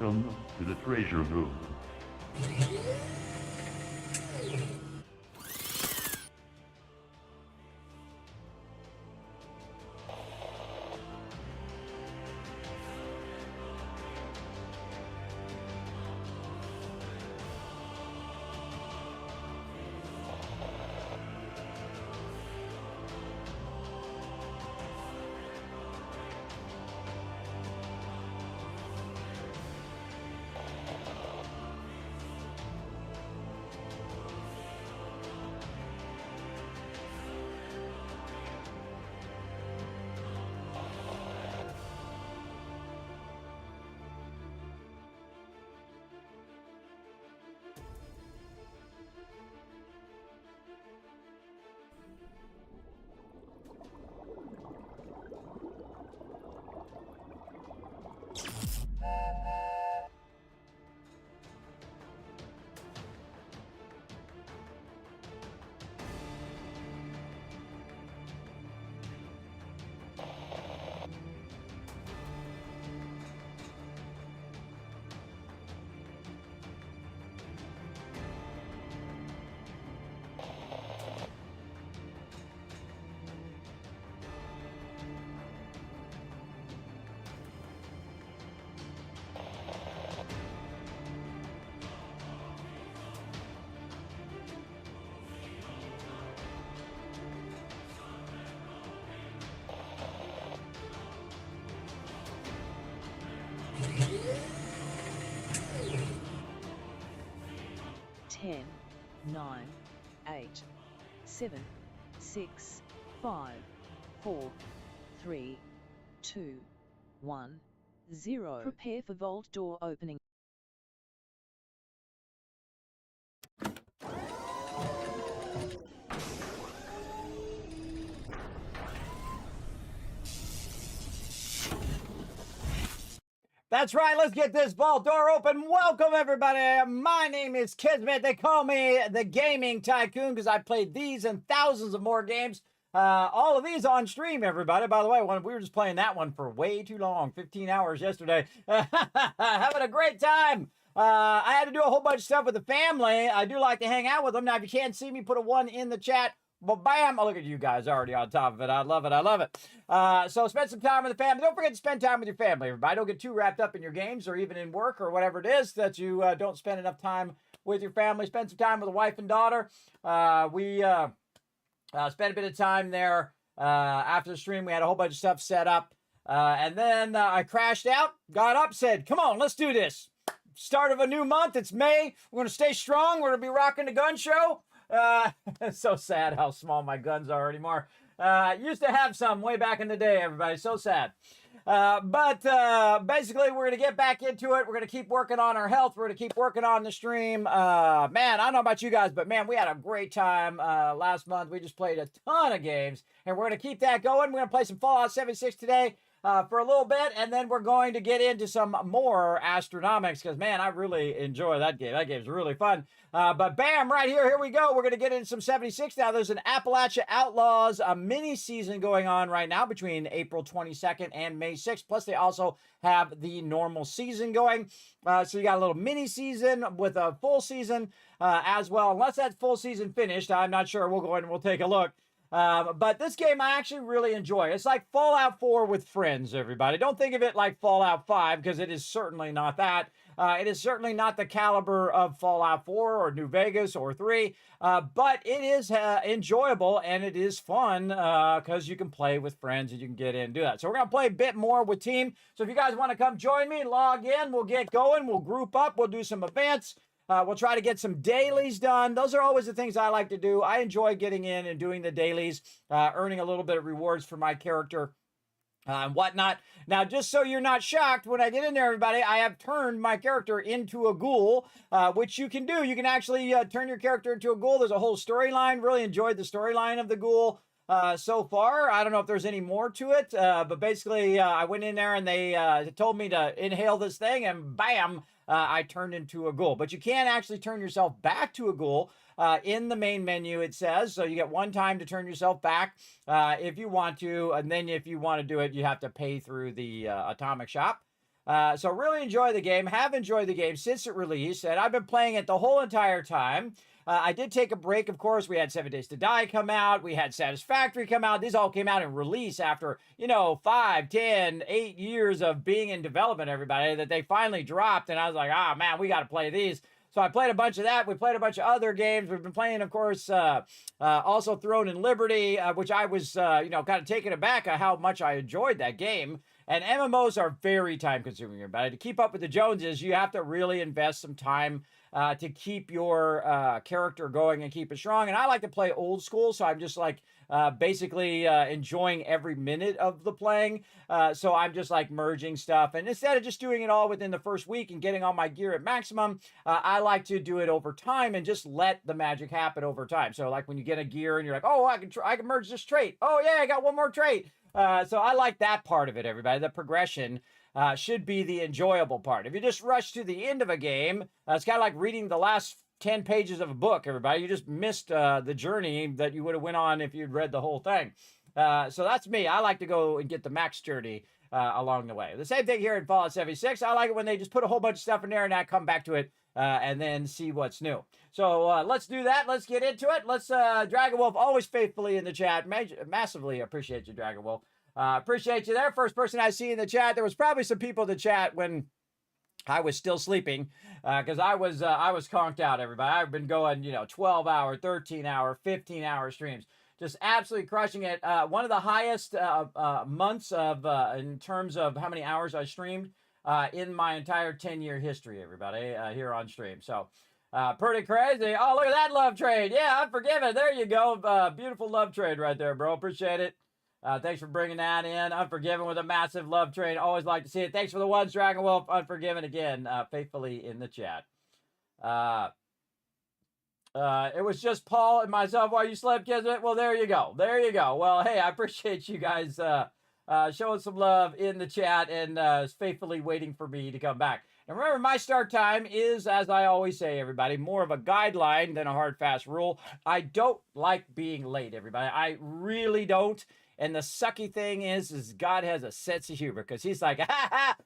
Welcome to the treasure room. Ten, 9, 8, 7, 6, 5, 4, 3, 2, 1, 0. Prepare for vault door opening. That's right, let's get this vault door open. Welcome, everybody. My name is Kismet. They call me the Gaming Tycoon because I played these and thousands of more games. All of these on stream, everybody. By the way, we were just playing that one for way too long, 15 hours yesterday. Having a great time. I had to do a whole bunch of stuff with the family. I do like to hang out with them. Now, if you can't see me, put a 1 in the chat. But bam, oh, look at you guys already on top of it. I love it. I love it. So spend some time with the family. Don't forget to spend time with your family, everybody. Don't get too wrapped up in your games or even in work or whatever it is that you don't spend enough time with your family. Spend some time with a wife and daughter. We spent a bit of time there after the stream. We had a whole bunch of stuff set up. And then I crashed out, got up, said, come on, let's do this. Start of a new month. It's May. We're going to stay strong. We're going to be rocking the gun show. It's so sad how small my guns are anymore. Used to have some way back in the day, everybody. So sad. But basically, we're going to get back into it. We're going to keep working on our health. We're going to keep working on the stream. Man, I don't know about you guys, but man, we had a great time last month. We just played a ton of games, and we're going to keep that going. We're going to play some Fallout 76 today. For a little bit, and then we're going to get into some more Astronomics, because, man, I really enjoy that game. That game's really fun. But bam, right here we go. We're going to get into some 76 now. There's an Appalachia Outlaws mini-season going on right now between April 22nd and May 6th. Plus, they also have the normal season going. So you got a little mini-season with a full season as well. Unless that full season finished, I'm not sure. We'll go in and we'll take a look. But this game I actually really enjoy. It's like Fallout 4 with friends, everybody. Don't think of it like Fallout 5, because it is certainly not that. It is certainly not the caliber of Fallout 4 or New Vegas or 3, but it is enjoyable and it is fun because you can play with friends and you can get in and do that. So we're going to play a bit more with team. So if you guys want to come join me, log in, we'll get going, we'll group up, we'll do some events. We'll try to get some dailies done. Those are always the things I like to do. I enjoy getting in and doing the dailies, earning a little bit of rewards for my character and whatnot. Now, just so you're not shocked, when I get in there, everybody, I have turned my character into a ghoul, which you can do. You can actually turn your character into a ghoul. There's a whole storyline. Really enjoyed the storyline of the ghoul so far. I don't know if there's any more to it, but basically I went in there and they told me to inhale this thing and bam, I turned into a ghoul. But you can actually turn yourself back to a ghoul in the main menu, it says. So you get one time to turn yourself back if you want to. And then if you want to do it, you have to pay through the atomic shop. So really enjoy the game, have enjoyed the game since it released, and I've been playing it the whole entire time. I did take a break, of course. We had 7 Days to Die come out. We had Satisfactory come out. These all came out in release after, 5, 10, 8 years of being in development, everybody, that they finally dropped. And I was like, man, we got to play these. So I played a bunch of that. We played a bunch of other games. We've been playing, of course, also Throne and Liberty, which I was, kind of taken aback at how much I enjoyed that game. And MMOs are very time consuming, everybody. To keep up with the Joneses, you have to really invest some time to keep your character going and keep it strong. And I like to play old school, so I'm just like basically enjoying every minute of the playing. So I'm just like merging stuff. And instead of just doing it all within the first week and getting all my gear at maximum, I like to do it over time and just let the magic happen over time. So like when you get a gear and you're like, oh, I can merge this trait. Oh yeah, I got one more trait. So I like that part of it, everybody. The progression should be the enjoyable part. If you just rush to the end of a game, it's kind of like reading the last 10 pages of a book, everybody. You just missed the journey that you would have went on if you'd read the whole thing. So that's me. I like to go and get the max journey along the way. The same thing here in Fallout 76. I like it when they just put a whole bunch of stuff in there and I come back to it and then see what's new. So let's do that. Let's get into it. Let's Dragon Wolf, always faithfully in the chat. Massively appreciate you, Dragon Wolf. Appreciate you there. First person I see in the chat. There was probably some people in the chat when I was still sleeping because I was conked out, everybody. I've been going, 12-hour, 13-hour, 15-hour streams. Just absolutely crushing it. One of the highest months of in terms of how many hours I streamed in my entire 10-year history, everybody, here on stream. So pretty crazy. Oh, look at that love trade. Yeah, Unforgiven. There you go. Beautiful love trade right there, bro. Appreciate it. Thanks for bringing that in. Unforgiven with a massive love trade. Always like to see it. Thanks for the ones, Dragon Wolf. Unforgiven again, faithfully in the chat. It was just Paul and myself while you slept, Kismet. Well, there you go. There you go. Well, hey, I appreciate you guys showing some love in the chat and faithfully waiting for me to come back. And remember, my start time is, as I always say, everybody, more of a guideline than a hard, fast rule. I don't like being late, everybody. I really don't. And the sucky thing is God has a sense of humor because he's like,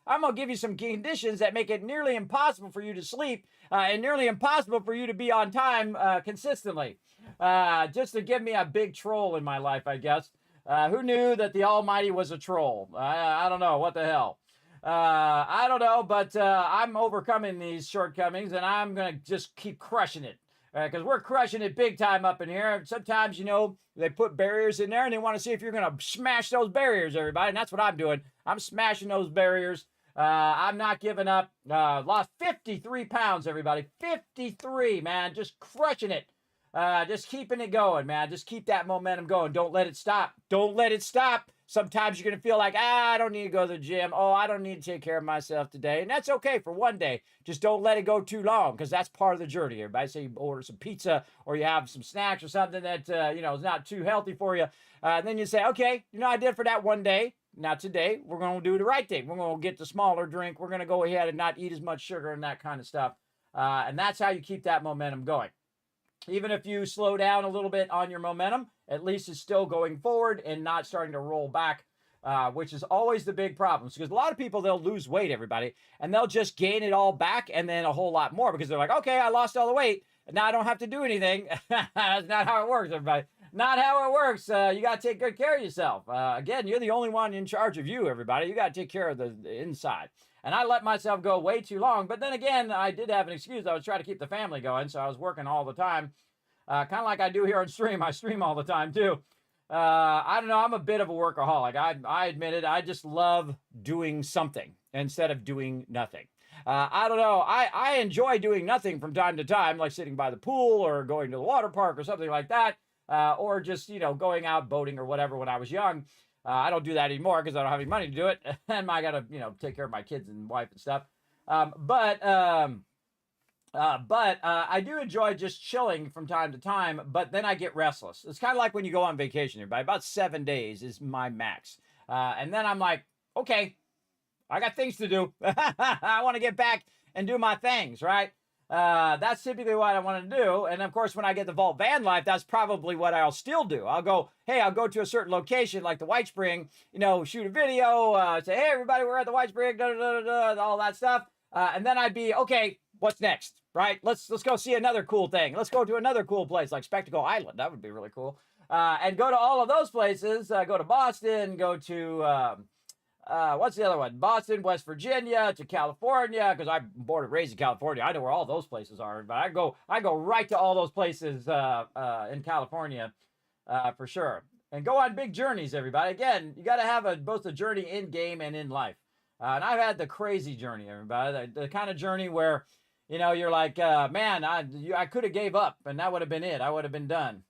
I'm going to give you some conditions that make it nearly impossible for you to sleep and nearly impossible for you to be on time consistently. Just to give me a big troll in my life, I guess. Who knew that the Almighty was a troll? I don't know. What the hell? I don't know, but I'm overcoming these shortcomings and I'm going to just keep crushing it. Because we're crushing it big time up in here. Sometimes, they put barriers in there and they want to see if you're going to smash those barriers, everybody. And that's what I'm doing. I'm smashing those barriers. I'm not giving up. Lost 53 pounds, everybody. 53, man. Just crushing it. Just keeping it going, man. Just keep that momentum going. Don't let it stop. Don't let it stop. Sometimes you're going to feel like, I don't need to go to the gym. Oh, I don't need to take care of myself today. And that's okay for one day. Just don't let it go too long because that's part of the journey. Everybody say you order some pizza or you have some snacks or something that, is not too healthy for you. And then you say, okay, I did for that one day. Now today, we're going to do the right thing. We're going to get the smaller drink. We're going to go ahead and not eat as much sugar and that kind of stuff. And that's how you keep that momentum going. Even if you slow down a little bit on your momentum, at least it's still going forward and not starting to roll back, which is always the big problem. Because a lot of people, they'll lose weight, everybody, and they'll just gain it all back and then a whole lot more because they're like, okay, I lost all the weight. Now I don't have to do anything. That's not how it works, everybody. Not how it works. You got to take good care of yourself. Again, you're the only one in charge of you, everybody. You got to take care of the inside. And I let myself go way too long. But then again, I did have an excuse. I was trying to keep the family going, so I was working all the time. Kind of like I do here on stream. I stream all the time, too. I don't know. I'm a bit of a workaholic. I admit it. I just love doing something instead of doing nothing. I don't know. I enjoy doing nothing from time to time, like sitting by the pool or going to the water park or something like that. Or just, going out boating or whatever when I was young. I don't do that anymore because I don't have any money to do it. And I got to, take care of my kids and wife and stuff. But I do enjoy just chilling from time to time, but then I get restless. It's kind of like when you go on vacation, everybody. About 7 days is my max. And then I'm like, okay, I got things to do. I want to get back and do my things, right? That's typically what I want to do. And of course, when I get the Vault van life, that's probably what I'll still do. I'll go, hey, I'll go to a certain location like the White Spring, you know, shoot a video, say, hey, everybody, we're at the White Spring, all that stuff. And then I'd be, okay, what's next, right? Let's go see another cool thing. Let's go to another cool place like Spectacle Island. That would be really cool. And go to all of those places. Go to Boston, go to... what's the other one? Boston, West Virginia, to California, because I'm born and raised in California. I know where all those places are, but I go right to all those places in California for sure. And go on big journeys, everybody. Again, you got to have both a journey in game and in life. And I've had the crazy journey, everybody. The kind of journey where, you know, you're like, man, I could have gave up, and that would have been it. I would have been done.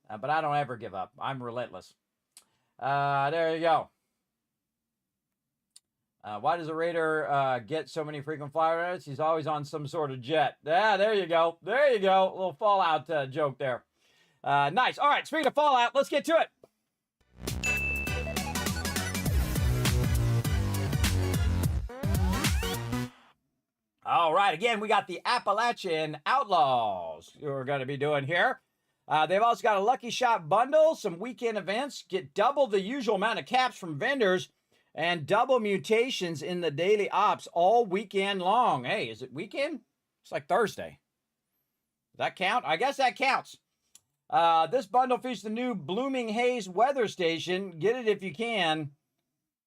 But I don't ever give up. I'm relentless. There you go. Why does a raider get so many frequent flyer edits? He's always on some sort of jet. Yeah, there you go. There you go. A little Fallout joke there. Nice. All right, speaking of Fallout, let's get to it. All right, again, we got the Appalachian Outlaws we're going to be doing here. They've also got a Lucky Shot bundle, some weekend events, get double the usual amount of caps from vendors, and double mutations in the daily ops all weekend long. Hey, is it weekend? It's like Thursday. Does that count? I guess that counts. This bundle features the new Blooming Haze weather station. Get it if you can.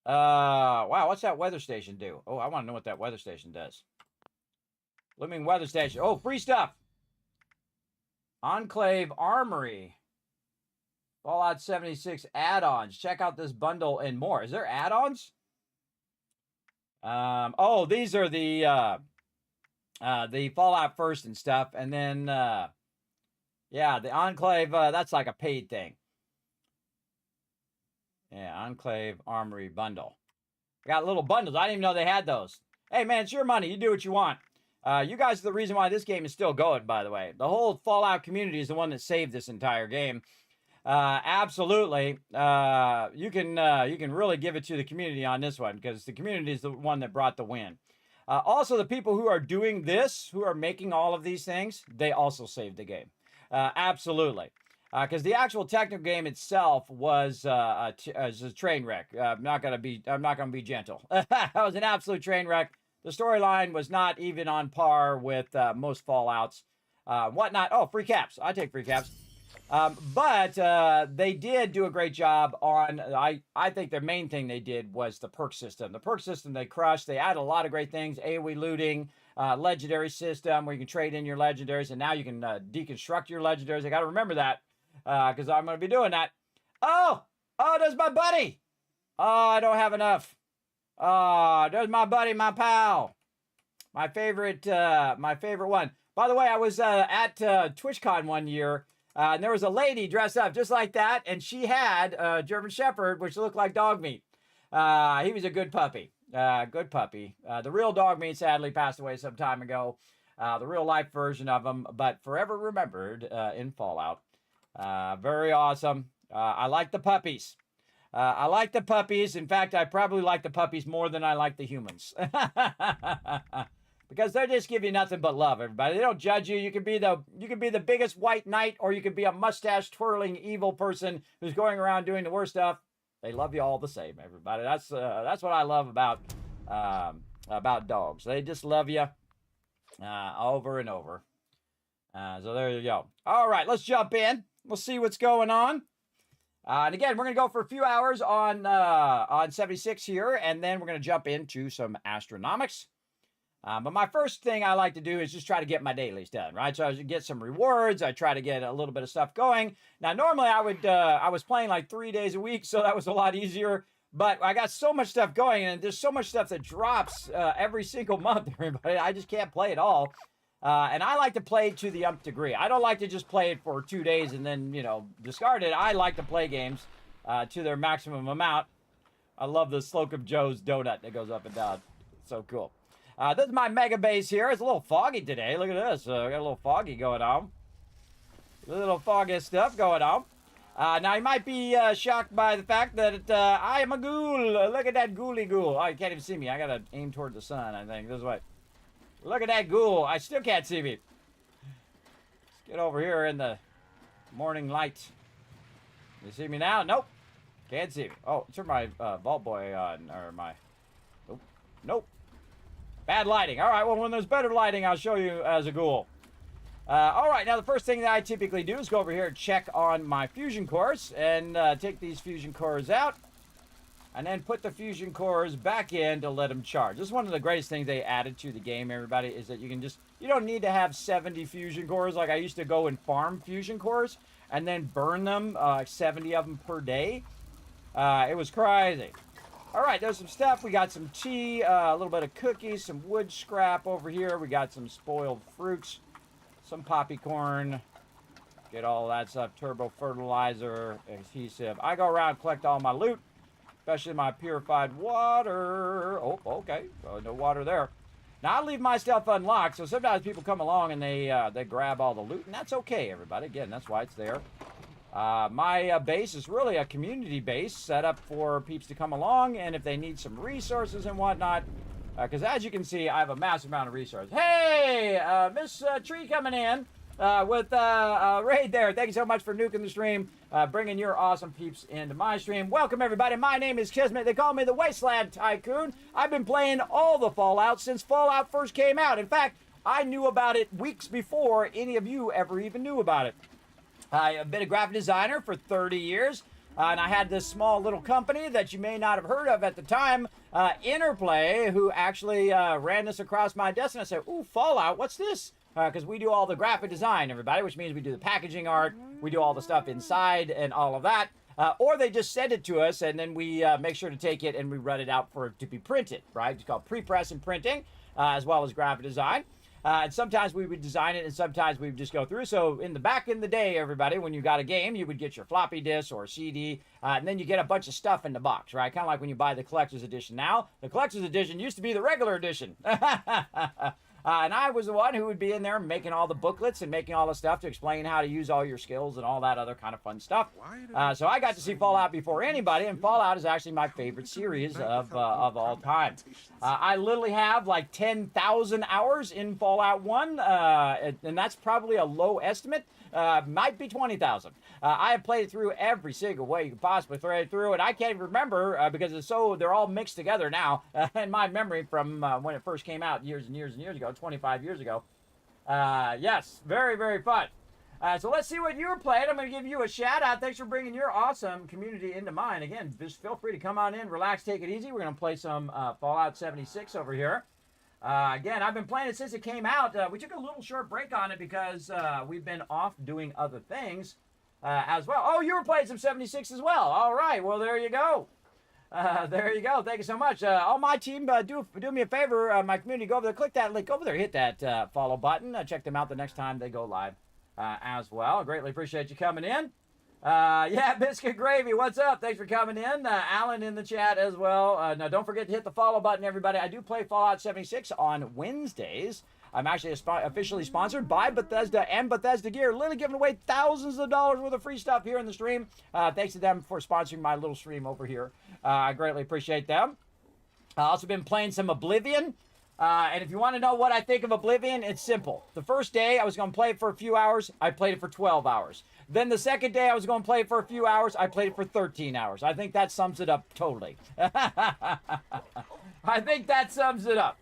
Wow, what's that weather station do? Oh, I want to know what that weather station does. Blooming weather station. Oh, free stuff. Enclave Armory. Fallout 76 add-ons. Check out this bundle and more. Is there add-ons? Oh, these are the Fallout First and stuff. And then, yeah, the Enclave, that's like a paid thing. Yeah, Enclave Armory bundle. I got little bundles. I didn't even know they had those. Hey, man, it's your money. You do what you want. You guys are the reason why this game is still going, by the way. The whole Fallout community is the one that saved this entire game. Absolutely. You can really give it to the community on this one, because the community is the one that brought the win. Also, the people who are doing this, who are making all of these things, they also saved the game. Absolutely. Because the actual technical game itself was a train wreck. I'm not gonna be gentle. That was an absolute train wreck. The storyline was not even on par with most Fallouts. Whatnot. Oh, free caps. I take free caps. But they did do a great job on, I think the main thing they did was the perk system. The perk system they crushed. They added a lot of great things. AoE looting, legendary system where you can trade in your legendaries, and now you can deconstruct your legendaries. I got to remember that because I'm going to be doing that. Oh, there's my buddy. Oh, I don't have enough. Oh, there's my buddy, my pal. My favorite one. By the way, I was at TwitchCon one year. And there was a lady dressed up just like that, and she had a German Shepherd, which looked like dog meat. He was a good puppy. Good puppy. The real dog meat sadly passed away some time ago. The real life version of him, but forever remembered in Fallout. Very awesome. I like the puppies. I like the puppies. In fact, I probably like the puppies more than I like the humans. Because they just give you nothing but love, everybody. They don't judge you. You can be the biggest white knight, or you can be a mustache twirling evil person who's going around doing the worst stuff. They love you all the same, everybody. That's what I love about dogs. They just love you over and over. So there you go. All right, let's jump in. We'll see what's going on. And again, we're going to go for a few hours on 76 here, and then we're going to jump into some Astronomics. But my first thing I like to do is just try to get my dailies done, right? So I get some rewards. I try to get a little bit of stuff going. Now, normally I was playing like 3 days a week, so that was a lot easier. But I got so much stuff going, and there's so much stuff that drops every single month, everybody. I just can't play it all. And I like to play to the nth degree. I don't like to just play it for 2 days and then, discard it. I like to play games to their maximum amount. I love the Slocum Joe's donut that goes up and down. So cool. This is my mega base here. It's a little foggy today. Look at this. We got a little foggy going on. A little foggy stuff going on. Now, you might be shocked by the fact that I am a ghoul. Look at that ghouly ghoul. Oh, you can't even see me. I got to aim toward the sun, I think. This way. Look at that ghoul. I still can't see me. Let's get over here in the morning light. You see me now? Nope. Can't see me. Oh, turn my Vault Boy on, or my... Nope. Nope. Bad lighting. All right, well, when there's better lighting, I'll show you as a ghoul. All right, now the first thing that I typically do is go over here and check on my fusion cores and take these fusion cores out and then put the fusion cores back in to let them charge. This is one of the greatest things they added to the game, everybody, is that you can just, you don't need to have 70 fusion cores like I used to go and farm fusion cores and then burn them, 70 of them per day. It was crazy. All right, there's some stuff. We got some tea, a little bit of cookies, some wood scrap over here. We got some spoiled fruits, some poppy corn. Get all that stuff, turbo fertilizer, adhesive. I go around and collect all my loot, especially my purified water. Oh, okay, no water there. Now, I leave my stuff unlocked, so sometimes people come along and they grab all the loot, and that's okay, everybody. Again, that's why it's there. My base is really a community base set up for peeps to come along, and if they need some resources and whatnot, because as you can see, I have a massive amount of resources. Hey, Miss Tree coming in with Raid there. Thank you so much for nuking the stream, bringing your awesome peeps into my stream. Welcome, everybody. My name is Kismet. They call me the Wasteland Tycoon. I've been playing all the Fallout since Fallout first came out. In fact, I knew about it weeks before any of you ever even knew about it. I've been a graphic designer for 30 years, and I had this small little company that you may not have heard of at the time, Interplay, who actually ran this across my desk, and I said, ooh, Fallout, what's this? Because we do all the graphic design, everybody, which means we do the packaging art, we do all the stuff inside and all of that, or they just send it to us, and then we make sure to take it and we run it out for it to be printed, right? It's called pre-press and printing, as well as graphic design. And sometimes we would design it, and sometimes we would just go through. So back in the day, everybody, when you got a game, you would get your floppy disk or CD, and then you get a bunch of stuff in the box, right? Kind of like when you buy the collector's edition now. The collector's edition used to be the regular edition. And I was the one who would be in there making all the booklets and making all the stuff to explain how to use all your skills and all that other kind of fun stuff. So I got to see Fallout before anybody, and Fallout is actually my favorite series of all time. I literally have like 10,000 hours in Fallout 1, and that's probably a low estimate. Might be 20,000. I have played it through every single way you could possibly throw it through, and I can't even remember because they're all mixed together now in my memory from when it first came out years and years and years ago, 25 years ago. Yes, very, very fun. So let's see what you're playing. I'm going to give you a shout out. Thanks for bringing your awesome community into mine. Again, just feel free to come on in, relax, take it easy. We're going to play some Fallout 76 over here. Again, I've been playing it since it came out. We took a little short break on it because we've been off doing other things as well. Oh, you were playing some 76 as well. All right. Well, there you go. There you go. Thank you so much. All my team, do me a favor, my community, go over there, click that link over there, hit that follow button. Check them out the next time they go live as well. I greatly appreciate you coming in. Yeah, Biscuit Gravy, what's up? Thanks for coming in. Alan in the chat as well. Now, don't forget to hit the follow button, everybody. I do play Fallout 76 on Wednesdays. I'm actually officially sponsored by Bethesda and Bethesda Gear, literally giving away thousands of dollars worth of free stuff here in the stream. Thanks to them for sponsoring my little stream over here. I greatly appreciate them. I've also been playing some Oblivion. And if you want to know what I think of Oblivion, it's simple. The first day, I was going to play it for a few hours. I played it for 12 hours. Then the second day, I was going to play it for a few hours. I played it for 13 hours. I think that sums it up totally. I think that sums it up.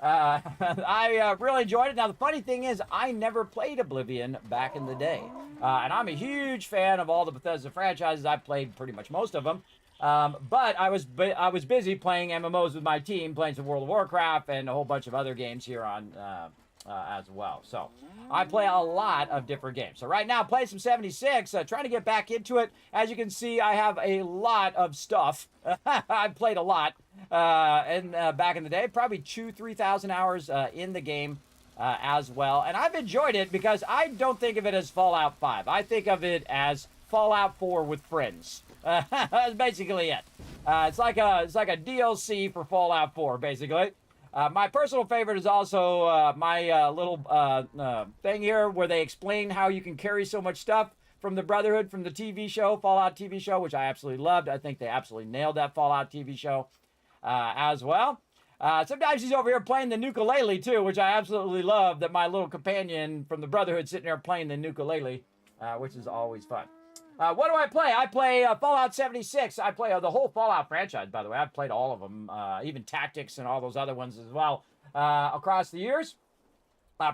I really enjoyed it. Now, the funny thing is, I never played Oblivion back in the day. And I'm a huge fan of all the Bethesda franchises. I've played pretty much most of them. But I was busy playing MMOs with my team, playing some World of Warcraft and a whole bunch of other games here on as well. So I play a lot of different games. So right now, play some 76, trying to get back into it. As you can see, I have a lot of stuff. I've played a lot back in the day, probably 2,000-3,000 hours in the game as well. And I've enjoyed it because I don't think of it as Fallout 5. I think of it as Fallout 4 with friends. That's basically it. It's like a DLC for Fallout 4, basically. My personal favorite is also my little thing here where they explain how you can carry so much stuff from the Brotherhood, from the TV show, Fallout TV show, which I absolutely loved. I think they absolutely nailed that Fallout TV show as well. Sometimes he's over here playing the ukulele too, which I absolutely love, that my little companion from the Brotherhood sitting there playing the ukulele, which is always fun. What do I play? I play Fallout 76. I play the whole Fallout franchise, by the way. I've played all of them, even Tactics and all those other ones as well across the years.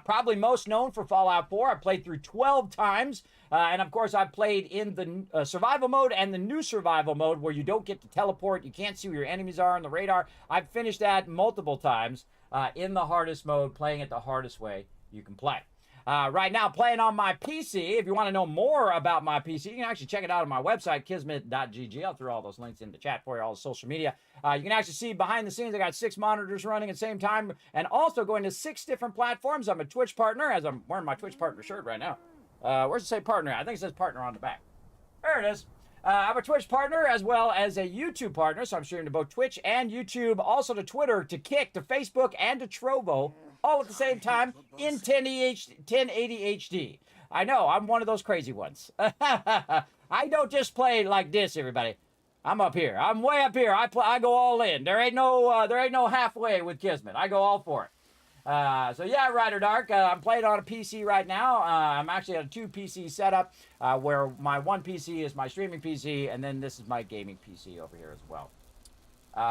Probably most known for Fallout 4. I played through 12 times. And of course, I played in the survival mode and the new survival mode where you don't get to teleport. You can't see where your enemies are on the radar. I've finished that multiple times in the hardest mode, playing it the hardest way you can play. Right now, playing on my PC. If you want to know more about my PC, you can actually check it out on my website, kismet.gg. I'll throw all those links in the chat for you, all the social media. You can actually see behind the scenes, I got 6 monitors running at the same time, and also going to 6 different platforms. I'm a Twitch partner, as I'm wearing my Twitch partner shirt right now. Where's it say partner? I think it says partner on the back. There it is. I'm a Twitch partner as well as a YouTube partner, so I'm streaming to both Twitch and YouTube, also to Twitter, to Kick, to Facebook, and to Trovo, all at the same time in 1080 HD. I know, I'm one of those crazy ones. I don't just play like this, everybody. I'm up here. I'm way up here. I go all in. There ain't no halfway with Kismet. I go all for it. So yeah, Rider Dark, I'm playing on a PC right now. I'm actually at a 2 PC setup, where my one PC is my streaming PC, and then this is my gaming PC over here as well.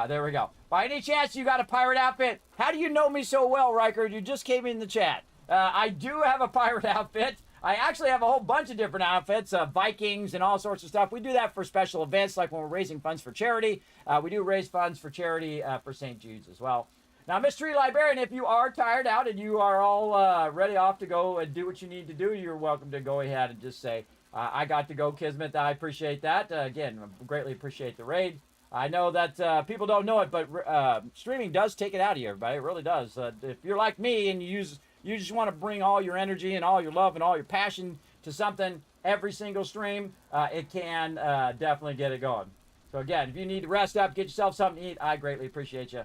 There we go. By any chance you got a pirate outfit? How do you know me so well, Riker? You just came in the chat. I do have a pirate outfit. I actually have a whole bunch of different outfits, Vikings and all sorts of stuff. We do that for special events, like when we're raising funds for charity. We do raise funds for charity for St. Jude's as well. Now, Mystery Librarian, if you are tired out and you are all ready off to go and do what you need to do, you're welcome to go ahead and just say, I got to go, Kismet. I appreciate that. Again, greatly appreciate the raid. I know that people don't know it, but streaming does take it out of you, everybody. It really does. If you're like me and you just want to bring all your energy and all your love and all your passion to something every single stream, it can definitely get it going. So again, if you need to rest up, get yourself something to eat, I greatly appreciate you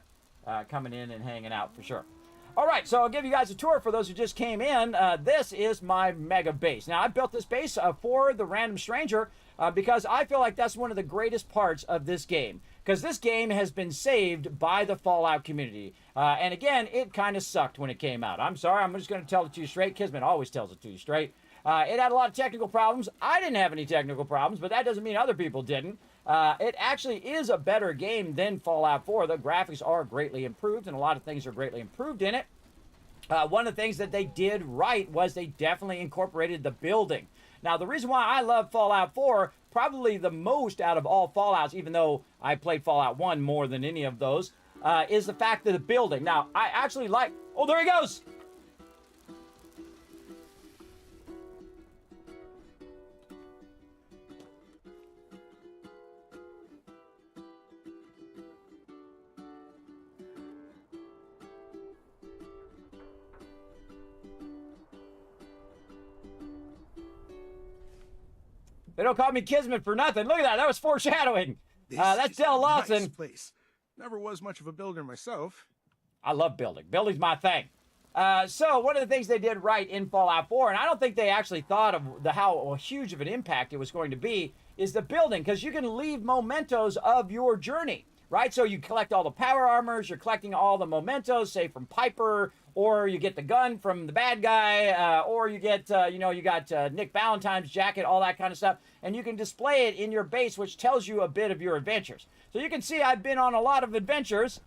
coming in and hanging out for sure. All right, so I'll give you guys a tour for those who just came in. This is my mega base. Now, I built this base for the Random Stranger because I feel like that's one of the greatest parts of this game, because this game has been saved by the Fallout community. And again, it kind of sucked when it came out. I'm sorry, I'm just going to tell it to you straight. Kismet always tells it to you straight. It had a lot of technical problems. I didn't have any technical problems, but that doesn't mean other people didn't. It actually is a better game than Fallout 4. The graphics are greatly improved, and a lot of things are greatly improved in it. One of the things that they did right was they definitely incorporated the building. Now, the reason why I love Fallout 4, probably the most out of all Fallouts, even though I played Fallout 1 more than any of those, is the fact that the building. Now, I actually like... Oh, there he goes! They don't call me Kismet for nothing. Look at that. That was foreshadowing. That's Del Lawson. Nice place. Never was much of a builder myself. I love building. Building's my thing. So one of the things they did right in Fallout 4, and I don't think they actually thought of how huge of an impact it was going to be, is the building, because you can leave mementos of your journey, right? So you collect all the power armors, you're collecting all the mementos, say from Piper, or you get the gun from the bad guy, or you get, you got Nick Valentine's jacket, all that kind of stuff, and you can display it in your base, which tells you a bit of your adventures. So you can see I've been on a lot of adventures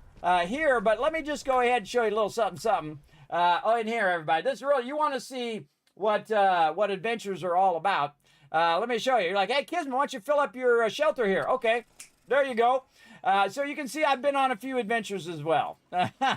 here, but let me just go ahead and show you a little something. In here, everybody. This is really, you want to see what adventures are all about. Let me show you. You're like, hey, Kismet, why don't you fill up your shelter here? Okay, there you go. So you can see I've been on a few adventures as well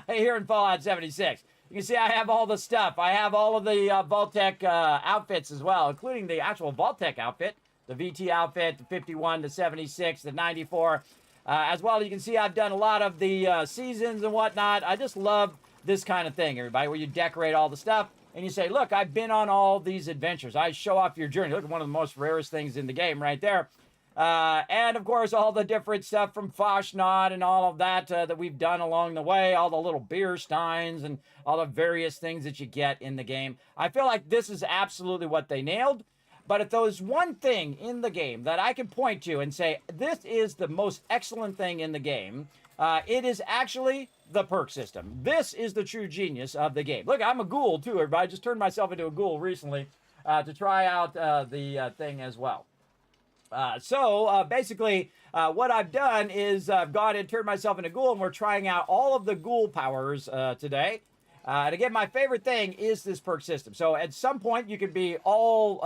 here in Fallout 76. You can see I have all the stuff. I have all of the Vault-Tec outfits as well, including the actual Vault-Tec outfit, the VT outfit, the 51, the 76, the 94. As well, you can see I've done a lot of the seasons and whatnot. I just love this kind of thing, everybody, where you decorate all the stuff and you say, look, I've been on all these adventures. I show off your journey. Look at one of the most rarest things in the game right there. And, of course, all the different stuff from Foshnot and all of that that we've done along the way, all the little beer steins and all the various things that you get in the game. I feel like this is absolutely what they nailed. But if there's one thing in the game that I can point to and say, this is the most excellent thing in the game, it is actually the perk system. This is the true genius of the game. Look, I'm a ghoul too, everybody. I just turned myself into a ghoul recently to try out the thing as well. Basically, what I've done is I've gone and turned myself into ghoul, and we're trying out all of the ghoul powers today. And again, my favorite thing is this perk system. So at some point, you could be all,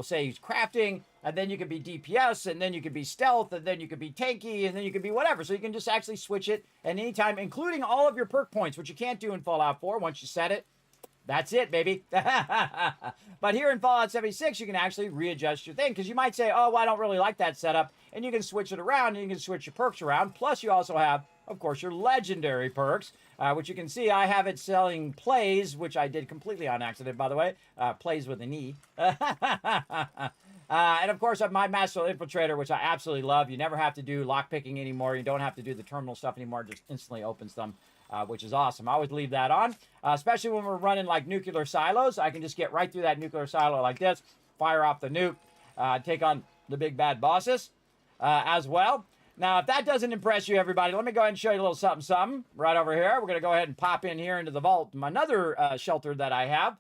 say crafting, and then you could be DPS, and then you could be stealth, and then you could be tanky, and then you could be whatever. So you can just actually switch it at any time, including all of your perk points, which you can't do in Fallout 4 once you set it. That's it, baby. But here in Fallout 76, you can actually readjust your thing, because you might say, oh, well, I don't really like that setup, and you can switch it around, and you can switch your perks around. Plus, you also have, of course, your legendary perks, which you can see I have it selling plays, which I did completely on accident, by the way. Plays with an E. And, of course, I have my Master Infiltrator, which I absolutely love. You never have to do lockpicking anymore. You don't have to do the terminal stuff anymore. It just instantly opens them. Which is awesome. I always leave that on, especially when we're running like nuclear silos. I can just get right through that nuclear silo like this, fire off the nuke, take on the big bad bosses as well. Now, if that doesn't impress you, everybody, let me go ahead and show you a little something right over here. We're going to go ahead and pop in here into the vault, another shelter that I have.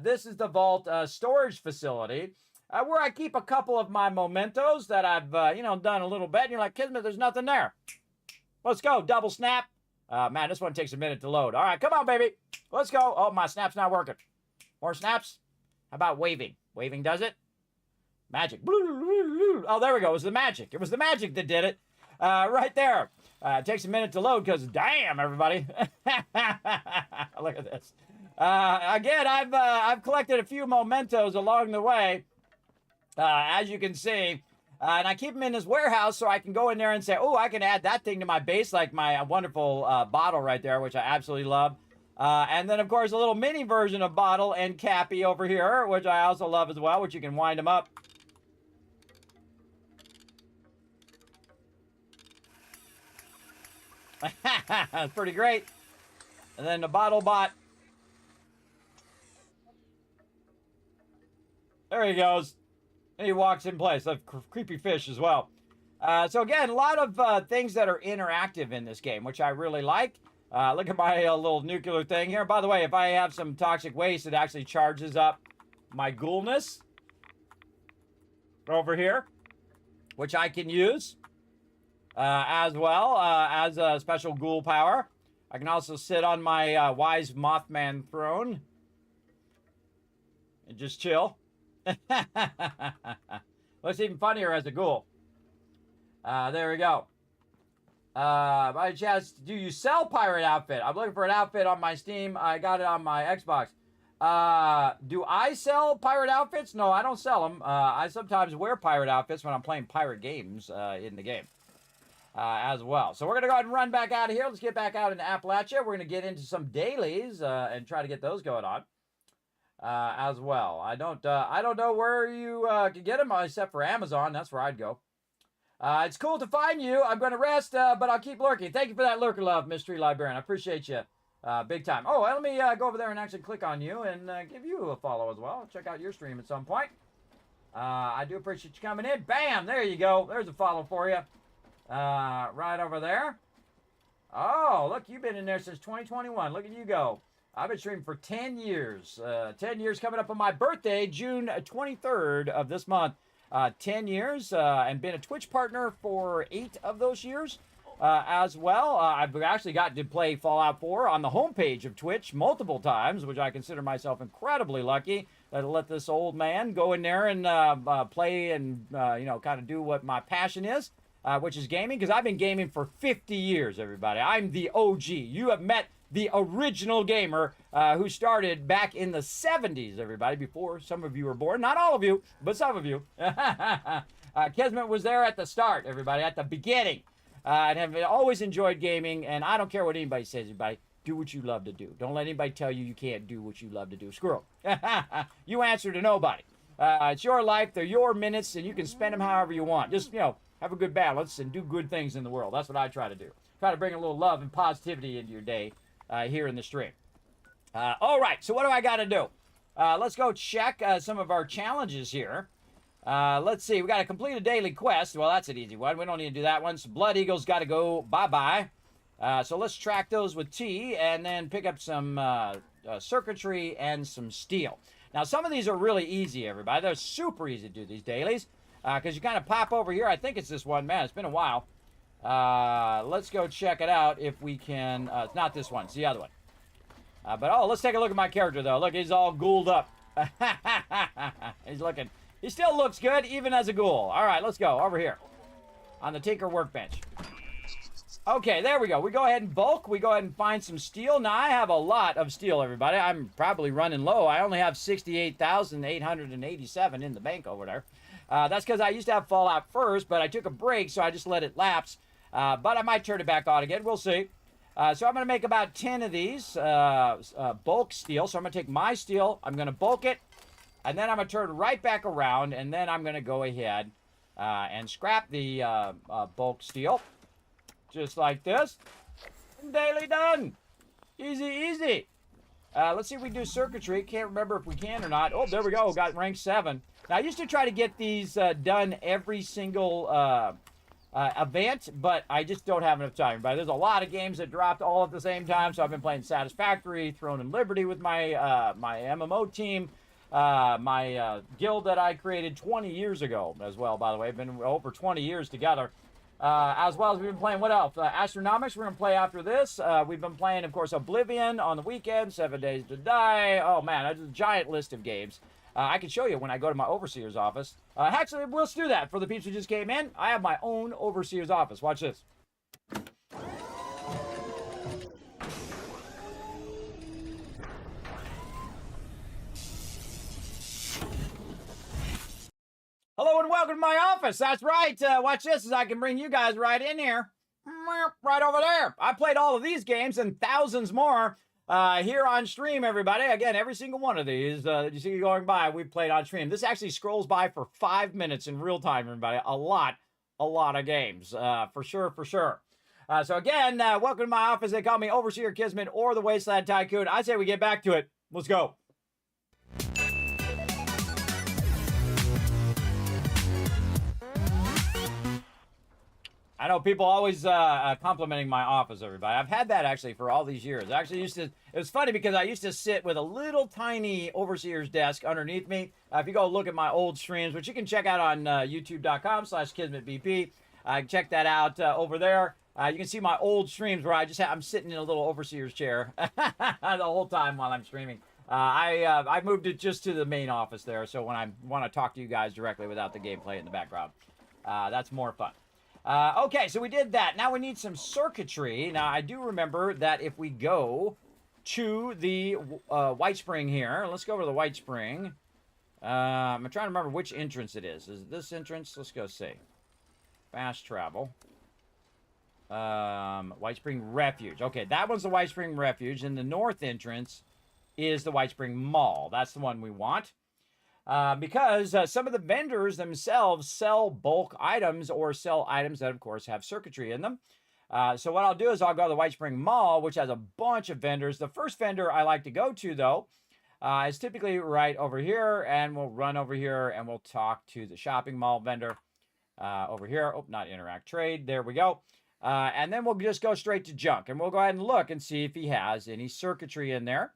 This is the vault storage facility where I keep a couple of my mementos that I've, done a little bit. And you're like, Kismet, there's nothing there. Let's go. Double snap. Man, this one takes a minute to load. All right, come on, baby. Let's go. Oh, my snap's not working. More snaps? How about waving? Waving does it? Magic. Oh, there we go. It was the magic. It was the magic that did it. Right there. It takes a minute to load because, damn, everybody. Look at this. Again, I've collected a few mementos along the way, as you can see. And I keep them in this warehouse so I can go in there and say, oh, I can add that thing to my base, like my wonderful bottle right there, which I absolutely love. And then, of course, a little mini version of Bottle and Cappy over here, which I also love as well, which you can wind them up. That's pretty great. And then the Bottle Bot. There he goes. And he walks in place. A creepy fish as well. So again, a lot of things that are interactive in this game, which I really like. Look at my little nuclear thing here. By the way, if I have some toxic waste, it actually charges up my ghoulness over here, which I can use as well as a special ghoul power. I can also sit on my wise Mothman throne and just chill. Looks even funnier as a ghoul. There we go. By chance, do you sell pirate outfit? I'm looking for an outfit on my Steam. I got it on my Xbox. Do I sell pirate outfits? No, I don't sell them. I sometimes wear pirate outfits when I'm playing pirate games in the game as well. So we're going to go ahead and run back out of here. Let's get back out into Appalachia. We're going to get into some dailies and try to get those going on. As well. I don't know where you can get them except for Amazon. That's where I'd go. It's cool to find you. I'm going to rest, but I'll keep lurking. Thank you for that lurker love, Mystery Librarian. I appreciate you big time. Oh, let me go over there and actually click on you and give you a follow as well. Check out your stream at some point. I do appreciate you coming in. Bam! There you go. There's a follow for you. Right over there. Oh, look, you've been in there since 2021. Look at you go. I've been streaming for 10 years. 10 years coming up on my birthday, June 23rd of this month. 10 years and been a Twitch partner for 8 of those years as well. I've actually got to play Fallout 4 on the homepage of Twitch multiple times, which I consider myself incredibly lucky to let this old man go in there and play and, kind of do what my passion is, which is gaming, because I've been gaming for 50 years, everybody. I'm the OG. You have met the original gamer who started back in the 70s, everybody, before some of you were born. Not all of you, but some of you. Kismet was there at the start, everybody, at the beginning. And have always enjoyed gaming, and I don't care what anybody says, everybody. Do what you love to do. Don't let anybody tell you you can't do what you love to do. Screw 'em. You answer to nobody. It's your life. They're your minutes, and you can spend them however you want. Just, have a good balance and do good things in the world. That's what I try to do. Try to bring a little love and positivity into your day. Here in the stream. All right, so what do I got to do? Let's go check some of our challenges here. Let's see, we got to complete a daily quest. Well, that's an easy one. We don't need to do that one. So Blood Eagle's got to go bye-bye. So let's track those with T and then pick up some circuitry and some steel. Now, some of these are really easy, everybody. They're super easy to do, these dailies, because you kind of pop over here. I think it's this one. Man, it's been a while. Let's go check it out if we can. It's not this one. It's the other one. But let's take a look at my character, though. Look, he's all ghouled up. He still looks good, even as a ghoul. All right, let's go over here on the Tinker workbench. Okay, there we go. We go ahead and bulk. We go ahead and find some steel. Now, I have a lot of steel, everybody. I'm probably running low. I only have 68,887 in the bank over there. That's because I used to have Fallout first, but I took a break, so I just let it lapse. But I might turn it back on again. We'll see. So I'm going to make about 10 of these bulk steel. So I'm going to take my steel. I'm going to bulk it. And then I'm going to turn right back around. And then I'm going to go ahead and scrap the bulk steel. Just like this. Daily done. Easy, easy. Let's see if we do circuitry. Can't remember if we can or not. Oh, there we go. Got rank 7. Now, I used to try to get these done every single event, but I just don't have enough time. But there's a lot of games that dropped all at the same time, so I've been playing Satisfactory, Throne and Liberty with my my MMO team, my guild that I created 20 years ago as well, by the way. I've been over 20 years together. As well as we've been playing, what else? Astronomics, we're going to play after this. We've been playing, of course, Oblivion on the weekend, 7 Days to Die. Oh, man, that's a giant list of games. I can show you when I go to my overseer's office. Actually, we'll do that for the peeps who just came in. I have my own overseer's office. Watch this. Hello and welcome to my office. That's right. Watch this as I can bring you guys right in here. Right over there. I played all of these games and thousands more here on stream, everybody. Again, every single one of these that you see going by, we've played on stream. This actually scrolls by for 5 minutes in real time, everybody. A lot of games. For sure, for sure. So again, welcome to my office. They call me Overseer Kismet or the Wasteland Tycoon. I say we get back to it. Let's go. I know people always complimenting my office, everybody. I've had that actually for all these years. I actually it was funny because I used to sit with a little tiny overseer's desk underneath me. If you go look at my old streams, which you can check out on youtube.com/KismetBP, check that out over there. You can see my old streams where I'm sitting in a little overseer's chair the whole time while I'm streaming. I moved it just to the main office there, so when I want to talk to you guys directly without the gameplay in the background, that's more fun. Okay, so we did that. Now we need some circuitry. Now, I do remember that if we go to the White Spring here, let's go over to the White Spring. I'm trying to remember which entrance it is. Is it this entrance? Let's go see. Fast travel. White Spring Refuge. Okay, that one's the White Spring Refuge, and the north entrance is the White Spring Mall. That's the one we want. Because some of the vendors themselves sell bulk items or sell items that, of course, have circuitry in them. So what I'll do is I'll go to the White Spring Mall, which has a bunch of vendors. The first vendor I like to go to, though, is typically right over here. And we'll run over here and we'll talk to the shopping mall vendor over here. Oh, not interact trade. There we go. And then we'll just go straight to junk. And we'll go ahead and look and see if he has any circuitry in there.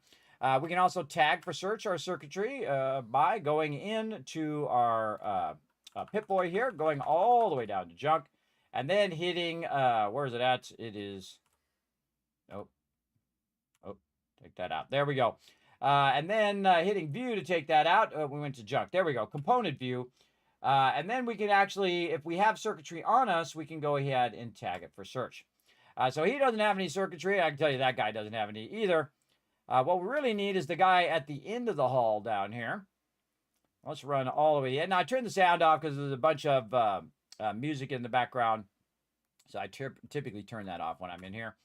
We can also tag for search our circuitry by going into our Pip-Boy here, going all the way down to junk, and then hitting, where is it at? It is, oh, take that out. There we go. And then hitting view to take that out. We went to junk. There we go. Component view. And then we can actually, if we have circuitry on us, we can go ahead and tag it for search. So he doesn't have any circuitry. I can tell you that guy doesn't have any either. What we really need is the guy at the end of the hall down here. Let's run all the way in. Now, I turned the sound off because there's a bunch of music in the background. So I typically turn that off when I'm in here.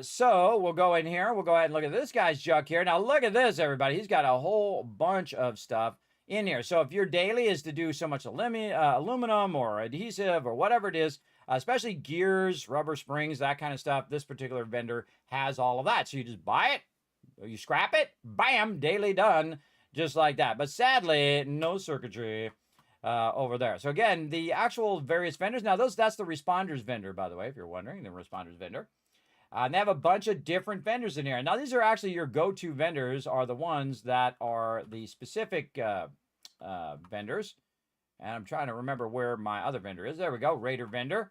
So we'll go in here. We'll go ahead and look at this guy's junk here. Now, look at this, everybody. He's got a whole bunch of stuff in here. So if your daily is to do so much aluminum or adhesive or whatever it is, especially gears, rubber springs, that kind of stuff, this particular vendor has all of that. So you just buy it. You scrap it, bam, daily done, just like that. But sadly, no circuitry over there. So again, the actual various vendors. Now, that's the responders vendor, by the way, if you're wondering, the responders vendor. And they have a bunch of different vendors in here. Now, these are actually your go-to vendors are the ones that are the specific vendors. And I'm trying to remember where my other vendor is. There we go, Raider vendor.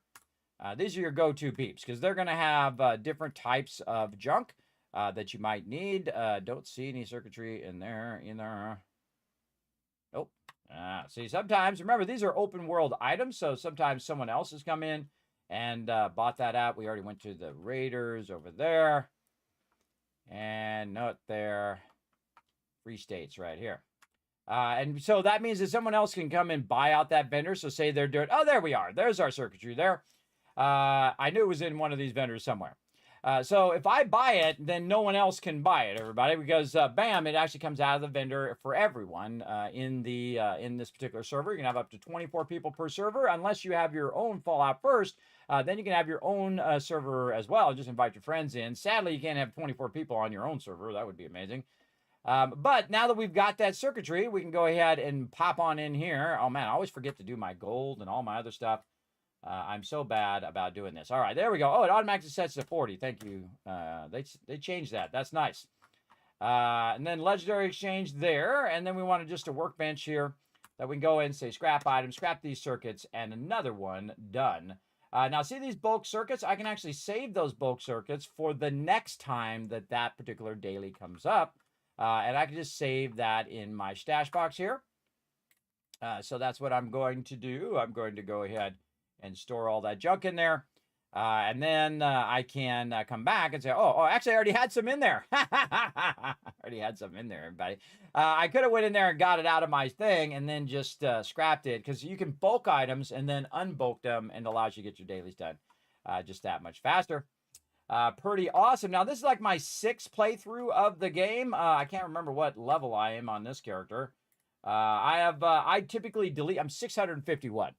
These are your go-to peeps because they're going to have different types of junk that you might need. Don't see any circuitry in there either. Nope. See, sometimes, remember, these are open world items, so sometimes someone else has come in and bought that out. We already went to the Raiders over there. And note there, Free States right here. And so that means that someone else can come and buy out that vendor. So say they're doing, oh, there we are. There's our circuitry there. I knew it was in one of these vendors somewhere. So if I buy it, then no one else can buy it, everybody, because bam, it actually comes out of the vendor for everyone in this particular server. You can have up to 24 people per server, unless you have your own Fallout first. Then you can have your own server as well. Just invite your friends in. Sadly, you can't have 24 people on your own server. That would be amazing. But now that we've got that circuitry, we can go ahead and pop on in here. Oh man, I always forget to do my gold and all my other stuff. I'm so bad about doing this. All right, there we go. Oh, it automatically sets to 40. Thank you. They changed that. That's nice. And then legendary exchange there. And then we want just a workbench here that we can go in and say scrap items, scrap these circuits, and another one done. Now, see these bulk circuits? I can actually save those bulk circuits for the next time that particular daily comes up. And I can just save that in my stash box here. So that's what I'm going to do. I'm going to go ahead and store all that junk in there. And then I can come back and say, oh, actually, I already had some in there. Already had some in there, everybody. I could have went in there and got it out of my thing and then just scrapped it, because you can bulk items and then unbulk them, and allows you to get your dailies done just that much faster. Pretty awesome. Now, this is like my 6th playthrough of the game. I can't remember what level I am on this character. I typically delete, I'm 651.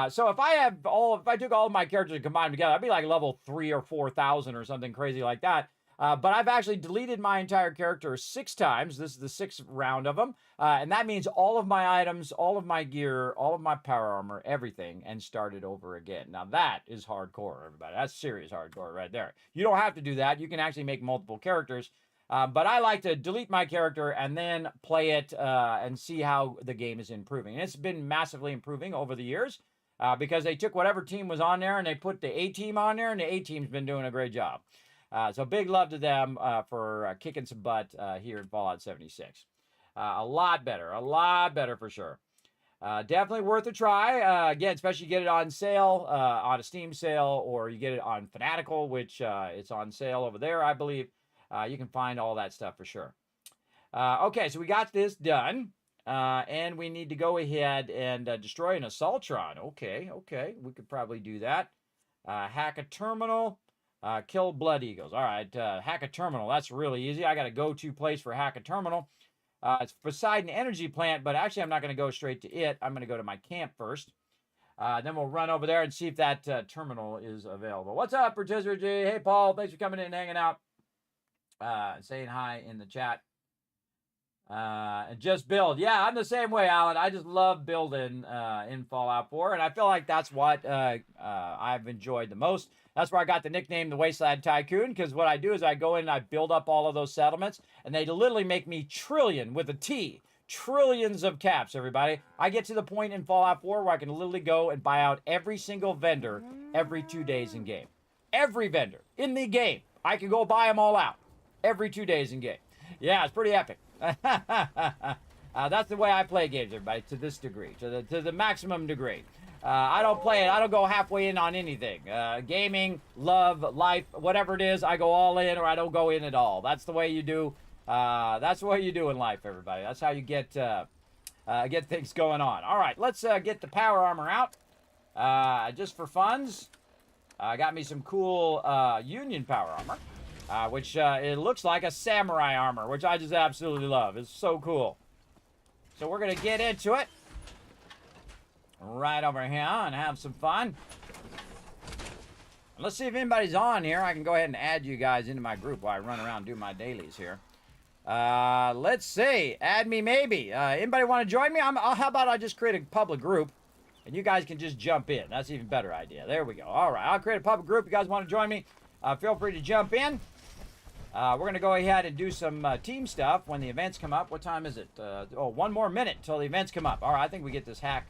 So if I took all of my characters and combined them together, I'd be like level 3 or 4,000 or something crazy like that. But I've actually deleted my entire character 6 times. This is the 6th round of them. And that means all of my items, all of my gear, all of my power armor, everything, and started over again. Now that is hardcore, everybody. That's serious hardcore right there. You don't have to do that. You can actually make multiple characters. But I like to delete my character and then play it and see how the game is improving. And it's been massively improving over the years because they took whatever team was on there and they put the A team on there, and the A team's been doing a great job. So big love to them for kicking some butt here in Fallout 76. A lot better for sure. Definitely worth a try. Again, especially you get it on sale, on a Steam sale, or you get it on Fanatical, which it's on sale over there, I believe. You can find all that stuff for sure. Okay, so we got this done. And we need to go ahead and destroy an Assaultron. Okay. We could probably do that. Hack a terminal. Kill Blood Eagles. All right, hack a terminal. That's really easy. I got a go-to place for hack a terminal. It's beside an energy plant, but actually I'm not going to go straight to it. I'm going to go to my camp first. Then we'll run over there and see if that terminal is available. What's up, Rotisserie G? Hey, Paul. Thanks for coming in and hanging out. Saying hi in the chat. And just build. Yeah, I'm the same way, Alan. I just love building in Fallout 4, and I feel like that's what I've enjoyed the most. That's where I got the nickname the Wasteland Tycoon, because what I do is I go in and I build up all of those settlements, and they literally make me trillion with a T. Trillions of caps, everybody. I get to the point in Fallout 4 where I can literally go and buy out every single vendor every 2 days in game. Every vendor in the game. I can go buy them all out every 2 days in game. Yeah, it's pretty epic. That's the way I play games, everybody, to this degree, to the maximum degree. I don't play it. I don't go halfway in on anything. Gaming, love, life, whatever it is, I go all in or I don't go in at all. That's the way you do. That's the way you do in life, everybody. That's how you get things going on. All right, let's get the power armor out. Just for funs, I got me some cool Union power armor. Which it looks like a samurai armor, which I just absolutely love. It's so cool. So we're going to get into it right over here and have some fun. Let's see if anybody's on here. I can go ahead and add you guys into my group while I run around and do my dailies here. Let's see. Add me maybe. Anybody want to join me? How about I just create a public group and you guys can just jump in. That's an even better idea. There we go. All right. I'll create a public group. You guys want to join me? feel free to jump in. We're going to go ahead and do some team stuff when the events come up. What time is it? Oh, 1 more minute till the events come up. All right, I think we get this hack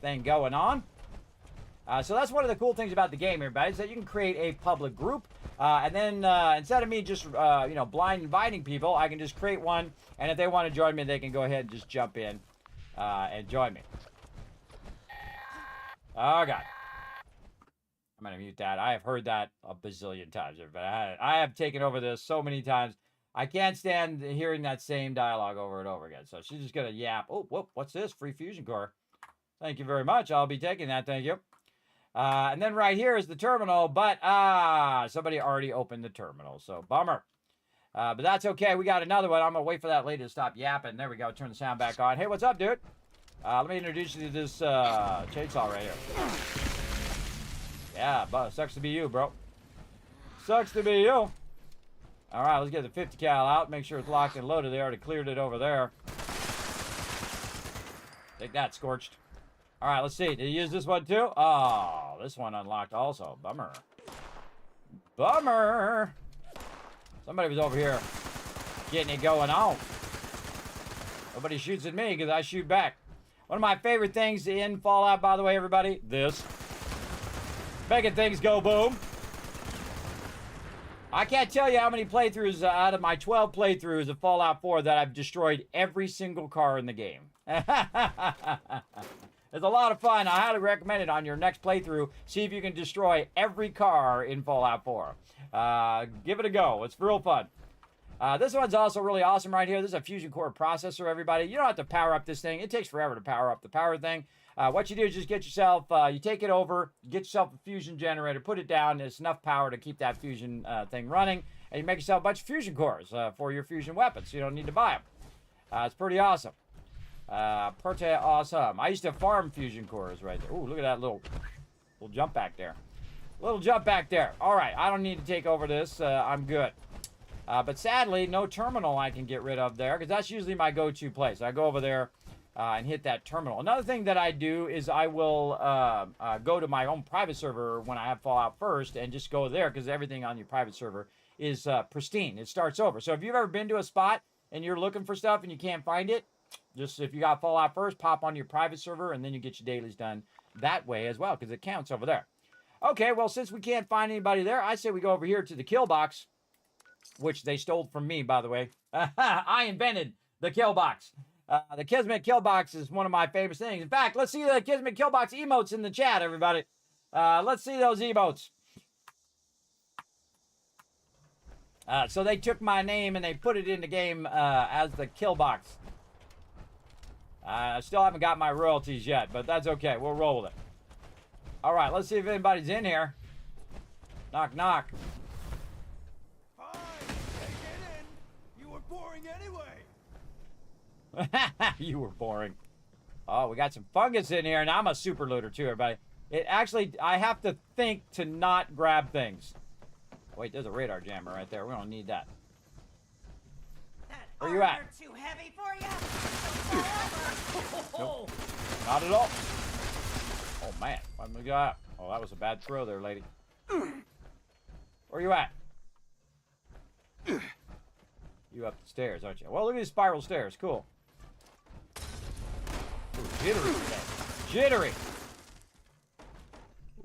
thing going on. So that's one of the cool things about the game, everybody, is that you can create a public group. And then instead of me just, blind inviting people, I can just create one. And if they want to join me, they can go ahead and just jump in and join me. Oh, God. I'm going to mute that. I have heard that a bazillion times, everybody. I have taken over this so many times. I can't stand hearing that same dialogue over and over again. So she's just going to yap. Oh, whoop, what's this? Free fusion core. Thank you very much. I'll be taking that. Thank you. And then right here is the terminal. But, somebody already opened the terminal. So, bummer. But that's okay. We got another one. I'm going to wait for that lady to stop yapping. There we go. Turn the sound back on. Hey, what's up, dude? Let me introduce you to this chainsaw right here. Yeah, but sucks to be you, bro. Sucks to be you. All right, let's get the 50 cal out. Make sure it's locked and loaded. They already cleared it over there. Take that, Scorched. All right, let's see. Did you use this one too? Oh, this one unlocked also. Bummer. Bummer. Somebody was over here getting it going on. Nobody shoots at me because I shoot back. One of my favorite things in Fallout, by the way, everybody, this. Making things go boom. I can't tell you how many playthroughs out of my 12 playthroughs of Fallout 4 that I've destroyed every single car in the game. It's a lot of fun. I highly recommend it on your next playthrough. See if you can destroy every car in Fallout 4. Give it a go. It's real fun. This one's also really awesome right here. This is a fusion core processor, everybody. You don't have to power up this thing. It takes forever to power up the power thing. What you do is just get yourself, you take it over, get yourself a fusion generator, put it down. There's enough power to keep that fusion thing running. And you make yourself a bunch of fusion cores for your fusion weapons. So you don't need to buy them. It's pretty awesome. Pretty awesome. I used to farm fusion cores right there. Ooh, look at that little jump back there. Little jump back there. All right, I don't need to take over this. I'm good. But sadly, no terminal I can get rid of there because that's usually my go-to place. I go over there and hit that terminal. Another thing that I do is I will go to my own private server when I have Fallout first and just go there because everything on your private server is pristine. It starts over. So if you've ever been to a spot and you're looking for stuff and you can't find it, just if you got Fallout first, pop on your private server and then you get your dailies done that way as well because it counts over there. Okay, well, since we can't find anybody there, I say we go over here to the kill box, which they stole from me, by the way. I invented the kill box. The Kismet kill box is one of my favorite things. In fact, let's see the Kismet kill box emotes in the chat, everybody. Let's see those emotes. So they took my name and they put it in the game as the kill box. I still haven't got my royalties yet, but that's okay. We'll roll with it. All right, let's see if anybody's in here. Knock, knock. Hi, get in. You were boring anyway. You were boring. Oh, we got some fungus in here, and I'm a super looter too, everybody. It actually, I have to think to not grab things. Wait, there's a radar jammer right there. We don't need that. Where you at? Too heavy for you. Nope. Not at all. Oh man, why did we go out? Oh, that was a bad throw there, lady. Where you at? You up the stairs, aren't you? Well, look at these spiral stairs. Cool. Ooh, jittery today. Jittery.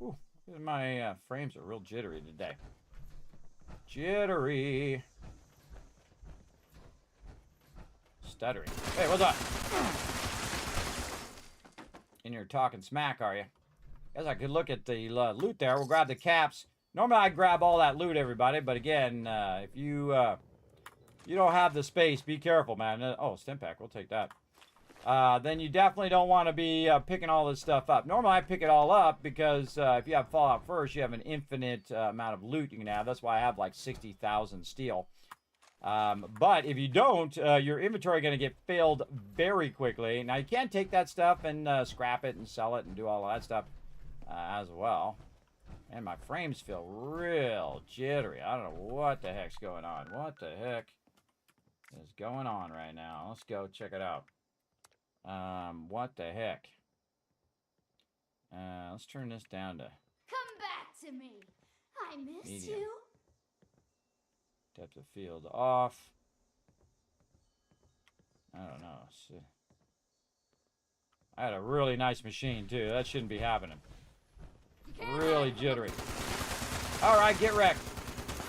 Ooh, my frames are real jittery today. Jittery. Stuttering. Hey, what's up? In here talking smack, are you? Guess I could look at the loot there. We'll grab the caps. Normally I grab all that loot, everybody, but again, if you don't have the space, be careful, man. Oh, stim pack, we'll take that. Then you definitely don't want to be picking all this stuff up. Normally I pick it all up because if you have Fallout first, you have an infinite amount of loot you can have. That's why I have like 60,000 steel. But if you don't, your inventory is going to get filled very quickly. Now, you can take that stuff and scrap it and sell it and do all of that stuff as well. And my frames feel real jittery. I don't know what the heck's going on. What the heck is going on right now? Let's go check it out. What the heck? Let's turn this down to... Come back to me. I missed Medium. you. Depth of field off. I don't know. I had a really nice machine, too. That shouldn't be happening. Really jittery. All right, get wrecked.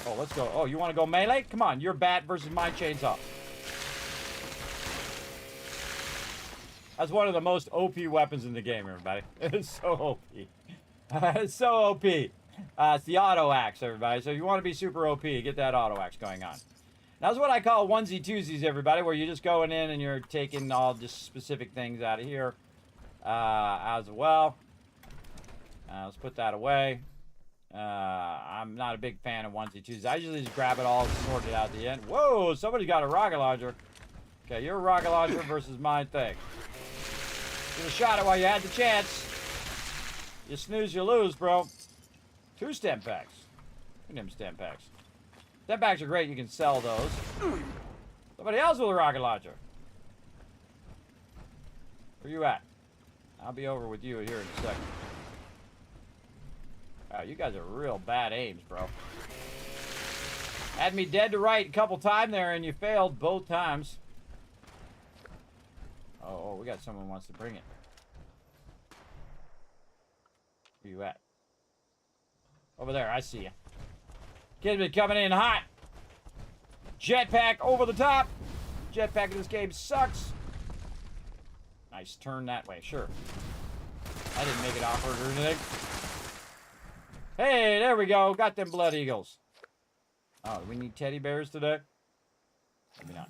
Oh, let's go. Oh, you want to go melee? Come on, your bat versus my chainsaw. That's one of the most OP weapons in the game, everybody. It's so OP. It's so OP. It's the auto axe, everybody. So if you want to be super OP, get that auto axe going on. That's what I call onesie twosies, everybody, where you're just going in and you're taking all just specific things out of here as well. Let's put that away. I'm not a big fan of onesie twosies. I usually just grab it all and sort it out at the end. Whoa, somebody's got a rocket launcher. Okay, your rocket launcher versus my thing. Should have shot it while you had the chance. You snooze, you lose, bro. 2 stem packs. Look at them stem packs. Stem packs are great. You can sell those. Somebody else with a rocket launcher. Where you at? I'll be over with you here in a second. Wow, you guys are real bad aims, bro. Had me dead to right a couple times there, and you failed both times. Oh, we got someone who wants to bring it. Where you at? Over there, I see you. Kismet coming in hot. Jetpack over the top. Jetpack in this game sucks. Nice turn that way, sure. I didn't make it awkward or anything. Hey, there we go. Got them blood eagles. Oh, do we need teddy bears today? Maybe not.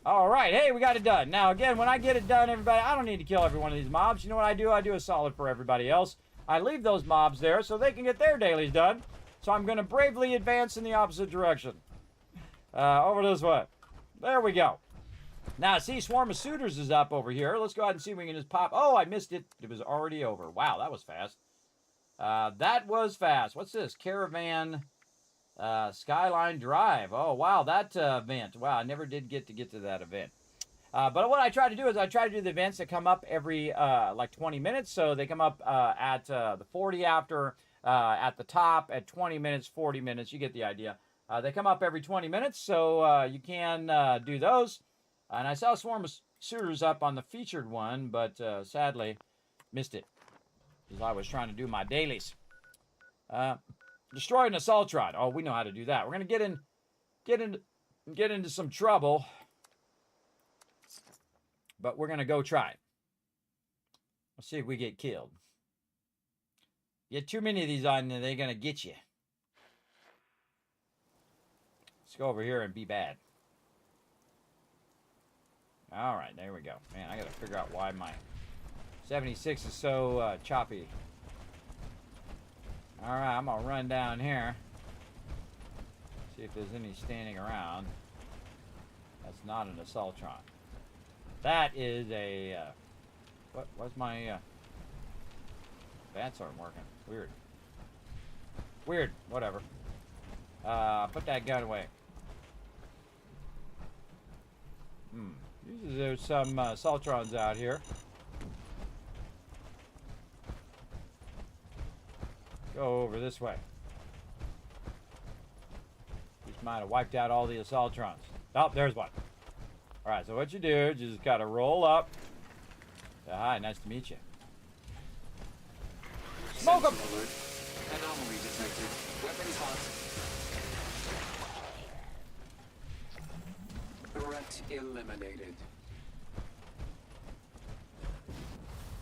All right, hey, we got it done. Now, again, when I get it done, everybody, I don't need to kill every one of these mobs. You know what I do? I do a solid for everybody else. I leave those mobs there so they can get their dailies done. So I'm going to bravely advance in the opposite direction. Over this way. There we go. Now, see, Swarm of Suitors is up over here. Let's go ahead and see if we can just pop. Oh, I missed it. It was already over. Wow, that was fast. That was fast. What's this? Caravan Skyline Drive. Oh, wow, that event. Wow, I never did get to that event. But what I try to do is I try to do the events that come up every, like 20 minutes. So they come up at the 40 after, at the top, at 20 minutes, 40 minutes. You get the idea. They come up every 20 minutes, so you can do those. And I saw Swarm of Suitors up on the featured one, but sadly missed it. Because I was trying to do my dailies. Destroy an Assaultron. Oh, we know how to do that. We're going to get into some trouble. But we're going to go try it. Let's see if we get killed. Get too many of these on there, they're going to get you. Let's go over here and be bad. All right, there we go. Man, I got to figure out why my 76 is so choppy. All right, I'm going to run down here. See if there's any standing around. That's not an Assaultron. That is a, what's my, bats aren't working. Weird. Weird, whatever. Put that gun away. Usually there's some, Assaultrons out here. Go over this way. Just might have wiped out all the Assaultrons. Oh, there's one. Alright, so what you do is you just gotta roll up. Hi, nice to meet you. Smoke them! Anomaly detected. Weapons hot. Threat eliminated.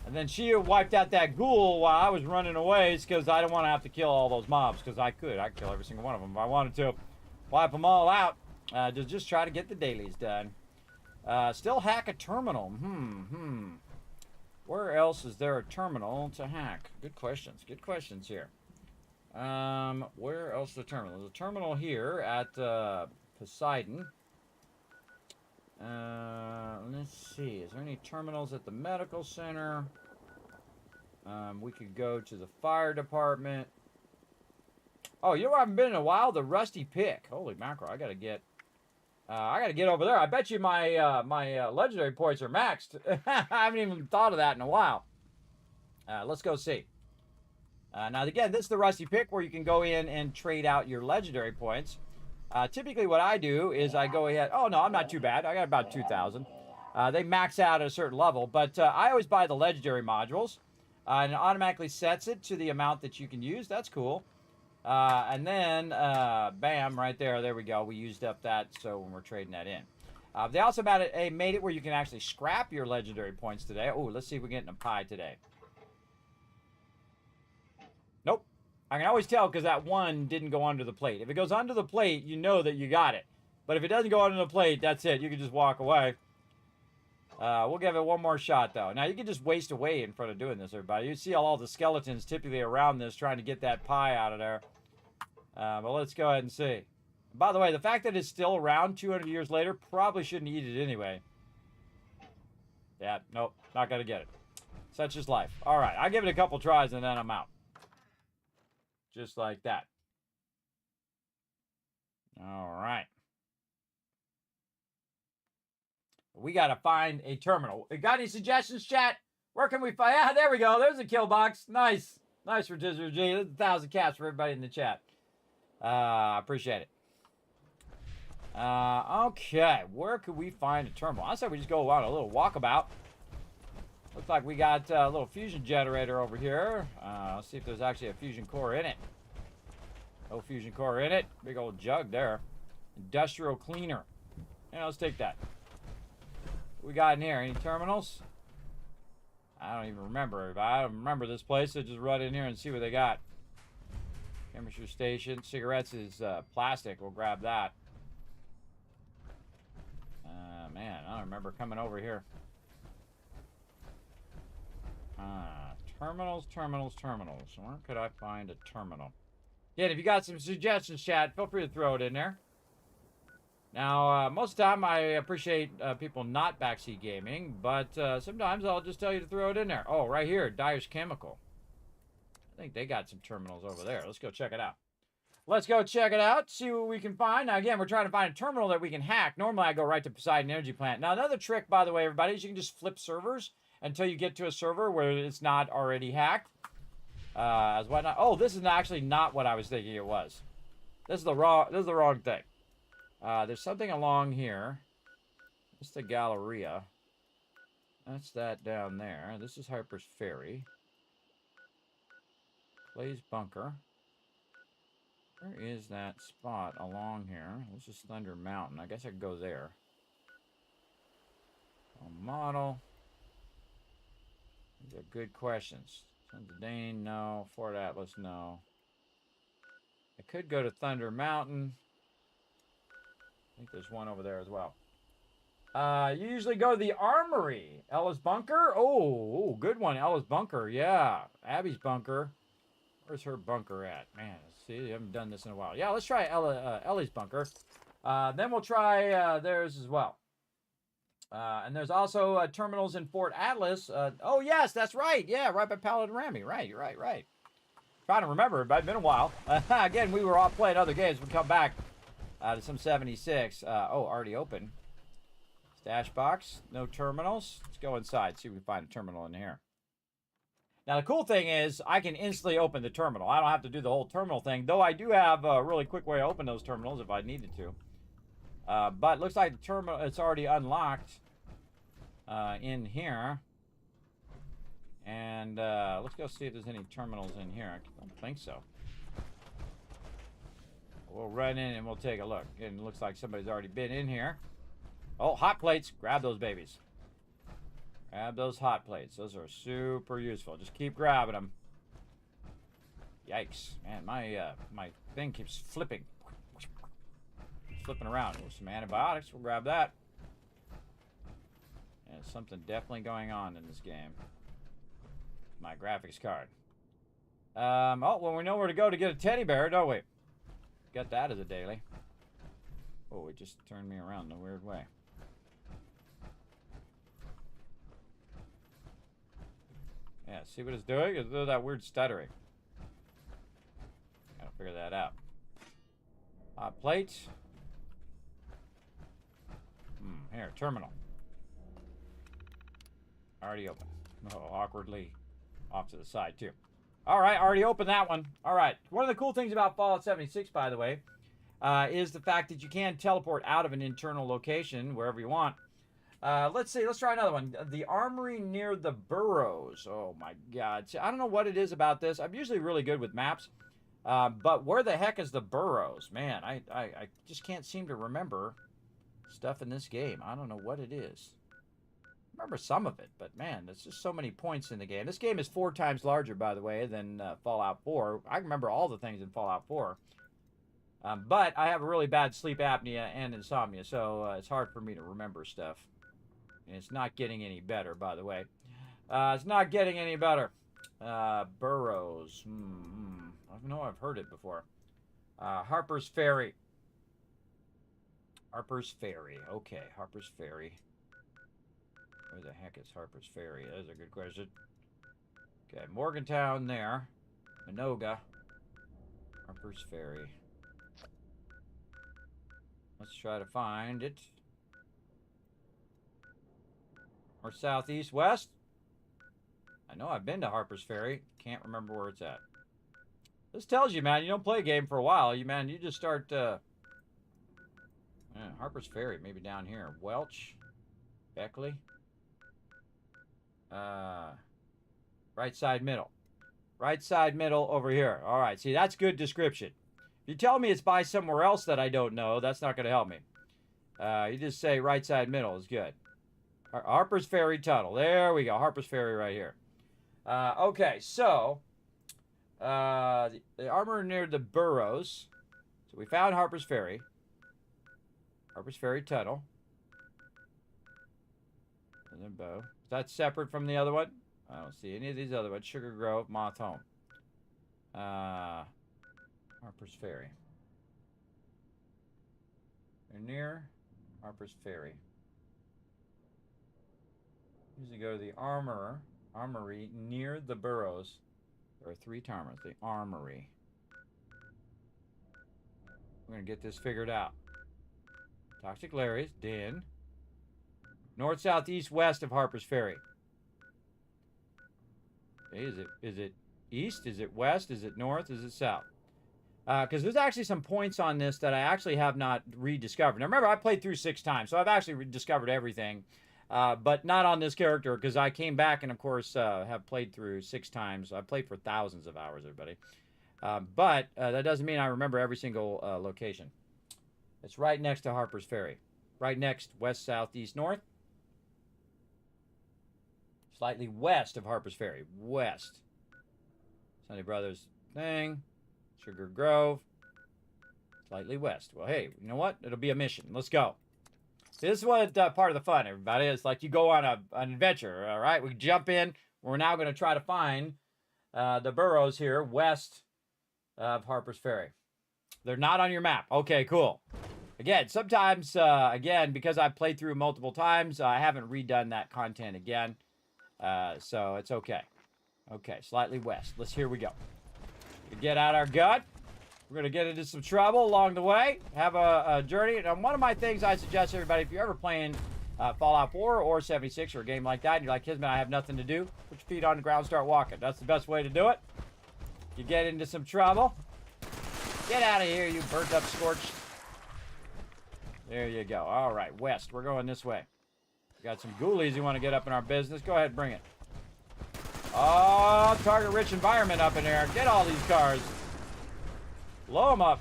And then she wiped out that ghoul while I was running away because I didn't want to have to kill all those mobs because I could. I could kill every single one of them if I wanted to. Wipe them all out. Just try to get the dailies done. Still hack a terminal. Where else is there a terminal to hack? Good questions. Good questions here. Where else is the terminal? There's a terminal here at Poseidon. Let's see. Is there any terminals at the medical center? We could go to the fire department. Oh, you know where I haven't been in a while? The Rusty Pick. Holy mackerel! I gotta get over there. I bet you my my legendary points are maxed. I haven't even thought of that in a while. Let's go see. Now, again, this is the Rusty Pick where you can go in and trade out your legendary points. Typically, what I do is I go ahead. Oh, no, I'm not too bad. I got about 2,000. They max out at a certain level, but I always buy the legendary modules, and it automatically sets it to the amount that you can use. That's cool. And then, bam, right there. There we go. We used up that, so when we're trading that in. They also made it where you can actually scrap your legendary points today. Oh, let's see if we're getting a pie today. Nope. I can always tell because that one didn't go under the plate. If it goes under the plate, you know that you got it. But if it doesn't go under the plate, that's it. You can just walk away. We'll give it one more shot, though. Now, you can just waste away in front of doing this, everybody. You see all the skeletons typically around this trying to get that pie out of there. But let's go ahead and see. By the way, the fact that it's still around 200 years later, probably shouldn't eat it anyway. Yeah, nope, not going to get it. Such is life. All right, I'll give it a couple tries and then I'm out. Just like that. All right. We got to find a terminal. Got any suggestions, chat? Where can we find? Yeah, there we go. There's a kill box. Nice. Nice, Rotisserie G. There's 1,000 caps for everybody in the chat. Appreciate it. Okay. Where could we find a terminal? I said we just go on a little walkabout. Looks like we got a little fusion generator over here. Let's see if there's actually a fusion core in it. No fusion core in it. Big old jug there. Industrial cleaner. Yeah, let's take that. What we got in here? Any terminals? I don't even remember. I don't remember this place, so just run in here and see what they got. Chemistry station. Cigarettes is plastic. We'll grab that. Man, I don't remember coming over here. Terminals. Where could I find a terminal? Yeah, if you got some suggestions, chat, feel free to throw it in there. Now, most of the time, I appreciate people not backseat gaming, but sometimes I'll just tell you to throw it in there. Oh, right here, Dyer's Chemical. I think they got some terminals over there. Let's go check it out. Let's go check it out, see what we can find. Now, again, we're trying to find a terminal that we can hack. Normally, I go right to Poseidon Energy Plant. Now, another trick, by the way, everybody, is you can just flip servers until you get to a server where it's not already hacked. As whatnot. Oh, this is actually not what I was thinking it was. This is the wrong thing. There's something along here. This is the Galleria. That's that down there. This is Harper's Ferry. Clay's Bunker. Where is that spot along here? This is Thunder Mountain. I guess I could go there. Model. These are good questions. Sons of Dane, no. Fort Atlas, no. I could go to Thunder Mountain. I think there's one over there as well. You usually go to the Armory. Ella's Bunker? Oh, good one. Ella's Bunker, yeah. Abby's Bunker. Where's her bunker at? Man, see, I haven't done this in a while. Yeah, let's try Ellie's Bunker. Then we'll try theirs as well. And there's also terminals in Fort Atlas. Oh, yes, that's right. Yeah, right by Paladin Rami. Right. Trying to remember, but it's been a while. Again, we were off playing other games. We come back to some 76. Oh, already open. Stash box. No terminals. Let's go inside, see if we can find a terminal in here. Now, the cool thing is I can instantly open the terminal. I don't have to do the whole terminal thing, though I do have a really quick way to open those terminals if I needed to. But it looks like the terminal, it's already unlocked in here. And let's go see if there's any terminals in here. I don't think so. We'll run in and we'll take a look. And it looks like somebody's already been in here. Oh, hot plates. Grab those babies. Grab those hot plates. Those are super useful. Just keep grabbing them. Yikes. Man, my thing keeps flipping. Flipping around. Oh, some antibiotics. We'll grab that. There's something definitely going on in this game. My graphics card. Oh, well, we know where to go to get a teddy bear, don't we? Got that as a daily. Oh, it just turned me around in a weird way. Yeah, see what it's doing? It's doing that weird stuttering. Gotta figure that out. Hot plate. Here, terminal. Already open. Oh, awkwardly off to the side, too. All right, already opened that one. All right. One of the cool things about Fallout 76, by the way, is the fact that you can teleport out of an internal location wherever you want. Let's see. Let's try another one. The armory near the burrows. Oh, my God. See, I don't know what it is about this. I'm usually really good with maps. But where the heck is the burrows? Man, I just can't seem to remember stuff in this game. I don't know what it is. I remember some of it, but man, there's just so many points in the game. This game is 4 times larger, by the way, than Fallout 4. I remember all the things in Fallout 4. But I have a really bad sleep apnea and insomnia, so it's hard for me to remember stuff. And it's not getting any better, by the way. It's not getting any better. Burrows. I know I've heard it before. Harper's Ferry. Harper's Ferry. Okay, Harper's Ferry. Where the heck is Harper's Ferry? That is a good question. Okay, Morgantown there. Minoga. Harper's Ferry. Let's try to find it. Or southeast, west? I know I've been to Harper's Ferry. Can't remember where it's at. This tells you, man, you don't play a game for a while. You just start, Harper's Ferry, maybe down here. Welch. Beckley. Right side middle. Right side middle over here. All right, see, that's good description. If you tell me it's by somewhere else that I don't know, that's not going to help me. You just say right side middle is good. Harper's Ferry Tunnel. There we go. Harper's Ferry right here. Okay, so the armor near the burrows. So we found Harper's Ferry. Harper's Ferry Tunnel. And then bow. Is that separate from the other one? I don't see any of these other ones. Sugar Grove, Moth Home. Harper's Ferry. They're near Harper's Ferry. Usually go to the armory near the burrows. There are 3 terminals. The armory. We're going to get this figured out. Toxic Larry's, Den. North, south, east, west of Harper's Ferry. Okay, is it east? Is it west? Is it north? Is it south? Because there's actually some points on this that I actually have not rediscovered. Now remember, I played through 6 times, so I've actually rediscovered everything. But not on this character, because I came back and, of course, have played through 6 times. I've played for thousands of hours, everybody. But that doesn't mean I remember every single location. It's right next to Harper's Ferry. Right next, west, south, east, north. Slightly west of Harper's Ferry. West. Sunny Brothers thing. Sugar Grove. Slightly west. Well, hey, you know what? It'll be a mission. Let's go. This is what part of the fun, everybody. It's like you go on an adventure, all right? We jump in. We're now going to try to find the burrows here west of Harper's Ferry. They're not on your map. Okay, cool. Again, sometimes, because I've played through multiple times, I haven't redone that content again. So it's okay. Okay, slightly west. Here we go. We get out our gut. We're going to get into some trouble along the way. Have a journey. And one of my things I suggest everybody, if you're ever playing Fallout 4 or 76 or a game like that, and you're like, Kismet, I have nothing to do, put your feet on the ground, start walking. That's the best way to do it. You get into some trouble. Get out of here, you burnt up scorched. There you go. All right, west. We're going this way. We got some ghoulies who want to get up in our business. Go ahead, bring it. Oh, target-rich environment up in there. Get all these cars. Blow them up.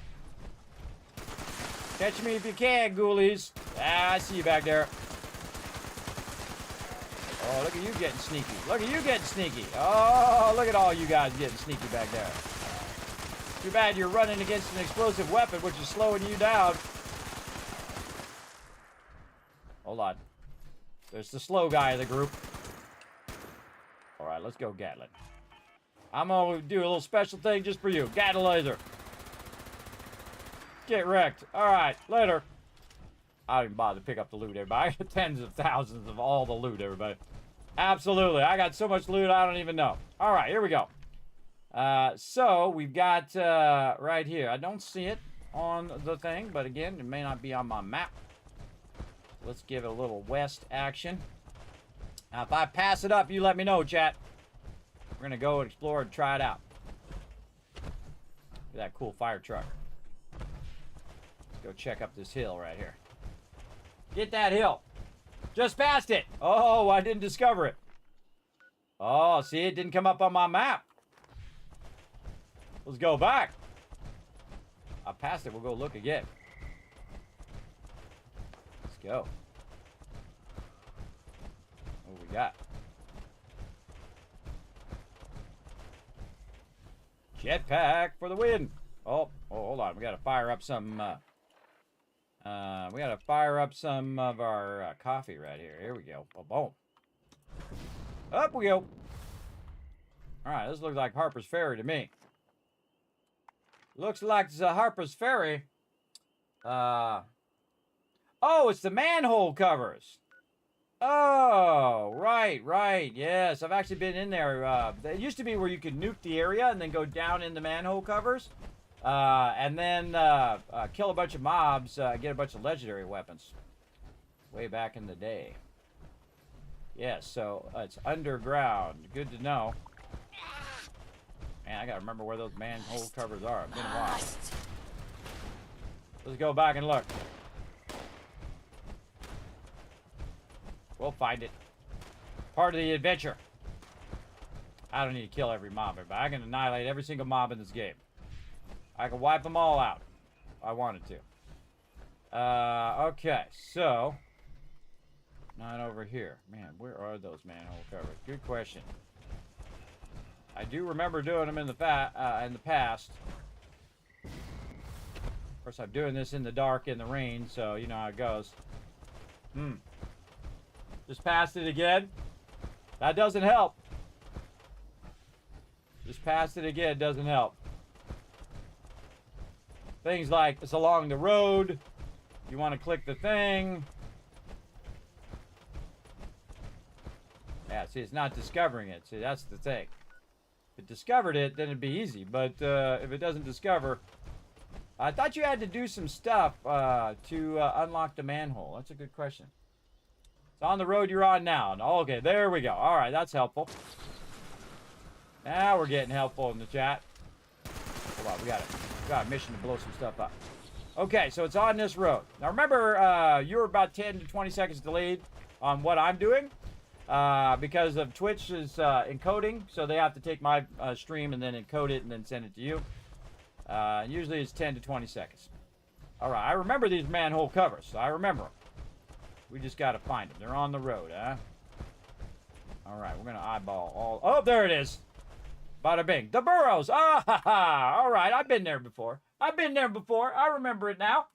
Catch me if you can, ghoulies. Ah, I see you back there. Oh, look at you getting sneaky. Look at you getting sneaky. Oh, look at all you guys getting sneaky back there. Too bad you're running against an explosive weapon, which is slowing you down. Hold on. There's the slow guy of the group. All right, let's go, Gatlin. I'm going to do a little special thing just for you. Gatlin laser. Get wrecked. All right, later. I didn't bother to pick up the loot, everybody. I got tens of thousands of all the loot, everybody. Absolutely. I got so much loot, I don't even know. All right, here we go. So we've got right here. I don't see it on the thing, but again, it may not be on my map. Let's give it a little west action. Now, if I pass it up, you let me know, chat. We're going to go explore and try it out. Look at that cool fire truck. Let's go check up this hill right here. Get that hill. Just past it. Oh, I didn't discover it. Oh, see, it didn't come up on my map. Let's go back. I passed it. We'll go look again. Let's go. What we got? Jetpack for the win. Oh, hold on. We got to fire up some. We got to fire up some of our coffee right here. Here we go. Boom. Up we go. All right, this looks like Harper's Ferry to me. Looks like it's a Harper's Ferry. Oh, it's the manhole covers. Oh, right. Yes, I've actually been in there. It used to be where you could nuke the area and then go down in the manhole covers. And then kill a bunch of mobs, get a bunch of legendary weapons. Way back in the day. Yes, so it's underground. Good to know. Man, I gotta remember where those manhole covers are. It's been a while. Let's go back and look. We'll find it. Part of the adventure. I don't need to kill every mob, but I can annihilate every single mob in this game. I can wipe them all out if I wanted to. Okay, so not over here. Man, where are those manhole covers? Good question. I do remember doing them in the past. Of course, I'm doing this in the dark, in the rain, so you know how it goes. Just passed it again. That doesn't help. Just passed it again doesn't help. Things like it's along the road. You want to click the thing. Yeah, see, it's not discovering it. See, that's the thing. If it discovered it, then it'd be easy. But if it doesn't discover... I thought you had to do some stuff to unlock the manhole. That's a good question. It's on the road you're on now. Okay, there we go. All right, that's helpful. Now we're getting helpful in the chat. Hold on, we got a mission to blow some stuff up. Okay, so it's on this road. Now remember, you're about 10 to 20 seconds delayed on what I'm doing because of Twitch's encoding. So they have to take my stream and then encode it and then send it to you. Usually it's 10 to 20 seconds. All right, I remember these manhole covers. So I remember them. We just got to find them. They're on the road, huh? All right, we're going to eyeball all... Oh, there it is. Bada bing. The burrows. Ah, ha, ha. All right, I've been there before. I remember it now.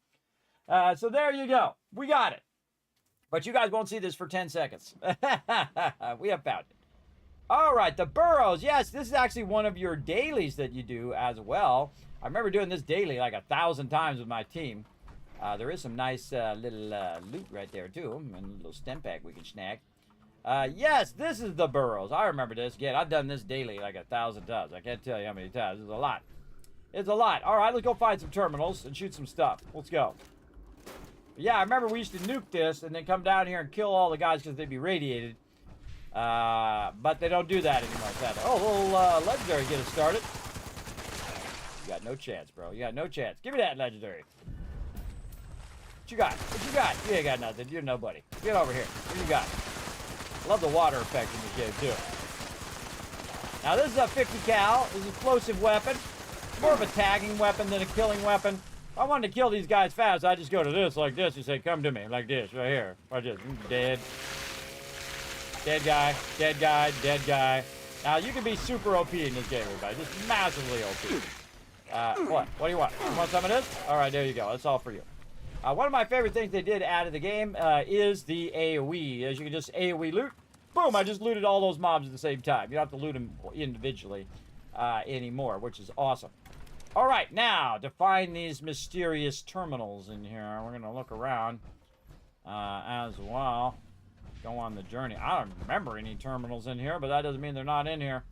So there you go. We got it. But you guys won't see this for 10 seconds. We have found it. All right, the burrows. Yes, this is actually one of your dailies that you do as well. I remember doing this daily like 1,000 times with my team. There is some nice little loot right there, too. And a little stem pack we can snag. Yes, this is the burrows. I remember this. Again, I've done this daily like 1,000 times. I can't tell you how many times. It's a lot. It's a lot. All right, let's go find some terminals and shoot some stuff. Let's go. Yeah, I remember we used to nuke this and then come down here and kill all the guys because they'd be radiated. But they don't do that anymore. Sadly. Oh, little legendary get us started. You got no chance, bro. You got no chance. Give me that legendary. What you got? What you got? You ain't got nothing. You're nobody. Get over here. What you got? Love the water effect in this game, too. Now, this is a 50 cal. This is an explosive weapon. More of a tagging weapon than a killing weapon. If I wanted to kill these guys fast, I just go to this like this. You say, come to me like this, right here. Right this. Dead. Dead guy. Dead guy. Dead guy. Now, you can be super OP in this game, everybody. Just massively OP. What? What do you want? You want some of this? All right, there you go. That's all for you. One of my favorite things they did add to the game is the AoE. As you can just AoE loot. Boom, I just looted all those mobs at the same time. You don't have to loot them individually anymore, which is awesome. All right, now, to find these mysterious terminals in here, we're going to look around as well. Go on the journey. I don't remember any terminals in here, but that doesn't mean they're not in here.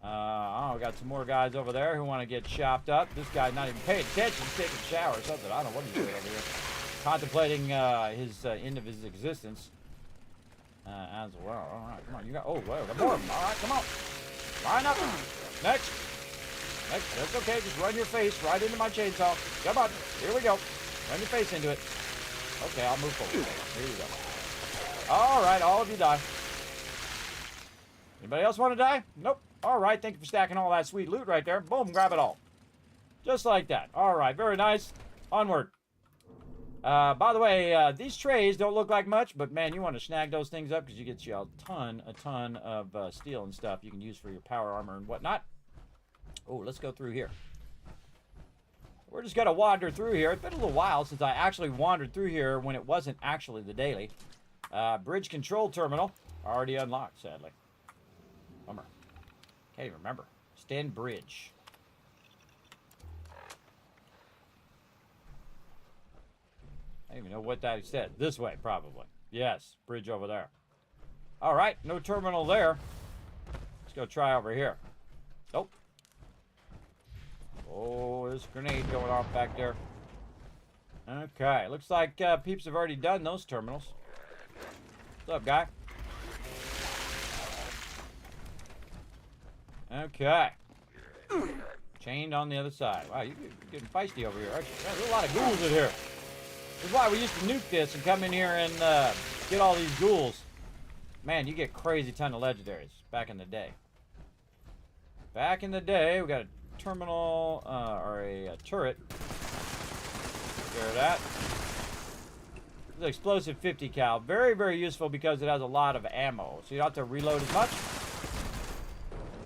Oh, we got some more guys over there who want to get chopped up. This guy's not even paying attention. He's taking a shower or something. I don't know what he's doing over here. Contemplating his end of his existence as well. All right, come on. You got... Oh, whoa, got more of them. All right, come on. Line up. Next. That's okay. Just run your face right into my chainsaw. Come on. Here we go. Run your face into it. Okay, I'll move forward. Here we go. All right, all of you die. Anybody else want to die? Nope. All right, thank you for stacking all that sweet loot right there. Boom, grab it all. Just like that. All right, very nice. Onward. By the way, these trays don't look like much, but man, you want to snag those things up because you get you a ton of steel and stuff you can use for your power armor and whatnot. Oh, let's go through here. We're just going to wander through here. It's been a little while since I actually wandered through here when it wasn't actually the daily. Bridge control terminal. Already unlocked, sadly. Bummer. Can't even remember. Stand bridge. I don't even know what that said. This way, probably. Yes, bridge over there. All right, no terminal there. Let's go try over here. Nope. Oh, there's a grenade going off back there. Okay, looks like peeps have already done those terminals. What's up, guy? Okay. Chained on the other side. Wow, you're getting feisty over here, aren't you? Man, there's a lot of ghouls in here. This is why we used to nuke this and come in here and get all these ghouls. Man, you get crazy ton of legendaries back in the day. Back in the day, we got a terminal or a turret. Take care of that. This is an explosive 50 cal. Very, very useful because it has a lot of ammo. So you don't have to reload as much.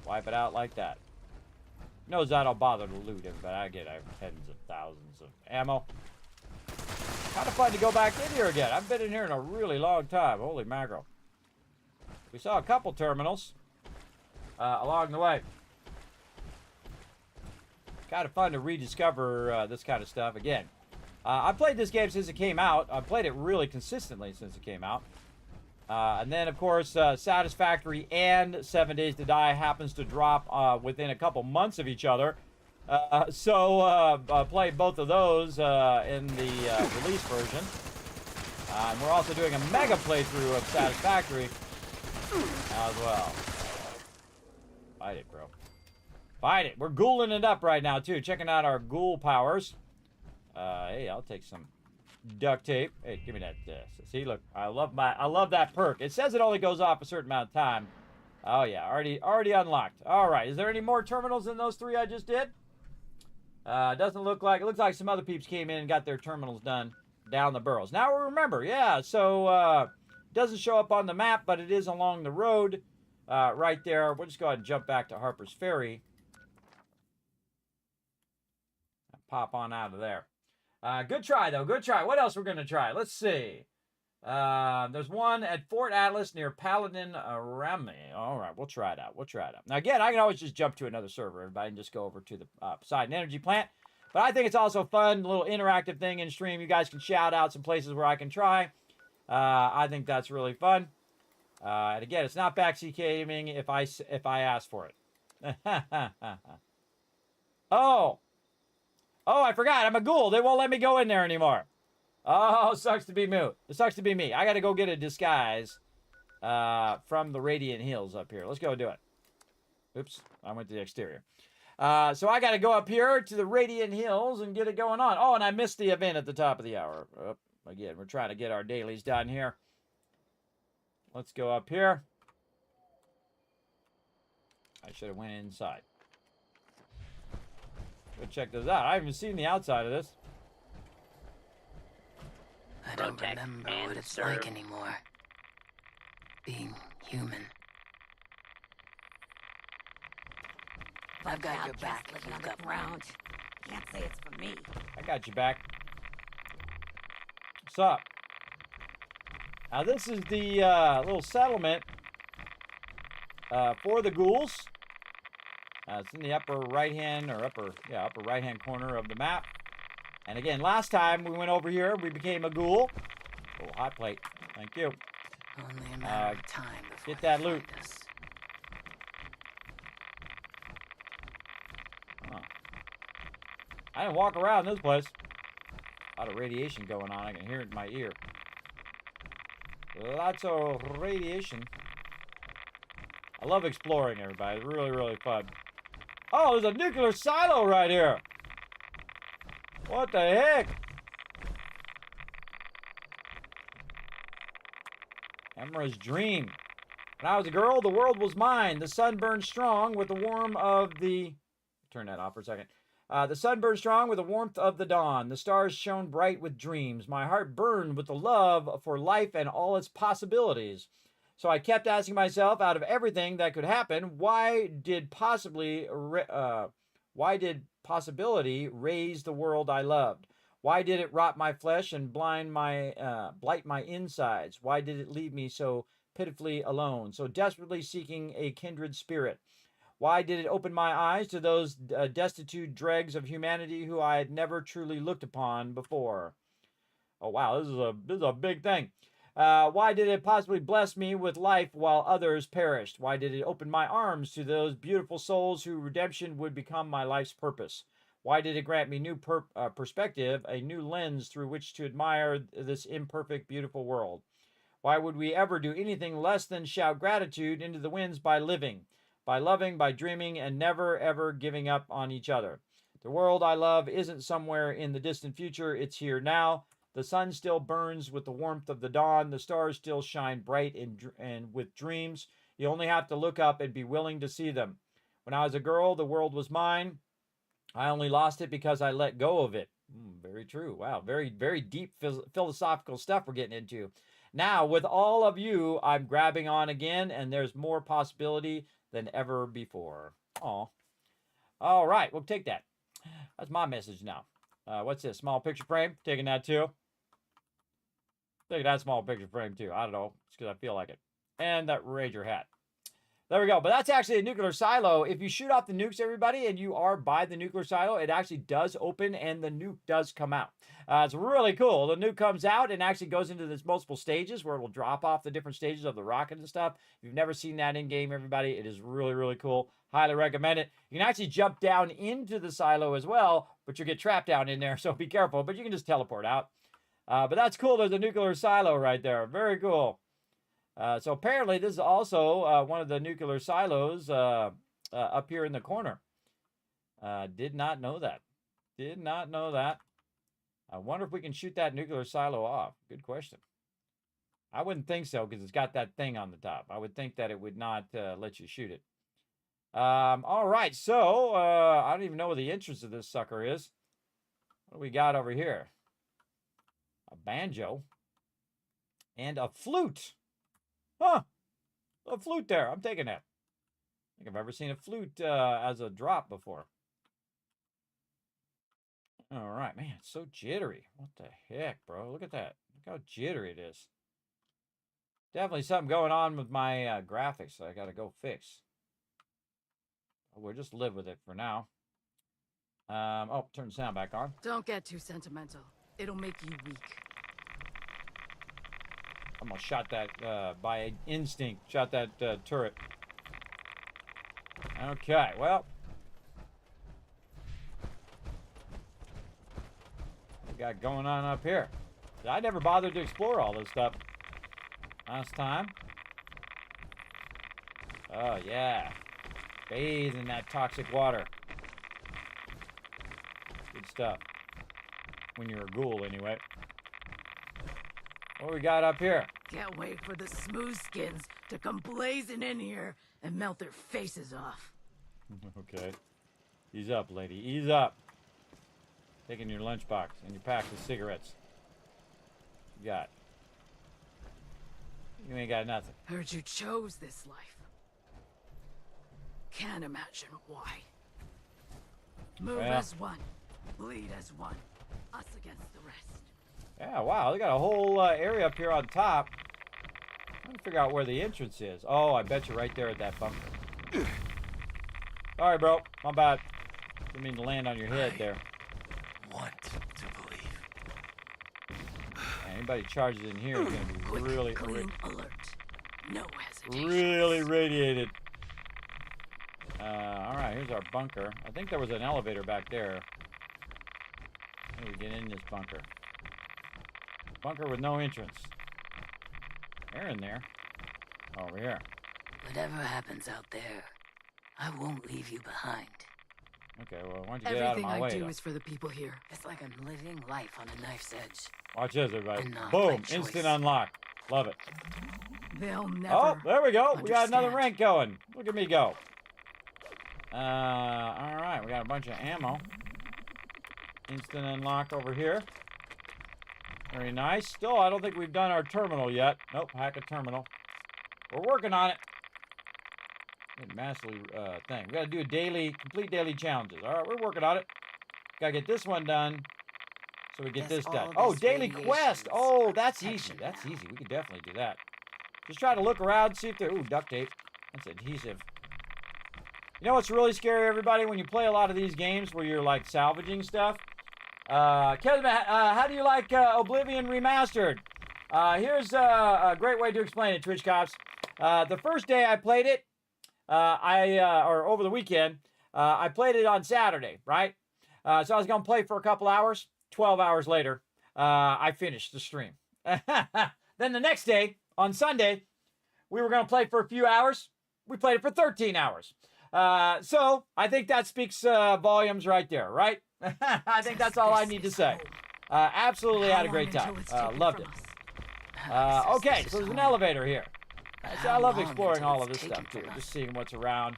Wipe it out like that. Knows I don't bother to loot everybody. I get tens of thousands of ammo. Kind of fun to go back in here again. I've been in here in a really long time. Holy mackerel. We saw a couple terminals along the way. Kind of fun to rediscover this kind of stuff again. I played this game since it came out. I played it really consistently since it came out. And then, of course, Satisfactory and 7 Days to Die happens to drop within a couple months of each other. So played both of those in the release version. And we're also doing a mega playthrough of Satisfactory as well. Fight it, bro. Fight it. We're ghouling it up right now, too. Checking out our ghoul powers. Hey, I'll take some duct tape. Hey, give me that. See, look, I love that perk. It says it only goes off a certain amount of time. Oh yeah, already unlocked. All right, is there any more terminals than those three I just did? Doesn't look like. It looks like some other peeps came in and got their terminals done down the burrows. Now we remember, yeah. So doesn't show up on the map, but it is along the road right there. We'll just go ahead and jump back to Harper's Ferry. Pop on out of there. Good try, though. Good try. What else we're going to try? Let's see. There's one at Fort Atlas near Paladin Rami. All right, we'll try it out. We'll try it out. Now, again, I can always just jump to another server, everybody, and just go over to the Poseidon Energy Plant. But I think it's also fun, a little interactive thing in stream. You guys can shout out some places where I can try. I think that's really fun. And again, it's not backseat gaming if I ask for it. Oh, I forgot. I'm a ghoul. They won't let me go in there anymore. Oh, sucks to be me. It sucks to be me. I got to go get a disguise from the Radiant Hills up here. Let's go do it. Oops, I went to the exterior. So I got to go up here to the Radiant Hills and get it going on. Oh, and I missed the event at the top of the hour. Oh, again, we're trying to get our dailies done here. Let's go up here. I should have went inside. Go check this out. I haven't even seen the outside of this. I don't remember what it's like anymore. Being human. I've got your back if you've got ground. Can't say it's for me. I got you back. What's up? Now this is the little settlement for the ghouls. It's in the upper right-hand corner of the map. And again, last time we went over here, we became a ghoul. Oh, hot plate. Thank you. Only a matter of time before get that they loot. find us. Huh. I didn't walk around this place. A lot of radiation going on. I can hear it in my ear. Lots of radiation. I love exploring, everybody. It's really, really fun. Oh, there's a nuclear silo right here. What the heck? Emra's dream. When I was a girl, the world was mine. The sun burned strong with the warmth of the... Turn that off for a second. The sun burned strong with the warmth of the dawn. The stars shone bright with dreams. My heart burned with the love for life and all its possibilities. So I kept asking myself, out of everything that could happen, why did possibility raise the world I loved? Why did it rot my flesh and blight my insides? Why did it leave me so pitifully alone, so desperately seeking a kindred spirit? Why did it open my eyes to those destitute dregs of humanity who I had never truly looked upon before? Oh wow, this is a big thing. Why did it possibly bless me with life while others perished? Why did it open my arms to those beautiful souls whose redemption would become my life's purpose? Why did it grant me new perspective, a new lens through which to admire this imperfect, beautiful world? Why would we ever do anything less than shout gratitude into the winds by living, by loving, by dreaming, and never, ever giving up on each other? The world I love isn't somewhere in the distant future. It's here now. The sun still burns with the warmth of the dawn. The stars still shine bright and with dreams. You only have to look up and be willing to see them. When I was a girl, the world was mine. I only lost it because I let go of it. Very true. Wow, very, very deep philosophical stuff we're getting into. Now, with all of you, I'm grabbing on again, and there's more possibility than ever before. Aw. All right, we'll take that. That's my message now. What's this? Small picture frame? Taking that too. Taking that small picture frame too. I don't know. It's because I feel like it. And that Ranger hat. There we go. But that's actually a nuclear silo. If you shoot off the nukes, everybody, and you are by the nuclear silo, it actually does open and the nuke does come out. It's really cool. The nuke comes out and actually goes into this multiple stages where it will drop off the different stages of the rocket and stuff. If you've never seen that in game, everybody, it is really, really cool. Highly recommend it. You can actually jump down into the silo as well, but you'll get trapped down in there, so be careful. But you can just teleport out. But that's cool. There's a nuclear silo right there. Very cool. So apparently this is also one of the nuclear silos up here in the corner. Did not know that. Did not know that. I wonder if we can shoot that nuclear silo off. Good question. I wouldn't think so because it's got that thing on the top. I would think that it would not let you shoot it. All right, so I don't even know what the entrance of this sucker is. What do we got over here? A banjo and a flute. Huh, a flute there. I'm taking that. I think I've ever seen a flute as a drop before. All right, man, it's so jittery. What the heck, bro? Look at that. Look how jittery it is. Definitely something going on with my graphics that I got to go fix. We'll just live with it for now. Oh, turn the sound back on. Don't get too sentimental. It'll make you weak. I'm gonna shot that by instinct. Shot that turret. Okay, well. What we got going on up here? I never bothered to explore all this stuff last time. Oh, yeah. Bathe in that toxic water. Good stuff. When you're a ghoul, anyway. What we got up here? Can't wait for the smooth skins to come blazing in here and melt their faces off. Okay. Ease up, lady. Ease up. Taking your lunchbox and your pack of cigarettes. You got. You ain't got nothing. Heard you chose this life. Can't imagine why. Move as one. Bleed as one. Us against the rest. Yeah, wow. They got a whole area up here on top. I'm trying to figure out where the entrance is. Oh, I bet you're right there at that bunker. Sorry, bro. My bad. Didn't mean to land on your head there. Want to believe. Anybody charges in here is going to be Quick, really, clean alert. No hesitation. really radiated. All right, here's our bunker. I think there was an elevator back there. How do we get in this bunker? Bunker with no entrance. They're in there. Over here. Whatever happens out there, I won't leave you behind. Okay, well, why don't you get out of Everything my I way? do then? is for the people here. It's like I'm living life on a knife's edge. Watch this, everybody. And not Boom! by choice. Instant unlock. Love it. They'll never. Oh, there we go. We got another understand. rank going. Look at me go. All right. We got a bunch of ammo. Instant unlock over here. Very nice. Still, I don't think we've done our terminal yet. Nope, hack a terminal. We're working on it. Massively thing. We got to do complete daily challenges. All right, we're working on it. Got to get this one done so we get Guess this done. all Oh, this daily radiation quest. is Oh, that's protection easy. That's now. easy. We could definitely do that. Just try to look around, see if there. Ooh, duct tape. That's adhesive. You know what's really scary, everybody? When you play a lot of these games where you're like salvaging stuff. Kevin, how do you like Oblivion Remastered? Here's a great way to explain it, Twitch Cops. The first day I played it, or over the weekend, I played it on Saturday, right? So I was going to play for a couple hours. 12 hours later, I finished the stream. Then the next day, on Sunday, we were going to play for a few hours. We played it for 13 hours. So I think that speaks volumes right there, right? I think that's all I need to say. Absolutely had a great time. Loved it. Okay, so there's an elevator here. See, I love exploring all of this stuff too, just seeing what's around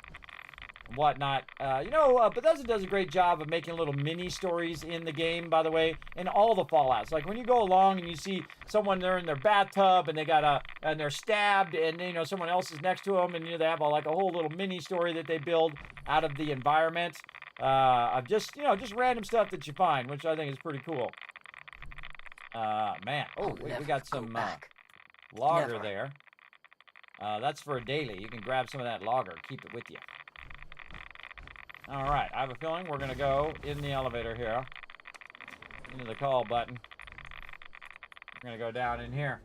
and whatnot. Bethesda does a great job of making little mini stories in the game, by the way, in all the Fallouts. Like when you go along and you see someone there in their bathtub and and they're stabbed, and someone else is next to them, and they have a whole little mini story that they build out of the environment of just random stuff that you find, which I think is pretty cool. Man, we got some logger Never. there. That's for a daily. You can grab some of that logger, keep it with you. All right, I have a feeling we're gonna go in the elevator here, into the call button. We're gonna go down in here,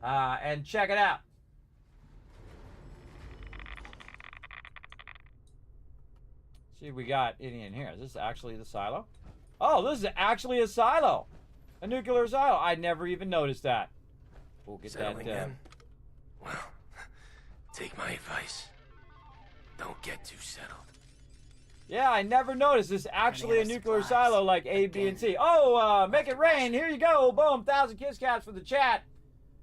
and check it out. See if we got any in here. Is this actually the silo? Oh, this is actually a silo, a nuclear silo. I never even noticed that. We'll get Settling that. in? Well, take my advice. Don't get too settled. Yeah, I never noticed. This is actually a Running out of nuclear supplies. silo like A, B, and C. Oh, make it rain. Here you go. Boom. 1,000 kiss caps for the chat.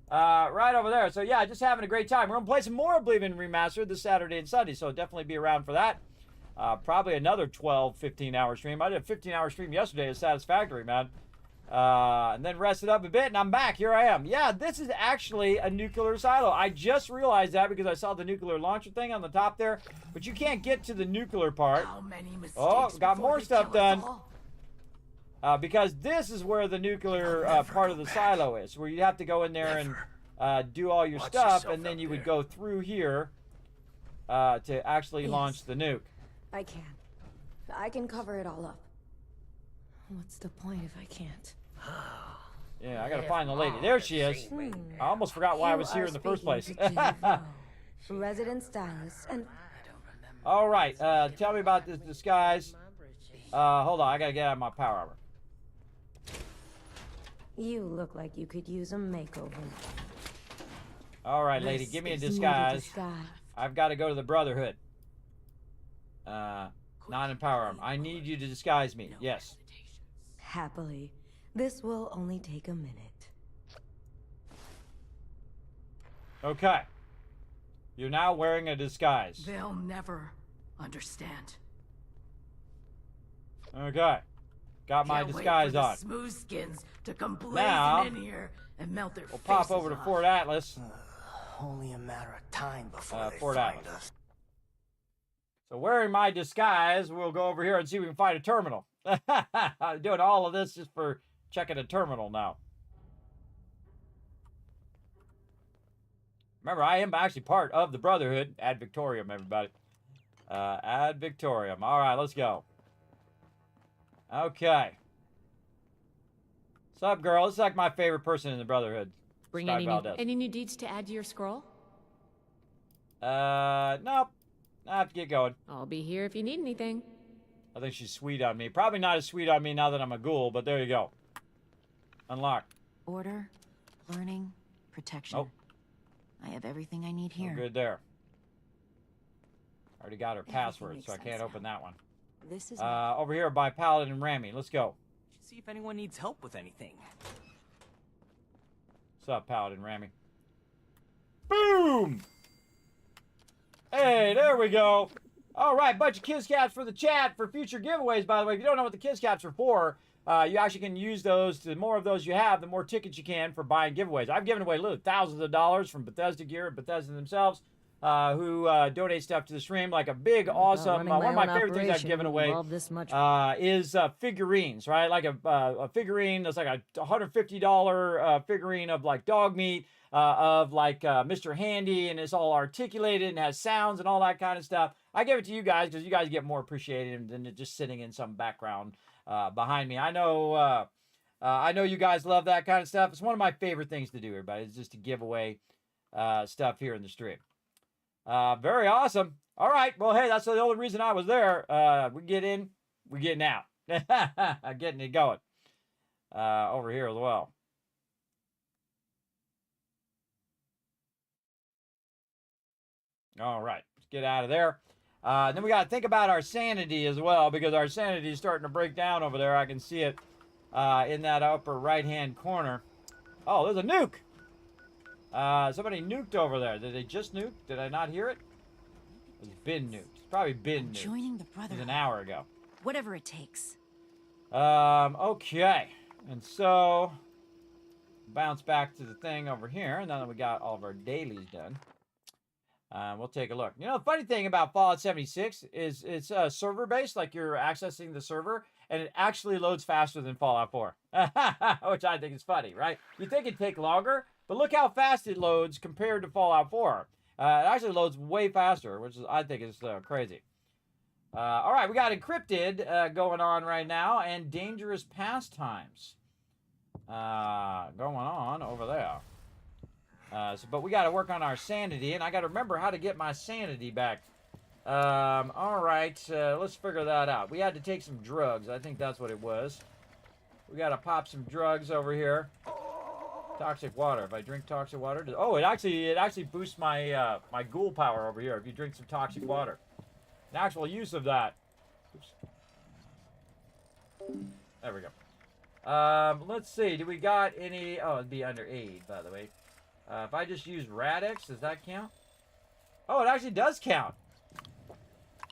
Right over there. So, yeah, just having a great time. We're going to play some more Oblivion Remastered this Saturday and Sunday, so definitely be around for that. Probably another 12, 15-hour stream. I did a 15-hour stream yesterday. It's satisfactory, man. And then rested up a bit, and I'm back. Here I am. Yeah, this is actually a nuclear silo. I just realized that because I saw the nuclear launcher thing on the top there. But you can't get to the nuclear part. How many mistakes Oh, got before more they stuff kill us done. all? Because this is where the nuclear I'll never part go of the back. silo is, where you have to go in there and do all your Watch stuff, yourself and then out you would there. go through here to actually Yes. launch the nuke. I can. I can cover it all up. What's the point if I can't? Yeah, I gotta find the lady. There she is. I almost forgot why I was here in the first place. Resident stylist and All right, tell me about this disguise. Hold on, I gotta get out of my power armor. you look like you could use a makeover. All right, lady, This give me a is not disguise. disguise. I've got to go to the Brotherhood. Not in power armor. I need you to disguise me. Yes. Happily, this will only take a minute. Okay. You're now wearing a disguise. They'll never understand. Okay. Got my Can't wait disguise for the on. smooth skins to come blazing Now, in here and melt their We'll pop faces over to off. Fort Atlas. Only a matter of time before they Fort find Atlas. us. So wearing my disguise, we'll go over here and see if we can find a terminal. I'm doing all of this just for checking a terminal now. Remember, I am actually part of the Brotherhood. Ad Victorium, everybody. Ad Victorium. All right, let's go. Okay. What's up, girl? This is like my favorite person in the Brotherhood. Bring Sky any Valdez. new deeds to add to your scroll? Nope. I have to get going. I'll be here if you need anything. I think she's sweet on me. Probably not as sweet on me now that I'm a ghoul, but there you go. Unlock. Order, learning, protection. Nope. I have everything I need Oh, here. good there. Already got her password, makes so I can't sense open that one. This is over here by Paladin and Rami. Let's go. See if anyone needs help with anything. What's up, Paladin Rami? Boom! Hey, there we go. All right, bunch of Kiss Caps for the chat for future giveaways, by the way. If you don't know what the Kiss Caps are for, you actually can use those. The more of those you have, the more tickets you can for buying giveaways. I've given away thousands of dollars from Bethesda Gear and Bethesda themselves, who donate stuff to the stream. Like a big, awesome, one of my favorite things I've given away is figurines, right? Like a figurine that's like a $150 figurine of like dog meat, of like Mr. Handy, and it's all articulated and has sounds and all that kind of stuff. I give it to you guys because you guys get more appreciated than it just sitting in some background behind me. I know you guys love that kind of stuff. It's one of my favorite things to do, everybody, is just to give away stuff here in the stream. Very awesome. All right. Well, hey, that's the only reason I was there. We get in, we're getting out. Getting it going. Over here as well. All right. Let's get out of there. Then we got to think about our sanity as well, because our sanity is starting to break down over there. I can see it in that upper right-hand corner. Oh, there's a nuke. Somebody nuked over there. Did they just nuke? Did I not hear it? It's been nuked. It's probably been nuked. Joining the brotherhood. It was an hour ago. Whatever it takes. Okay. And so, bounce back to the thing over here. And now that we got all of our dailies done, we'll take a look. You know, the funny thing about Fallout 76 is it's server-based, like you're accessing the server, and it actually loads faster than Fallout 4, which I think is funny, right? You think it'd take longer, but look how fast it loads compared to Fallout 4. It actually loads way faster, which is, I think is crazy. All right, we got encrypted going on right now, and dangerous pastimes going on over there. But we got to work on our sanity, and I got to remember how to get my sanity back. All right, let's figure that out. We had to take some drugs. I think that's what it was. We got to pop some drugs over here. Toxic water. If I drink toxic water, oh, it actually boosts my my ghoul power over here. If you drink some toxic water, an actual use of that. Oops. There we go. Let's see. Do we got any? Oh, it'd be under aid, by the way. If I just use Radix, does that count? Oh, it actually does count.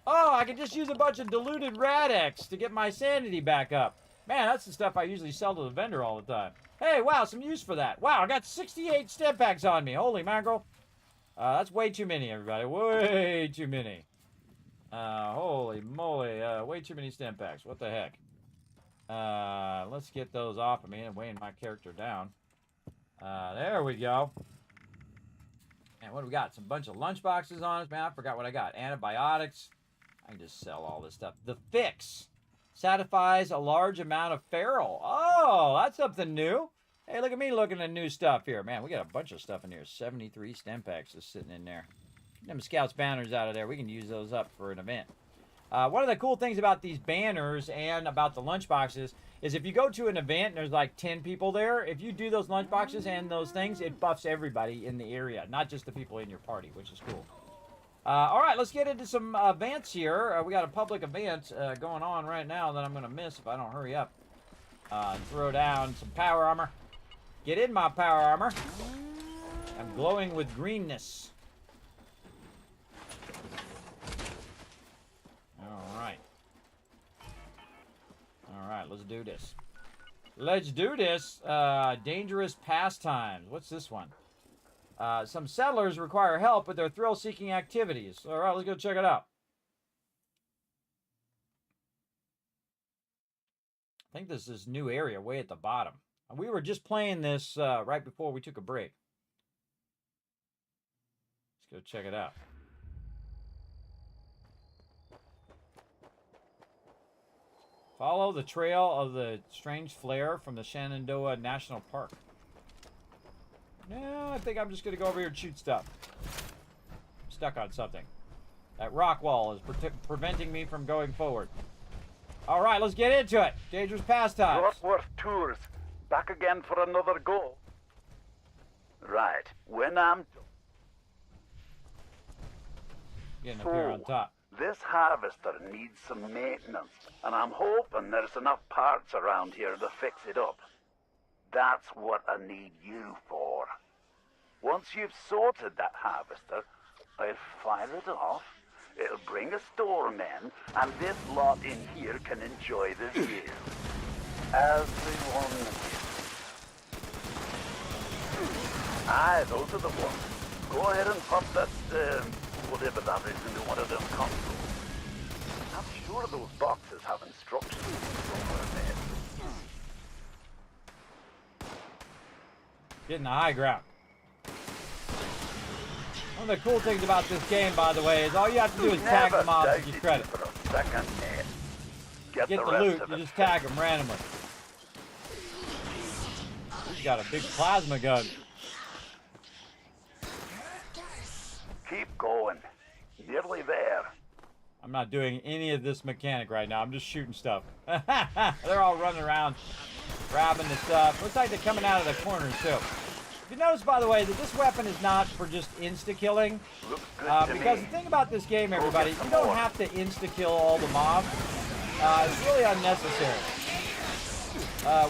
Oh, I can just use a bunch of diluted Radix to get my sanity back up. Man, that's the stuff I usually sell to the vendor all the time. Hey, wow, some use for that. Wow, I got 68 stim packs on me. Holy mackerel. That's way too many, everybody. Way too many. Holy moly. Way too many stim packs. What the heck? Let's get those off of me and weighing my character down. There we go. And what do we got? Some bunch of lunch boxes on us. Man, I forgot what I got. Antibiotics. I can just sell all this stuff. The Fix satisfies a large amount of ferrule. Oh, that's something new. Hey, look at me looking at new stuff here. Man, we got a bunch of stuff in here. 73 stim packs just sitting in there. Get them Scouts banners out of there. We can use those up for an event. One of the cool things about these banners and about the lunch boxes is if you go to an event and there's like 10 people there, if you do those lunch boxes and those things, it buffs everybody in the area, not just the people in your party, which is cool. All right, let's get into some events here. We got a public event going on right now that I'm going to miss if I don't hurry up. Throw down some power armor. Get in my power armor. I'm glowing with greenness. All right, let's do this. Let's do this. Dangerous pastimes. What's this one? Some settlers require help with their thrill-seeking activities. All right, let's go check it out. I think this is this new area way at the bottom. We were just playing this right before we took a break. Let's go check it out. Follow the trail of the strange flare from the Shenandoah National Park. No, I think I'm just going to go over here and shoot stuff. I'm stuck on something. That rock wall is preventing me from going forward. All right, let's get into it. Dangerous pastimes. Bloodworth Tours. Back again for another go. Right, when I'm... Getting up here on top. This harvester needs some maintenance, and I'm hoping there's enough parts around here to fix it up. That's what I need you for. Once you've sorted that harvester, I'll fire it off, it'll bring a storm in, and this lot in here can enjoy the view. Everyone here. Aye, those are the ones. Go ahead and pop that, whatever that is into one of them consoles. I'm sure those boxes have instructions somewhere there. Getting the high ground. One of the cool things about this game, by the way, is all you have to do is tag the mobs to get credit. For a second, Get the loot, you just tag them randomly. He's got a big plasma gun. Keep going. Nearly there. I'm not doing any of this mechanic right now. I'm just shooting stuff. They're all running around, grabbing the stuff. Looks like they're coming out of the corners, too. If you notice, by the way, that this weapon is not for just insta-killing. Because the thing about this game, everybody, you don't have to insta-kill all the mobs. It's really unnecessary.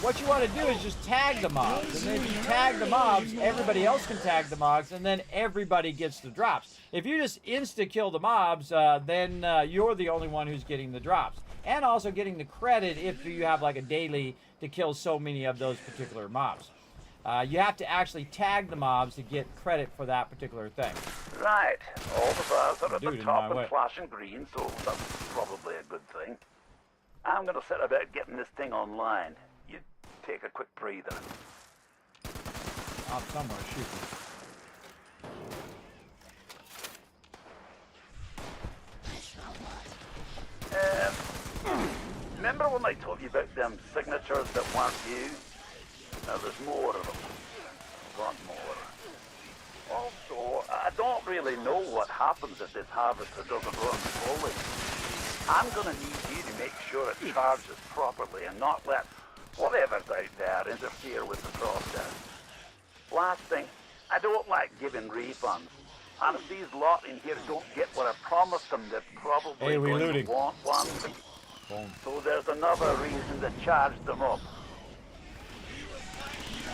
What you want to do is just tag the mobs. And then if you tag the mobs, everybody else can tag the mobs, and then everybody gets the drops. If you just insta-kill the mobs, then you're the only one who's getting the drops. And also getting the credit if you have like a daily to kill so many of those particular mobs. You have to actually tag the mobs to get credit for that particular thing. Right. All the bars are at the top and and flashing green, so that's probably a good thing. I'm going to set about getting this thing online. You take a quick breather. I'm somewhere shooting. Remember when I told you about them signatures that weren't you? Now there's more of them. Want more. Also, I don't really know what happens if this harvester doesn't run fully. I'm gonna need you to make sure it charges properly and not let whatever's out there interfere with the process. Last thing, I don't like giving refunds. And if these lot in here don't get what I promised them, they're probably going to want one. So there's another reason to charge them up.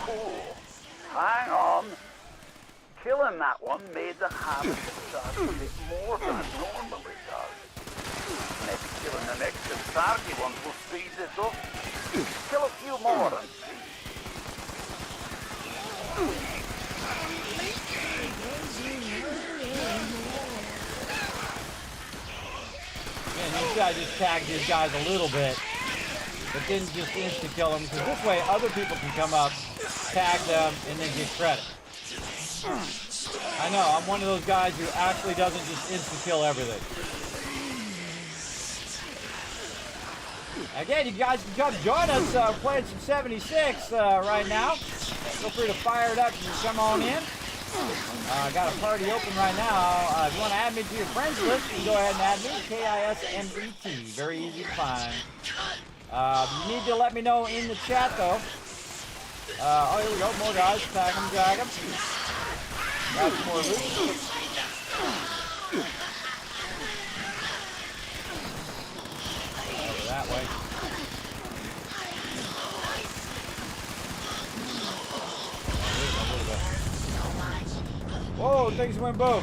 Cool. Hang on. Killing that one made the harvester charge a bit more than it normally does. Maybe killing the next target ones will speed this up. Kill a few more and see. Man, you should just tag these guys a little bit, but then just insta-kill them, because this way other people can come up, tag them, and then get credit. I know, I'm one of those guys who actually doesn't just insta-kill everything. Again, you guys can come join us playing some 76 right now. Feel free to fire it up and come on in. Got a party open right now. If you want to add me to your friends list, you can go ahead and add me. Kismet. Very easy to find. You need to let me know in the chat, though. Oh, here we go. More guys. Tag them, drag them. Got some more loot. Over that way. Whoa, things went boom.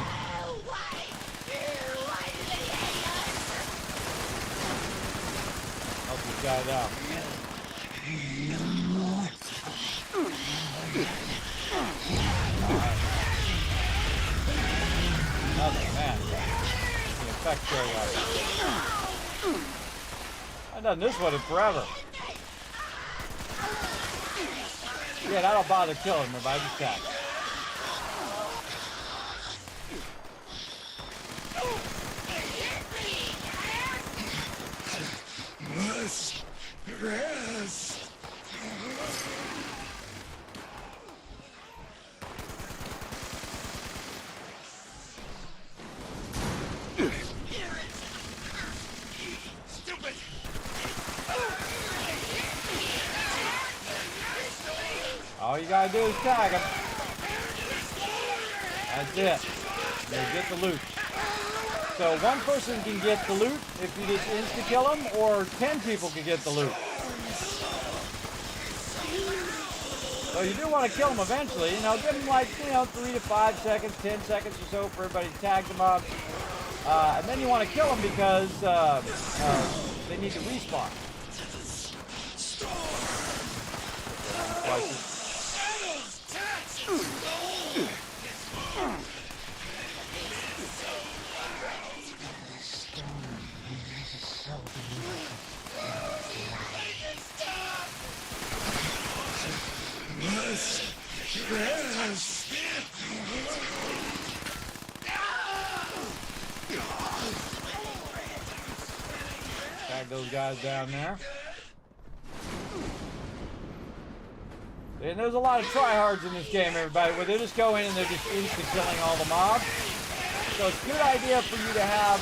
Help this guy down. Nothing, man. The effect carry out. I've done this one in forever. Yeah, I don't bother killing them if I just tag. Rest. Stupid. All you gotta do is tag them. That's it. They get the loot. So one person can get the loot if you just insta-kill them, or 10 people can get the loot. So you do want to kill them eventually. You know, give them like, 3 to 5 seconds, 10 seconds or so for everybody to tag them up. And then you want to kill them because they need to respawn. Tag those guys down there. And there's a lot of tryhards in this game, everybody, where they just go in and they're just insta-killing all the mobs. So it's a good idea for you to have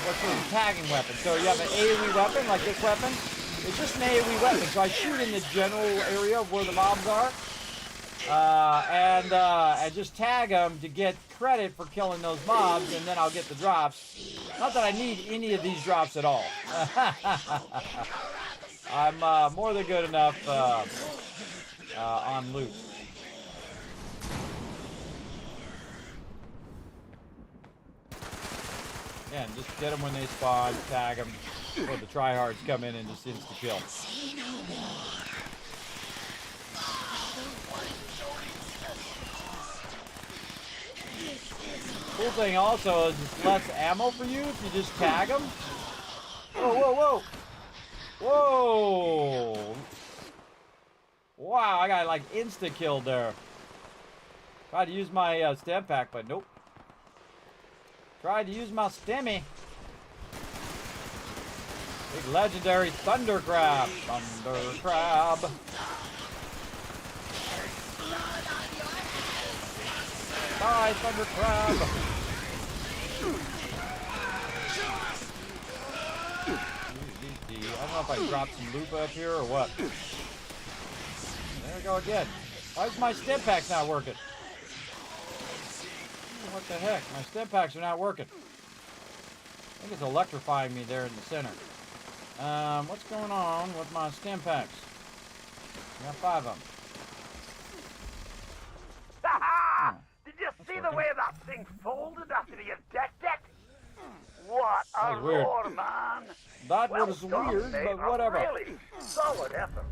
what's called a tagging weapon. So you have an AoE weapon, like this weapon. It's just an AoE weapon. So I shoot in the general area of where the mobs are. And just tag them to get credit for killing those mobs, and then I'll get the drops. Not that I need any of these drops at all. I'm more than good enough on loot. Yeah, and just get them when they spawn, tag them, before the tryhards come in and just insta-kill. Cool thing also is it's less ammo for you if you just tag them. Whoa, whoa, whoa! Whoa! Wow, I got like insta-killed there. Tried to use my stem pack, but nope. Tried to use my stemmy. Big legendary thunder crab. Thunder crab. Bye, thunder crab. I don't know if I dropped some loot up here or what. There we go again. Why is my stim packs not working? What the heck? My stim packs are not working. I think it's electrifying me there in the center. What's going on with my stim packs? I got 5 of them. Ha! Did you see the way that thing folded after you decked it? What a roar, man! That was weird, mate. but whatever. Really solid effort.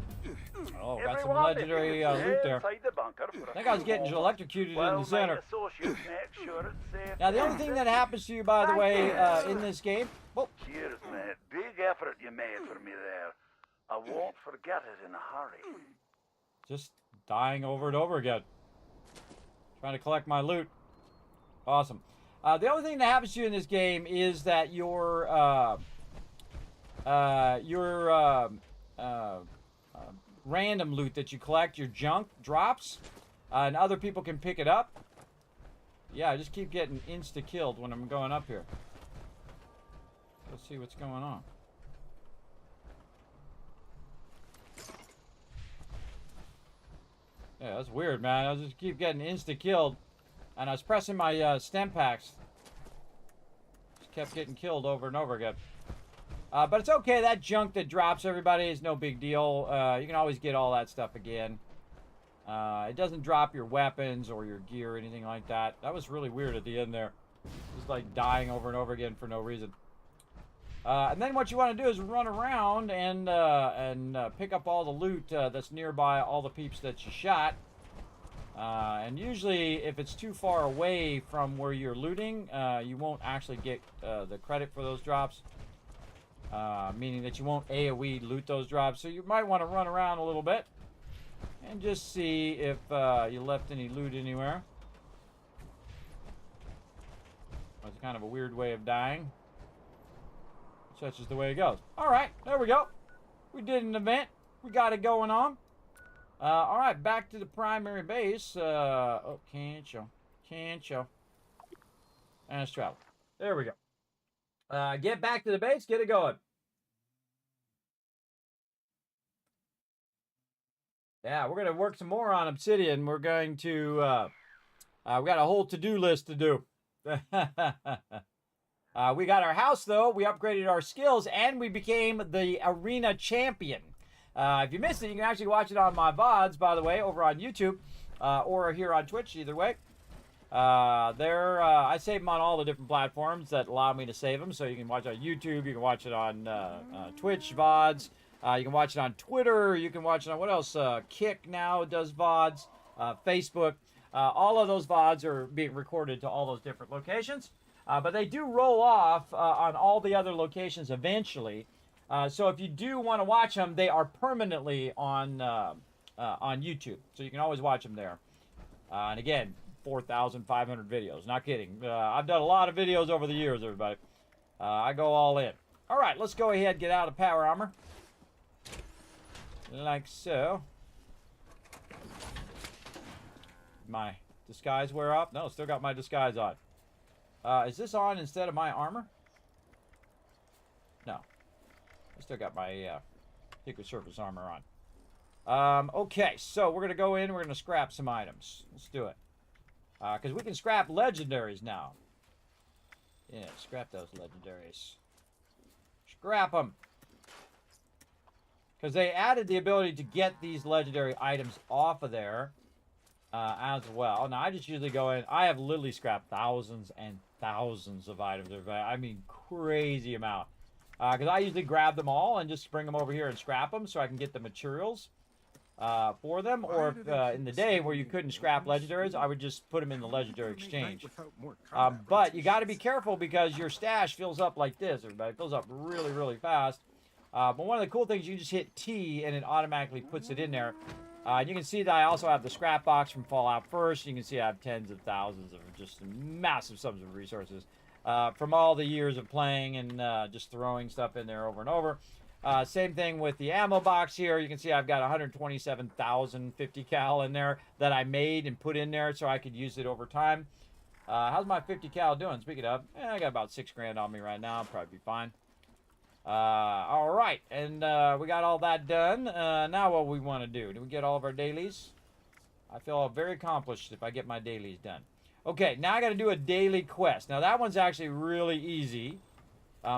Oh, got some legendary loot there. I think I was getting electrocuted in the center. Now, the only thing that happens to you, by the way, in this game... Oh. Cheers, mate. Big effort you made for me there. I won't forget it in a hurry. Just dying over and over again. Trying to collect my loot. Awesome. The only thing that happens to you in this game is that your random loot that you collect, your junk, drops, and other people can pick it up. Yeah, I just keep getting insta-killed when I'm going up here. Let's see what's going on. Yeah, that's weird, man. I just keep getting insta-killed, and I was pressing my stem packs. Just kept getting killed over and over again. But it's okay. That junk that drops, everybody, is no big deal. You can always get all that stuff again. It doesn't drop your weapons or your gear or anything like that. That was really weird at the end there. Just like dying over and over again for no reason. And then what you want to do is run around and pick up all the loot that's nearby, all the peeps that you shot. And usually, if it's too far away from where you're looting, you won't actually get the credit for those drops. Meaning that you won't AoE loot those drops. So you might want to run around a little bit and just see if you left any loot anywhere. That's kind of a weird way of dying. Such is the way it goes. Alright, there we go. We did an event. We got it going on. Alright, back to the primary base. Oh, can't show. Can't show. And let's travel. There we go. Get back to the base. Get it going. Yeah, we're going to work some more on Obsidian. We're going to... we got a whole to-do list to do. We got our house, though. We upgraded our skills, and we became the arena champion. If you missed it, you can actually watch it on my VODs, by the way, over on YouTube or here on Twitch, either way. I save them on all the different platforms that allow me to save them. So you can watch it on YouTube, you can watch it on Twitch VODs, you can watch it on Twitter, you can watch it on, what else? Kick now does VODs, Facebook. All of those VODs are being recorded to all those different locations. But they do roll off on all the other locations eventually. So if you do want to watch them, they are permanently on YouTube. So you can always watch them there. And again, 4,500 videos. Not kidding. I've done a lot of videos over the years, everybody. I go all in. All right, let's go ahead and get out of power armor. Like so. My disguise wear off? No, still got my disguise on. Is this on instead of my armor? No. I still got my Secret Service armor on. Okay, so we're going to go in. We're going to scrap some items. Let's do it. Because we can scrap legendaries now. Yeah, scrap those legendaries. Scrap them. Because they added the ability to get these legendary items off of there as well. Now, I just usually go in. I have literally scrapped thousands and thousands of items. I mean, crazy amount. Because I usually grab them all and just bring them over here and scrap them so I can get the materials for them. Or if in the day where you couldn't scrap legendaries, I would just put them in the legendary exchange. But you got to be careful because your stash fills up like this, everybody. It fills up really, really fast. But one of the cool things, you just hit T and it automatically puts it in there. You can see that I also have the scrap box from Fallout First. You can see I have tens of thousands of just massive sums of resources from all the years of playing and just throwing stuff in there over and over. Same thing with the ammo box here. You can see I've got 127,000 50 cal in there that I made and put in there so I could use it over time. How's my 50 cal doing? Speaking of, I got about $6 grand on me right now. I'll probably be fine. All right, and we got all that done. Now what we want to do? Do we get all of our dailies? I feel very accomplished if I get my dailies done. Okay, now I got to do a daily quest. Now that one's actually really easy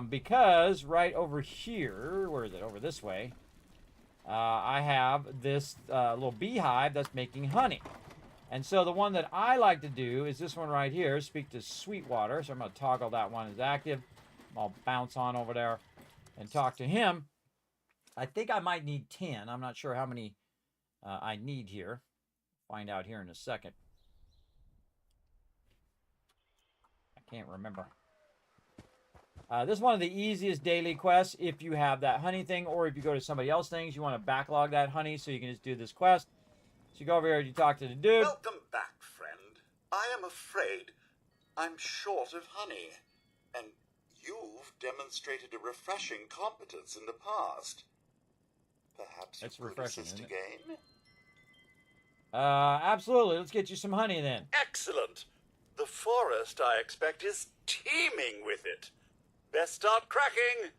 because right over here, where is it? Over this way, I have this little beehive that's making honey. And so the one that I like to do is this one right here, speak to Sweetwater. So I'm going to toggle that one as active. I'll bounce on over there and talk to him. I think I might need 10. I'm not sure how many I need here. Find out here in a second. I can't remember. This is one of the easiest daily quests if you have that honey thing, or if you go to somebody else's things, you want to backlog that honey so you can just do this quest. So you go over here and you talk to the dude. Welcome back, friend. I am afraid I'm short of honey, and you've demonstrated a refreshing competence in the past. Perhaps you could assist again? Absolutely. Let's get you some honey then. Excellent. The forest, I expect, is teeming with it. Best start cracking.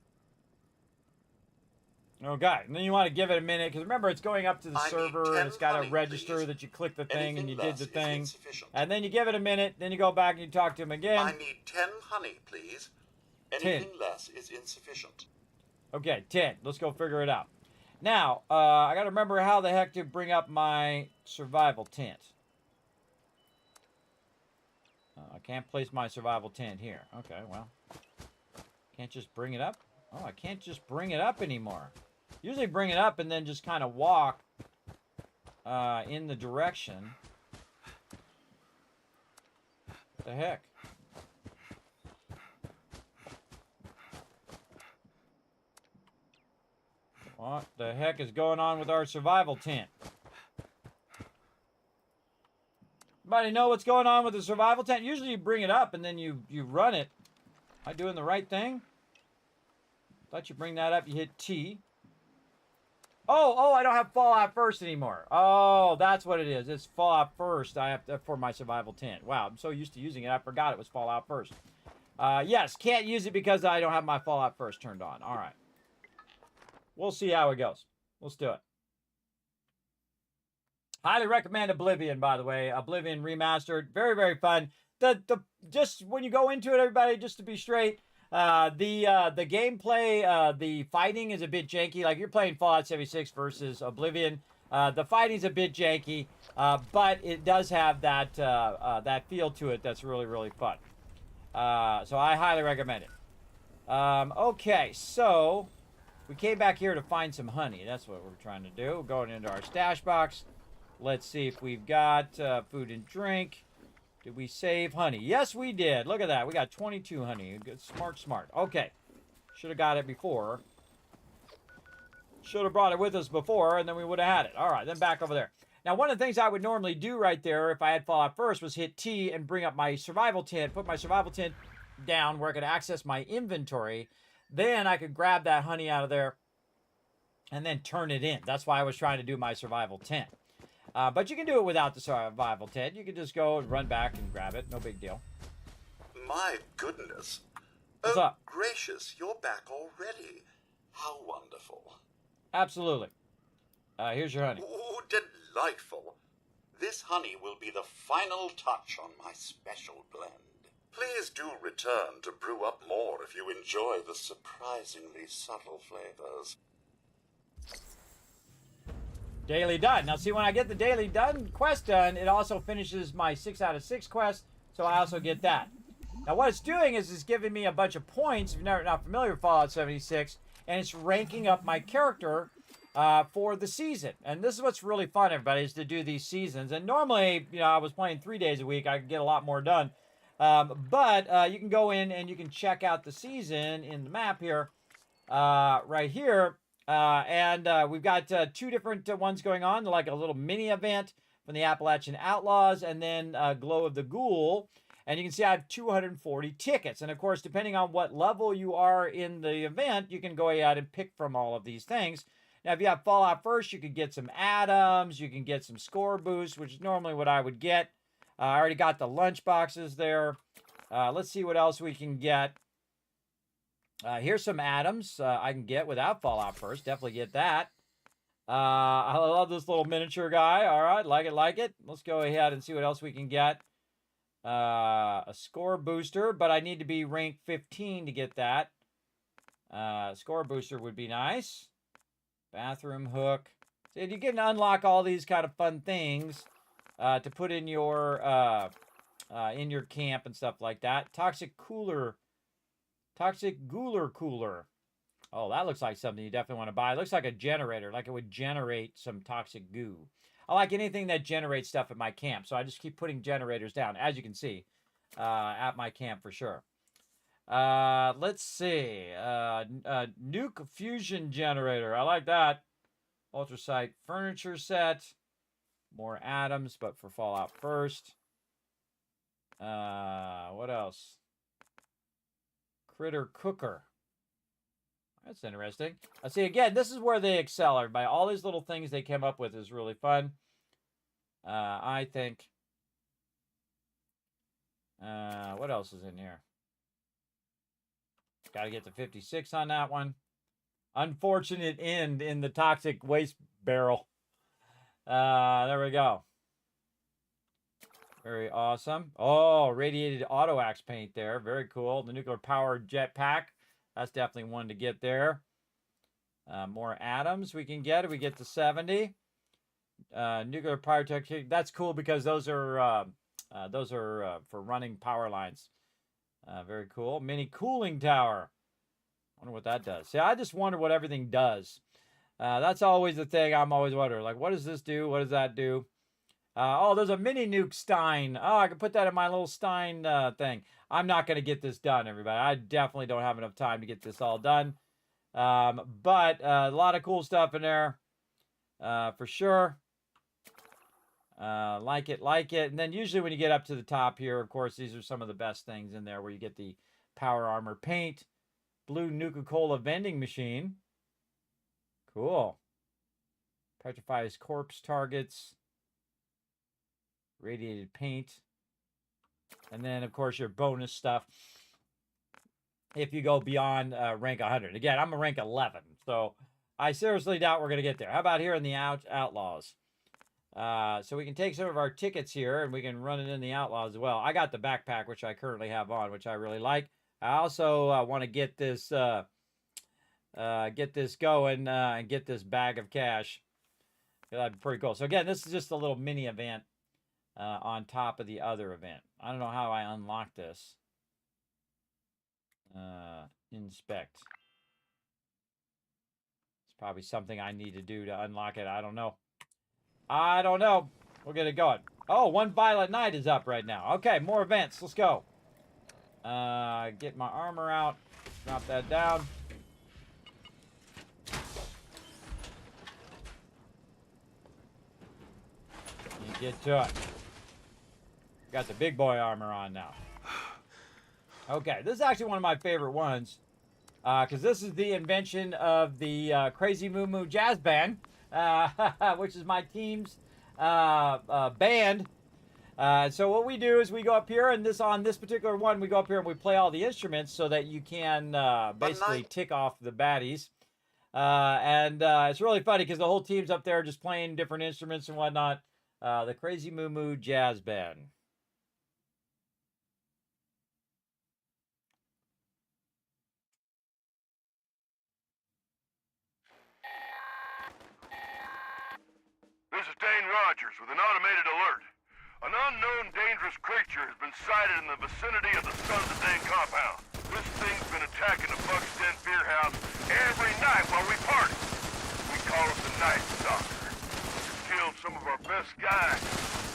Okay, and then you want to give it a minute, because remember, it's going up to the server, and it's got to register that you clicked the thing and you did the thing. And then you give it a minute, then you go back and you talk to him again. I need 10 honey, please. Anything less is insufficient. Okay, 10. Let's go figure it out. Now, I got to remember how the heck to bring up my survival tent. I can't place my survival tent here. Okay, well. Can't just bring it up? Oh, I can't just bring it up anymore. Usually bring it up and then just kind of walk in the direction. What the heck? What the heck is going on with our survival tent? Anybody know what's going on with the survival tent? Usually you bring it up and then you run it. Am I doing the right thing? Thought you bring that up, you hit T. Oh, I don't have Fallout First anymore. Oh, that's what it is. It's Fallout First I have to, for my survival tent. Wow, I'm so used to using it, I forgot it was Fallout First. Yes, can't use it because I don't have my Fallout First turned on. All right. We'll see how it goes. Let's do it. Highly recommend Oblivion, by the way. Oblivion Remastered. Very, very fun. just when you go into it, everybody, just to be straight, the gameplay, the fighting is a bit janky. Like you're playing Fallout 76 versus Oblivion. The fighting's a bit janky, but it does have that that feel to it that's really, really fun. So I highly recommend it. Okay, so we came back here to find some honey. That's what we're trying to do. Going into our stash box. Let's see if we've got food and drink. Did we save honey? Yes, we did. Look at that. We got 22 honey. Good, smart, smart. Okay. Should have got it before. Should have brought it with us before, and then we would have had it. All right, then back over there. Now, one of the things I would normally do right there if I had Fallout first was hit T and bring up my survival tent, put my survival tent down where I could access my inventory. Then I could grab that honey out of there and then turn it in. That's why I was trying to do my survival tent. But you can do it without the survival tent. You can just go and run back and grab it. No big deal. My goodness. What's up? Gracious, you're back already. How wonderful. Absolutely. Here's your honey. Ooh, delightful. This honey will be the final touch on my special blend. Please do return to brew up more if you enjoy the surprisingly subtle flavors. Daily done. Now, see, when I get the daily done quest done, it also finishes my 6 out of 6 quest, so I also get that. Now, what it's doing is it's giving me a bunch of points, if you're not familiar with Fallout 76, and it's ranking up my character for the season. And this is what's really fun, everybody, is to do these seasons. And normally, you know, I was playing 3 days a week. I could get a lot more done. But you can go in and you can check out the season in the map here, right here. We've got 2 different ones going on, like a little mini event from the Appalachian Outlaws, and then Glow of the Ghoul. And you can see I have 240 tickets. And of course, depending on what level you are in the event, you can go ahead and pick from all of these things. Now, if you have Fallout first, you could get some atoms, you can get some score boosts, which is normally what I would get. I already got the lunch boxes there. Let's see what else we can get. Here's some atoms I can get without Fallout first. Definitely get that. I love this little miniature guy. All right, like it, like it. Let's go ahead and see what else we can get. A score booster, but I need to be rank 15 to get that. Score booster would be nice. Bathroom hook. So you can unlock all these kind of fun things to put in your camp and stuff like that. Toxic Ghouler cooler. Oh, that looks like something you definitely want to buy. It looks like a generator, like it would generate some toxic goo. I like anything that generates stuff at my camp, so I just keep putting generators down, as you can see, at my camp for sure. Let's see. Nuke fusion generator. I like that. Ultrasite furniture set. More atoms, but for Fallout first. What else? Critter cooker. That's interesting. See, again, this is where they excel, everybody. All these little things they came up with is really fun. I think. What else is in here? Got to get to 56 on that one. Unfortunate end in the toxic waste barrel. There we go. Very awesome. Oh, radiated auto axe paint there. Very cool. The nuclear powered jetpack. That's definitely one to get there. More atoms we can get if we get to 70. Nuclear power tech. That's cool because those are for running power lines. Very cool. Mini cooling tower. Wonder what that does. See, I just wonder what everything does. That's always the thing I'm always wondering. Like, what does this do? What does that do? Oh, there's a mini nuke Stein. Oh, I can put that in my little Stein thing. I'm not going to get this done, everybody. I definitely don't have enough time to get this all done. But a lot of cool stuff in there for sure. Like it. And then usually when you get up to the top here, of course, these are some of the best things in there where you get the power armor paint, blue Nuka-Cola vending machine. Cool. Petrifies corpse targets. Radiated paint. And then, of course, your bonus stuff if you go beyond rank 100. Again, I'm a rank 11, so I seriously doubt we're going to get there. How about here in the Outlaws? So we can take some of our tickets here and we can run it in the Outlaws as well. I got the backpack, which I currently have on, which I really like. I also want to get this going and get this bag of cash. That'd be pretty cool. So again, this is just a little mini event on top of the other event. I don't know how I unlock this. Inspect. It's probably something I need to do to unlock it. I don't know. We'll get it going. Oh, One Violent Night is up right now. Okay, more events. Let's go. Get my armor out. Drop that down. You get to it. Got the big boy armor on now. Okay, this is actually one of my favorite ones. Because this is the invention of the Crazy Moo Moo Jazz Band. Which is my team's band. So what we do is we go up here, and on this particular one, we go up here and we play all the instruments so that you can basically tick off the baddies. It's really funny because the whole team's up there just playing different instruments and whatnot. The Crazy Moo Moo Jazz Band. This is Dane Rogers with an automated alert. An unknown dangerous creature has been sighted in the vicinity of the Sons of Dane compound. This thing's been attacking the Buck's Den Beer House every night while we party. We call it the Night Stalker. It's killed some of our best guys.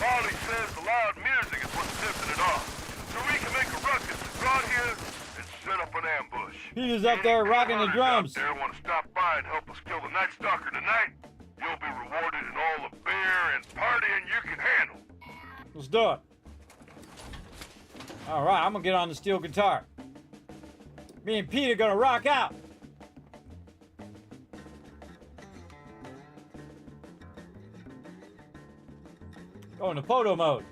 Paulie says the loud music is what's tipping it off. So we can make a ruckus and go out here and set up an ambush. He's up there rocking the drums. Out there want to stop by and help us kill the Night Stalker tonight? You'll be rewarded in all the beer and partying you can handle. Let's do it. All right, I'm going to get on the steel guitar. Me and Pete are going to rock out. Go into photo mode.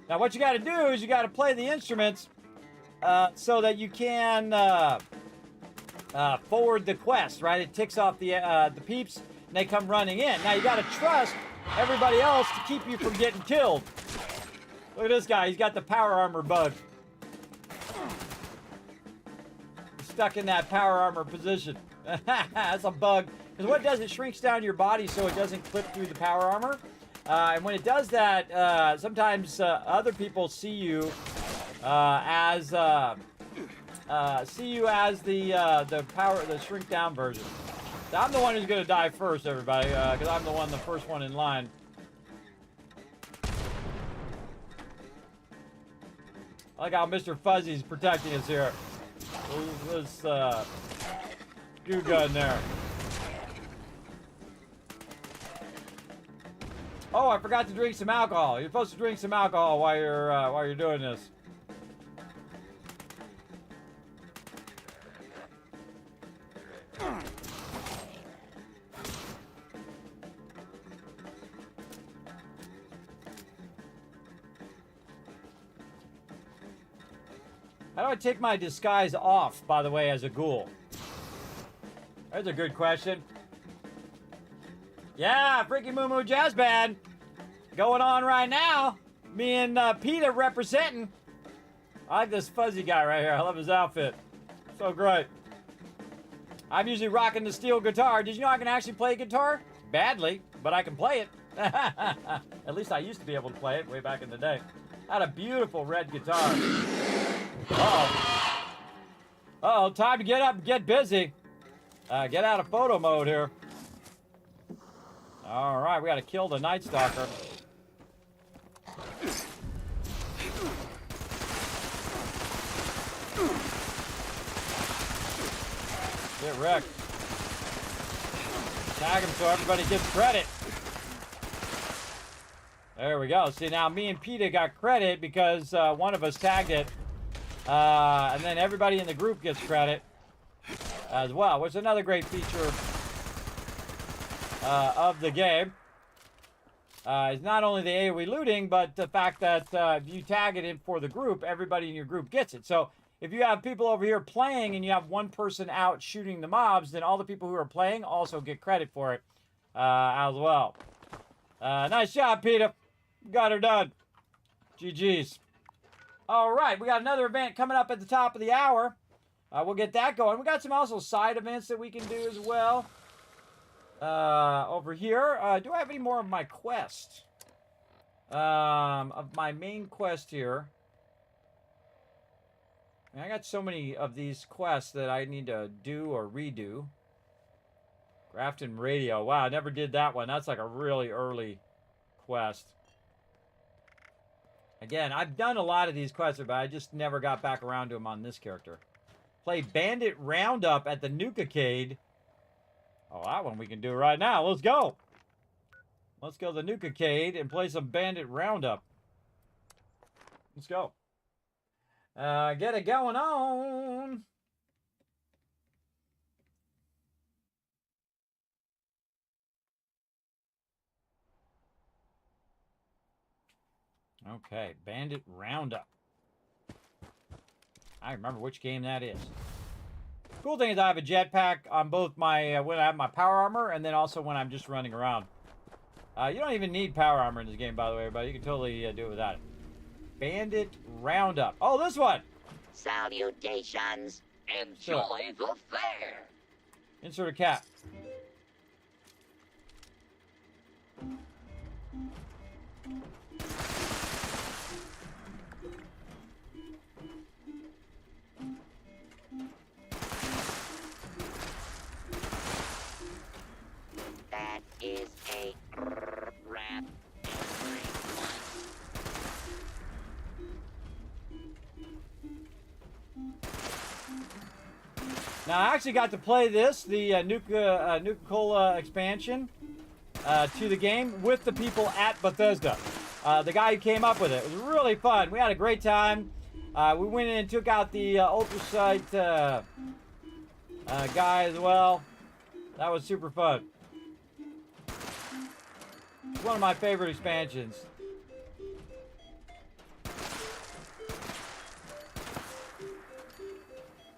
Now, what you got to do is you got to play the instruments so that you can forward the quest, right? It ticks off the peeps, and they come running in. Now, you got to trust everybody else to keep you from getting killed. Look at this guy. He's got the power armor bug. He's stuck in that power armor position. That's a bug. Because what it does, it shrinks down your body so it doesn't clip through the power armor. And when it does that, sometimes other people see you as the shrink down version. So I'm the one who's gonna die first, everybody, because I'm the first one in line. I like how Mr. Fuzzy's protecting us here. This goo gun there. Oh, I forgot to drink some alcohol. You're supposed to drink some alcohol while you're doing this. How do I take my disguise off, by the way, as a ghoul? That's a good question. Yeah, Freaky Moo Moo Jazz Band going on right now. Me and Peter representing. I like this fuzzy guy right here. I love his outfit. So great. I'm usually rocking the steel guitar. Did you know I can actually play guitar? Badly, but I can play it. At least I used to be able to play it way back in the day. I had a beautiful red guitar. Uh-oh. Uh-oh, time to get up and get busy. Get out of photo mode here. All right, we got to kill the Night Stalker. Get wrecked. Tag him so everybody gets credit. There we go. See, now me and Peter got credit because one of us tagged it. And then everybody in the group gets credit as well, which is another great feature of the game. Is not only the AoE looting, but the fact that if you tag it in for the group, everybody in your group gets it. So if you have people over here playing and you have one person out shooting the mobs, then all the people who are playing also get credit for it as well. Nice job, Peter. Got her done. GG's. All right, we got another event coming up at the top of the hour. We'll get that going. We got some also side events that we can do as well. Over here. Do I have any more of my quest? Of my main quest here. I got so many of these quests that I need to do or redo. Grafton Radio. Wow, I never did that one. That's like a really early quest. Again, I've done a lot of these quests, but I just never got back around to them on this character. Play Bandit Roundup at the Nuka-cade. Oh, that one we can do right now. Let's go. Let's go to the Nuka-cade and play some Bandit Roundup. Let's go. Get it going on. Okay, Bandit Roundup. I remember which game that is. Cool thing is I have a jetpack on both my when I have my power armor and then also when I'm just running around. You don't even need power armor in this game, by the way, everybody. You can totally do it without it. Bandit Roundup. Oh, this one! Salutations. Enjoy the fair. Insert a cap. That is a wrap. Now, I actually got to play this, the Nuka-Cola expansion, to the game with the people at Bethesda. The guy who came up with it. It was really fun. We had a great time. We went in and took out the Ultrasight guy as well. That was super fun. It's one of my favorite expansions.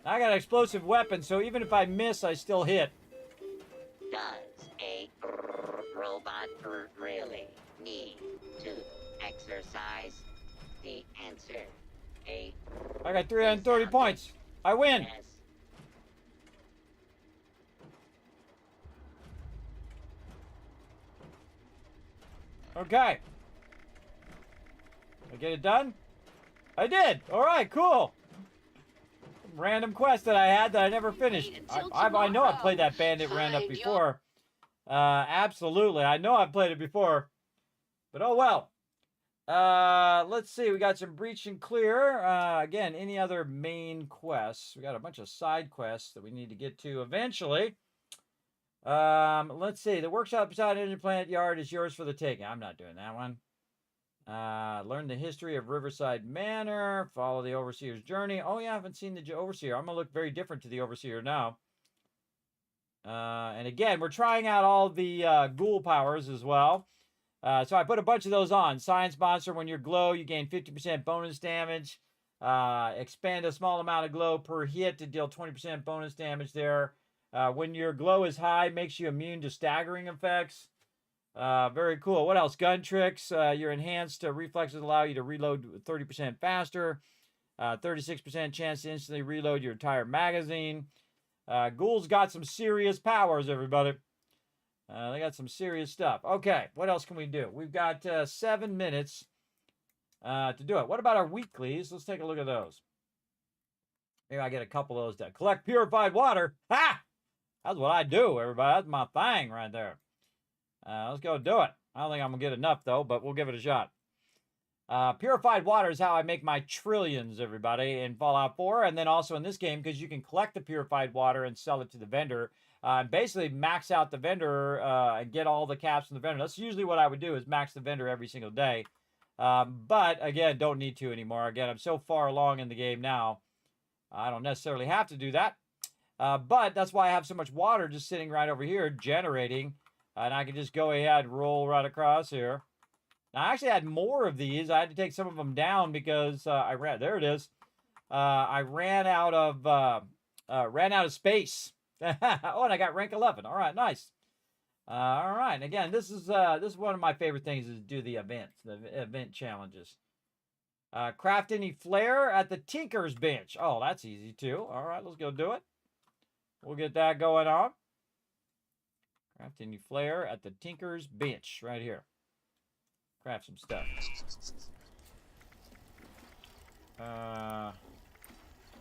I got an explosive weapon, so even if I miss, I still hit. Does a robot really need to exercise? The answer, I got 330 points. I win. Yes. Okay. I get it done? I did. All right, cool. Random quest that I had that I never finished. I know I've played that Bandit Roundup before. Absolutely. I know I've played it before. But oh well. Let's see. We got some breach and clear. Again, any other main quests? We got a bunch of side quests that we need to get to eventually. Let's see. The workshop beside Energy Plant Yard is yours for the taking. I'm not doing that one. Learn the history of Riverside Manor. Follow the Overseer's journey. Oh, yeah, I haven't seen the Overseer. I'm going to look very different to the Overseer now. And again, we're trying out all the Ghoul powers as well. So I put a bunch of those on. Science Monster, when you glow, you gain 50% bonus damage. Expand a small amount of glow per hit to deal 20% bonus damage there. When your glow is high, makes you immune to staggering effects. Very cool. What else? Gun tricks. Your enhanced reflexes allow you to reload 30% faster. 36% chance to instantly reload your entire magazine. Ghoul's got some serious powers, everybody. They got some serious stuff. Okay, what else can we do? We've got 7 minutes to do it. What about our weeklies? Let's take a look at those. Maybe I get a couple of those done. Collect purified water. Ha! That's what I do, everybody. That's my thing right there. Let's go do it. I don't think I'm going to get enough, though, but we'll give it a shot. Purified water is how I make my trillions, everybody, in Fallout 4. And then also in this game, because you can collect the purified water and sell it to the vendor. And basically max out the vendor and get all the caps from the vendor. That's usually what I would do, is max the vendor every single day. But again, don't need to anymore. Again, I'm so far along in the game now, I don't necessarily have to do that. But that's why I have so much water just sitting right over here generating. And I can just go ahead and roll right across here. Now, I actually had more of these. I had to take some of them down because there it is. I ran out of space. Oh, and I got rank 11. All right, nice. All right, and again, this is one of my favorite things is do the events, the event challenges. Craft any flair at the Tinker's Bench. Oh, that's easy too. All right, let's go do it. We'll get that going on. Craft any flair at the Tinker's Bench right here. Craft some stuff.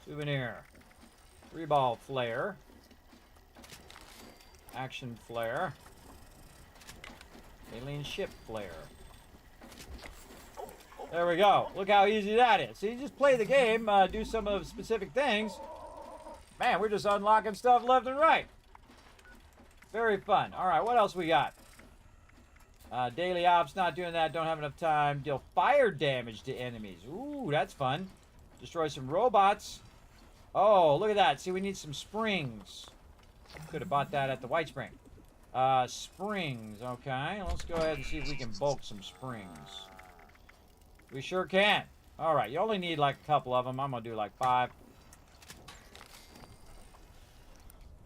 Souvenir. 3-ball flare. Action flare. Alien ship flare. There we go. Look how easy that is. So you just play the game, do some of the specific things. Man, we're just unlocking stuff left and right. Very fun. All right, what else we got? Daily ops, not doing that. Don't have enough time. Deal fire damage to enemies. Ooh, that's fun. Destroy some robots. Oh, look at that. See, we need some springs. Could have bought that at the White Spring. Springs, okay. Let's go ahead and see if we can bulk some springs. We sure can. All right, you only need like a couple of them. I'm going to do like 5.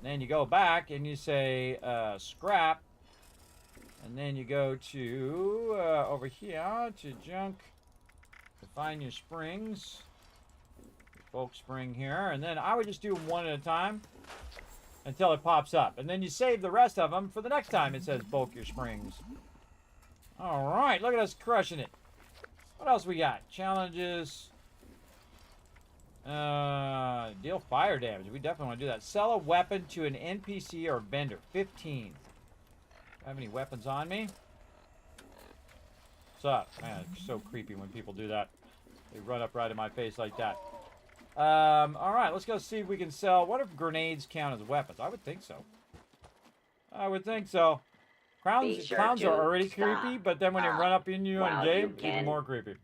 Then you go back and you say scrap. And then you go to over here to junk to find your springs. Bulk spring here. And then I would just do them one at a time until it pops up. And then you save the rest of them for the next time it says bulk your springs. All right, look at us crushing it. What else we got? Challenges. Deal fire damage. We definitely want to do that. Sell a weapon to an NPC or vendor. 15. Do I have any weapons on me? What's up? Man, it's so creepy when people do that. They run up right in my face like that. Alright, let's go see if we can sell. What if grenades count as weapons? I would think so. I would think so. Clowns are already creepy, but then when they run up in you on game, even more creepy.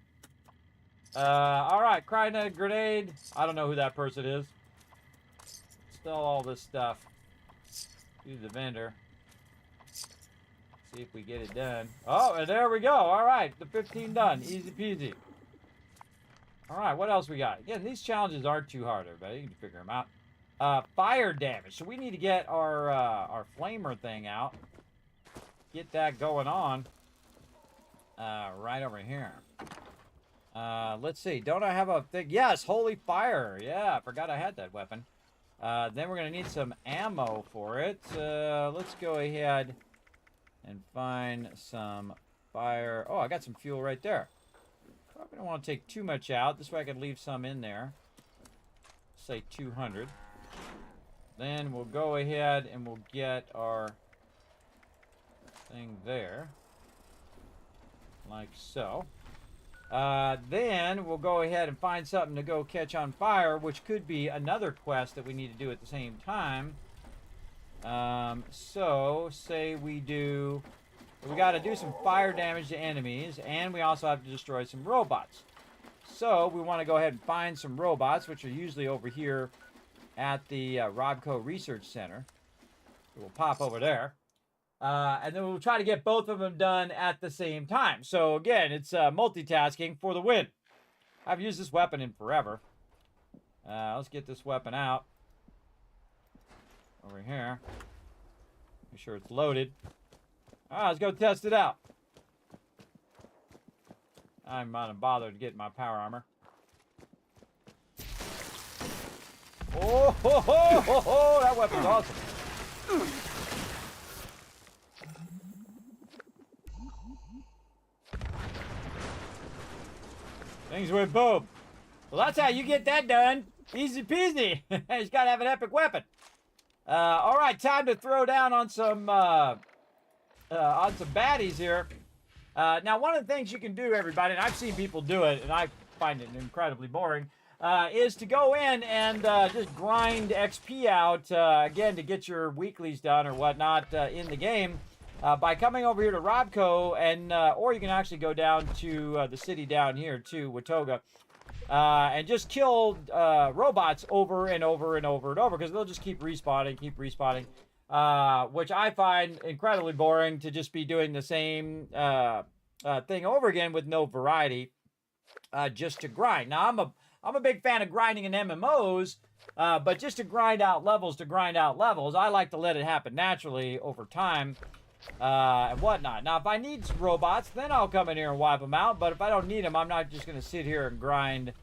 Alright, cryogenic grenade. I don't know who that person is. Sell all this stuff. Use the vendor. See if we get it done. Oh, and there we go. Alright, the 15 done. Easy peasy. Alright, what else we got? Again, these challenges aren't too hard, everybody. You can figure them out. Fire damage. So we need to get our flamer thing out. Get that going on. Right over here. Let's see. Don't I have a thing? Yes, holy fire. Yeah, I forgot I had that weapon. Then we're going to need some ammo for it. Let's go ahead and find some fire. Oh, I got some fuel right there. Probably don't want to take too much out. This way I can leave some in there. Say 200. Then we'll go ahead and we'll get our thing there. Like so. Then we'll go ahead and find something to go catch on fire, which could be another quest that we need to do at the same time. So, say we do... We got to do some fire damage to enemies, and we also have to destroy some robots. So, we want to go ahead and find some robots, which are usually over here at the Robco Research Center. We'll pop over there. And then we'll try to get both of them done at the same time. So, again, it's multitasking for the win. I've used this weapon in forever. Let's get this weapon out. Over here. Make sure it's loaded. Alright, let's go test it out. I'm not bothered to get my power armor. Oh, ho, ho, ho, ho, that weapon's awesome. Things went boom. Well, that's how you get that done. Easy peasy. You just gotta have an epic weapon. All right, time to throw down on some baddies here. Now, one of the things you can do, everybody, and I've seen people do it, and I find it incredibly boring, is to go in and just grind XP out, again, to get your weeklies done or whatnot in the game. by coming over here to Robco, and or you can actually go down to the city down here too, Watoga, and just kill robots over and over and over and over, because they'll just keep respawning, which I find incredibly boring to just be doing the same thing over again with no variety, just to grind. Now I'm a big fan of grinding in MMOs, but just to grind out levels, I like to let it happen naturally over time. And whatnot. Now, if I need robots, then I'll come in here and wipe them out. But if I don't need them, I'm not just going to sit here and grind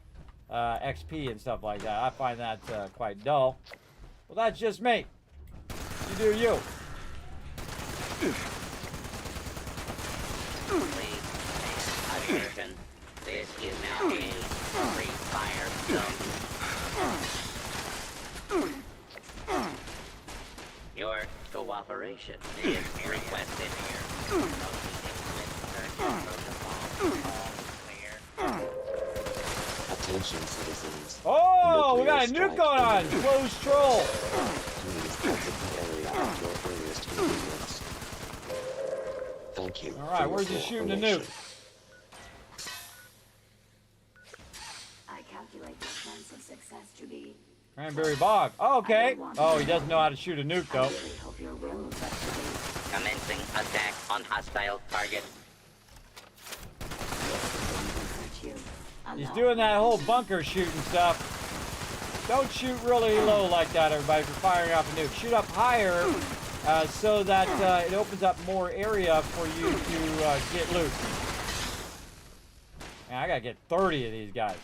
XP and stuff like that. I find that quite dull. Well, that's just me. You do you. Please, attention. This is now a free fire zone. Your cooperation is requested here. Attention, citizens. Oh, we got a nuke going on. Close troll. Please exit the area at your earliest convenience. Thank you. All right, where's he shooting the nuke? I calculate the chance of success to be Cranberry Bog. Oh, okay. Oh, he doesn't know how to shoot a nuke, though. Commencing attack on hostile target. He's doing that whole bunker shooting stuff. Don't shoot really low like that, everybody, if you're firing off a nuke. Shoot up higher so that it opens up more area for you to get loot. Man, I gotta get 30 of these guys.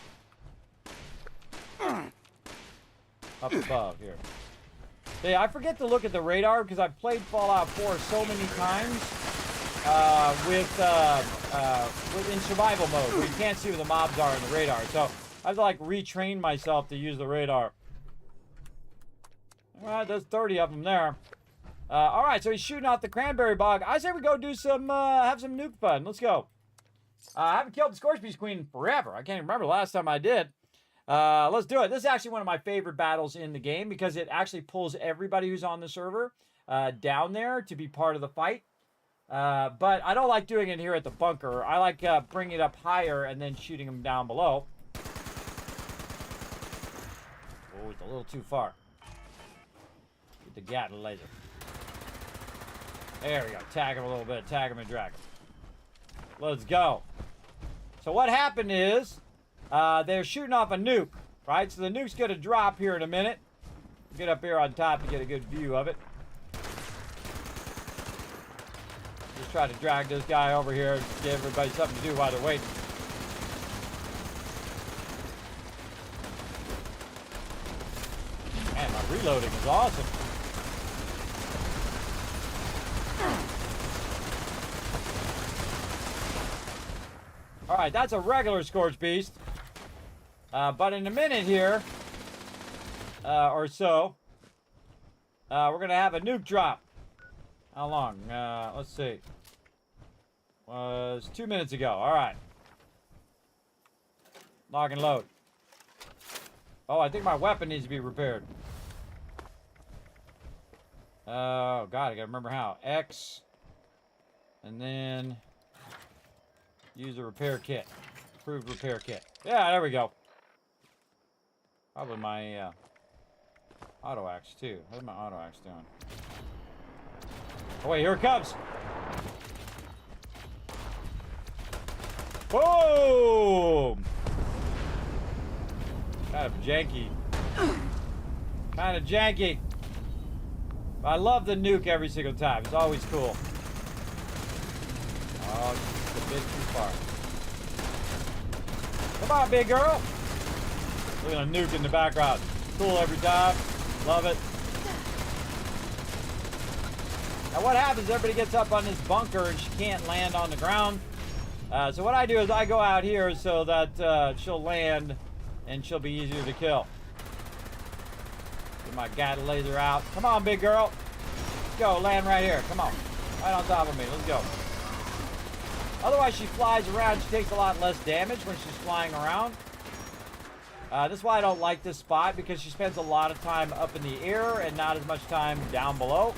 Up above here. See, I forget to look at the radar because I've played Fallout 4 so many times in survival mode where you can't see where the mobs are in the radar. So I have to like retrain myself to use the radar. All right, there's 30 of them there. All right, so he's shooting out the Cranberry Bog. I say we go do some, have some nuke fun. Let's go. I haven't killed the Scorch Beast Queen forever. I can't even remember the last time I did. Let's do it. This is actually one of my favorite battles in the game because it actually pulls everybody who's on the server down there to be part of the fight. But I don't like doing it here at the bunker. I like bringing it up higher and then shooting them down below. Oh, it's a little too far. Get the Gatling laser. There we go. Tag him a little bit. Tag him and drag him. Let's go. So what happened is they're shooting off a nuke, right? So the nuke's going to drop here in a minute. Get up here on top to get a good view of it. Just try to drag this guy over here, give everybody something to do while they're waiting. Man, my reloading is awesome. All right, that's a regular Scorch Beast. But in a minute here, or so, we're going to have a nuke drop. How long? Let's see. Was 2 minutes ago. All right. Lock and load. Oh, I think my weapon needs to be repaired. Oh, God, I got to remember how. X. And then use a repair kit. Approved repair kit. Yeah, there we go. Probably my auto axe too. How's my auto axe doing? Oh wait, here it comes. Boom! Kind of janky. Kind of janky. But I love the nuke every single time. It's always cool. Oh, just a bit too far. Come on, big girl. Look at a nuke in the background. Cool every time. Love it. Now what happens, everybody gets up on this bunker and she can't land on the ground. So what I do is I go out here so that she'll land and she'll be easier to kill. Get my Gatling laser out. Come on, big girl. Let's go, land right here. Come on. Right on top of me. Let's go. Otherwise, she flies around. She takes a lot less damage when she's flying around. This is why I don't like this spot, because she spends a lot of time up in the air and not as much time down below.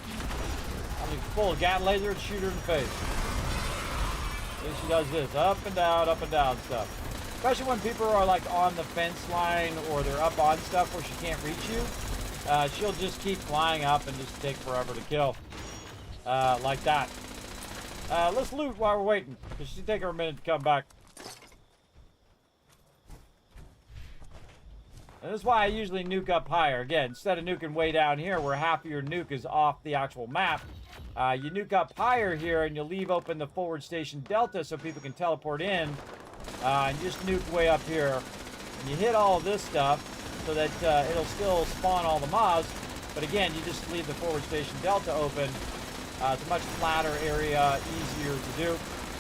I You can pull a gat laser and shoot her in the face. Then she does this, up and down stuff. Especially when people are like on the fence line or they're up on stuff where she can't reach you. She'll just keep flying up and just take forever to kill. Like that. Let's loot while we're waiting, because she'll take her a minute to come back. And this is why I usually nuke up higher. Again, instead of nuking way down here where half of your nuke is off the actual map, you nuke up higher here and you leave open the forward station delta so people can teleport in. And just nuke way up here. And you hit all of this stuff so that it'll still spawn all the mobs. But again, you just leave the forward station delta open. It's a much flatter area, easier to do.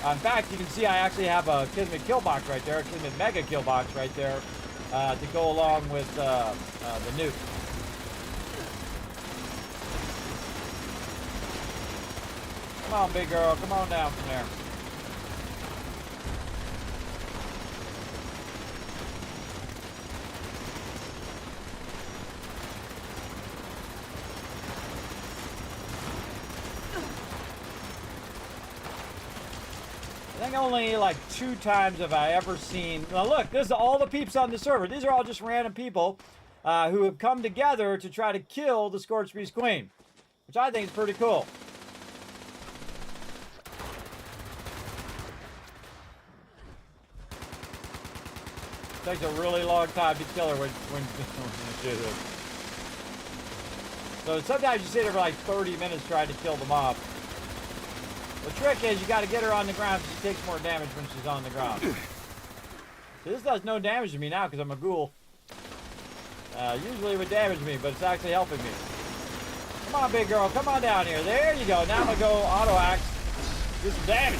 In fact, you can see I actually have a Kismet kill box right there, a Kismet mega kill box right there. To go along with the nuke. Come on, big girl. Come on down from there. I think only like 2 times have I ever seen. Now look, this is all the peeps on the server. These are all just random people who have come together to try to kill the Scorched Beast Queen, which I think is pretty cool. Takes a really long time to kill her when you do this. So sometimes you sit there for like 30 minutes trying to kill the mob. The trick is you got to get her on the ground so she takes more damage when she's on the ground. So this does no damage to me now because I'm a ghoul. Usually it would damage me, but it's actually helping me. Come on, big girl. Come on down here. There you go. Now I'm going to go auto axe. Do some damage.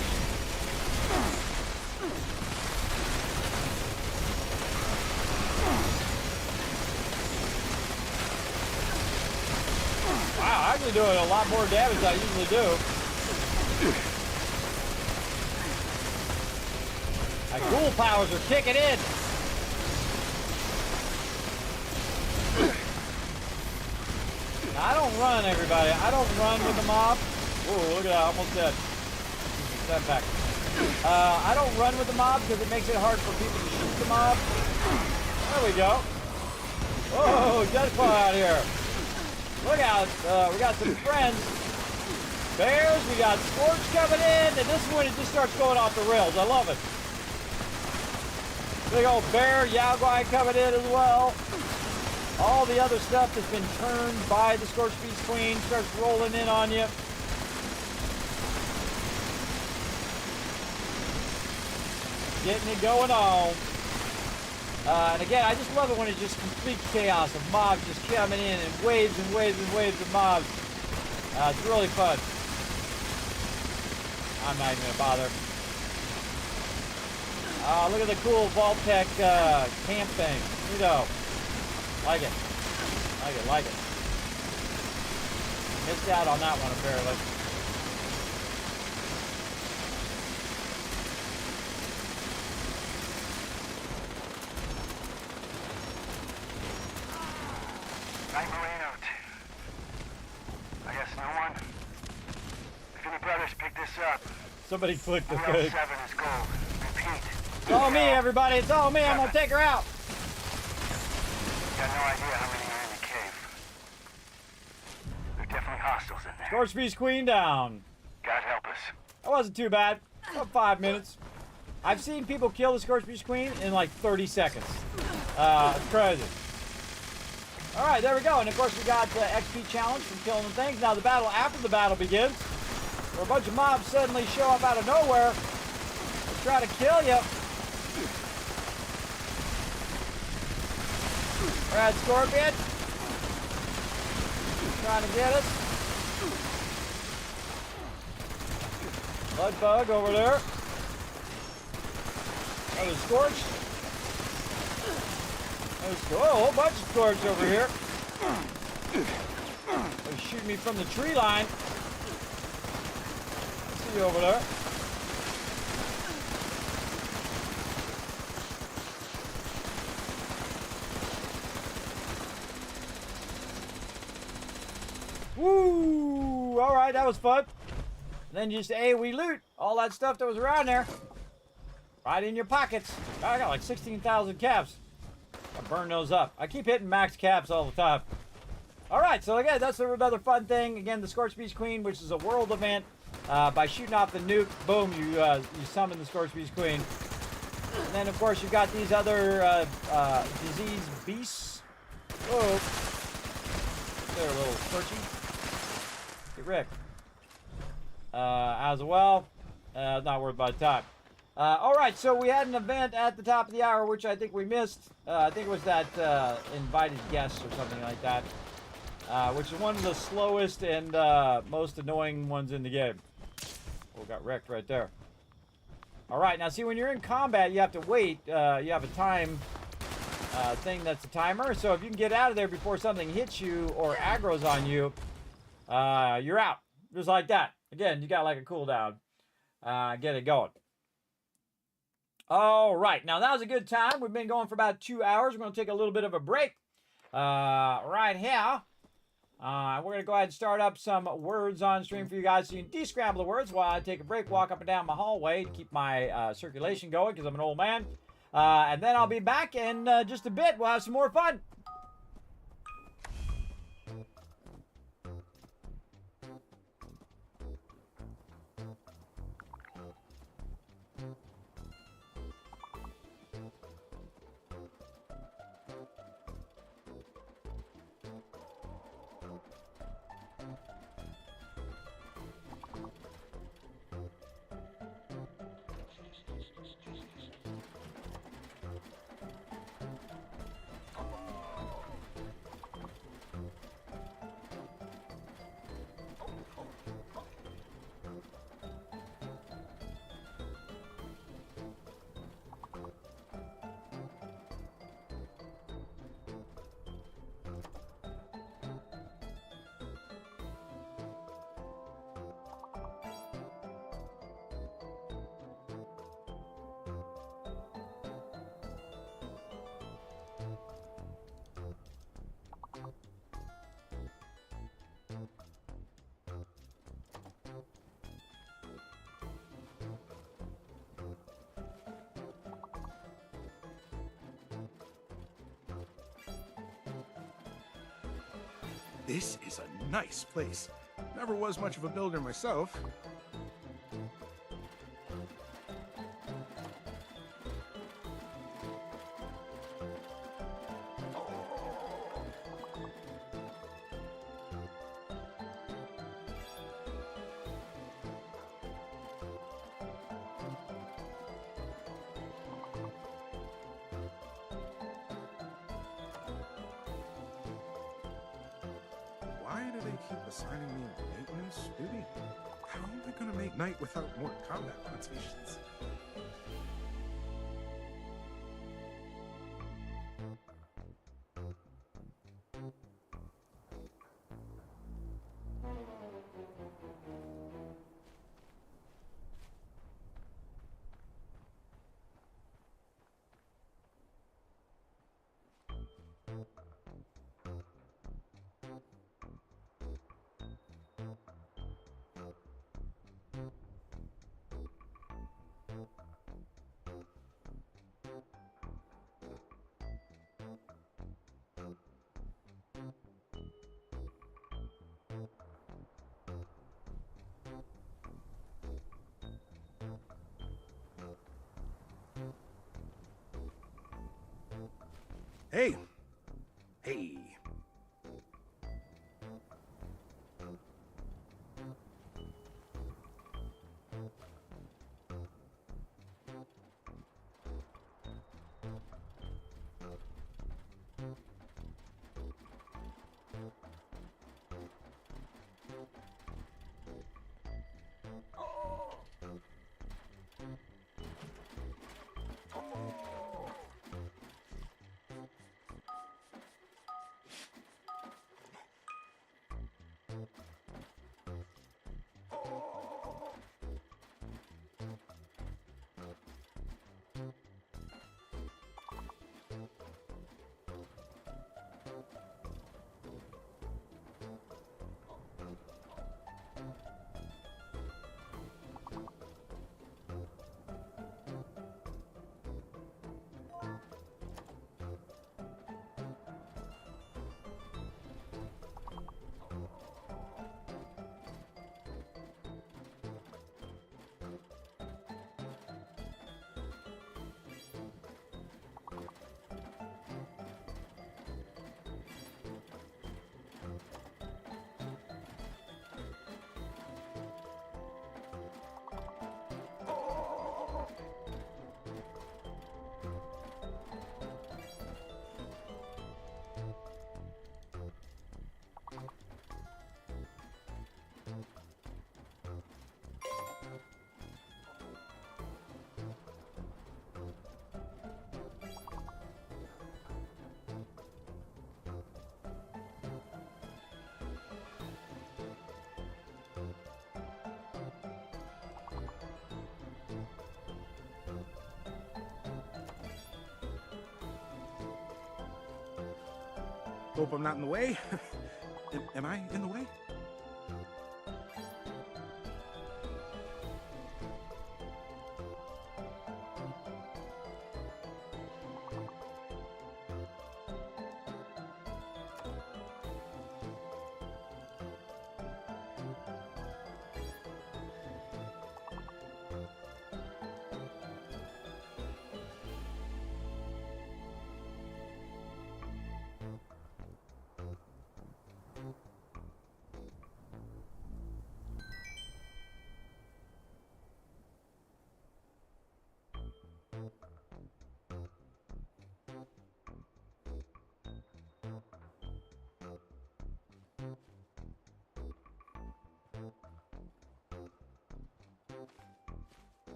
Wow, I'm actually doing a lot more damage than I usually do. My ghoul powers are kicking in. Now, I don't run, everybody. I don't run with the mob. Whoa, look at that. Almost dead. Step back. I don't run with the mob because it makes it hard for people to shoot the mob. There we go. Whoa, Deathclaw out here. Look out. We got some friends. Bears, we got Scorch coming in, and this is when it just starts going off the rails. I love it. Big old bear, Yaoguai coming in as well. All the other stuff that's been turned by the Scorched Beast Queen starts rolling in on you. Getting it going on. And again, I just love it when it's just complete chaos of mobs just coming in and waves and waves and waves of mobs. It's really fun. I'm not even gonna bother. Look at the cool Vault-Tec camp thing. You know, like it. Like it. Missed out on that one apparently. Night Marine out. I guess no one. If any brothers pick this up. Somebody clicked the L7 thing. is gold. Repeat. It's all me, everybody. It's all me. I'm gonna take her out. Got no idea how many are in the cave. There are definitely hostiles in there. Scorched Beast Queen down. God help us. That wasn't too bad. About 5 minutes. I've seen people kill the Scorched Beast Queen in like 30 seconds. It's crazy. Alright, there we go. And of course we got the XP challenge from killing the things. Now the battle after the battle begins, where a bunch of mobs suddenly show up out of nowhere and try to kill you. Alright, Scorpion. Trying to get us. Blood bug over there. Another Scorch. Oh, a whole bunch of Scorch over here. They're shooting me from the tree line. See you over there. Woo! all right, that was fun. And then just AoE loot all that stuff that was around there. Right in your pockets. I got like 16,000 caps. I burn those up. I keep hitting max caps all the time. All right, so again, that's another fun thing. Again, the Scorched Beast Queen, which is a world event. By shooting off the nuke, boom, you summon the Scorched Beast Queen. And then, of course, you've got these other disease beasts. Whoa. They're a little squirchy. Get wrecked. As well. Not worth my time. All right, so we had an event at the top of the hour, which I think we missed. I think it was that invited guests or something like that, which is one of the slowest and most annoying ones in the game. Oh, got wrecked right there. All right, now see, when you're in combat, you have to wait. You have a time thing that's a timer. So if you can get out of there before something hits you or aggro's on you, you're out. Just like that. Again, you got like a cooldown. Get it going. All right, now that was a good time. We've been going for about 2 hours. We're going to take a little bit of a break right here. We're going to go ahead and start up some words on stream for you guys so you can de-scramble the words while I take a break, walk up and down my hallway to keep my circulation going because I'm an old man. And then I'll be back in just a bit. We'll have some more fun. This is a nice place. Never was much of a builder myself. Why do they keep assigning me maintenance duty? How am I gonna make night without more combat rotations? Hey! Hey! Hope I'm not in the way. Am I in the way?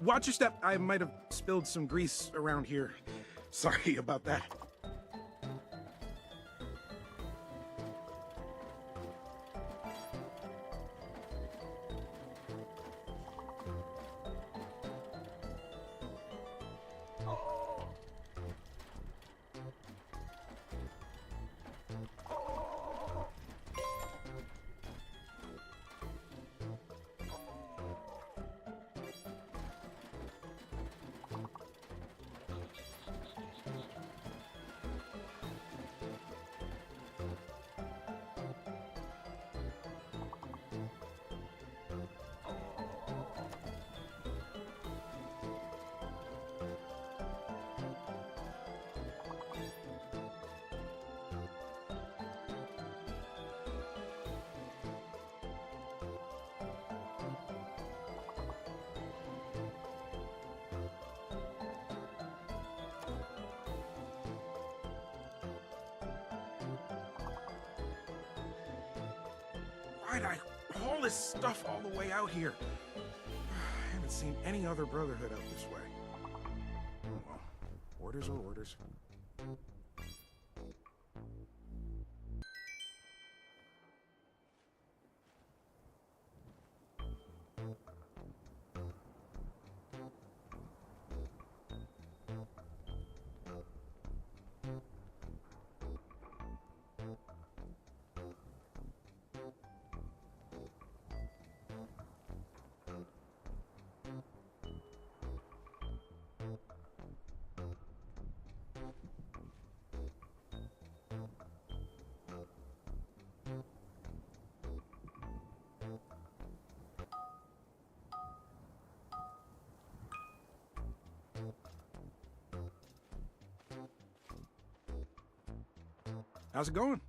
Watch your step. I might have spilled some grease around here. Sorry about that. Why'd I haul this stuff all the way out here? I haven't seen any other Brotherhood out this way. Oh well, orders are orders. How's it going?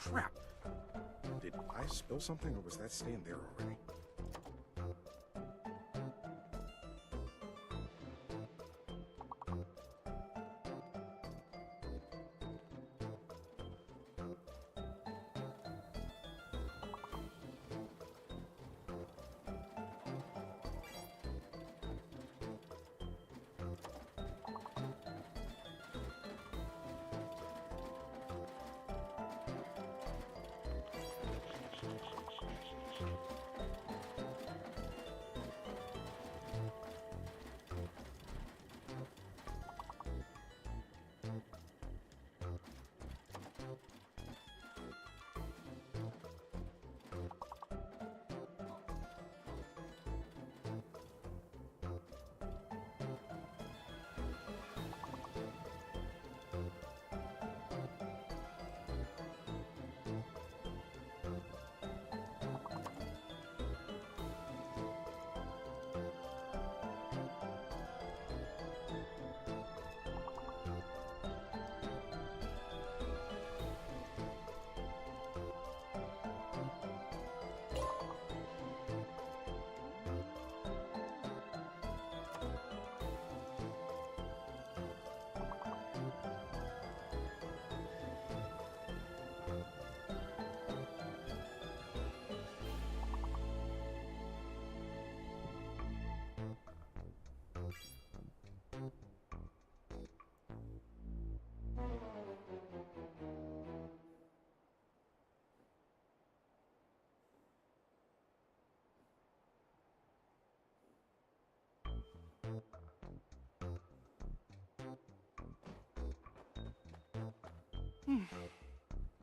crap. Did I spill something, or was that staying there already?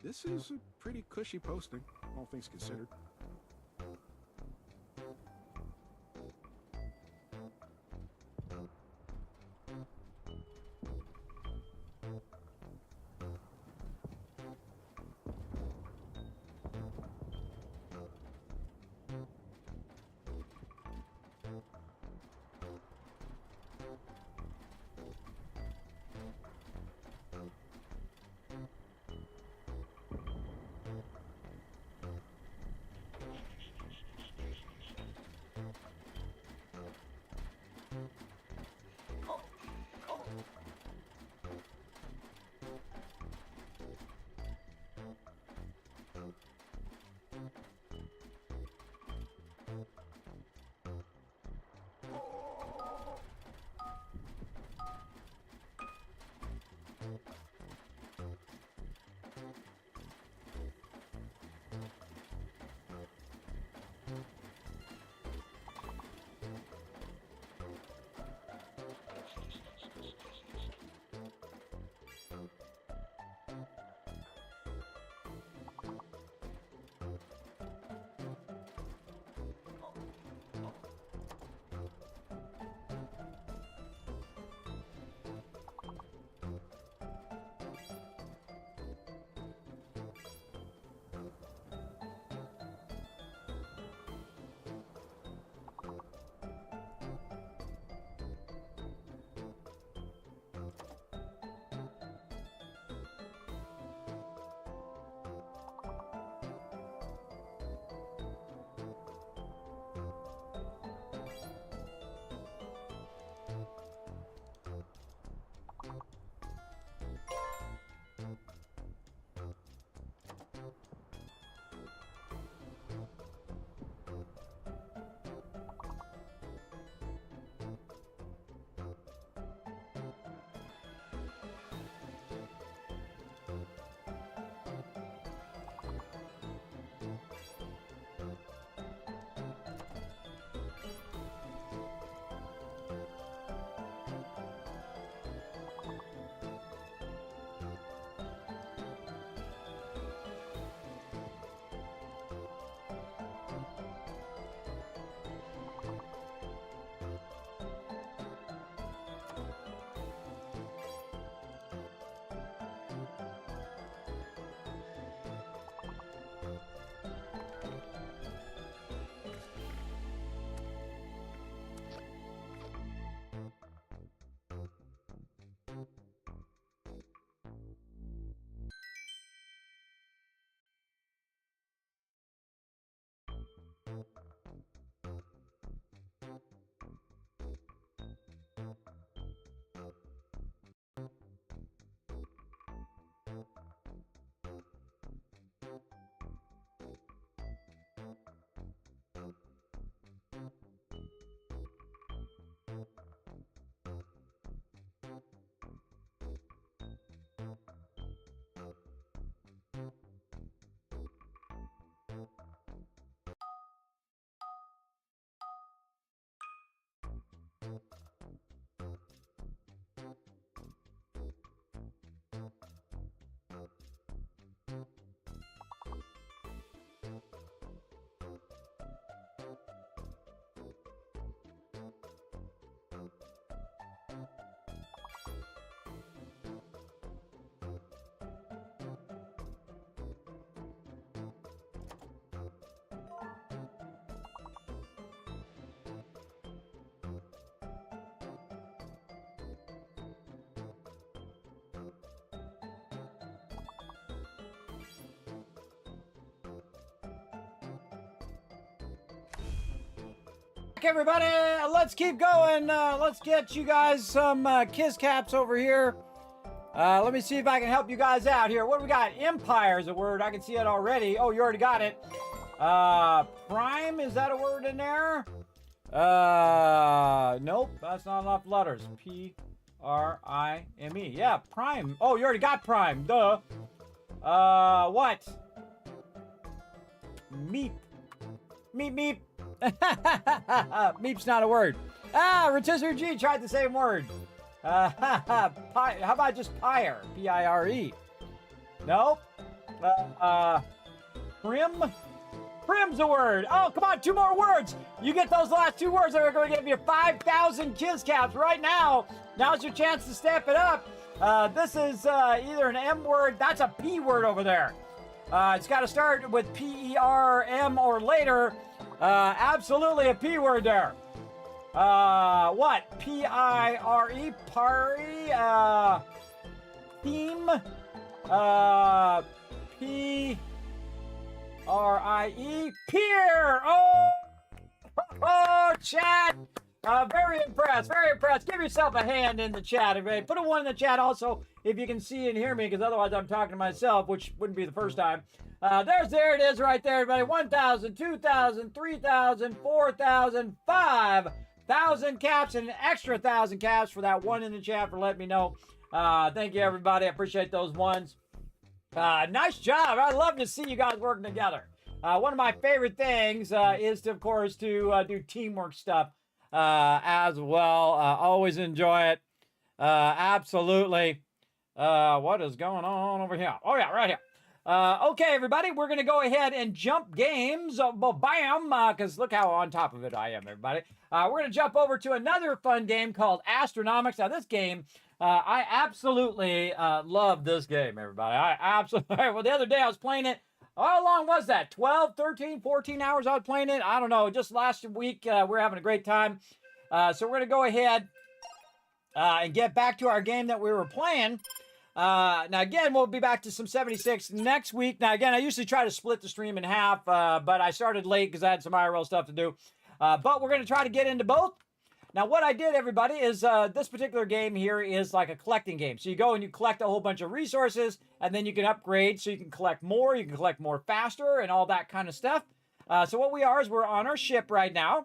This is a pretty cushy posting, all things considered. Everybody, let's keep going. Let's get you guys some kiss caps over here. Let me see if I can help you guys out here. What do we got? Empire is a word. I can see it already. Oh, you already got it. Prime, is that a word in there? Nope, that's not enough letters. P-R-I-M-E. Yeah, prime. Oh, you already got prime. Duh. What? Meep. Meep, meep. Meep's not a word. Rotisserie G tried the same word. How about just pyre? P-I-R-E. Nope. Prim? Prim's a word. Oh, come on, 2 more words. You get those last 2 words, and we're going to give you 5,000 kiss caps right now. Now's your chance to step it up. This is either an M word. That's a P word over there. It's got to start with P-E-R-M or later. Absolutely a P word there. What? P-I-R-E? Pari? Theme? P-R-I-E? Peer! Oh, chat! Very impressed, very impressed. Give yourself a hand in the chat, everybody. Put a 1 in the chat also if you can see and hear me, because otherwise I'm talking to myself, which wouldn't be the first time. There it is right there, everybody. 1,000, 2,000, 3,000, 4,000, 5,000 caps, and an extra 1,000 caps for that 1 in the chat for letting me know. Thank you, everybody. I appreciate those ones. Nice job. I love to see you guys working together. One of my favorite things is, to, of course, to do teamwork stuff as well. Always enjoy it. Absolutely. What is going on over here? Oh, yeah, right here. Okay, everybody, we're going to go ahead and jump games. Bam, because look how on top of it I am, everybody. We're going to jump over to another fun game called Astronomics. Now, this game, I absolutely love this game, everybody. I absolutely, well, the other day I was playing it. How long was that? 12, 13, 14 hours I was playing it? I don't know. Just last week, we were having a great time. So we're going to go ahead and get back to our game that we were playing. Now, again, we'll be back to some 76 next week. Now, again, I usually try to split the stream in half, but I started late because I had some IRL stuff to do. But we're going to try to get into both. Now, what I did, everybody, is this particular game here is like a collecting game. So you go and you collect a whole bunch of resources, and then you can upgrade so you can collect more faster, and all that kind of stuff. So what we are is we're on our ship right now.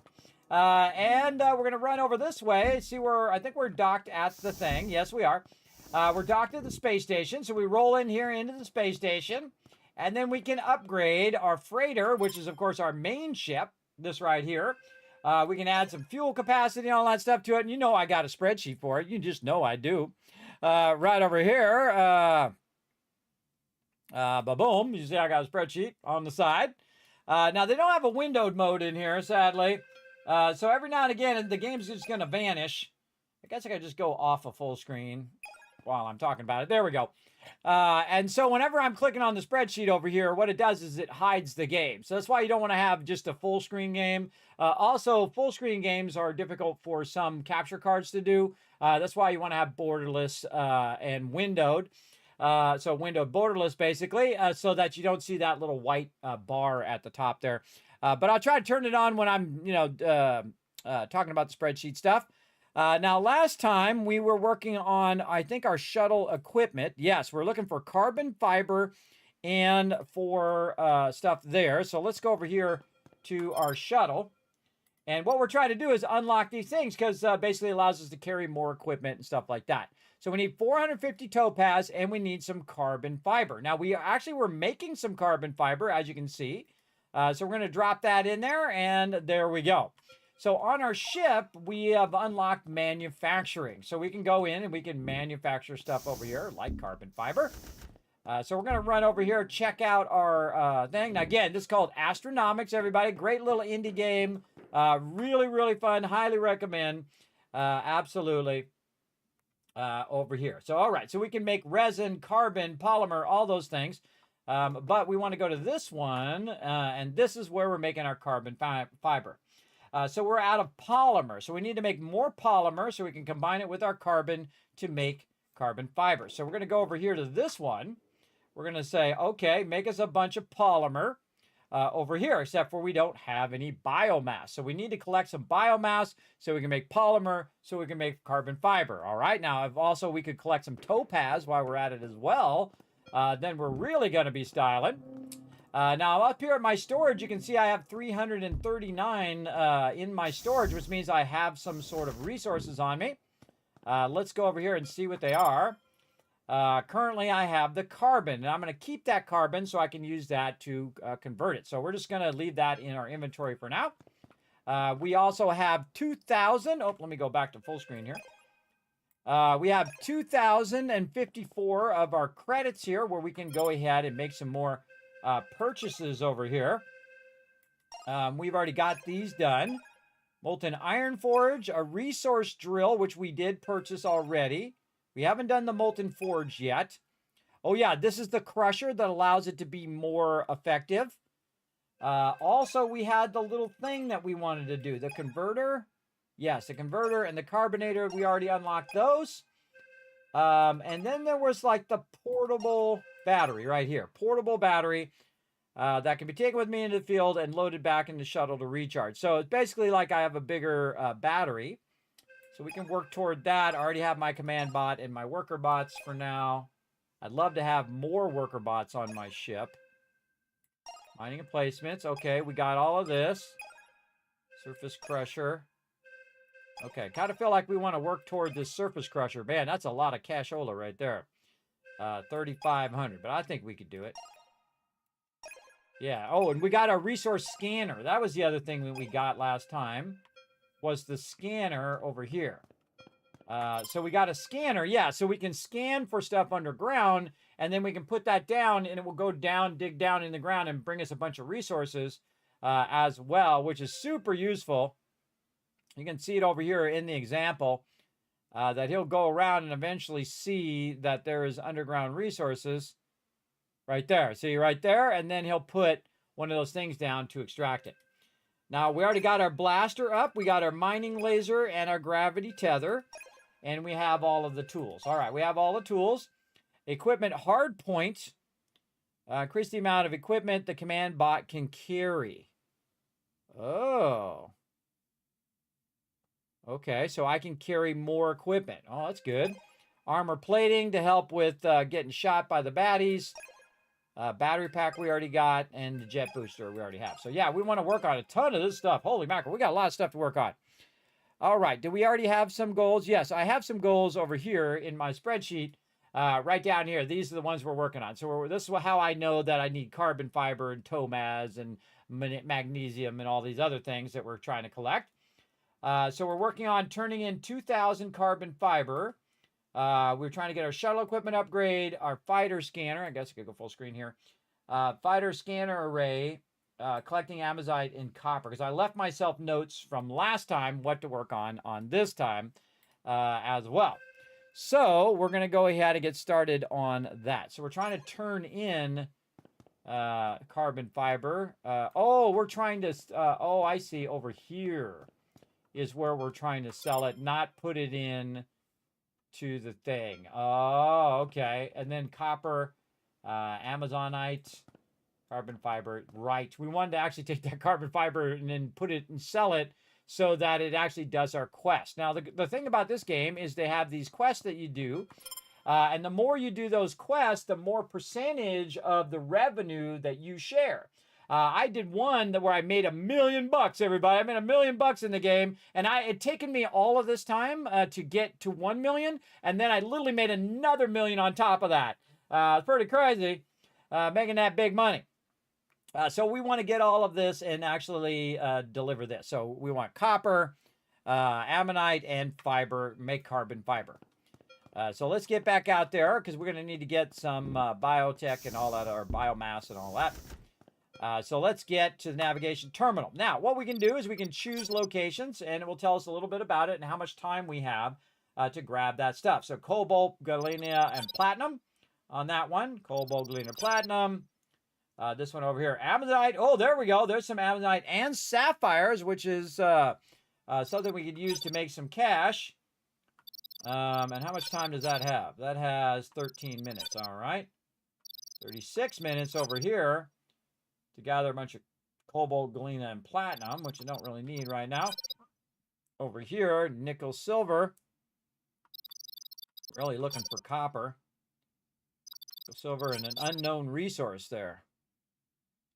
And we're going to run over this way. See where, I think we're docked at the thing. Yes, we are. We're docked at the space station, so we roll in here into the space station, and then we can upgrade our freighter, which is, of course, our main ship, this right here. We can add some fuel capacity and all that stuff to it, and you know I got a spreadsheet for it. You just know I do. Right over here, ba-boom, you see I got a spreadsheet on the side. Now, they don't have a windowed mode in here, sadly. So every now and again, the game's just going to vanish. I guess I could just go off a full screen while I'm talking about it. There we go. And so whenever I'm clicking on the spreadsheet over here, what it does is it hides the game. So that's why you don't want to have just a full screen game. Also, full screen games are difficult for some capture cards to do. That's why you want to have borderless and windowed. So windowed borderless, basically, so that you don't see that little white bar at the top there. But I'll try to turn it on when I'm, talking about the spreadsheet stuff. Now, last time we were working on, I think, our shuttle equipment. Yes, we're looking for carbon fiber and for stuff there. So let's go over here to our shuttle. And what we're trying to do is unlock these things because basically it allows us to carry more equipment and stuff like that. So we need 450 topaz and we need some carbon fiber. Now, we actually were making some carbon fiber, as you can see. So we're going to drop that in there, and there we go. So on our ship, we have unlocked manufacturing. So we can go in and we can manufacture stuff over here, like carbon fiber. So we're going to run over here, check out our thing. Now, again, this is called Astronomics, everybody. Great little indie game. Really, really fun. Highly recommend. Absolutely. Over here. So, all right. So we can make resin, carbon, polymer, all those things. But we want to go to this one. And this is where we're making our carbon fiber. So we're out of polymer. So we need to make more polymer so we can combine it with our carbon to make carbon fiber. So we're going to go over here to this one. We're going to say, okay, make us a bunch of polymer over here, except for we don't have any biomass. So we need to collect some biomass so we can make polymer, so we can make carbon fiber. All right, now if also we could collect some topaz while we're at it as well, then we're really going to be styling. Now up here at my storage, you can see I have 339 in my storage, which means I have some sort of resources on me. Let's go over here and see what they are. Currently, I have the carbon, and I'm going to keep that carbon so I can use that to convert it. So we're just going to leave that in our inventory for now. We also have 2,000. Oh, let me go back to full screen here. We have 2,054 of our credits here where we can go ahead and make some more purchases over here. We've already got these done. Molten Iron Forge, a resource drill, which we did purchase already. We haven't done the Molten Forge yet. Oh yeah, this is the crusher that allows it to be more effective. Also, we had the little thing that we wanted to do. The converter. Yes, the converter and the carbonator. We already unlocked those. And then there was like the portable battery right here. Portable battery that can be taken with me into the field and loaded back in the shuttle to recharge. So it's basically like I have a bigger battery. So we can work toward that. I already have my command bot and my worker bots for now. I'd love to have more worker bots on my ship. Mining and placements. Okay, we got all of this. Surface crusher. Okay, kind of feel like we want to work toward this surface crusher. Man, that's a lot of cashola right there. 3,500, but I think we could do it. Yeah, oh, and we got a resource scanner. That was the other thing that we got last time. Was the scanner over here. So we got a scanner, yeah, so we can scan for stuff underground, and then we can put that down, and it will go down, dig down in the ground, and bring us a bunch of resources as well, which is super useful. You can see it over here in the example, that he'll go around and eventually see that there is underground resources right there. See right there, and then he'll put one of those things down to extract it. Now, we already got our blaster up. We got our mining laser and our gravity tether. And we have all of the tools. All right, we have all the tools. Equipment hard point. Increase the amount of equipment the command bot can carry. Oh. Okay, so I can carry more equipment. Oh, that's good. Armor plating to help with getting shot by the baddies. Battery pack we already got, and the jet booster we already have. So yeah, we want to work on a ton of this stuff. Holy mackerel, we got a lot of stuff to work on. All right, do we already have some goals? Yes, I have some goals over here in my spreadsheet. Right down here, these are the ones we're working on. So this is how I know that I need carbon fiber and topaz and magnesium and all these other things that we're trying to collect. So we're working on turning in 2,000 carbon fiber. We're trying to get our shuttle equipment upgrade, our fighter scanner. I guess I could go full screen here. Fighter scanner array, collecting amazite and copper. Because I left myself notes from last time what to work on this time as well. So we're going to go ahead and get started on that. So we're trying to turn in carbon fiber. Oh, we're trying to, oh, I see. Over here is where we're trying to sell it, not put it in to the thing. Oh, okay. And then copper, Amazonite, carbon fiber. Right. We wanted to actually take that carbon fiber and then put it and sell it so that it actually does our quest. Now, the thing about this game is they have these quests that you do. And the more you do those quests, the more percentage of the revenue that you share. I did one where I made $1 million, everybody. I made $1 million in the game, and it had taken me all of this time to get to 1 million, and then I literally made another $1 million on top of that. It's pretty crazy, making that big money. So we want to get all of this and actually deliver this. So we want copper, ammonite, and fiber, make carbon fiber. So let's get back out there because we're going to need to get some biotech and all that, or biomass and all that. So let's get to the navigation terminal. Now, what we can do is we can choose locations, and it will tell us a little bit about it and how much time we have to grab that stuff. So cobalt, galena, and platinum on that one. Cobalt, galena, platinum. This one over here, ammonite. Oh, there we go. There's some ammonite and sapphires, which is something we could use to make some cash. And how much time does that have? That has 13 minutes. All right. 36 minutes over here to gather a bunch of cobalt, galena, and platinum, which you don't really need right now. Over here, nickel, silver. Really looking for copper. Nickel, silver, and an unknown resource there.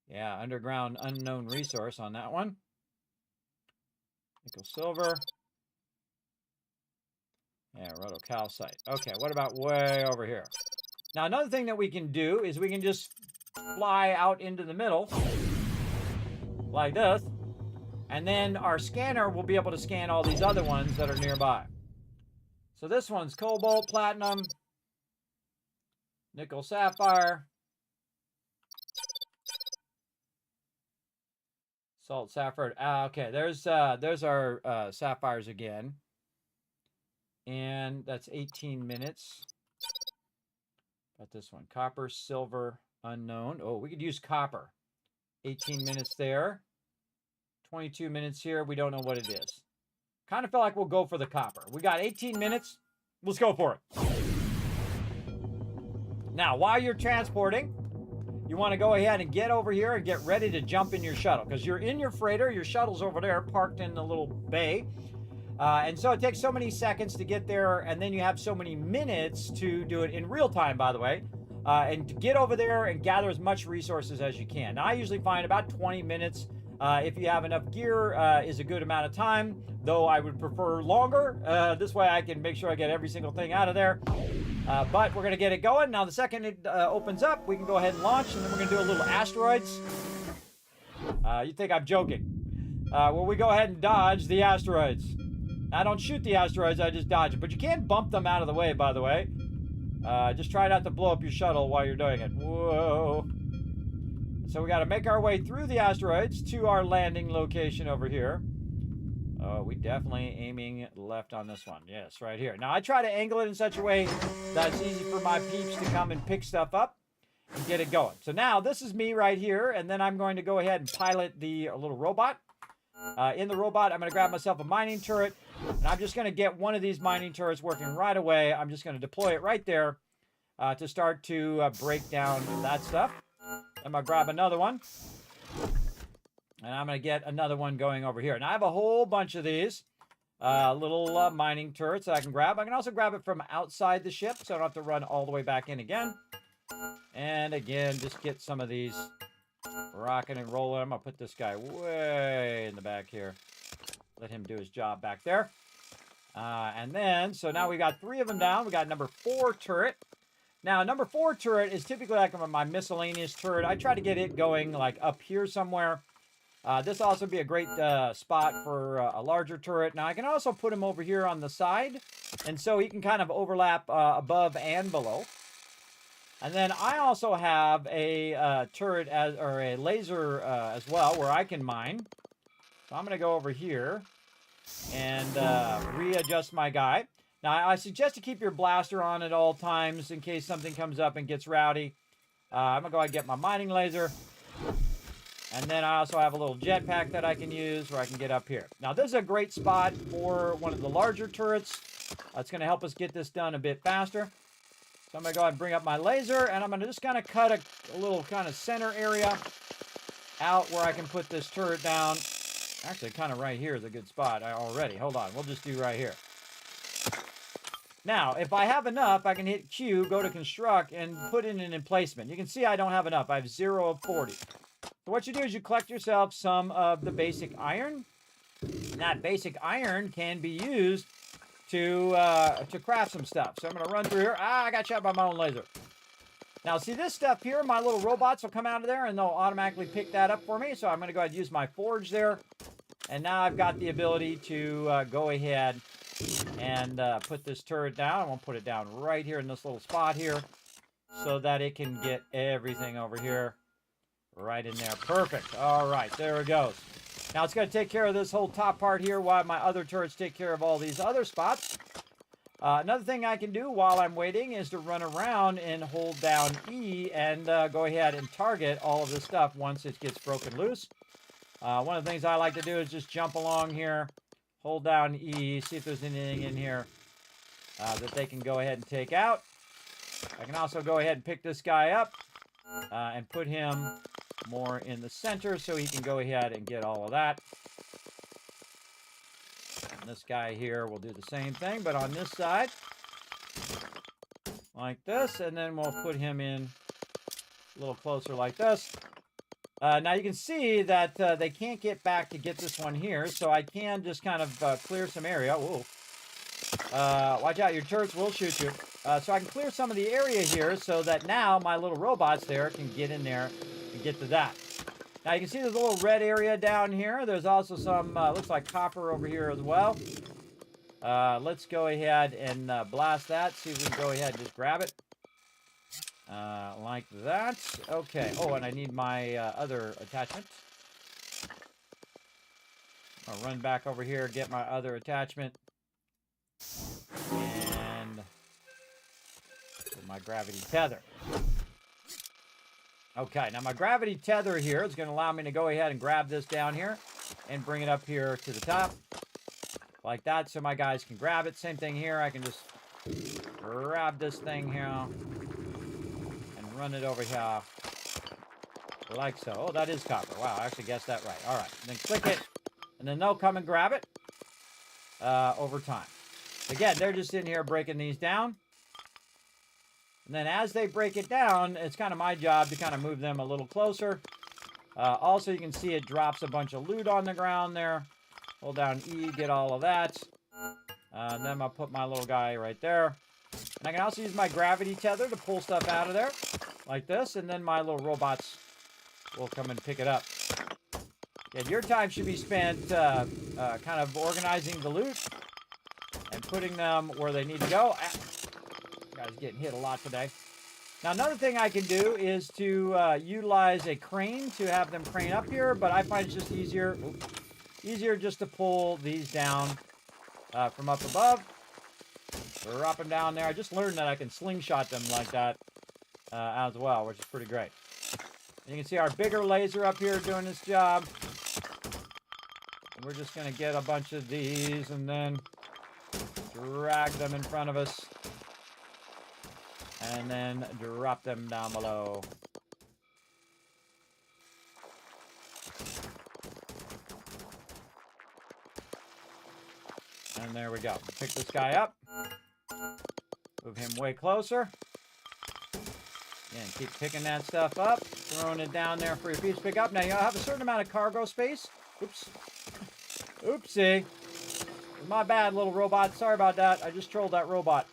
Yeah, underground unknown resource on that one. Nickel, silver. Yeah, rhodocalcite. Okay, what about way over here? Now, another thing that we can do is we can just fly out into the middle like this, and then our scanner will be able to scan all these other ones that are nearby. So this one's cobalt, platinum, nickel, sapphire, salt, sapphire. Okay, there's our sapphires again. And that's 18 minutes. Got this one. Copper, silver, unknown. Oh, we could use copper. 18 minutes there. 22 minutes here. We don't know what it is. Kind of feel like we'll go for the copper. We got 18 minutes. Let's go for it. Now, while you're transporting, you want to go ahead and get over here and get ready to jump in your shuttle. Because you're in your freighter. Your shuttle's over there parked in the little bay. And so it takes so many seconds to get there, and then you have so many minutes to do it in real time, by the way, and to get over there and gather as much resources as you can. Now, I usually find about 20 minutes, if you have enough gear, is a good amount of time, though I would prefer longer. This way I can make sure I get every single thing out of there. But we're going to get it going. Now, the second it opens up, we can go ahead and launch, and then we're going to do a little asteroids. You think I'm joking. Well, we go ahead and dodge the asteroids. I don't shoot the asteroids, I just dodge them. But you can bump them out of the way, by the way. Just try not to blow up your shuttle while you're doing it. Whoa. So we got to make our way through the asteroids to our landing location over here. Oh, we definitely aiming left on this one. Yes, right here. Now, I try to angle it in such a way that it's easy for my peeps to come and pick stuff up and get it going. So now, this is me right here, and then I'm going to go ahead and pilot the little robot. In the robot, I'm going to grab myself a mining turret, and I'm just going to get one of these mining turrets working right away. I'm just going to deploy it right there to start to break down that stuff. I'm going to grab another one, and I'm going to get another one going over here. Now, I have a whole bunch of these little mining turrets that I can grab. I can also grab it from outside the ship, so I don't have to run all the way back in again. And again, just get some of these rocking and rolling. I'm going to put this guy way in the back here. Let him do his job back there. And then, so now we got 3 of them down. We got number 4 turret. Now, number 4 turret is typically like my miscellaneous turret. I try to get it going like up here somewhere. This also be a great spot for a larger turret. Now, I can also put him over here on the side. And so he can kind of overlap above and below. And then I also have a turret or a laser as well where I can mine. So I'm going to go over here and readjust my guy. Now, I suggest to keep your blaster on at all times in case something comes up and gets rowdy. I'm going to go ahead and get my mining laser. And then I also have a little jetpack that I can use where I can get up here. Now, this is a great spot for one of the larger turrets. It's going to help us get this done a bit faster. So I'm going to go ahead and bring up my laser, and I'm going to just kind of cut a little kind of center area out where I can put this turret down. Actually, kind of right here is a good spot already. Hold on. We'll just do right here. Now, if I have enough, I can hit Q, go to construct, and put in an emplacement. You can see I don't have enough. I have 0 of 40. So what you do is you collect yourself some of the basic iron. And that basic iron can be used to craft some stuff. So I'm going to run through here. I got shot by my own laser. Now, see this stuff here, my little robots will come out of there and they'll automatically pick that up for me. So I'm going to go ahead and use my forge there. And now I've got the ability to go ahead and put this turret down. I'm going to put it down right here in this little spot here so that it can get everything over here right in there. Perfect. All right, there it goes. Now it's going to take care of this whole top part here while my other turrets take care of all these other spots. Another thing I can do while I'm waiting is to run around and hold down E and go ahead and target all of this stuff once it gets broken loose. One of the things I like to do is just jump along here, hold down E, see if there's anything in here that they can go ahead and take out. I can also go ahead and pick this guy up and put him more in the center so he can go ahead and get all of that. And this guy here will do the same thing, but on this side, like this, and then we'll put him in a little closer like this. Now you can see that they can't get back to get this one here, so I can just kind of clear some area. Whoa. Watch out, your turrets will shoot you. So I can clear some of the area here so that now my little robots there can get in there and get to that. Now you can see there's a little red area down here. There's also some, looks like copper over here as well. Let's go ahead and blast that. See if we can go ahead and just grab it. Like that. Okay. Oh, and I need my other attachment. I'll run back over here, get my other attachment. And my gravity tether. Okay, now my gravity tether here is going to allow me to go ahead and grab this down here and bring it up here to the top. Like that, so my guys can grab it. Same thing here. I can just grab this thing here and run it over here. Like so. Oh, that is copper. Wow, I actually guessed that right. All right, and then click it, and then they'll come and grab it over time. Again, they're just in here breaking these down. And then as they break it down, it's kind of my job to kind of move them a little closer. Also, you can see it drops a bunch of loot on the ground there. Hold down E, get all of that. And then I'll put my little guy right there. And I can also use my gravity tether to pull stuff out of there, like this. And then my little robots will come and pick it up. And your time should be spent kind of organizing the loot and putting them where they need to go. Guys getting hit a lot today. Now another thing I can do is to utilize a crane to have them crane up here, but I find it's just easier just to pull these down from up above. Drop them down there. I just learned that I can slingshot them like that as well, which is pretty great. And you can see our bigger laser up here doing its job. And we're just going to get a bunch of these and then drag them in front of us. And then drop them down below. And there we go. Pick this guy up. Move him way closer. Again, keep picking that stuff up. Throwing it down there for your piece to pick up. Now, you have a certain amount of cargo space. Oops. Oopsie. My bad, little robot. Sorry about that. I just trolled that robot.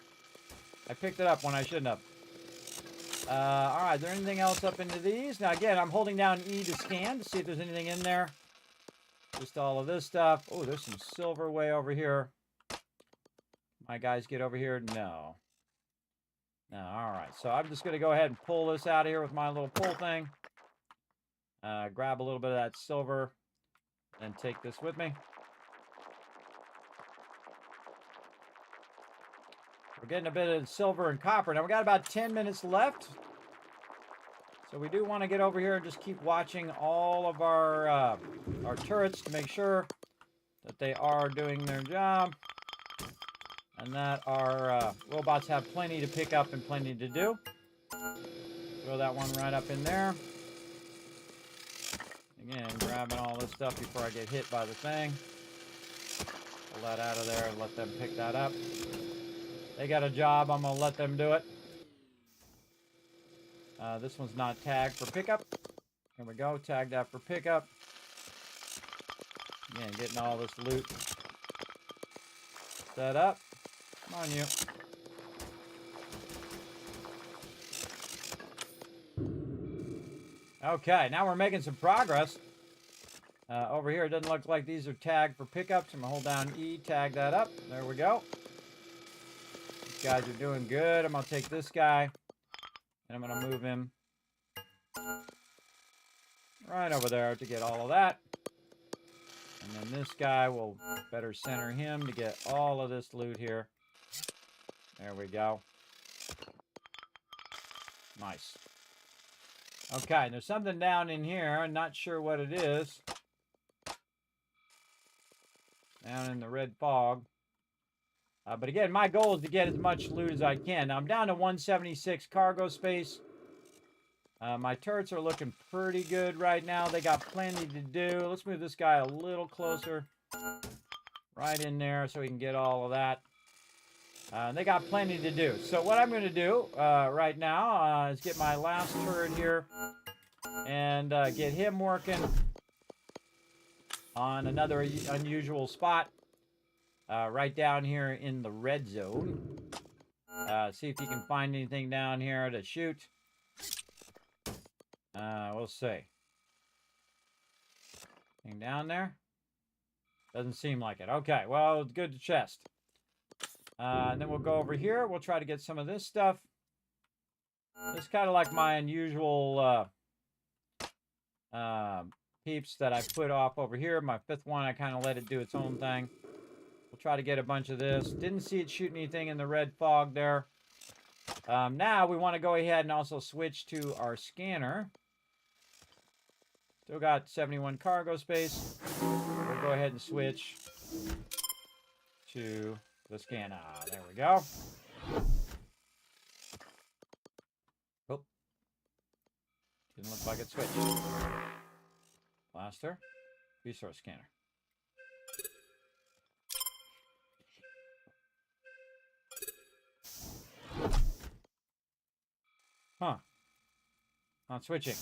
I picked it up when I shouldn't have. All right, is there anything else up into these? Now, again, I'm holding down E to scan to see if there's anything in there. Just all of this stuff. Oh, there's some silver way over here. My guys get over here? No. No, all right. So I'm just going to go ahead and pull this out of here with my little pull thing. Grab a little bit of that silver and take this with me. We're getting a bit of silver and copper. Now, we got about 10 minutes left. So we do want to get over here and just keep watching all of our turrets to make sure that they are doing their job. And that our robots have plenty to pick up and plenty to do. Throw that one right up in there. Again, grabbing all this stuff before I get hit by the thing. Pull that out of there and let them pick that up. They got a job, I'm going to let them do it. This one's not tagged for pickup. Here we go, tag that for pickup. Again, getting all this loot set up. Come on, you. Okay, now we're making some progress. Over here, it doesn't look like these are tagged for pickups. I'm going to hold down E, tag that up. There we go. These guys are doing good. I'm going to take this guy, and I'm going to move him right over there to get all of that. And then this guy will better center him to get all of this loot here. There we go. Nice. Okay, there's something down in here. I'm not sure what it is. Down in the red fog. But again, my goal is to get as much loot as I can. Now, I'm down to 176 cargo space. My turrets are looking pretty good right now. They got plenty to do. Let's move this guy a little closer. Right in there so we can get all of that. They got plenty to do. So what I'm going to do right now is get my last turret here and get him working on another unusual spot right down here in the red zone. See if you can find anything down here to shoot. We'll see. Anything down there? Doesn't seem like it. Okay, well, it's good to chest. And then we'll go over here. We'll try to get some of this stuff. This is kind of like my unusual peeps that I put off over here. My fifth one, I kind of let it do its own thing. We'll try to get a bunch of this. Didn't see it shoot anything in the red fog there. Now we want to go ahead and also switch to our scanner. Still got 71 cargo space. We'll go ahead and switch to the scanner. There we go. Oh. Didn't look like it switched. Blaster. Resource scanner. Huh. Not switching.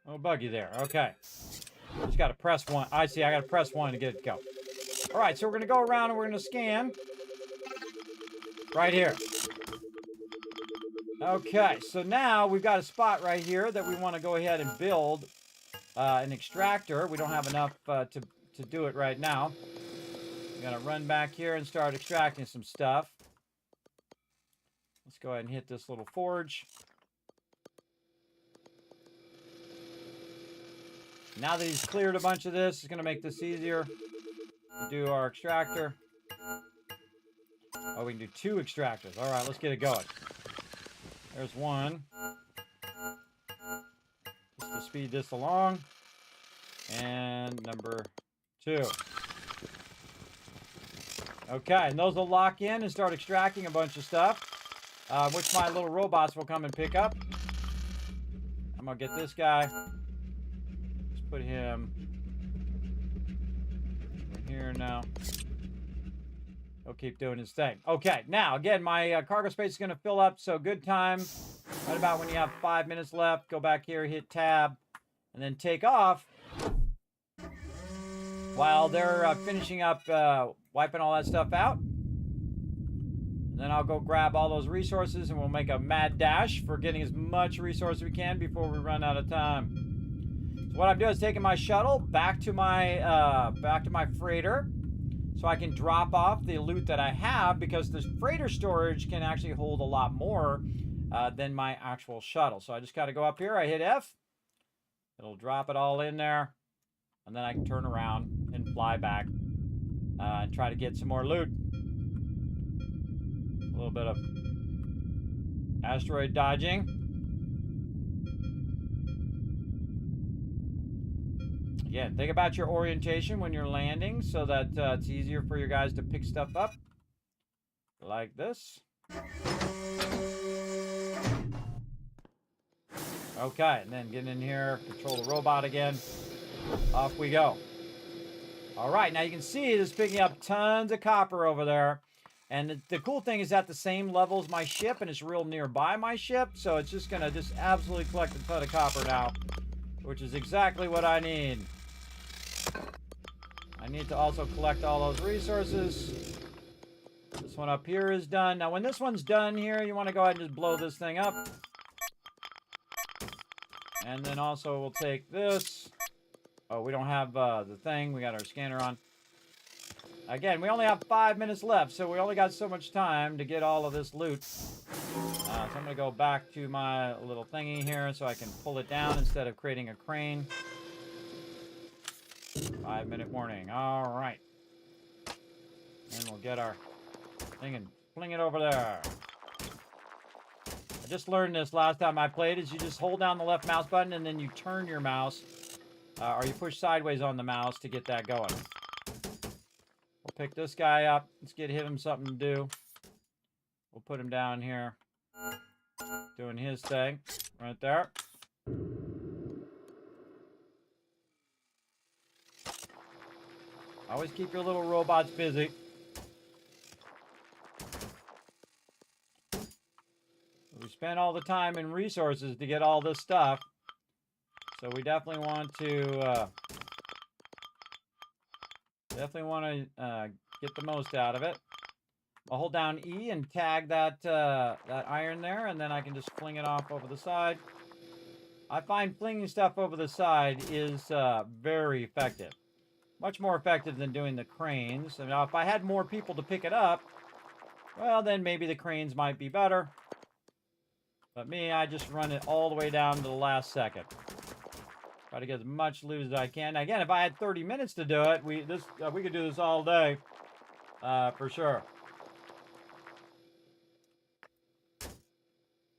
Oh, buggy there. Okay. Just got to press one. I see. I got to press one to get it to go. All right. So we're going to go around and we're going to scan. Right here. Okay. So now we've got a spot right here that we want to go ahead and build an extractor. We don't have enough to do it right now. We're going to run back here and start extracting some stuff. Let's go ahead and hit this little forge. Now that he's cleared a bunch of this, it's going to make this easier to do our extractor. Oh, we can do 2 extractors. All right, let's get it going. There's one. Just to speed this along. And number 2. Okay, and those will lock in and start extracting a bunch of stuff, which my little robots will come and pick up. I'm going to get this guy. Put him over here now. He'll keep doing his thing. Okay, now, again, my cargo space is going to fill up, so good time. Right about when you have 5 minutes left, go back here, hit tab, and then take off. While they're finishing up wiping all that stuff out. And then I'll go grab all those resources, and we'll make a mad dash for getting as much resource as we can before we run out of time. What I'm doing is taking my shuttle back to my freighter so I can drop off the loot that I have, because the freighter storage can actually hold a lot more than my actual shuttle. So I just got to go up here. I hit F. It'll drop it all in there. And then I can turn around and fly back and try to get some more loot. A little bit of asteroid dodging. Again, think about your orientation when you're landing so that it's easier for your guys to pick stuff up. Like this. Okay, and then get in here, control the robot again. Off we go. All right, now you can see it is picking up tons of copper over there. And the cool thing is at the same level as my ship, and it's real nearby my ship, so it's just gonna just absolutely collect a ton of copper now, which is exactly what I need. I need to also collect all those resources. This one up here is done. Now, when this one's done here, you want to go ahead and just blow this thing up. And then also we'll take this. Oh, we don't have the thing. We got our scanner on. Again, we only have 5 minutes left, so we only got so much time to get all of this loot. So I'm going to go back to my little thingy here so I can pull it down instead of creating a crane. 5-minute warning. All right. And we'll get our thing and fling it over there. I just learned this last time I played, is you just hold down the left mouse button and then you turn your mouse, or you push sideways on the mouse to get that going. We'll pick this guy up. Let's get him something to do. We'll put him down here, doing his thing right there. Always keep your little robots busy. We spent all the time and resources to get all this stuff, so we definitely want to get the most out of it. I'll hold down E and tag that that iron there, and then I can just fling it off over the side. I find flinging stuff over the side is very effective. Much more effective than doing the cranes. Now, if I had more people to pick it up, well, then maybe the cranes might be better. But me, I just run it all the way down to the last second. Try to get as much loot as I can. Now, again, if I had 30 minutes to do it, we could do this all day, for sure.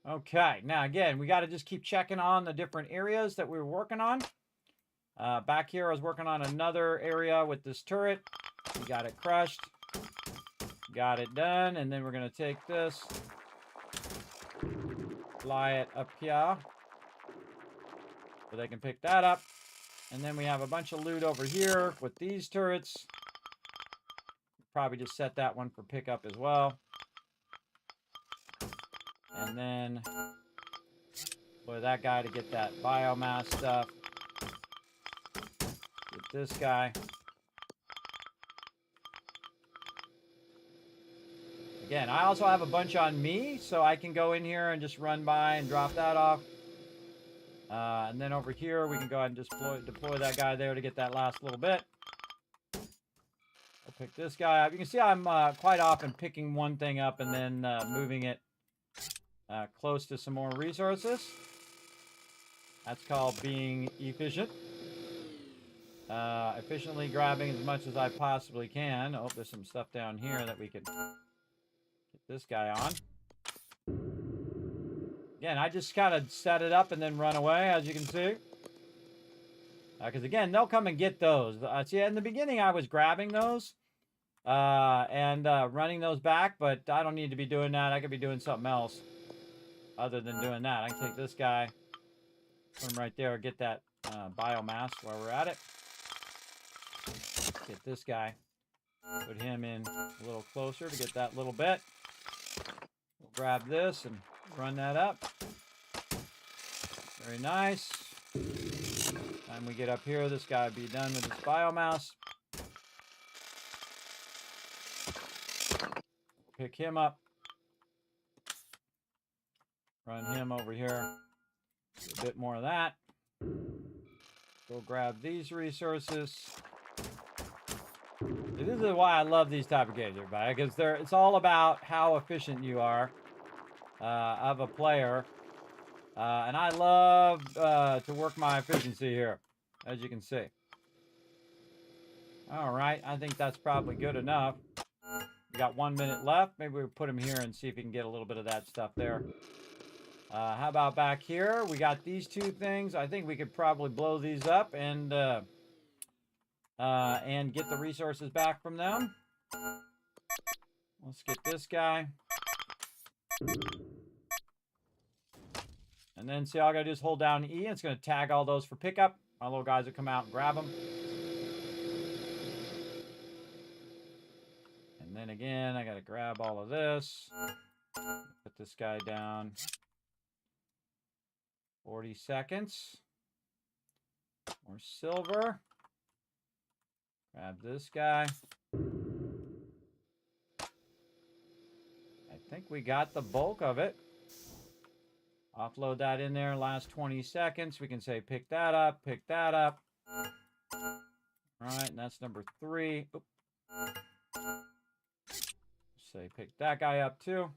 Okay, now again, we got to just keep checking on the different areas that we were working on. Back here, I was working on another area with this turret. We got it crushed. Got it done, and then we're going to take this, fly it up here, so they can pick that up. And then we have a bunch of loot over here with these turrets. Probably just set that one for pickup as well. And then for that guy to get that biomass stuff. Get this guy. Again, I also have a bunch on me, so I can go in here and just run by and drop that off. And then over here, we can go ahead and just deploy that guy there to get that last little bit. I'll pick this guy up. You can see I'm quite often picking one thing up and then moving it close to some more resources. That's called being efficient. Efficiently grabbing as much as I possibly can. Oh, there's some stuff down here that we could get this guy on. Again, I just kind of set it up and then run away, as you can see. Because again, they'll come and get those. See, in the beginning, I was grabbing those and running those back, but I don't need to be doing that. I could be doing something else other than doing that. I can take this guy, put him right there, get that biomass while we're at it. Get this guy, put him in a little closer to get that little bit. We'll grab this and run that up. Very nice. Time we get up here, this guy will be done with his biomass. Pick him up. Run him over here. A bit more of that. Go grab these resources. This is why I love these type of games, everybody, because it's all about how efficient you are of a player. And I love to work my efficiency here, as you can see. All right, I think that's probably good enough. We got 1 minute left. Maybe we'll put him here and see if we can get a little bit of that stuff there. How about back here? We got these two things. I think we could probably blow these up and get the resources back from them. Let's get this guy. And then see, all I gotta do is hold down E, and it's gonna tag all those for pickup. My little guys will come out and grab them. then again, I got to grab all of this. Put this guy down. 40 seconds. More silver. Grab this guy. I think we got the bulk of it. Offload that in there, last 20 seconds. We can say pick that up, pick that up. All right, and that's number 3. Oop. Say pick that guy up too.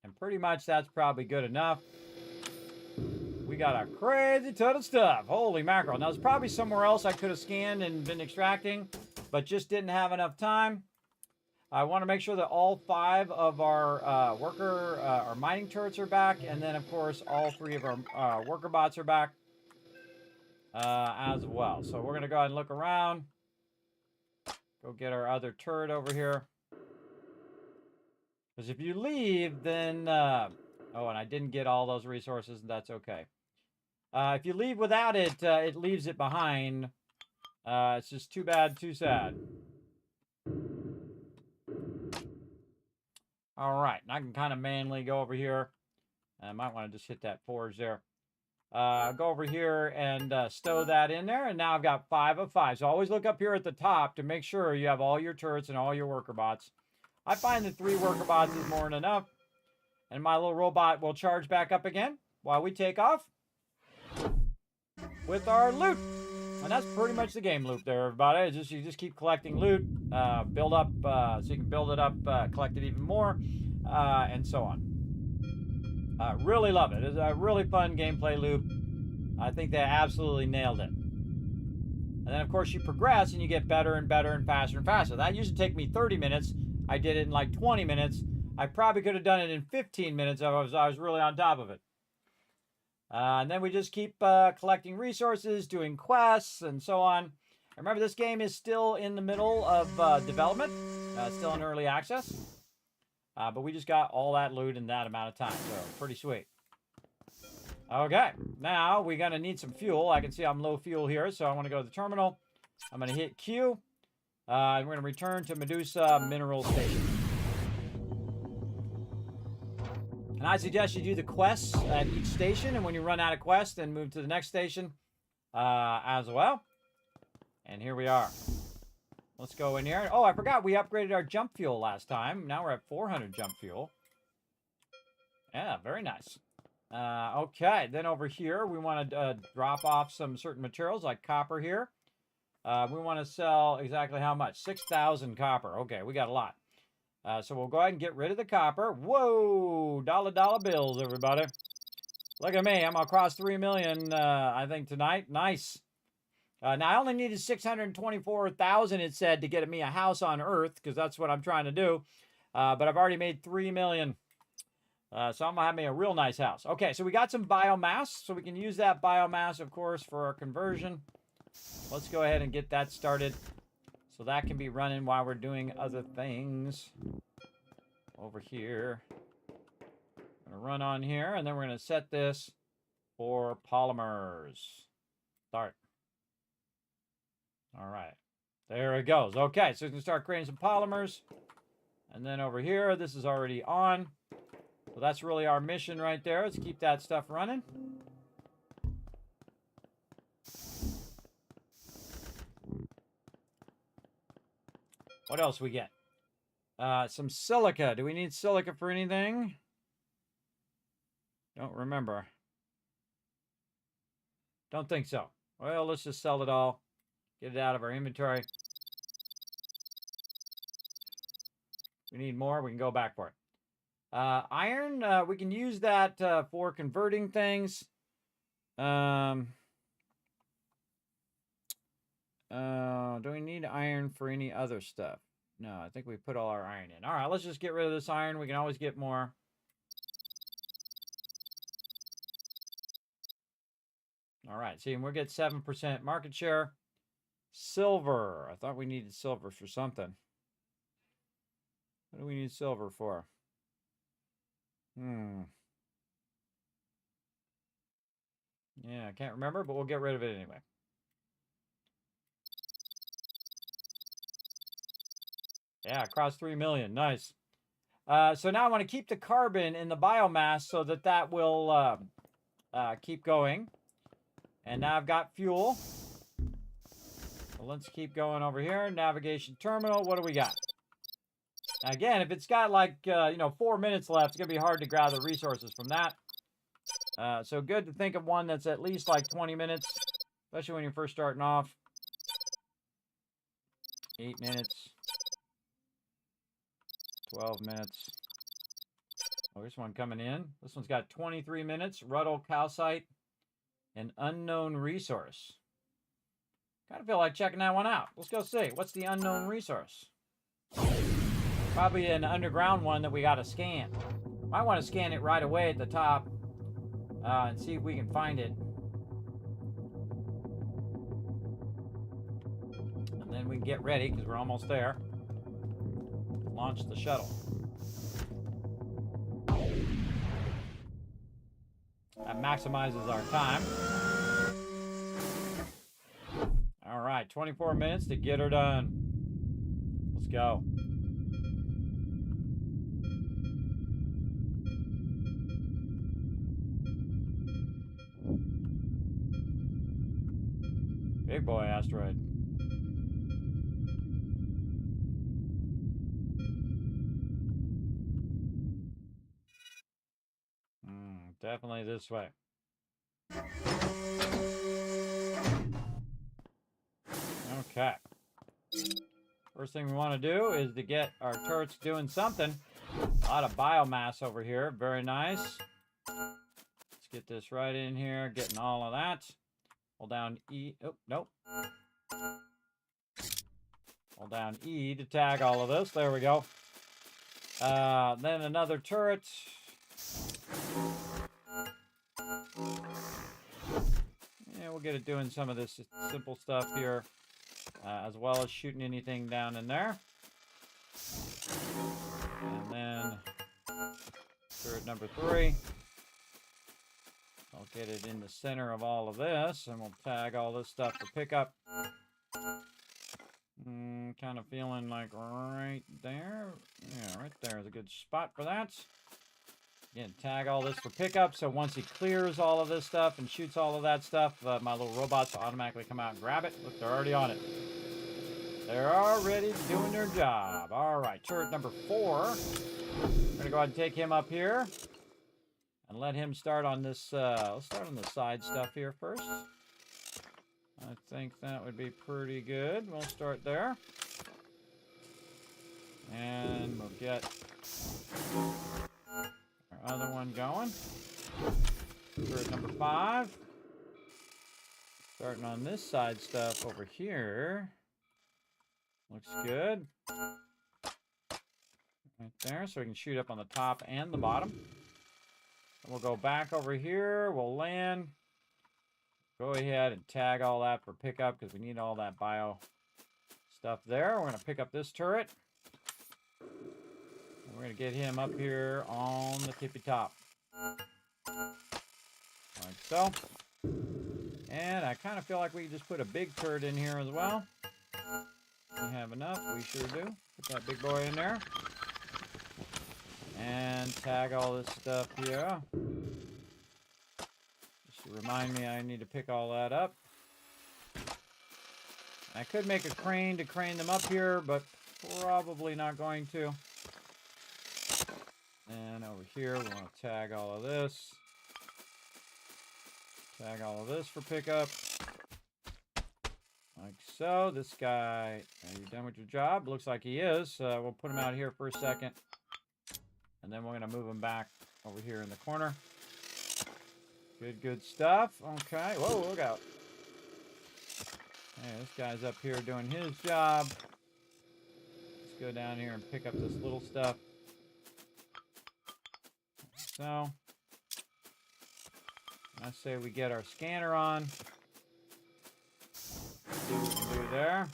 And pretty much that's probably good enough. We got a crazy ton of stuff. Holy mackerel. Now, there's probably somewhere else I could have scanned and been extracting, but just didn't have enough time. I want to make sure that all 5 of our our mining turrets are back, and then, of course, all 3 of our worker bots are back as well. So we're going to go ahead and look around. Go get our other turret over here. Because if you leave, then... oh, and I didn't get all those resources, and that's okay. If you leave without it, it leaves it behind. It's just too bad, too sad. All right, and I can kind of manually go over here. I might want to just hit that forge there. Go over here and stow that in there, and now I've got 5 of 5. So always look up here at the top to make sure you have all your turrets and all your worker bots. I find that 3 worker bots is more than enough, and my little robot will charge back up again while we take off with our loot. And that's pretty much the game loop there, everybody. It's just, you just keep collecting loot, build up, so you can build it up, collect it even more, and so on. Really love it. It's a really fun gameplay loop. I think they absolutely nailed it. And then, of course, you progress and you get better and better and faster and faster. That used to take me 30 minutes. I did it in like 20 minutes. I probably could have done it in 15 minutes if I was really on top of it. And then we just keep collecting resources, doing quests, and so on. Remember, this game is still in the middle of development, still in early access. But we just got all that loot in that amount of time, so pretty sweet. Okay, now we're going to need some fuel. I can see I'm low fuel here, so I want to go to the terminal. I'm going to hit Q. And we're going to return to Medusa Mineral Station. And I suggest you do the quests at each station, and when you run out of quests, then move to the next station as well. And here we are. Let's go in here. Oh, I forgot we upgraded our jump fuel last time. Now we're at 400 jump fuel. Yeah, very nice. Okay, then over here, we want to drop off some certain materials like copper here. We want to sell exactly how much? 6,000 copper. Okay, we got a lot. So we'll go ahead and get rid of the copper. Whoa! Dollar bills, everybody. Look at me. I'm going to cross 3 million, I think, tonight. Nice. Now, I only needed 624,000, it said, to get me a house on Earth, because that's what I'm trying to do. But I've already made 3 million. So I'm going to have me a real nice house. Okay, so we got some biomass. So we can use that biomass, of course, for our conversion. Let's go ahead and get that started. So that can be running while we're doing other things. Over here. I'm going to run on here, and then we're going to set this for polymers. Start. All right. There it goes. Okay, so we can start creating some polymers. And then over here, this is already on. So that's really our mission right there. Let's keep that stuff running. What else we get? Some silica. Do we need silica for anything? Don't remember. Don't think so. Well, let's just sell it all. Get it out of our inventory. We need more. We can go back for it. Iron. We can use that for converting things. Do we need iron for any other stuff? No, I think we put all our iron in. All right, let's just get rid of this iron. We can always get more. All right, see, and we'll get 7% market share. Silver. I thought we needed silver for something. What do we need silver for? Yeah, I can't remember, but we'll get rid of it anyway. Yeah, across 3 million. Nice. So now I want to keep the carbon in the biomass so that that will keep going. And now I've got fuel. So let's keep going over here. Navigation terminal. What do we got? Again, if it's got like, 4 minutes left, it's going to be hard to grab the resources from that. So good to think of one that's at least like 20 minutes, especially when you're first starting off. 8 minutes. 12 minutes. Oh, here's one coming in. This one's got 23 minutes. Ruddle, calcite, an unknown resource. Kind of feel like checking that one out. Let's go see. What's the unknown resource? Probably an underground one that we got to scan. Might want to scan it right away at the top and see if we can find it. And then we can get ready because we're almost there. Launch the shuttle. That maximizes our time. All right, 24 minutes to get her done. Let's go. Big boy asteroid. Definitely this way. Okay. First thing we want to do is to get our turrets doing something. A lot of biomass over here. Very nice. Let's get this right in here. Getting all of that. Hold down E. Oh, nope. Hold down E to tag all of this. There we go. Then another turret. Yeah, we'll get it doing some of this simple stuff here, as well as shooting anything down in there. And then turret number 3. I'll get it in the center of all of this, and we'll tag all this stuff for pickup. Kind of feeling like right there. Yeah, right there is a good spot for that. Again, tag all this for pickup, so once he clears all of this stuff and shoots all of that stuff, my little robots will automatically come out and grab it. Look, they're already on it. They're already doing their job. All right, turret number 4. We're going to go ahead and take him up here and let him start on this. Let's start on the side stuff here first. I think that would be pretty good. We'll start there. And we'll get our other one going. Turret number 5. Starting on this side stuff over here. Looks good. Right there, so we can shoot up on the top and the bottom. And we'll go back over here. We'll land. Go ahead and tag all that for pickup because we need all that bio stuff there. We're going to pick up this turret. We're going to get him up here on the tippy top. Like so. And I kind of feel like we can just put a big turret in here as well. We have enough. We sure do. Put that big boy in there. And tag all this stuff here. Just to remind me I need to pick all that up. I could make a crane to crane them up here, but probably not going to. And over here, we want to tag all of this. Tag all of this for pickup. Like so. This guy, are you done with your job? Looks like he is. We'll put him out here for a second. And then we're going to move him back over here in the corner. Good, good stuff. Okay. Whoa, look out. Hey, this guy's up here doing his job. Let's go down here and pick up this little stuff. So, I say we get our scanner on. See what we can do there.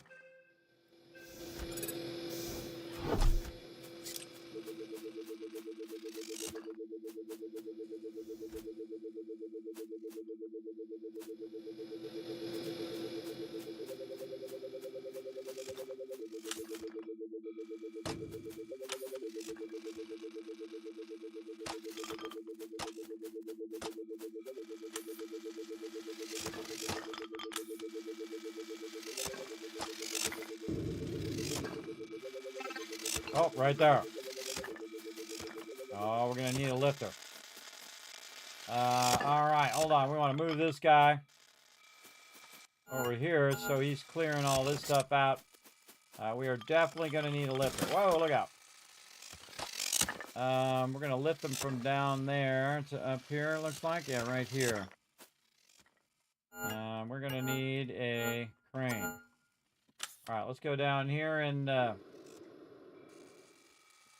Oh, right there. Oh, we're going to need a lifter. All right, hold on. We want to move this guy over here so he's clearing all this stuff out. We are definitely going to need a lifter. Whoa, look out. We're going to lift them from down there to up here, it looks like. Yeah, right here. We're going to need a crane. All right, let's go down here and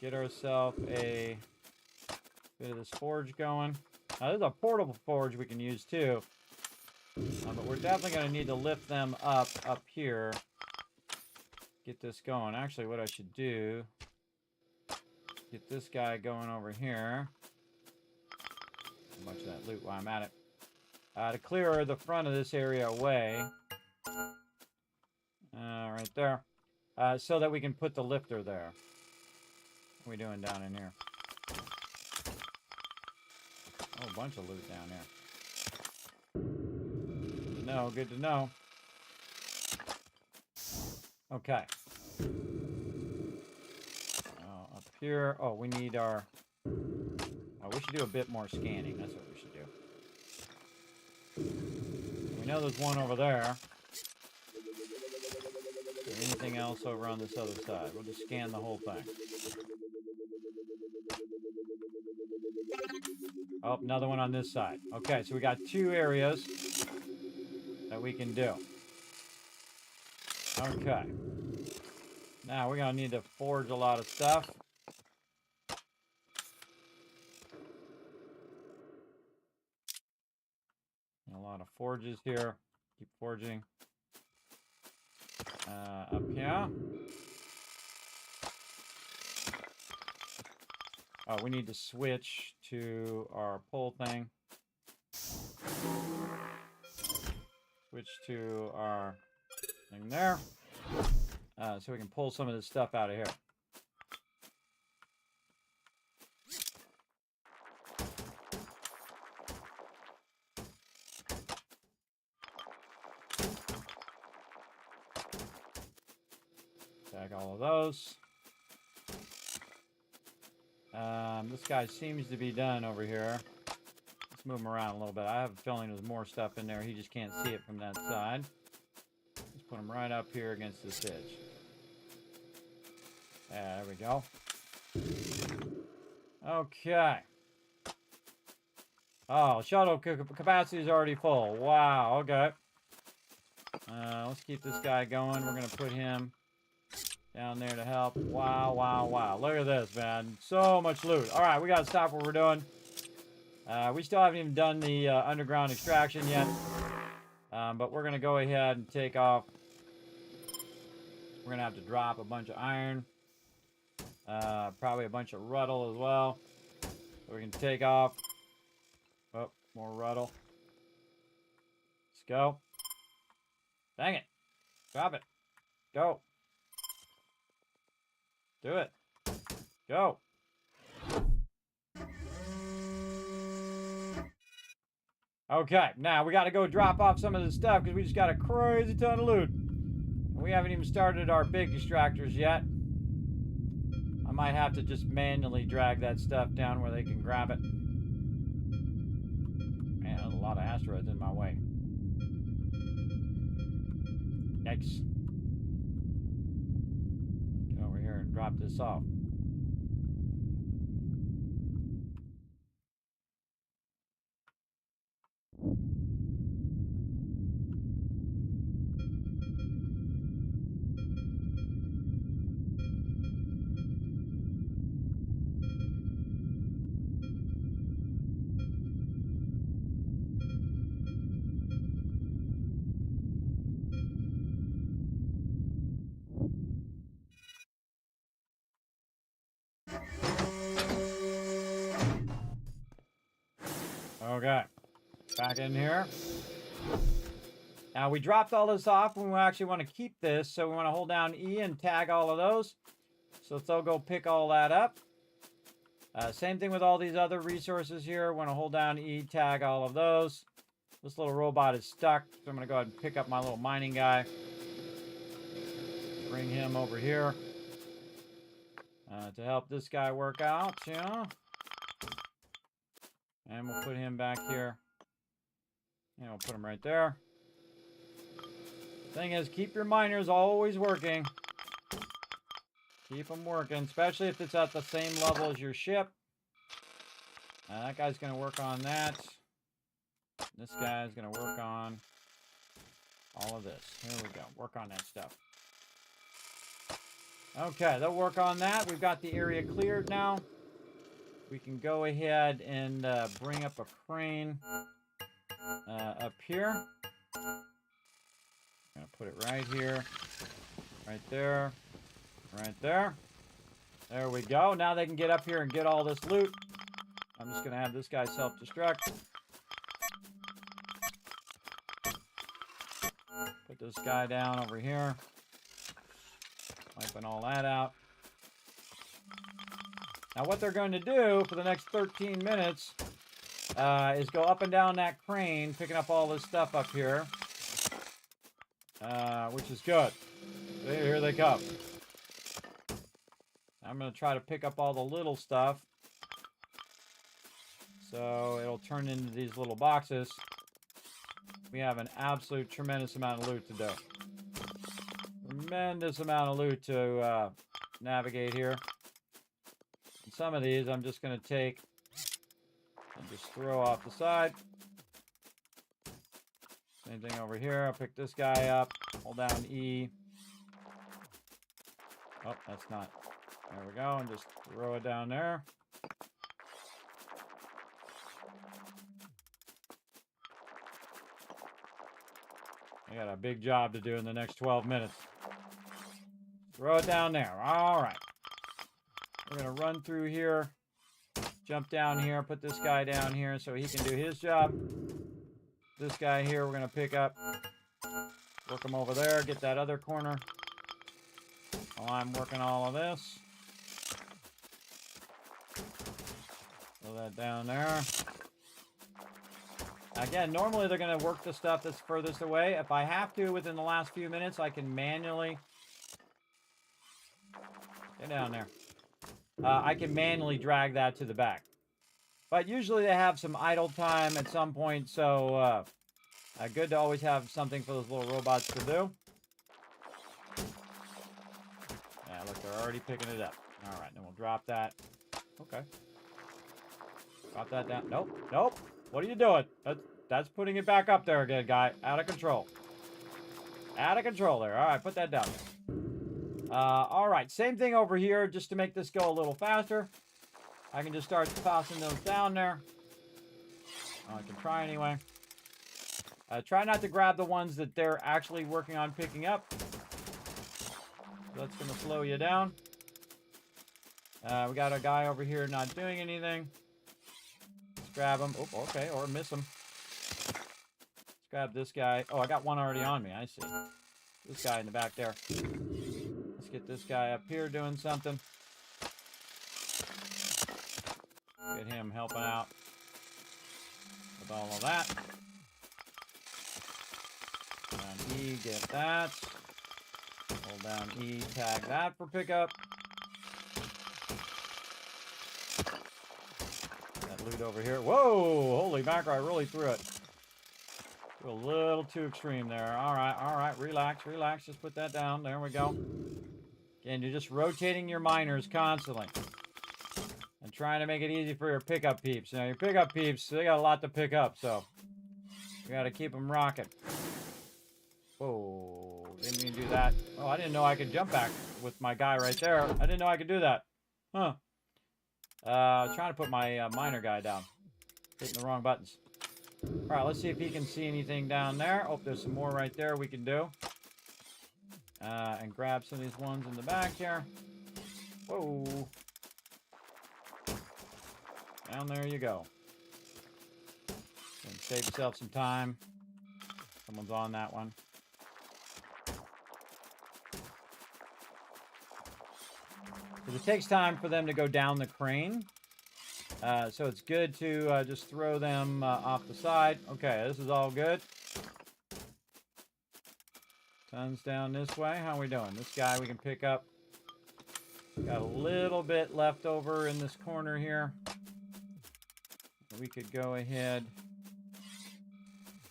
get ourselves a bit of this forge going. Now, there's a portable forge we can use too. But we're definitely going to need to lift them up here. Get this going. Actually, what I should do, get this guy going over here. A bunch of that loot while I'm at it. To clear the front of this area away. Right there. So that we can put the lifter there. What are we doing down in here? Oh, a bunch of loot down here. Good to know, good to know. Okay. Up here. Oh, we need our... Oh, we should do a bit more scanning. That's what we should do. We know there's one over there. Anything else over on this other side? We'll just scan the whole thing. Oh, another one on this side. Okay, so we got 2 areas that we can do. Okay. Now we're going to need to forge a lot of stuff. A lot of forges here. Keep forging. Up here. Oh, we need to switch to our pull thing. Switch to our thing there. So we can pull some of this stuff out of here. Tag all of those. This guy seems to be done over here. Let's move him around a little bit. I have a feeling there's more stuff in there. He just can't see it from that side. Let's put him right up here against this edge. There we go. Okay. Oh, shuttle capacity is already full. Wow, okay. Let's keep this guy going. We're going to put him down there to help. Wow, wow, wow. Look at this, man. So much loot. All right, we got to stop what we're doing. We still haven't even done the underground extraction yet. But we're going to go ahead and take off. We're going to have to drop a bunch of iron. Probably a bunch of ruttle as well. So we can take off. Oh, more ruttle. Let's go. Dang it. Drop it. Go. Do it. Go. Okay, now we got to go drop off some of this stuff because we just got a crazy ton of loot. We haven't even started our big extractors yet. I might have to just manually drag that stuff down where they can grab it. Man, there's a lot of asteroids in my way. Yikes. Get over here and drop this off. Okay, back in here. Now we dropped all this off and we actually want to keep this, so we want to hold down E and tag all of those. So let's go pick all that up. Same thing with all these other resources here. Want to hold down E, tag all of those. This little robot is stuck, so I'm going to go ahead and pick up my little mining guy. Bring him over here. to help this guy work out, you know. And we'll put him back here. And we'll put him right there. Thing is, keep your miners always working. Keep them working, especially if it's at the same level as your ship. That guy's going to work on that. This guy's going to work on all of this. Here we go. Work on that stuff. Okay, they'll work on that. We've got the area cleared now. We can go ahead and bring up a crane up here. I'm going to put it right here. Right there. Right there. There we go. Now they can get up here and get all this loot. I'm just going to have this guy self-destruct. Put this guy down over here. Wiping all that out. Now what they're going to do for the next 13 minutes is go up and down that crane, picking up all this stuff up here. Which is good. Here they come. I'm going to try to pick up all the little stuff. So it'll turn into these little boxes. We have an absolute tremendous amount of loot to do. Tremendous amount of loot to navigate here. And some of these I'm just going to take and just throw off the side. Same thing over here. I'll pick this guy up. Hold down E. Oh, that's not. There we go. And just throw it down there. I got a big job to do in the next 12 minutes. Throw it down there. All right. We're going to run through here. Jump down here. Put this guy down here so he can do his job. This guy here we're going to pick up. Work him over there. Get that other corner. While I'm working all of this. Throw that down there. Again, normally they're going to work the stuff that's furthest away. If I have to, within the last few minutes, I can manually... Get down there. I can manually drag that to the back. But usually they have some idle time at some point, so good to always have something for those little robots to do. Yeah, look, they're already picking it up. All right, then we'll drop that. Okay. Drop that down. Nope, nope. What are you doing? That's putting it back up there again, guy. Out of control. Out of control there. All right, put that down there. All right, same thing over here, just to make this go a little faster. I can just start tossing those down there. Oh, I can try anyway. Try not to grab the ones that they're actually working on picking up. That's going to slow you down. We got a guy over here not doing anything. Let's grab him. Oh, okay, or miss him. Let's grab this guy. Oh, I got one already on me. I see. This guy in the back there. Let's get this guy up here doing something. Get him helping out with all of that. Down E, get that. Hold down E, tag that for pickup. That loot over here. Whoa! Holy mackerel, I really threw it. A little too extreme there. All right. Relax, relax. Just put that down. There we go. Again, you're just rotating your miners constantly. And trying to make it easy for your pickup peeps. Now, your pickup peeps, they got a lot to pick up, so you got to keep them rocking. Whoa, didn't mean to do that. Oh, I didn't know I could jump back with my guy right there. I didn't know I could do that. Huh. I was trying to put my miner guy down. Hitting the wrong buttons. All right, let's see if he can see anything down there. Oh, there's some more right there we can do. And grab some of these ones in the back here. Whoa. Down there you go. And save yourself some time. Someone's on that one. Because it takes time for them to go down the crane. So it's good to just throw them off the side. Okay, this is all good. Tons down this way. How are we doing? This guy we can pick up Got a little bit left over in this corner here. We could go ahead,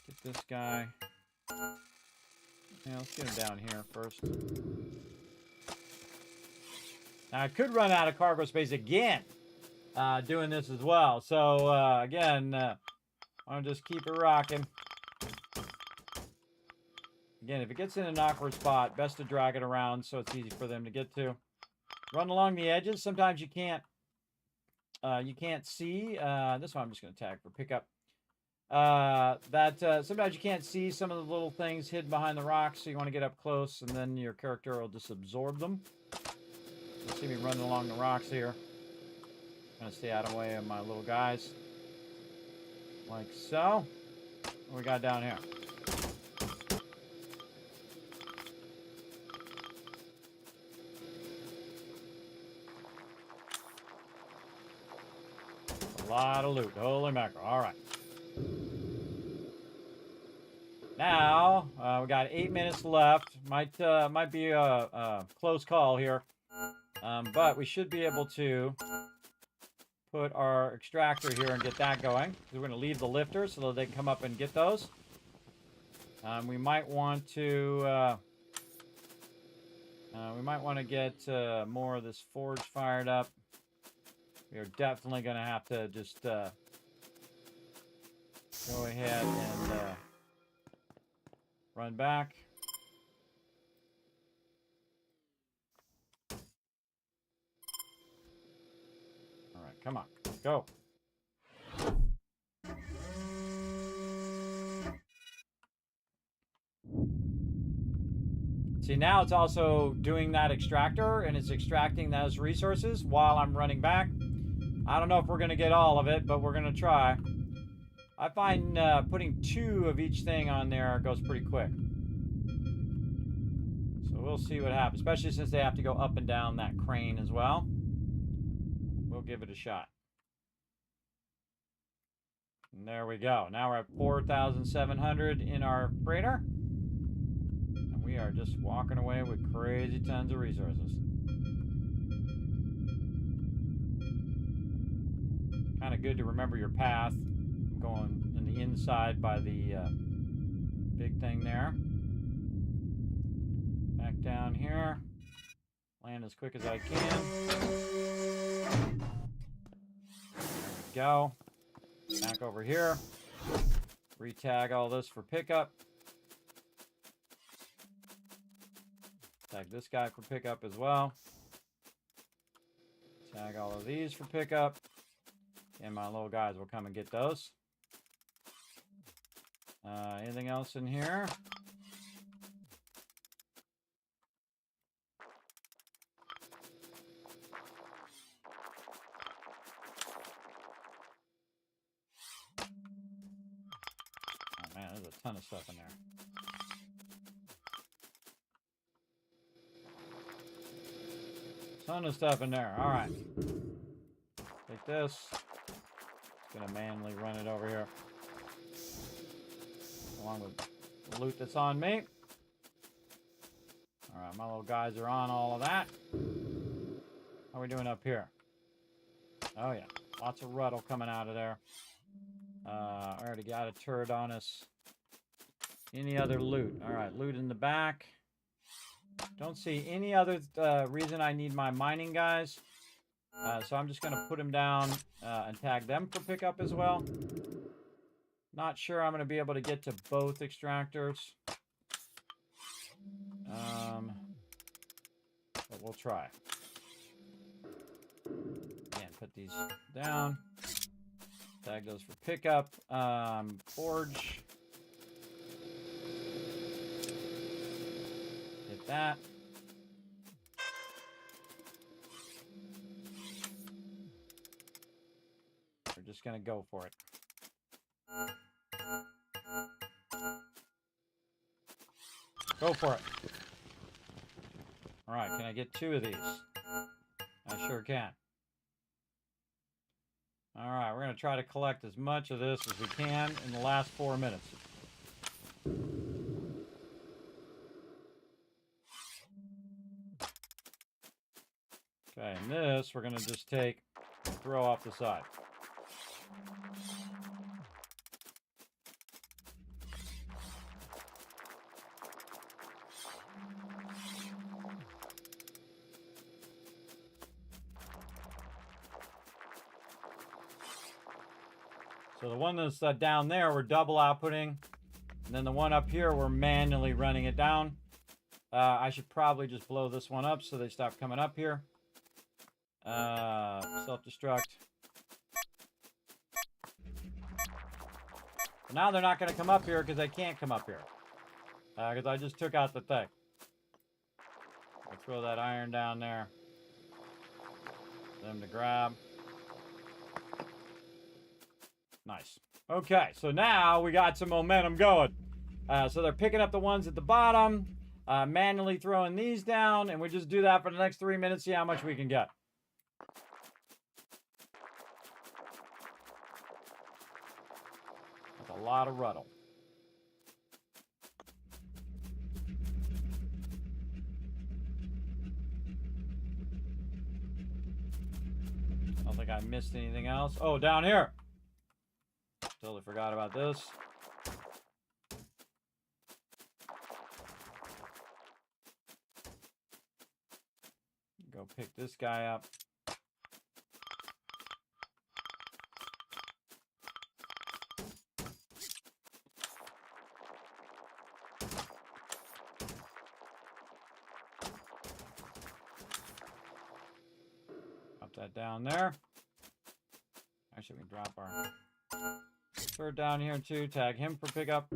get this guy. Yeah, let's get him down here first. Now, I could run out of cargo space again doing this as well. So, again, I'll just keep it rocking. Again, if it gets in an awkward spot, best to drag it around so it's easy for them to get to. Run along the edges. Sometimes you can't see. This one I'm just going to tag for pickup. Sometimes you can't see some of the little things hidden behind the rocks, so you want to get up close, and then your character will just absorb them. You see me running along the rocks here. I'm going to stay out of the way of my little guys. Like so. What we got down here? A lot of loot. Holy mackerel. All right. Now, we got 8 minutes left. Might be a close call here. But we should be able to put our extractor here and get that going. We're going to leave the lifter so that they can come up and get those. We might want to get more of this forge fired up. We are definitely going to have to just go ahead and run back. All right, come on, go. See, now it's also doing that extractor, and it's extracting those resources while I'm running back. I don't know if we're going to get all of it, but we're going to try. I find putting 2 of each thing on there goes pretty quick. So we'll see what happens, especially since they have to go up and down that crane as well. We'll give it a shot. And there we go. Now we're at 4,700 in our freighter. And we are just walking away with crazy tons of resources. Kind of good to remember your path. I'm going in the inside by the big thing there. Back down here. Land as quick as I can. There we go. Back over here. Retag all this for pickup. Tag this guy for pickup as well. Tag all of these for pickup. And my little guys will come and get those. Anything else in here? Oh man, there's a ton of stuff in there. Ton of stuff in there. All right. Take this. Gonna manually run it over here. Along with the loot that's on me. Alright, my little guys are on all of that. How are we doing up here? Oh yeah, lots of ruddle coming out of there. I already got a turret on us. Any other loot? Alright, loot in the back. Don't see any other reason I need my mining guys. So I'm just going to put them down and tag them for pickup as well. Not sure I'm going to be able to get to both extractors. But we'll try. Again, put these down. Tag those for pickup. Forge. Hit that. We're just going to go for it. Go for it. All right, can I get 2 of these? I sure can. All right, we're going to try to collect as much of this as we can in the last 4 minutes. Okay, and this we're going to just take and throw off the side. So the one that's down there, we're double outputting. And then the one up here, we're manually running it down. I should probably just blow this one up so they stop coming up here. Self-destruct. So now they're not going to come up here because they can't come up here. Because I just took out the thing. I'll throw that iron down there. Them to grab. Nice. Okay, so now we got some momentum going. So they're picking up the ones at the bottom, manually throwing these down, and we just do that for the next 3 minutes, see how much we can get. That's a lot of ruddle. I don't think I missed anything else. Oh, down here. Totally forgot about this. Go pick this guy up. Drop that down there. Actually, we can drop our third down here too. Tag him for pickup.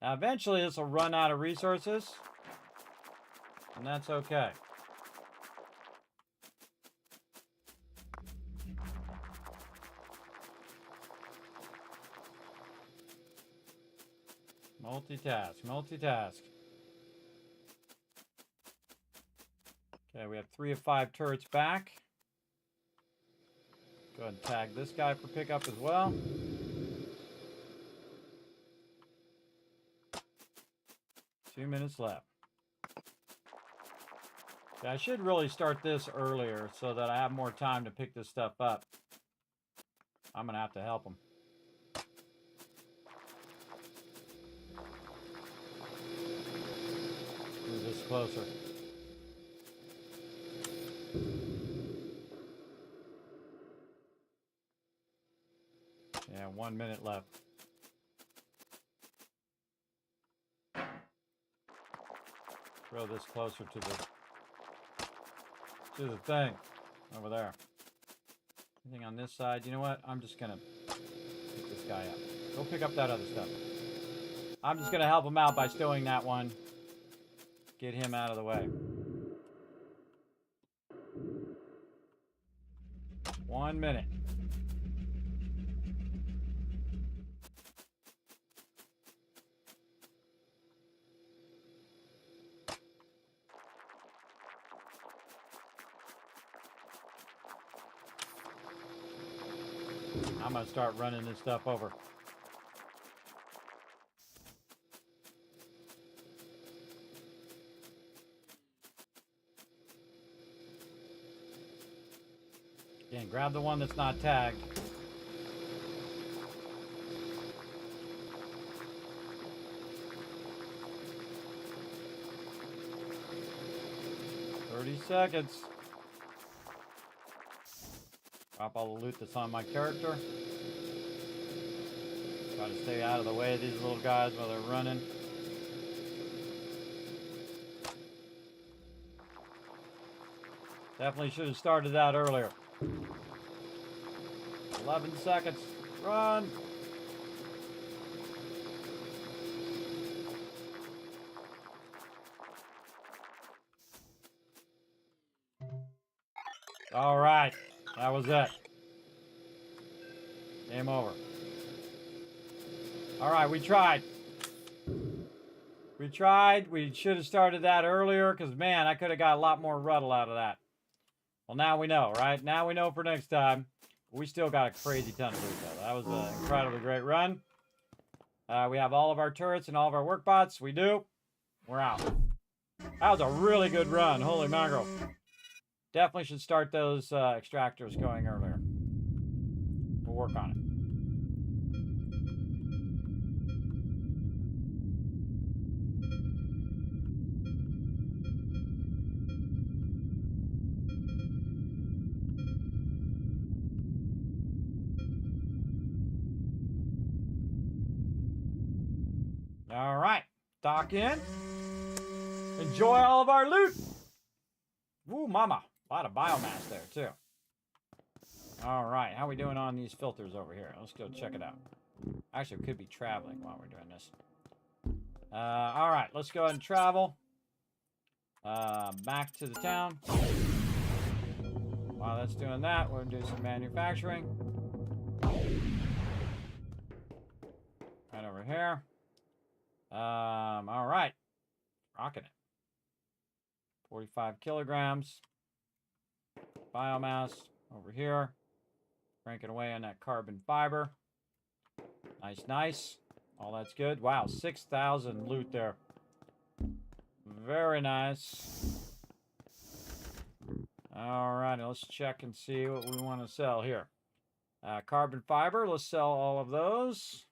Now, eventually, this will run out of resources. And that's okay. Multitask, multitask. Okay, we have 3 of 5 turrets back. Go ahead and tag this guy for pickup as well. Two minutes left. Okay, I should really start this earlier so that I have more time to pick this stuff up. I'm going to have to help them. Move this closer. Yeah, 1 minute left. Throw this closer to the thing over there. Anything on this side? You know what? I'm just gonna pick this guy up. Go pick up that other stuff. I'm just gonna help him out by stowing that one. Get him out of the way. 1 minute. I'm going to start running this stuff over. Again, grab the one that's not tagged. Seconds. Drop all the loot that's on my character. Try to stay out of the way of these little guys while they're running. Definitely should have started that earlier. 11 seconds. Run! All right, that was it. Game over. All right, we tried. We tried. We should have started that earlier because, man, I could have got a lot more ruddle out of that. Well, now we know, right? Now we know for next time. We still got a crazy ton of loot, though. That was an incredibly great run. We have all of our turrets and all of our work bots. We do. We're out. That was a really good run. Holy mackerel. Definitely should start those extractors going earlier. We'll work on it. All right, dock in. Enjoy all of our loot. Woo, mama. A lot of biomass there, too. All right, how are we doing on these filters over here? Let's go check it out. Actually, we could be traveling while we're doing this. All right, let's go ahead and travel. Back to the town. While that's doing that, we'll do some manufacturing. Right over here. All right. Rocking it. 45 kilograms. Biomass over here. Cranking away on that carbon fiber. Nice, nice. All that's good. Wow, 6,000 loot there. Very nice. All right, let's check and see what we want to sell here. Carbon fiber, let's sell all of those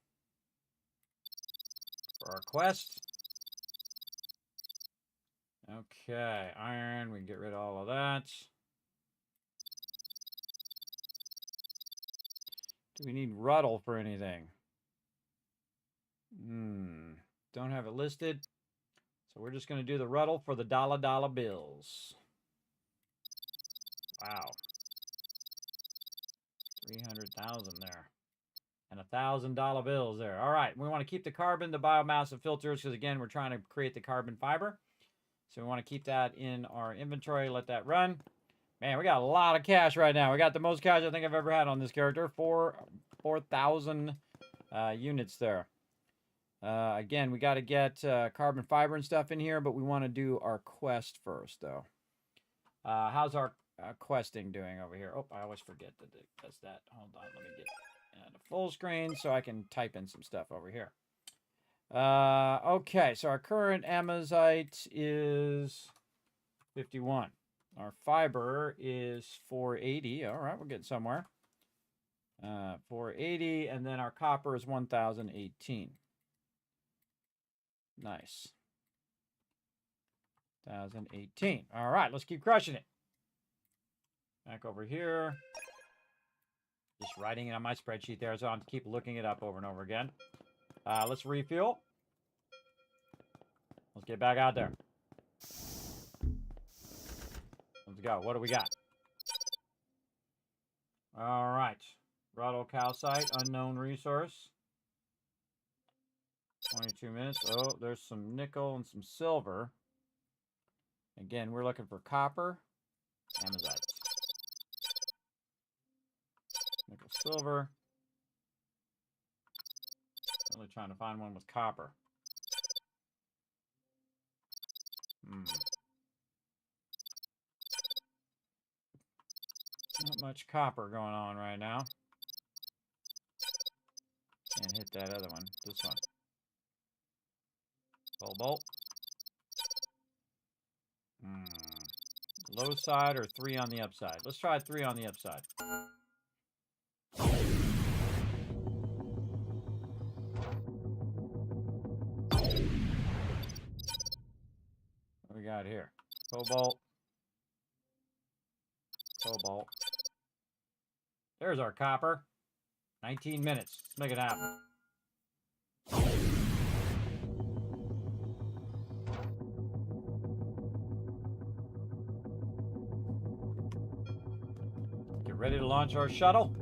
for our quest. Okay, iron, we can get rid of all of that. Do we need Ruddle for anything? Don't have it listed. So we're just going to do the Ruddle for the dollar bills. Wow. 300,000 there. And $1,000 bills there. All right, we want to keep the carbon, the biomass, and filters, because again, we're trying to create the carbon fiber. So we want to keep that in our inventory, let that run. Man, we got a lot of cash right now. We got the most cash I think I've ever had on this character. 4,000 units there. Again, we got to get carbon fiber and stuff in here, but we want to do our quest first, though. How's our questing doing over here? Oh, I always forget that it does that. Hold on, let me get the full screen so I can type in some stuff over here. Okay, so our current amazite is 51. Our fiber is 480. All right, we're getting somewhere. 480, and then our copper is 1,018. Nice. 1,018. All right, let's keep crushing it. Back over here. Just writing it on my spreadsheet there, so I have to keep looking it up over and over again. Let's refuel. Let's get back out there. Let's go. What do we got? All right. Ruddle calcite, unknown resource. 22 minutes. Oh, there's some nickel and some silver. Again, we're looking for copper, amazite. Nickel, silver. Really trying to find one with copper. Not much copper going on right now. Can't hit that other one. This one. Cobalt. Low side or 3 on the upside? Let's try 3 on the upside. What we got here? Cobalt. Cobalt. There's our copper. 19 minutes. Let's make it happen. Get ready to launch our shuttle.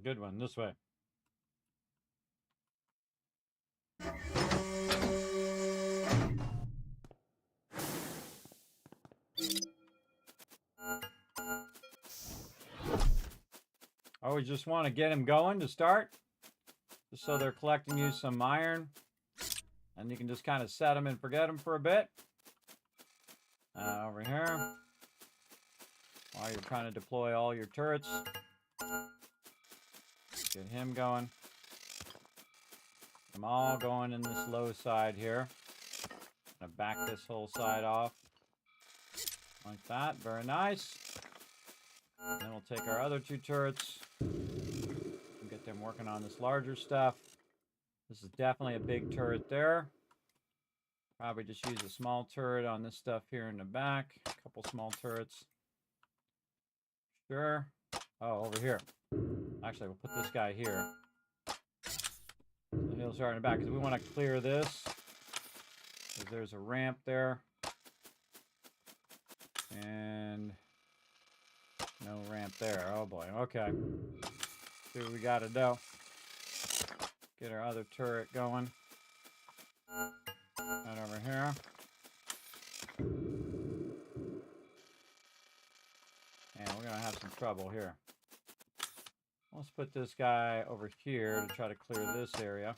Good one. This way. we just want to get him going to start. Just so they're collecting you some iron. And you can just kind of set them and forget them for a bit. Over here. While you're trying to deploy all your turrets. Get him going. I'm all going in this low side here. Gonna back this whole side off. Like that. Very nice. And then we'll take our other two turrets. And get them working on this larger stuff. This is definitely a big turret there. Probably just use a small turret on this stuff here in the back. A couple small turrets. Sure. Oh, over here. Actually, we'll put this guy here. So he'll start in the back because we want to clear this. Because there's a ramp there. And no ramp there. Oh boy. Okay. See what we got to do. Get our other turret going. Right over here. And we're going to have some trouble here. Let's put this guy over here to try to clear this area.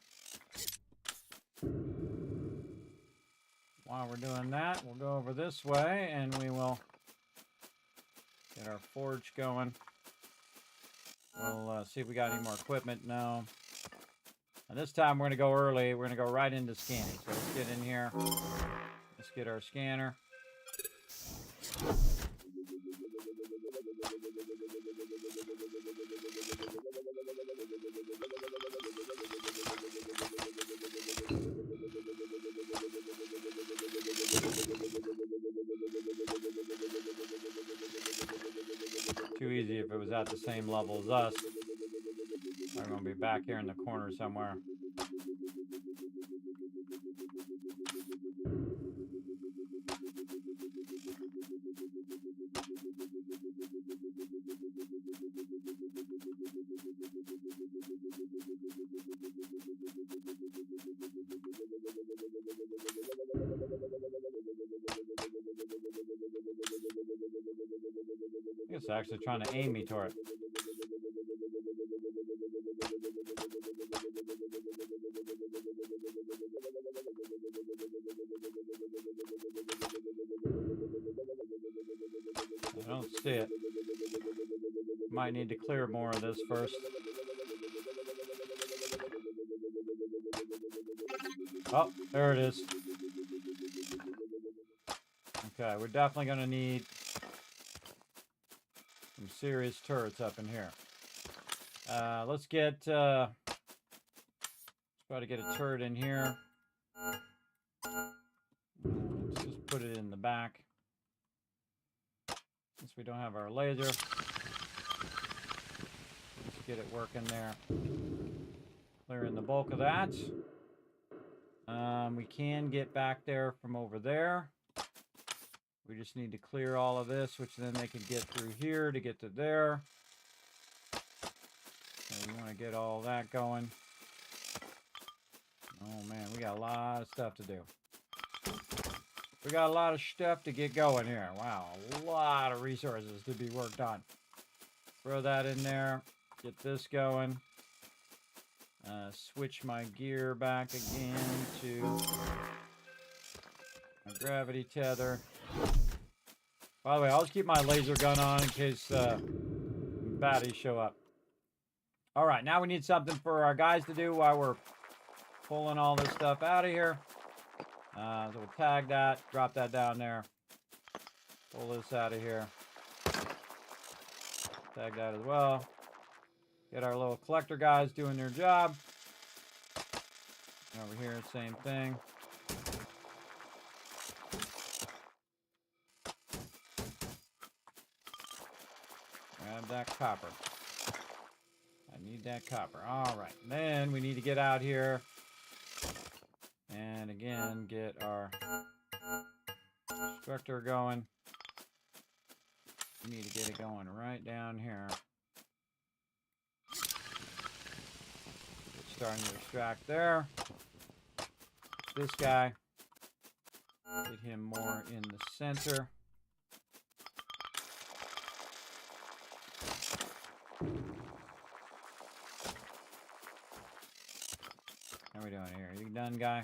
While we're doing that, we'll go over this way and we will get our forge going. We'll see if we got any more equipment. No. And this time we're going to go early. We're going to go right into scanning. So let's get in here. Let's get our scanner. Too easy if it was at the same level as us. We're going to be back here in the corner somewhere. I think it's actually trying to aim me toward it. I don't see it. Might need to clear more of this first. Oh, there it is. Okay, we're definitely going to need some serious turrets up in here. Let's get, let's try to get a turret in here. Let's just put it in the back. Since we don't have our laser. Let's get it working there. Clearing the bulk of that. We can get back there from over there. We just need to clear all of this, which then they can get through here to get to there. So we want to get all that going. Oh man, we got a lot of stuff to do. We got a lot of stuff to get going here. Wow, a lot of resources to be worked on. Throw that in there. Get this going. Switch my gear back again to my gravity tether. By the way, I'll just keep my laser gun on in case baddies show up. All right, now we need something for our guys to do while we're pulling all this stuff out of here. So we'll tag that, drop that down there. Pull this out of here. Tag that as well. Get our little collector guys doing their job. Over here, same thing. Grab that copper. I need that copper. All right. Then we need to get out here. And again, get our destructor going. We need to get it going right down here. It's starting to extract there. This guy. Get him more in the center. are we doing here? You done, guy?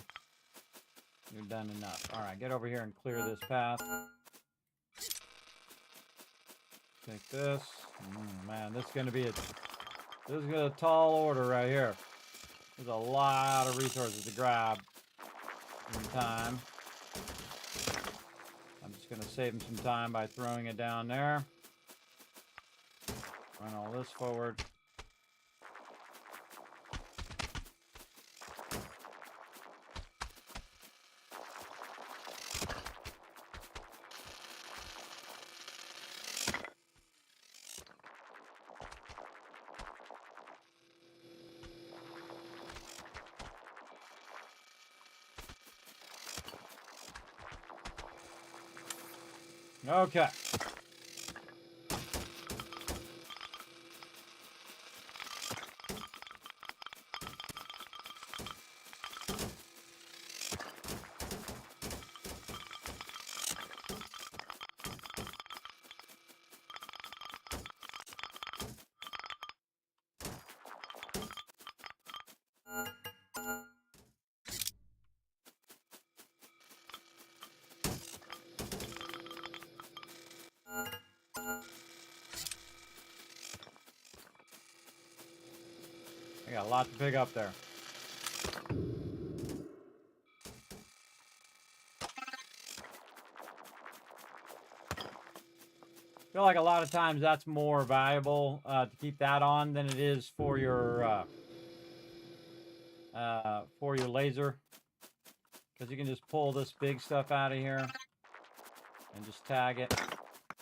You're done enough. Alright, get over here and clear this path. Take this. Man, this is gonna be a tall order right here. There's a lot of resources to grab in time. I'm just gonna save him some time by throwing it down there. Run all this forward. Okay. I got a lot to pick up there. I feel like a lot of times that's more valuable to keep that on than it is for your laser, because you can just pull this big stuff out of here and just tag it.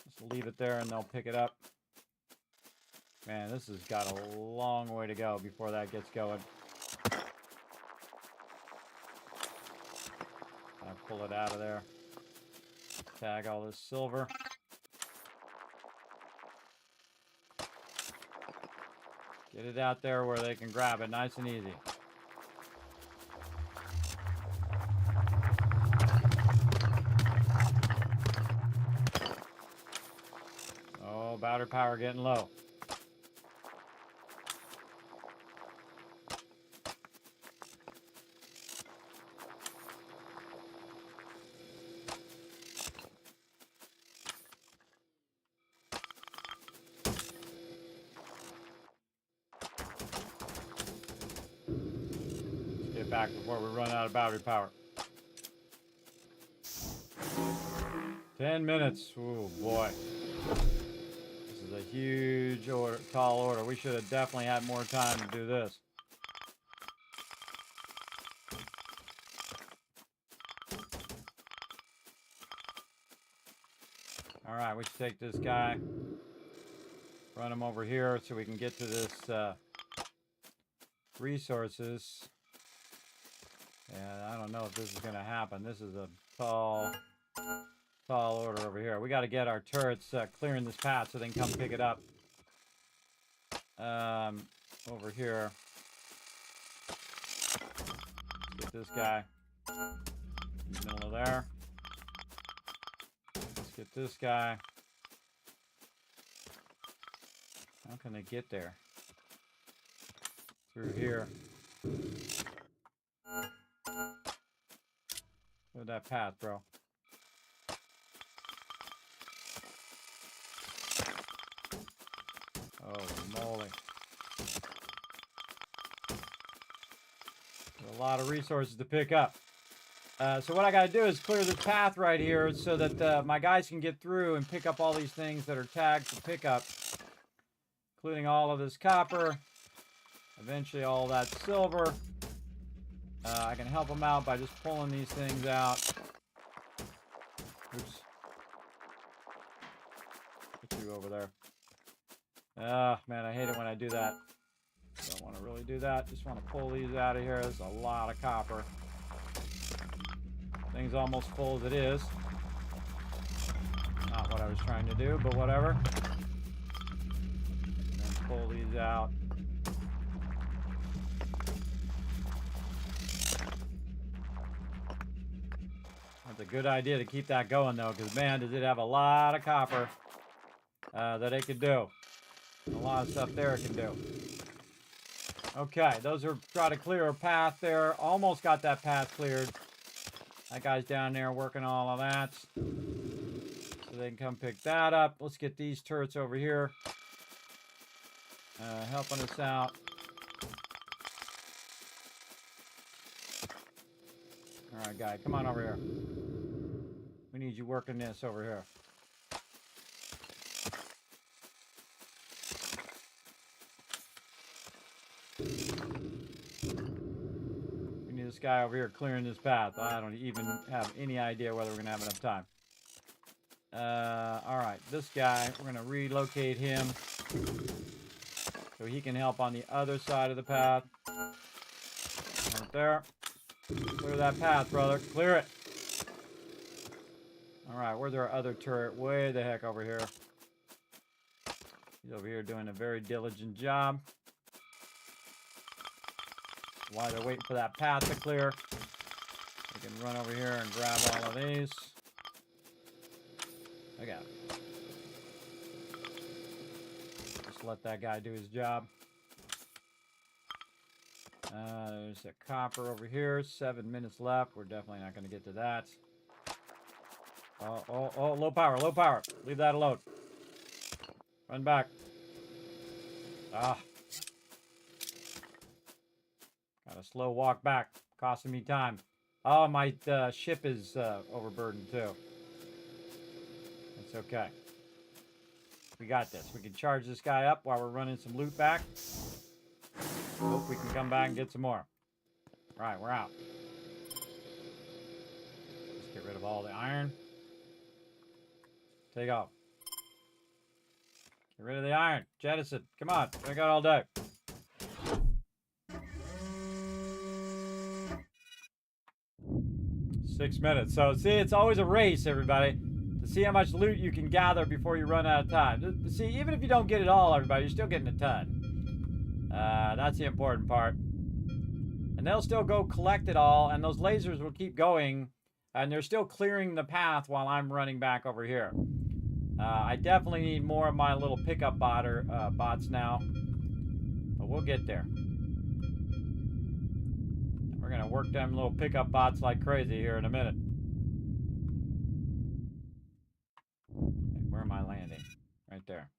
Just leave it there and they'll pick it up. Man, this has got a long way to go before that gets going. I pull it out of there. Tag all this silver. Get it out there where they can grab it nice and easy. Oh, battery power getting low. Back before we run out of battery power. 10 minutes. Oh boy. This is a huge order, tall order. We should have definitely had more time to do this. Alright, we should take this guy, run him over here so we can get to this resources. Yeah, I don't know if this is going to happen. This is a tall order over here. We got to get our turrets clearing this path so they can come pick it up. Over here. Let's get this guy in the middle of there. Let's get this guy. How can they get there? Through here. Look at that path, bro. Oh, moly. There's a lot of resources to pick up. So what I got to do is clear this path right here so that my guys can get through and pick up all these things that are tagged for pickup, including all of this copper, eventually all that silver. I can help them out by just pulling these things out. Oops. Put you over there. Ah, man, I hate it when I do that. Don't want to really do that. Just want to pull these out of here. There's a lot of copper. Thing's almost full as it is. Not what I was trying to do, but whatever. And then pull these out. That's a good idea to keep that going, though, because, man, does it have a lot of copper that it could do. A lot of stuff there it can do. Okay, those are trying to clear a path there. Almost got that path cleared. That guy's down there working all of that. So they can come pick that up. Let's get these turrets over here. Helping us out. Alright, guy, come on over here. We need you working this over here. We need this guy over here clearing this path. I don't even have any idea whether we're going to have enough time. Alright, this guy, we're going to relocate him so he can help on the other side of the path. Right there. Clear that path, brother. Clear it. Alright, where's our other turret? Way the heck over here. He's over here doing a very diligent job. While they're waiting for that path to clear, we can run over here and grab all of these. Look out. Just let that guy do his job. There's a copper over here. 7 minutes left. We're definitely not going to get to that. Oh, low power, low power. Leave that alone. Run back. Ah. Got a slow walk back. Costing me time. Oh, my ship is overburdened too. It's okay. We got this. We can charge this guy up while we're running some loot back. Hope we can come back and get some more. Right, we're out. Let's get rid of all the iron. Take off. Get rid of the iron. Jettison. Come on. I got all day. Six minutes. So, see, it's always a race, everybody, to see how much loot you can gather before you run out of time. See, even if you don't get it all, everybody, you're still getting a ton. That's the important part. And they'll still go collect it all, and those lasers will keep going, and they're still clearing the path while I'm running back over here. I definitely need more of my little pickup bots now, but we'll get there. We're going to work them little pickup bots like crazy here in a minute. Okay, where am I landing? Right there.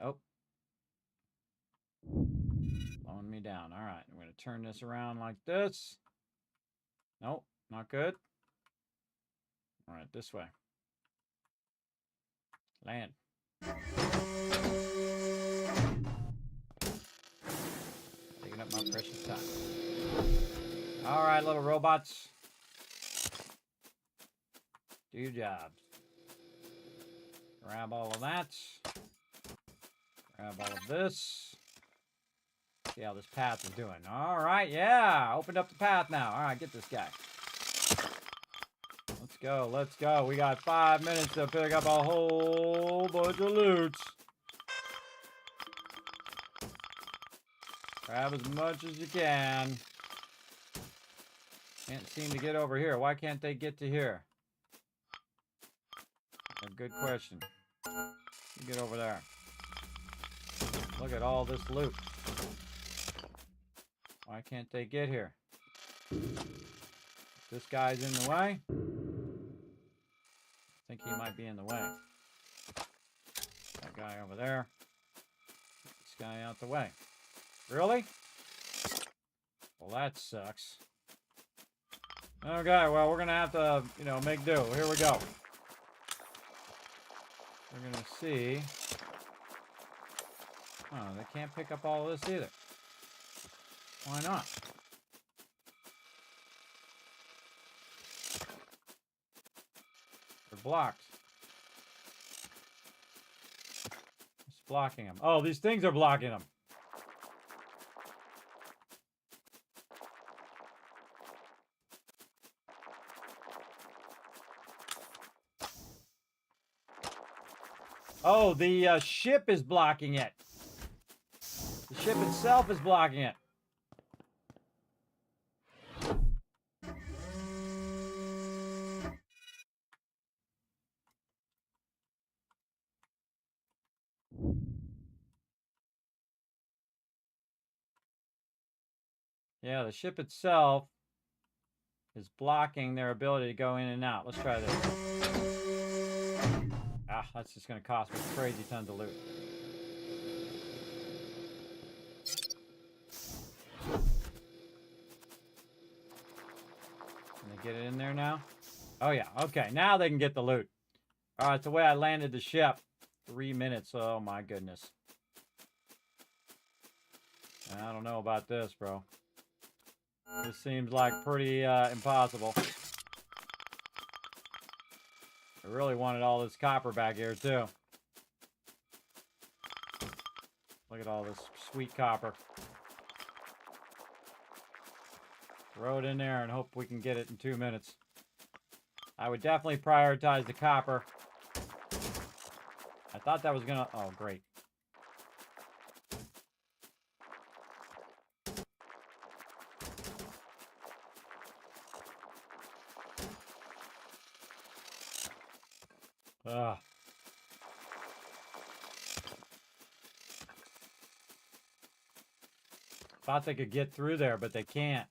Oh. Slowing me down. All right, I'm going to turn this around like this. Nope, not good. All right, this way. Land. Taking up my precious time. All right, little robots. Do your jobs. Grab all of that. Grab all of this. See how this path is doing. All right, yeah. Opened up the path now. All right, get this guy. Let's go, let's go. We got 5 minutes to pick up a whole bunch of loot. Grab as much as you can. Can't seem to get over here. Why can't they get to here? A good question. You get over there. Look at all this loot. Why can't they get here? This guy's in the way. I think he might be in the way. That guy over there. This guy out the way. Really? Well, that sucks. Okay, well, we're going to have to, make do. Here we go. We're going to see. Oh, they can't pick up all of this either. Why not? They're blocked. It's blocking them. Oh, these things are blocking them. Oh, the ship is blocking it. The ship itself is blocking it. Yeah, the ship itself is blocking their ability to go in and out. Let's try this. Ah, that's just going to cost me crazy tons of loot. Can they get it in there now? Oh, yeah. Okay, now they can get the loot. All right, it's the way I landed the ship. 3 minutes. Oh, my goodness. I don't know about this, bro. This seems like pretty impossible. I really wanted all this copper back here, too. Look at all this sweet copper. Throw it in there and hope we can get it in 2 minutes. I would definitely prioritize the copper. I thought that was gonna... Oh, great. Ugh. Thought they could get through there, but they can't.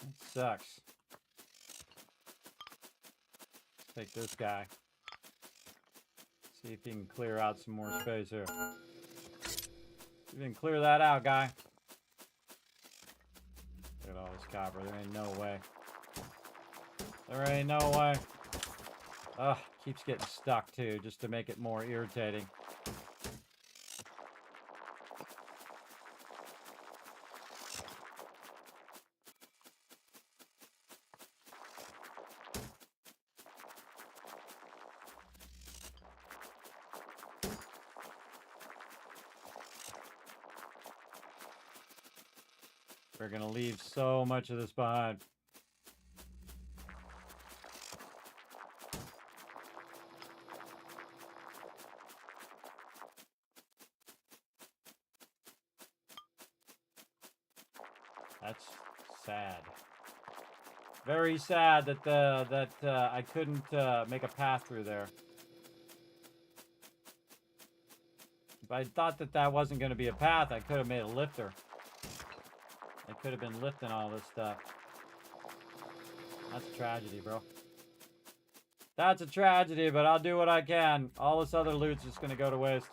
That sucks. Let's take this guy. See if he can clear out some more space here. You can clear that out, guy. Look at all this copper. There ain't no way. There ain't no way. Ugh, keeps getting stuck too, just to make it more irritating. We're gonna leave so much of this behind. That's sad. Very sad that I couldn't make a path through there. If I thought that wasn't going to be a path, I could have made a lifter. I could have been lifting all this stuff. That's a tragedy, bro. That's a tragedy, but I'll do what I can. All this other loot's just going to go to waste.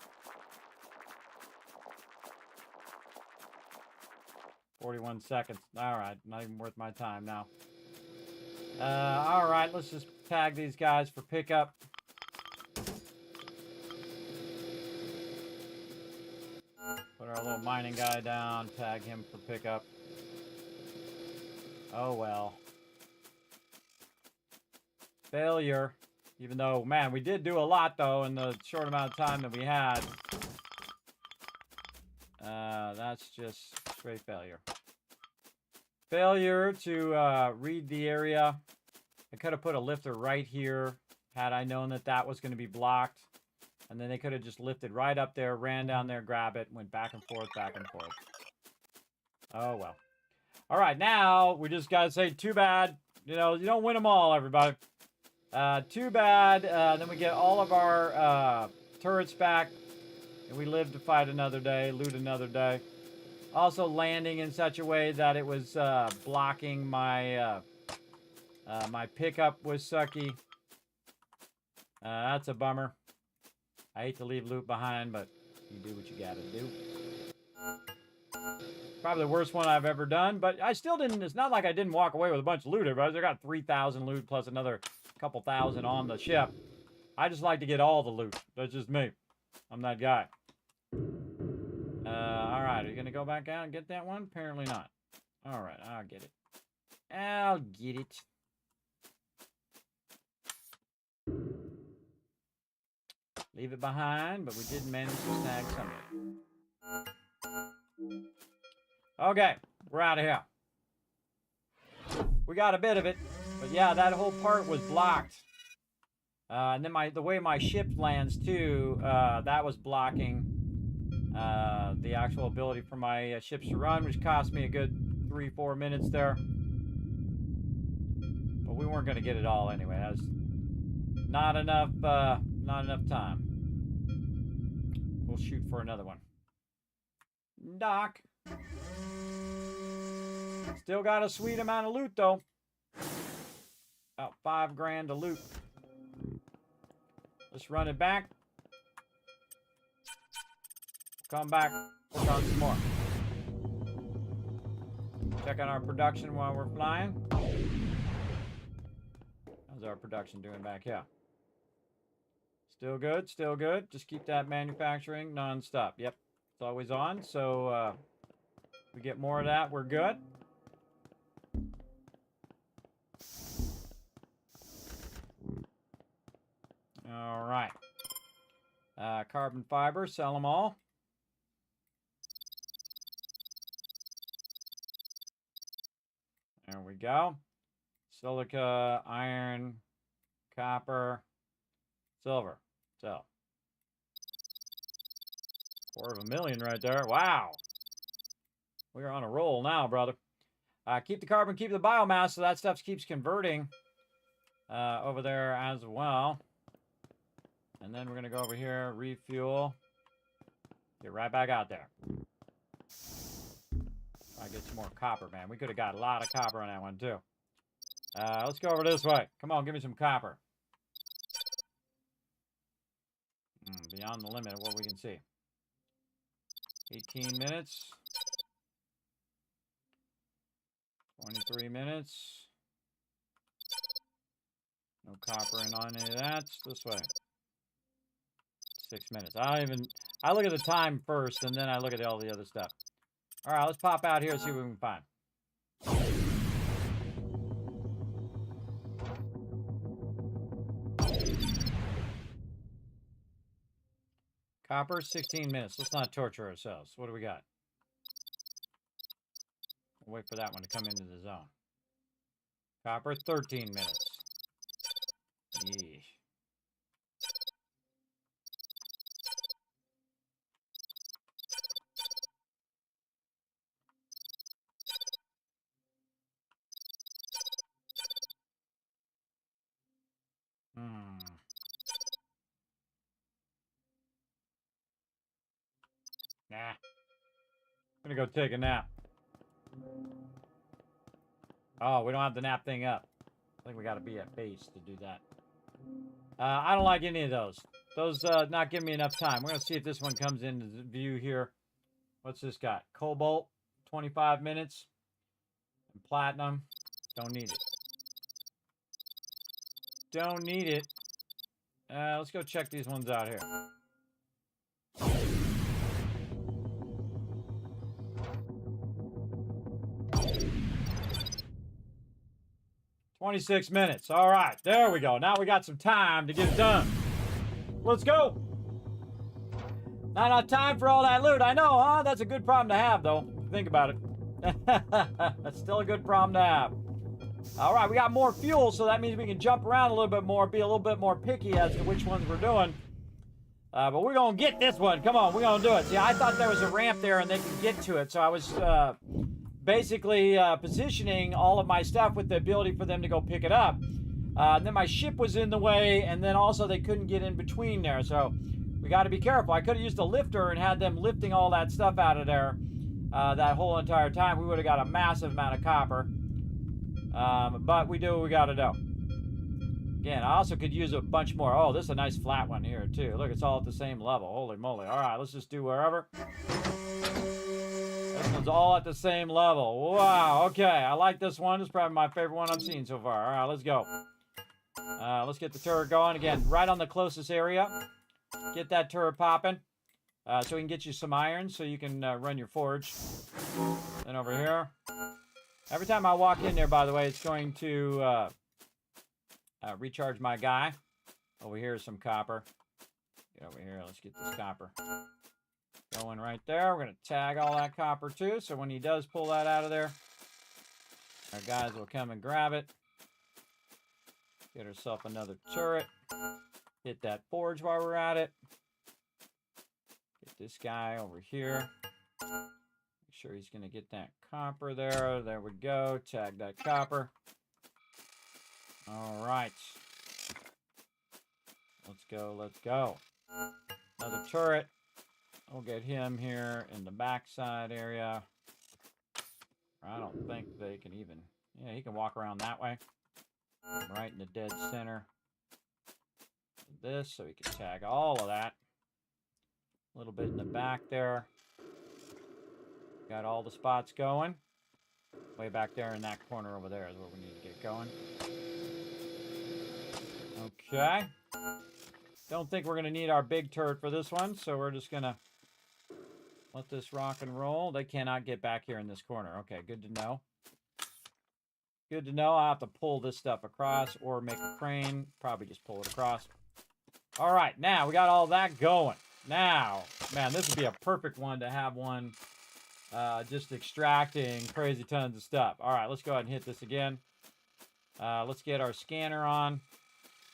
41 seconds. Alright, not even worth my time now. Alright, let's just tag these guys for pickup. Put our little mining guy down, tag him for pickup. Oh well. Failure. Even though, man, we did do a lot though in the short amount of time that we had. That's just straight failure. Failure to read the area. I could have put a lifter right here had I known that was going to be blocked. And then they could have just lifted right up there, ran down there, grab it, went back and forth, back and forth. Oh, well. All right, now we just got to say too bad. You know, you don't win them all, everybody. Too bad. Then we get all of our turrets back. And we live to fight another day, loot another day. Also landing in such a way that it was blocking my my pickup was sucky. That's a bummer. I hate to leave loot behind, but you do what you gotta do. Probably the worst one I've ever done, but I still didn't. It's not like I didn't walk away with a bunch of loot, everybody. I got 3,000 loot plus another couple thousand on the ship. I just like to get all the loot. That's just me. I'm that guy. Alright, are you gonna go back out and get that one? Apparently not. Alright, I'll get it. I'll get it. Leave it behind, but we did manage to snag some of it. Okay, we're out of here. We got a bit of it, but yeah, that whole part was blocked. And then the way my ship lands too, that was blocking the actual ability for my ships to run, which cost me a good 3-4 minutes there. But we weren't going to get it all anyway. That was not enough time. We'll shoot for another one. Doc. Still got a sweet amount of loot, though. About 5 grand to loot. Let's run it back. Come back. Work on some more. Check out our production while we're flying. How's our production doing back here? Still good, still good. Just keep that manufacturing non-stop. Yep, it's always on. So we get more of that, we're good. All right. Carbon fiber, sell them all. There we go. Silica, iron, copper, silver. So, 250,000 right there. Wow. We're on a roll now, brother. Keep the carbon, keep the biomass, so that stuff keeps converting over there as well. And then we're going to go over here, refuel. Get right back out there. I get some more copper, man. We could have got a lot of copper on that one, too. Let's go over this way. Come on, give me some copper. Beyond the limit of what we can see. 18 minutes. 23 minutes. No copper in on any of that. This way. 6 minutes. I look at the time first, and then I look at all the other stuff. All right, let's pop out here and see what we can find. Copper, 16 minutes. Let's not torture ourselves. What do we got? We'll wait for that one to come into the zone. Copper, 13 minutes. Yeesh. Nah. I'm gonna go take a nap. Oh, we don't have the nap thing up. I think we gotta be at base to do that. I don't like any of those. Those not giving me enough time. We're gonna see if this one comes into view here. What's this got? Cobalt, 25 minutes. And platinum. Don't need it. Don't need it. Let's go check these ones out here. "26 minutes. All right, there we go. Now we got some time to get it done. Let's go. Not enough time for all that loot. I know, huh? That's a good problem to have, though. Think about it. That's still a good problem to have. All right, we got more fuel, so that means we can jump around a little bit more, be a little bit more picky as to which ones we're doing. But we're going to get this one. Come on, we're going to do it. See, I thought there was a ramp there and they could get to it, so I was basically positioning all of my stuff with the ability for them to go pick it up. And then my ship was in the way, and then also they couldn't get in between there, so we got to be careful. I could have used a lifter and had them lifting all that stuff out of there that whole entire time. We would have got a massive amount of copper. But we do what we got to do. Again, I also could use a bunch more. Oh, this is a nice flat one here, too. Look, it's all at the same level. Holy moly. All right, let's just do wherever. This one's all at the same level. Wow, okay. I like this one. It's probably my favorite one I've seen so far. All right, let's go. Let's get the turret going. Again, right on the closest area. Get that turret popping. So we can get you some iron so you can run your forge. Then over here. Every time I walk in there, by the way, it's going to recharge my guy. Over here is some copper. Get over here. Let's get this copper going right there. We're going to tag all that copper, too. So when he does pull that out of there, our guys will come and grab it. Get herself another turret. Hit that forge while we're at it. Get this guy over here. Make sure he's going to get that copper there. There we go. Tag that copper. All right. Let's go. Let's go. Another turret. We'll get him here in the backside area. I don't think they can even... Yeah, he can walk around that way. Right in the dead center. This, so he can tag all of that. A little bit in the back there. Got all the spots going. Way back there in that corner over there is where we need to get going. Okay. Don't think we're going to need our big turret for this one, so we're just going to let this rock and roll. They cannot get back here in this corner. Okay, good to know. Good to know. I'll have to pull this stuff across or make a crane. Probably just pull it across. All right, now we got all that going. Now, man, this would be a perfect one to have one just extracting crazy tons of stuff. All right, let's go ahead and hit this again. Let's get our scanner on.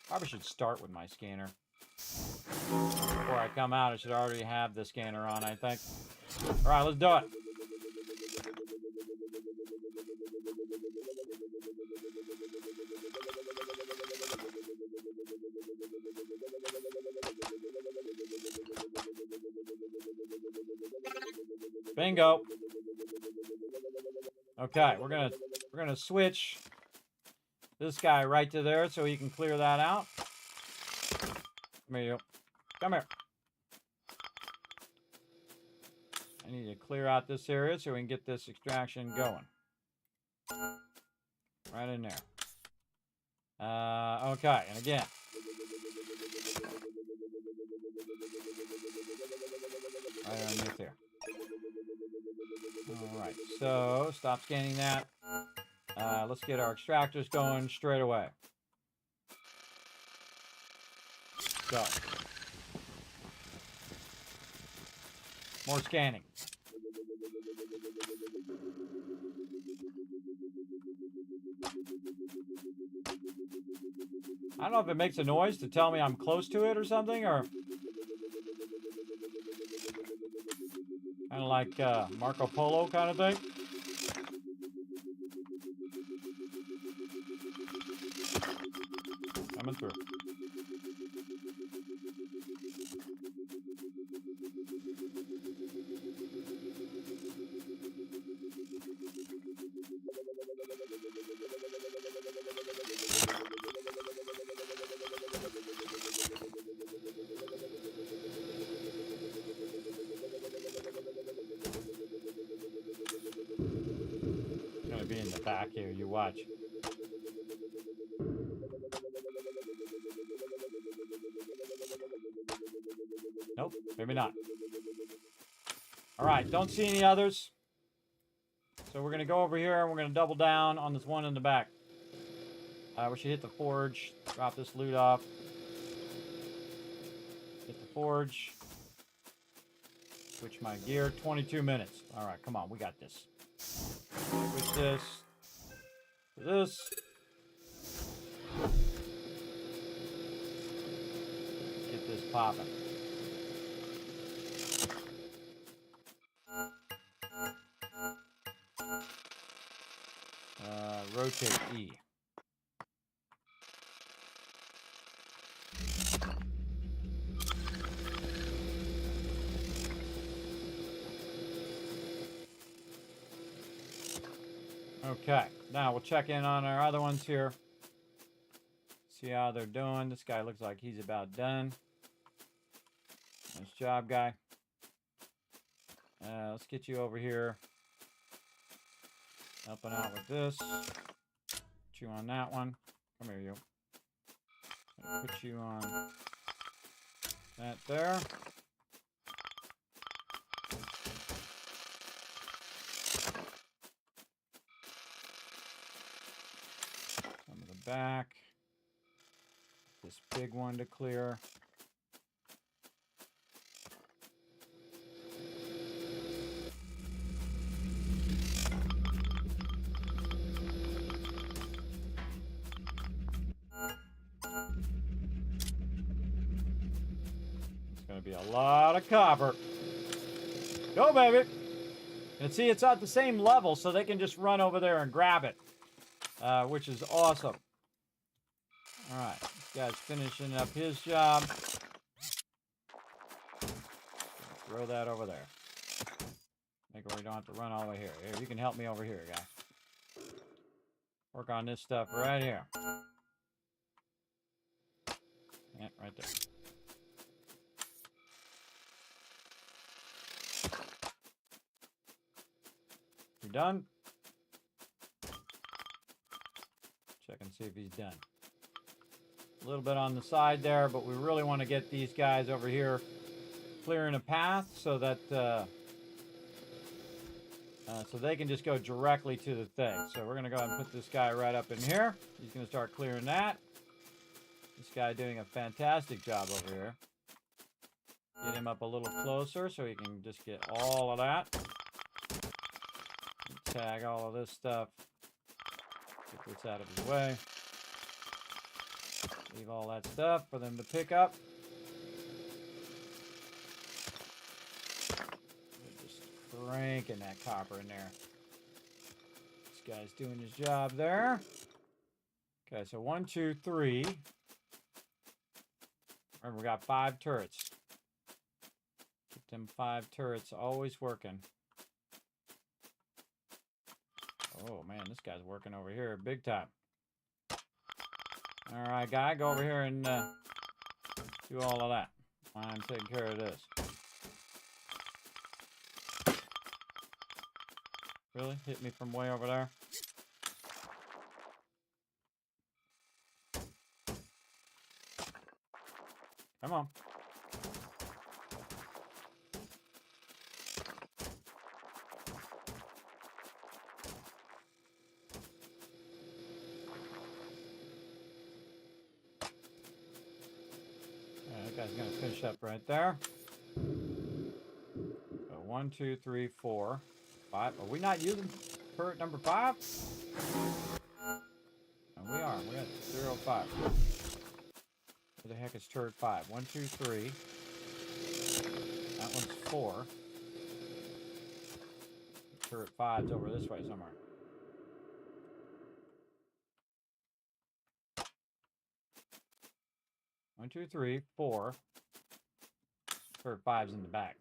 Probably should start with my scanner. Before I come out, I should already have the scanner on, I think. All right, let's do it. Bingo. Okay, we're gonna switch this guy right to there so he can clear that out. Come here, you. Come here. I need to clear out this area so we can get this extraction going. Right in there. Okay, and again. Right underneath here. Alright, so stop scanning that. Let's get our extractors going straight away. Go. More scanning. I don't know if it makes a noise to tell me I'm close to it or something, or kind of like Marco Polo kind of thing. Coming through. It's gonna be in the back here, you watch. Nope, maybe not. All right, don't see any others. So we're going to go over here and we're going to double down on this one in the back. We should hit the forge, drop this loot off. Hit the forge. Switch my gear, 22 minutes. All right, come on, we got this. Switch this to this. Get this popping. Rotate E. Okay, now we'll check in on our other ones here. See how they're doing. This guy looks like he's about done. Nice job, guy. Let's get you over here. Helping out with this. Put you on that one. Come here, you. Put you on that there. Some of the back. This big one to clear. Be a lot of copper. Go, baby. And see, it's at the same level, so they can just run over there and grab it, which is awesome. All right, this guy's finishing up his job. Throw that over there. Make it where you don't have to run all the way here. Here, you can help me over here, guy. Work on this stuff right here. Yeah, right there. You done? Check and see if he's done. A little bit on the side there, but we really want to get these guys over here clearing a path so that so they can just go directly to the thing. So we're going to go ahead and put this guy right up in here. He's going to start clearing that. This guy doing a fantastic job over here. Get him up a little closer so he can just get all of that. Tag all of this stuff. Get this out of his way. Leave all that stuff for them to pick up. They're just cranking that copper in there. This guy's doing his job there. Okay, so 1, 2, 3. Remember, we got 5 turrets. Keep them 5 turrets always working. Oh man, this guy's working over here big time. All right, guy, go over here and do all of that. I'm taking care of this. Really? Hit me from way over there? Come on. That guy's gonna finish up right there. So 1, 2, 3, 4, 5. Are we not using turret number 5? No, we are. We got 0, 5. Where the heck is turret 5? 1, 2, 3. That one's 4. Turret 5's over this way somewhere. One, 2, 3, 4. Turret 5's in the back.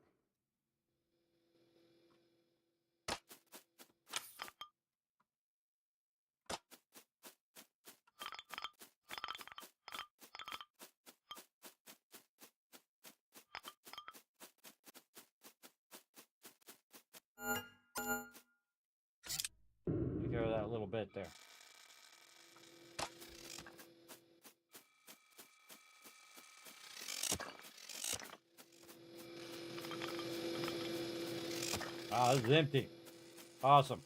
Take care of that little bit there. Ah, this is empty. Awesome.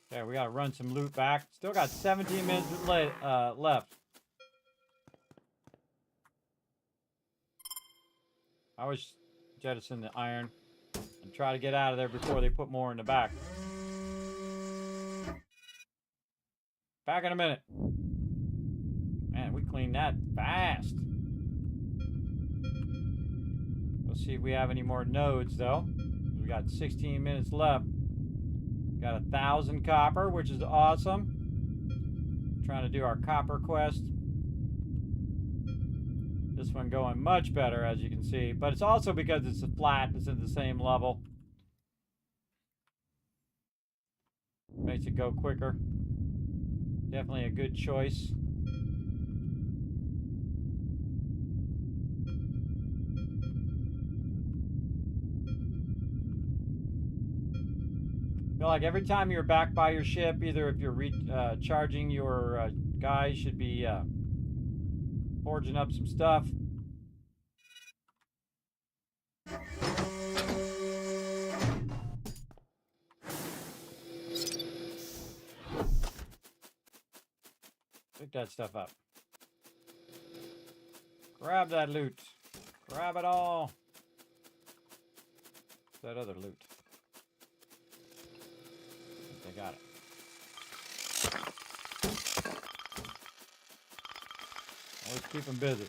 Okay, we gotta run some loot back. Still got 17 minutes left. I always jettison the iron and try to get out of there before they put more in the back. Back in a minute. Man, we cleaned that fast. Let's see if we have any more nodes, though. We got 16 minutes left. Got 1,000 copper, which is awesome. Trying to do our copper quest. This one going much better, as you can see. But it's also because it's flat. It's at the same level. Makes it go quicker. Definitely a good choice. I feel like every time you're back by your ship, either if you're recharging your guys, should be forging up some stuff. Pick that stuff up. Grab that loot. Grab it all. That other loot. They got it. Let's keep him busy.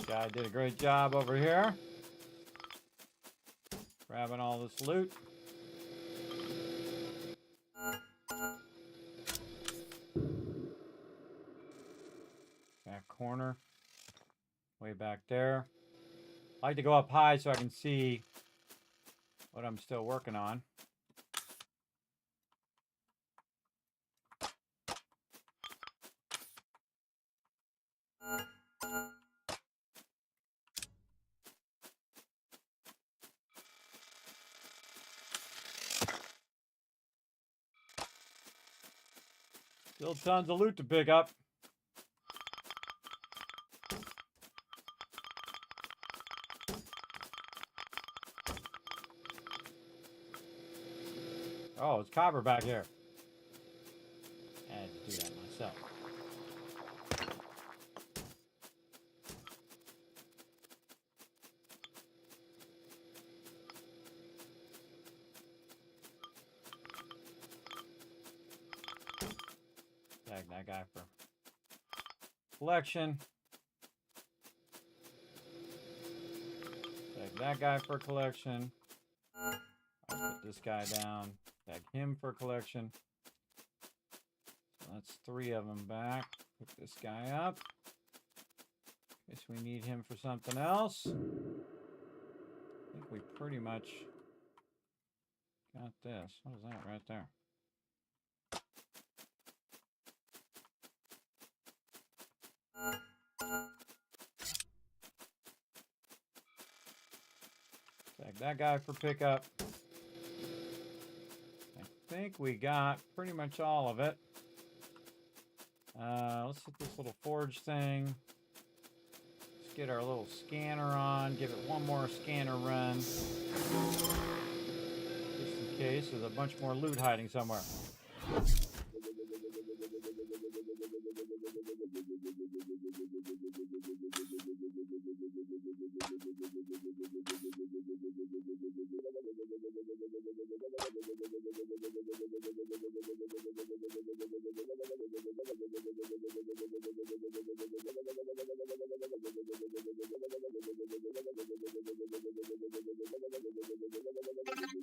Guy did a great job over here. Grabbing all this loot. Back corner. Way back there. I like to go up high so I can see what I'm still working on. Still tons of loot to pick up. Oh, it's copper back here. I had to do that myself. Tag that guy for collection. Tag that guy for collection. I'll put this guy down. Tag him for collection. So that's 3 of them back. Pick this guy up. Guess we need him for something else. I think we pretty much got this. What is that right there? Tag that guy for pickup. I think we got pretty much all of it. Let's hit this little forge thing. Let's get our little scanner on. Give it one more scanner run. Just in case there's a bunch more loot hiding somewhere.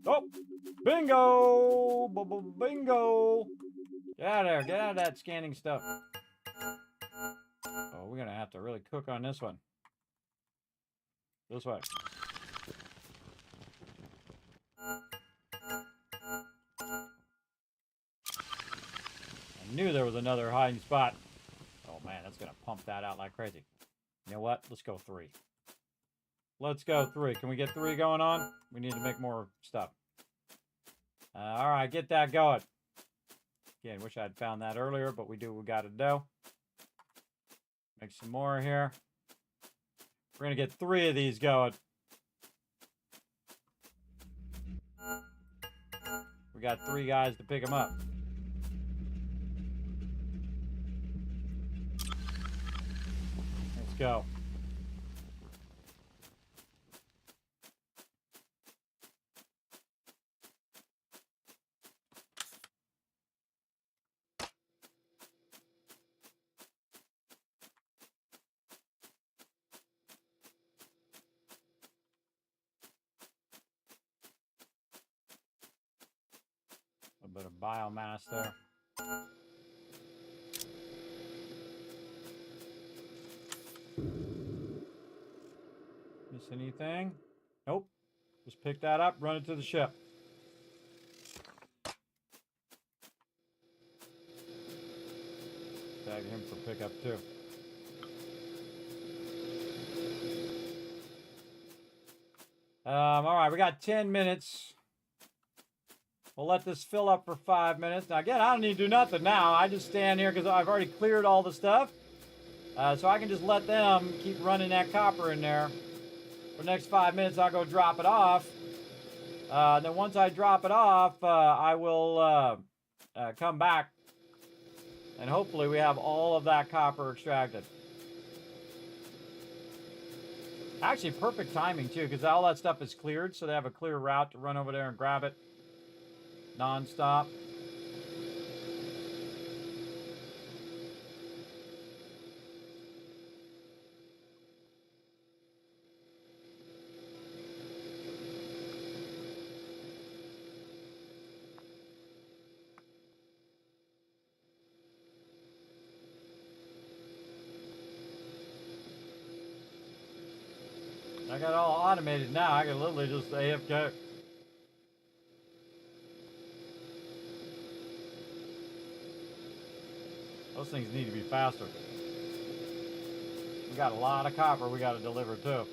Oh, bingo! Bingo! Get out of there. Get out of that scanning stuff. Oh, we're going to have to really cook on this one. This way. I knew there was another hiding spot. Oh man, that's going to pump that out like crazy. You know what? Let's go 3. Let's go 3. Can we get 3 going on? We need to make more stuff. All right, get that going. Again, wish I'd found that earlier, but we do what we got to do. Make some more here. We're going to get 3 of these going. We got 3 guys to pick them up. Let's go. A bit of biomass there. Miss anything? Nope. Just pick that up, run it to the ship. Tag him for pickup too. All right, we got 10 minutes. We'll let this fill up for 5 minutes. Now, again, I don't need to do nothing now. I just stand here because I've already cleared all the stuff. So I can just let them keep running that copper in there. For the next 5 minutes, I'll go drop it off. Then once I drop it off, I will come back. And hopefully we have all of that copper extracted. Actually, perfect timing, too, because all that stuff is cleared, so they have a clear route to run over there and grab it non-stop. I got it all automated now. I can literally just AFK. Those things need to be faster. We got a lot of copper we got to deliver too.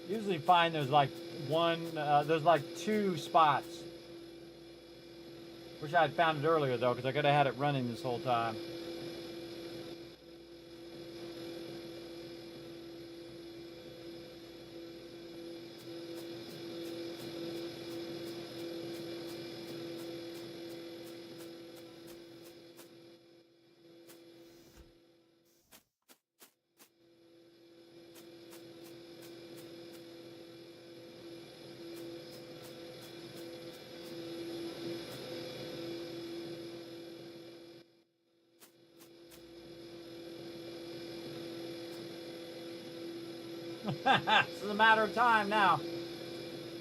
Usually find there's like there's like 2 spots. Wish I had found it earlier though, because I could have had it running this whole time. It's a matter of time now.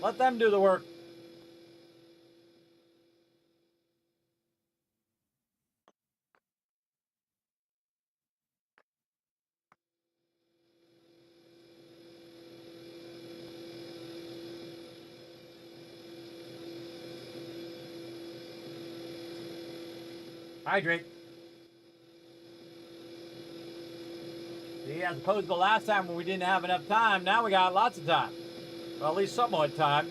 Let them do the work. Hydrate. See, as opposed to the last time when we didn't have enough time, now we got lots of time. Well, at least somewhat time.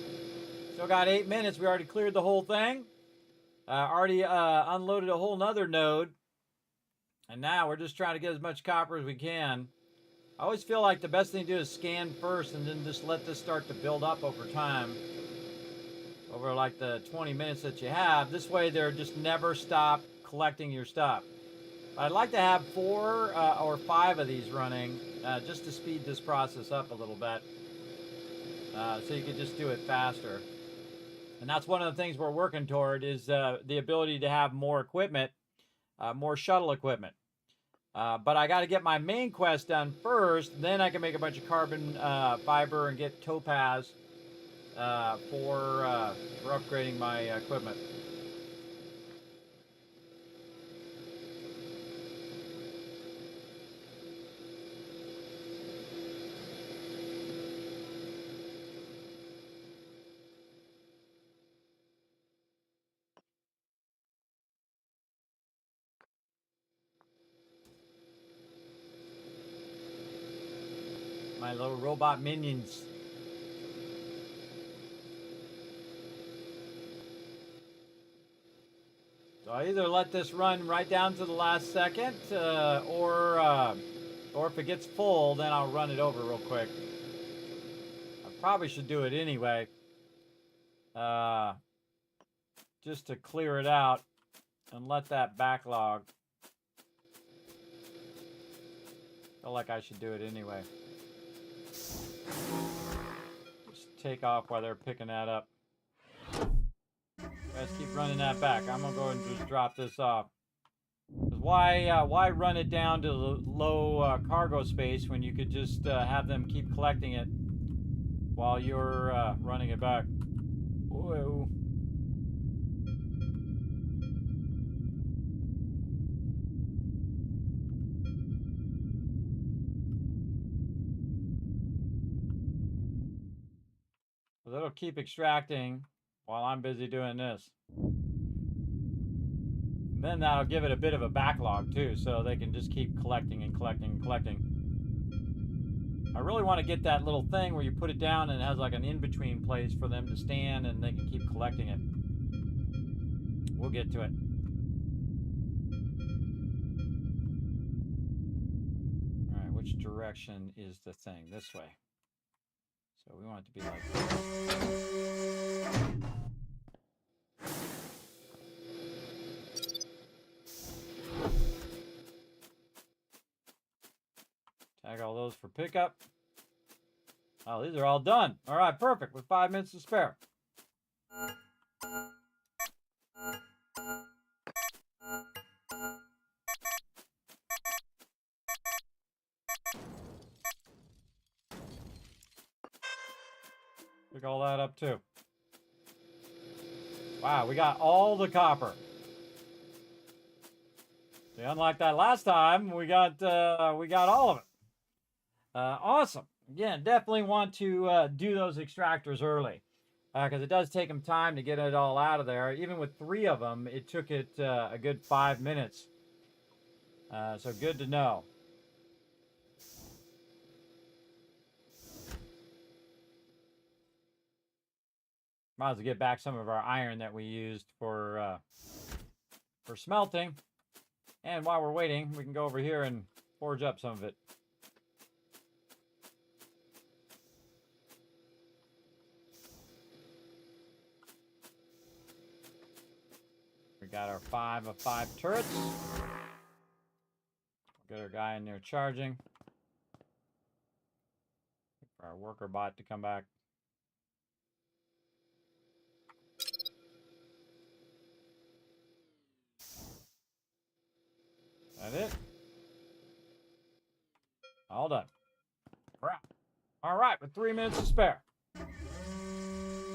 Still got 8 minutes. We already cleared the whole thing. Already unloaded a whole nother node. And now we're just trying to get as much copper as we can. I always feel like the best thing to do is scan first and then just let this start to build up over time. Over like the 20 minutes that you have. This way they're just never stop collecting your stuff. I'd like to have 4 or 5 of these running just to speed this process up a little bit. So you can just do it faster. And that's one of the things we're working toward is the ability to have more equipment, more shuttle equipment. But I got to get my main quest done first. Then I can make a bunch of carbon fiber and get topaz for upgrading my equipment. My little robot minions. So I either let this run right down to the last second, or if it gets full, then I'll run it over real quick. I probably should do it anyway, just to clear it out and let that backlog. Feel like I should do it anyway. Just take off while they're picking that up. Guys, keep running that back. I'm gonna go and just drop this off. 'Cause why run it down to the low cargo space when you could just have them keep collecting it while you're running it back? Whoa. So that'll keep extracting while I'm busy doing this. And then that'll give it a bit of a backlog too, so they can just keep collecting and collecting and collecting. I really want to get that little thing where you put it down and it has like an in-between place for them to stand and they can keep collecting it. We'll get to it. which direction is the thing? This way. So we want it to be like tag all those for pickup. Oh, these are all done. All right, perfect. With 5 minutes to spare. Pick all that up too. Wow, we got all the copper. See, unlike that last time, we got all of it. Awesome. Again, definitely want to do those extractors early because it does take them time to get it all out of there. Even with 3 of them, it took it a good 5 minutes. So good to know. Might as well get back some of our iron that we used for smelting. And while we're waiting, we can go over here and forge up some of it. We got our 5 of 5 turrets. We'll get our guy in there charging. Wait for our worker bot to come back. That it? All done. Crap. All right, with 3 minutes to spare.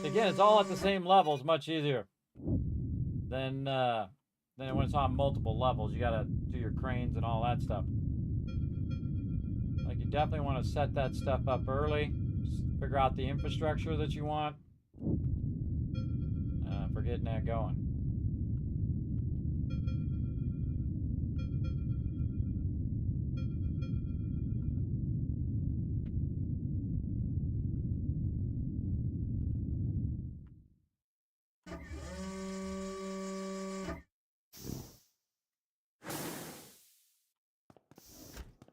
Again, it's all at the same level. It's much easier than when it's on multiple levels. You gotta do your cranes and all that stuff. Like, you definitely want to set that stuff up early. Just figure out the infrastructure that you want for getting that going.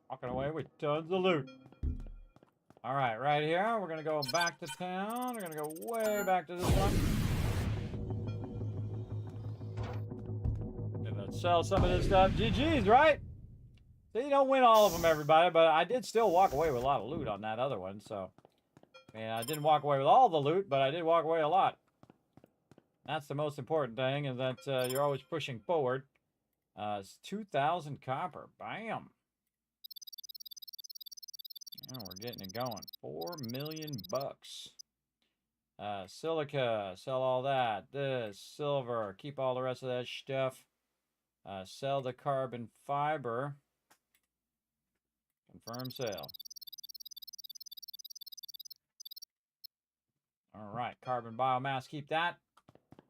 Walking away with tons of loot. All right, right here, we're going to go back to town. We're going to go way back to this one. Gonna sell some of this stuff. GG's, right? So you don't win all of them, everybody, but I did still walk away with a lot of loot on that other one. So, I mean, I didn't walk away with all the loot, but I did walk away a lot. That's the most important thing, is that you're always pushing forward. It's 2,000 copper. Bam. Oh, we're getting it going. 4 million bucks. Silica, sell all that. This, silver, keep all the rest of that stuff. Sell the carbon fiber. Confirm sale. All right, carbon biomass, keep that.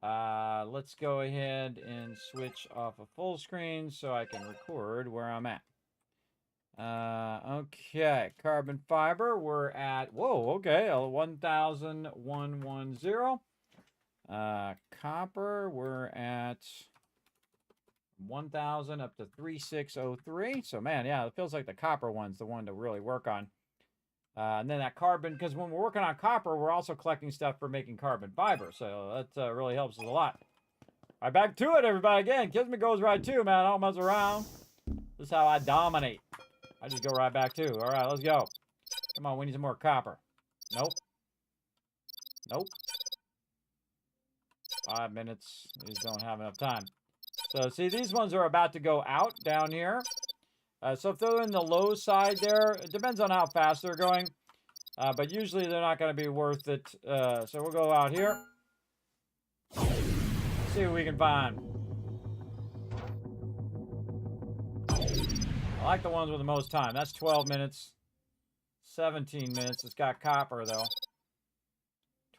Let's go ahead and switch off of full screen so I can record where I'm at. Okay, carbon fiber, we're at, whoa, okay, 1,110. Copper, we're at 1,000 up to 3,603. So, man, yeah, it feels like the copper one's the one to really work on. And then that carbon, because when we're working on copper, we're also collecting stuff for making carbon fiber. So that really helps us a lot. All right, back to it, everybody. Again, Kismet goes right too, man. I don't mess around. This is how I dominate. I just go right back too. All right, let's go. Come on, we need some more copper. Nope. Nope. 5 minutes. These don't have enough time. So, see, these ones are about to go out down here. So if they're in the low side there, it depends on how fast they're going. But usually they're not going to be worth it. So we'll go out here. See what we can find. I like the ones with the most time. That's 12 minutes. 17 minutes. It's got copper, though.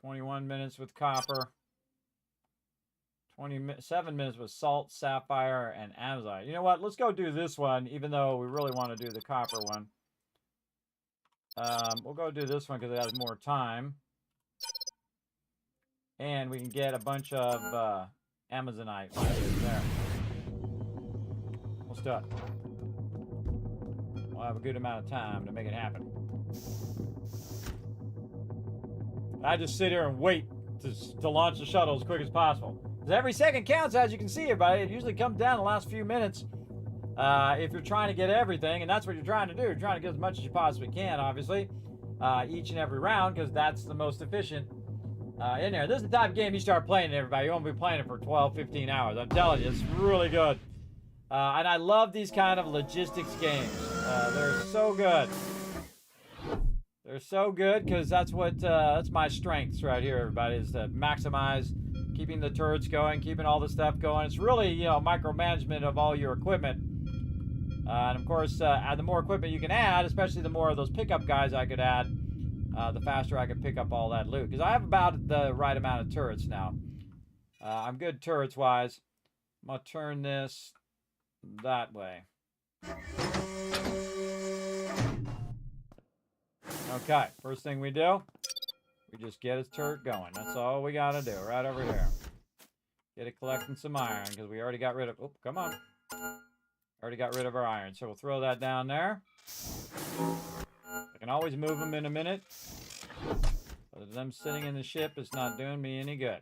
21 minutes with copper. 27 minutes with salt, sapphire, and azite. You know what? Let's go do this one, even though we really want to do the copper one. We'll go do this one because it has more time. And we can get a bunch of Amazonite right there. Let's do it. we'll have a good amount of time to make it happen. I just sit here and wait to launch the shuttle as quick as possible. Because every second counts, as you can see, everybody. It usually comes down the last few minutes if you're trying to get everything, and that's what you're trying to do. You're trying to get as much as you possibly can, obviously, each and every round, because that's the most efficient in there. This is the type of game you start playing, everybody. You won't be playing it for 12, 15 hours. I'm telling you, it's really good. And I love these kind of logistics games. They're so good. They're so good because that's my strengths right here, everybody, is to maximize keeping the turrets going, keeping all the stuff going. It's really, you know, micromanagement of all your equipment. And of course, the more equipment you can add, especially the more of those pickup guys I could add, the faster I could pick up all that loot. Because I have about the right amount of turrets now. I'm good turrets-wise. I'm going to turn this that way. Okay, first thing we do, we just get his turret going. That's all we got to do, right over here. Get it collecting some iron, because we already got rid of... Oh, come on. Already got rid of our iron, so we'll throw that down there. I can always move them in a minute. But them sitting in the ship is not doing me any good.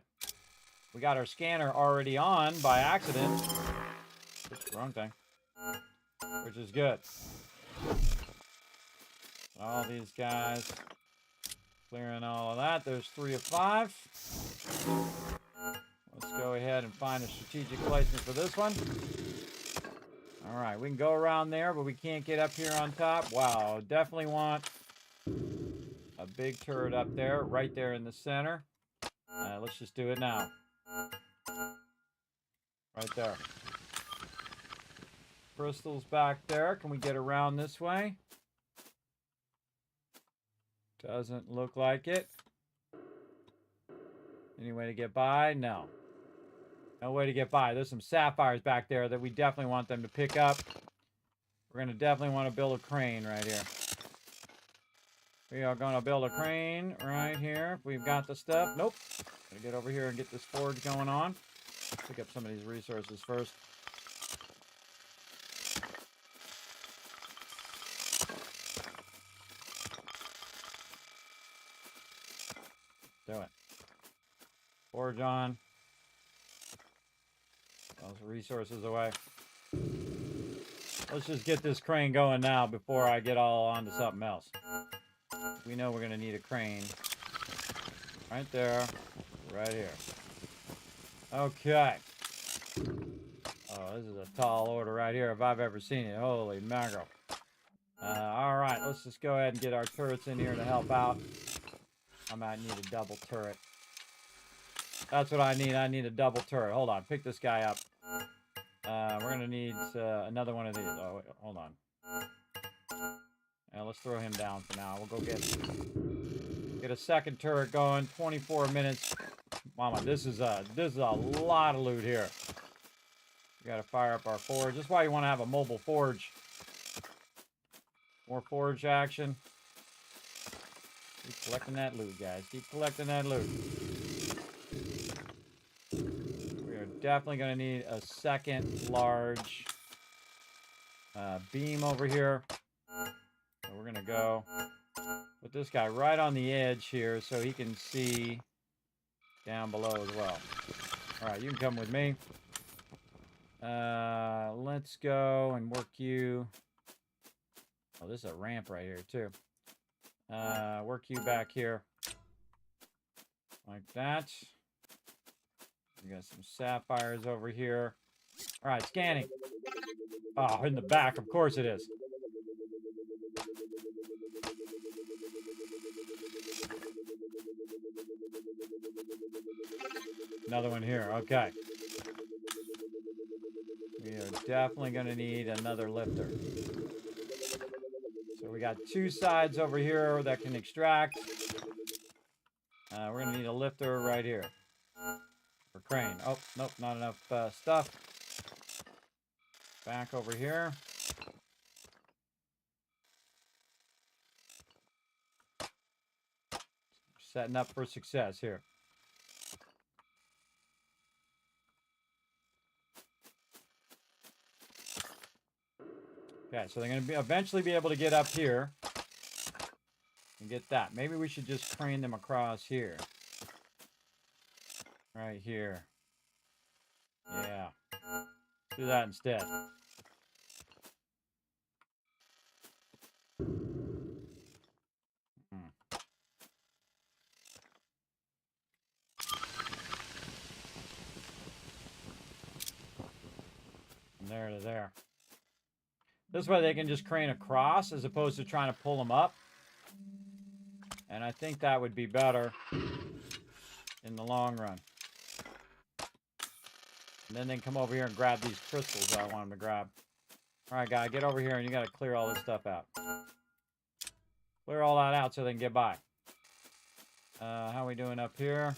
We got our scanner already on by accident. Oops, wrong thing. Which is good. All these guys. Clearing all of that. There's 3 of 5. Let's go ahead and find a strategic placement for this one. Alright, we can go around there, but we can't get up here on top. Wow, definitely want a big turret up there, right there in the center. Let's just do it now. Right there. Crystals back there. Can we get around this way? Doesn't look like it. Any way to get by? No. No way to get by. There's some sapphires back there that we definitely want them to pick up. We're going to definitely want to build a crane right here. We are going to build a crane right here. We've got the stuff. Nope. Gotta get over here and get this forge going on. Pick up some of these resources first. Do it. Forge on. Those resources away. Let's just get this crane going now before I get all onto something else. We know we're going to need a crane. Right there. Right here. Okay. Oh, this is a tall order right here if I've ever seen it. Holy mackerel. Alright, let's just go ahead and get our turrets in here to help out. I might need a double turret. That's what I need. I need a double turret. Hold on. Pick this guy up. We're going to need another one of these. Oh, wait, hold on. Let's throw him down for now. We'll go get a second turret going. 24 minutes. Mama, this is a lot of loot here. We got to fire up our forge. That's why you want to have a mobile forge. More forge action. Keep collecting that loot, guys. Keep collecting that loot. We are definitely going to need a second large beam over here. So we're going to go put this guy right on the edge here so he can see down below as well. All right, you can come with me. Let's go and work you. Oh, this is a ramp right here, too. Work you back here. Like that. We got some sapphires over here. All right, scanning. Oh, in the back. Of course it is. Another one here. Okay. We are definitely going to need another lifter. So we got 2 sides over here that can extract. We're going to need a lifter right here. For crane. Oh, nope, not enough stuff. Back over here. Setting up for success here. Okay, so they're going to eventually be able to get up here and get that. Maybe we should just crane them across here. Right here. Yeah. Do that instead. From there to there. This way they can just crane across as opposed to trying to pull them up. And I think that would be better in the long run. And then they can come over here and grab these crystals that I want them to grab. Alright, guy, get over here and you got to clear all this stuff out. Clear all that out so they can get by. How are we doing up here?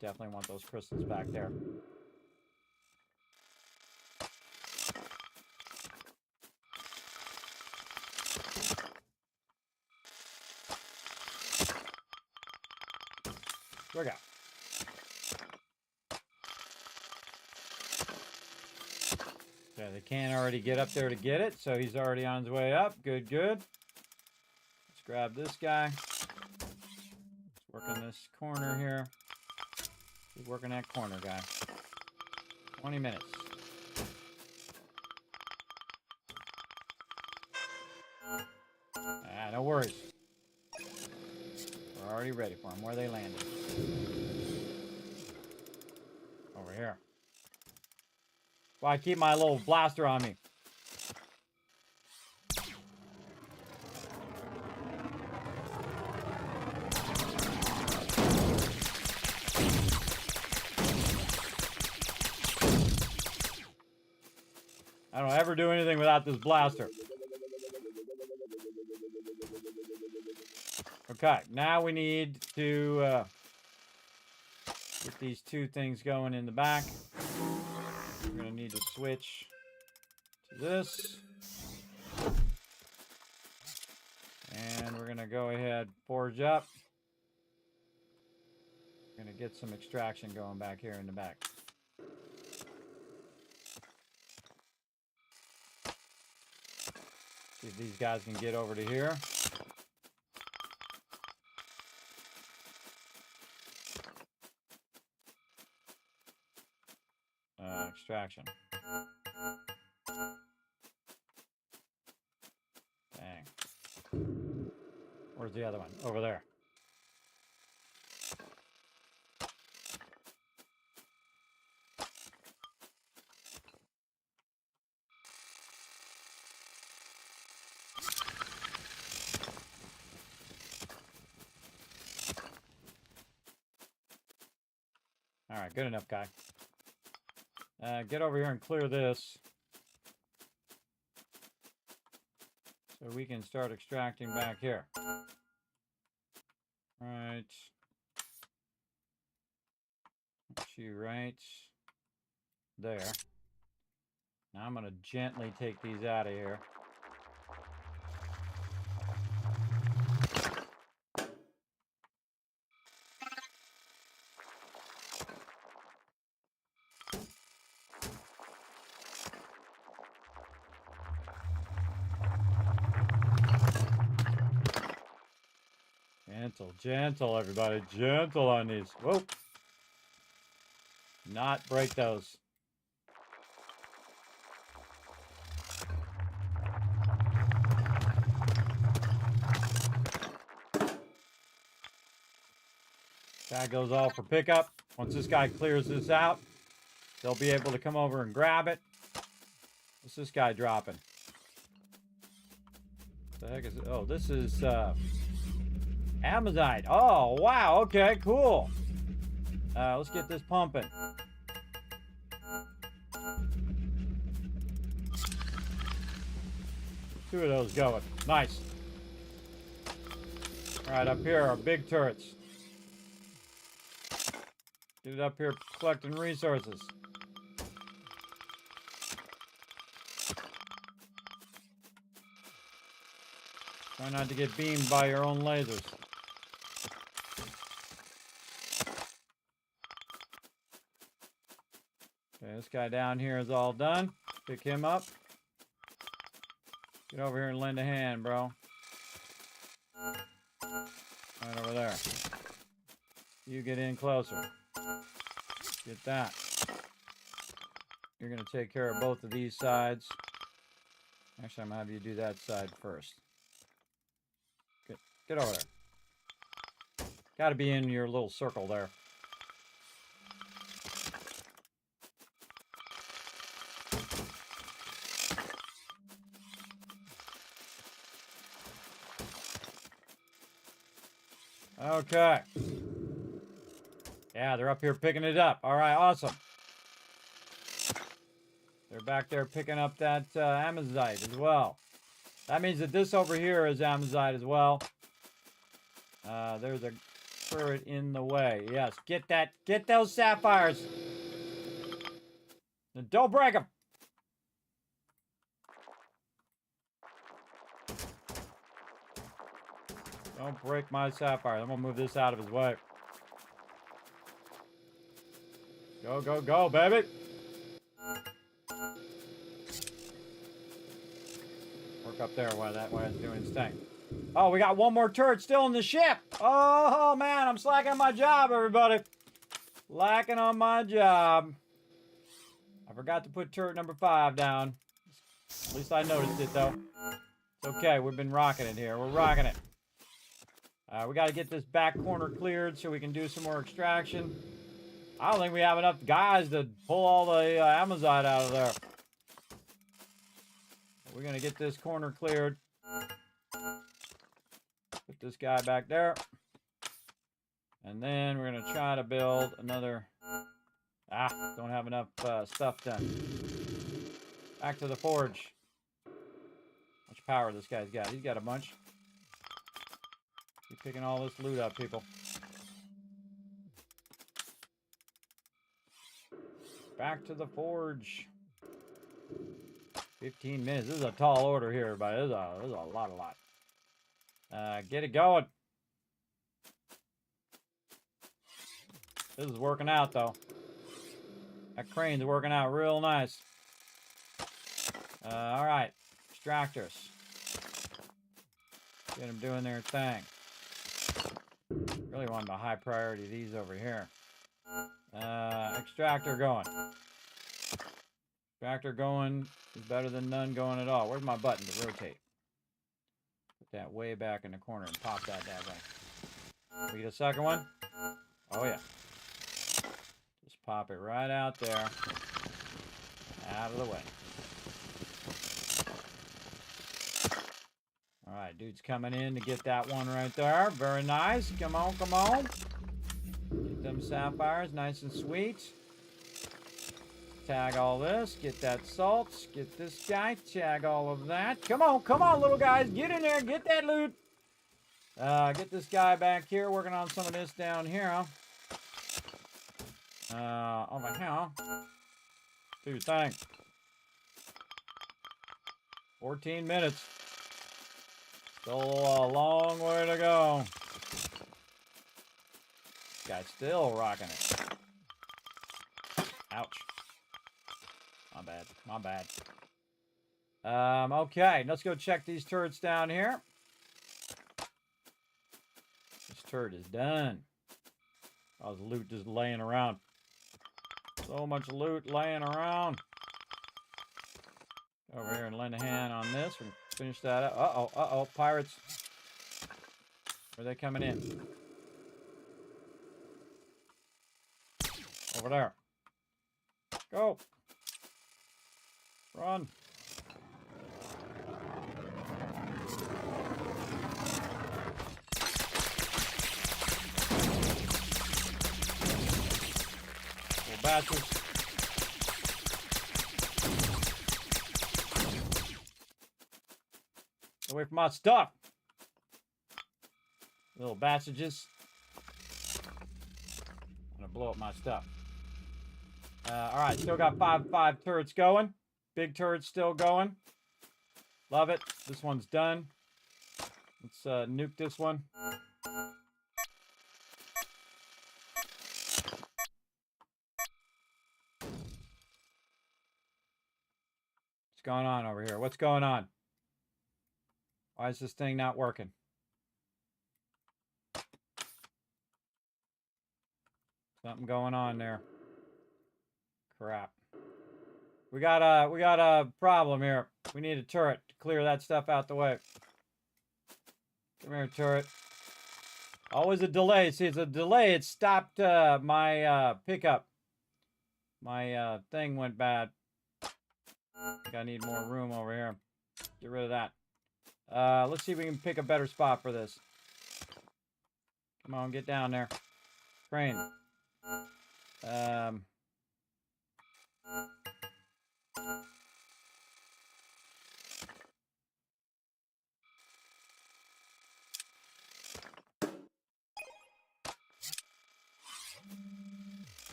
Definitely want those crystals back there. Here we go. Okay, they can't already get up there to get it, so he's already on his way up. Good, good. Let's grab this guy. Let's work on this corner here. Keep working that corner, guy. 20 minutes. Ah, no worries. We're already ready for them. Where are they landing? Over here. Well, I keep my little blaster on me. I don't ever do anything without this blaster. Okay, now we need to get these two things going in the back. We're going to need to switch to this. And we're going to go ahead, forge up. We're going to get some extraction going back here in the back. See if these guys can get over to here. Extraction. Dang. Where's the other one? Over there. All right, good enough, guy. Get over here and clear this. So we can start extracting back here. Right. Put you right there. Now I'm going to gently take these out of here. Gentle, gentle, everybody. Gentle on these. Whoa. Not break those. Guy goes all for pickup. Once this guy clears this out, they'll be able to come over and grab it. What's this guy dropping? What the heck is it? Oh, this is Amazite. Oh, wow. Okay, cool. Let's get this pumping. Two of those going. Nice. All right, up here are big turrets. Get it up here collecting resources. Try not to get beamed by your own lasers. Okay, this guy down here is all done. Pick him up. Get over here and lend a hand, bro. Right over there. You get in closer. Get that. You're going to take care of both of these sides. Actually, I'm going to have you do that side first. Get over there. Got to be in your little circle there. Okay. Yeah, they're up here picking it up. All right, awesome. They're back there picking up that Amazite as well. That means that this over here is Amazite as well. There's a turret in the way. Yes, get those sapphires. And don't break them. Don't break my sapphire. I'm gonna move this out of his way. Go, go, go, baby. Work up there while it's doing its thing. Oh, we got one more turret still in the ship. Oh, man, I'm slacking on my job, everybody. Slacking on my job. I forgot to put turret number 5 down. At least I noticed it, though. It's okay. We've been rocking it here. We're rocking it. We got to get this back corner cleared so we can do some more extraction. I don't think we have enough guys to pull all the Amazite out of there. We're going to get this corner cleared. Put this guy back there. And then we're going to try to build another... don't have enough stuff done. Back to the forge. How much power this guy's got? He's got a bunch. Keep picking all this loot up, people. Back to the forge. 15 minutes. This is a tall order here, everybody. This is a lot. Get it going. This is working out, though. That crane's working out real nice. All right. Extractors. Get them doing their thing. Really want a high priority these over here. Extractor going. Extractor going is better than none going at all. Where's my button to rotate? Put that way back in the corner and pop that way. We get a second one? Oh, yeah. Just pop it right out there. Out of the way. All right, dude's coming in to get that one right there. Very nice. Come on, come on. Get them sapphires nice and sweet. Tag all this. Get that salt. Get this guy. Tag all of that. Come on, little guys. Get in there. Get that loot. Get this guy back here working on some of this down here. Over here. Do your thing. 14 minutes. Still a long way to go. This guy's still rocking it. Ouch. My bad. Okay, let's go check these turrets down here. This turret is done. All this loot just laying around. So much loot laying around. Over here and lend a hand on this. We finish that up. Uh-oh, pirates. Where are they coming in? Over there. Go. Run. Little bastards. Get away from my stuff. Little bastards. I'm gonna blow up my stuff. Alright, still got five turrets going. Big turret's still going. Love it. This one's done. Let's nuke this one. What's going on over here? What's going on? Why is this thing not working? Something going on there. Crap. We got a problem here. We need a turret to clear that stuff out the way. Come here, turret. Always a delay. See, it's a delay. It stopped my pickup. My thing went bad. I think I need more room over here. Get rid of that. Let's see if we can pick a better spot for this. Come on, get down there. Crane. I'm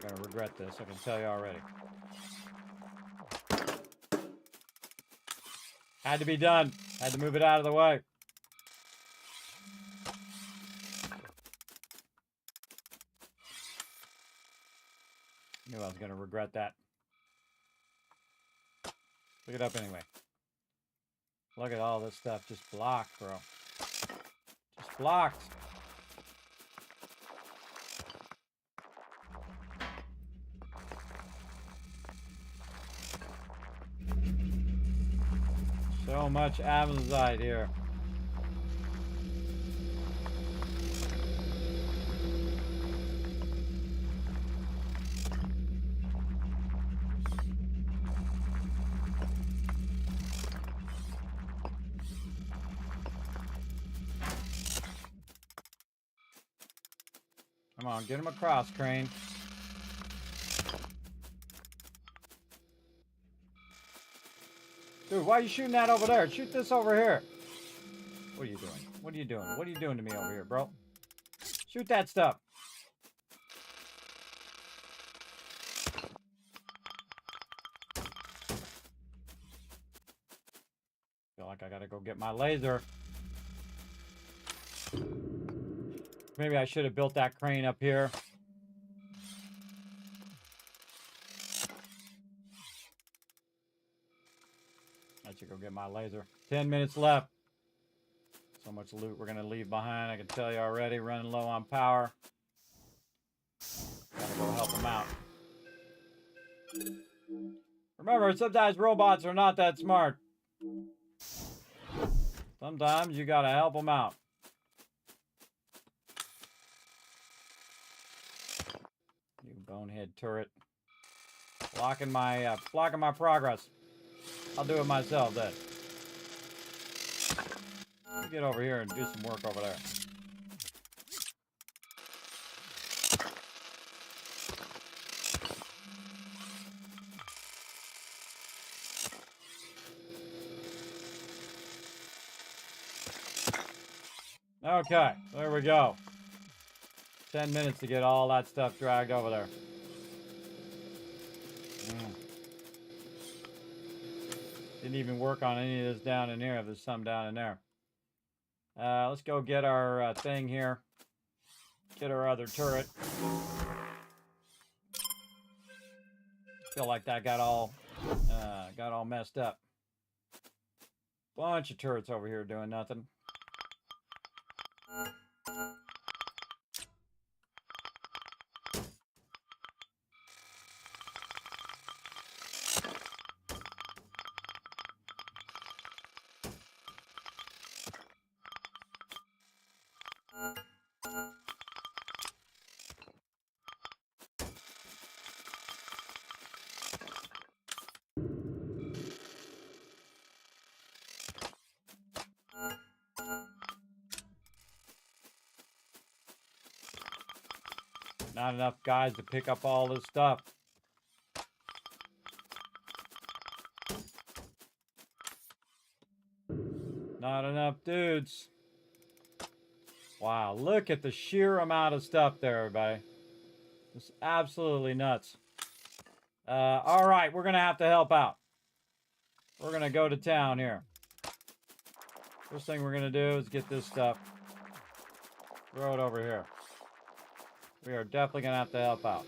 gonna regret this, I can tell you already. Had to be done. Had to move it out of the way. Knew I was gonna regret that. Look it up anyway. Look at all this stuff just blocked, bro. Just blocked. So much Amazonite here. Come on, get him across, Crane. Dude, why are you shooting that over there? Shoot this over here. What are you doing? What are you doing? What are you doing to me over here, bro? Shoot that stuff. Feel like I gotta go get my laser. Maybe I should have built that crane up here. I should go get my laser. 10 minutes left. So much loot we're going to leave behind. I can tell you already. Running low on power. Gotta go help them out. Remember, sometimes robots are not that smart. Sometimes you got to help them out. You bonehead turret. Blocking my progress. I'll do it myself then. Let me get over here and do some work over there. Okay, there we go. 10 minutes to get all that stuff dragged over there. Didn't even work on any of this down in here. There's some down in there. Let's go get our thing here. Get our other turret. Feel like that got all messed up. Bunch of turrets over here doing nothing. Not enough guys to pick up all this stuff. Not enough dudes. Wow, look at the sheer amount of stuff there, everybody. It's absolutely nuts. All right, we're going to have to help out. We're going to go to town here. First thing we're going to do is get this stuff. Throw it over here. We are definitely going to have to help out.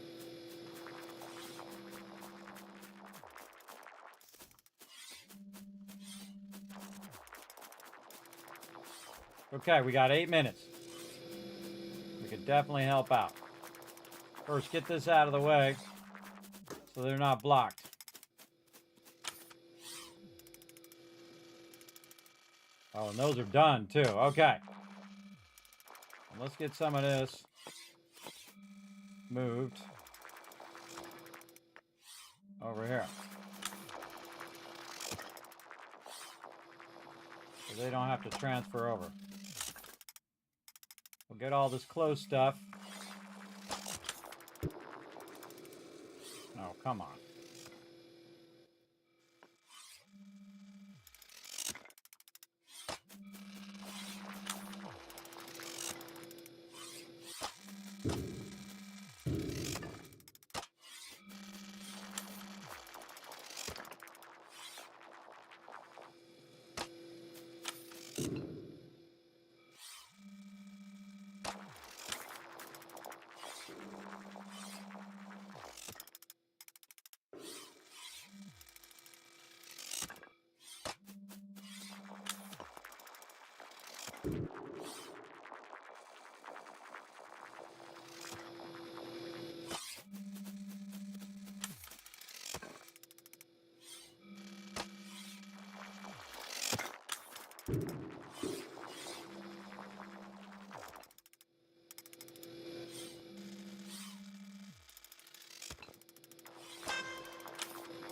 Okay, we got 8 minutes. We could definitely help out. First, get this out of the way so they're not blocked. Oh, and those are done too. Okay. And let's get some of this moved over here. So they don't have to transfer over. We'll get all this close stuff. Oh, come on.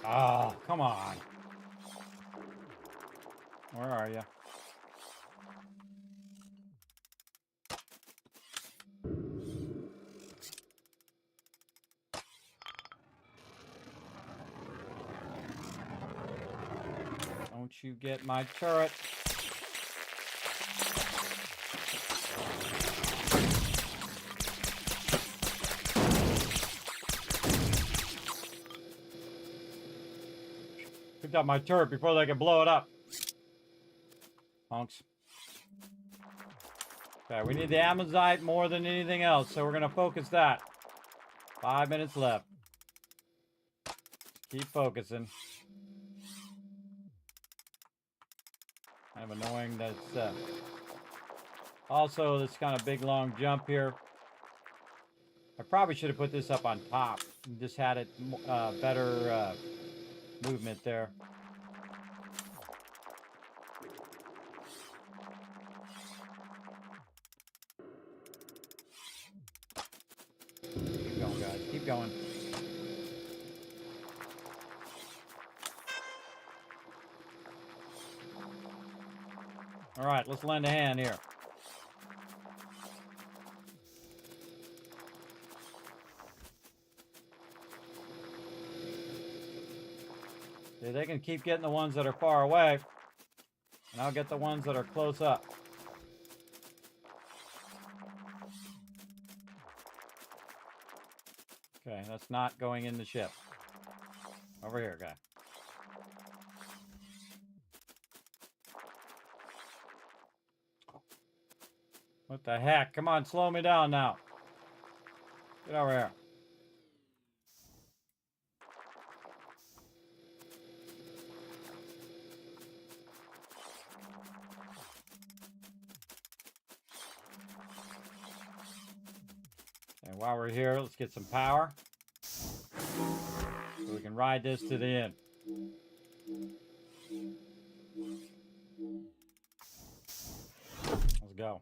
Oh, come on. Where are you? Don't you get my turret. Picked up my turret before they could blow it up. Honks. Okay, we need the Amazite more than anything else, so we're going to focus that. 5 minutes left. Keep focusing. Kind of annoying that it's... Also, this kind of big long jump here. I probably should have put this up on top. Just had it better movement there. Keep going, guys. Keep going. All right, let's lend a hand here. See, they can keep getting the ones that are far away, and I'll get the ones that are close up. Okay, that's not going in the ship. Over here, guy. What the heck? Come on, slow me down now. Get over here. And while we're here, let's get some power. So we can ride this to the end. Let's go.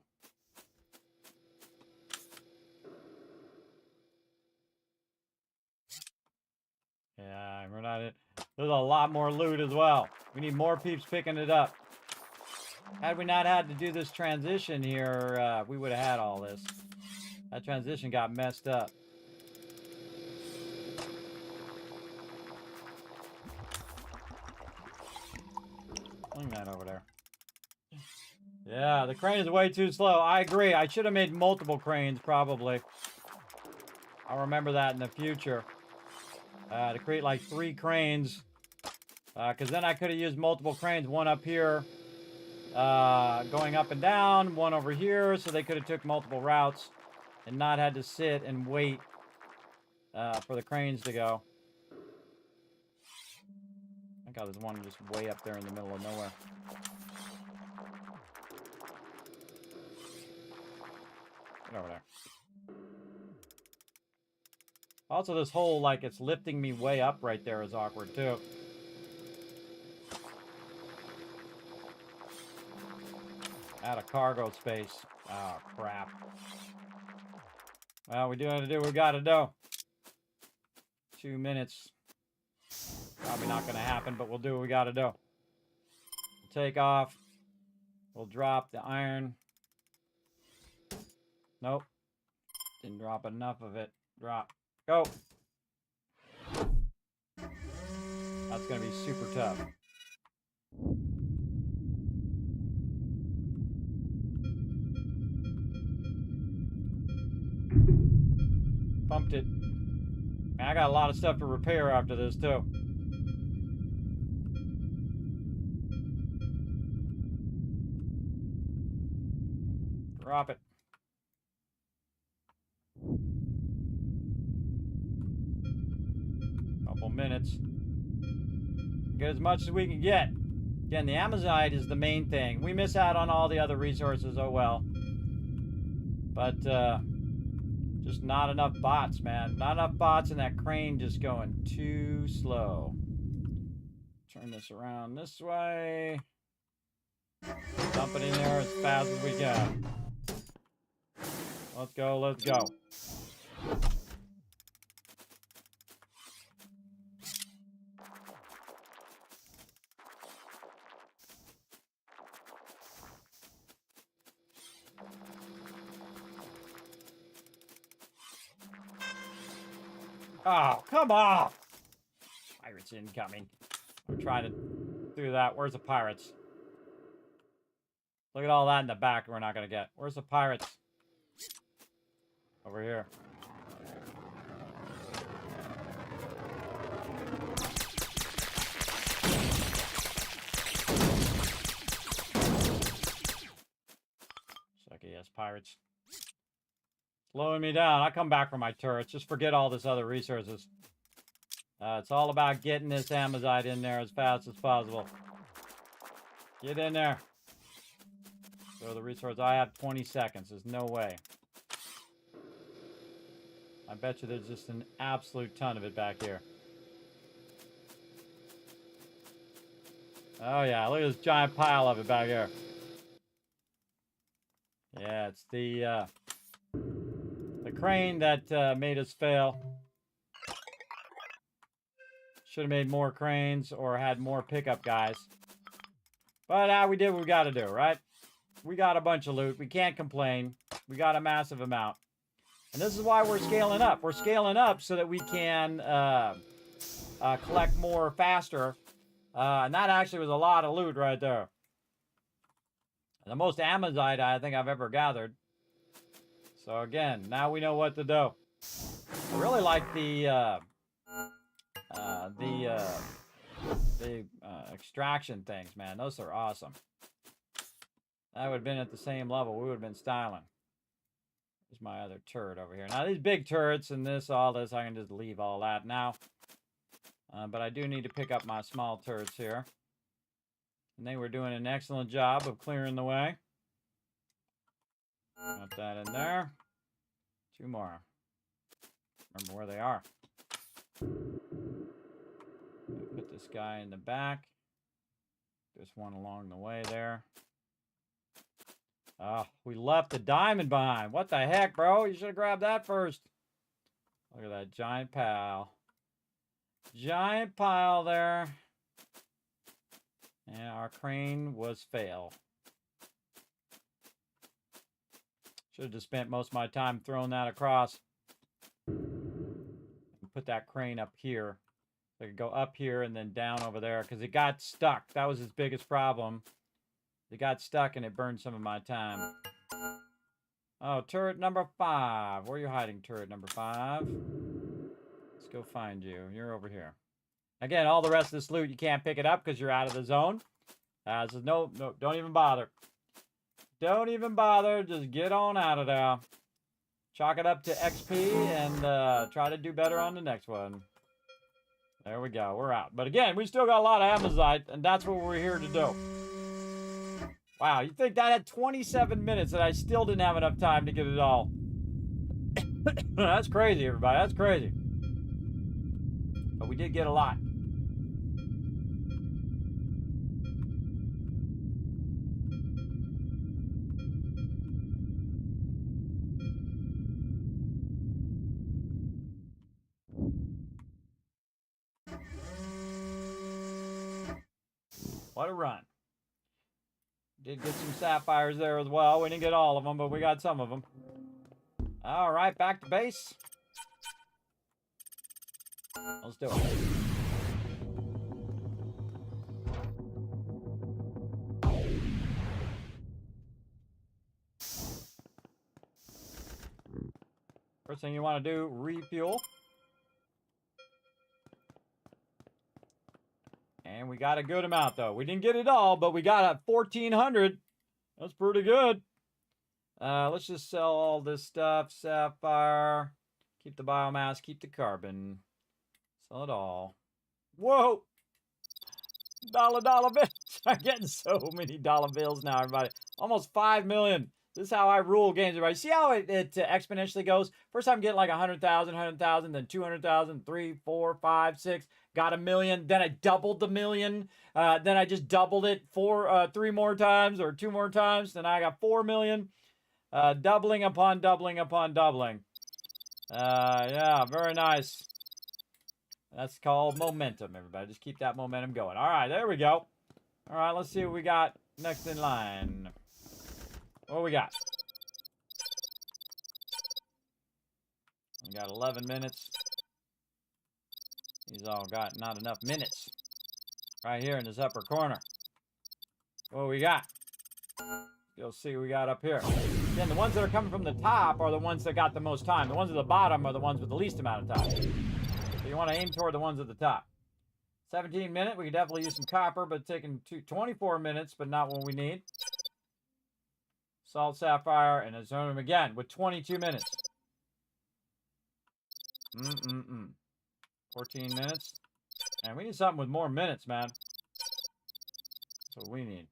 Yeah, we're not in. There's a lot more loot as well. We need more peeps picking it up. Had we not had to do this transition here, we would have had all this. That transition got messed up. Fling that over there. Yeah, the crane is way too slow. I agree. I should have made multiple cranes, probably. I'll remember that in the future. To create like 3 cranes. Because then I could have used multiple cranes. One up here, going up and down. One over here, so they could have took multiple routes. And not had to sit and wait for the cranes to go. I got this one just way up there in the middle of nowhere. Get over there. Also, this whole, like, it's lifting me way up right there is awkward, too. Out of cargo space. Oh, crap. Well, we do have to do what we gotta do. 2 minutes. Probably not gonna happen, but we'll do what we gotta do. We'll take off. We'll drop the iron. Nope. Didn't drop enough of it. Drop. Go. That's gonna be super tough. Pumped it. Man, I got a lot of stuff to repair after this, too. Drop it. Couple minutes. Get as much as we can get. Again, the Amazite is the main thing. We miss out on all the other resources, oh well. But, just not enough bots, man. Not enough bots, and that crane just going too slow. Turn this around this way. Dump it in there as fast as we can. Let's go, let's go. Oh, come on! Pirates incoming. I'm trying to do that. Where's the pirates? Look at all that in the back we're not going to get. Where's the pirates? Over here. Sucky ass pirates. Slowing me down. I'll come back for my turrets. Just forget all this other resources. It's all about getting this Amazite in there as fast as possible. Get in there. So the resource, I have 20 seconds. There's no way. I bet you there's just an absolute ton of it back here. Oh yeah, look at this giant pile of it back here. Yeah, it's the crane that made us fail. Should have made more cranes or had more pickup guys. But we did what we got to do, right? We got a bunch of loot. We can't complain. We got a massive amount. And this is why we're scaling up. We're scaling up so that we can collect more faster. And that actually was a lot of loot right there. The most Amazite I think I've ever gathered. So again, now we know what to do. I really like the extraction things, man. Those are awesome. That would have been at the same level. We would have been styling. There's my other turret over here. Now these big turrets and all this, I can just leave all that now. But I do need to pick up my small turrets here. And they were doing an excellent job of clearing the way. Got that in there. 2 more. Remember where they are. Put this guy in the back. This one along the way there. Oh, we left the diamond behind. What the heck, bro? You should have grabbed that first. Look at that giant pile. Giant pile there. And our crane was fail. Should have just spent most of my time throwing that across. And put that crane up here. So I could go up here and then down over there. Because it got stuck. That was its biggest problem. It got stuck and it burned some of my time. Oh, turret number 5. Where are you hiding, turret number 5? Let's go find you. You're over here. Again, all the rest of this loot, you can't pick it up because you're out of the zone. So no, don't even bother. Don't even bother. Just get on out of there. Chalk it up to XP and try to do better on the next one. There we go. We're out. But again, we still got a lot of Amazite, and that's what we're here to do. Wow, you think that had 27 minutes and I still didn't have enough time to get it all? That's crazy, everybody. That's crazy. But we did get a lot. What a run. Did get some sapphires there as well. We didn't get all of them, but we got some of them. All right, back to base. Let's do it. First thing you want to do, refuel. And we got a good amount, though. We didn't get it all, but we got a 1,400. That's pretty good. Let's just sell all this stuff. Sapphire. Keep the biomass. Keep the carbon. Sell it all. Whoa! Dollar bills. I'm getting so many dollar bills now, everybody. Almost 5 million. This is how I rule games, everybody. See how it exponentially goes? First time getting like 100,000, then 200,000, 3, 4, 5, 6. Got a million. Then I doubled the million. Then I just doubled it 3 more times or 2 more times. Then I got 4 million. Doubling upon doubling upon doubling. Yeah, very nice. That's called momentum, everybody. Just keep that momentum going. All right, there we go. All right, let's see what we got next in line. What we got? We got 11 minutes. He's all got not enough minutes. Right here in this upper corner. What we got? You'll see what we got up here. Again, the ones that are coming from the top are the ones that got the most time. The ones at the bottom are the ones with the least amount of time. So you want to aim toward the ones at the top. 17 minutes. We could definitely use some copper, but taking 24 minutes, but not what we need. Salt, sapphire, and aluminum again with 22 minutes. 14 minutes. And we need something with more minutes, man. That's what we need.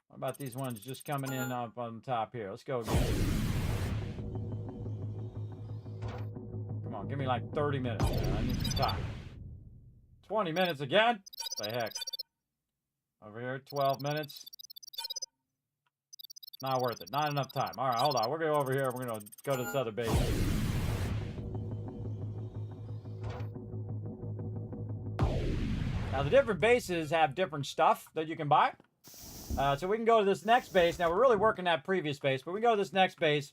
What about these ones just coming in up on top here? Let's go again. Come on, give me like 30 minutes, man. I need some time. 20 minutes again? What the heck? Over here, 12 minutes. Not worth it. Not enough time. All right, hold on. We're going to go over here. We're going to go to this other base. Now, the different bases have different stuff that you can buy. So we can go to this next base. Now, we're really working that previous base, but we go to this next base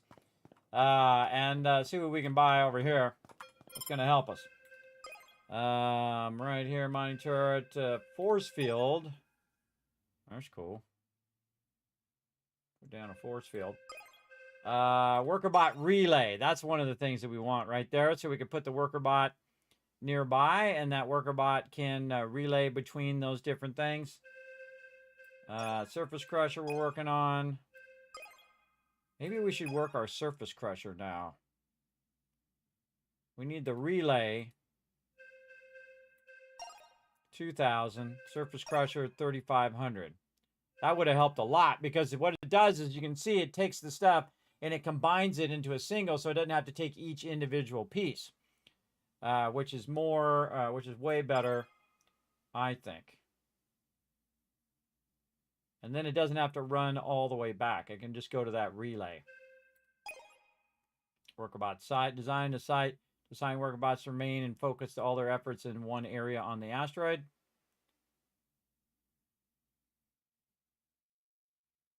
and see what we can buy over here. That's going to help us. Right here, mining turret, force field. That's cool. Put down a force field. Worker bot relay. That's one of the things that we want right there. So we can put the worker bot nearby, and that worker bot can relay between those different things. Surface crusher we're working on. Maybe we should work our surface crusher now. We need the relay. 2,000. Surface crusher 3,500. That would have helped a lot, because what it does is, you can see it takes the stuff and it combines it into a single, so it doesn't have to take each individual piece, which is way better, I think. And then it doesn't have to run all the way back. I can just go to that relay. Workerbot site, design the site, assign workerbots to remain and focus all their efforts in one area on the asteroid.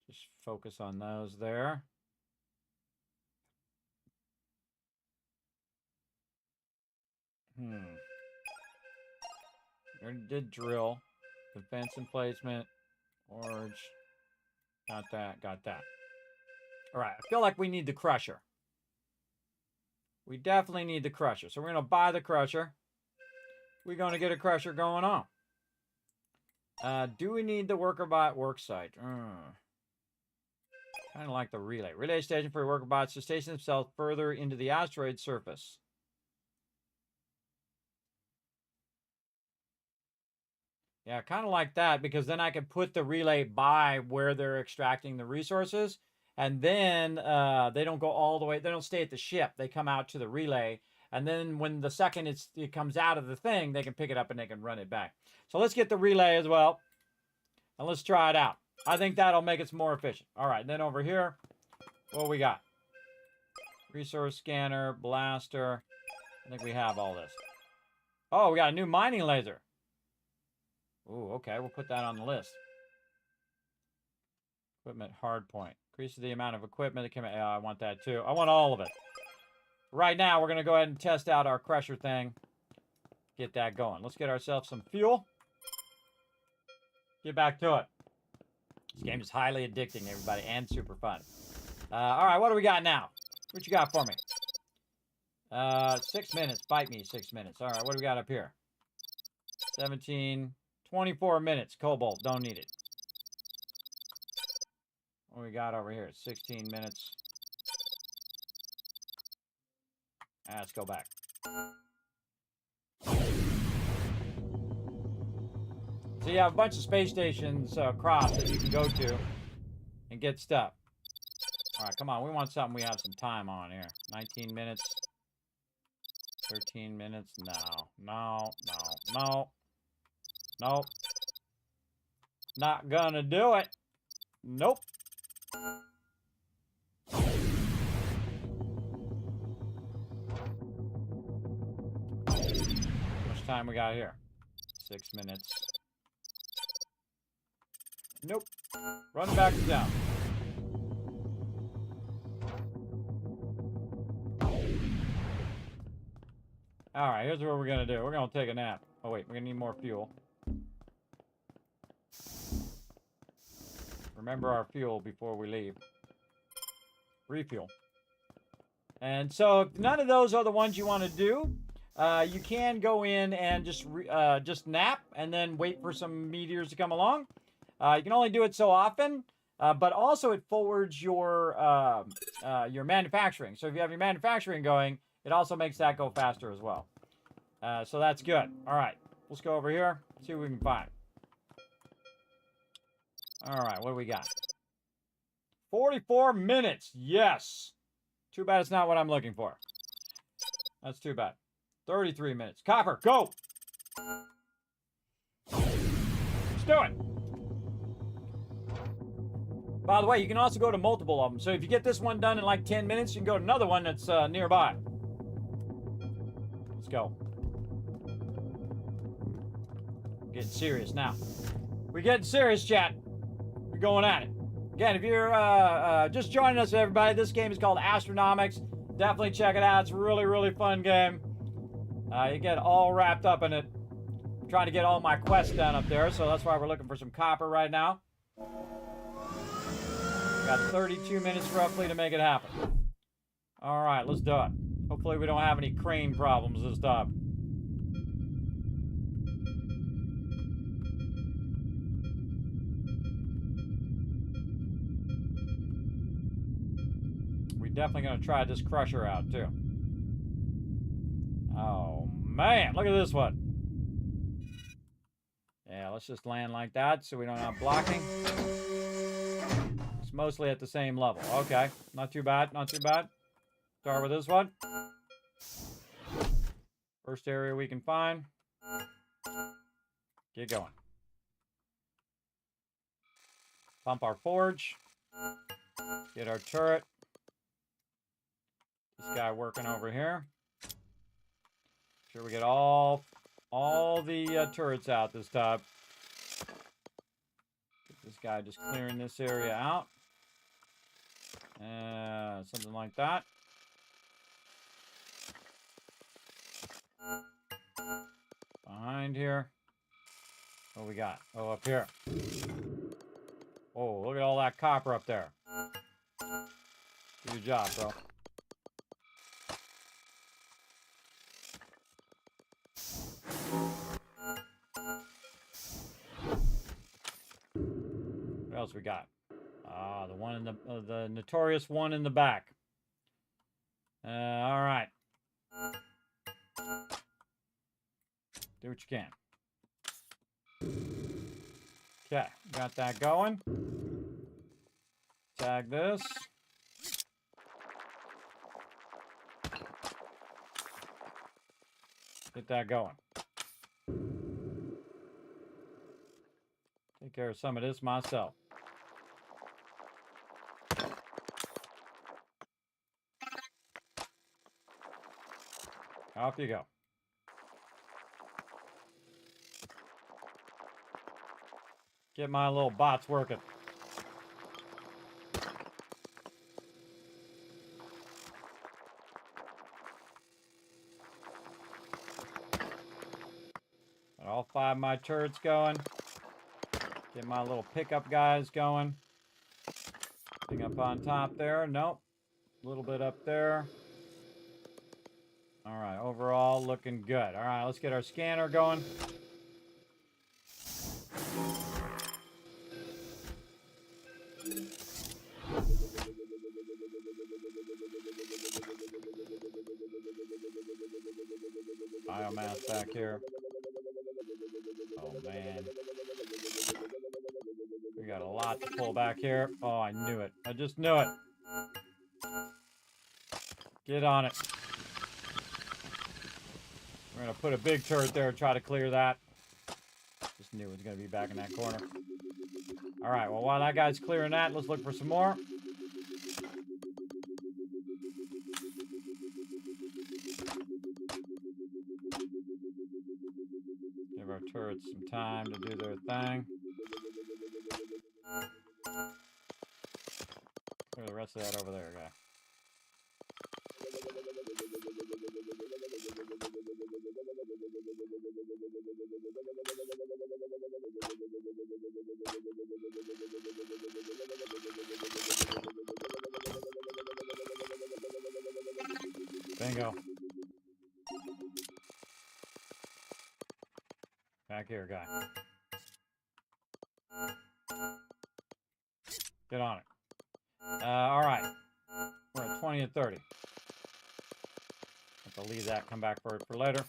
Just focus on those there. Already did drill. Defense and placement. Forge. Got that, got that. All right, I feel like we need the crusher. We definitely need the crusher. So we're going to buy the crusher. We're going to get a crusher going on. Do we need the workerbot worksite? Kind of like the relay. Relay station for workerbots to station themselves further into the asteroid surface. Yeah, kind of like that, because then I can put the relay by where they're extracting the resources, and then they don't go all the way. They don't stay at the ship. They come out to the relay, and then when the second it comes out of the thing, they can pick it up and they can run it back. So let's get the relay as well, and let's try it out. I think that'll make it more efficient. All right, then over here, what we got? Resource scanner, blaster. I think we have all this. Oh, we got a new mining laser. Ooh, okay, we'll put that on the list. Equipment hardpoint. Increases the amount of equipment that can... Yeah, I want that too. I want all of it. Right now, we're going to go ahead and test out our crusher thing. Get that going. Let's get ourselves some fuel. Get back to it. This game is highly addicting, everybody, and super fun. All right, what do we got now? What you got for me? 6 minutes. Bite me, 6 minutes. All right, what do we got up here? 17, 24 minutes. Cobalt, don't need it. What we got over here? 16 minutes. Let's go back. So you have a bunch of space stations across that you can go to and get stuff. All right, come on. We want something we have some time on here. 19 minutes. 13 minutes. No. Nope. Not gonna do it. Nope. How much time we got here? 6 minutes. Nope. Run back down. Alright, here's what we're gonna do. We're gonna take a nap. Oh wait, we're gonna need more fuel. Remember our fuel before we leave. Refuel. And so if none of those are the ones you want to do, you can go in and just nap and then wait for some meteors to come along. You can only do it so often, but also it forwards your manufacturing. So if you have your manufacturing going, it also makes that go faster as well. So that's good. All right, let's go over here, see what we can find. All right, what do we got? 44 minutes. Yes. Too bad it's not what I'm looking for. That's too bad. 33 minutes. Copper, go. Let's do it. By the way, you can also go to multiple of them. So if you get this one done in like 10 minutes, you can go to another one that's nearby. Let's go. We're getting serious now. We're getting serious, chat. We're going at it. Again, if you're just joining us, everybody, this game is called Astronomics. Definitely check it out. It's a really, really fun game. You get all wrapped up in it. I'm trying to get all my quests done up there, so that's why we're looking for some copper right now. Got 32 minutes roughly to make it happen. All right, let's do it. Hopefully we don't have any crane problems this time. Definitely going to try this crusher out, too. Oh, man. Look at this one. Yeah, let's just land like that so we don't have blocking. It's mostly at the same level. Okay. Not too bad. Not too bad. Start with this one. First area we can find. Get going. Pump our forge. Get our turret. This guy working over here. Sure we get all the turrets out this time. Get this guy just clearing this area out. Something like that. Behind here. What we got? Oh, up here. Oh, look at all that copper up there. Do your job, bro. What else we got? The one in the notorious one in the back. All right. Do what you can. Okay, got that going. tag this. Get that going. Take care of some of this myself. Off you go. Get my little bots working. Got all 5 of my turrets going. Get my little pickup guys going. Thing up on top there. Nope. A little bit up there. All right, overall looking good. All right, let's get our scanner going. Biomass back here. Oh, man. We got a lot to pull back here. Oh, I knew it. I just knew it. Get on it. We're going to put a big turret there and try to clear that. Just knew it was going to be back in that corner. All right, well, while that guy's clearing that, let's look for some more. Give our turrets some time to do their thing. Clear the rest of that over there, guy. Bingo. Back here, guy. Get on it. All right. We're at 20 and 30. Have to leave that, come back for it for later.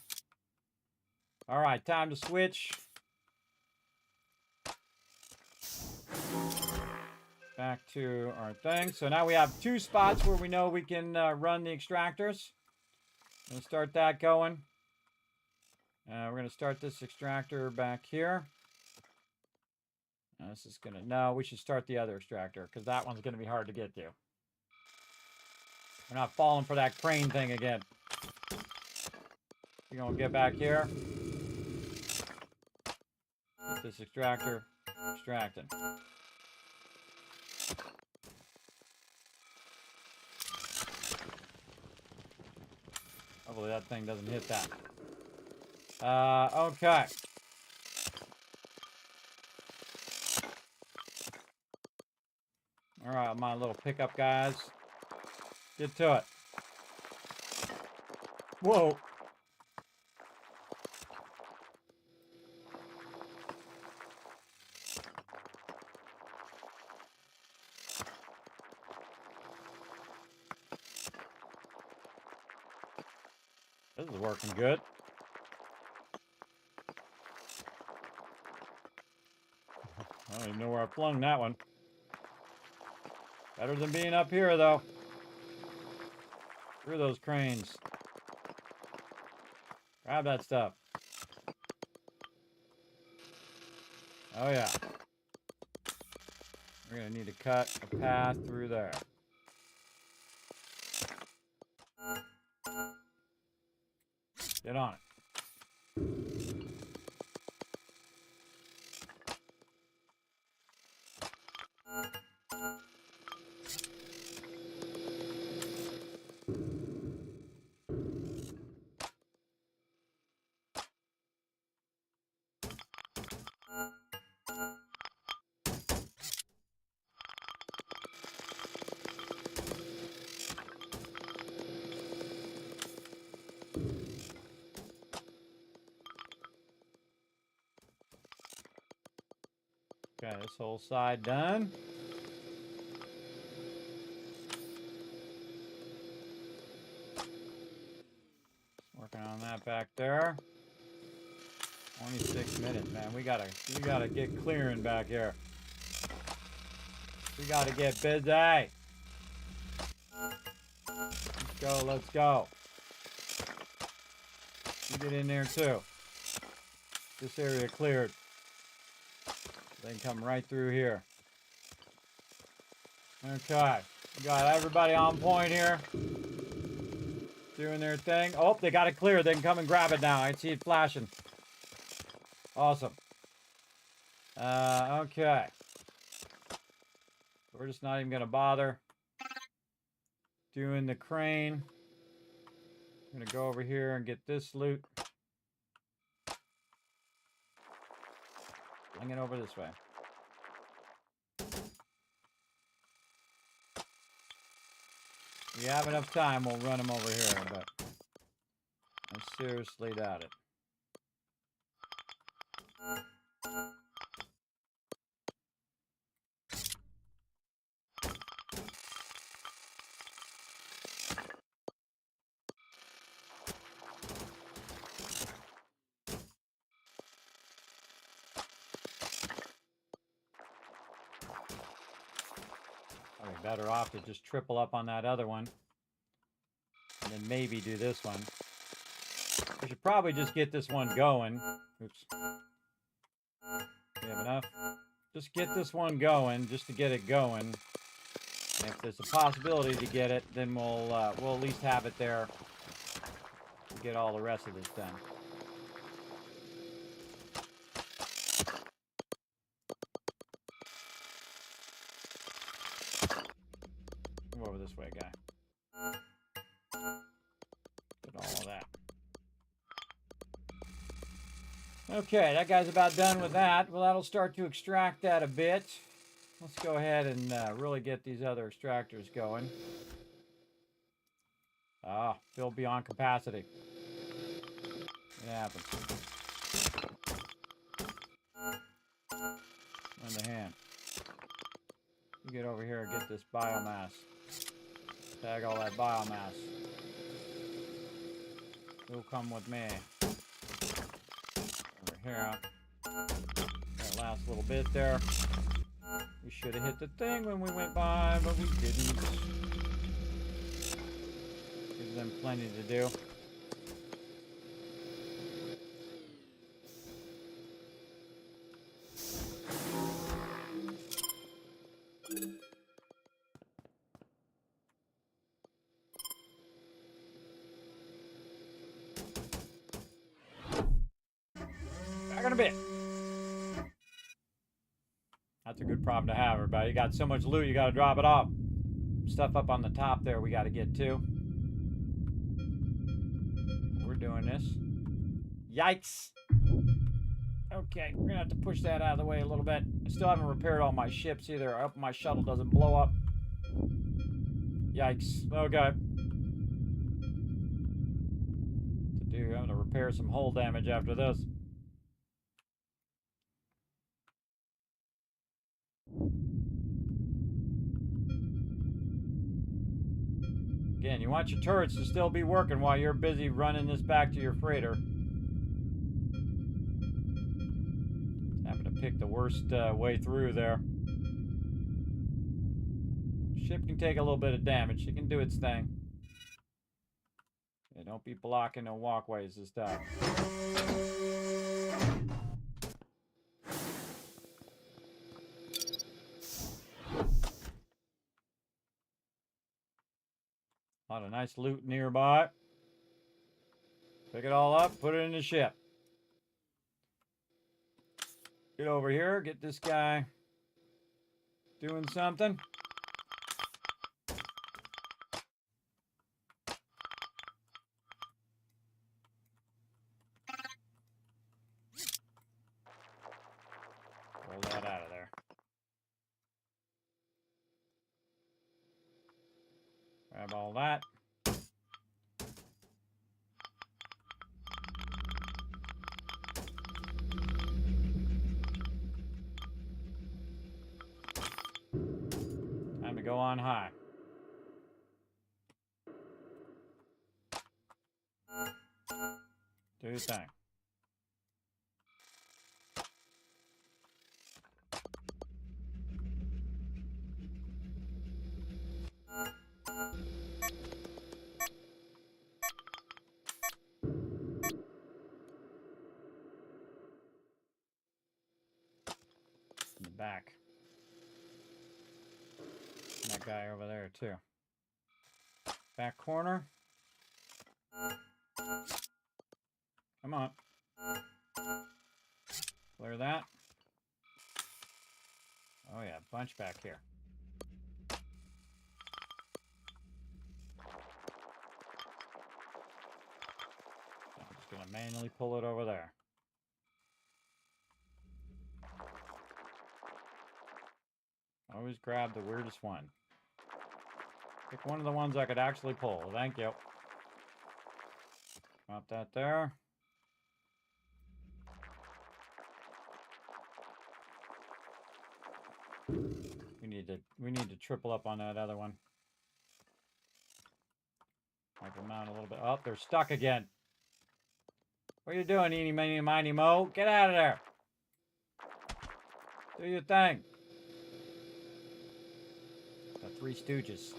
All right, time to switch. Back to our thing. So now we have 2 spots where we know we can run the extractors. I'm going to start that going. We're going to start this extractor back here. This is going to... No, we should start the other extractor because that one's going to be hard to get to. We're not falling for that crane thing again. We're going to get back here. Get this extractor extracting. Hopefully that thing doesn't hit that. Okay. All right, my little pickup guys. Get to it. Whoa. This is working good. I don't even know where I flung that one. Better than being up here, though. Through those cranes. Grab that stuff. Oh, yeah. We're going to need to cut a path through there. Get on it. Okay, this whole side done. Working on that back there. 26 minutes, man. We gotta get clearing back here. We gotta get busy. Let's go, let's go. You get in there too. This area cleared. They can come right through here. Okay. We got everybody on point here. Doing their thing. Oh, they got it cleared. They can come and grab it now. I see it flashing. Awesome. Okay. We're just not even going to bother doing the crane. I'm going to go over here and get this loot. Bring it over this way. If we have enough time, we'll run them over here, but I seriously doubt it. Probably better off to just triple up on that other one. And then maybe do this one. We should probably just get this one going. Oops. We have enough? Just get this one going, just to get it going. And if there's a possibility to get it, then we'll at least have it there to get all the rest of this done. Come over this way, guy. Get all of that. Okay, that guy's about done with that. Well, that'll start to extract that a bit. Let's go ahead and really get these other extractors going. Ah, filled beyond capacity. It happens. On the hand. You get over here and get this biomass. Tag all that biomass. You'll come with me. Over here. That last little bit there. We should have hit the thing when we went by, but we didn't. Gives them plenty to do. Back in a bit. That's a good problem to have, everybody. You got so much loot, you got to drop it off. Stuff up on the top there we got to get to. We're doing this. Yikes. Okay, we're going to have to push that out of the way a little bit. I still haven't repaired all my ships either. I hope my shuttle doesn't blow up. Yikes. Okay. To do, I'm going to repair some hull damage after this. Again, you want your turrets to still be working while you're busy running this back to your freighter. Just happen to pick the worst way through there. Ship can take a little bit of damage. It can do its thing. Yeah, don't be blocking no walkways and stuff. A lot of nice loot nearby. Pick it all up, put it in the ship. Get over here, get this guy doing something. Pull that out of there. Grab all that. Time to go on high. Do your thing. back. And that guy over there, too. Back corner. Come on. Clear that. Oh yeah, bunch back here. I'm just gonna manually pull it over there. Always grab the weirdest one. Pick one of the ones I could actually pull. Thank you. Drop that there. We need to triple up on that other one. Help them out a little bit. Oh, they're stuck again. What are you doing, eeny, meeny, miny, mo? Get out of there. Do your thing. The Three Stooges.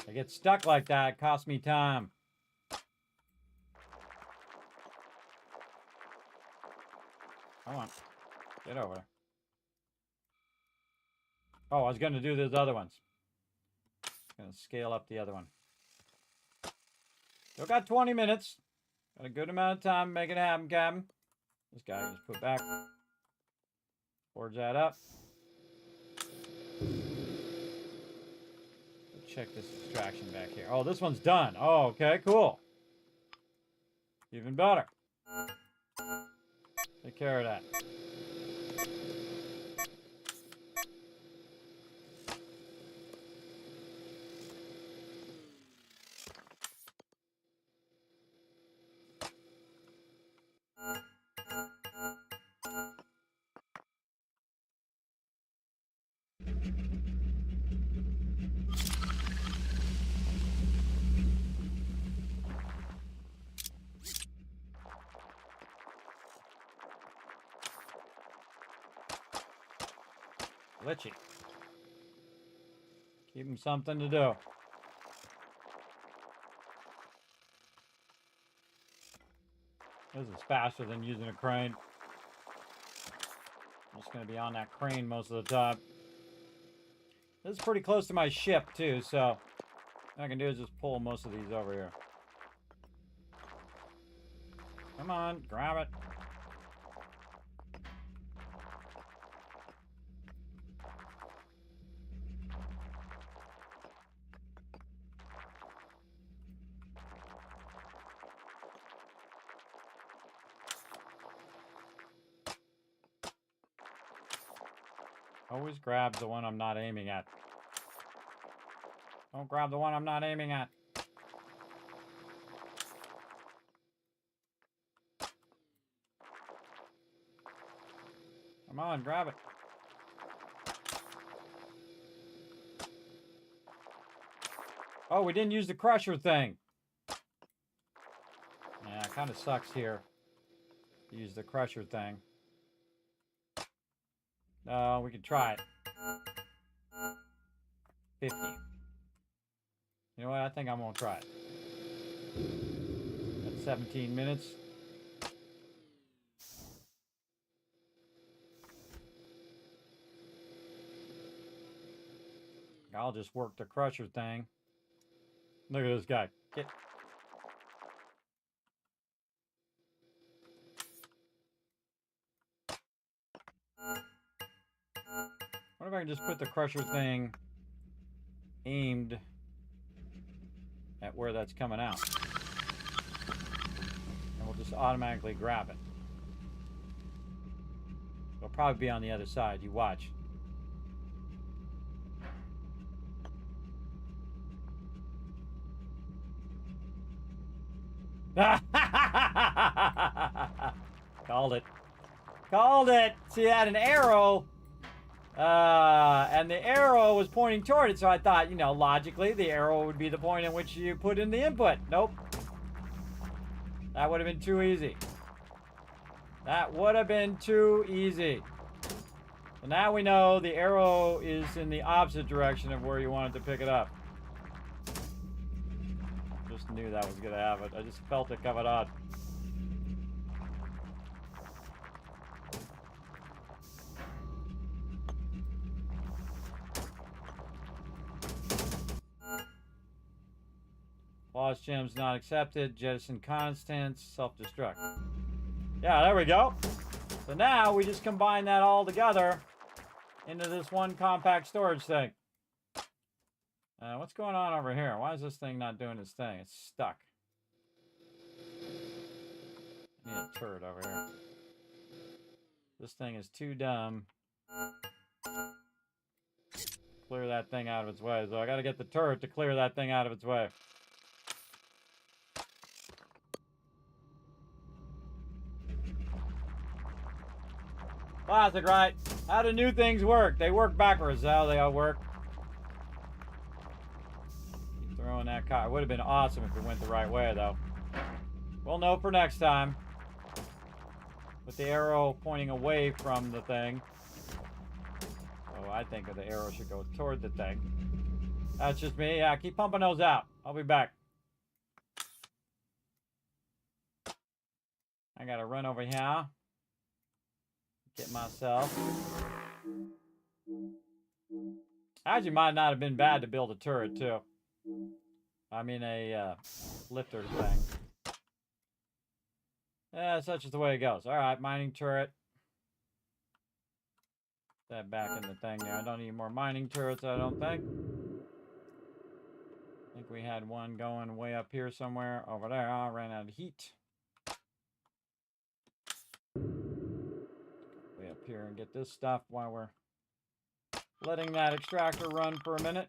I get stuck like that. It costs me time. Come on. Get over. Oh, I was going to do those other ones. Going to scale up the other one. Still got 20 minutes. Got a good amount of time to make it happen, Captain. This guy just put back. Forge that up. Check this extraction back here. Oh, this one's done. Oh, okay, cool. Even better. Take care of that. Glitchy. Keep him something to do. This is faster than using a crane. I'm just going to be on that crane most of the time. This is pretty close to my ship too, so what I can do is just pull most of these over here. Come on, grab it. Always grab the one I'm not aiming at. Don't grab the one I'm not aiming at. Come on, grab it. Oh, we didn't use the crusher thing. Yeah, it kind of sucks here. Use the crusher thing. No, we can try it. 50. You know what? I think I'm gonna try it. That's 17 minutes. I'll just work the crusher thing. Look at this guy. Get. What if I can just put the crusher thing aimed at where that's coming out? And we'll just automatically grab it. It'll probably be on the other side. You watch. Called it. Called it. See, it had an arrow. And the arrow was pointing toward it, so I thought, you know, logically, the arrow would be the point in which you put in the input. Nope. That would have been too easy. That would have been too easy. So now we know the arrow is in the opposite direction of where you wanted to pick it up. just knew that was gonna happen. I just felt it coming on. Lost gems not accepted. Jettison constants. Self-destruct. Yeah, there we go. So now we just combine that all together into this one compact storage thing. What's going on over here? Why is this thing not doing its thing? It's stuck. I need a turret over here. This thing is too dumb. Clear that thing out of its way. So I gotta get the turret to clear that thing out of its way. Classic, right? How do new things work? They work backwards. How they all work. Keep throwing that car. It would have been awesome if it went the right way, though. We'll know for next time. With the arrow pointing away from the thing. Oh, I think the arrow should go toward the thing. That's just me. Yeah, keep pumping those out. I'll be back. I gotta run over here. Get myself. Actually, might not have been bad to build a turret, too. I mean, a lifter thing. Yeah, such is the way it goes. Alright, mining turret. Put that back in the thing there. I don't need more mining turrets, I don't think. I think we had one going way up here somewhere. Over there. I ran out of heat. Way up here and get this stuff while we're letting that extractor run for a minute.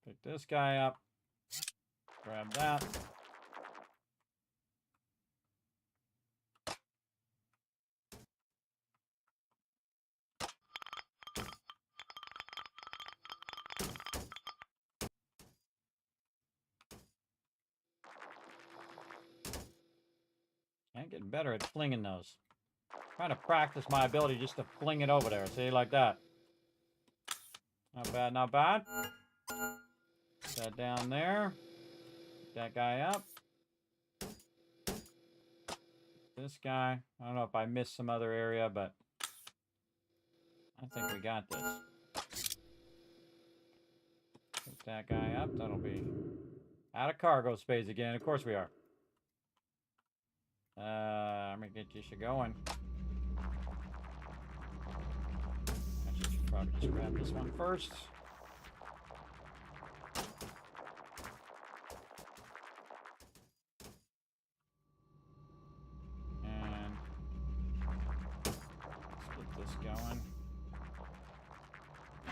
Pick this guy up. Grab that. I'm getting better at flinging those. Trying to practice my ability just to fling it over there. See, like that. Not bad, not bad. Put that down there. Pick that guy up. This guy. I don't know if I missed some other area, but I think we got this. Pick that guy up. That'll be out of cargo space again. Of course we are. I'm gonna get you going. Actually, I should probably just grab this one first. And let's get this going.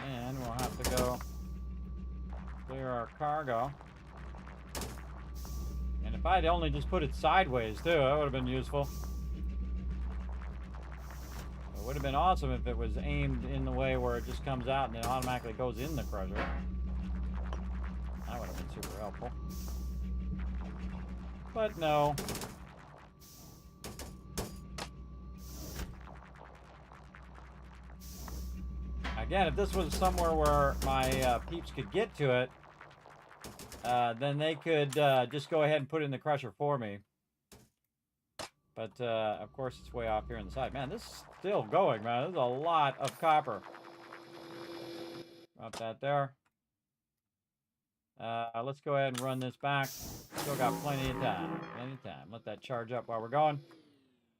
And we'll have to go clear our cargo. And if I'd only just put it sideways too, that would have been useful. It would have been awesome if it was aimed in the way where it just comes out and it automatically goes in the crusher. That would have been super helpful. But no. Again, if this was somewhere where my peeps could get to it, then they could just go ahead and put it in the crusher for me. But, of course, it's way off here on the side. Man, this is still going, man. There's a lot of copper. Drop that there. Let's go ahead and run this back. Still got plenty of time. Plenty of time. Let that charge up while we're going.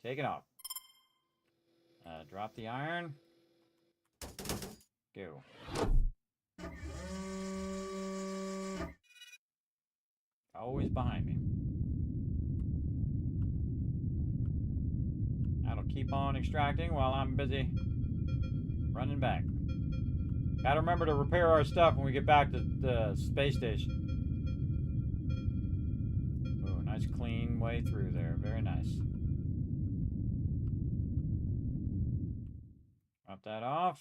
Take it off. Drop the iron. Go. Always behind me. That'll keep on extracting while I'm busy running back. Gotta remember to repair our stuff when we get back to the space station. Oh, nice clean way through there. Very nice. Drop that off.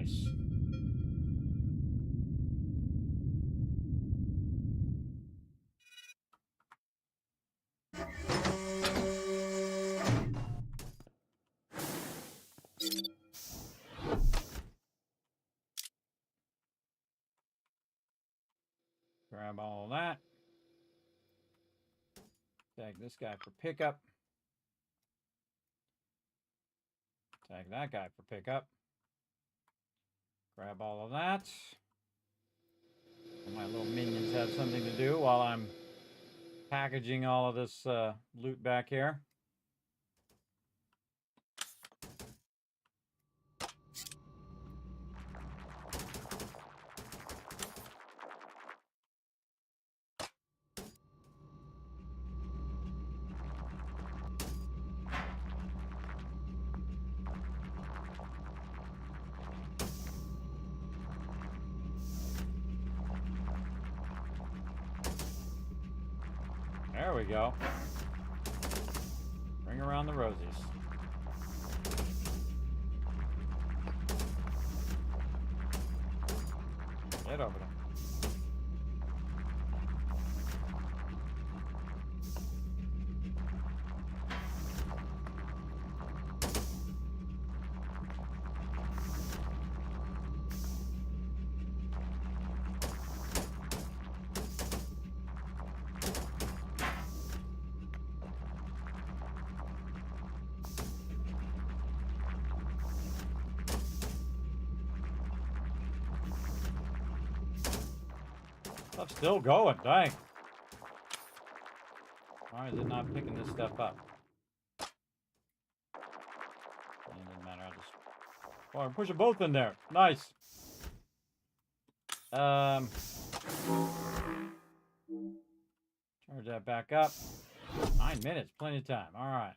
Nice. Grab all of that. Tag this guy for pickup. Tag that guy for pickup. Grab all of that. And my little minions have something to do while I'm packaging all of this loot back here. There we go. Bring around the rosies. Get over there. Stuff's still going, dang. Why is it not picking this stuff up? It doesn't matter, I'll just... Oh, I'm pushing both in there. Nice. Charge that back up. 9 minutes, plenty of time. Alright.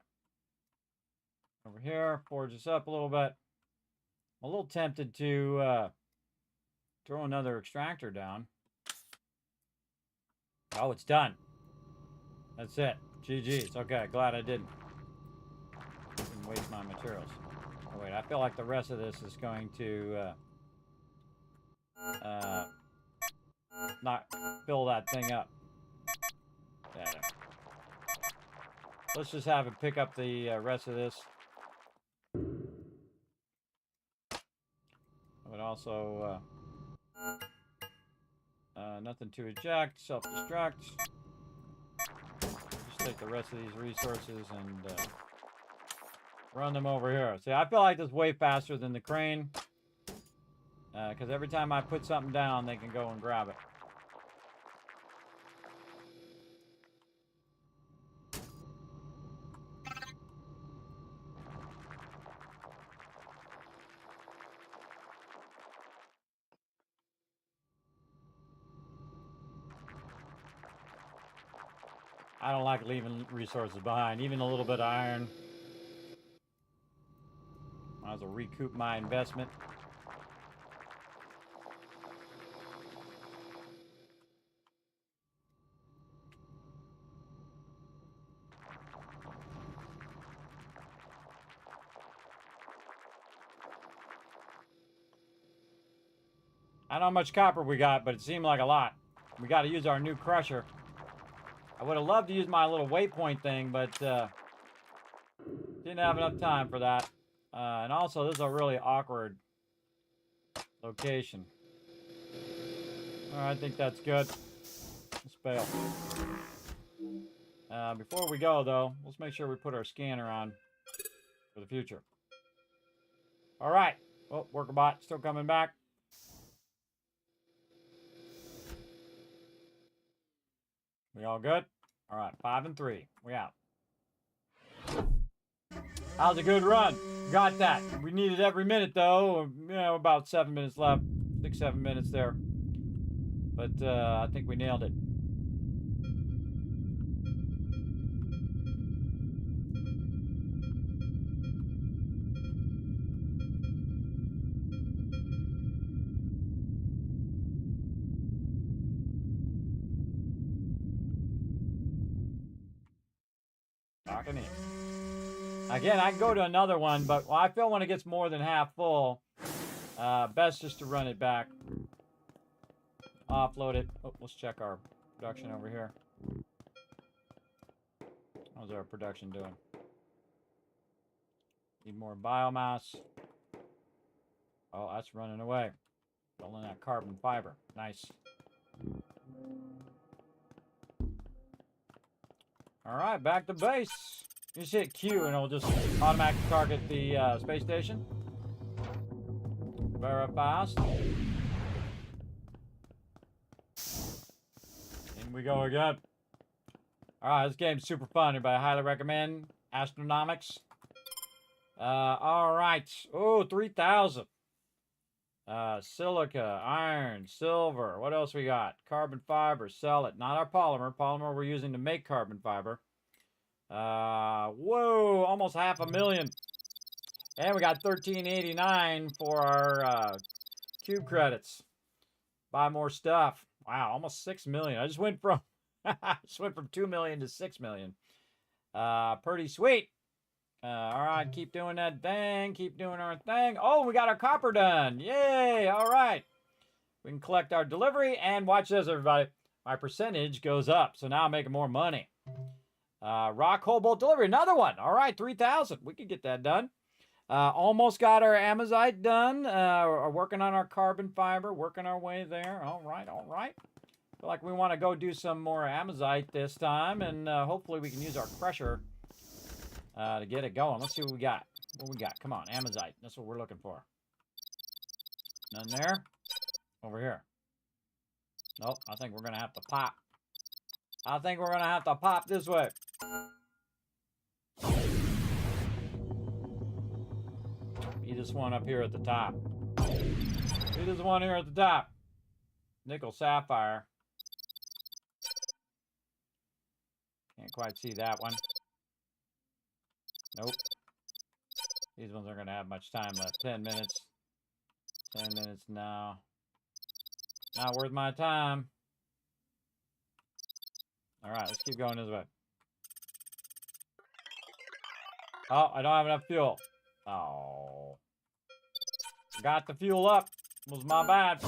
Over here, forge this up a little bit. I'm a little tempted to throw another extractor down. Oh, it's done. That's it. GG's. Okay, glad I didn't. Didn't waste my materials. Oh, wait, I feel like the rest of this is going to not fill that thing up. Yeah, there. Let's just have it pick up the rest of this. I would also nothing to eject, self-destruct. Just take the rest of these resources and run them over here. See, I feel like this is way faster than the crane. Because every time I put something down, they can go and grab it. I don't like leaving resources behind, even a little bit of iron. Might as well recoup my investment. I don't know how much copper we got, but it seemed like a lot. We got to use our new crusher. I would have loved to use my little waypoint thing, but didn't have enough time for that. And also, this is a really awkward location. Alright, I think that's good. Let's bail. Before we go, though, let's make sure we put our scanner on for the future. Alright. Oh, Workerbot still coming back. We all good? All right, 5 and 3. We out. How's a good run? Got that. We needed every minute, though. You know, about 7 minutes left. 6, 7 minutes there. But I think we nailed it. Knocking in. Again, I can go to another one, but I feel when it gets more than half full, Best just to run it back. Offload it. Oh, let's check our production over here. How's our production doing? Need more biomass. Oh, that's running away. Pulling that carbon fiber. Nice. Alright, back to base. You just hit Q and it'll just automatically target the space station. Very fast. In we go again. Alright, this game's super fun. Everybody highly recommend. Astronomics. Alright. Oh, 3,000. Silica, iron, silver. What else we got? Carbon fiber, sell it. Not our polymer. Polymer we're using to make carbon fiber. Whoa, almost 500,000. And we got 1389 for our cube credits. Buy more stuff. Wow, almost 6 million. I just went from 2 million to 6 million. Pretty sweet. All right, keep doing that thing. Keep doing our thing. Oh, we got our copper done. Yay. All right. We can collect our delivery. And watch this, everybody. My percentage goes up. So now I'm making more money. Rock cobalt delivery. Another one. All right, 3,000. We could get that done. Almost got our amazite done. We're working on our carbon fiber. Working our way there. All right, all right. Feel like we want to go do some more amazite this time. And hopefully we can use our crusher to get it going. Let's see what we got. What we got? Come on, amazite. That's what we're looking for. None there. Over here. Nope, I think we're going to have to pop. I think we're going to have to pop this way. Be this one up here at the top. Be this one here at the top. Nickel sapphire. Can't quite see that one. Nope. These ones aren't going to have much time left. 10 minutes. 10 minutes now. Not worth my time. Alright, let's keep going this way. Oh, I don't have enough fuel. Oh. Got the fuel up. Was my bad.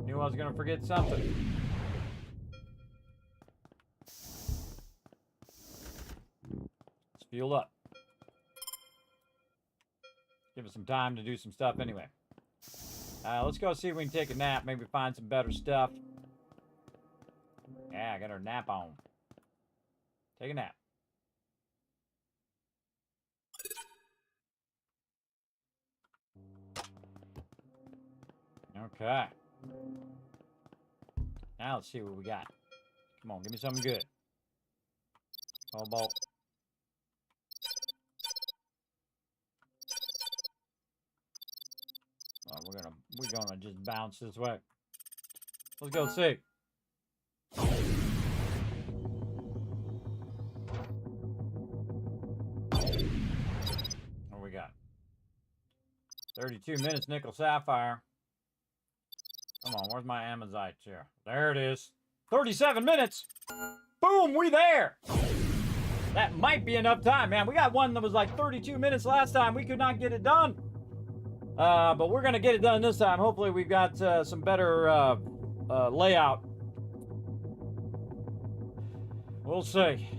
Knew I was going to forget something. Fuel up. Give us some time to do some stuff anyway. Let's go see if we can take a nap. Maybe find some better stuff. Yeah, I got our nap on. Take a nap. Okay. Now let's see what we got. Come on, give me something good. Cobalt. We're gonna just bounce this way. Let's go see. What we got? 32 minutes nickel sapphire. Come on, where's my amazite here? There it is. 37 minutes. Boom, we there. That might be enough time, man. We got one that was like 32 minutes last time. We could not get it done. But we're going to get it done this time. Hopefully we've got some better layout. We'll see.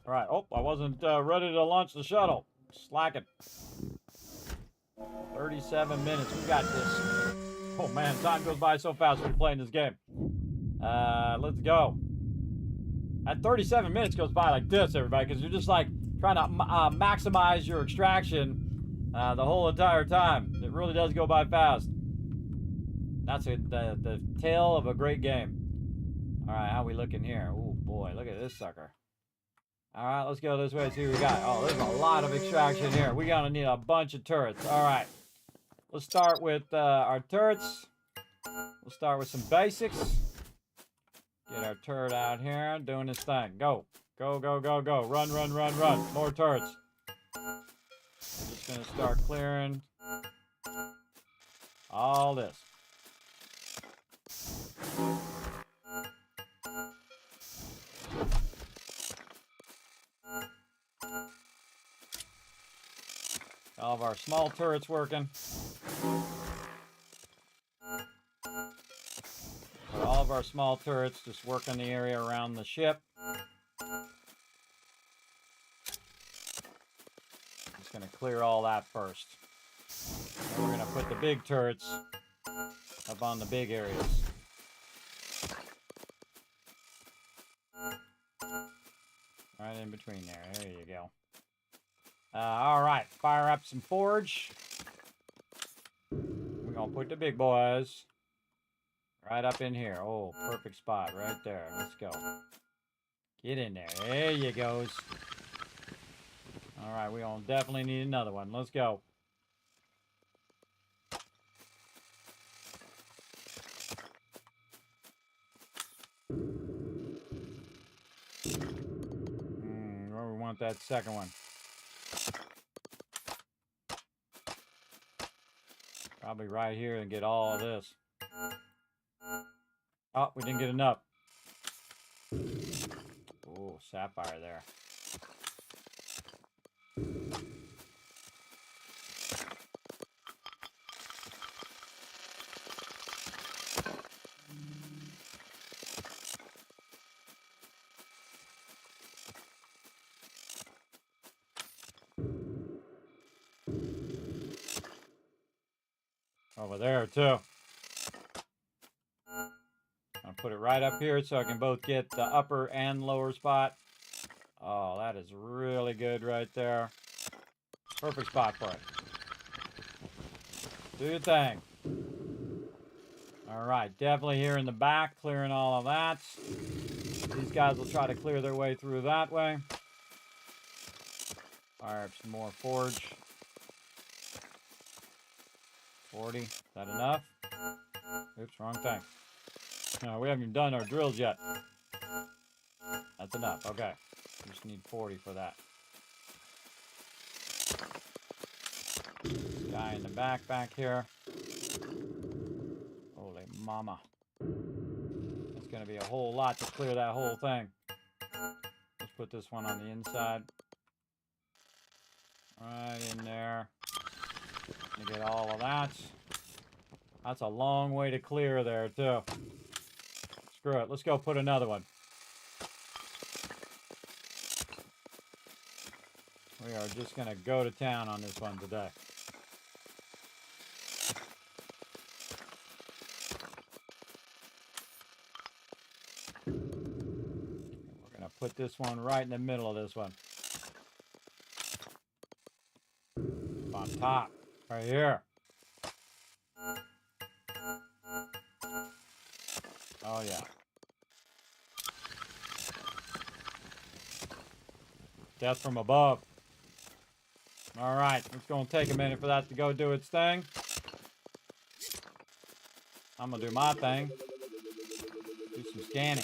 All right. Oh, I wasn't ready to launch the shuttle. Slacking. 37 minutes. We got this. Oh, man. Time goes by so fast when you're playing this game. Let's go. At 37 minutes goes by like this, everybody, because you're just like trying to maximize your extraction the whole entire time. It really does go by fast. That's the tale of a great game. All right, how we looking here? Oh boy, look at this sucker. All right, let's go this way and see what we got. Oh, there's a lot of extraction here. We're gonna need a bunch of turrets. All right, let's start with our turrets. We'll start with some basics. Get our turret out here, doing this thing. Go. Go, go, go, go. Run, run, run, run. More turrets. I'm just going to start clearing all this. All of our small turrets working. But all of our small turrets just working the area around the ship. Just going to clear all that first. Then we're going to put the big turrets up on the big areas. Right in between there. There you go. All right, fire up some forge. We're gonna put the big boys right up in here. Oh, perfect spot right there. Let's go. Get in there. There you goes. All right, we gonna definitely need another one. Let's go. Where we want that second one? Probably right here and get all of this. Oh, we didn't get enough. Oh, sapphire there. Over there, too. I'll put it right up here so I can both get the upper and lower spot. Oh, that is really good right there. Perfect spot for it. Do your thing. All right, definitely here in the back, clearing all of that. These guys will try to clear their way through that way. Fire up some more forge. 40. Is that enough? Oops, wrong thing. No, we haven't even done our drills yet. That's enough. Okay. We just need 40 for that. This guy in the back here. Holy mama. That's going to be a whole lot to clear that whole thing. Let's put this one on the inside. Right in there. You get all of that. That's a long way to clear there, too. Screw it. Let's go put another one. We are just going to go to town on this one today. We're going to put this one right in the middle of this one. On top. Right here. Oh, yeah. Death from above. All right, it's going to take a minute for that to go do its thing. I'm going to do my thing. Do some scanning.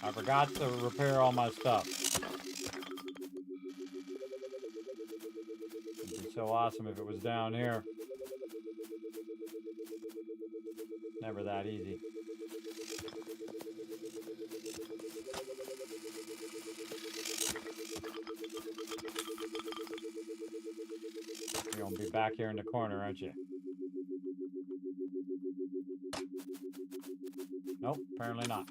I forgot to repair all my stuff. It'd be so awesome if it was down here. Never that easy. You're gonna be back here in the corner, aren't you? Nope, apparently not.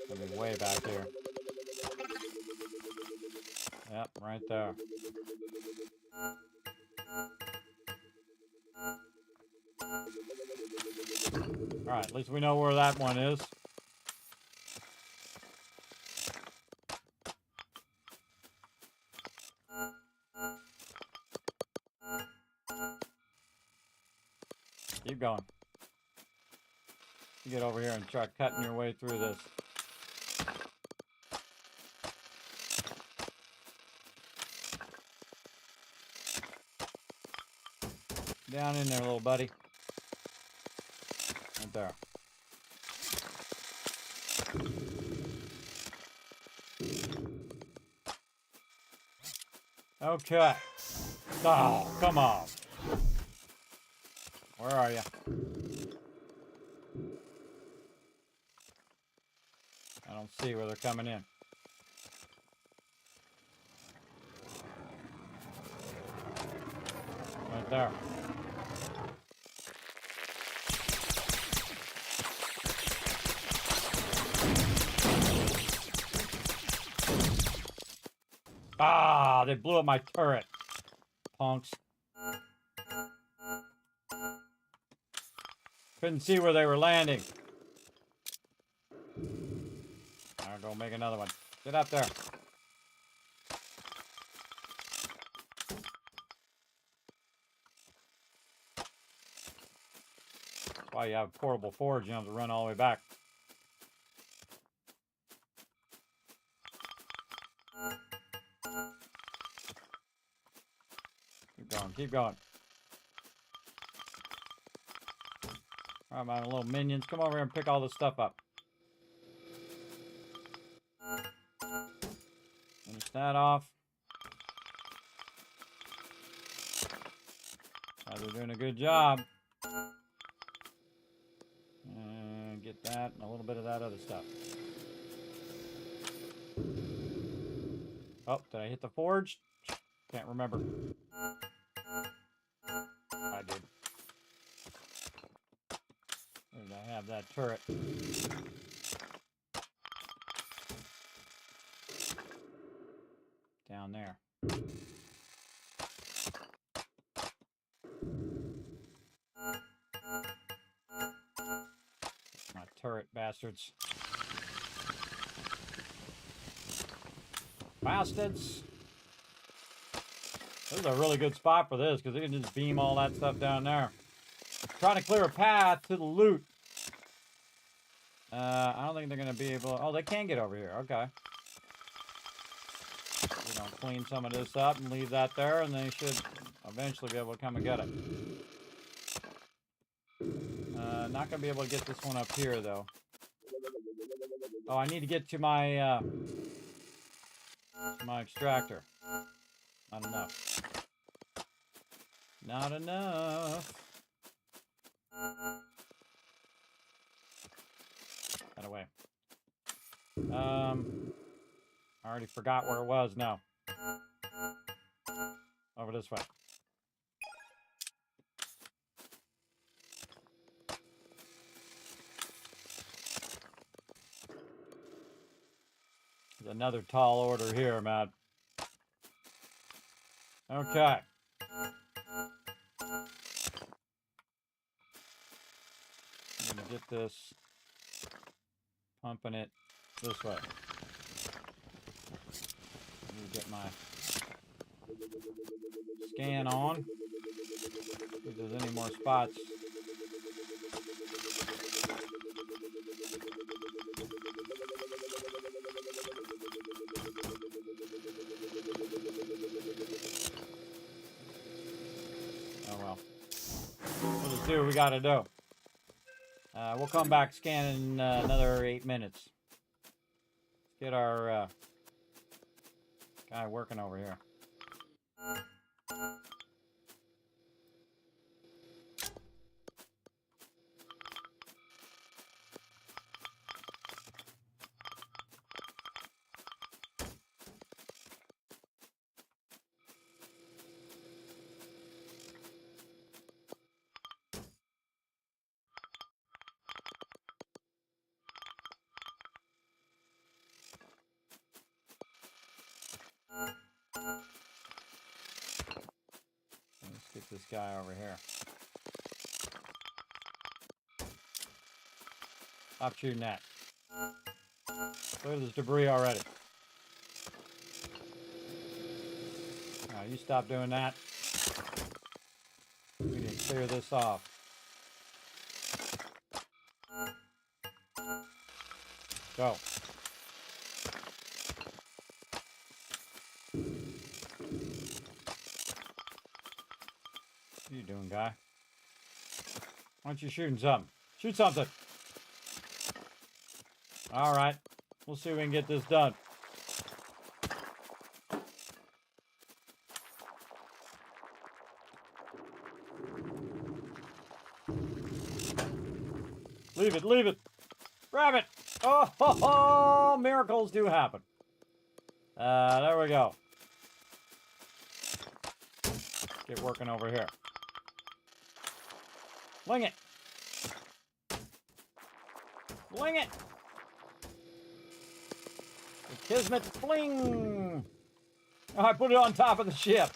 Gonna be way back here. Yep, right there. Alright, at least we know where that one is. Keep going. You get over here and try cutting your way through this. Down in there, little buddy. Right there. Okay. Oh, come on. Where are you? I don't see where they're coming in. Right there. Ah, they blew up my turret. Punks. Couldn't see where they were landing. I'll go make another one. Get up there. Why you have a portable forge, you have to run all the way back. Keep going, keep going. All right, my little minions, come over here and pick all this stuff up. Finish that off. Guys are doing a good job. And get that and a little bit of that other stuff. Oh, did I hit the forge? Can't remember. I did. Where did I have that turret? Down there. My turret bastards. Bastards! This is a really good spot for this because they can just beam all that stuff down there. Trying to clear a path to the loot. I don't think they're going to be able... Oh, they can get over here. Okay. We're going to clean some of this up and leave that there, and they should eventually be able to come and get it. Not going to be able to get this one up here, though. Oh, I need to get to my extractor. Not enough. Not enough. That away. I already forgot where it was now. Over this way. There's another tall order here, Matt. Okay. I'm gonna get this, pumping it this way. Let me get my scan on. See if there's any more spots. Oh well. We'll just do what we gotta do. We'll come back scanning in another 8 minutes. Let's get our guy working over here. Let's get this guy over here. Stop shooting that. Clear this debris already. Now you stop doing that. We need to clear this off. Go. What are you doing, guy? Why aren't you shooting something? Shoot something. All right. We'll see if we can get this done. Leave it, leave it. Grab it. Oh, ho, ho, miracles do happen. There we go. Get working over here. Fling it. Fling it. The Kismet fling. Oh, I put it on top of the ship.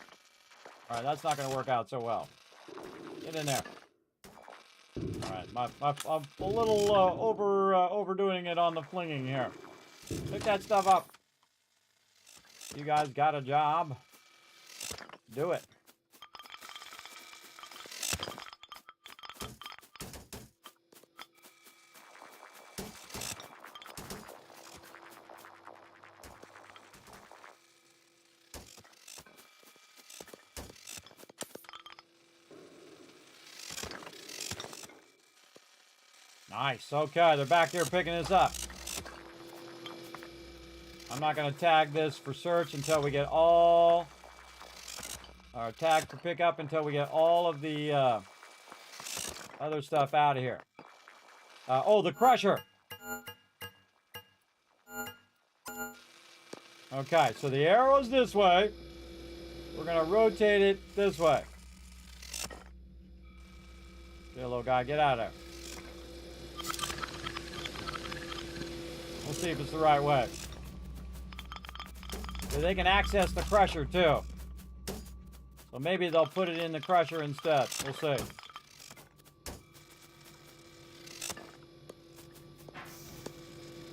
All right, that's not going to work out so well. Get in there. All right, I'm a little overdoing it on the flinging here. Pick that stuff up. You guys got a job. Do it. Nice. Okay, they're back there picking this up. I'm not going to tag this for search until we get all... Or tag for pickup until we get all of the other stuff out of here. Oh, the crusher! Okay, so the arrow's this way. We're going to rotate it this way. Here, little guy, get out of there. We'll see if it's the right way. So they can access the crusher too. So maybe they'll put it in the crusher instead. We'll see.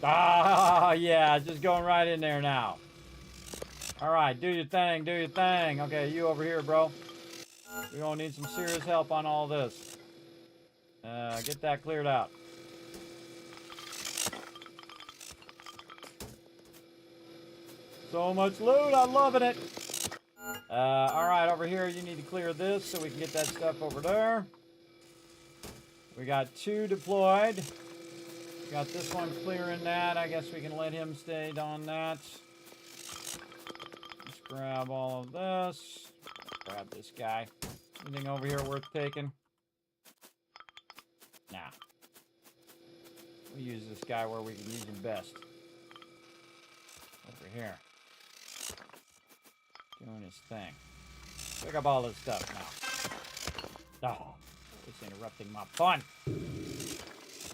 Ah, yeah, just going right in there now. All right, do your thing, do your thing. Okay, you over here, bro. We're gonna need some serious help on all this. Get that cleared out. So much loot, I'm loving it. All right, over here, you need to clear this so we can get that stuff over there. We got 2 deployed. Got this one clearing that. I guess we can let him stay on that. Let's grab all of this. Grab this guy. Anything over here worth taking? Nah. We'll use this guy where we can use him best. Over here. Doing his thing. Pick up all this stuff now. Oh, it's interrupting my fun.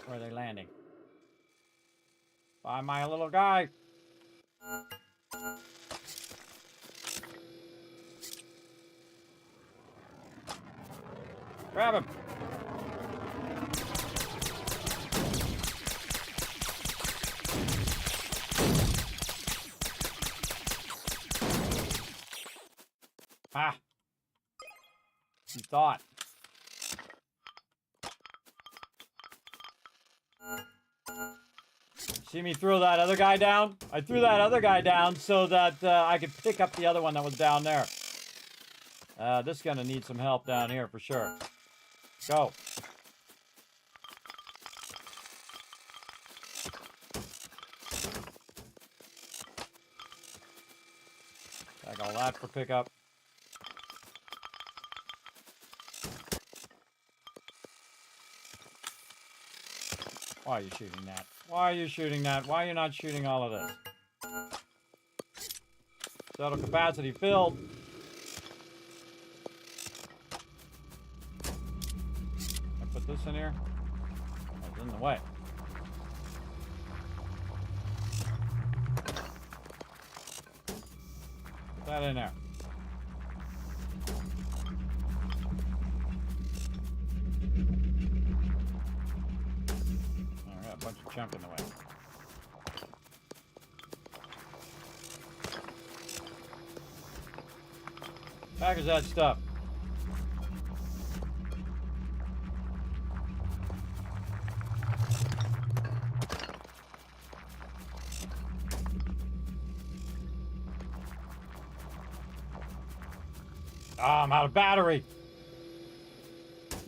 Where are they landing? Bye, my little guy. Grab him. Ah. You thought. See me throw that other guy down? I threw that other guy down so that I could pick up the other one that was down there. This is gonna need some help down here for sure. Go. Tag all that for pickup. Why are you shooting that? Why are you shooting that? Why are you not shooting all of this? Shuttle capacity filled. I put this in here? Oh, it's in the way. Put that in there. Bunch of junk in the way. Package that stuff. Ah, I'm out of battery.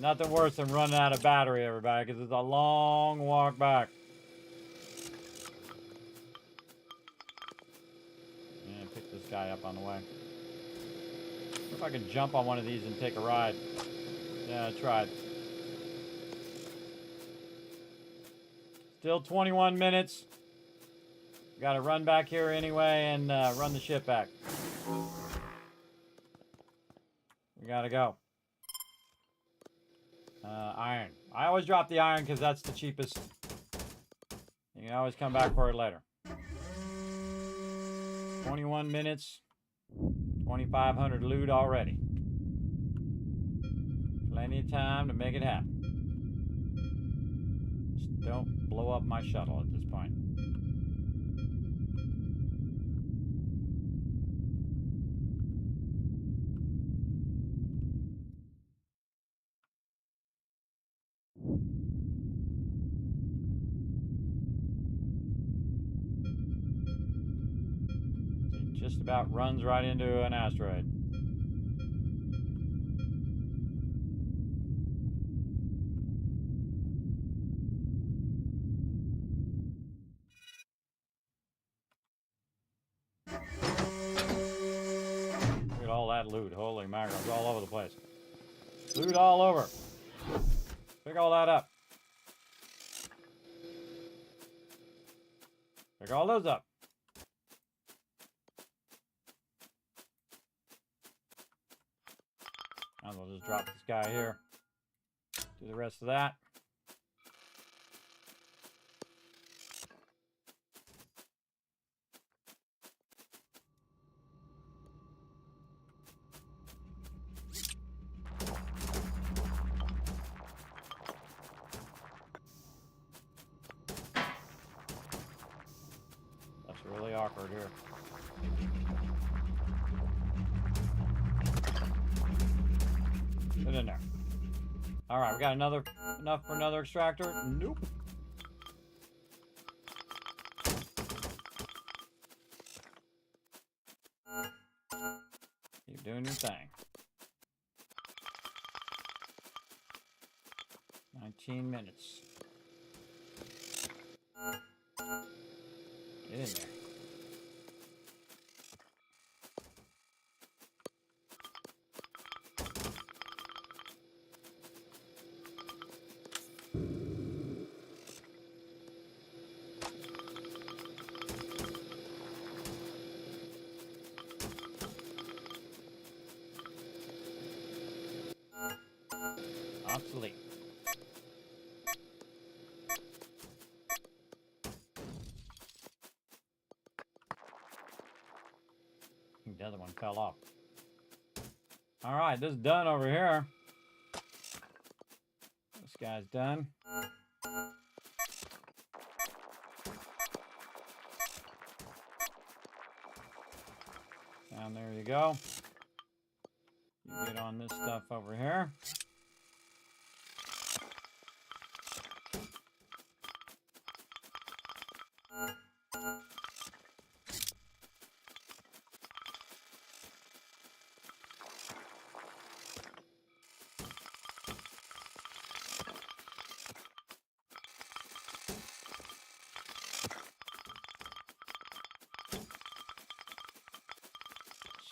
Nothing worse than running out of battery, everybody, because it's a long walk back. And pick this guy up on the way. If I can jump on one of these and take a ride. Yeah, I tried. Still 21 minutes. Got to run back here anyway and run the ship back. We got to go. Iron. I always drop the iron because that's the cheapest. You can always come back for it later. 21 minutes. 2,500 loot already. Plenty of time to make it happen. Just don't blow up my shuttle at this point. It just about runs right into an asteroid. Look at all that loot. Holy mackerel. It's all over the place. Loot all over. Pick all that up. Pick all those up. And we'll just drop this guy here. Do the rest of that. That's really awkward here. Get in there. All right, we got enough for another extractor? Nope. Keep doing your thing. 19 minutes. Get in there. Obsolete. I think the other one fell off. All right, this is done over here. This guy's done. Down there you go. You get on this stuff over here.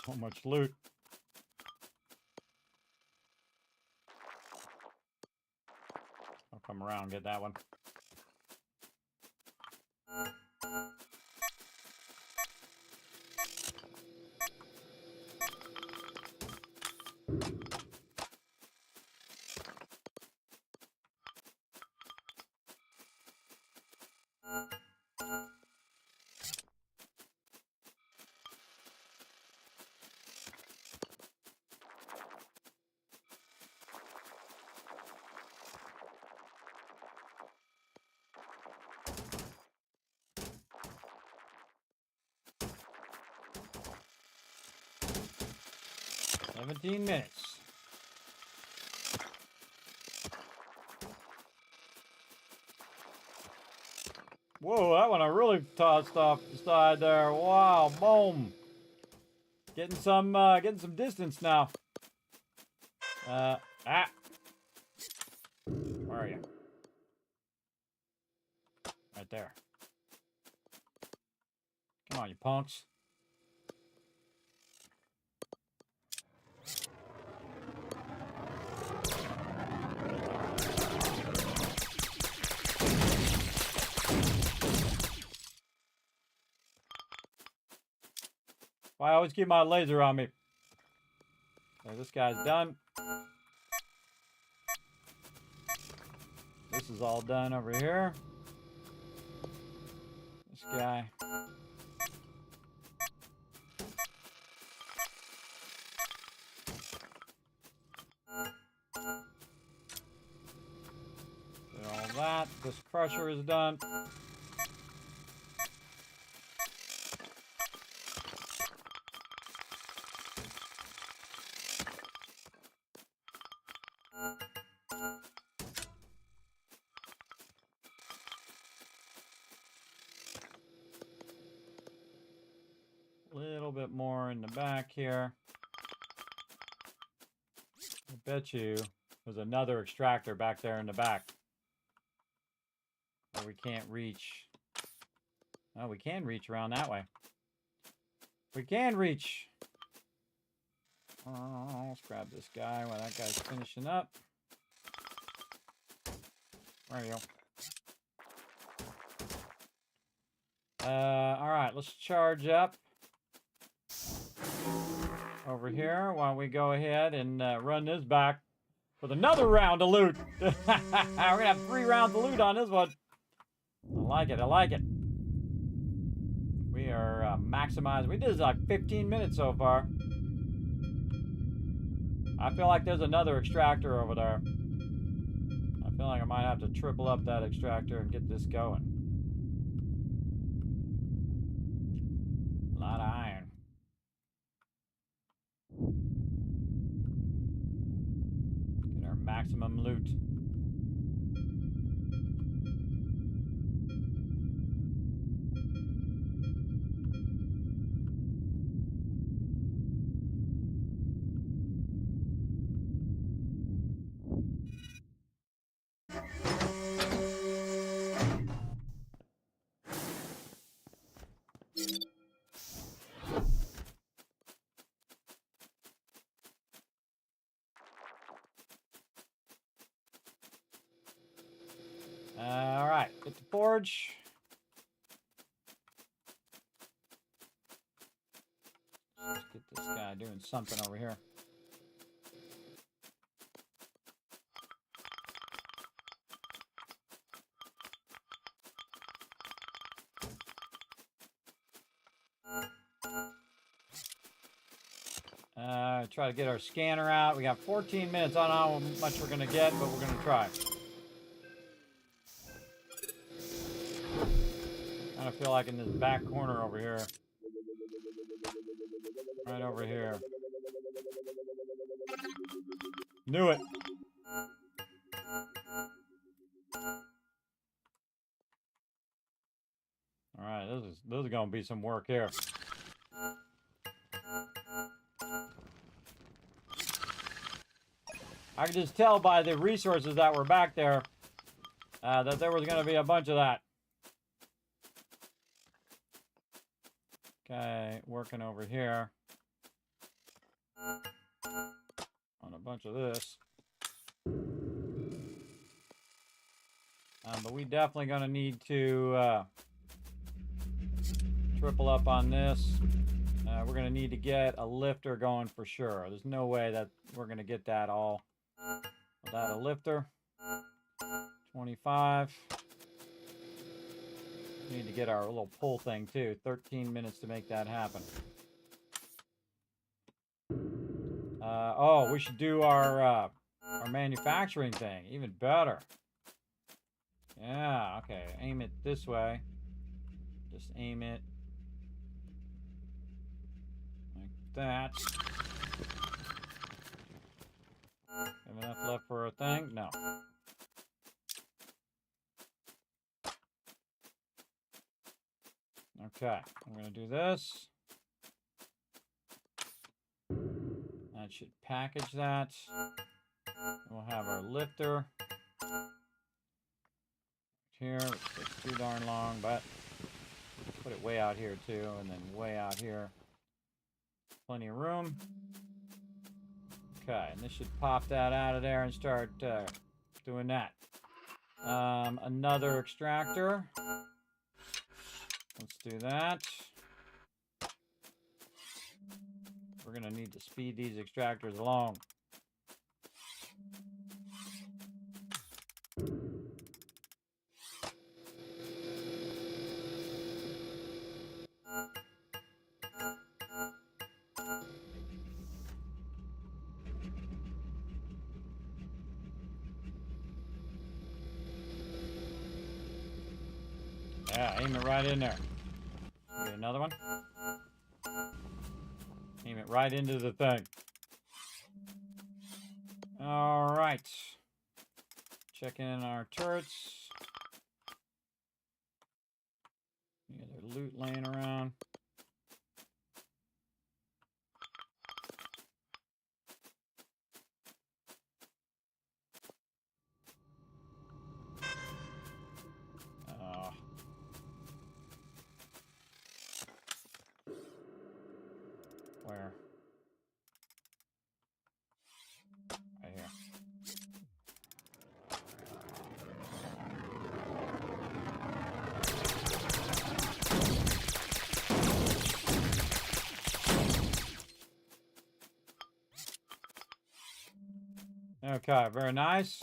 So much loot. I'll come around and get that one. $17 minutes. Whoa, that one I really tossed off the side there. Wow, boom. Getting some distance now. Where are you? Right there. Come on, you punks. Why I always keep my laser on me? So this guy's done. This is all done over here. This guy. Did all that. This crusher is done. A little bit more in the back here. I bet you there's another extractor back there in the back that we can't reach. Oh, we can reach around that way. We can reach. Oh, let's grab this guy while that guy's finishing up. There you go. All right, let's charge up over here while we go ahead and run this back with another round of loot. We're gonna have 3 rounds of loot on this one. I like it. I like it. We are maximized. We did this like 15 minutes so far. I feel like there's another extractor over there. I feel like I might have to triple up that extractor and get this going. A lot of iron. Get our maximum loot. All right, get the forge. Let's get this guy doing something over here. Try to get our scanner out. We got 14 minutes. I don't know how much we're going to get, but we're going to try. I kind of feel like in this back corner over here. Right over here. Knew it. All right, this is going to be some work here. I could just tell by the resources that were back there that there was going to be a bunch of that. Okay, working over here on a bunch of this. But we definitely going to need to triple up on this. We're going to need to get a lifter going for sure. There's no way that we're going to get that all without a lifter. 25. We need to get our little pull thing too. 13 minutes to make that happen. Oh, we should do our manufacturing thing. Even better. Yeah, okay. Aim it this way. Just aim it like that. Have enough left for a thing? No. Okay, I'm going to do this. That should package that. We'll have our lifter. here, which takes too darn long, but put it way out here too, and then way out here. Plenty of room. Okay, and this should pop that out of there and start doing that. Another extractor. Let's do that. We're gonna need to speed these extractors along. Yeah, aim it right in there. Get another one. Aim it right into the thing. All right. Checking in our turrets. Any other loot laying around? Where? Right here. Okay, very nice.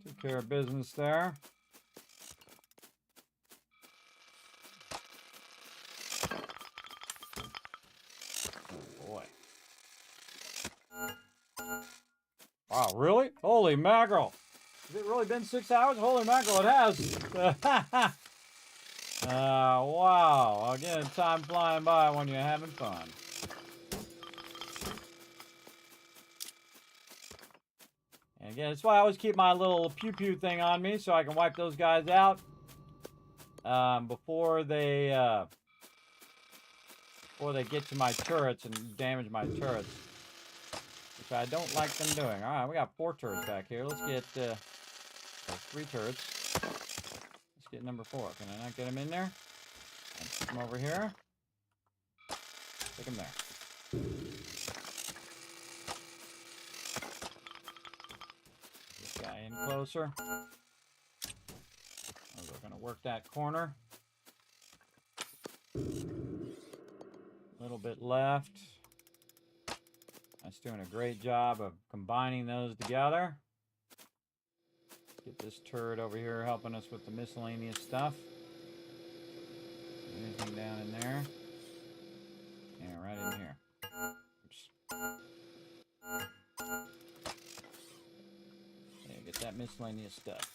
Took care of business there. Oh boy. Wow, really? Holy mackerel. Has it really been 6 hours? Holy mackerel, it has. Wow. Again, time flying by when you're having fun. And again, that's why I always keep my little pew-pew thing on me so I can wipe those guys out before they get to my turrets and damage my turrets, which I don't like them doing. All right, we got 4 turrets back here. Let's get 3 turrets. Let's get number 4. Can I not get him in there? And stick him over here. Stick him there. This guy in closer. We're going to work that corner. A little bit left. That's doing a great job of combining those together. Get this turret over here helping us with the miscellaneous stuff. Anything down in there? Yeah, right in here. Oops. Yeah, get that miscellaneous stuff.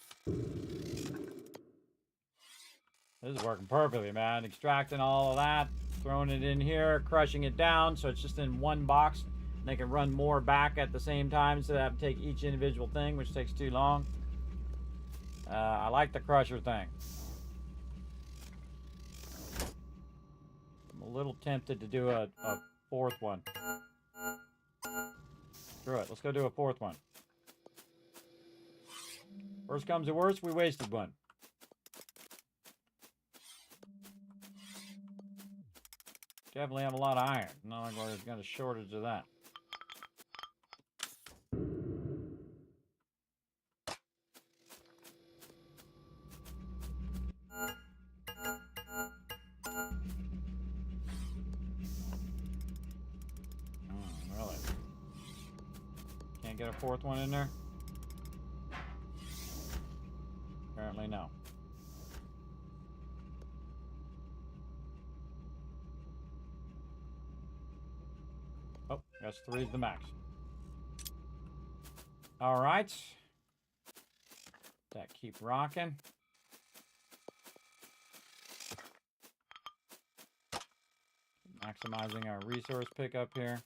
This is working perfectly, man. Extracting all of that, throwing it in here, crushing it down so it's just in one box. They can run more back at the same time so they have to take each individual thing, which takes too long. I like the crusher thing. I'm a little tempted to do a 4th one. Screw it, let's go do a 4th one. Worst comes to worst, we wasted one. Definitely have a lot of iron. Not like we've got a shortage of that. Really? Can't get a 4th one in there? Apparently no. Oh, that's 3 is the max. All right. That keep rocking. Maximizing our resource pickup here.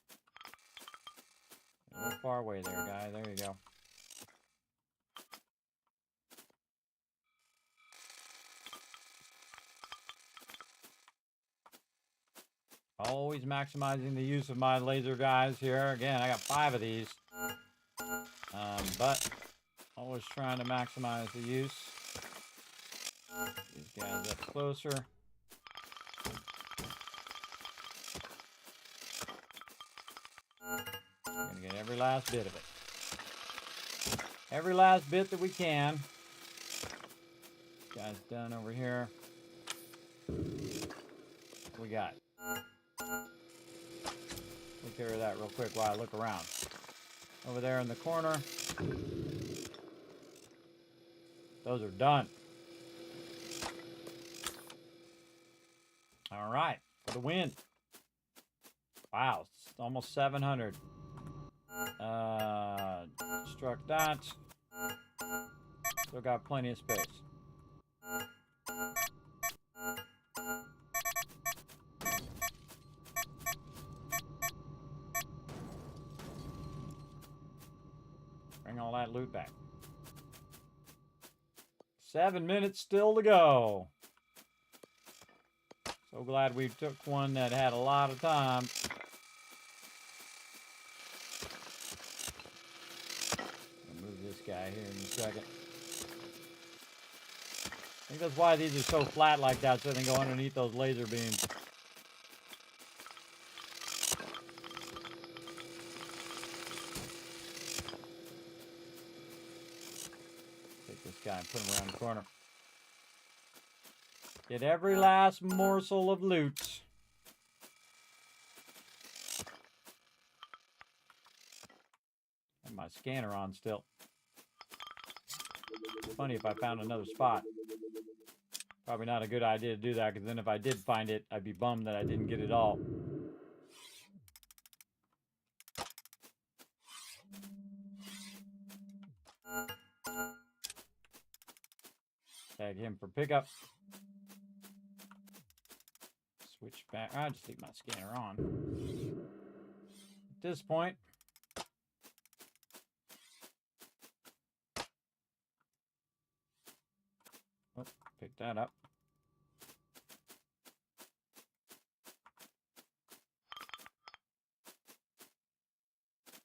A little far away there, guy. There you go. Always maximizing the use of my laser guys here. Again, I got 5 of these. But always Always trying to maximize the use. These guys up closer. We're gonna get every last bit of it. Every last bit that we can. This guy's done over here. What we got? Take care of that real quick while I look around. Over there in the corner. Those are done. All right, for the win. Wow, it's almost 700. Struck that. Still got plenty of space. Bring all that loot back. 7 minutes still to go. So glad we took one that had a lot of time. I'll move this guy here in a second. I think that's why these are so flat like that, so they can go underneath those laser beams. Take this guy and put him around the corner. Get every last morsel of loot. And my scanner on still. Funny if I found another spot. Probably not a good idea to do that, because then if I did find it, I'd be bummed that I didn't get it all. Tag him for pickup. Switch back. I'll just leave my scanner on. At this point, oh, pick that up.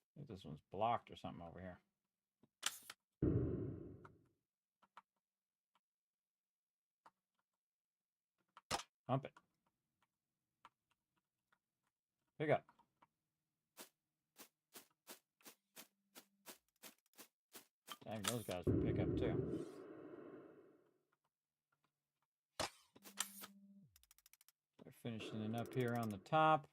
I think this one's blocked or something over here. Pump it. Pick up. Tag those guys for pick up too. They're finishing it up here on the top.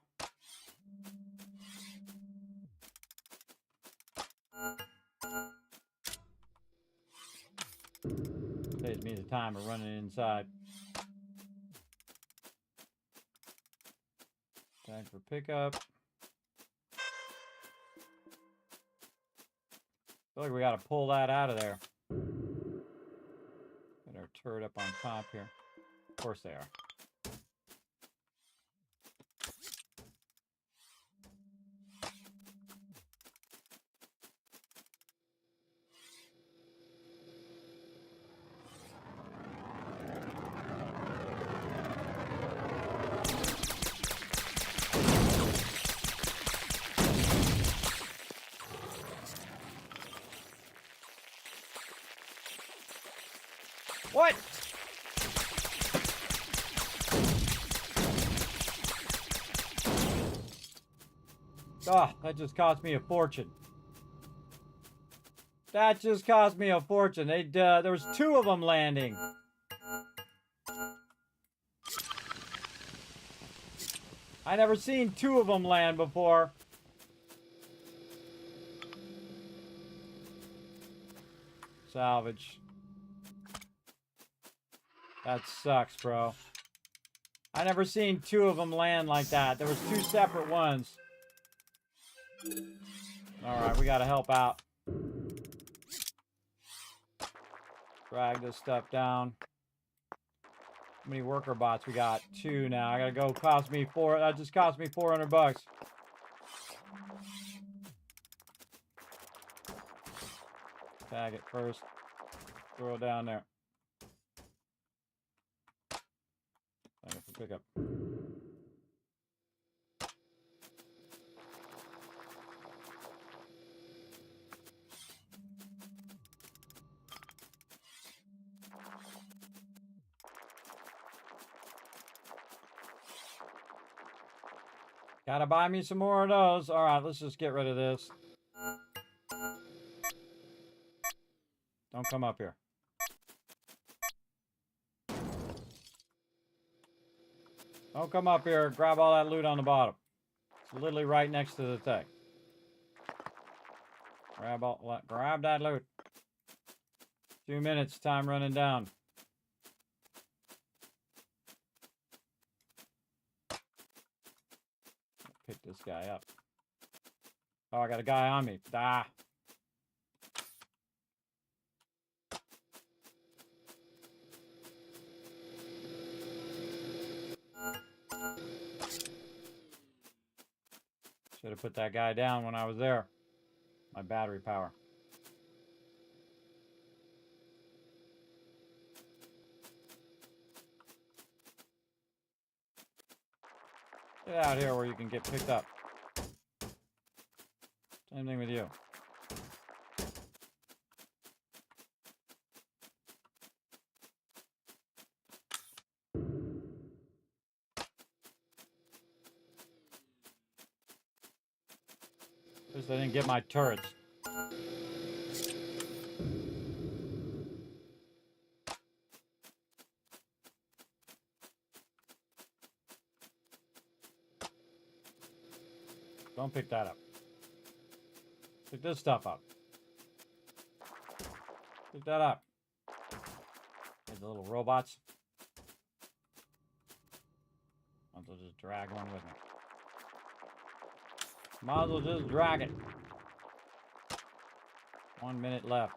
Saves me the time of running inside. Tag for pickup. Feel like we gotta pull that out of there. Get our turret up on top here. Of course they are. What? Oh, that just cost me a fortune. That just cost me a fortune. There was 2 of them landing. I never seen 2 of them land before. Salvage. That sucks, bro. I never seen 2 of them land like that. There was 2 separate ones. Alright, we gotta help out. Drag this stuff down. How many worker bots we got? 2 now. I gotta go. Cost me 4. That just cost me $400. Tag it first. Throw it down there. Tag it for pickup. Gotta buy me some more of those. All right, let's just get rid of this. Don't come up here. Don't come up here. Grab all that loot on the bottom. It's literally right next to the thing. Grab that loot. 2 minutes, time running down. Pick this guy up. Oh, I got a guy on me. Ah. Should have put that guy down when I was there. My battery power. Get out here where you can get picked up. Same thing with you. At least I didn't get my turrets. Don't pick that up. Pick this stuff up. Pick that up. There's the little robots. Might as well just drag one with me. Might as well just drag it. 1 minute left.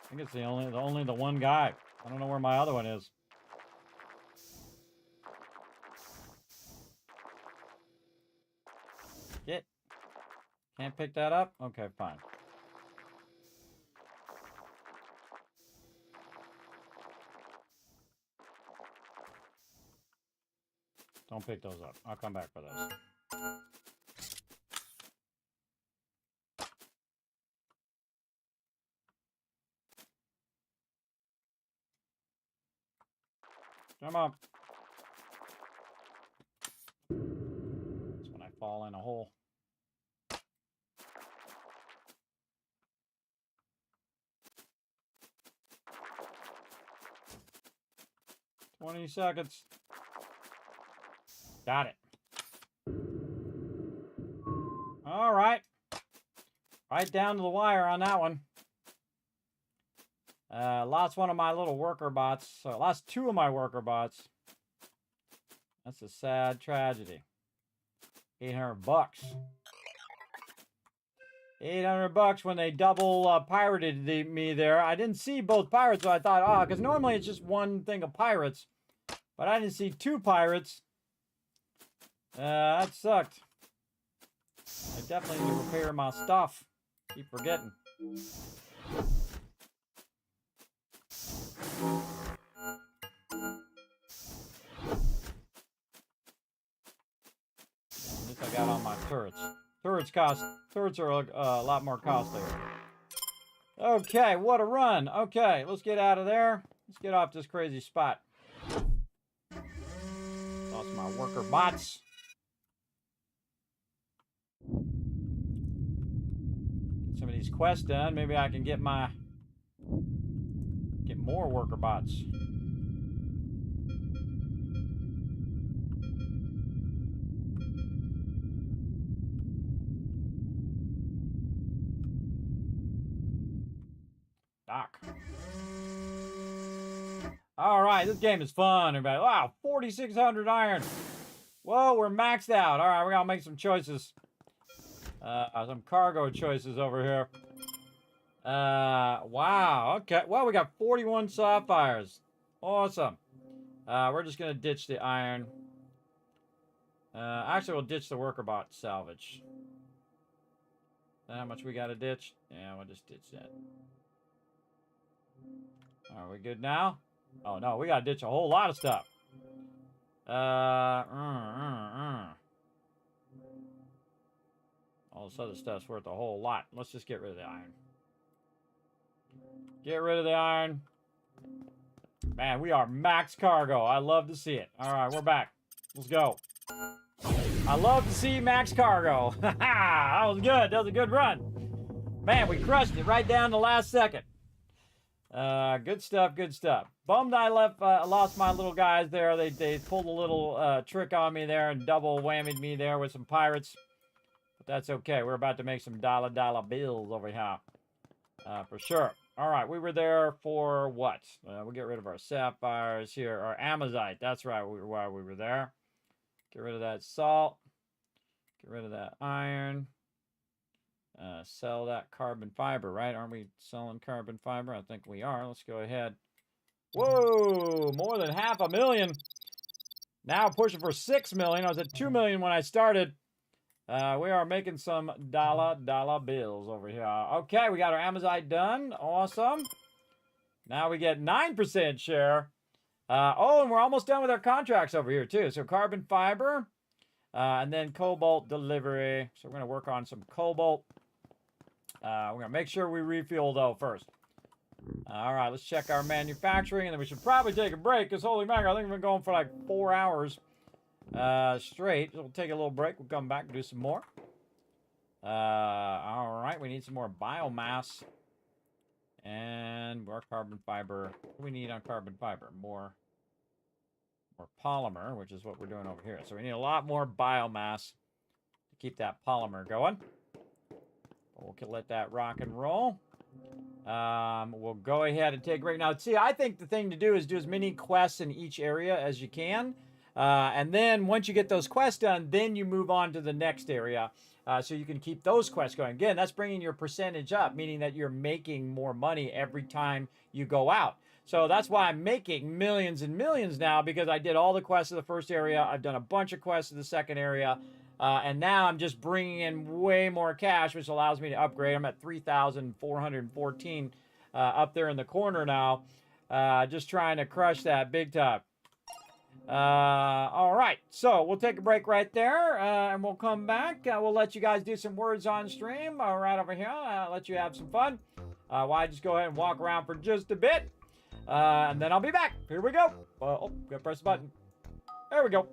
I think it's the only the one guy. I don't know where my other one is. Get. Can't pick that up? Okay, fine. Don't pick those up. I'll come back for those. Come on. That's when I fall in a hole. "20 seconds. Got it. All right. Right down to the wire on that one. Lost one of my little worker bots. So lost 2 of my worker bots. That's a sad tragedy. $800. $800 when they double pirated me there. I didn't see both pirates, so I thought, oh, because normally it's just one thing of pirates. But I didn't see 2 pirates. That sucked. I definitely need to repair my stuff. Keep forgetting. At least I got on my turrets. Turrets are a lot more costly. Okay, what a run. Okay, let's get out of there. Let's get off this crazy spot. Lost my worker bots. Get some of these quests done. Maybe I can get more worker bots. Doc. All right, this game is fun, everybody. Wow, 4,600 iron. Whoa, we're maxed out. All right, we gotta make some choices. Some cargo choices over here. Wow, okay. Well, we got 41 sapphires. Awesome. We're just gonna ditch the iron. Actually, we'll ditch the worker bot salvage. How much we gotta ditch? Yeah, we'll just ditch that. Are we good now? Oh no, we gotta ditch a whole lot of stuff. All this other stuff's worth a whole lot. Let's just get rid of the iron. Get rid of the iron. Man, we are max cargo. I love to see it. All right, we're back. Let's go. I love to see max cargo. That was good. That was a good run. Man, we crushed it right down to the last second. Good stuff, good stuff. Bummed I lost my little guys there. They pulled a little trick on me there and double whammied me there with some pirates. But that's okay. We're about to make some dollar bills over here. For sure. All right, we were there for what? We'll get rid of our sapphires here. Our amazite. That's right, why we were there. Get rid of that salt. Get rid of that iron. Sell that carbon fiber, right? Aren't we selling carbon fiber? I think we are. Let's go ahead. Whoa, more than 500,000. Now pushing for 6 million. I was at 2 million when I started. We are making some dollar bills over here. Okay, we got our amazite done. Awesome. Now we get 9% share. Oh, and we're almost done with our contracts over here too. So carbon fiber, and then cobalt delivery. So we're going to work on some cobalt. We're going to make sure we refuel though first. All right, let's check our manufacturing, and then we should probably take a break because holy mackerel, I think we've been going for like 4 hours straight. So we'll take a little break. We'll come back and do some more. All right, we need some more biomass and more carbon fiber. What do we need on carbon fiber? More polymer, which is what we're doing over here. So we need a lot more biomass to keep that polymer going. We'll let that rock and roll. We'll go ahead and take a break. Now, see, I think the thing to do is do as many quests in each area as you can. And then once you get those quests done, then you move on to the next area. So you can keep those quests going. Again, that's bringing your percentage up, meaning that you're making more money every time you go out. So that's why I'm making millions and millions now, because I did all the quests of the first area. I've done a bunch of quests of the second area. And now I'm just bringing in way more cash, which allows me to upgrade. I'm at 3,414 up there in the corner now. Just trying to crush that big time. All right, so we'll take a break right there, and we'll come back. We'll let you guys do some words on stream right over here. Let you have some fun. While I just go ahead and walk around for just a bit, and then I'll be back. Here we go. Oh, gotta press the button. There we go.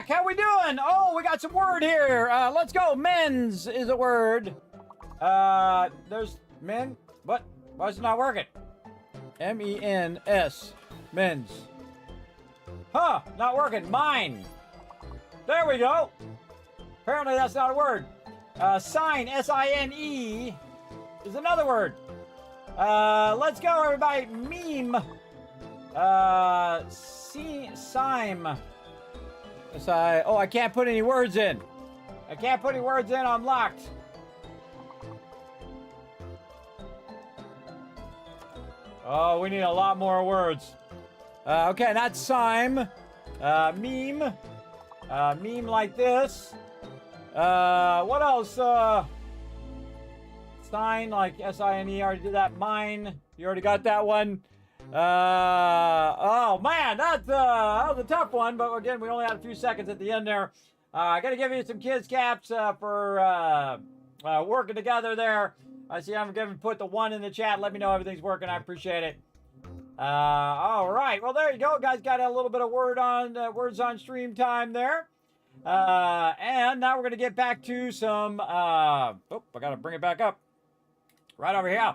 How we doing? Oh, we got some word here. Let's go. Men's is a word. There's men. What? Why is it not working? M-E-N-S. Men's. Huh, not working. Mine. There we go. Apparently that's not a word. Sign, S-I-N-E, is another word. Let's go, everybody. Meme. Sime. Oh, I can't put any words in. I can't put any words in. I'm locked. Oh, we need a lot more words. Okay, not Sime. Meme. Meme like this. What else? Sign like S-I-N-E. Already did that. Mine. You already got that one. Oh man, that was a tough one. But again, we only had a few seconds at the end there. I got to give you some kids caps for working together there. I see I'm going to put the 1 in the chat. Let me know everything's working. I appreciate it. All right. Well, there you go, guys. Got a little bit of words on stream time there. And now we're going to get back to some. I got to bring it back up. Right over here.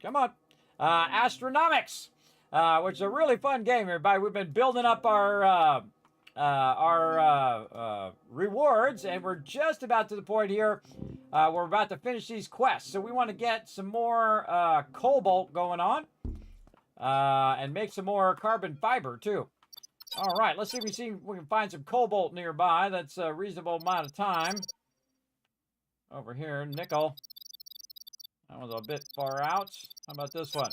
Come on. Astronomics, which is a really fun game, everybody. We've been building up our rewards, and we're just about to the point here. We're about to finish these quests, so we want to get some more cobalt going on, and make some more carbon fiber too. All right, let's see if we can find some cobalt nearby. That's a reasonable amount of time. Over here, nickel. That was a bit far out. How about this one?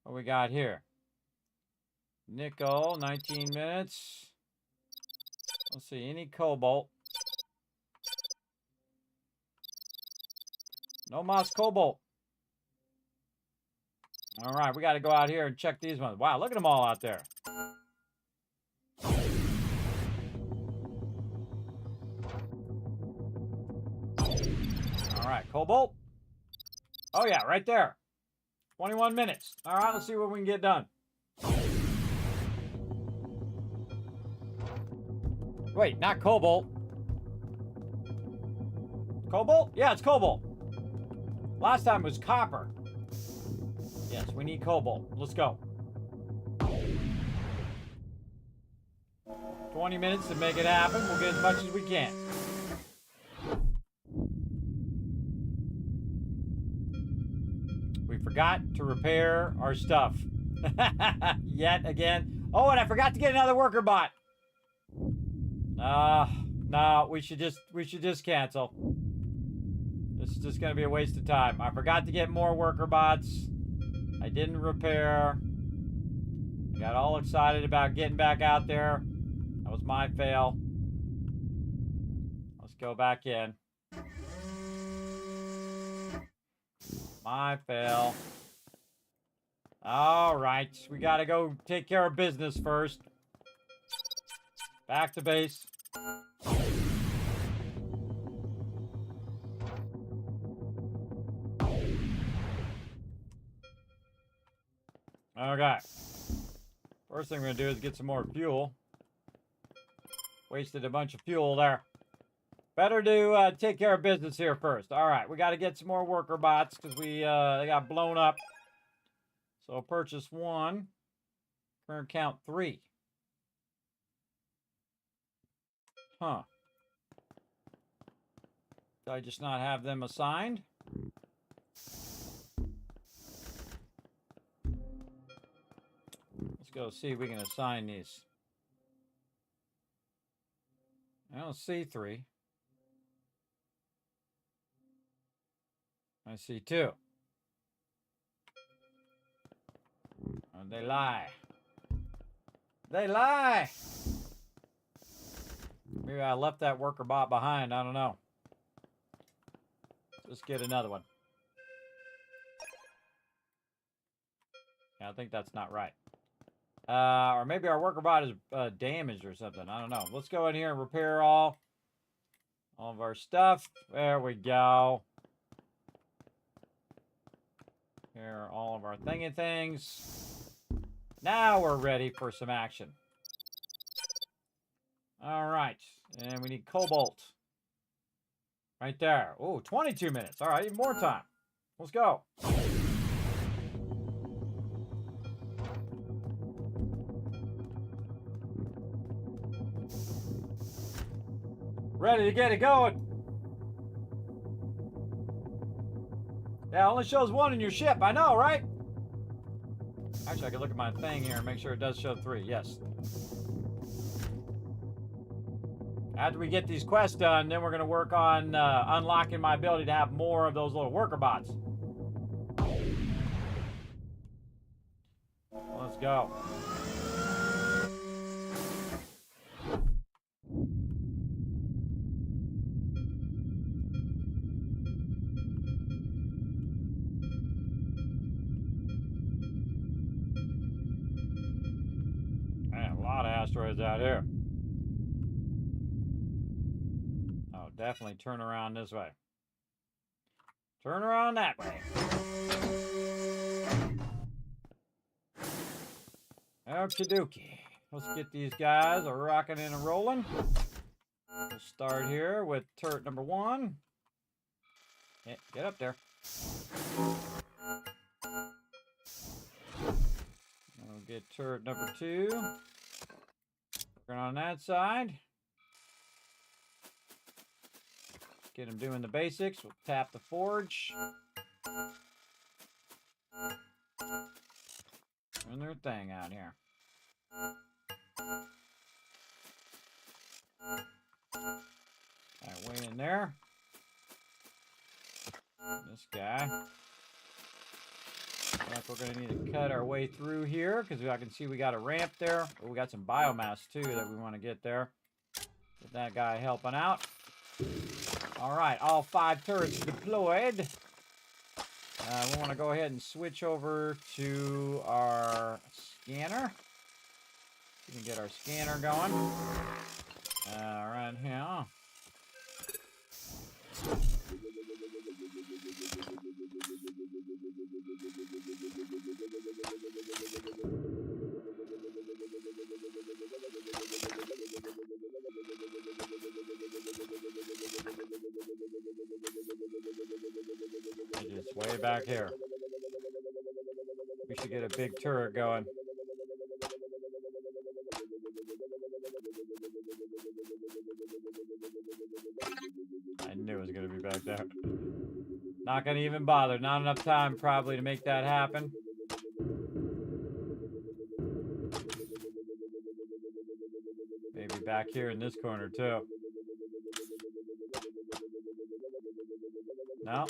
What we got here? Nickel, 19 minutes. Let's see, any cobalt. No moss cobalt. All right, we got to go out here and check these ones. Wow, look at them all out there. All right, cobalt. Oh, yeah, right there. 21 minutes. All right, let's see what we can get done. Wait, not cobalt. Cobalt? Yeah, it's cobalt. Last time was copper. Yes, we need cobalt. Let's go. 20 minutes to make it happen. We'll get as much as we can. We forgot to repair our stuff. Yet again. Oh, and I forgot to get another worker bot. No, we should just cancel. This is just gonna be a waste of time. I forgot to get more worker bots. I didn't repair. I got all excited about getting back out there. That was my fail. Let's go back in. My fail. All right, we gotta go take care of business first. Back to base. Okay. First thing we're gonna do is get some more fuel. Wasted a bunch of fuel there. Better to take care of business here first. All right, we got to get some more worker bots because they got blown up. So purchase 1. Current count 3. Huh. Did I just not have them assigned? Let's go see if we can assign these. I don't see 3. I see 2. Oh, they lie. They lie! Maybe I left that worker bot behind. I don't know. Let's get another one. Yeah, I think that's not right. Or maybe our worker bot is damaged or something. I don't know. Let's go in here and repair all of our stuff. There we go. Here are all of our thingy things. Now we're ready for some action. All right. And we need cobalt. Right there. Oh, 22 minutes. All right, even more time. Let's go. Ready to get it going. Yeah, it only shows 1 in your ship. I know, right? Actually, I can look at my thing here and make sure it does show 3. Yes. After we get these quests done, then we're going to work on unlocking my ability to have more of those little worker bots. Let's go. Man, a lot of asteroids out here. Oh, definitely turn around this way. Turn around that way. Okie dokie. Let's get these guys a rocking and a rolling. We'll start here with turret number 1. Yeah, get up there. We'll get turret number 2. Working on that side. Get them doing the basics. We'll tap the forge. Doing their thing out here. That way in there. This guy. Like we're going to need to cut our way through here because I can see we got a ramp there. Oh, we got some biomass too that we want to get there. Get that guy helping out. All right, all 5 turrets deployed. We want to go ahead and switch over to our scanner. We can get our scanner going. Right here. It's way back here. We should get a big turret going. I knew it was going to be back there. Not going to even bother. Not enough time probably to make that happen. Maybe back here in this corner too. No.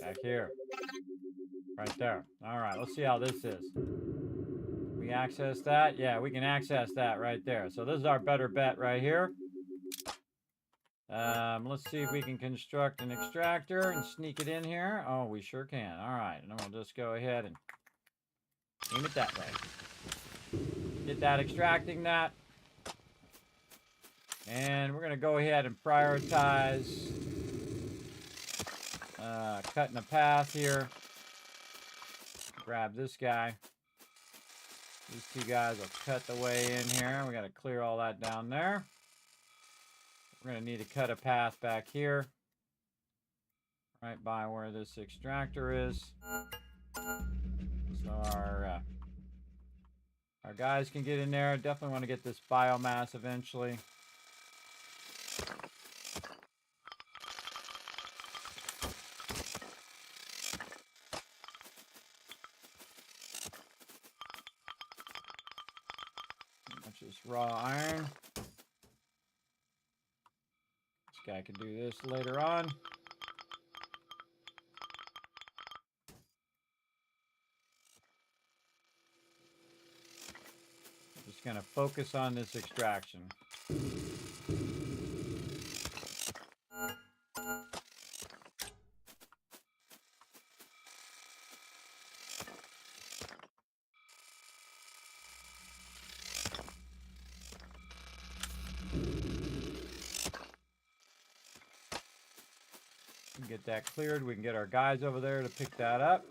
Back here. Right there. All right, let's see how this is. We access that? Yeah, we can access that right there. So this is our better bet right here. Let's see if we can construct an extractor and sneak it in here. Oh, we sure can. All right, and then we'll just go ahead and aim it that way. Get that extracting that. And we're going to go ahead and prioritize cutting a path here. Grab this guy. These 2 guys will cut the way in here. We got to clear all that down there. We're going to need to cut a path back here. Right by where this extractor is. So our guys can get in there. Definitely want to get this biomass eventually. That's just raw iron. This guy could do this later on. Just going to focus on this extraction. Get that cleared. We can get our guys over there to pick that up.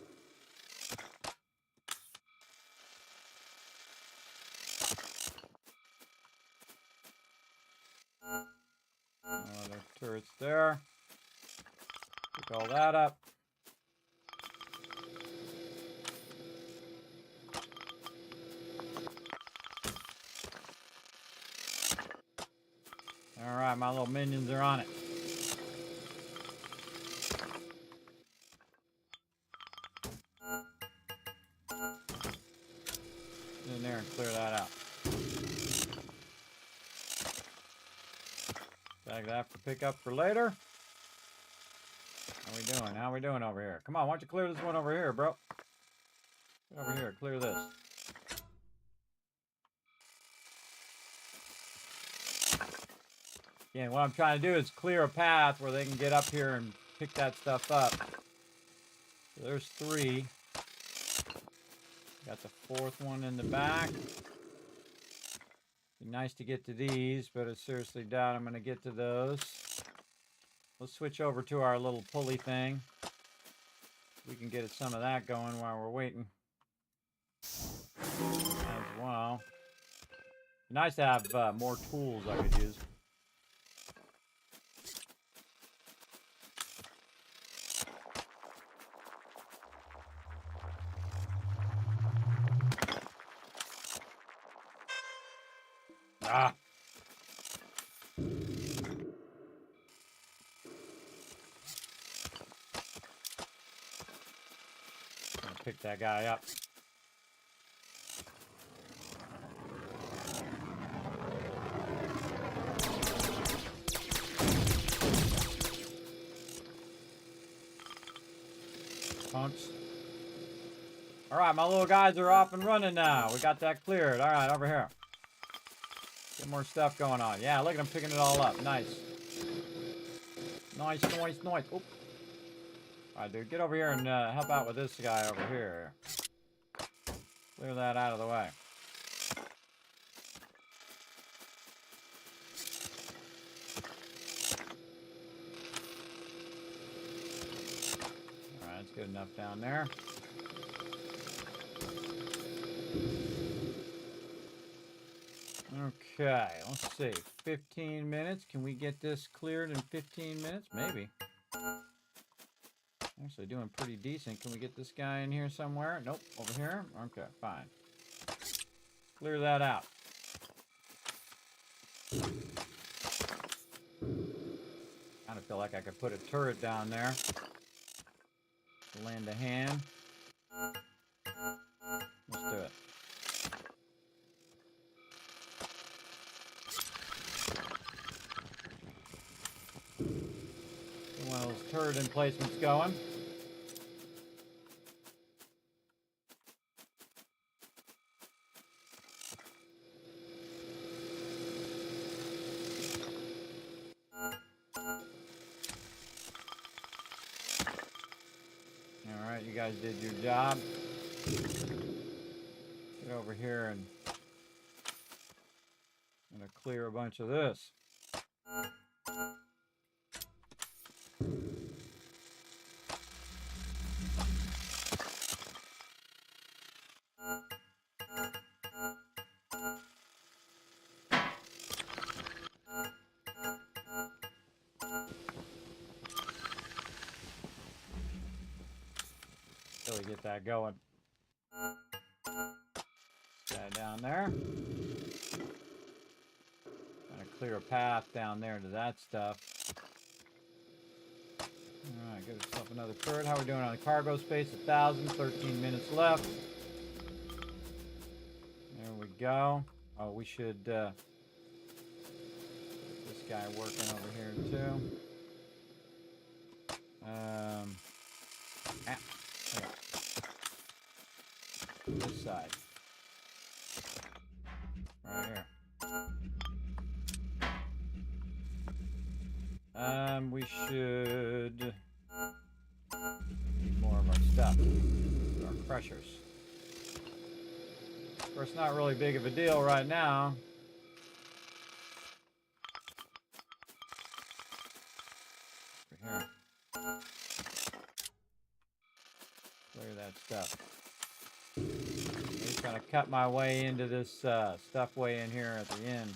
There's turrets there. Pick all that up. All right, my little minions are on it. in there and clear that out. Tag that for pickup for later. How we doing? How we doing over here? Come on, why don't you clear this one over here, bro? Get over here, clear this. Again, what I'm trying to do is clear a path where they can get up here and pick that stuff up. So there's 3. Got the 4th one in the back. Be nice to get to these, but I seriously doubt I'm going to get to those. Let's switch over to our little pulley thing. We can get some of that going while we're waiting. As well. Nice to have more tools I could use. Ah. Gonna pick that guy up. Punks. All right, my little guys are off and running now. We got that cleared. All right, over here. Get more stuff going on. Yeah, look at them picking it all up. Nice. Nice, nice, nice. Oop. All right, dude, get over here and help out with this guy over here. Clear that out of the way. All right, that's good enough down there. Okay, let's see. 15 minutes. Can we get this cleared in 15 minutes? Maybe. Actually doing pretty decent. Can we get this guy in here somewhere? Nope. Over here? Okay, fine. Clear that out. Kind of feel like I could put a turret down there to lend a hand. Let's do it. One of those turret emplacements going. Alright, you guys did your job. Get over here and I'm gonna clear a bunch of this. Really get that going. Guy down there. Trying to clear a path down there to that stuff. Alright, get yourself another turret. How are we doing on the cargo space? 1,000, 13 minutes left. There we go. Oh, we should get this guy working over here too. This side. Right here. We should need more of our stuff. Our crushers. Of course, not really big of a deal right now. Over here. Clear that stuff. I'm just gonna cut my way into this stuff way in here at the end.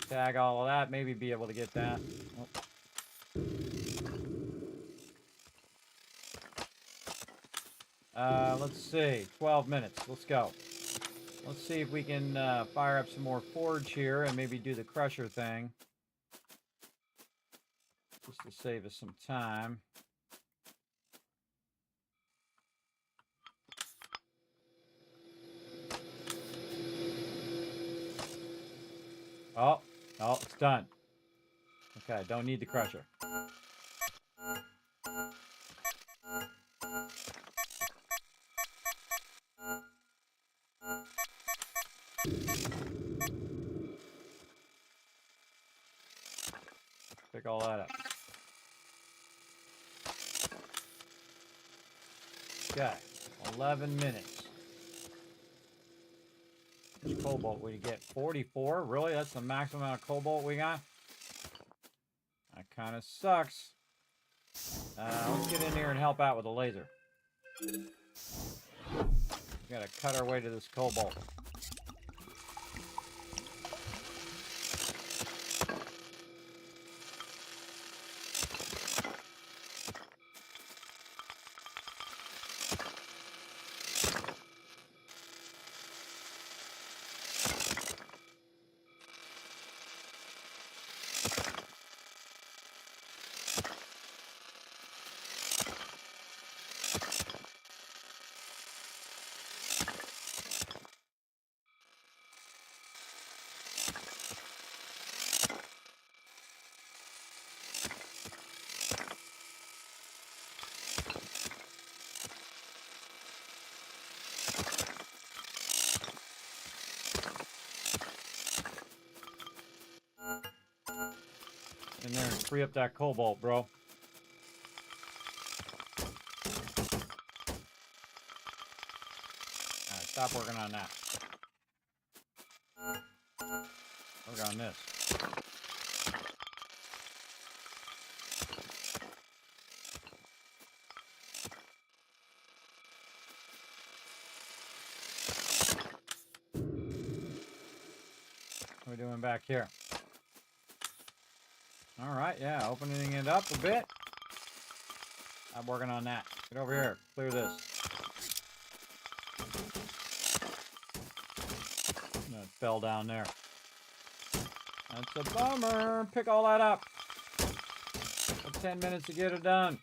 Tag all of that, maybe be able to get that. Oh. Let's see, 12 minutes, let's go. Let's see if we can fire up some more forge here and maybe do the crusher thing. Just to save us some time. Oh, oh, it's done. Okay, don't need the crusher. Pick all that up. Okay, 11 minutes. Which cobalt we get? 44? Really? That's the maximum amount of cobalt we got? That kind of sucks. Let's get in here and help out with the laser. We gotta cut our way to this cobalt. In there and free up that cobalt, bro. Alright, stop working on that. Work on this. What are we doing back here? All right, yeah, opening it up a bit. I'm working on that. Get over here. Clear this. No, it fell down there. That's a bummer. Pick all that up. Got 10 minutes to get it done.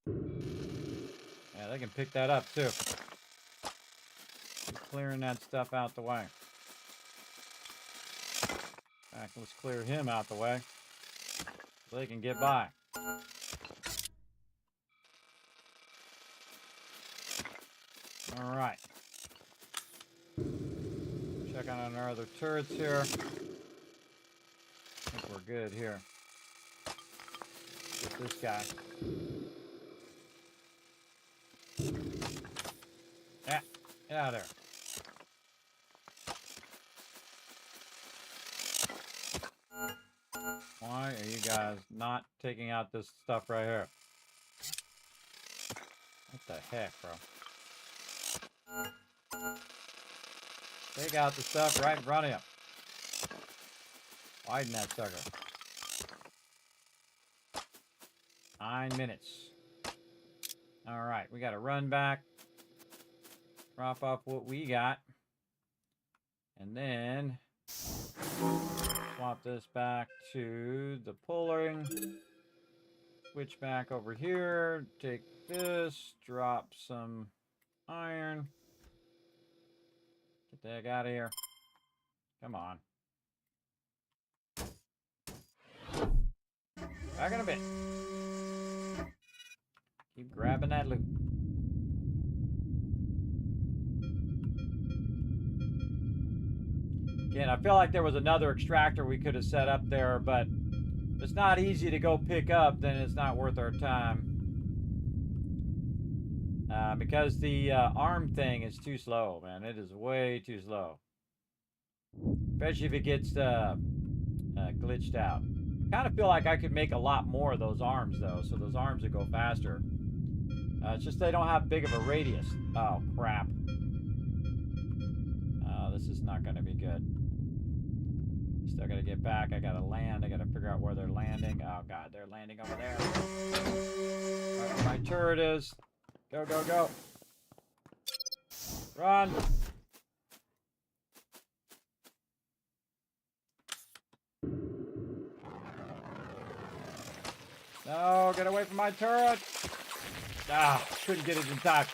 Yeah, they can pick that up too. Clearing that stuff out the way. In fact, let's clear him out the way so they can get by. All right. Check on our other turrets here. I think we're good here. Get this guy. Yeah, get out of there. Why are you guys not taking out this stuff right here? What the heck, bro? Take out the stuff right in front of you. Widen that sucker. 9 minutes. Alright, we gotta run back. Drop off what we got. And then swap this back to the pulling. Switch back over here. Take this. Drop some iron. Get the heck out of here. Come on. Back in a bit. Keep grabbing that loot. Again, I feel like there was another extractor we could have set up there, but if it's not easy to go pick up, then it's not worth our time. Because the arm thing is too slow, man. It is way too slow. Especially if it gets glitched out. I kind of feel like I could make a lot more of those arms, though, so those arms would go faster. It's just they don't have big of a radius. Oh, crap. This is not going to be good. Still got to get back. I got to land. I got to figure out where they're landing. Oh, God, they're landing over there. Right where my turret is. Go, go, go. Run. No, get away from my turret. Ah, couldn't get it in time.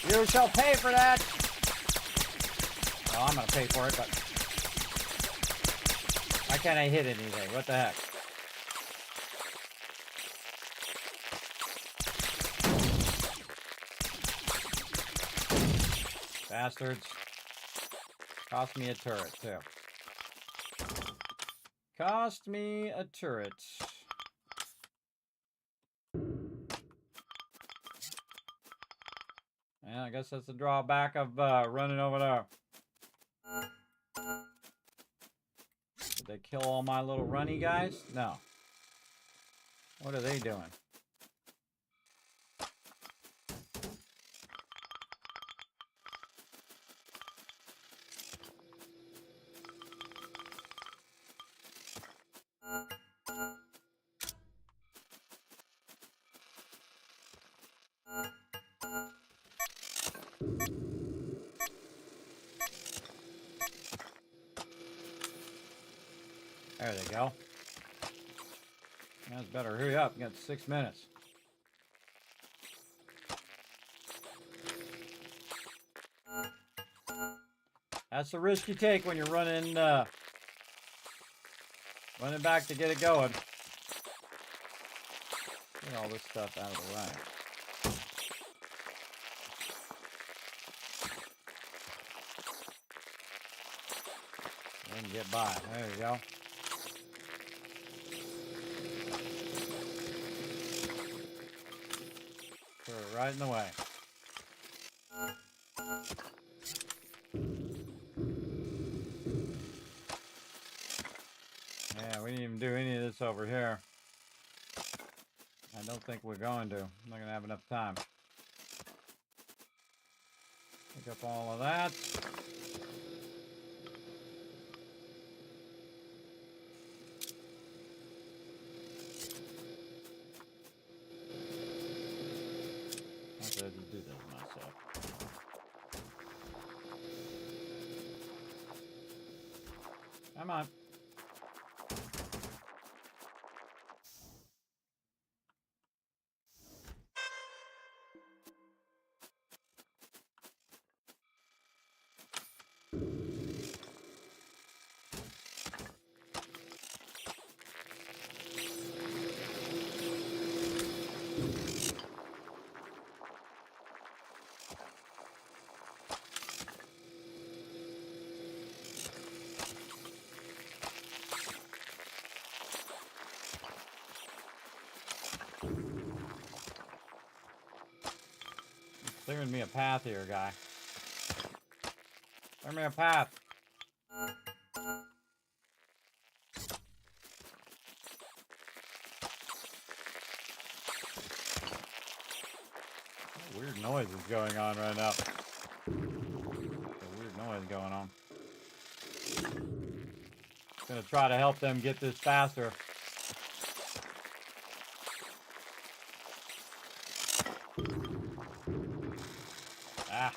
You shall pay for that. Well, I'm gonna pay for it, but why can't I hit anything? What the heck? Bastards. Cost me a turret, too. Cost me a turret. Yeah, I guess that's the drawback of running over there. Did they kill all my little runny guys? No. What are they doing? There they go. That's better. Hurry up. You got 6 minutes. That's the risk you take when you're running back to get it going. Get all this stuff out of the way. And get by. There you go. Throw it right in the way. Yeah, we didn't even do any of this over here. I don't think we're going to. I'm not going to have enough time. Pick up all of that. I had to do this myself. Come on. Clearing me a path here, guy. Clear me a path. What weird noise is going on right now. There's a weird noise going on. Gonna try to help them get this faster. Ah.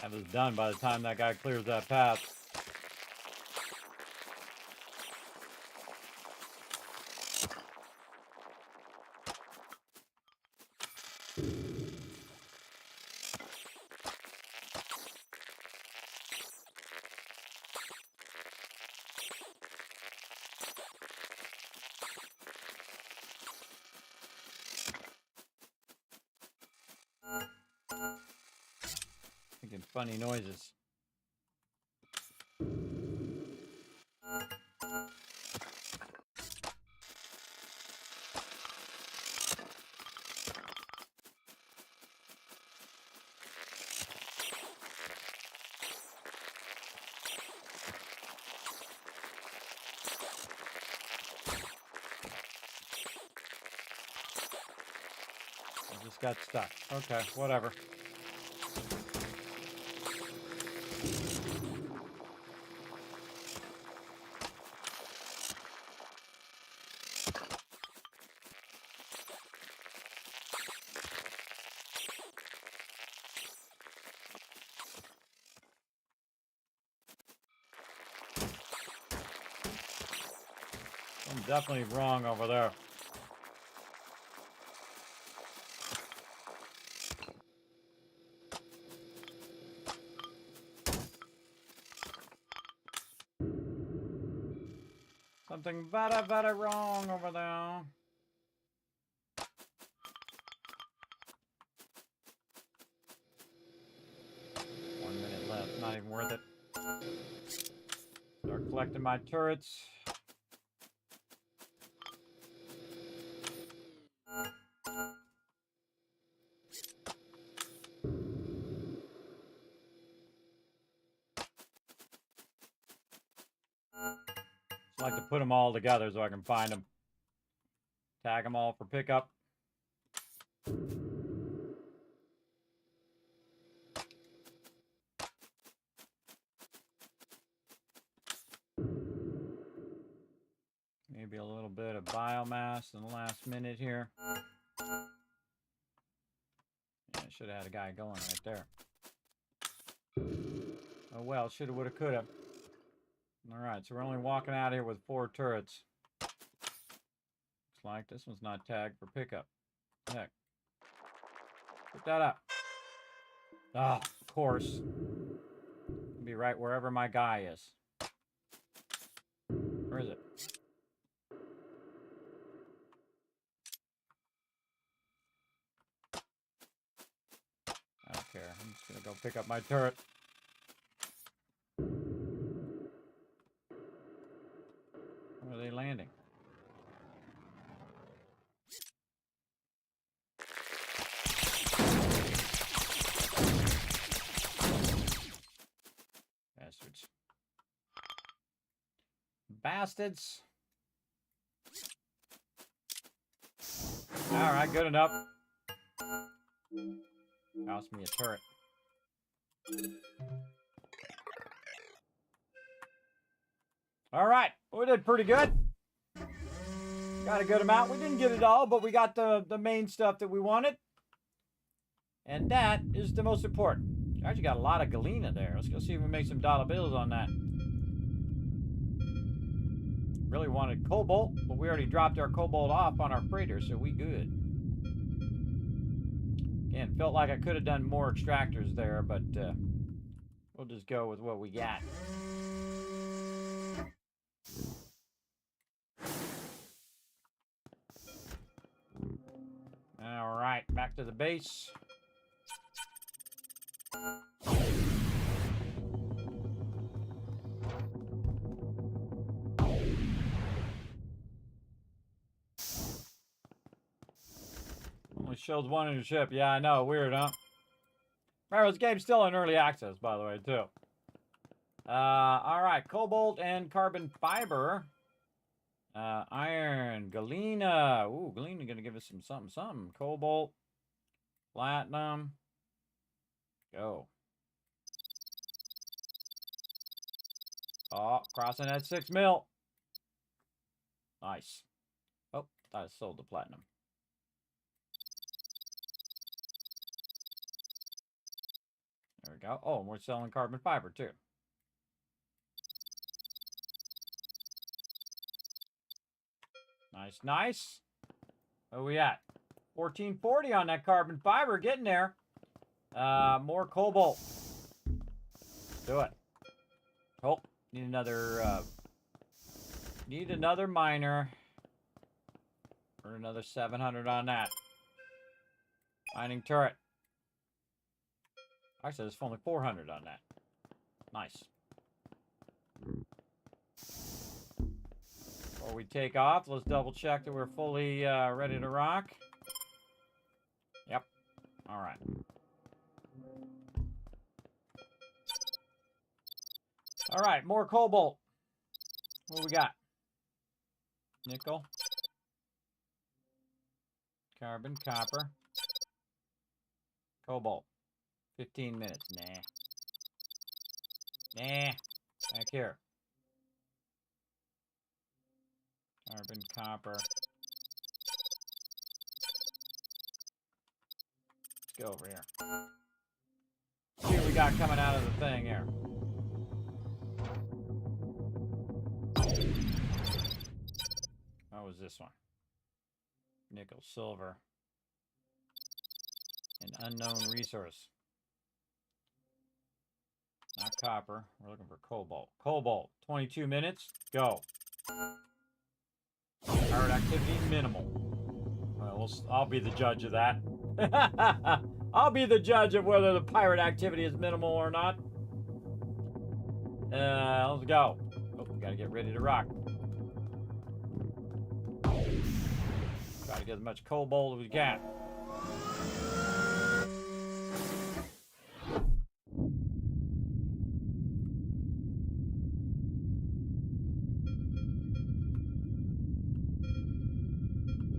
That was done by the time that guy clears that path. Making funny noises. I just got stuck. Okay, whatever. I'm definitely wrong over there. Something very wrong over there. Not even worth it. Start collecting my turrets. Just like to put them all together so I can find them. Tag them all for pickup. Maybe a little bit of biomass in the last minute here. Yeah, I should have had a guy going right there. Oh well, shoulda, woulda, coulda. Alright, so we're only walking out here with 4 turrets. Looks like this one's not tagged for pickup. Heck. Pick that up. Ah, of course. It'll be right wherever my guy is. Where is it? I don't care. I'm just gonna go pick up my turret. Where are they landing? Bastards. Bastards. Alright, good enough. Cost me a turret. Alright, we did pretty good. Got a good amount. We didn't get it all, but we got the main stuff that we wanted. And that is the most important. We actually got a lot of galena there. Let's go see if we make some dollar bills on that. Really wanted cobalt, but we already dropped our cobalt off on our freighter, so we good. Again, felt like I could have done more extractors there, but we'll just go with what we got. All right, back to the base. Only shows one in your ship. Yeah, I know. Weird, huh? Remember, this game's still in early access, by the way, too. All right. Cobalt and carbon fiber. Iron. Galena. Ooh, Galena going to give us some something. Cobalt. Platinum. Go. Oh, crossing at 6 mil. Nice. Oh, I sold the platinum. There we go. Oh, and we're selling carbon fiber, too. Nice, nice. Where we at? 1440 on that carbon fiber. Getting there. More cobalt. Do it. Oh, need another miner. Or another 700 on that. Mining turret. Actually, there's only 400 on that. Nice. Before we take off, let's double check that we're fully ready to rock. Yep. All right. All right, more cobalt. What do we got? Nickel. Carbon, copper. Cobalt. 15 minutes. Nah. Back here. Carbon, copper. Let's go over here. See what we got coming out of the thing here. What was this one? Nickel, silver. An unknown resource. Not copper. We're looking for cobalt. Cobalt. 22 minutes. Go. Pirate activity minimal. Well, I'll be the judge of that. I'll be the judge of whether the pirate activity is minimal or not. Let's go. Oh, we gotta get ready to rock. Try to get as much cobalt as we can.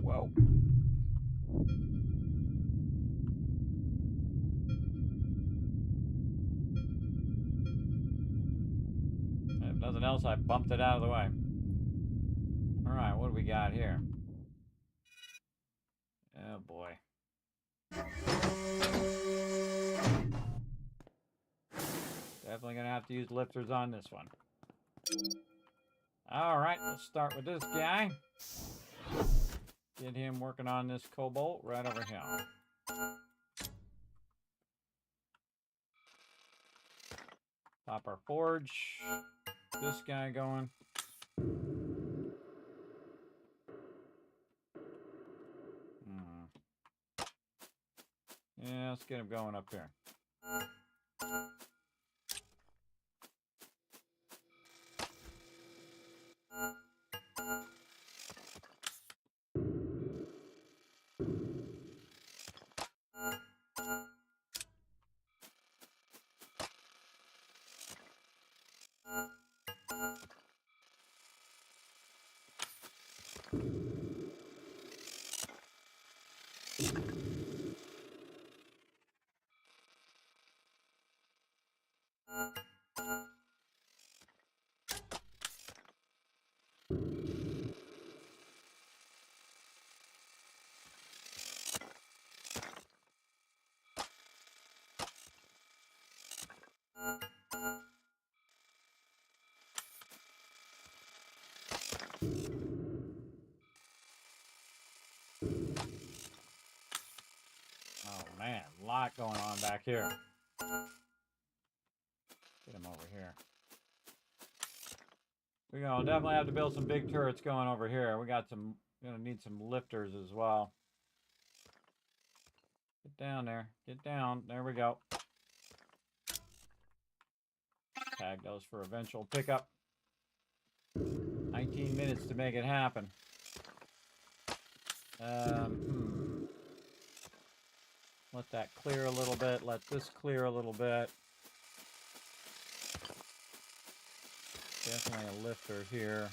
Whoa. If nothing else, I bumped it out of the way. Alright, what do we got here? Oh boy. Definitely gonna have to use lifters on this one. Alright, let's start with this guy. Get him working on this cobalt right over here. Pop our forge. This guy going. Yeah, let's get him going up here. Oh man, a lot going on back here. Get him over here. We're gonna definitely have to build some big turrets going over here. We got some, gonna need some lifters as well. Get down there. Get down. There we go. Tag those for eventual pickup. 19 minutes to make it happen. Let that clear a little bit. Let this clear a little bit. Definitely a lifter here.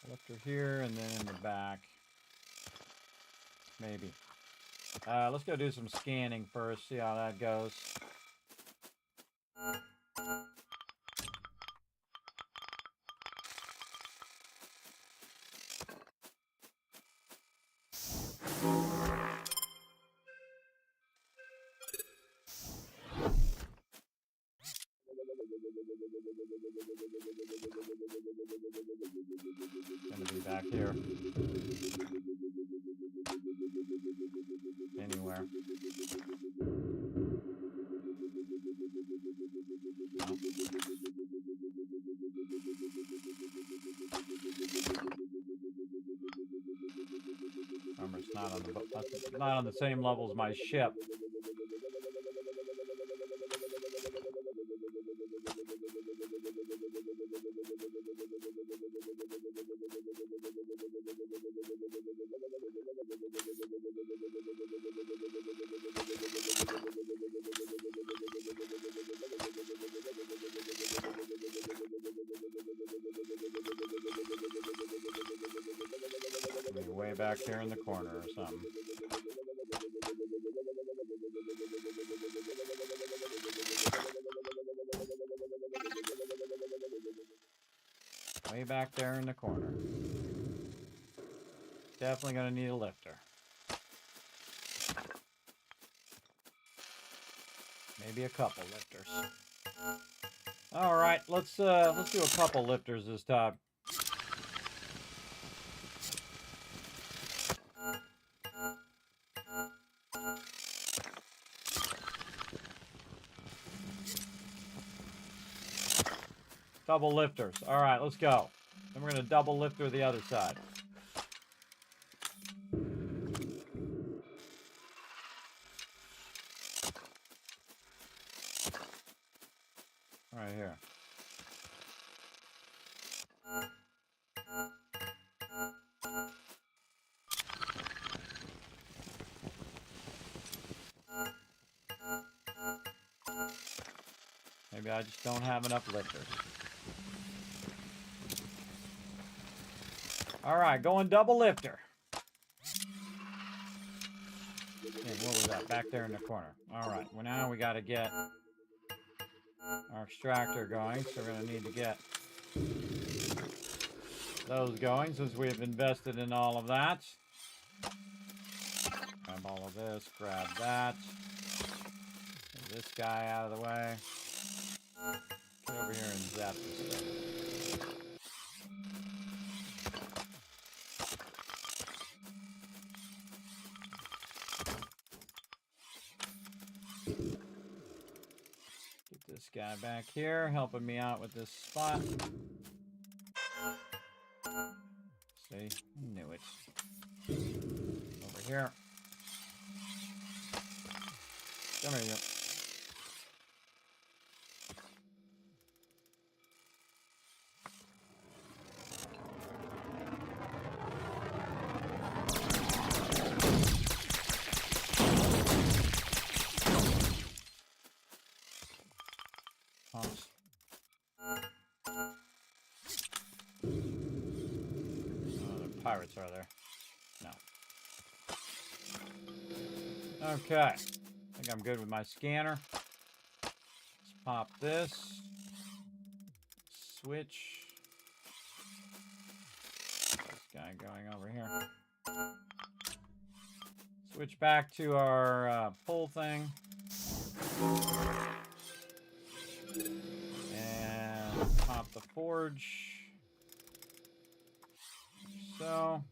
Lifter here and then in the back. Maybe. Let's go do some scanning first, see how that goes. Gonna be back here. Anywhere. No. Remember, it's not on the same level as my ship. Maybe way back here in the corner or something. Way back there in the corner. Definitely gonna need a lifter. Maybe a couple lifters. All right, let's do a couple lifters this time. Double lifters. All right, let's go. Then we're going to double lifter the other side. Right here. Maybe I just don't have enough lifters. Alright, going double lifter. And what was that? Back there in the corner. Alright, well now we got to get our extractor going, so we're going to need to get those going since we've invested in all of that. Grab all of this, grab that. Get this guy out of the way. Get over here and zap this stuff. Get this guy back here, helping me out with this spot. See? Knew it. Over here. Come here, you. Pumps. Oh, the pirates are there. No. Okay. I think I'm good with my scanner. Let's pop this. Switch. This guy going over here. Switch back to our pull thing. And pop the forge. So,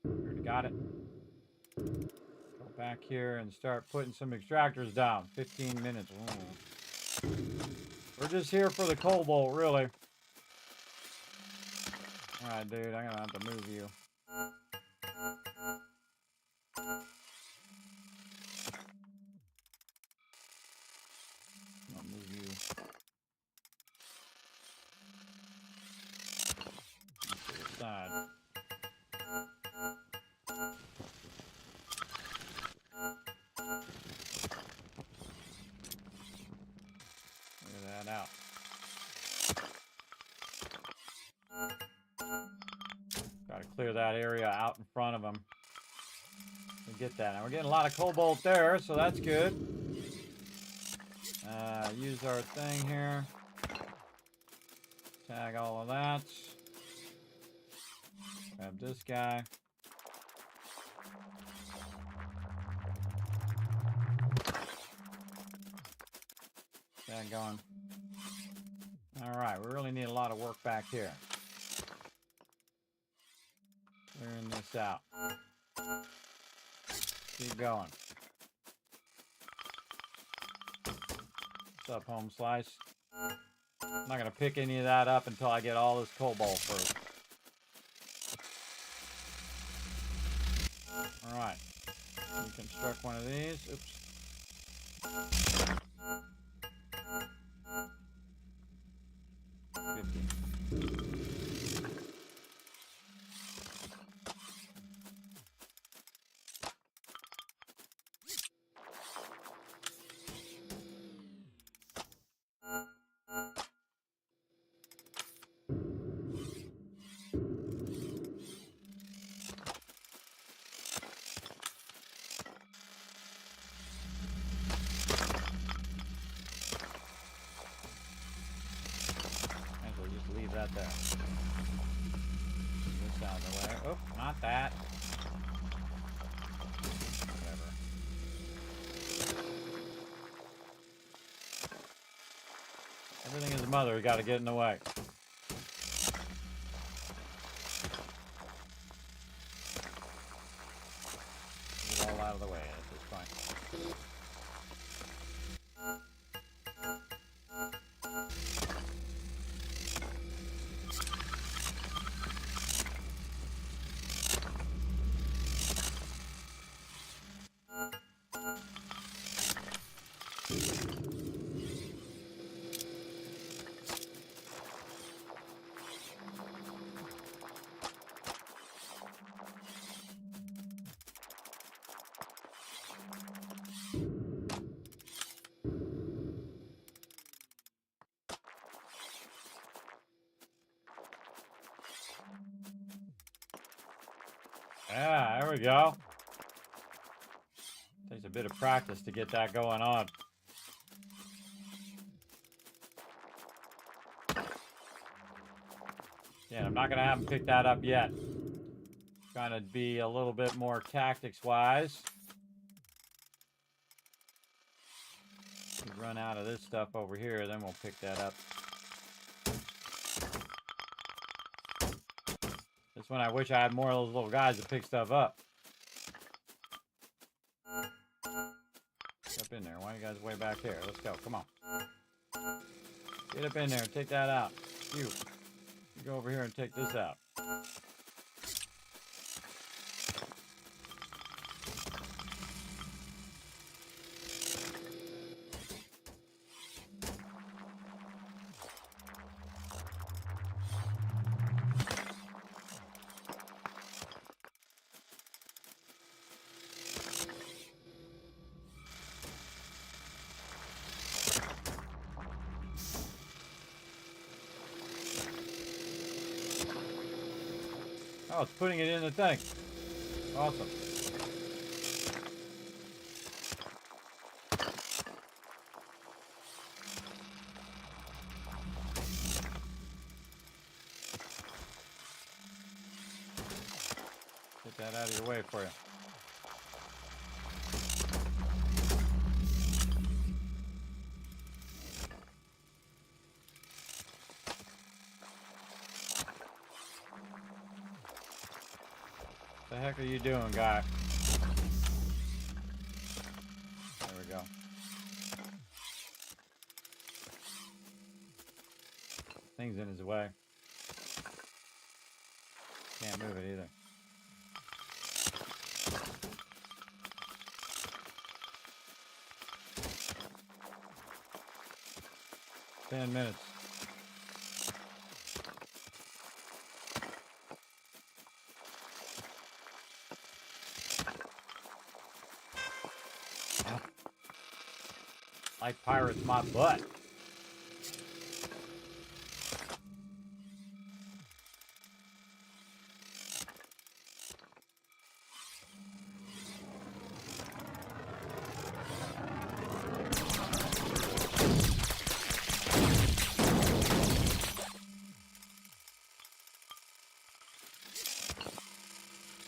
already got it. Go back here and start putting some extractors down. 15 minutes. Ooh. We're just here for the cobalt, really. Alright, dude, I'm gonna have to move you. I'll move you. To the side. Clear that out. Gotta clear that area out in front of them. We get that. Now we're getting a lot of cobalt there, so that's good. Use our thing here. Tag all of that. Grab this guy. Tag going. Alright, we really need a lot of work back here. Clearing this out. Keep going. What's up, home slice? I'm not gonna pick any of that up until I get all this cobalt first. Alright. Reconstruct one of these. Oops. Leave that there. This out of the way. Oh, not that. Whatever. Everything is mother. We got to get in the way. Get it all out of the way at this point. Yeah, there we go. Takes a bit of practice to get that going on. Yeah, I'm not going to have him pick that up yet. Trying to be a little bit more tactics-wise. We run out of this stuff over here, then we'll pick that up. This one I wish I had more of those little guys to pick stuff up. Get up in there. Why are you guys way back there? Let's go. Come on. Get up in there and take that out. You go over here and take this out. Oh, it's putting it in the thing. Awesome. Get that out of your way for you. What the heck are you doing, guy? There we go. Thing's in his way. Can't move it either. Ten minutes. Like pirates my butt.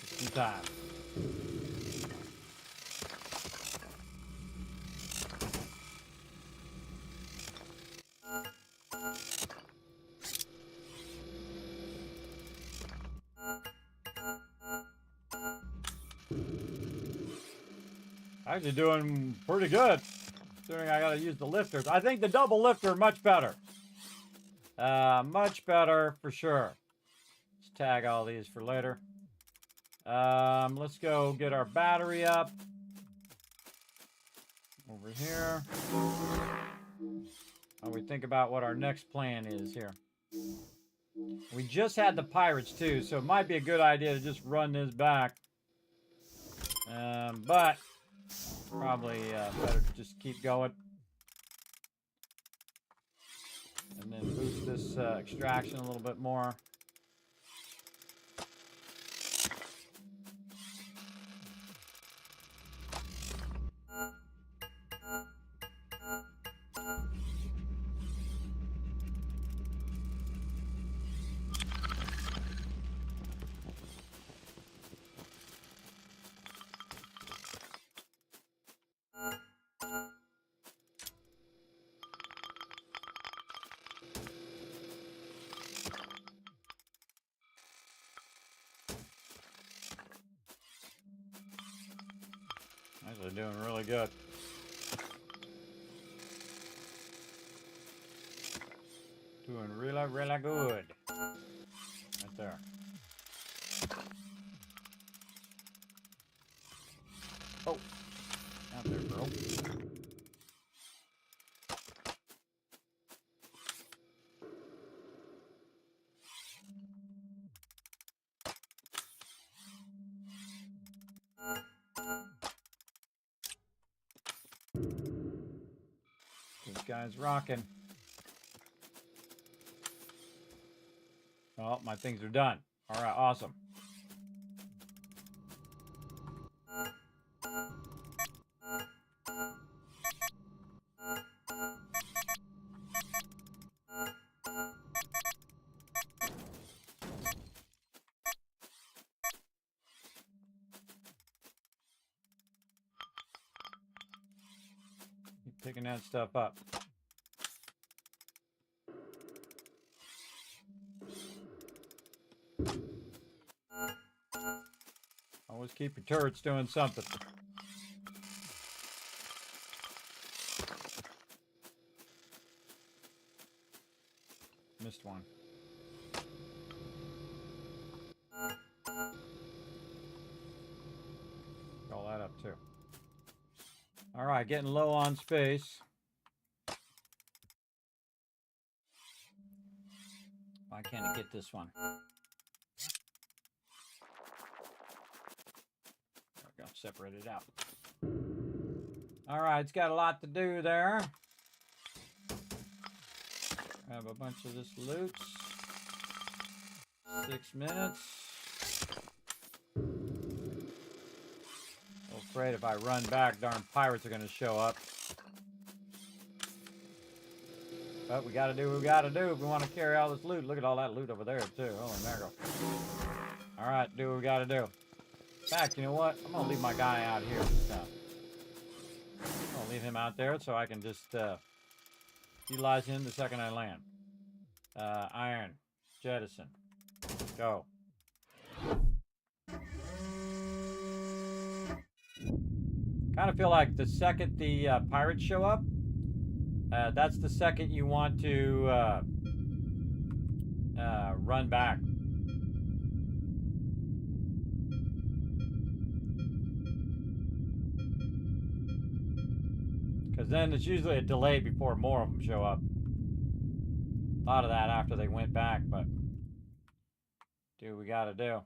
Just in time. Actually doing pretty good. Considering I gotta use the lifters. I think the double lifter much better. Much better for sure. Let's tag all these for later. Let's go get our battery up. Over here. While we think about what our next plan is here. We just had the pirates too, so it might be a good idea to just run this back. But probably better to just keep going. And then boost this extraction a little bit more. Actually doing really good. Doing really, really good. Right there. Oh, out there, bro. This guy's rocking. Oh, my things are done. All right, awesome. picking that stuff up. Always keep your turrets doing something. Missed one. All that up too. All right, getting low on space. Why can't I get this one? There we go, separate it out. All right, it's got a lot to do there. Grab a bunch of this loot. 6 minutes. Afraid if I run back, darn pirates are going to show up. But we got to do what we got to do if we want to carry all this loot. Look at all that loot over there, too. Holy mackerel. All right, do what we got to do. In fact, you know what? I'm going to leave my guy out here this time. I'm going to leave him out there so I can just utilize him the second I land. Iron. Jettison. Go. Kind of feel like the second the pirates show up, that's the second you want to run back. Because then it's usually a delay before more of them show up. Thought of that after they went back, but do what we gotta do.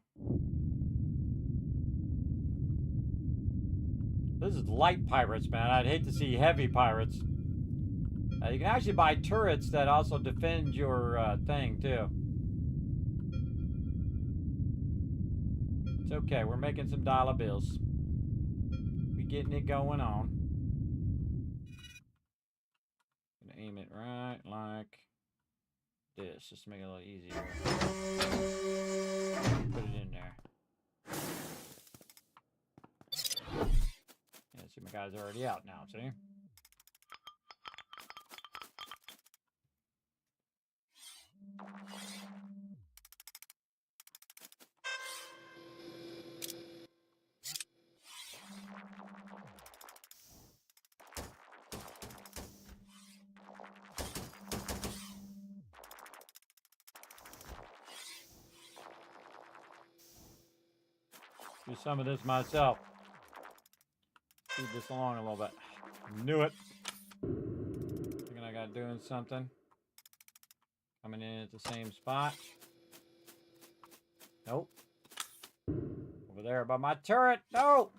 This is light pirates, man. I'd hate to see heavy pirates. You can actually buy turrets that also defend your thing, too. It's okay. We're making some dollar bills. We getting it going on. Gonna aim it right like this, just to make it a little easier. Put it in there. Yeah, see, my guy's already out now, see? Do some of this myself. Speed this along a little bit. Knew it. Thinking I got doing something. Coming in at the same spot. Nope. Over there by my turret. No!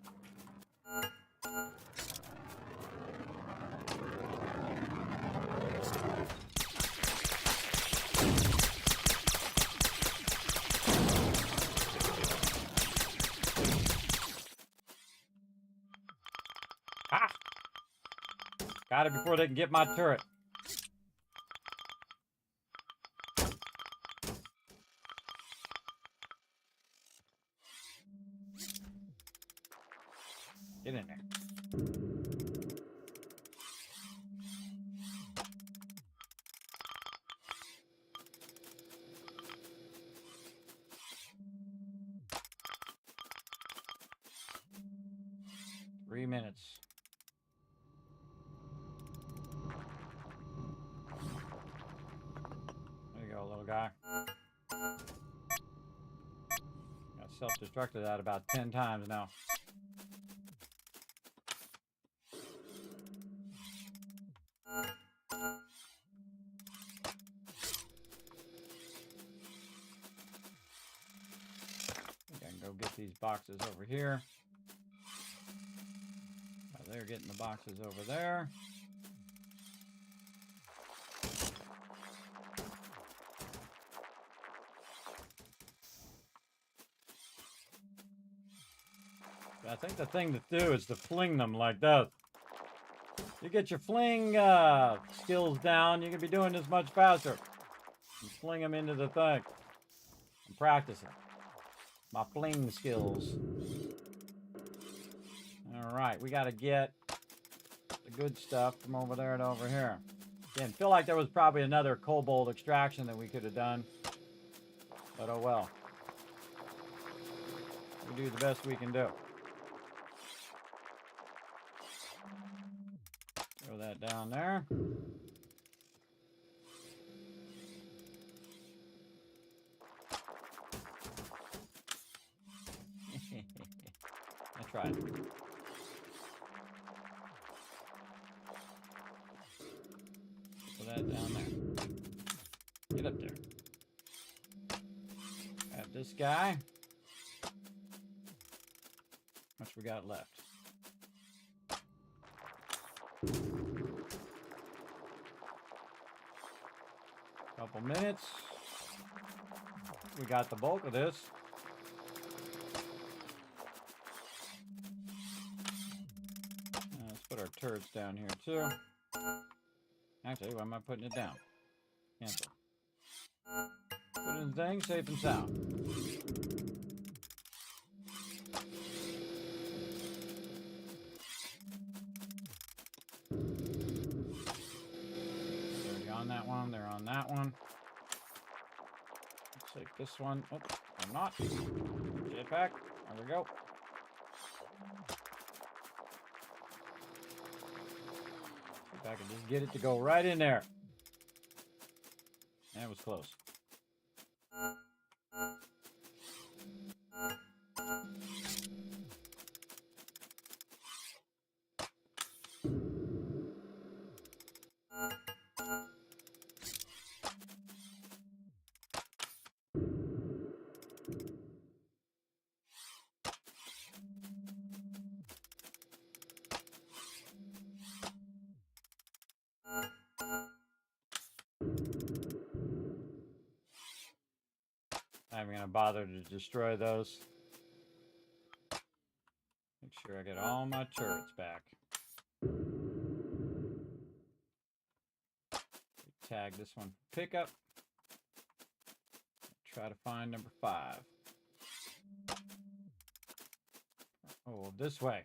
Ah! Got it before they can get my turret. Get in there. Three minutes. There you go, little guy. Got self-destructed that about 10 times now. Get these boxes over here. They're getting the boxes over there. I think the thing to do is to fling them like that. You get your fling skills down, you can be doing this much faster. You fling them into the thing. I'm practicing my fling skills. All right, we got to get the good stuff from over there to over here. Again, feel like there was probably another cobalt extraction that we could have done. But oh well. We do the best we can do. Throw that down there. I tried. Put that down there. Get up there. Grab this guy. How much we got left? Couple minutes. We got the bulk of this. Let's put our turrets down here too. Actually, why am I putting it down? Cancel. Put in the thing, safe and sound. They're on that one, they're on that one. Let's take this one. Oh, I'm not. Jetpack. There we go. See if I can just get it to go right in there. That was close. I'm going to bother to destroy those. Make sure I get all my turrets back. Tag this one pickup. Try to find number 5. Oh, this way.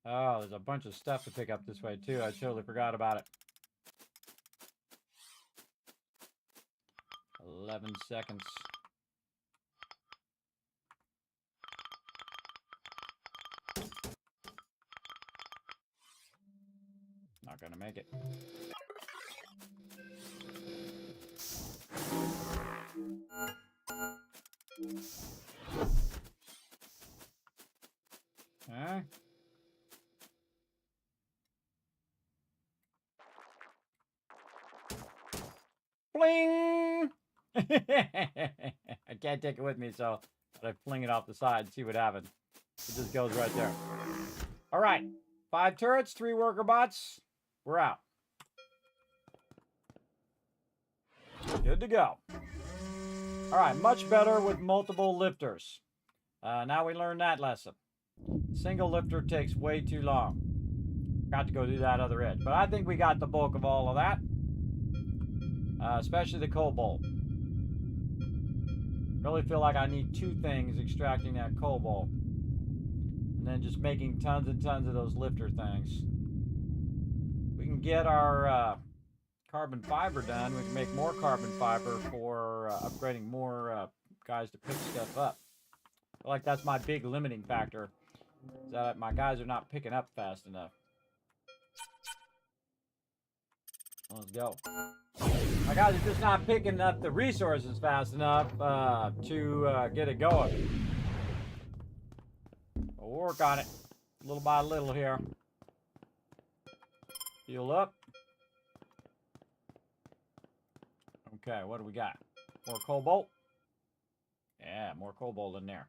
Oh, there's a bunch of stuff to pick up this way too. I totally forgot about it. 11 seconds. Not gonna make it. Okay. Bling! I can't take it with me, so I fling it off the side and see what happens. It just goes right there. All right. 5 turrets, 3 worker bots. We're out. Good to go. All right, much better with multiple lifters. Now we learned that lesson. Single lifter takes way too long. Got to go do that other edge. But I think we got the bulk of all of that. Especially the cobalt. Really feel like I need 2 things extracting that cobalt. And then just making tons and tons of those lifter things. We can get our carbon fiber done. We can make more carbon fiber for upgrading more guys to pick stuff up. I feel like that's my big limiting factor. Is that my guys are not picking up fast enough. Let's go. My guys are just not picking up the resources fast enough to get it going. We'll work on it little by little here. Heal up. Okay, what do we got? More cobalt? Yeah, more cobalt in there.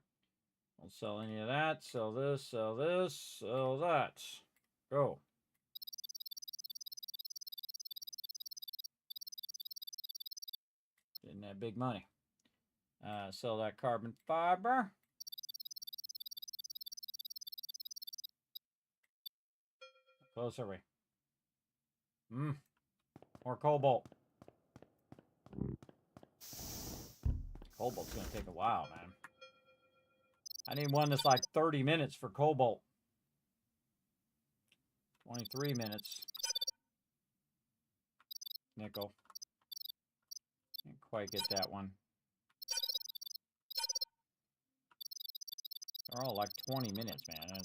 Don't sell any of that. Sell this, sell this, sell that. Go. Getting that big money. Sell that carbon fiber. How close are we? More cobalt. Cobalt's gonna take a while, man. I need one that's like 30 minutes for cobalt. 23 minutes. Nickel. Can't quite get that one. They're all like 20 minutes, man. You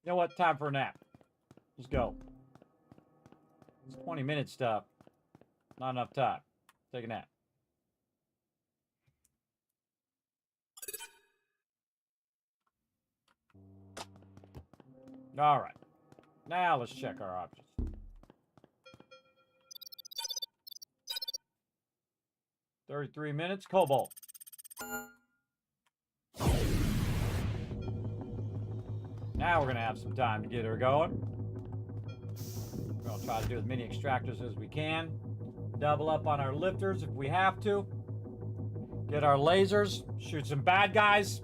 know what? Time for a nap. Let's go. It's 20 minute stuff. Not enough time. Take a nap. All right. Now let's check our options. "33 minutes, Cobalt. Now we're going to have some time to get her going. We're going to try to do as many extractors as we can. Double up on our lifters if we have to. Get our lasers. Shoot some bad guys.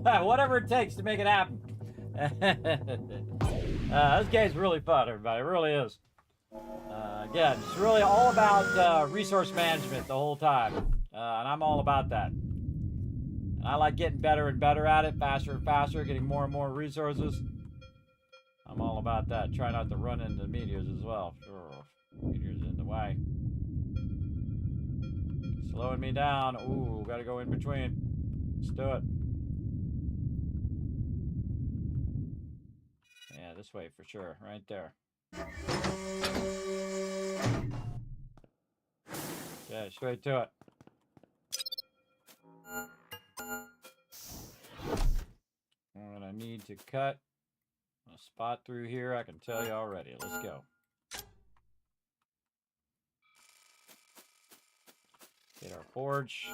Whatever it takes to make it happen. This game's really fun, everybody. It really is. Again, it's really all about resource management the whole time. And I'm all about that. And I like getting better and better at it, faster and faster, getting more and more resources. I'm all about that. Try not to run into meteors as well. Sure, meteors in the way. Slowing me down. Ooh, gotta go in between. Let's do it. Yeah, this way for sure. Right there. Okay, straight to it. I'm gonna need to cut a spot through here. I can tell you already. Let's go. Get our forge.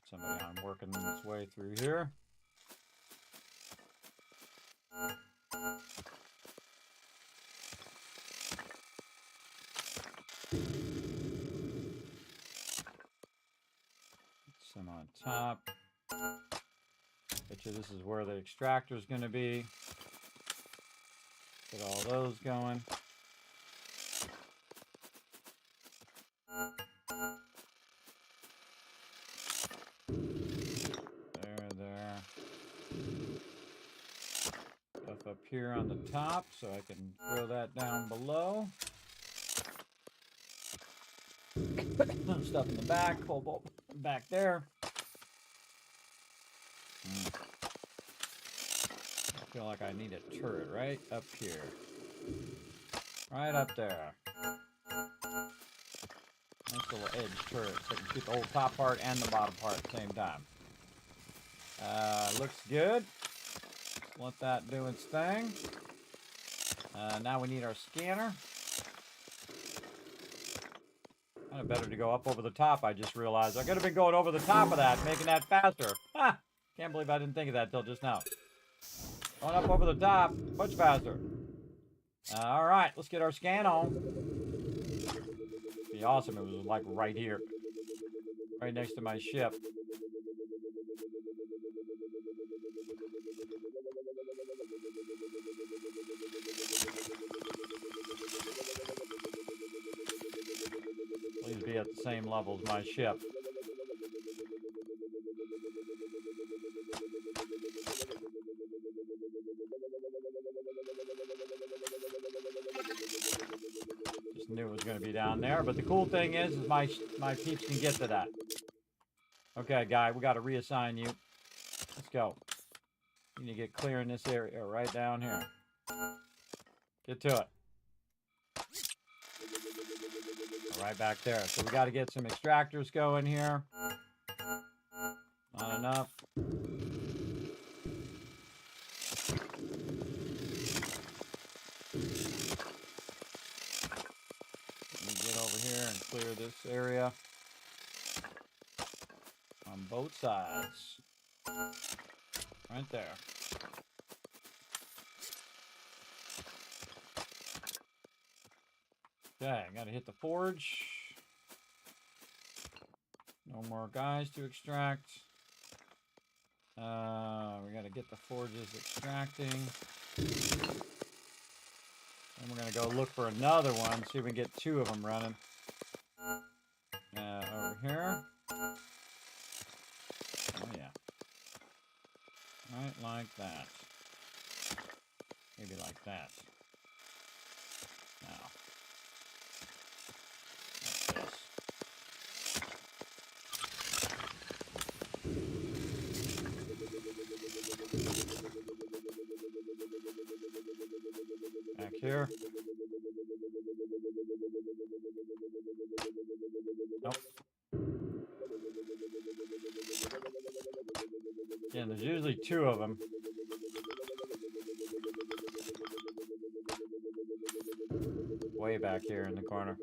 Somebody on working its way through here. Some on top. Bet you this is where the extractor is going to be. Get all those going. There. Stuff up here on the top, so I can throw that down below. Stuff in the back, cobalt back there. I feel like I need a turret right up here. Right up there. Nice little edge turret so I can shoot the whole top part and the bottom part at the same time. Looks good. Let that do its thing. Now we need our scanner. Kind of better to go up over the top, I just realized. I could have been going over the top of that, making that faster. Ha! Can't believe I didn't think of that till just now. Going up over the top, much faster. Alright, let's get our scan on. It'd be awesome if it was like right here. Right next to my ship. Please be at the same level as my ship. Just knew it was going to be down there, but the cool thing is my peeps can get to that. Okay, guy, we got to reassign you. Let's go. You need to get clear in this area right down here. Get to it. Right back there. So we got to get some extractors going here. Not enough. Let me get over here and clear this area on both sides. Right there. Okay, gotta hit the forge. No more guys to extract. We gotta get the forges extracting. And we're gonna go look for another one, see if we can get 2 of them running. Over here. Oh yeah. Right like that. Maybe like that. Now. Like this. Back here. Nope. Yeah, there's usually 2 of them. Way back here in the corner.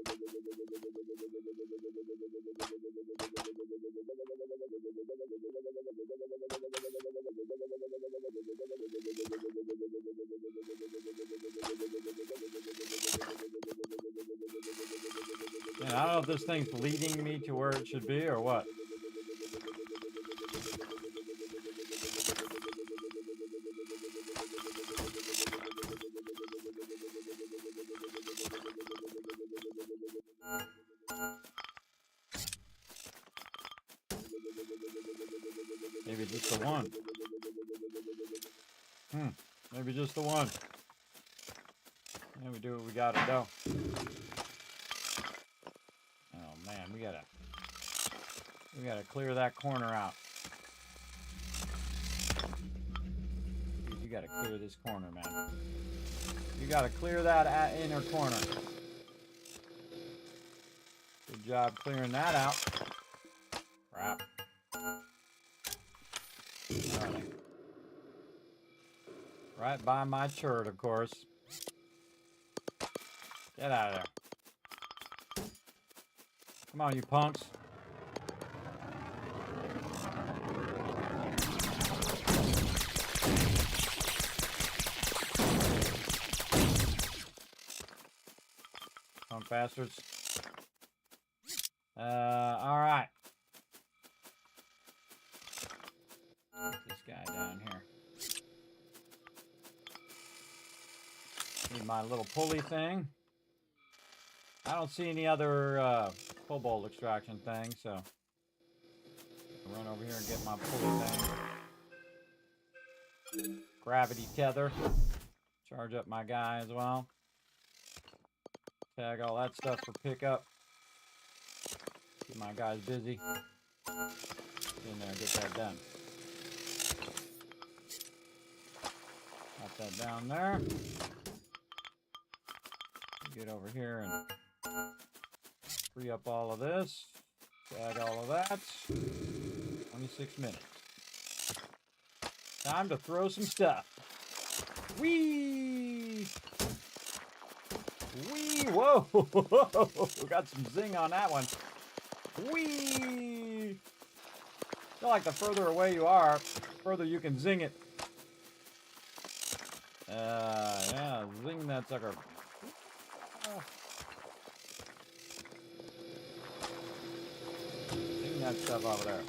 Yeah, I don't know if this thing's leading me to where it should be or what. Maybe just the one. Maybe just the one. And we do what we gotta do. Oh man, we gotta clear that corner out. Dude, you gotta clear this corner, man. You gotta clear that inner corner. Good job clearing that out. Crap. Alright. Right by my turret, of course. Get out of there. Come on, you punks. Punk bastards. Alright. Get this guy down here. Need my little pulley thing. I don't see any other cobalt extraction thing, so I'll run over here and get my pulley thing. Gravity tether. Charge up my guy as well. Tag all that stuff for pickup. Get my guys busy. Get in there, get that done. Got that down there. Get over here and free up all of this. Tag all of that. 26 minutes. Time to throw some stuff. Whee! Whee! Whoa! We got some zing on that one. Whee! I feel like the further away you are, the further you can zing it. Yeah, zing that sucker. Zing that stuff over there.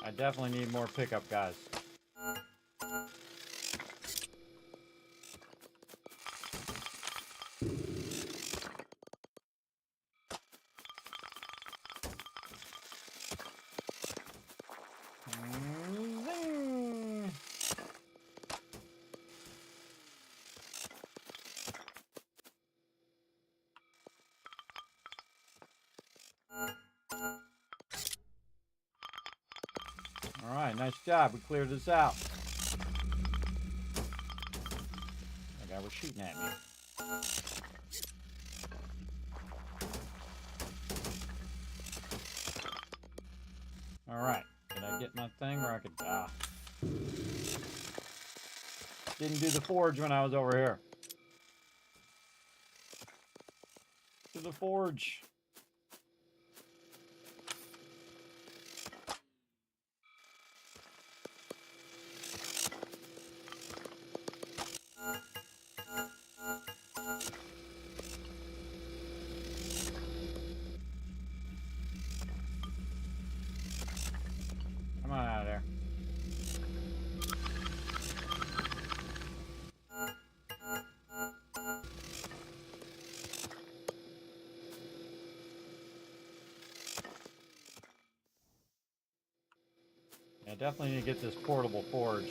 I definitely need more pickup guys. Alright, nice job. We cleared this out. That guy was shooting at me. Alright, did I get get my thing where I could... Didn't do the forge when I was over here. To the forge. Come on out of there. I definitely need to get this portable forge.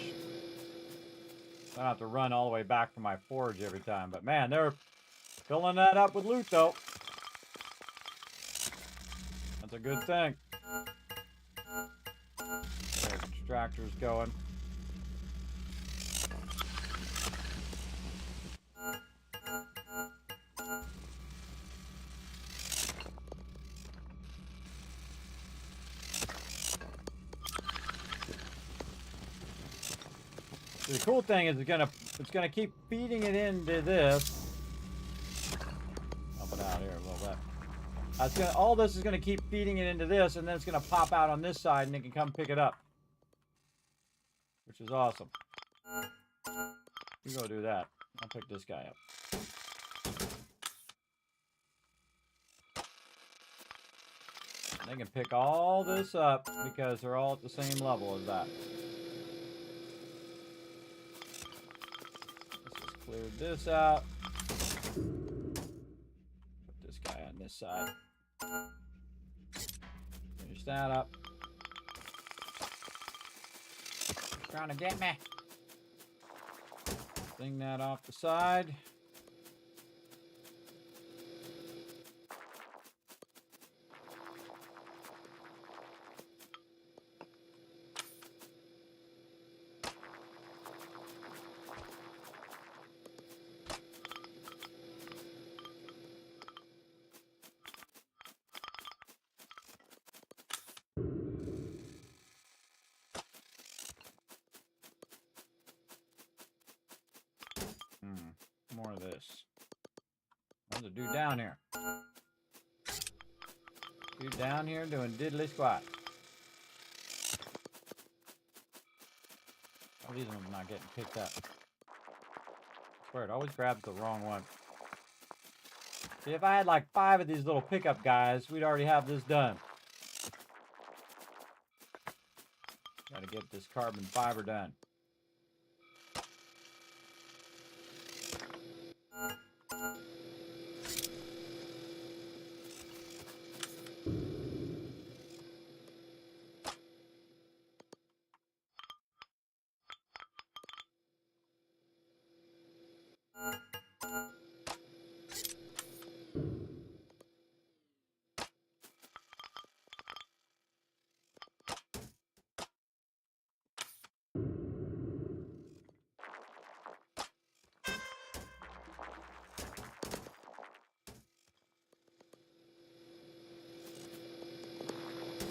I don't have to run all the way back to my forge every time. But man, they're filling that up with loot though. That's a good thing. There's extractors going. The cool thing is it's gonna keep feeding it into this. Help it out here a little bit. All this is gonna keep feeding it into this, and then it's gonna pop out on this side, and it can come pick it up, which is awesome. You go do that. I'll pick this guy up. And they can pick all this up because they're all at the same level as that. Cleared this out. Put this guy on this side. Finish that up. Trying to get me. Thing that off the side. More of this. What's the dude down here? Dude down here doing diddly squat. Oh, these ones are not getting picked up. I swear, it always grabs the wrong one. See, if I had like 5 of these little pickup guys, we'd already have this done. Gotta get this carbon fiber done.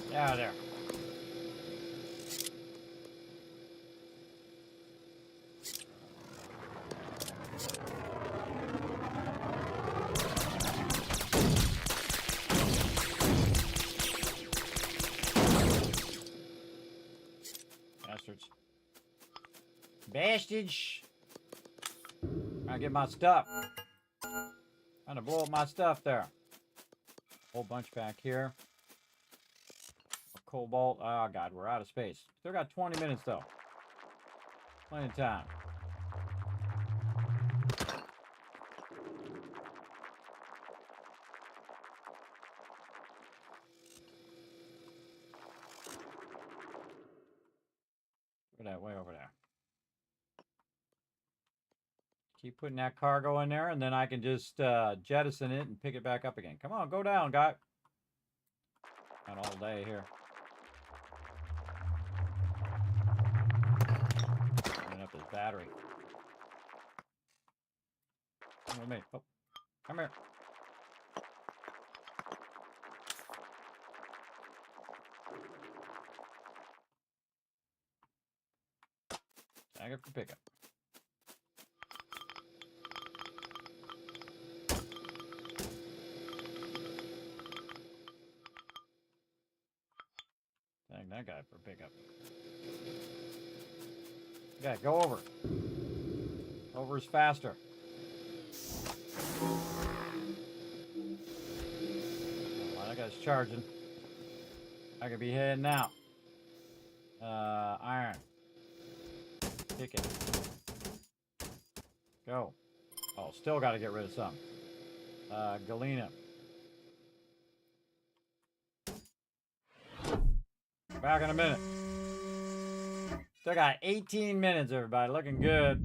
Get out of there. Bastards. Bastards. Trying to get my stuff. Trying to blow up my stuff there. Whole bunch back here. Cobalt. Oh god, we're out of space. Still got 20 minutes though. Plenty of time. Look at that way over there. Keep putting that cargo in there, and then I can just jettison it and pick it back up again. Come on, go down, guy. Not all day here. Turning up his battery. Come with me. Oh, come here. Bag up for pickup. Tag that guy for pickup. Yeah, go over. Over is faster. Well, that guy's charging. I could be heading out. Iron. Kick it. Go. Oh, still got to get rid of some. Galena. Back in a minute. Still got 18 minutes, everybody. Looking good.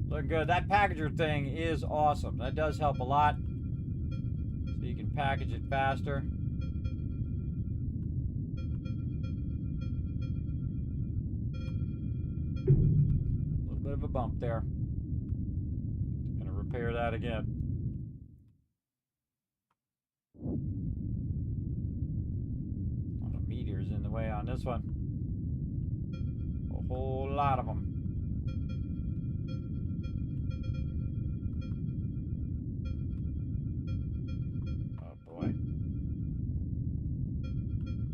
Looking good. That packager thing is awesome. That does help a lot. So you can package it faster. A little bit of a bump there. Gonna repair that again. A lot of meteors in the way on this one. A whole lot of them. Oh boy.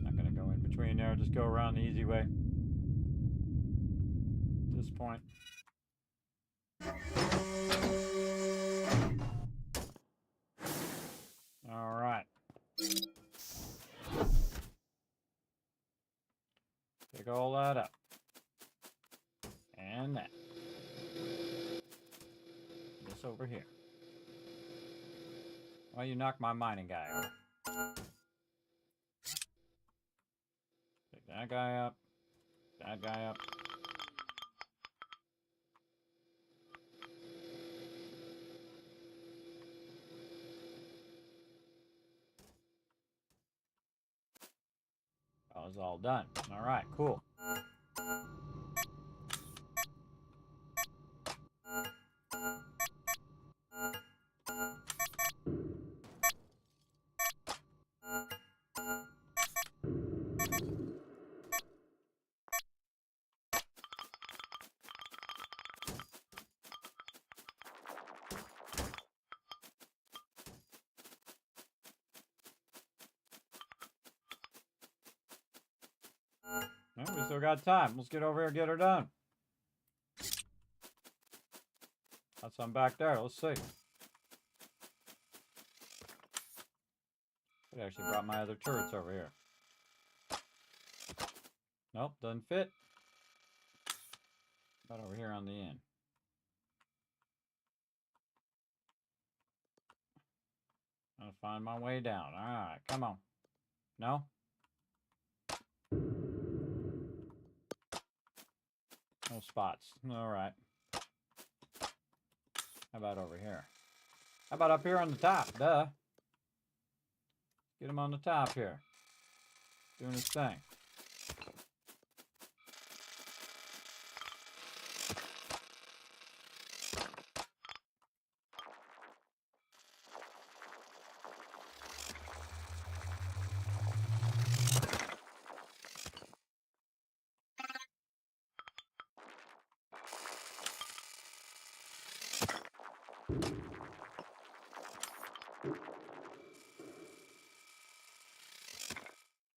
Not gonna go in between there, just go around the easy way. At this point. All right. Pick all that up. And that. This over here. Why you knock my mining guy over? Pick that guy up. That guy up. That was all done. All right, cool. Well, we still got time. Let's get over here and get her done. That's some back there. Let's see. I actually brought my other turrets over here. Nope, doesn't fit. About over here on the end. I'm gonna find my way down. Alright, come on. No? No spots. Alright. How about over here? How about up here on the top? Duh. Get him on the top here. Doing his thing.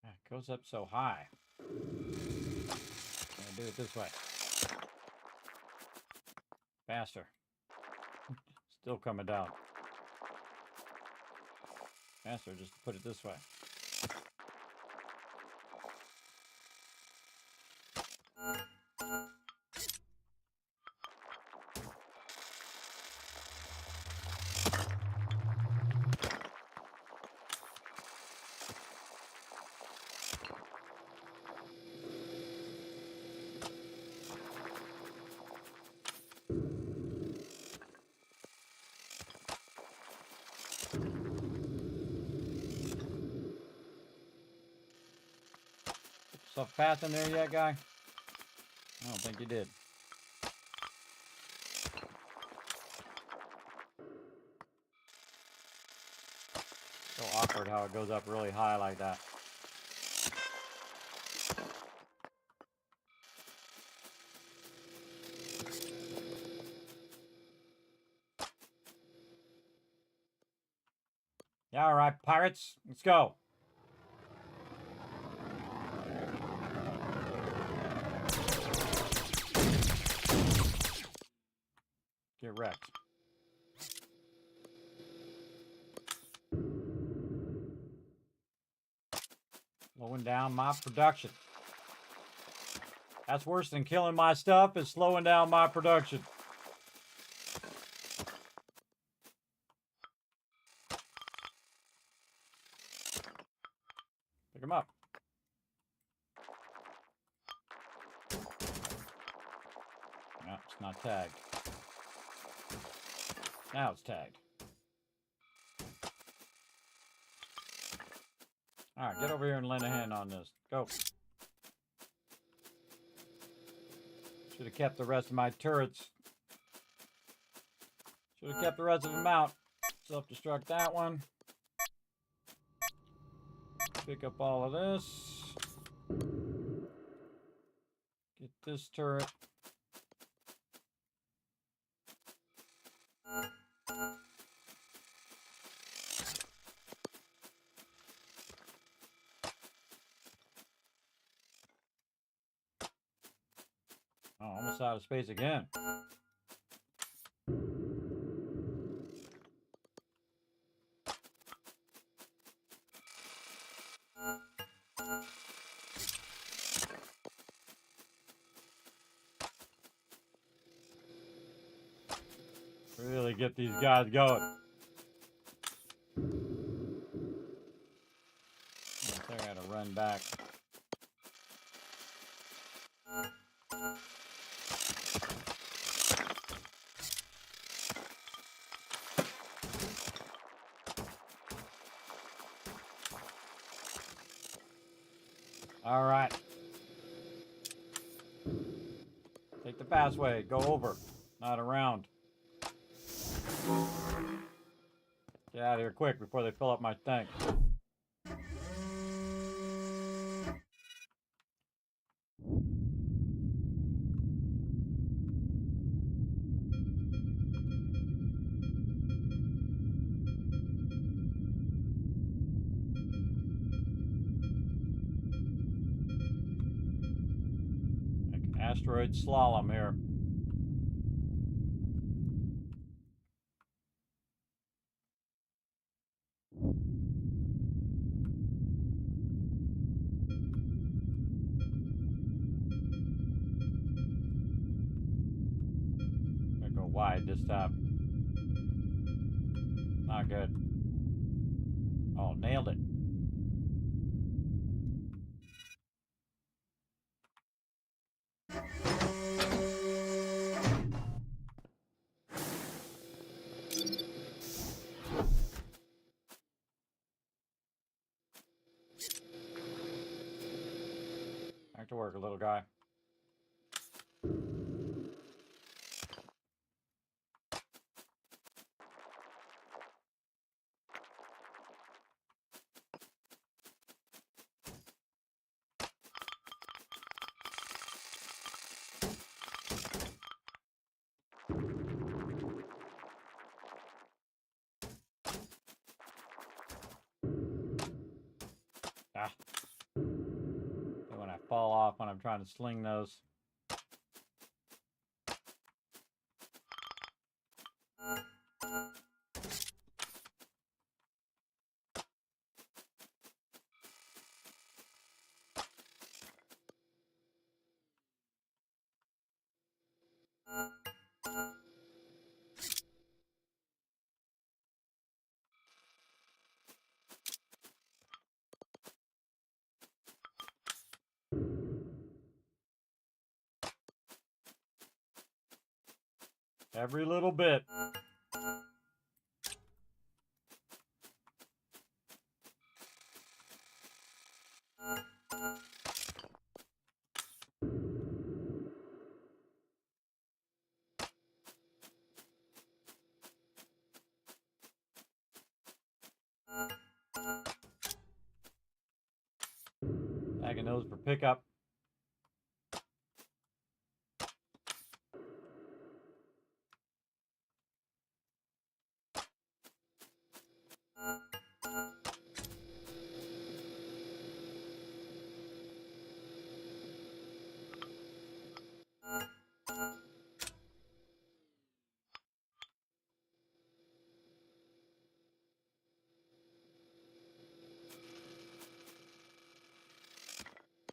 It goes up so high. I'm gonna do it this way. Faster. Still coming down. Faster, just put it this way. Stuff path in there yet, guy? I don't think you did. So awkward how it goes up really high like that. right, pirates, let's go. Get wrecked. Slowing down my production. That's worse than killing my stuff, is slowing down my production. Pick him up. No, it's not tagged. Now it's tagged. Alright, get over here and lend a hand on this. Go. Should have kept the rest of my turrets. Should have kept the rest of them out. Self-destruct that one. Pick up all of this. Get this turret. Oh, almost out of space again. Really get these guys going. I gotta run back. All right. Take the fast way. Go over, not around. Get out of here quick before they fill up my tank. Asteroid slalom here. Gonna go wide this time. Not good. Oh, nailed it. Back to work, little guy. Ah. And when I fall off when I'm trying to sling those. Every little bit. Tagging those for pickup.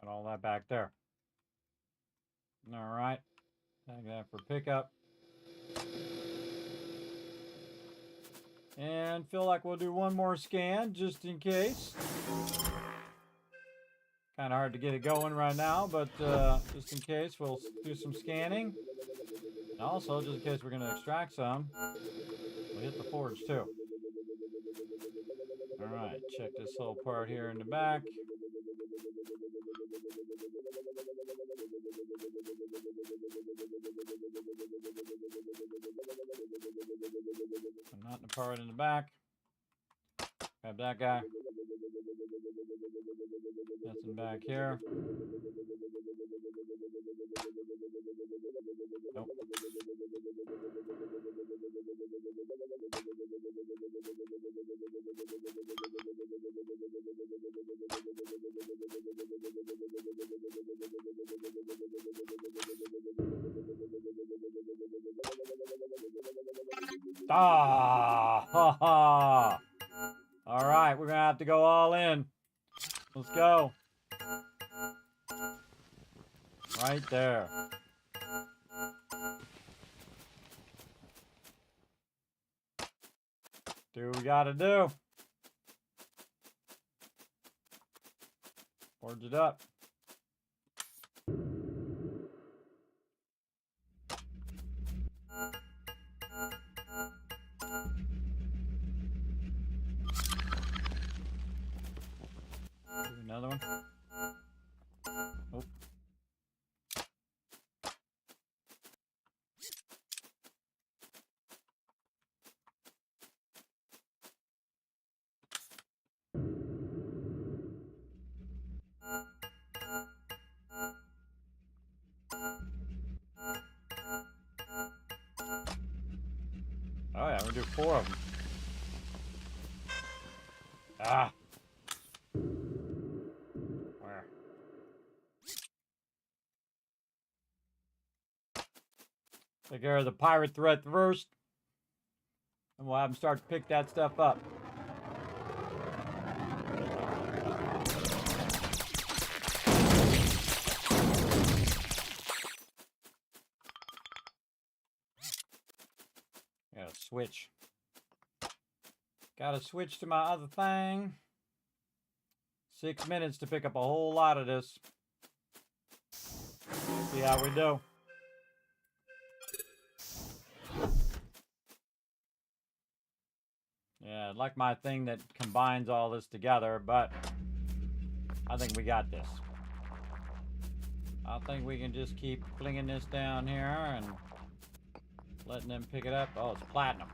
Got all that back there. All right. Tag that for pickup. And feel like we'll do one more scan just in case. Kind of hard to get it going right now, but just in case, we'll do some scanning. And also, just in case we're going to extract some, we'll hit the forge too. All right, check this whole part here in the back. I'm not in the part in the back. Grab that guy. That's in back here. Nope. Ah, ha, ha. All right, we're gonna have to go all in. Let's go. Right there. Do what we gotta do. Forge it up. Do another one. Oh. Oh yeah, we'll do 4 of them. Ah. Where? Take care of the pirate threat first. And we'll have them start to pick that stuff up. Gotta switch. Gotta switch to my other thing. 6 minutes to pick up a whole lot of this. See how we do. Yeah, I like my thing that combines all this together, but I think we got this. I think we can just keep flinging this down here and letting them pick it up. Oh, it's platinum.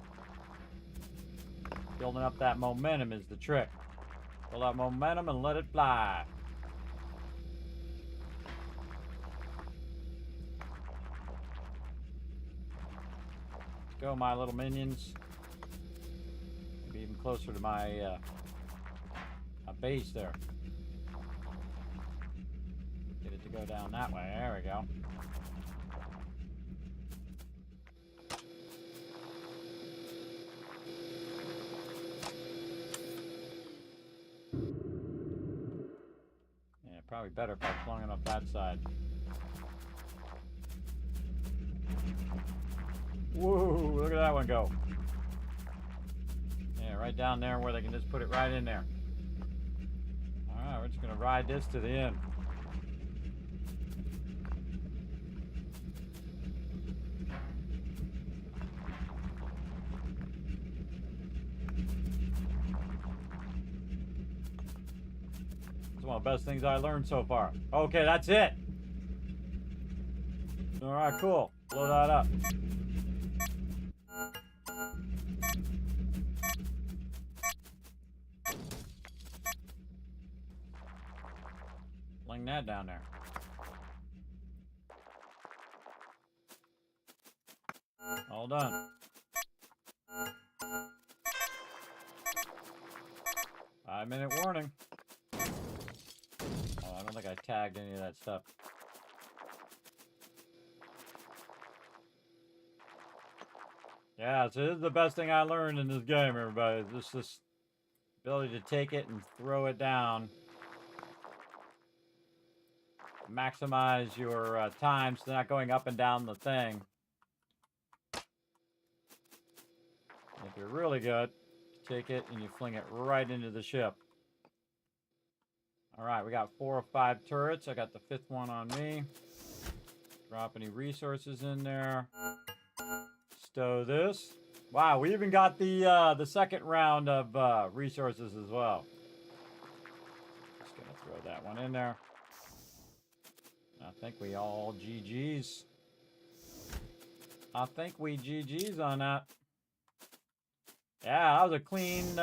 Building up that momentum is the trick. Build up momentum and let it fly. Let's go, my little minions. Maybe even closer to my base there. Get it to go down that way. There we go. Yeah, probably better if I flung it up that side. Whoa, look at that one go. Yeah, right down there where they can just put it right in there. Alright, we're just going to ride this to the end. It's one of the best things I learned so far. Okay, that's it. Alright, cool. Blow that up. Fling that down there. All done. 5-minute warning. Oh, I don't think I tagged any of that stuff. Yeah, so this is the best thing I learned in this game, everybody. Just this ability to take it and throw it down. maximize your time so they're not going up and down the thing. If you're really good, you take it and you fling it right into the ship. Alright, we got 4 or 5 turrets. I got the 5th one on me. Drop any resources in there. Stow this. Wow, we even got the second round of resources as well. Just gonna throw that one in there. I think we all GG's. I think we GG's on that. Yeah, that was a clean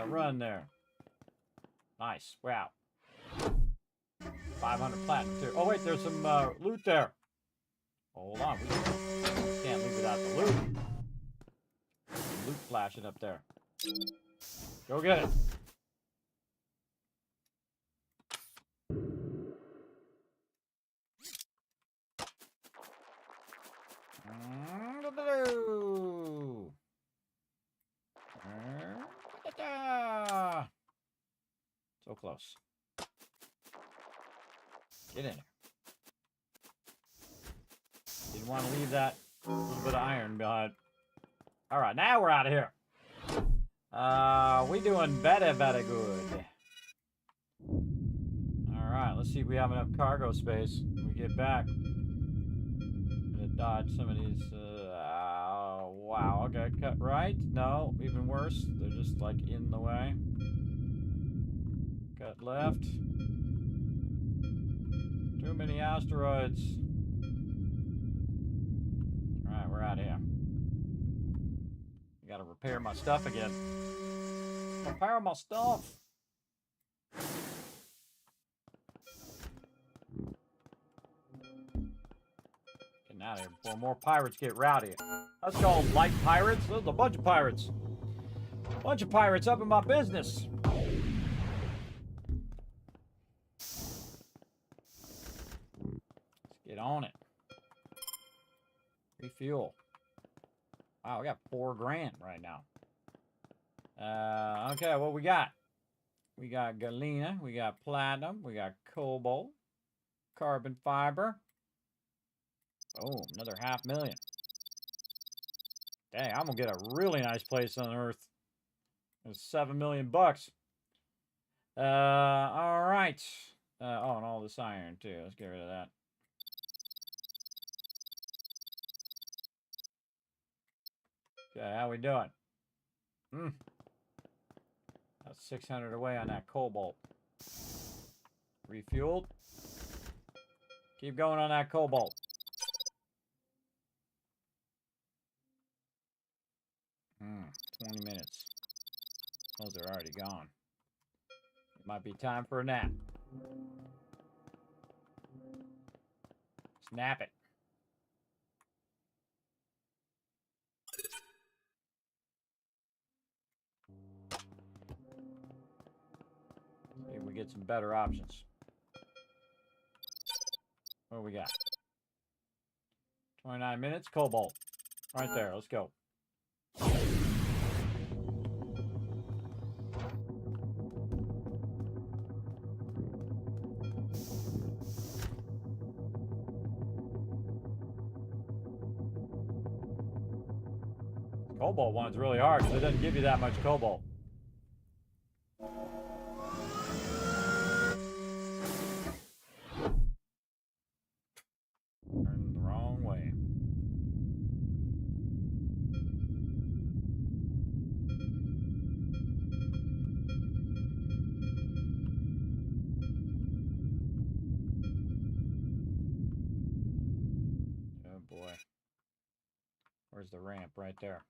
run there. Nice. Wow. 500 platinum too. Oh wait, there's some loot there. Hold on, we can't leave without the loot. Loot flashing up there. Go get it. So close. Get in there. Didn't want to leave that little bit of iron behind. All right, now we're out of here. We doing very, very good. All right, let's see if we have enough cargo space when we get back. Gonna dodge some of these. Wow. Okay, cut right. No, even worse. They're just like in the way. Cut left. Too many asteroids. All right, we're out of here. I gotta repair my stuff again. Repair my stuff. Getting out of here before more pirates get rowdy. Let's call them light pirates. There's a bunch of pirates. Bunch of pirates up in my business. Let's get on it. Refuel. Wow, we got 4 grand right now. Okay, what we got? We got galena, we got platinum, we got cobalt, carbon fiber. Oh, another 500,000. Dang, I'm gonna get a really nice place on Earth. It's 7 million bucks. All right. Oh, and all this iron too. Let's get rid of that. Okay, how we doing? That's 600 away on that cobalt. Refueled. Keep going on that cobalt. Hmm, 20 minutes. Those are already gone. It might be time for a nap. Snap it. See if we get some better options. What do we got? 29 minutes, cobalt. Right there, let's go. Cobalt one's really hard because it doesn't give you that much cobalt. Turn the wrong way. Oh boy. Where's the ramp? Right there.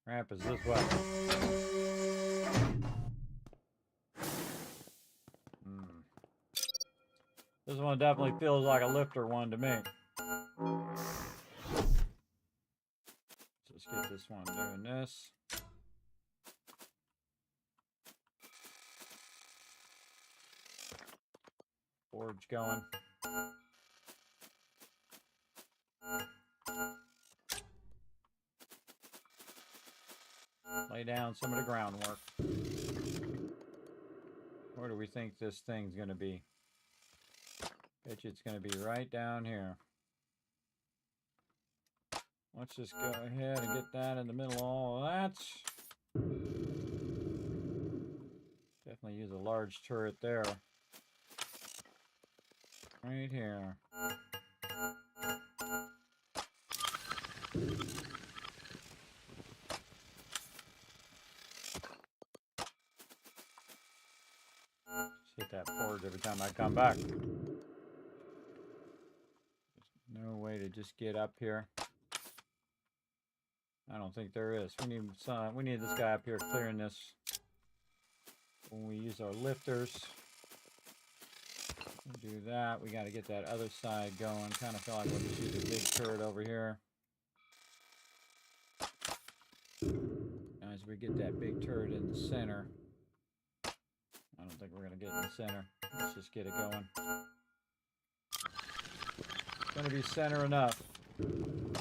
Ramp is this way. This one definitely feels like a lifter one to me. Let's get this one doing this. Forge going. Lay down some of the groundwork. Where do we think this thing's going to be? Bet you it's going to be right down here. Let's just go ahead and get that in the middle of all of that. Definitely use a large turret there. Right here. Just hit that forward every time I come back. There's no way to just get up here. I don't think there is. We need this guy up here clearing this. When we use our lifters, we'll do that. We got to get that other side going. Kind of feel like we'll just use a big turret over here. As we get that big turret in the center. I don't think we're going to get in the center. Let's just get it going. It's going to be center enough. And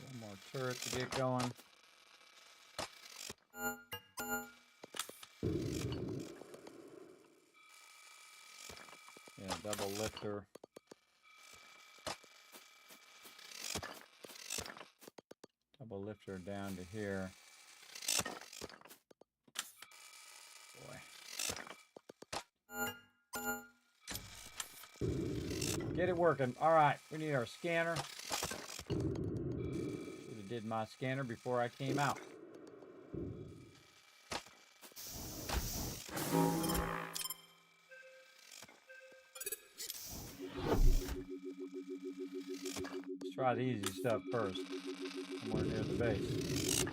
one more turret to get going. Yeah, double lifter. Double lifter down to here. Boy. Get it working. All right, we need our scanner. Should have did my scanner before I came out. Let's try the easy stuff first. Somewhere near the base.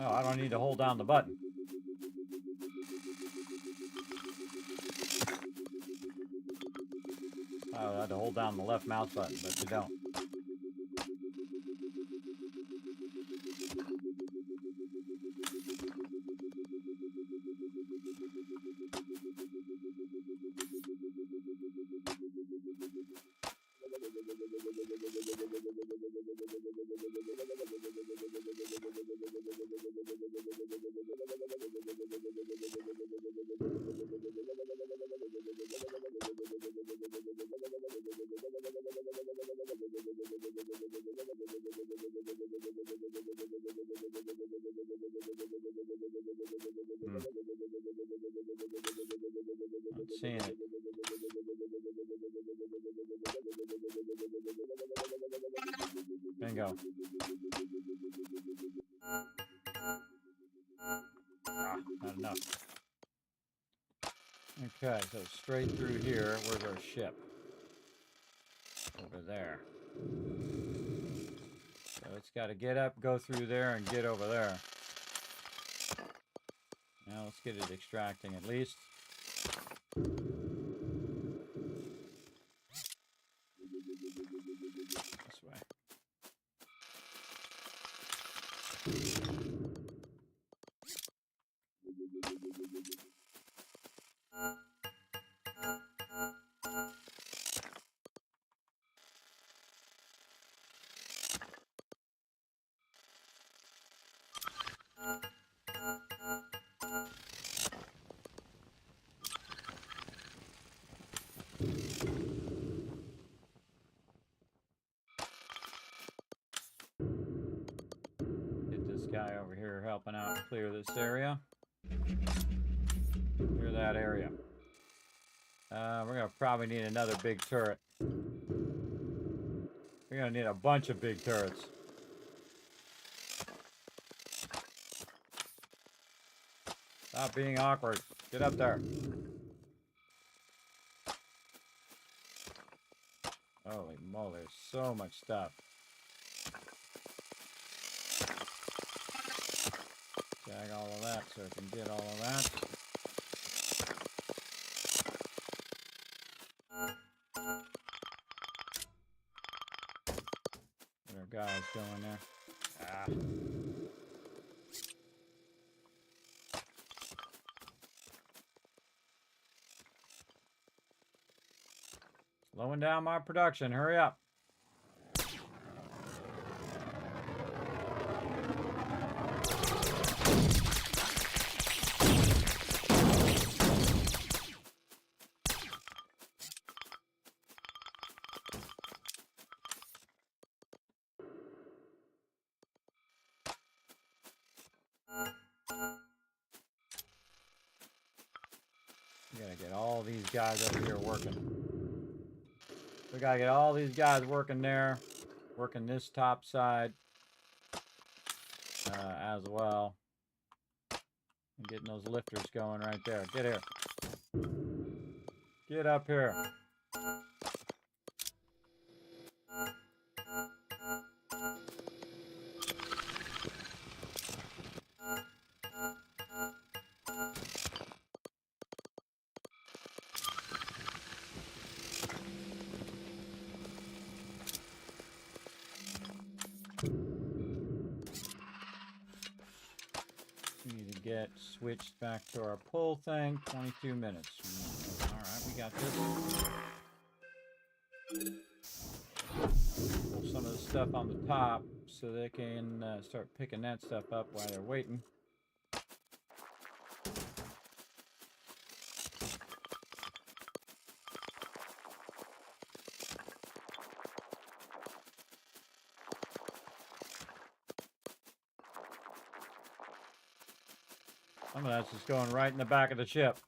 Oh, I don't need to hold down the button. I had to hold down the left mouse button, but you don't. Not seeing it. Bingo. Ah, not enough. Okay, so straight through here. Where's our ship? Over there. So it's got to get up, go through there, and get over there. Now let's get it extracting at least. This way. Get this guy over here helping out clear this area. Clear that area. We're going to probably need another big turret. We're going to need a bunch of big turrets. Stop being awkward. Get up there. Holy moly, there's so much stuff. Jag all of that so I can get all of that. Get our guys going there. Ah. Slowing down my production. Hurry up. We gotta get all these guys over here working. We gotta get all these guys working there. Working this top side as well. And getting those lifters going right there. Get here. Get up here. We need to get switched back to our pull thing. 22 minutes. Alright, we got this. Pull some of the stuff on the top so they can start picking that stuff up while they're waiting. Some of that's just going right in the back of the ship.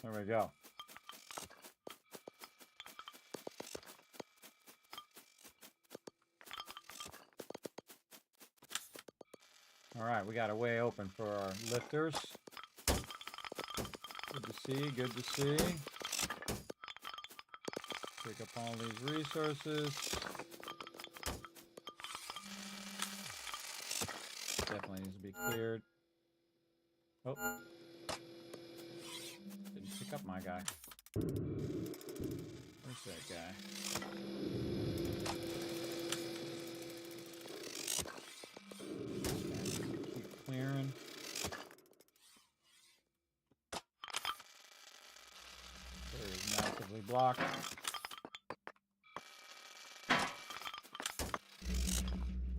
There we go. All right, we got a way open for our lifters. Good to see, good to see. Pick up all these resources. Definitely needs to be cleared. Oh. Didn't pick up my guy. Where's that guy? Keep clearing. There is massively blocked.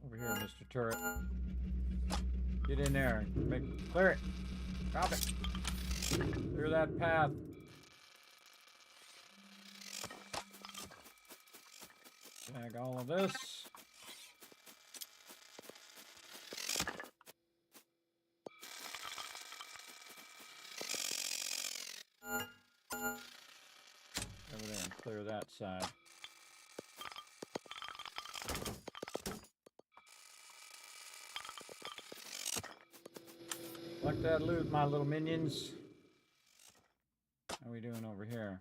Over here, Mr. Turret. Get in there and clear it. Drop it. Clear that path. Tag all of this. Over there and clear that side. Collect that loot, my little minions. How are we doing over here?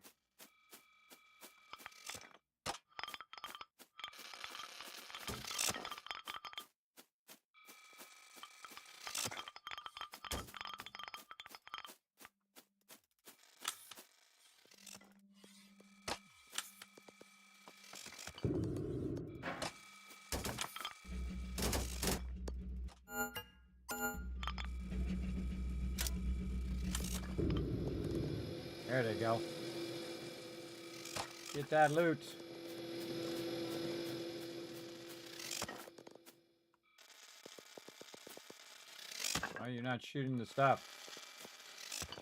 There they go. Get that loot. Why are you not shooting the stuff?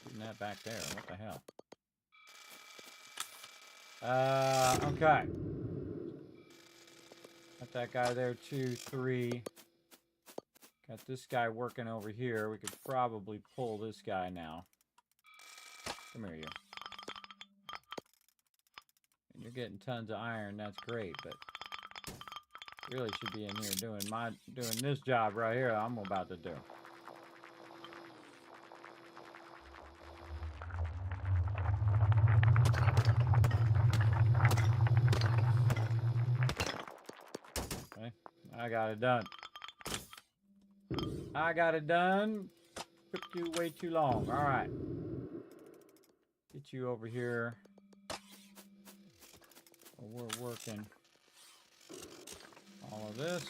Shooting that back there. What the hell? Okay. Got that guy there, 2, 3. Got this guy working over here. We could probably pull this guy now. Come here, you. And you're getting tons of iron. That's great, but really should be in here doing this job right here. I'm about to do. Okay, I got it done. I got it done. Took you way too long. All right. Get you over here. We're working all of this.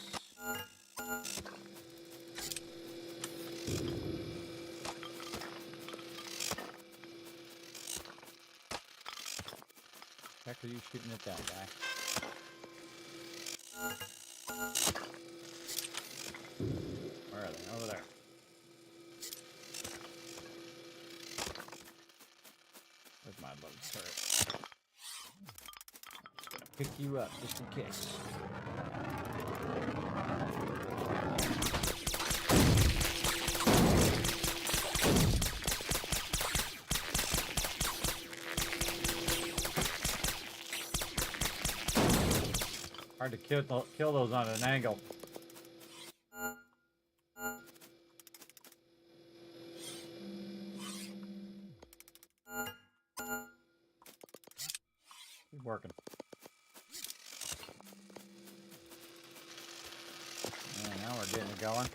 are you shooting at that guy? Where are they? Over there. Where's my little turret? Just gonna pick you up just in case. Hard to kill those on an angle. Keep working. And now we're getting it going.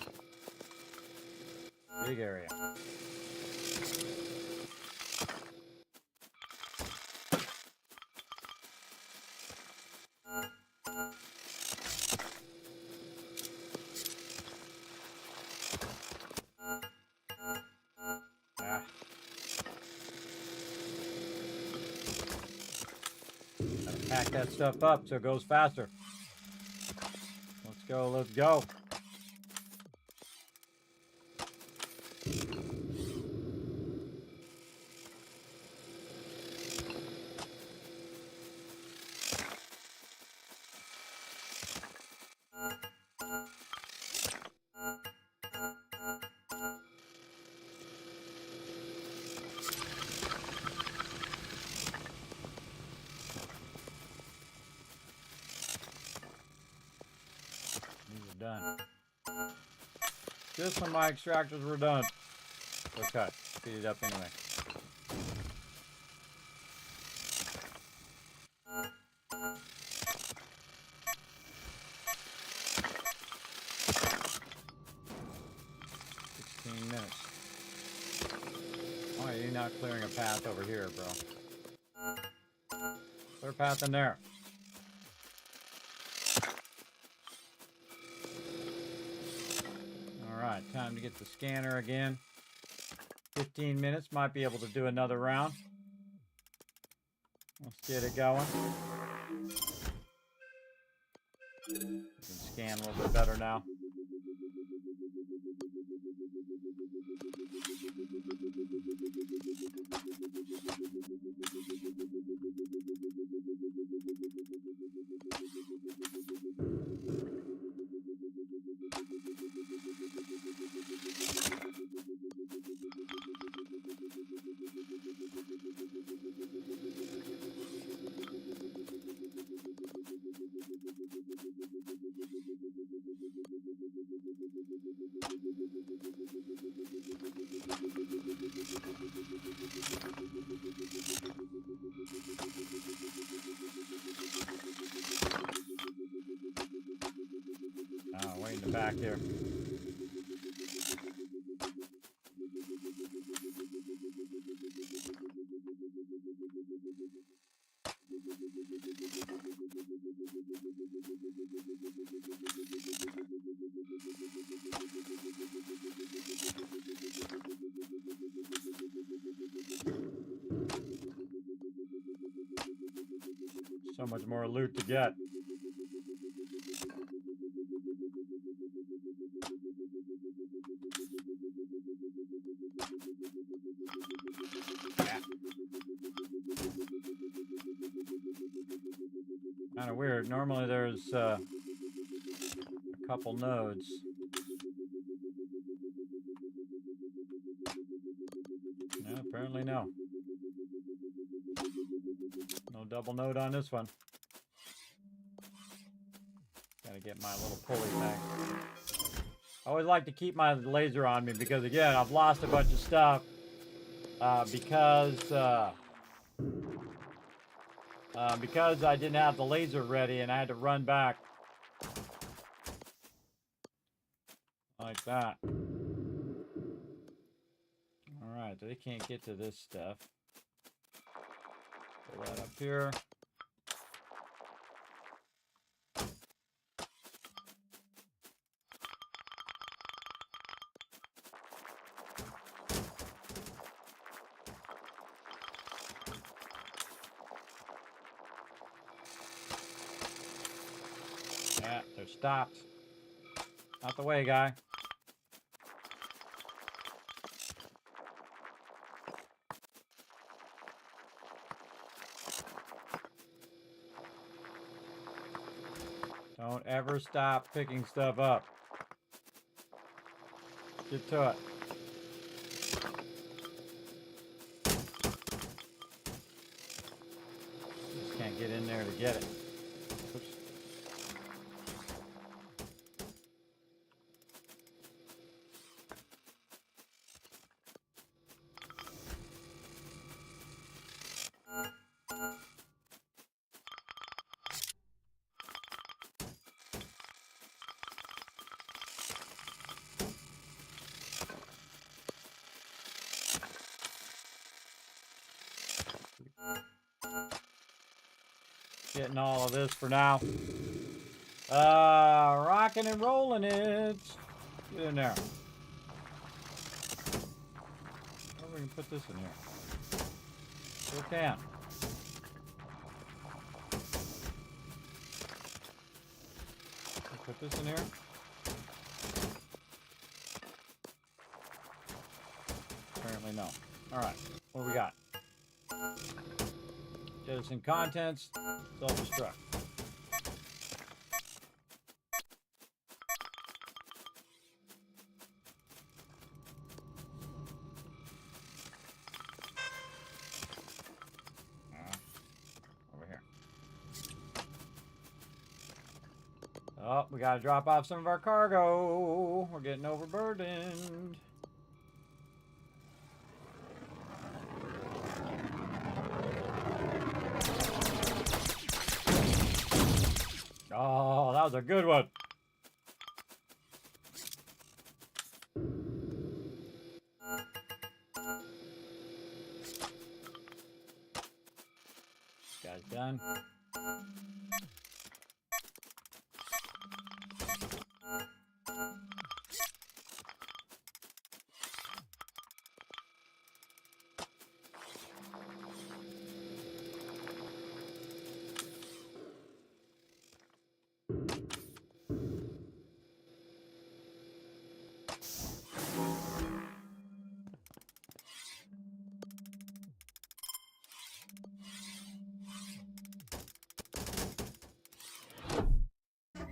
Big area. Pack that stuff up so it goes faster. Let's go, let's go. Done. Just when my extractors were done. Okay, speed it up anyway. Minutes. Why are you not clearing a path over here, bro? Clear a path in there. Alright, time to get the scanner again. 15 minutes, might be able to do another round. Let's get it going. We can scan a little bit better now. Way in the back here. So much more loot to get. Kind of weird. Normally there's a couple nodes. No, apparently no. No double node on this one. Gotta get my little pulley thing. I always like to keep my laser on me because, again, I've lost a bunch of stuff because I didn't have the laser ready and I had to run back like that. Alright, they can't get to this stuff. Pull that up here. They're stopped. Out the way, guy. Don't ever stop picking stuff up. Get to it. Just can't get in there to get it. Oops. Getting all of this for now. Rocking and rolling it. Get in there. Or we can put this in here. Still can. Put this in here. Apparently no. Alright, what do we got? Jettison contents, self-destruct. Over here. Oh, we gotta drop off some of our cargo. We're getting overburdened. Oh, that was a good one. This guy's done.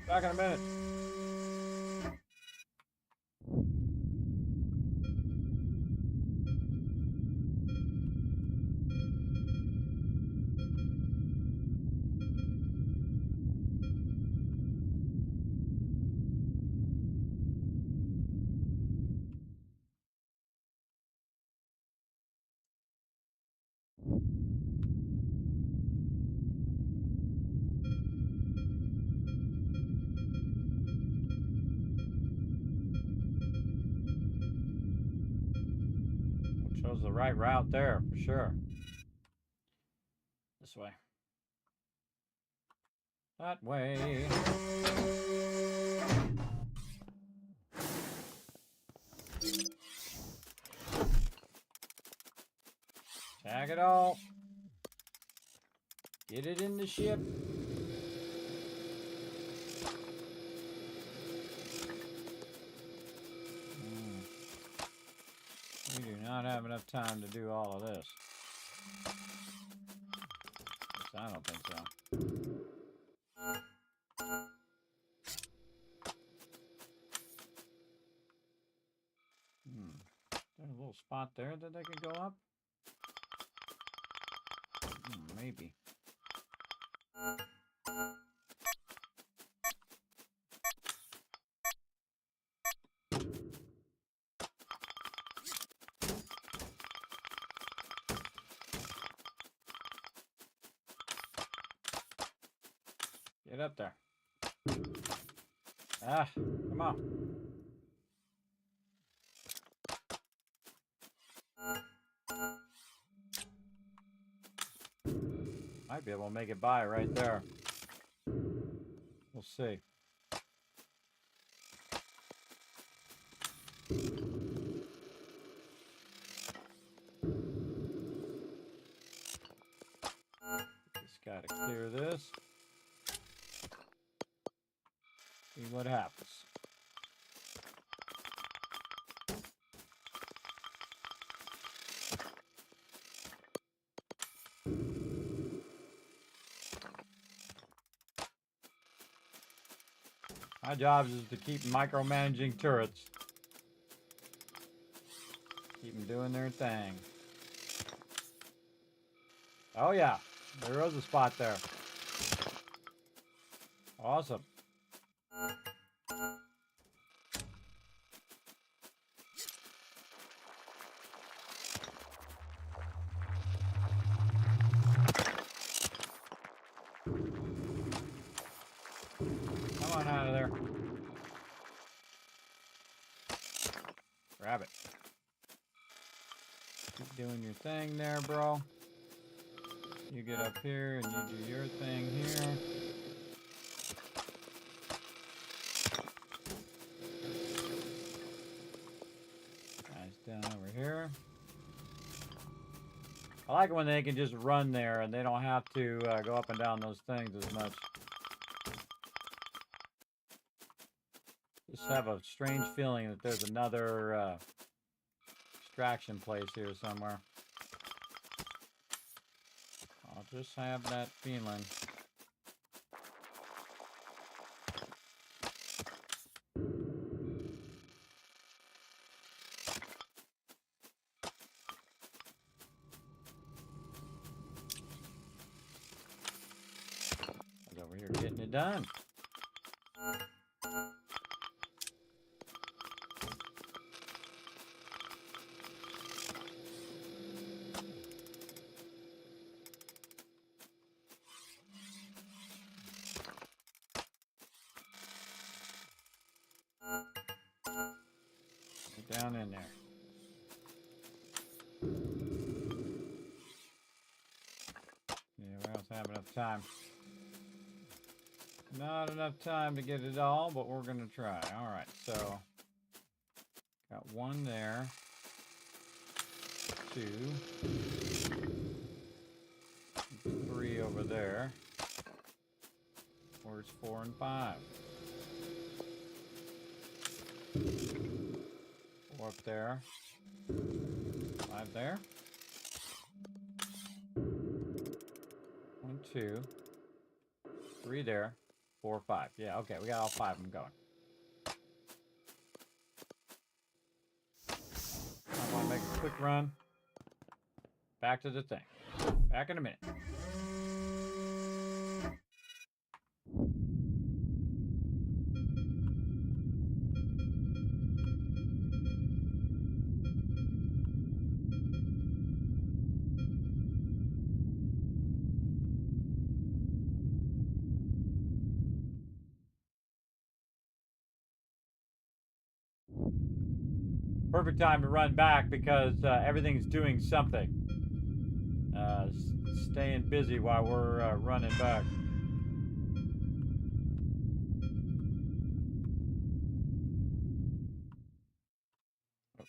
Back in a minute. Chose the right route there, for sure. This way. That way. Tag it all. Get it in the ship. We do not have enough time to do all of this. I don't think so. There's a little spot there that they could go up. Maybe. Get up there. Ah, come on. Might be able to make it by right there. We'll see. Just gotta clear this. See what happens. My job is to keep micromanaging turrets. Keep them doing their thing. Oh yeah, there is a spot there. Awesome. Come on out of there. Grab it. Keep doing your thing there, bro. You get up here and you do your thing here. Nice down over here. I like it when they can just run there and they don't have to go up and down those things as much. Just have a strange feeling that there's another extraction place here somewhere. I'll just have that feeling. He's over here getting it done. Get down in there. Yeah, we don't have enough time. Not enough time to get it all, but we're gonna try. All right, so got one there, 2, 3 over there. Where's 4 and 5? 4 up there, 5 there. 1, 2, 3 there. 4, 5. Yeah, okay, we got all 5 of them going. I want to make a quick run. Back to the thing. Back in a minute. Perfect time to run back because everything's doing something. Staying busy while we're running back. Oh.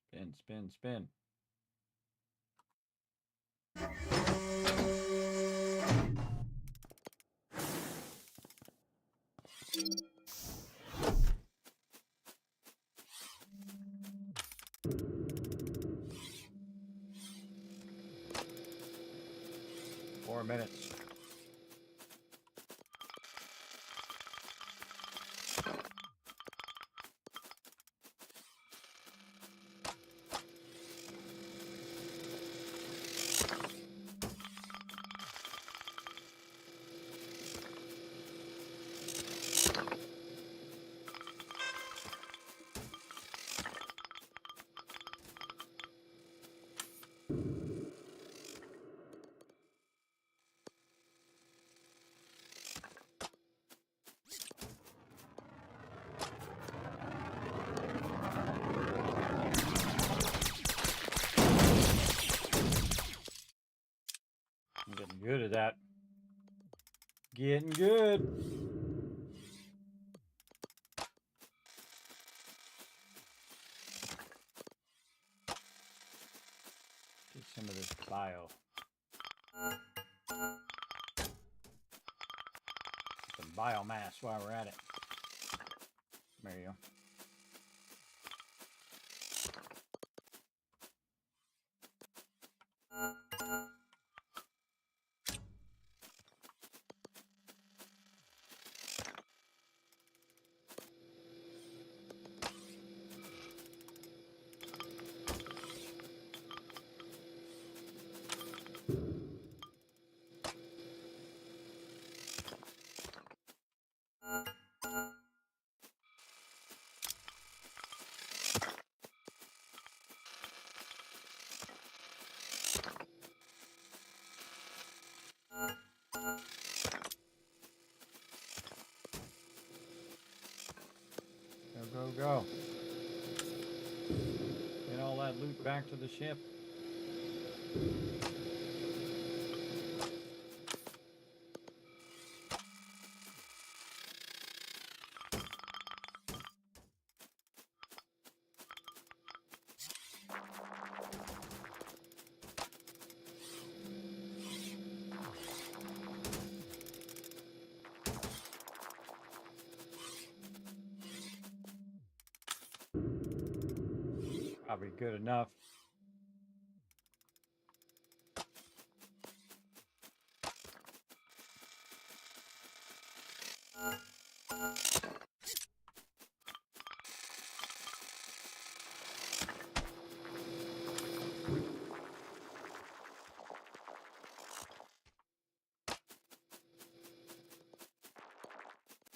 Spin, spin, spin. Four minutes. I'm getting good at that. Getting good. Get some of this bio. Some biomass while we're at it. There you go. Go, go. Get all that loot back to the ship. Probably good enough.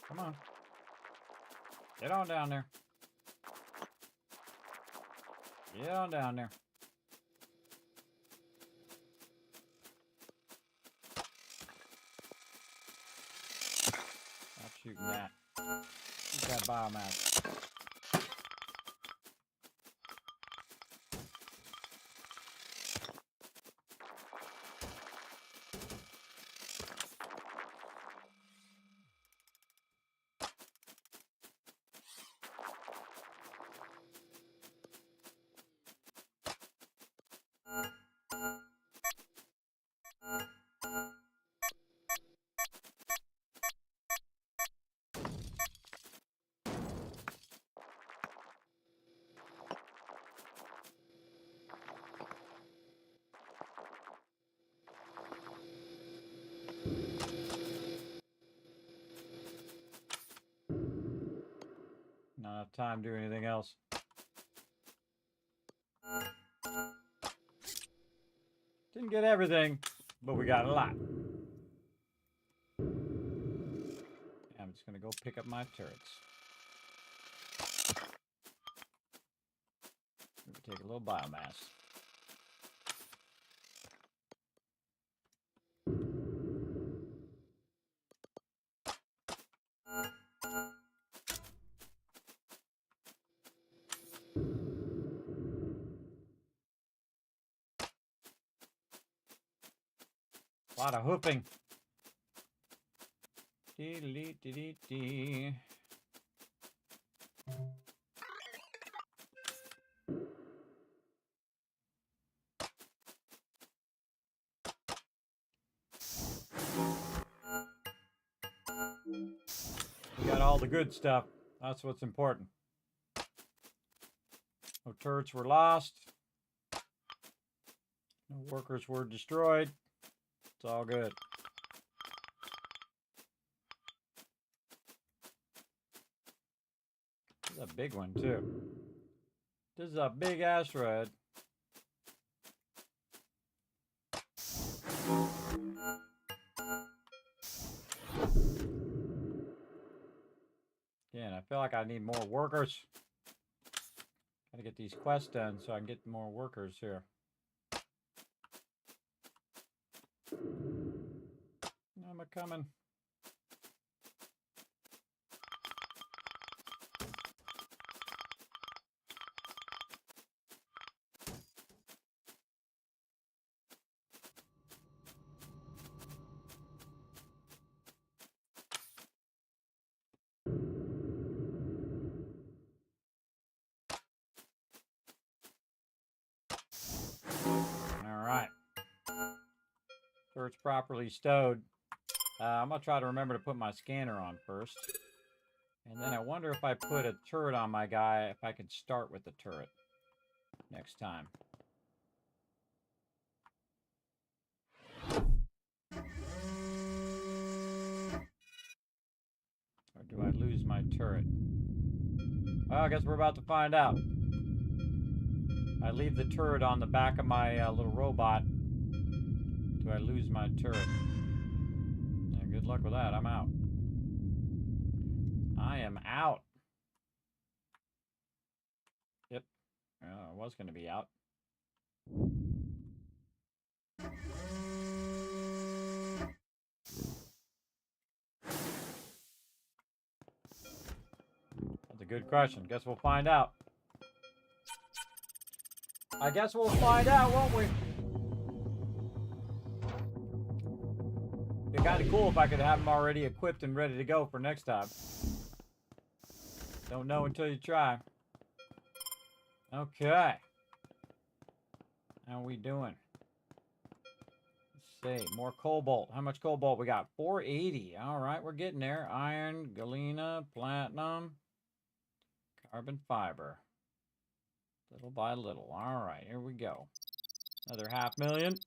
Come on. Get on down there. Get on down there. Stop shooting that. Shoot that biomass. Not enough time to do anything else. Didn't get everything, but we got a lot. I'm just gonna go pick up my turrets. Maybe take a little biomass. A lot of hooping. Dee-dee-dee-dee-dee. We got all the good stuff. That's what's important. No turrets were lost. No workers were destroyed. It's all good. This is a big one, too. This is a big asteroid. Again, I feel like I need more workers. Gotta get these quests done so I can get more workers here. I'm a-coming. All right. So it's properly stowed. I'm going to try to remember to put my scanner on first. And then I wonder if I put a turret on my guy, if I can start with the turret next time. Or do I lose my turret? Well, I guess we're about to find out. I leave the turret on the back of my little robot. Do I lose my turret? Yeah, good luck with that. I'm out. I am out. Yep. I was going to be out. That's a good question. Guess we'll find out. I guess we'll find out, won't we? It'd be kind of cool if I could have them already equipped and ready to go for next time. Don't know until you try. Okay. How we doing? Let's see. More cobalt. How much cobalt we got? 480. All right, we're getting there. Iron, galena, platinum, carbon fiber. Little by little. All right, here we go. Another 500,000.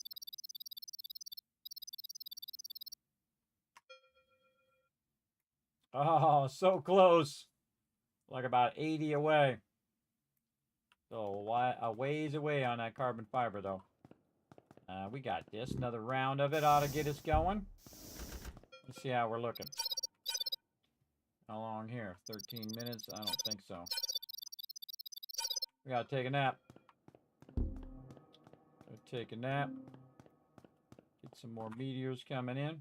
Oh, so close. Like about 80 away. So a ways away on that carbon fiber, though. We got this. Another round of it ought to get us going. Let's see how we're looking. How long here? 13 minutes? I don't think so. We gotta take a nap. Take a nap. Get some more meteors coming in.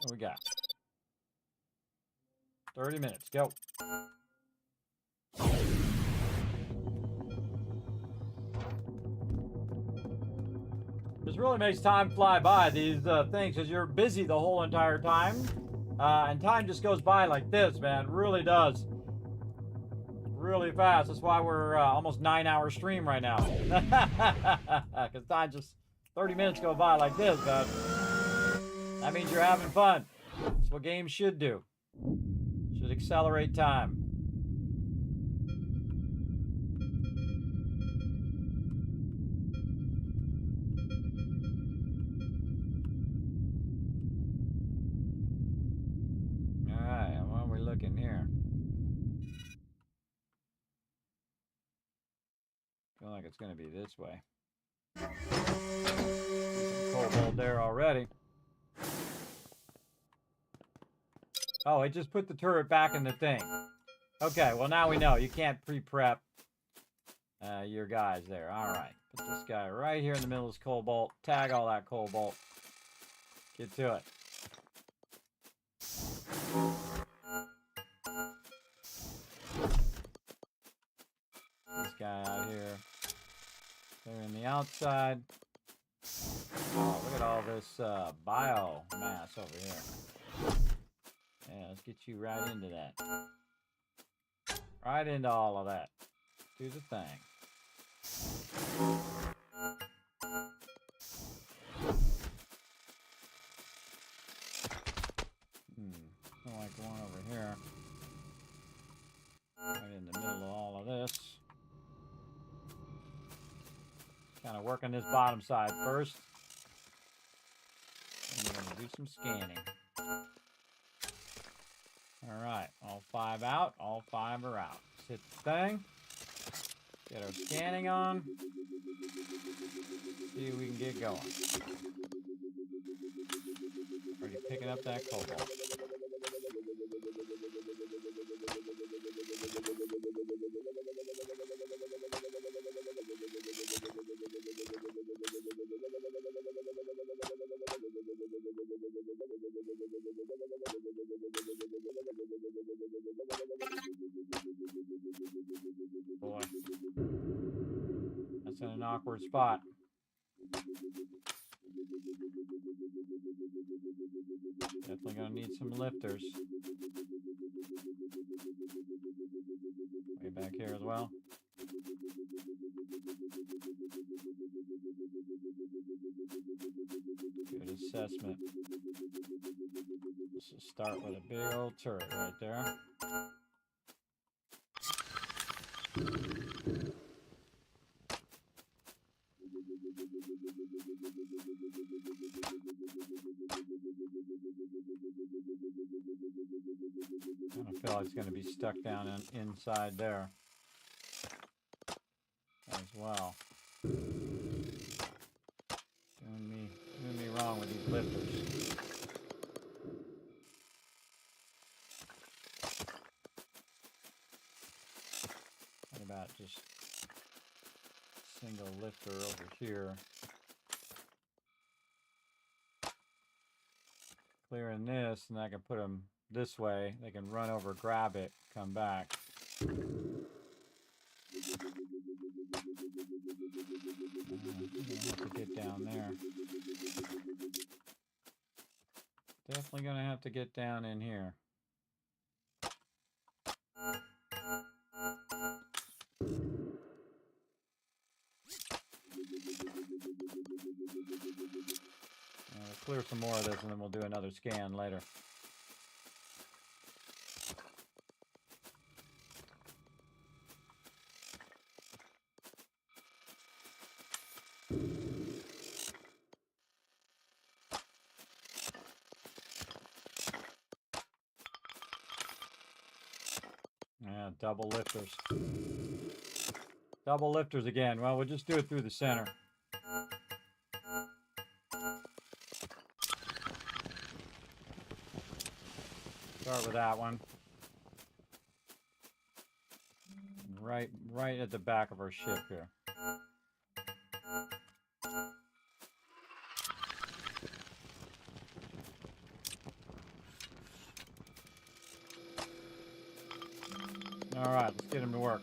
What we got? 30 minutes. Go. This really makes time fly by, these things, because you're busy the whole entire time. And time just goes by like this, man. It really does. Really fast. That's why we're almost 9-hour stream right now. Because time just 30 minutes go by like this, man. That means you're having fun. That's what games should do. Should accelerate time. Alright, what are we looking here? Feel like it's going to be this way. Some cobalt there already. Oh, it just put the turret back in the thing. Okay, well now we know. You can't pre-prep your guys there. Alright, put this guy right here in the middle of this cobalt. Tag all that cobalt. Get to it. This guy out here. They're in the outside. Oh, look at all this biomass over here. Yeah, let's get you right into that. Right into all of that. Do the thing. I like one over here. Right in the middle of all of this. Kind of working this bottom side first. And we're going to do some scanning. Alright, all 5 out, all 5 are out. Let's hit the thing. Get our scanning on. See if we can get going. Already picking up that cobalt. Boy, that's in an awkward spot. Definitely gonna need some lifters. Way back here as well. Good assessment. Let's just start with a big old turret right there. I kind of feel like it's going to be stuck down inside there as well. Doing me wrong with these lifters. What about just single lifter over here? Clearing this, and I can put them this way. They can run over, grab it, come back. Have to get down there. Definitely gonna have to get down in here. Clear some more of this, and then we'll do another scan later. Yeah, double lifters. Double lifters again. Well, we'll just do it through the center. Start with that one. Right at the back of our ship here. All right, let's get him to work.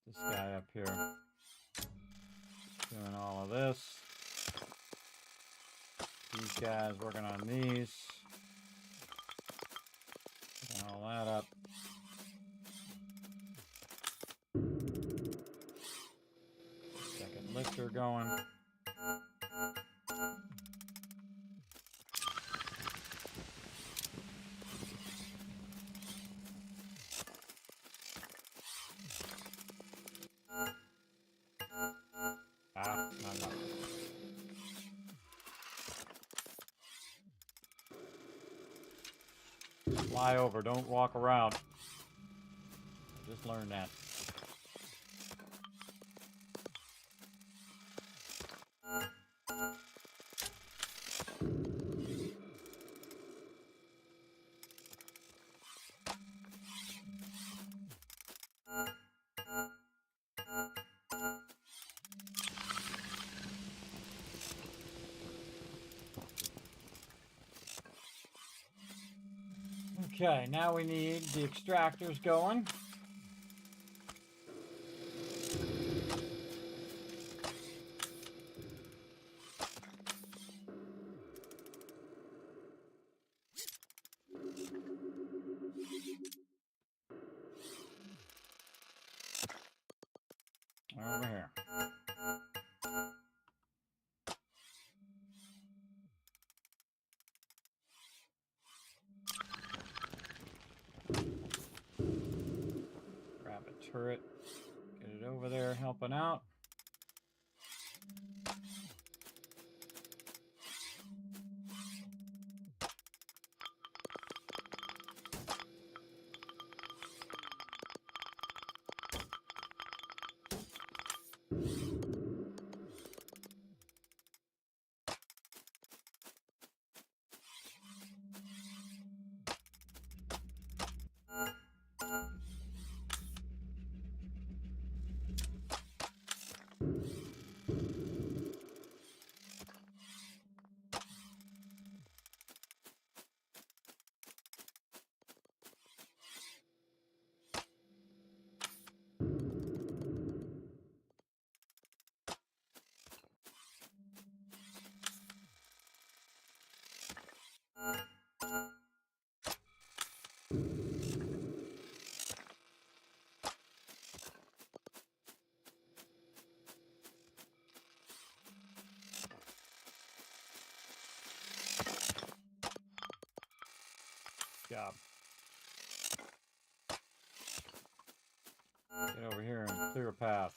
This guy up here doing all of this. These guys working on these. Putting all that up. Second lifter going. Not enough. Fly over, don't walk around. I just learned that. Okay, now we need the extractors going. Over here. Grab a turret, get it over there helping out. job. Get over here and clear a path.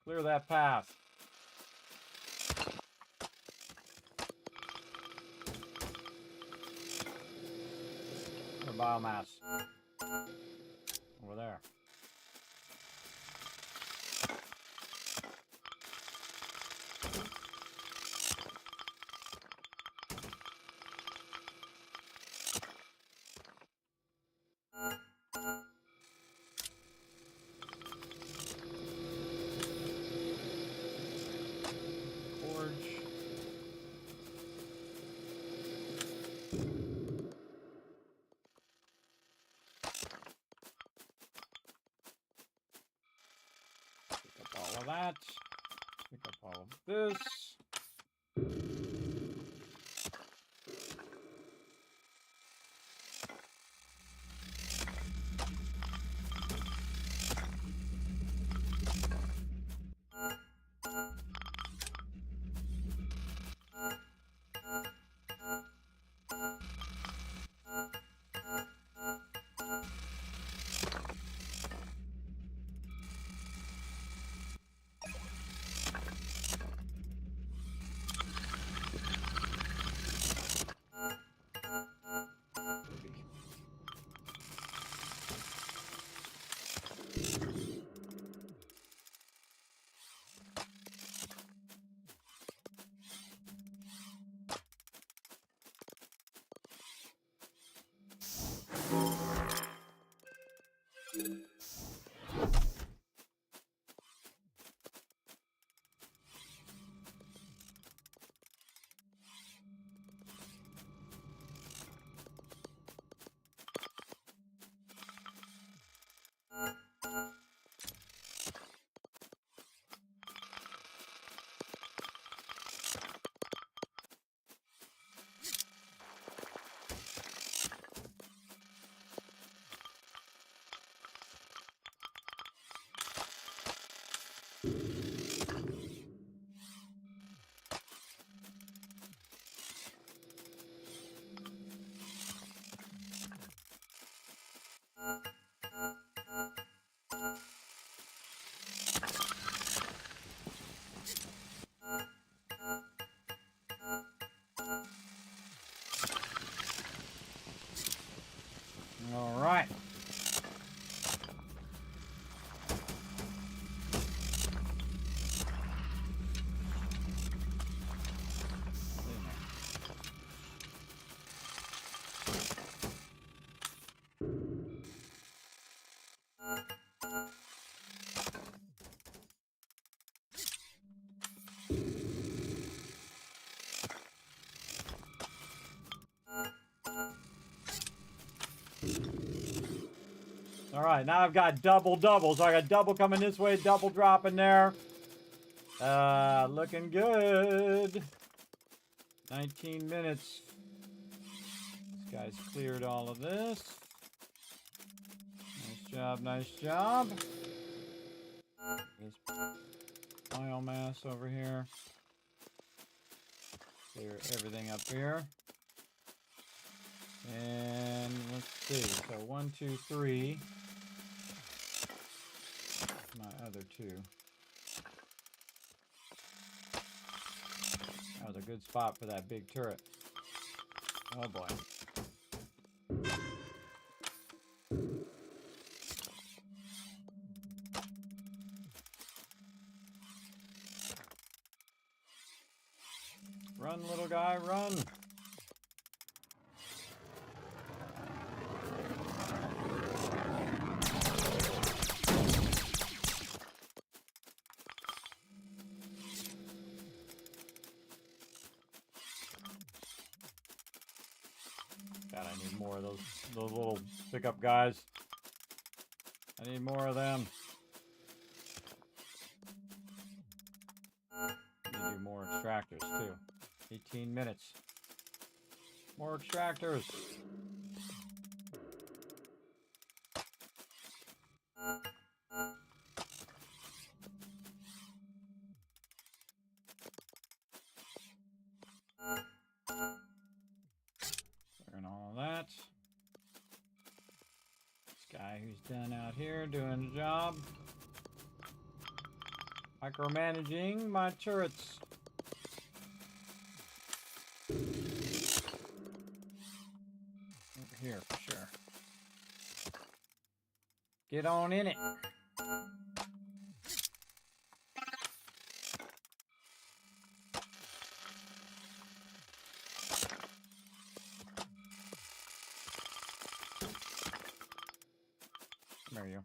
Clear that path. Or biomass. Over there. All of that. Pick up all of this. All right. All right, now I've got double. So I got double coming this way, double dropping there. Looking good. 19 minutes. This guy's cleared all of this. Nice job. There's biomass over here. Clear everything up here. And let's see. So 1, 2, 3. My other two. That was a good spot for that big turret. Oh boy. Run, little guy, run! God, I need more of those little pickup guys. I need more of them. Need to do more extractors too. 18 minutes. More extractors. He's done out here doing the job. Micromanaging my turrets. Over here for sure. Get on in it. There you go.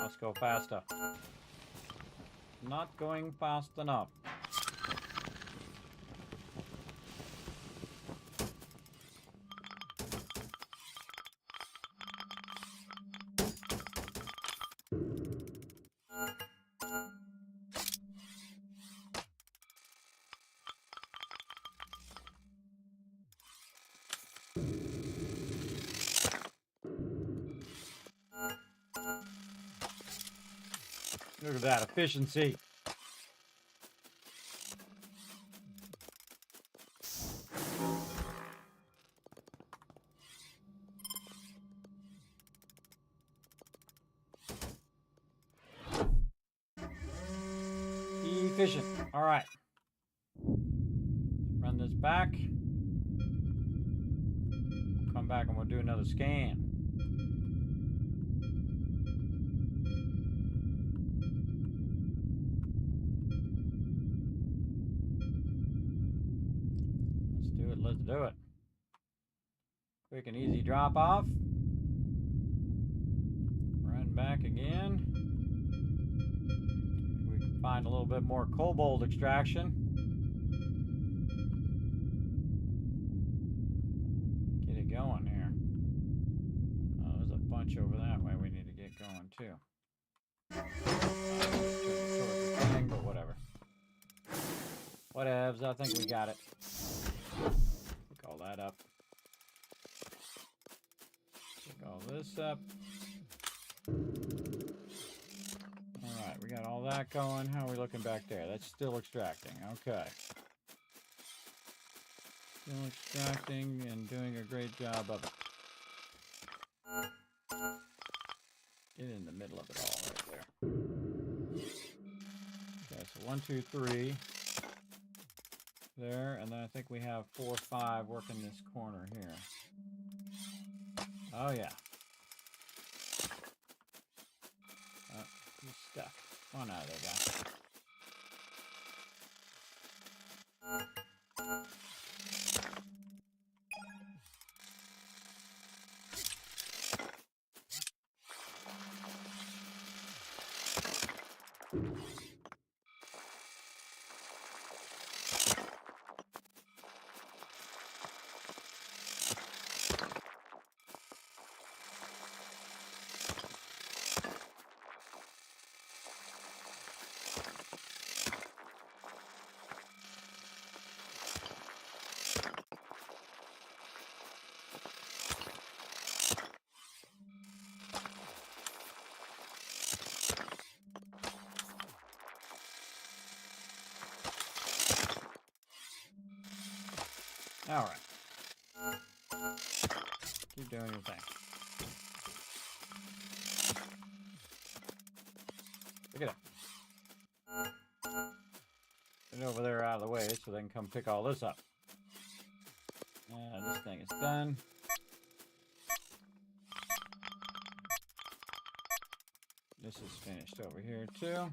Let's go faster. Not going fast enough. Look at that efficiency. Efficient. All right. Run this back. Come back and we'll do another scan. Let's do it. Quick and easy drop off. Run back again. Maybe we can find a little bit more cobalt extraction. Get it going here. Oh, there's a bunch over that way we need to get going too. Thing, but whatever. Whatevs, I think we got it. Pick all that up. Pick all this up. Alright, we got all that going. How are we looking back there? That's still extracting. Okay. Still extracting and doing a great job of it. Get in the middle of it all right there. Okay, so 1, 2, 3. There, and then I think we have 4, 5 working this corner here. Oh yeah. He's stuck. Come on out of there, guy. All right. Keep doing your thing. Pick it up. Get it over there out of the way so they can come pick all this up. This thing is done. This is finished over here too.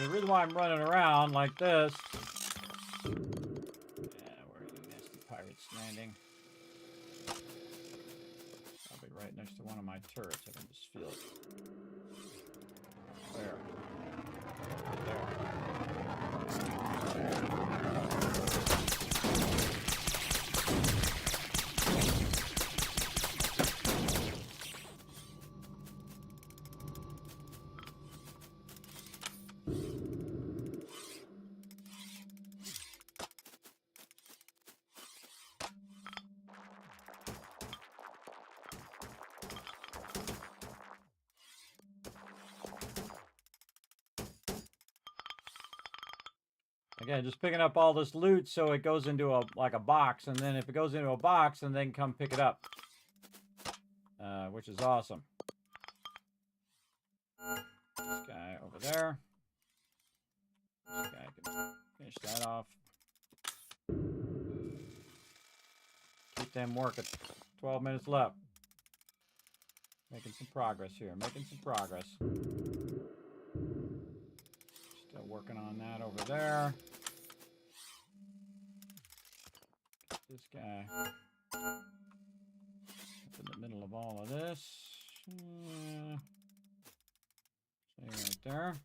the reason why I'm running around like this. Yeah, where are you nasty pirates landing? Probably right next to one of my turrets. I can just feel it. There. There. Again, just picking up all this loot so it goes into a box, and then if it goes into a box, then they can come pick it up, which is awesome. This guy over there. This guy can finish that off. Keep them working. 12 minutes left. Making some progress here. Making some progress. Still working on that over there. This guy up in the middle of all of this. Stay right there.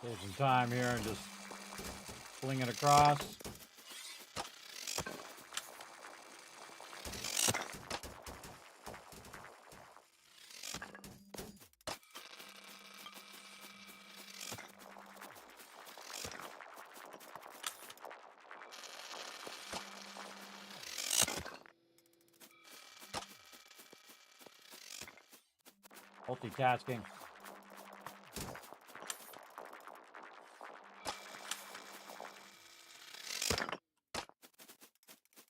Save some time here and just fling it across. Multitasking.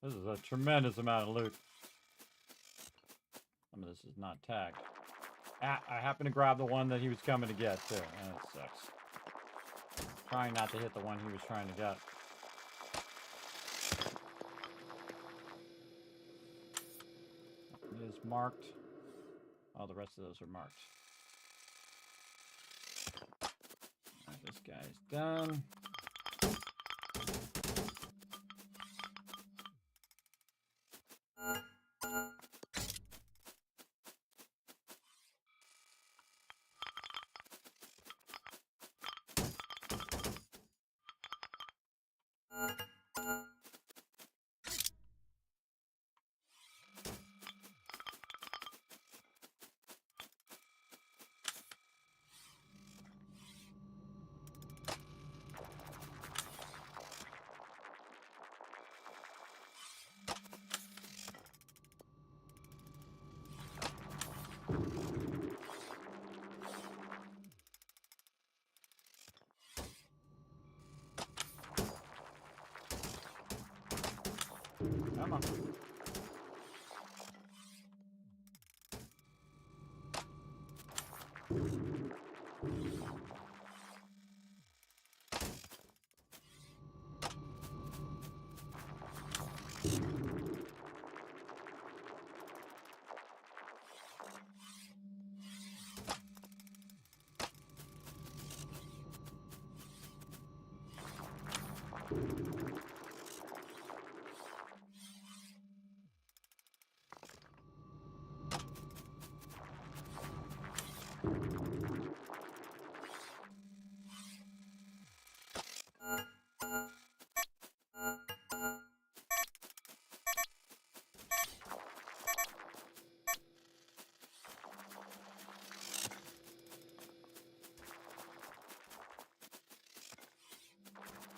This is a tremendous amount of loot. Some of this is not tagged. Ah, I happened to grab the one that he was coming to get, too. That sucks. Trying not to hit the one he was trying to get. It is marked. Oh, the rest of those are marked. All right, this guy's done. Come on.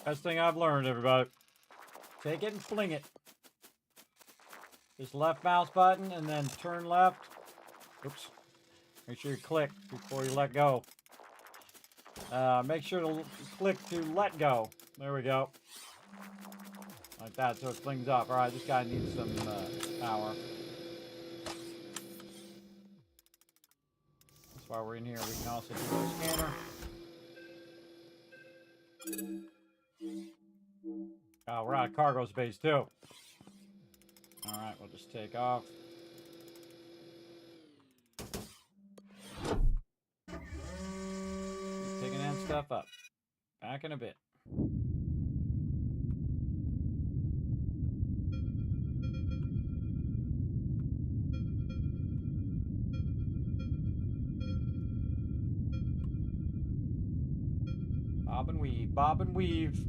Best thing I've learned, everybody. Take it and fling it. Just left mouse button and then turn left. Oops. Make sure you click before you let go. Make sure to click to let go. There we go. Like that, so it flings off. Alright, this guy needs some power. That's why we're in here. We can also do a scanner. Oh, we're out of cargo space too. Alright, we'll just take off. Keep picking that stuff up. Back in a bit. Bob and weave, bob and weave.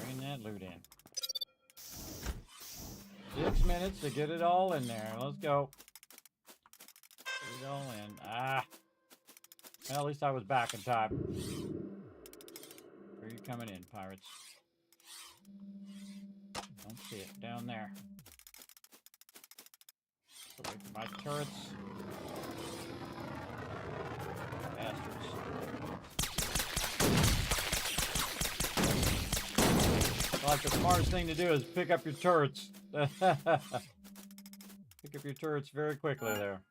Bring that loot in. 6 minutes to get it all in there. Let's go. Get it all in. Ah. Well, at least I was back in time. Where are you coming in, pirates? Don't see it. Down there. Away from my turrets. Bastards. Like the smartest thing to do is pick up your turrets. Pick up your turrets very quickly there.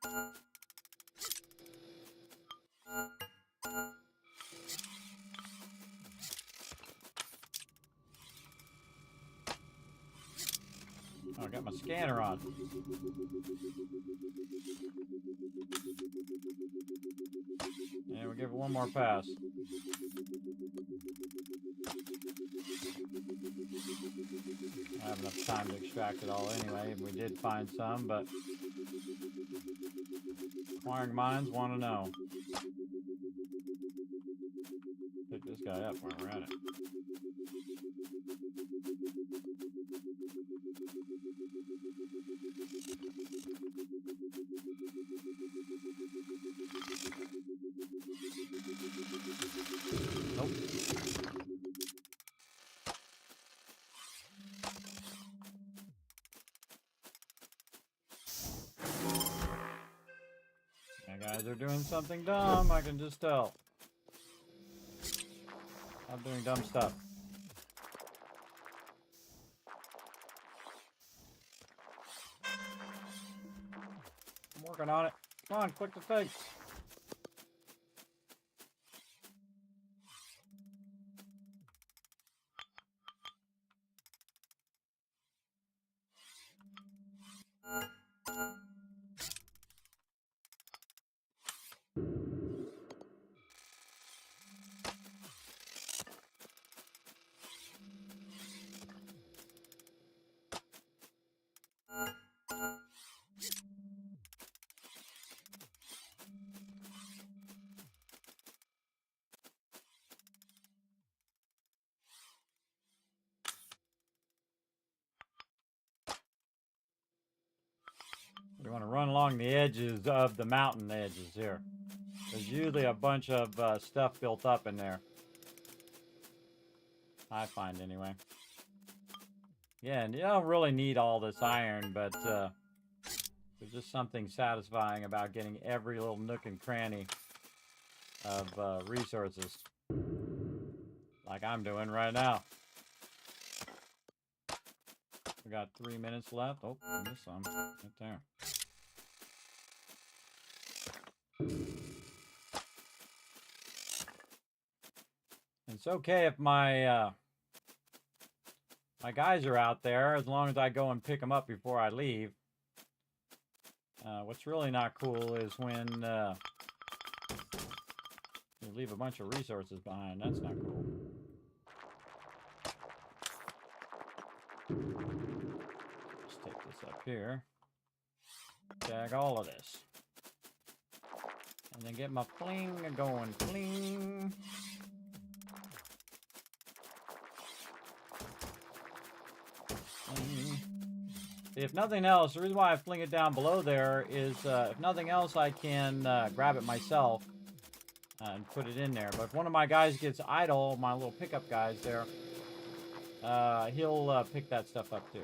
Oh, I got my scanner on. And we'll give it one more pass. I have enough time to extract it all anyway. We did find some, but acquiring minds want to know. Pick this guy up while we're at it. Nope. You guys are doing something dumb, I can just tell. I'm doing dumb stuff. I'm working on it. Come on, click the thing. We want to run along the edges of the mountain edges here. There's usually a bunch of stuff built up in there. I find anyway. Yeah, and you don't really need all this iron, but there's just something satisfying about getting every little nook and cranny of resources. Like I'm doing right now. We got 3 minutes left. Oh, I missed some. Right there. It's okay if my my guys are out there, as long as I go and pick them up before I leave. What's really not cool is when you leave a bunch of resources behind. That's not cool. Let's take this up here. Check all of this. And then get my fling going. Fling. If nothing else, the reason why I fling it down below there is, if nothing else, I can grab it myself and put it in there. But if one of my guys gets idle, my little pickup guys there, he'll pick that stuff up too.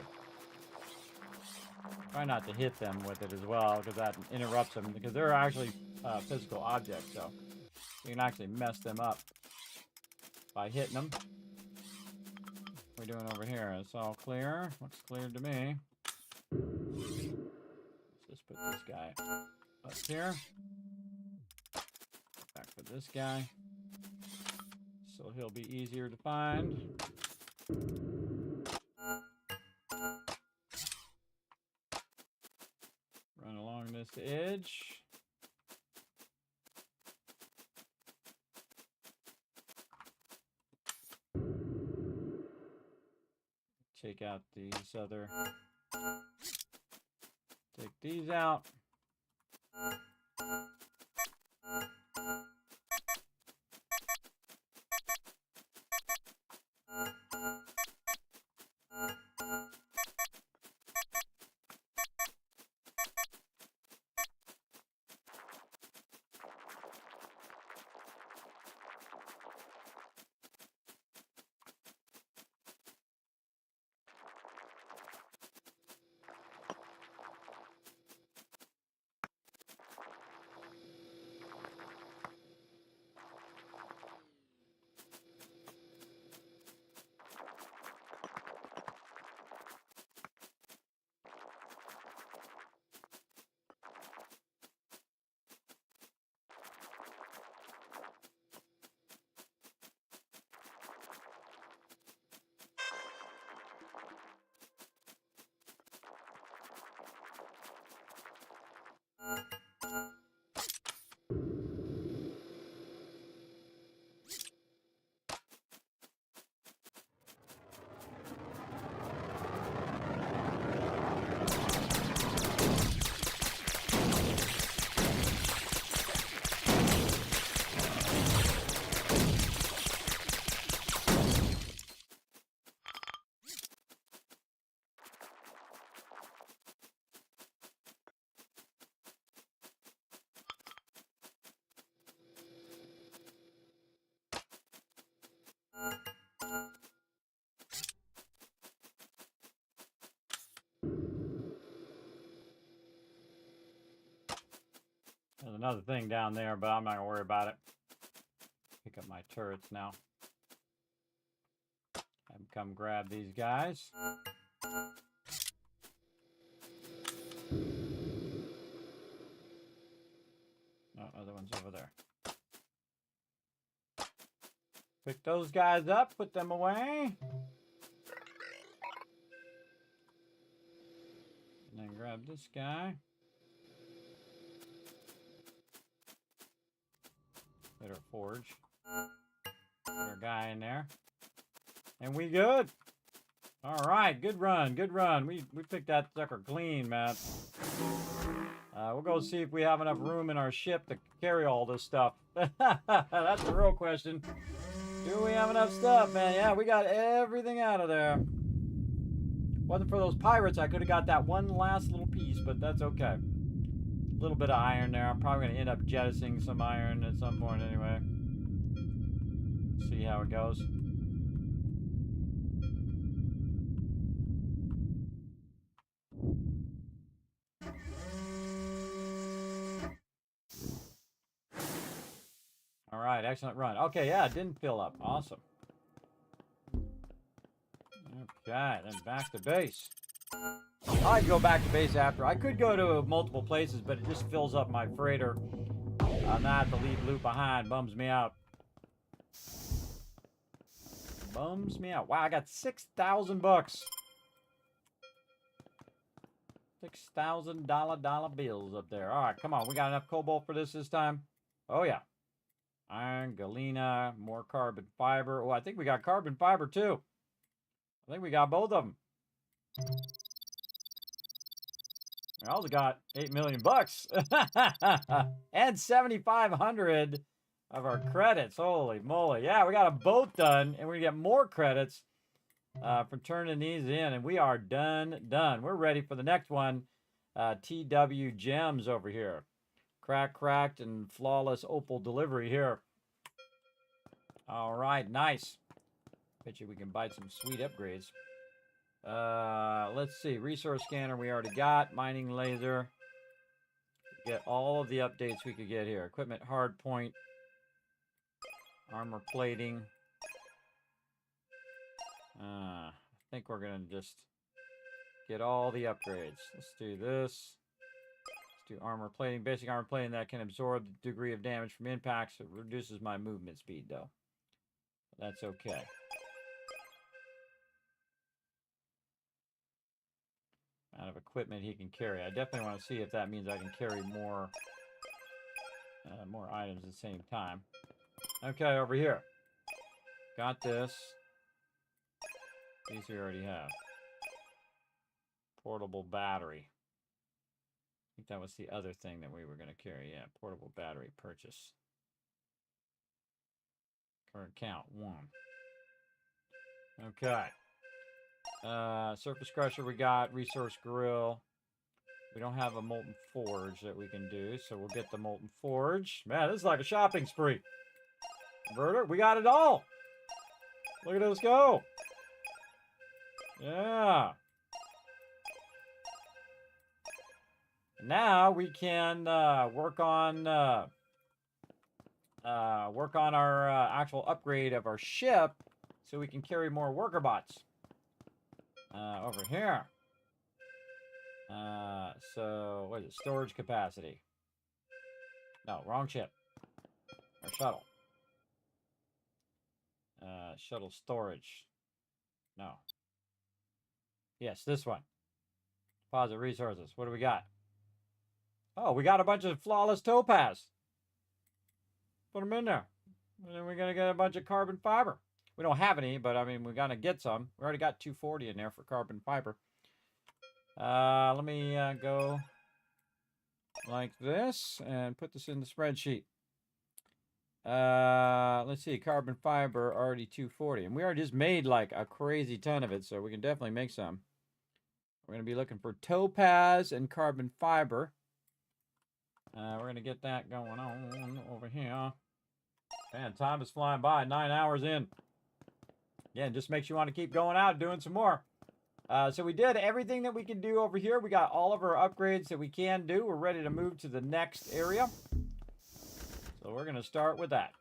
Try not to hit them with it as well, because that interrupts them, because they're actually physical objects, so you can actually mess them up by hitting them. What are we doing over here? It's all clear. Looks clear to me. Let's just put this guy up here. Back for this guy. So he'll be easier to find. Run along this edge. Take out these other... Take these out. There's another thing down there, but I'm not going to worry about it. Pick up my turrets now. Have them come grab these guys. Oh, other one's over there. Pick those guys up, put them away. And then grab this guy. Better forge. Put our guy in there. And we good. All right, good run, good run. We picked that sucker clean, man. We'll go see if we have enough room in our ship to carry all this stuff. That's the real question. Do we have enough stuff, man? Yeah, we got everything out of there. Wasn't for those pirates, I could have got that one last little piece, but that's okay. A little bit of iron there. I'm probably going to end up jettisoning some iron at some point anyway. See how it goes. All right, excellent run. Okay, yeah, it didn't fill up. Awesome. Okay, then back to base. I'd go back to base after. I could go to multiple places, but it just fills up my freighter. I'm not have to leave loot behind. Bums me out. Bums me out. Wow, I got 6,000 bucks. $6,000 bills up there. All right, come on. We got enough cobalt for this time? Oh, yeah. Iron, galena, more carbon fiber. Oh, I think we got carbon fiber, too. I think we got both of them. I also got 8 million bucks and 7,500 of our credits. Holy moly. Yeah, we got a boat done, and we're going to get more credits for turning these in, and we are done. We're ready for the next one. TW Gems over here. Cracked, and flawless opal delivery here. All right, nice. Bet you we can buy some sweet upgrades. Let's see. Resource scanner we already got. Mining laser. Get all of the updates we could get here. Equipment hard point. Armor plating. I think we're going to just get all the upgrades. Let's do this. Let's do armor plating. Basic armor plating that can absorb the degree of damage from impacts. It reduces my movement speed, though. That's okay. Amount of equipment he can carry. I definitely want to see if that means I can carry more items at the same time. Okay, over here. Got this. These we already have. Portable battery. I think that was the other thing that we were going to carry. Yeah, portable battery purchase. Current count 1. Okay. Surface crusher we got. Resource grill. We don't have a molten forge that we can do, so we'll get the molten forge. Man, this is like a shopping spree. Converter, we got it all. Look at us go. Yeah. Now we can work on our actual upgrade of our ship, so we can carry more worker bots. Over here. So what is it? Storage capacity. No, wrong ship. Or shuttle. Shuttle storage. No. Yes, this one. Deposit resources. What do we got? Oh, we got a bunch of flawless topaz. Put them in there. And then we're going to get a bunch of carbon fiber. We don't have any, but I mean, we're going to get some. We already got 240 in there for carbon fiber. Let me go like this and put this in the spreadsheet. Let's see, carbon fiber already 240, and we already just made like a crazy ton of it, so we can definitely make some. We're going to be looking for topaz and carbon fiber. We're going to get that going on over here. Man, time is flying by. 9 hours in. Yeah, it just makes you want to keep going out doing some more. So we did everything that we can do over here. We got all of our upgrades that we can do. We're ready to move to the next area. So we're going to start with that.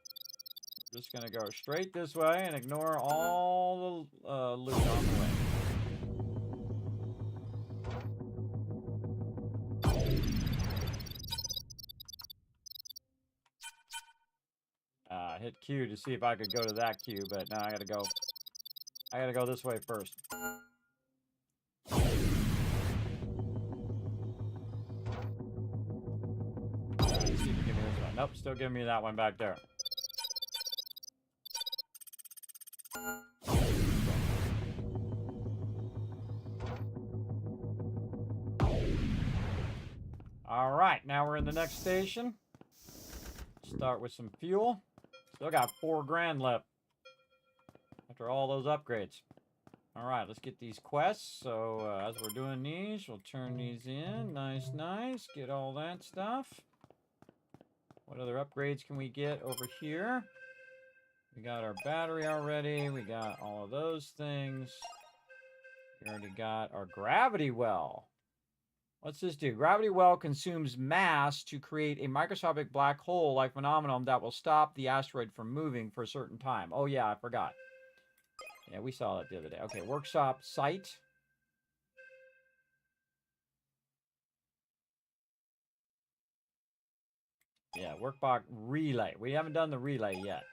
Just going to go straight this way and ignore all the loot on the way. Hit Q to see if I could go to that Q, but now I gotta go this way first. See if you give me this one. Nope, still giving me that one back there. All right, now we're in the next station. Start with some fuel. Still got 4 grand left after all those upgrades. All right, let's get these quests. So as we're doing these, we'll turn these in. Nice, nice. Get all that stuff. What other upgrades can we get over here? We got our battery already. We got all of those things. We already got our gravity well. What's this do? Gravity well consumes mass to create a microscopic black hole-like phenomenon that will stop the asteroid from moving for a certain time. Oh, yeah, I forgot. Yeah, we saw that the other day. Okay, workshop site. Yeah, workbox relay. We haven't done the relay yet.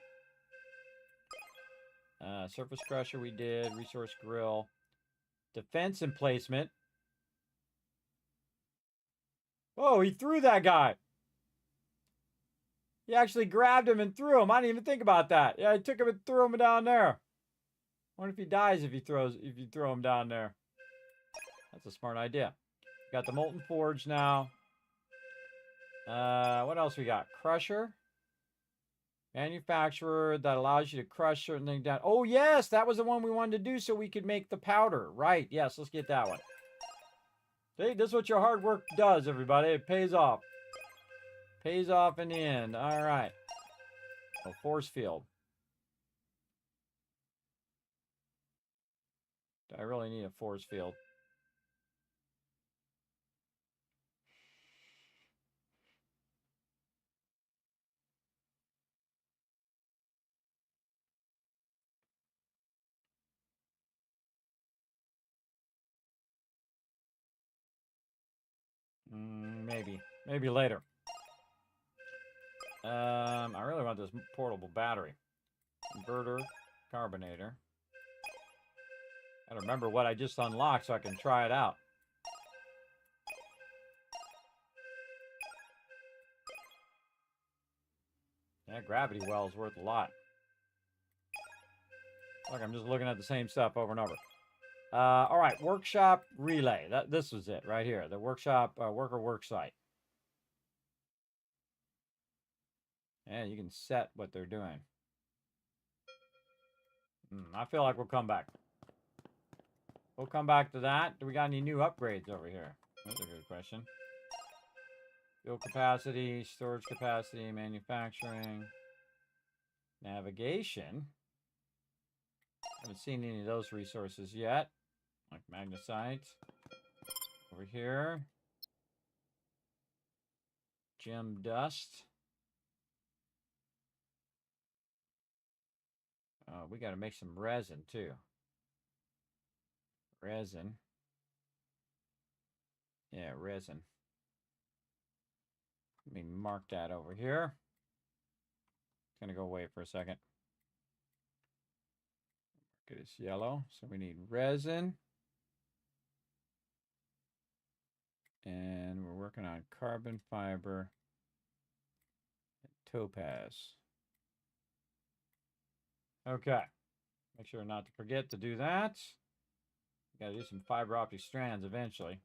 Surface crusher we did. Resource grill. Defense emplacement. Oh, he threw that guy. He actually grabbed him and threw him. I didn't even think about that. Yeah, he took him and threw him down there. I wonder if he dies if you throw him down there. That's a smart idea. Got the Molten Forge now. What else we got? Crusher. Manufacturer that allows you to crush certain things down. Oh, yes, that was the one we wanted to do so we could make the powder. Right, yes, let's get that one. See, this is what your hard work does, everybody. It pays off. Pays off in the end. All right. Oh, force field. Do I really need a force field? Maybe. Maybe later. I really want this portable battery. Inverter, carbonator. I don't remember what I just unlocked so I can try it out. Yeah, gravity well is worth a lot. Look, I'm just looking at the same stuff over and over. All right, workshop relay. This was it right here. The workshop worker worksite. Yeah, you can set what they're doing. I feel like we'll come back. We'll come back to that. Do we got any new upgrades over here? That's a good question. Fuel capacity, storage capacity, manufacturing, navigation. Haven't seen any of those resources yet. Like magnesite. Over here. Gem dust. We got to make some resin too. Resin. Yeah, resin. Let me mark that over here. It's going to go away for a second. Mark it as yellow. So we need resin. And we're working on carbon fiber and topaz. Okay. Make sure not to forget to do that. Got to do some fiber optic strands eventually.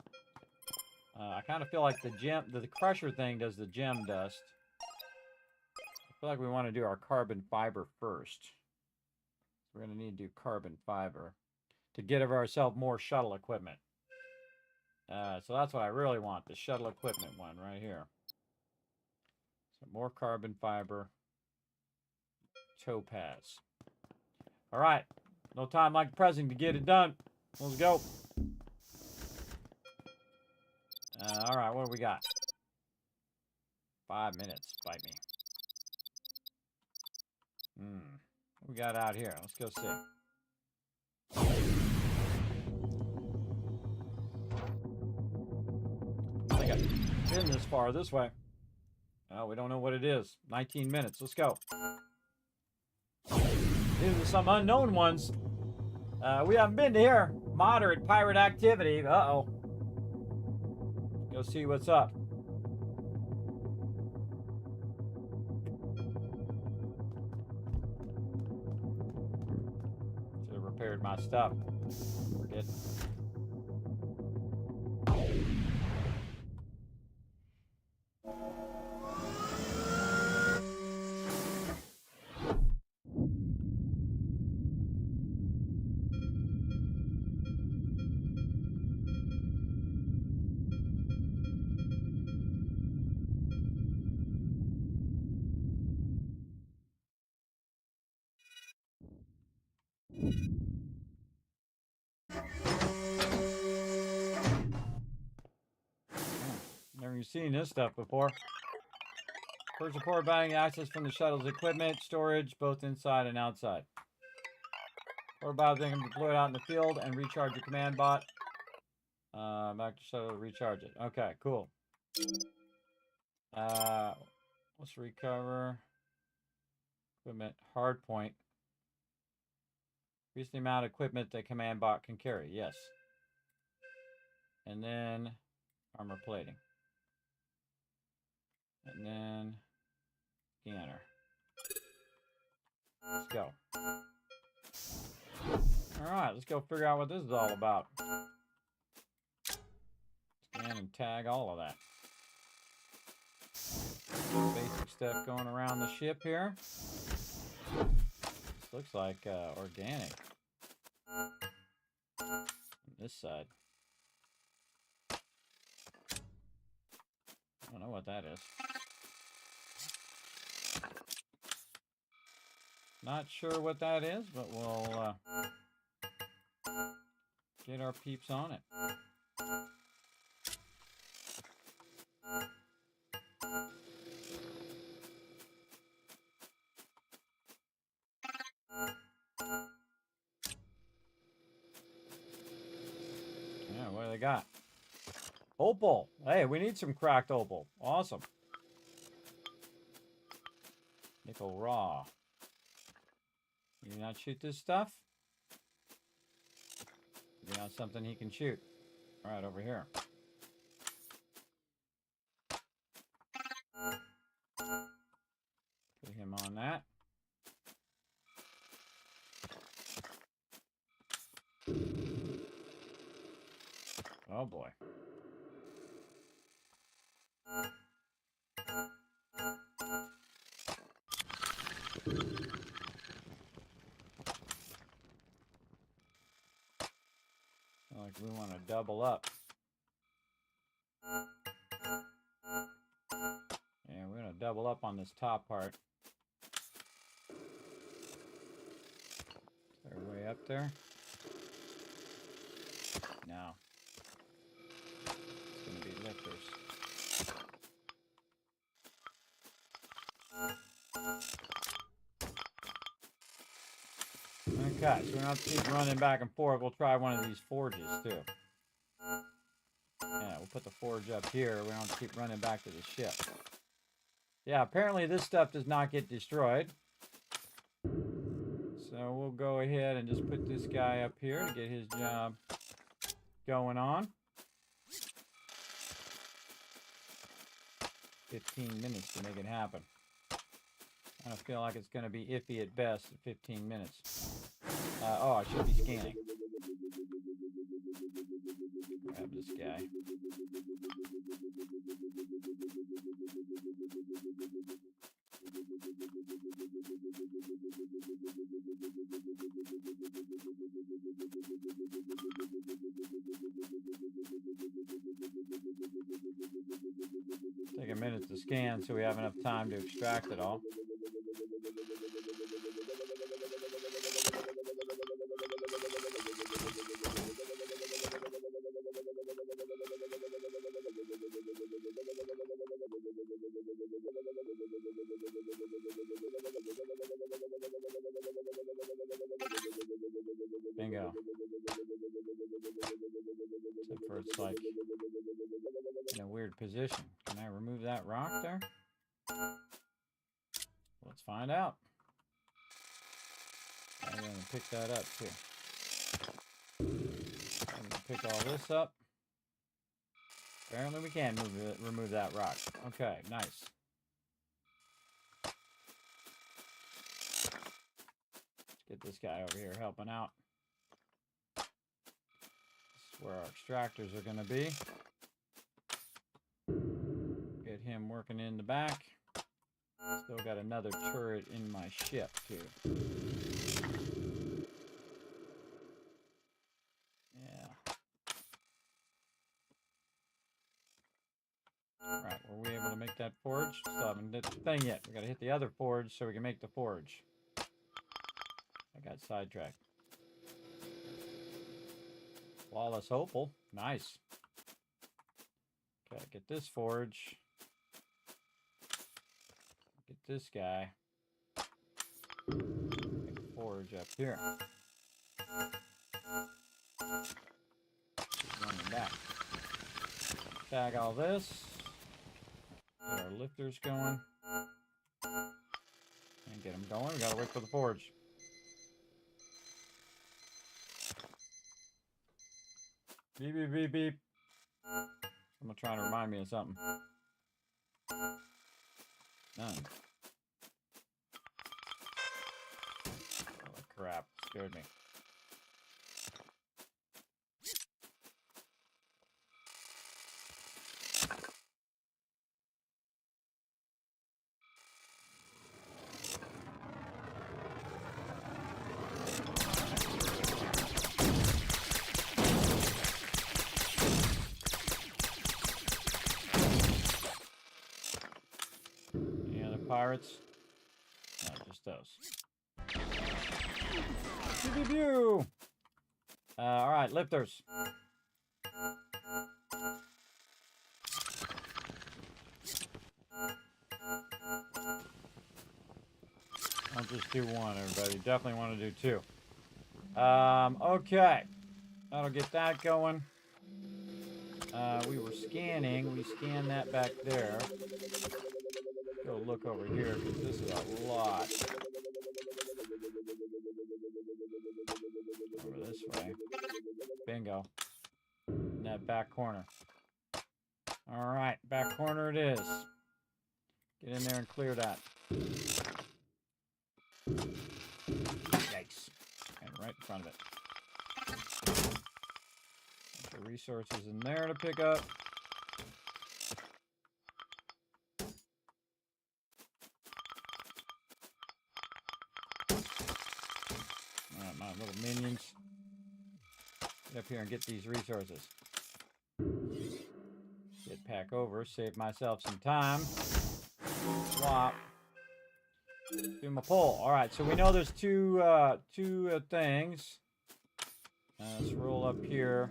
I kind of feel like the crusher thing does the gem dust. I feel like we want to do our carbon fiber first. We're going to need to do carbon fiber to get ourselves more shuttle equipment. So that's what I really want, the shuttle equipment one right here. So more carbon fiber, topaz. All right, no time like the present to get it done. Let's go. All right, what do we got? 5 minutes, bite me. What we got out here? Let's go see. I think I've been this far this way. Oh, we don't know what it is. 19 minutes. Let's go. These are some unknown ones. We haven't been to here. Moderate pirate activity. Uh-oh. Go see what's up. Should have repaired my stuff. Forget. Never seen this stuff before. First report buying access from the shuttle's equipment, storage, both inside and outside. Or about they can deploy it out in the field and recharge your command bot. Back to shuttle to recharge it. Okay, cool. Let's recover. Equipment hard point. Increase the amount of equipment the command bot can carry. Yes. And then armor plating. And then scanner. Let's go. Alright, let's go figure out what this is all about. Scan and tag all of that. Basic stuff going around the ship here. This looks like organic. On this side. I don't know what that is. Not sure what that is, but we'll get our peeps on it. Yeah, what do they got? Opal. Hey, we need some cracked opal. Awesome. Nickel raw. You not shoot this stuff? Maybe not something he can shoot. All right, over here. Put him on that. Oh boy. Like we want to double up. Yeah, we're going to double up on this top part. They're way up there. No. It's going to be lifters. Okay, so we don't have to keep running back and forth. We'll try one of these forges too. Yeah, we'll put the forge up here. We don't have to keep running back to the ship. Yeah, apparently this stuff does not get destroyed. So we'll go ahead and just put this guy up here to get his job going on. 15 minutes to make it happen. I don't feel like it's going to be iffy at best at 15 minutes. Oh, I should be scanning. Grab this guy. Take a minute to scan so we have enough time to extract it all. Bingo. Except for it's like in a weird position. Can I remove that rock there? Let's find out. I'm going to pick that up too. I'm going to pick all this up. Apparently we can remove that rock. Okay, nice. Let's get this guy over here helping out. This is where our extractors are going to be. Get him working in the back. Still got another turret in my ship too. Yeah. Alright, were we able to make that forge? Still haven't hit the thing yet. We gotta hit the other forge so we can make the forge. I got sidetracked. Flawless opal. Nice. Okay, get this forge. Get this guy. Make a forge up here. Keep running back. Tag all this. Get our lifters going. And get them going. We gotta wait for the forge. Beep, beep, beep, beep. Someone trying to remind me of something. None. Oh, crap. Scared me. pirates? No, just those. Pew! All right, lifters. I'll just do one, everybody. Definitely want to do two. Okay. That'll get that going. We were scanning. We scanned that back there. Go look over here, because this is a lot. Over this way. Bingo. In that back corner. Alright, back corner it is. Get in there and clear that. Yikes. And right in front of it. The resources in there to pick up. Alright, my little minions. Get up here and get these resources. Get back over, save myself some time. Swap. Do my pull. Alright, so we know there's two things. Let's roll up here.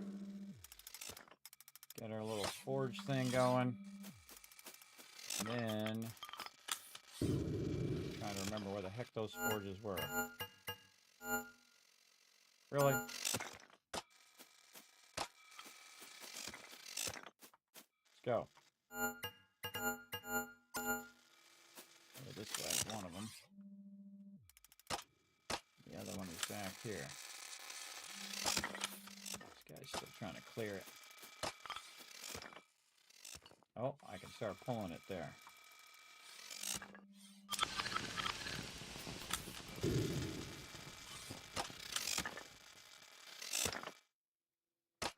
Get our little forge thing going. And then trying to remember where the heck those forges were. Really? Let's go. Go this way, one of them. The other one is back here. This guy's still trying to clear it. Oh, I can start pulling it there.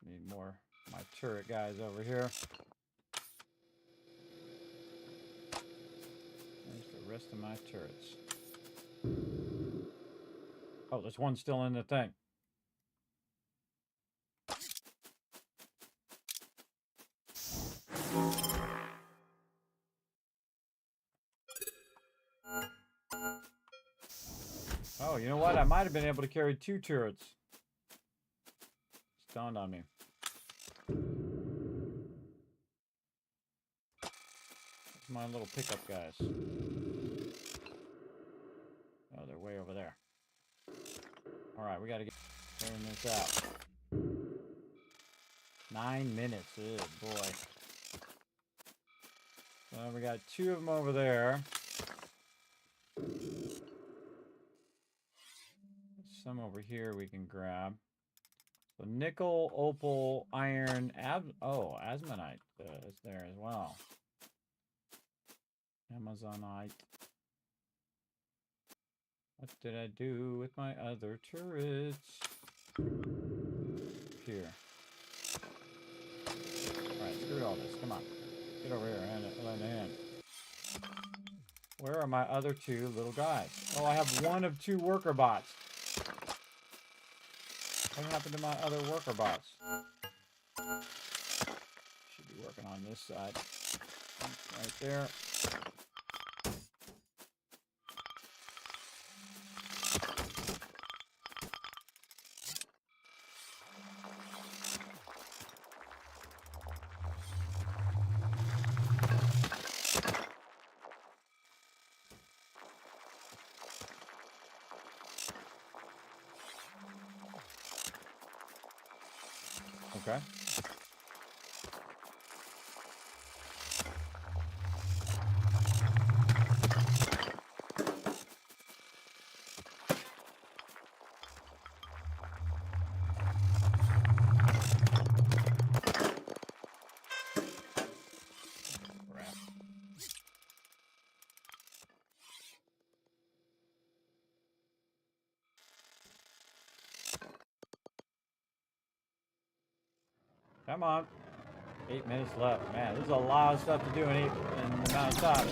Need more of my turret guys over here. There's the rest of my turrets. Oh, there's one still in the thing. Oh, you know what? I might have been able to carry 2 turrets. It's dawned on me. That's my little pickup guys. Oh, they're way over there. Alright, we gotta get clearing this out. 9 minutes. Oh, boy. So we got 2 of them over there. Some over here we can grab. So nickel, opal, iron, Asmonite is there as well. Amazonite. What did I do with my other turrets? Here. Alright, screw all this. Come on. Get over here. Lend a hand. Where are my other 2 little guys? Oh, I have 1 of 2 worker bots. What happened to my other worker bots? Should be working on this side. Right there. Okay. Come on. 8 minutes left. Man, there's a lot of stuff to do in the amount of time.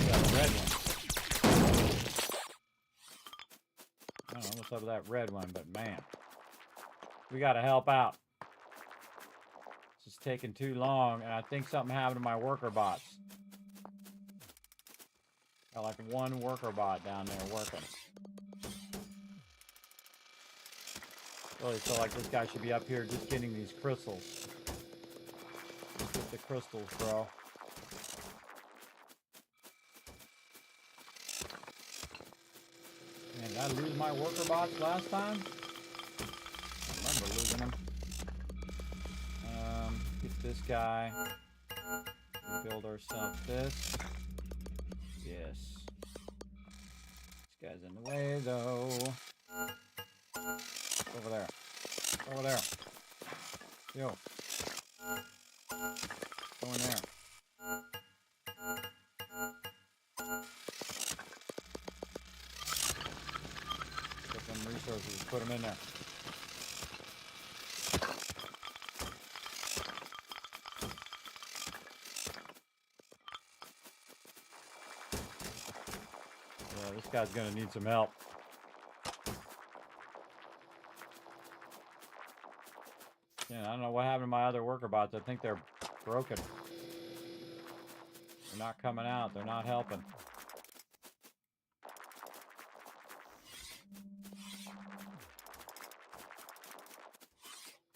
Got a red one. I don't know what's up with that red one, but man. We gotta help out. It's just taking too long, and I think something happened to my worker bots. Got like one worker bot down there working. Really feel like this guy should be up here just getting these crystals. Just get the crystals, bro. Man, did I lose my worker bots last time? I remember losing them. Get this guy. Build ourselves this. Yes. This guy's in the way, though. Over there. Over there. Yo. Go in there. Get some resources. Put them in there. Yeah, this guy's gonna need some help. Yeah, I don't know what happened to my other worker bots. I think they're broken. They're not coming out. They're not helping.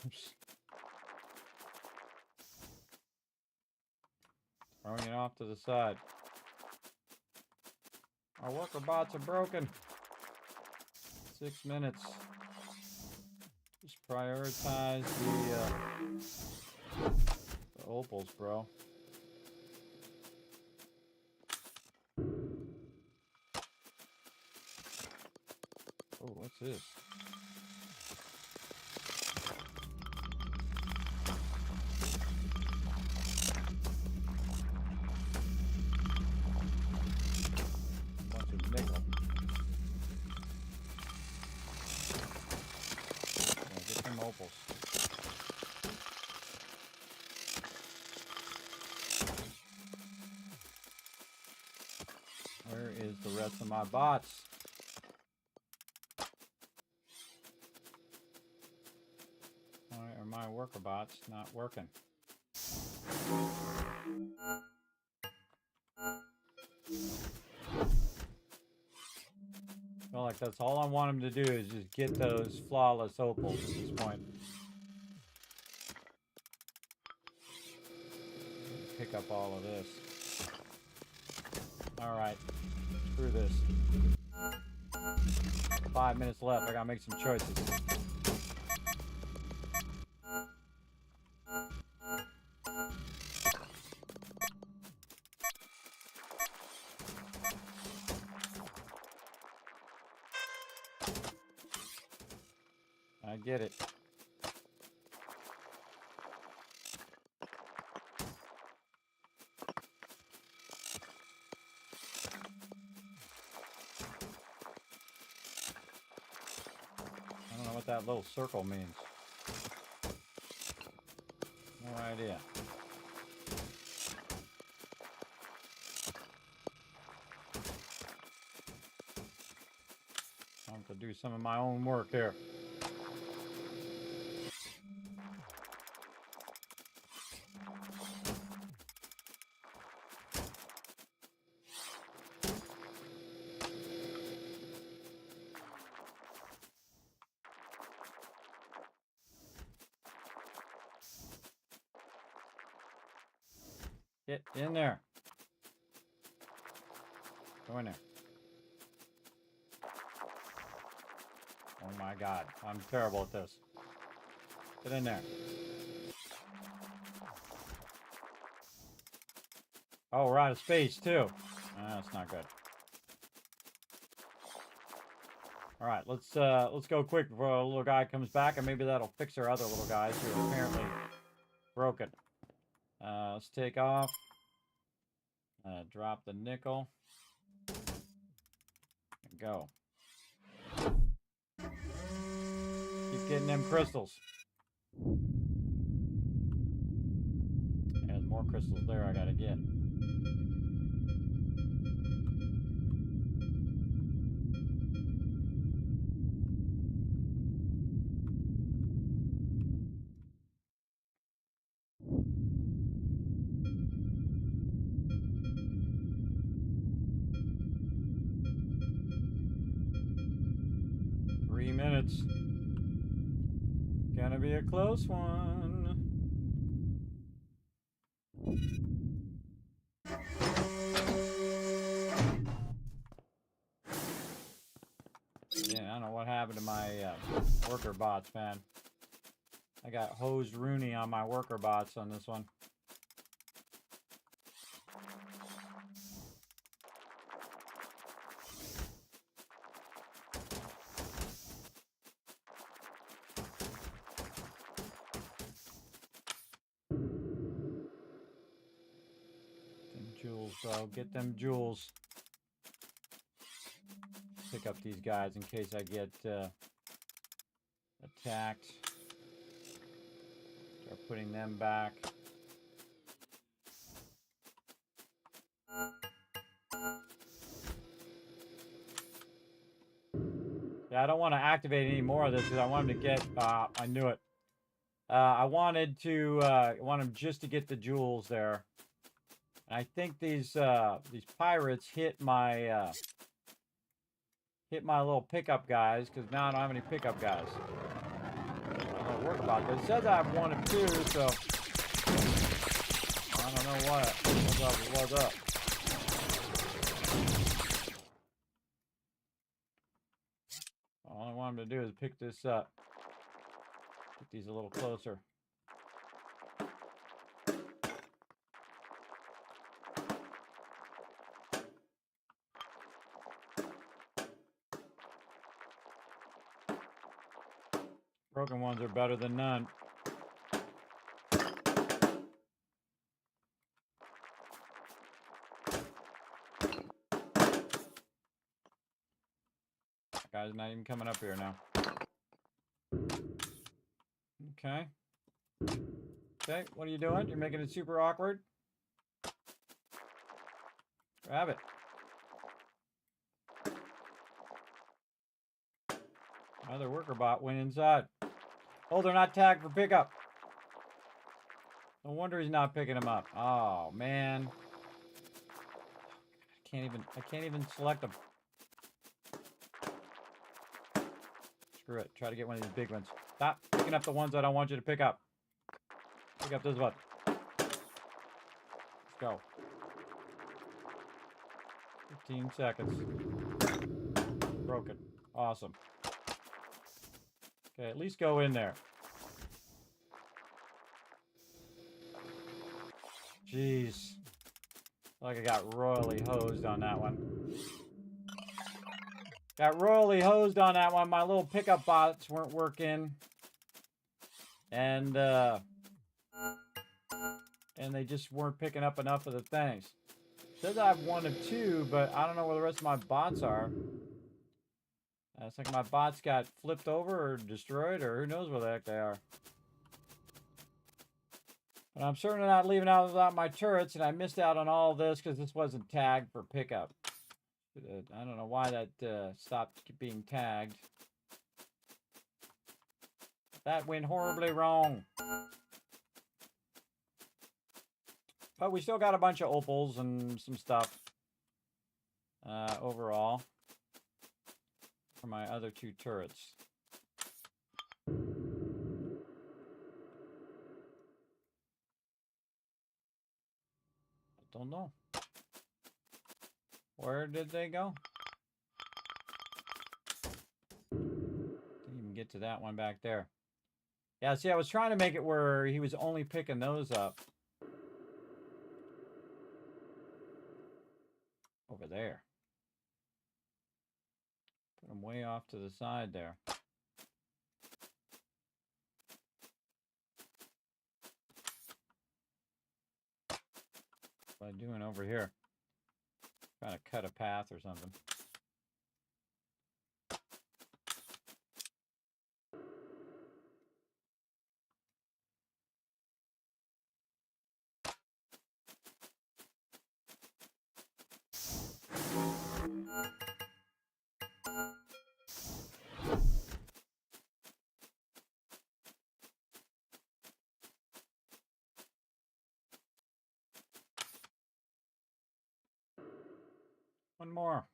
Oops. Throwing it off to the side. Our worker bots are broken. 6 minutes. Just prioritize the opals, bro. Oh, what's this? Bunch of nickel. Yeah, get some opals. Where is the rest of my bots? Why are my worker bots not working? I feel like that's all I want them to do is just get those flawless opals at this point. Pick up all of this. Alright. Screw this. 5 minutes left. I gotta make some choices. I get it. I don't know what that little circle means. No idea. I have to do some of my own work here. Get in there. Go in there. Oh my god. I'm terrible at this. Get in there. Oh, we're out of space too. That's not good. Alright, let's go quick before a little guy comes back, and maybe that'll fix our other little guys who are apparently broken. Let's take off. Drop the nickel. And go. Keep getting them crystals. There's more crystals there I gotta get. minutes. Gonna be a close one. Yeah, I don't know what happened to my worker bots, man. I got hosed Rooney on my worker bots on this one. Jewels, bro. Get them jewels. Pick up these guys in case I get attacked. Start putting them back. Yeah, I don't want to activate any more of this because I wanted to get. I knew it. I wanted to. Want him just to get the jewels there. And I think these pirates hit my little pickup guys because now I don't have any pickup guys. I don't know work about this. It says I have 1 and 2, so I don't know what's up. All I want him to do is pick this up. Get these a little closer. Broken ones are better than none. That guy's not even coming up here now. Okay. Okay, what are you doing? You're making it super awkward. Grab it. Another worker bot went inside. Oh, they're not tagged for pickup. No wonder he's not picking them up. Oh man. I can't even select them. Screw it. Try to get one of these big ones. Stop picking up the ones I don't want you to pick up. Pick up this one. Let's go. 15 seconds. Broken. Awesome. Okay, at least go in there. Jeez. Like I got royally hosed on that one. Got royally hosed on that one. My little pickup bots weren't working. And they just weren't picking up enough of the things. It says I have 1 of 2, but I don't know where the rest of my bots are. It's like my bots got flipped over or destroyed, or who knows where the heck they are. But I'm certainly not leaving out without my turrets, and I missed out on all this because this wasn't tagged for pickup. I don't know why that stopped being tagged. That went horribly wrong. But we still got a bunch of opals and some stuff overall for my other 2 turrets. I don't know. Where did they go? Didn't even get to that one back there. Yeah, see, I was trying to make it where he was only picking those up. Over there. Put them way off to the side there. What am I doing over here? Trying to cut a path or something. One more.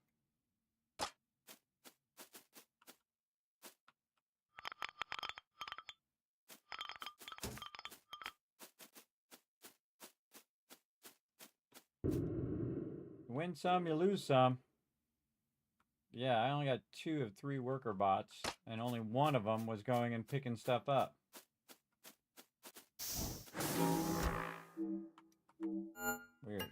You win some, you lose some. Yeah, I only got 2 of 3 worker bots, and only one of them was going and picking stuff up. Weird.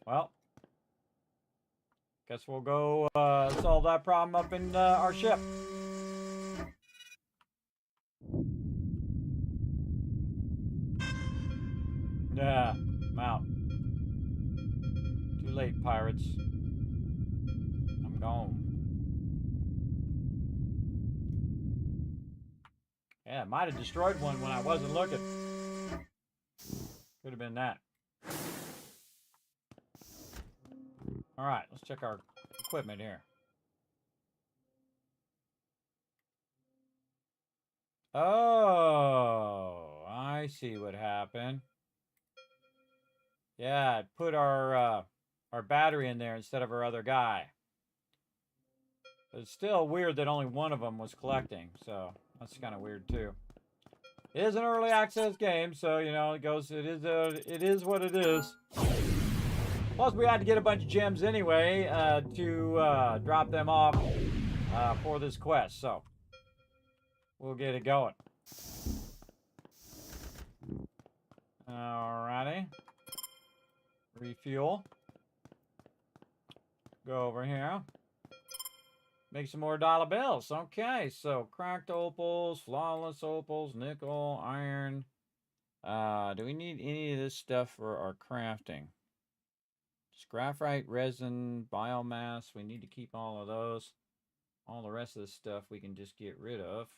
Well, guess we'll go solve that problem up in our ship. Yeah, I'm out. Too late, pirates. I'm gone. Yeah, might have destroyed one when I wasn't looking. Could have been that. All right, let's check our equipment here. Oh, I see what happened. Yeah, it put our battery in there instead of our other guy. But it's still weird that only one of them was collecting, so that's kind of weird too. It is an early access game, so you know it is what it is. Plus, we had to get a bunch of gems anyway to drop them off for this quest, so we'll get it going. Alrighty. Refuel. Go over here. Make some more dollar bills. Okay, so cracked opals, flawless opals, nickel, iron. Do we need any of this stuff for our crafting? Graphite, resin, biomass. We need to keep all of those. All the rest of the stuff we can just get rid of.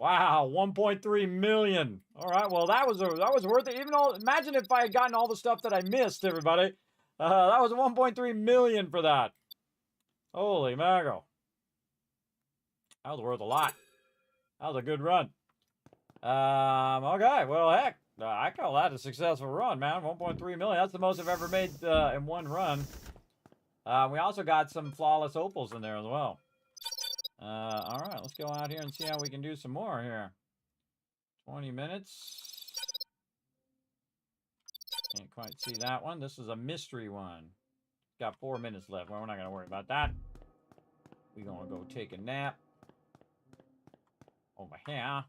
Wow, 1.3 million. All right, well that was worth it. Even though, imagine if I had gotten all the stuff that I missed, everybody. That was 1.3 million for that. Holy mackerel. That was worth a lot. That was a good run. Okay, well heck, I call that a successful run, man. 1.3 million. That's the most I've ever made in one run. We also got some flawless opals in there as well. All right, let's go out here and see how we can do some more here. 20 minutes. Can't quite see that one. This is a mystery one. Got 4 minutes left. Well, we're not going to worry about that. We're going to go take a nap. Over here.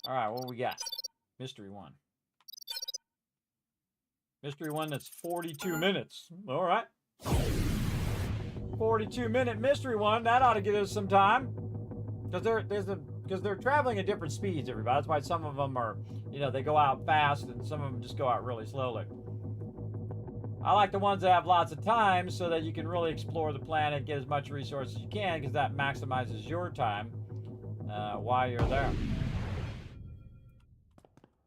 All right, what we got? Mystery one. Mystery one that's 42 minutes. All right. 42-minute mystery one. That ought to give us some time. Because they're traveling at different speeds, everybody. That's why some of them are, you know, they go out fast and some of them just go out really slowly. I like the ones that have lots of time so that you can really explore the planet, get as much resources as you can, because that maximizes your time while you're there.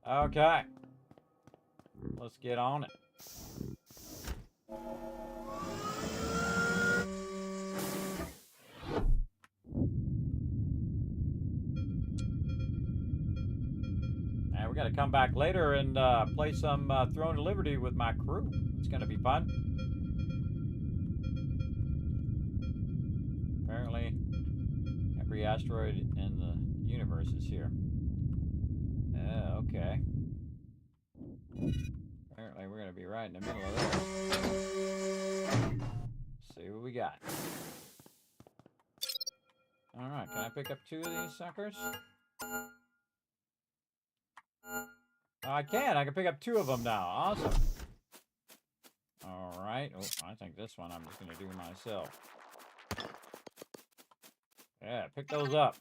Okay. Let's get on it. And we're going to come back later and play some Throne of Liberty with my crew. It's going to be fun. Apparently, every asteroid in the universe is here. Okay. Apparently, we're going to be right in the middle of this. See what we got. Alright, can I pick up 2 of these suckers? I can. I can pick up 2 of them now. Awesome. Alright. Oh, I think this one I'm just going to do myself. Yeah, pick those up.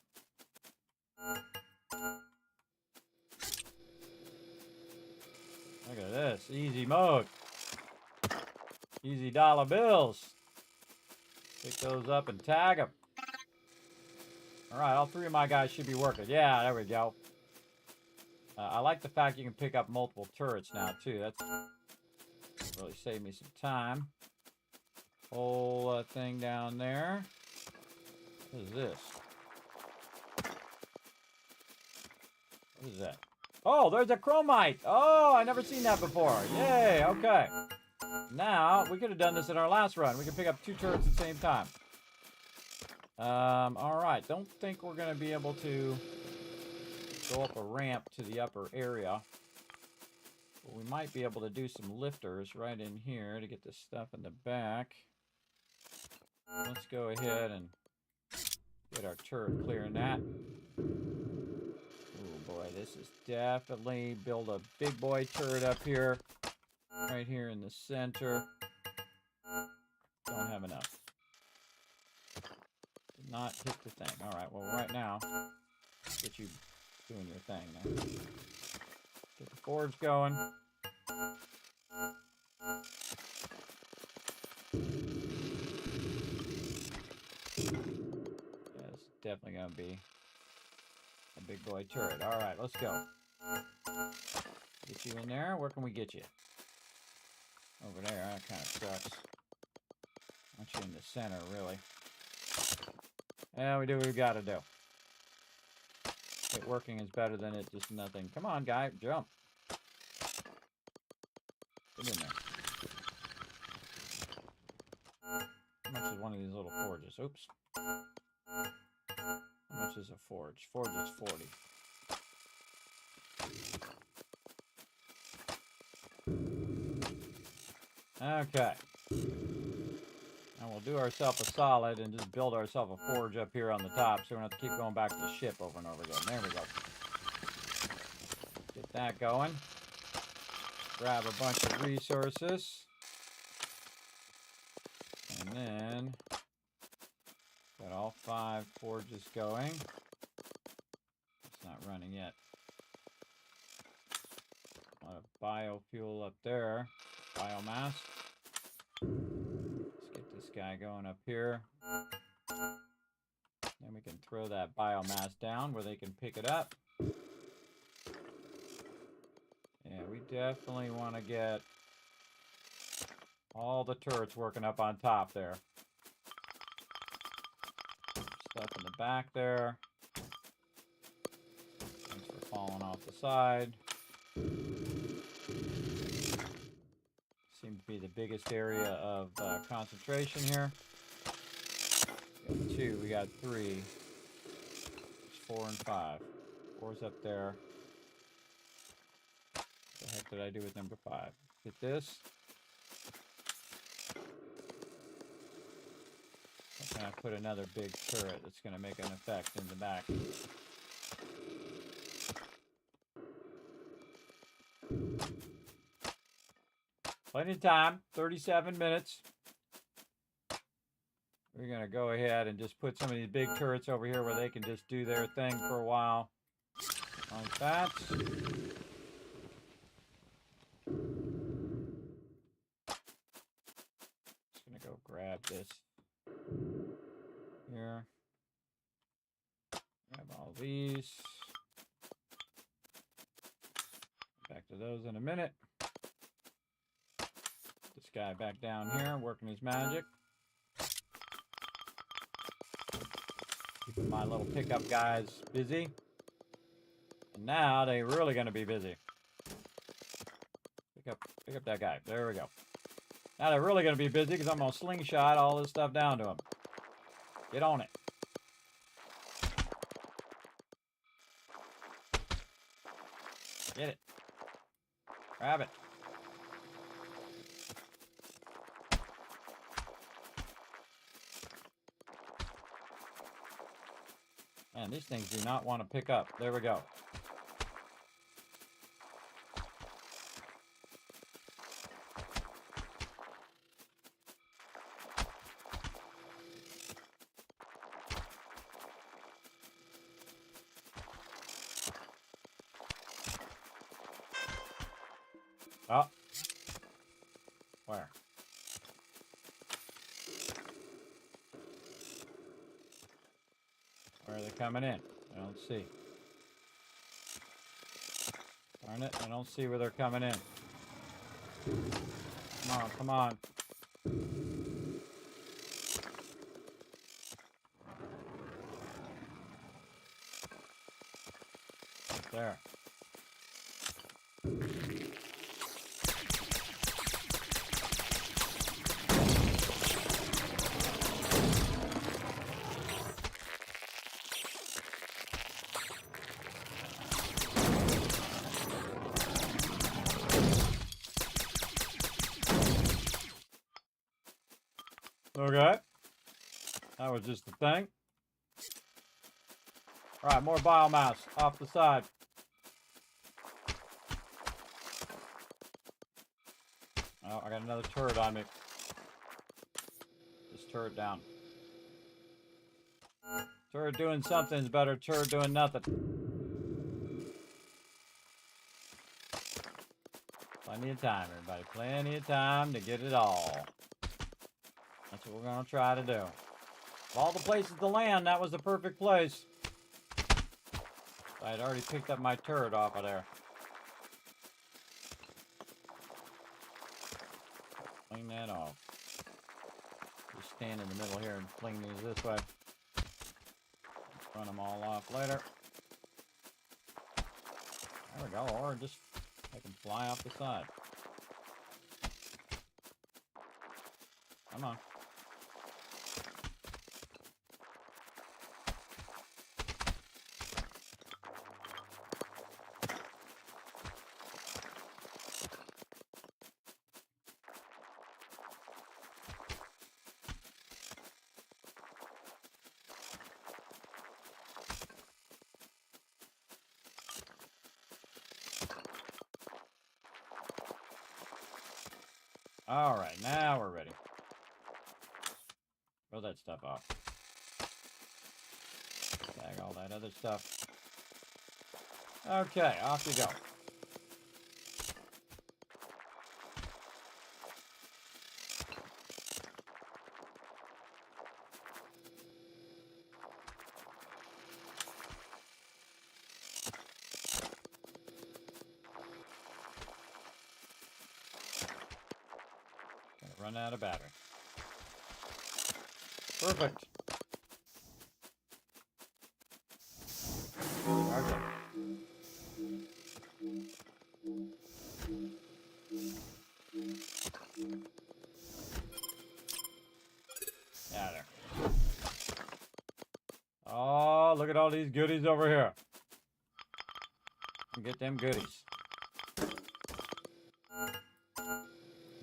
Look at this. Easy mode. Easy dollar bills. Pick those up and tag them. Alright, all 3 of my guys should be working. Yeah, there we go. I like the fact you can pick up multiple turrets now, too. That's really saved me some time. Whole thing down there. What is this? What is that? Oh, there's a chromite. Oh, I never seen that before. Yay, okay. Now, we could have done this in our last run. We can pick up 2 turrets at the same time. Alright. Don't think we're going to be able to go up a ramp to the upper area. But we might be able to do some lifters right in here to get this stuff in the back. Let's go ahead and get our turret clearing that. Oh boy, this is definitely build a big boy turret up here. Right here in the center. Don't have enough. Did not hit the thing. Alright, well right now, get you doing your thing there. Get the forge going. Yeah, it's definitely going to be a big boy turret. Alright, let's go. Get you in there. Where can we get you? Over there. That kind of sucks. I want you in the center, really. Yeah, we do what we got to do. It working is better than it just nothing. Come on, guy. Jump. Get in there. How much is one of these little forges? Oops. How much is a forge? Forge is 40. Okay. And we'll do ourselves a solid and just build ourselves a forge up here on the top so we don't have to keep going back to the ship over and over again. There we go. Get that going. Grab a bunch of resources. And then got all 5 forges going. It's not running yet. A lot of biofuel up there. Biomass. Let's get this guy going up here. Then we can throw that biomass down where they can pick it up. Yeah, we definitely want to get all the turrets working up on top there. Stuff in the back there. Thanks for falling off the side. Seems to be the biggest area of concentration here. We got 2, we got 3. There's 4 and 5. 4's up there. What the heck did I do with number 5? Get this. And I put another big turret that's going to make an effect in the back. Plenty of time, 37 minutes. We're going to go ahead and just put some of these big turrets over here where they can just do their thing for a while. Like that. Just going to go grab this here. Grab all these. Back to those in a minute. This guy back down here working his magic. Keeping my little pickup guys busy. And now they're really going to be busy. Pick up that guy. There we go. Now they're really going to be busy because I'm going to slingshot all this stuff down to them. Get on it. Get it. Grab it. Man, these things do not want to pick up. There we go. Oh. Where? Where are they coming in? I don't see. Darn it, I don't see where they're coming in. Come on, come on. There. Okay. That was just the thing. Alright, more biomass off the side. Oh, I got another turret on me. Just turret down. Turret doing something's better. Turret doing nothing. Plenty of time, everybody. Plenty of time to get it all. That's what we're going to try to do. Of all the places to land, that was the perfect place. I had already picked up my turret off of there. Fling that off. Just stand in the middle here and fling these this way. Run them all off later. There we go, or just make them fly off the side. Come on. All right, now we're ready. Throw that stuff off. Tag all that other stuff. Okay, off you go. Run out of battery. Perfect. Charge up. Yeah, there. Oh, look at all these goodies over here. Get them goodies.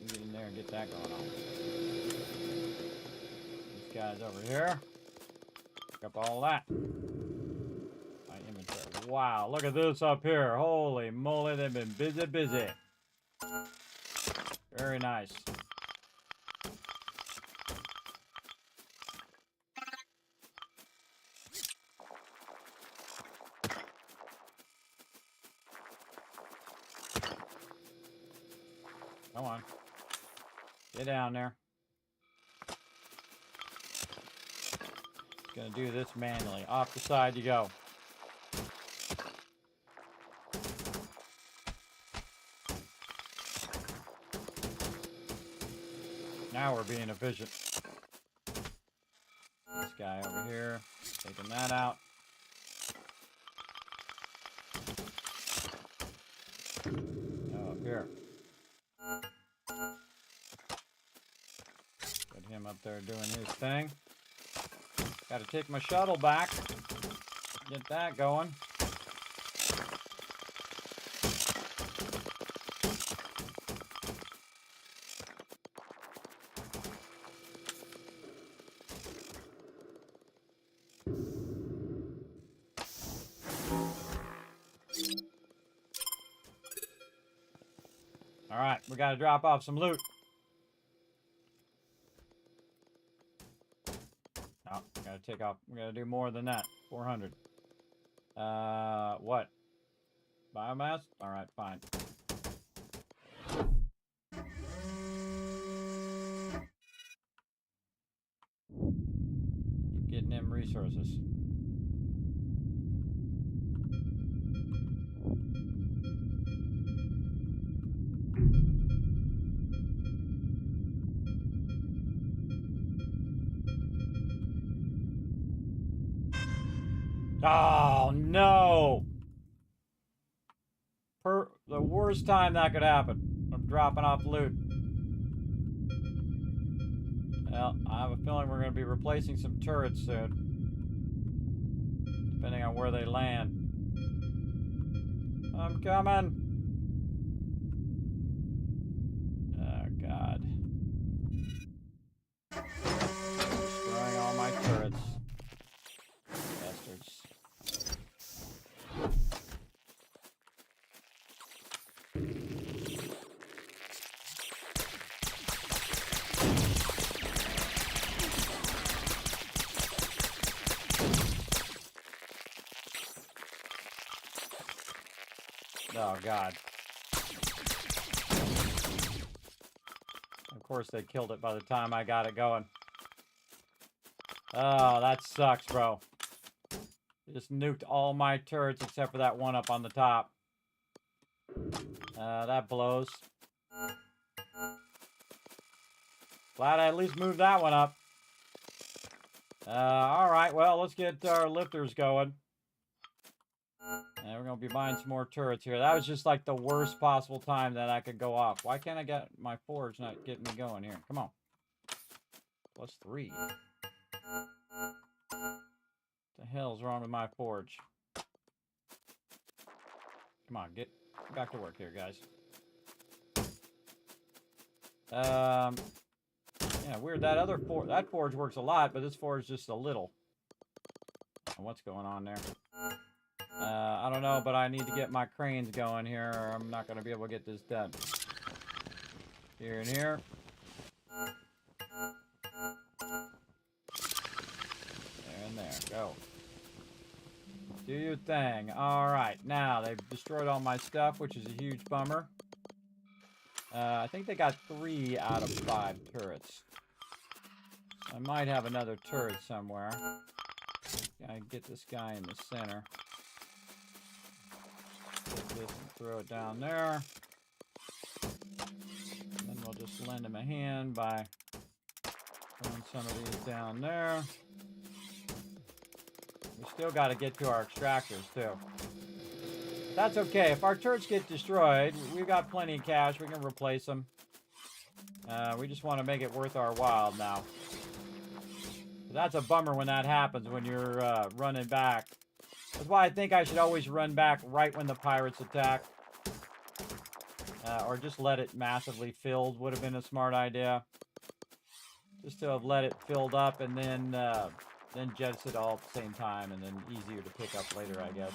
Get in there and get that going on. These guys over here. Pick up all that. My inventory. Wow, look at this up here. Holy moly, they've been busy. Very nice. Come on. Get down there. Just gonna do this manually. Off the side you go. Now we're being efficient. This guy over here, taking that out. Oh, up here. Get him up there doing his thing. Got to take my shuttle back. Get that going. All right, we got to drop off some loot. No, gotta take off. We gotta do more than that. 400. What? Biomass? All right, fine. Keep getting them resources. Oh, no! The worst time that could happen. I'm dropping off loot. Well, I have a feeling we're going to be replacing some turrets soon. Depending on where they land. I'm coming! Oh, God. Oh, God. Of course, they killed it by the time I got it going. Oh, that sucks, bro. Just nuked all my turrets except for that one up on the top. That blows. Glad I at least moved that one up. Alright, well, let's get our lifters going. And we're going to be buying some more turrets here. That was just like the worst possible time that I could go off. Why can't I get my forge not getting me going here? Come on. +3. What the hell's wrong with my forge? Come on, get back to work here, guys. Yeah, weird. That other forge works a lot, but this forge just a little. What's going on there? I don't know, but I need to get my cranes going here, or I'm not going to be able to get this done. Here and here. There and there. Go. Do your thing. Alright, now they've destroyed all my stuff, which is a huge bummer. I think they got 3 out of 5 turrets. I might have another turret somewhere. Gotta get this guy in the center. Take this and throw it down there. And then we'll just lend him a hand by throwing some of these down there. We still got to get to our extractors, too. That's okay. If our turrets get destroyed, we've got plenty of cash. We can replace them. We just want to make it worth our while now. That's a bummer when that happens, when you're running back. That's why I think I should always run back right when the pirates attack. Or just let it massively filled would have been a smart idea. Just to have let it filled up and then jettison it all at the same time, and then easier to pick up later, I guess.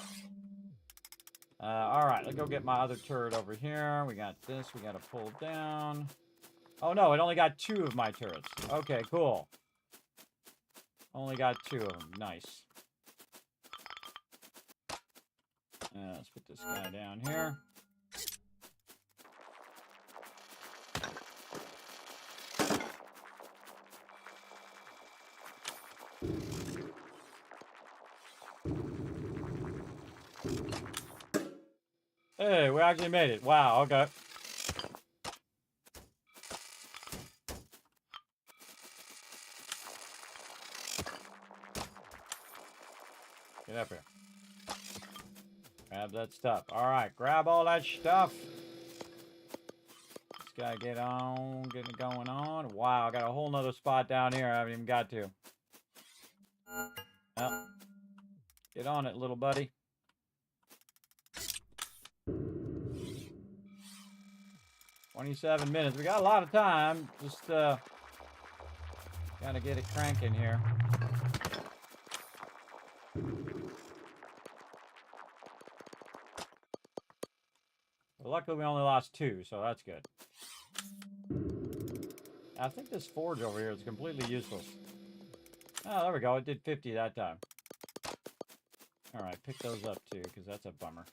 Alright, let's go get my other turret over here. We got this we got to pull down. Oh no, it only got 2 of my turrets. Okay, cool. Only got 2 of them. Nice. Let's put this guy down here. Hey, we actually made it. Wow, okay. Get up here. Grab that stuff. Alright, grab all that stuff. This guy get it going on. Wow, I got a whole nother spot down here I haven't even got to. Well, get on it, little buddy. "27 minutes. We got a lot of time. Just gotta get it cranking here. Well, luckily we only lost 2, so that's good. I think this forge over here is completely useless. Oh, there we go. It did 50 that time. Alright, pick those up too, because that's a bummer.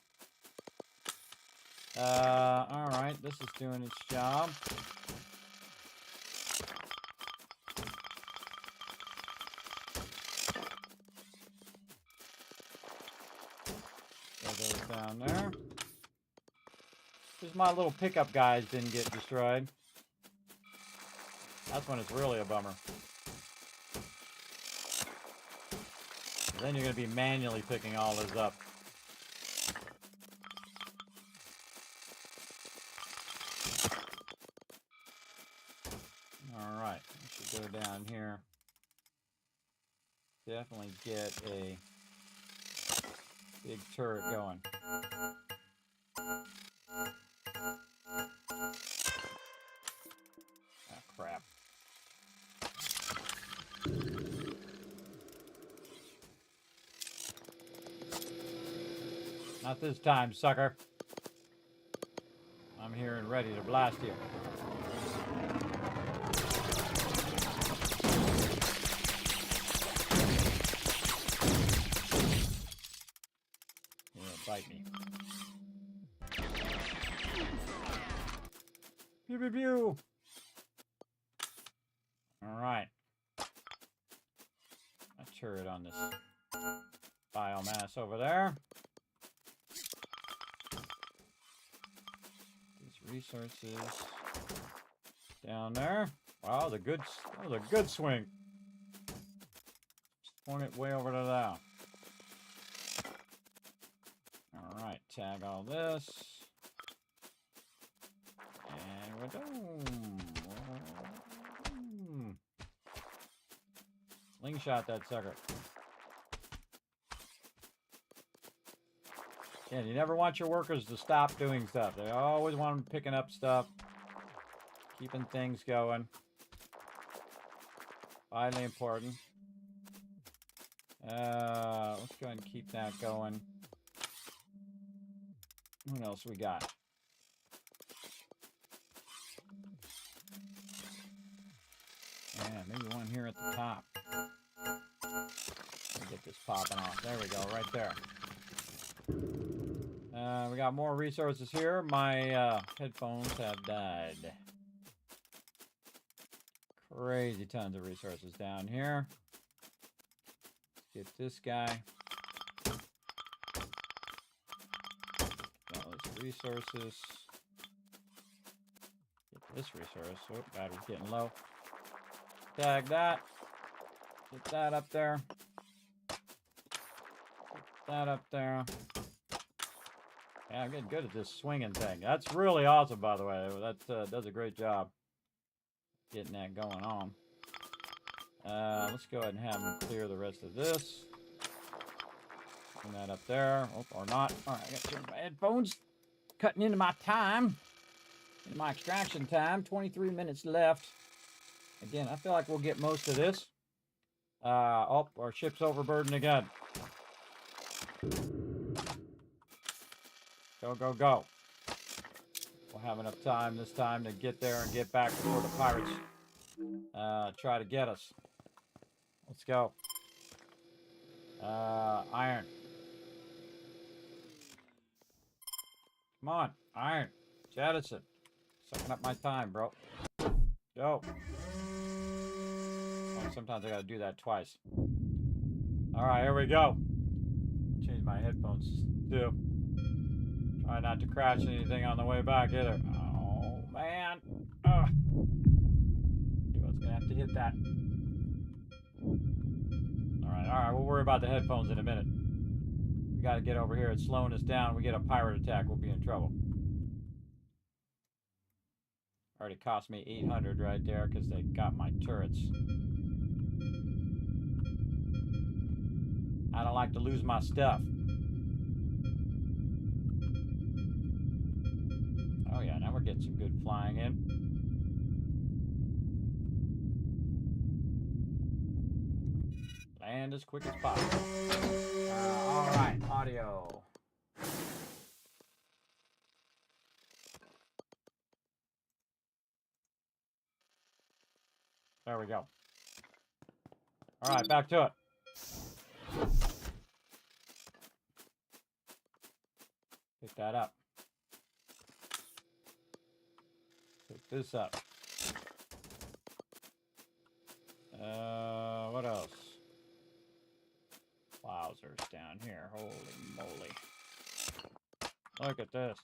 Alright, this is doing its job. Throw those down there. Just my little pickup guys didn't get destroyed. That's when it's really a bummer. Then you're going to be manually picking all this up. Alright, I should go down here. Definitely get a big turret going. Ah, crap. Not this time, sucker. I'm here and ready to blast you. Yeah, bite me. Pew, pew, pew. All right. A turret on this biomass over there. These resources down there. Wow, that was a good swing. Swung it way over to there. All right, tag all this. And we're done. Slingshot that sucker. Yeah, you never want your workers to stop doing stuff. They always want them picking up stuff, keeping things going. Vitally important. Let's go ahead and keep that going. What else we got? Yeah, maybe one here at the top. Get this popping off. There we go, right there. We got more resources here. My headphones have died. Crazy tons of resources down here. Let's get this guy. Get all those resources. Get this resource. Oh, battery's getting low. Tag that. Get that up there. Get that up there. Yeah, I'm getting good at this swinging thing. That's really awesome, by the way. That does a great job getting that going on. Let's go ahead and have them clear the rest of this. Bring that up there. Oh, or not. All right, I got to change my headphones. Cutting into my time. Into my extraction time. 23 minutes left. Again, I feel like we'll get most of this. Oh, our ship's overburdened again. Go, go, go. We'll have enough time this time to get there and get back before the pirates try to get us. Let's go. Iron. Come on, iron. Jettison. Sucking up my time, bro. Go. Oh, sometimes I gotta do that twice. Alright, here we go. Change my headphones too. Try not to crash anything on the way back either. Oh, man. Ugh. I was gonna have to hit that. Alright, we'll worry about the headphones in a minute. We gotta get over here. It's slowing us down. We get a pirate attack, we'll be in trouble. Already cost me 800 right there because they got my turrets. I don't like to lose my stuff. Oh yeah, now we're getting some good flying in. Land as quick as possible. Alright, audio. There we go. Alright, back to it. Pick that up. Pick this up. What else? Wowzers down here. Holy moly. Look at this.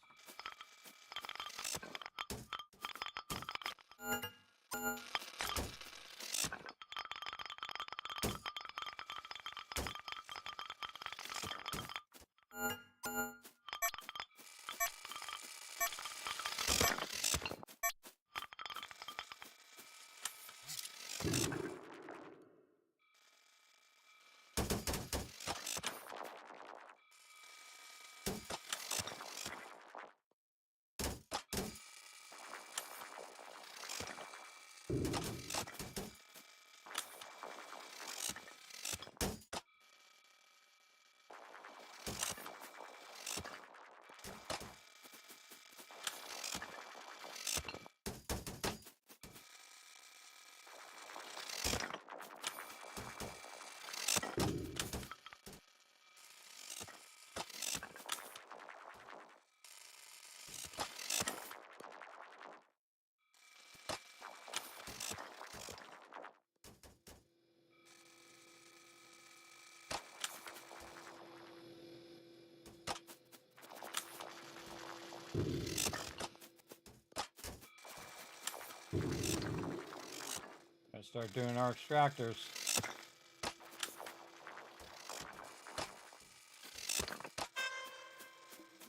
Gotta start doing our extractors.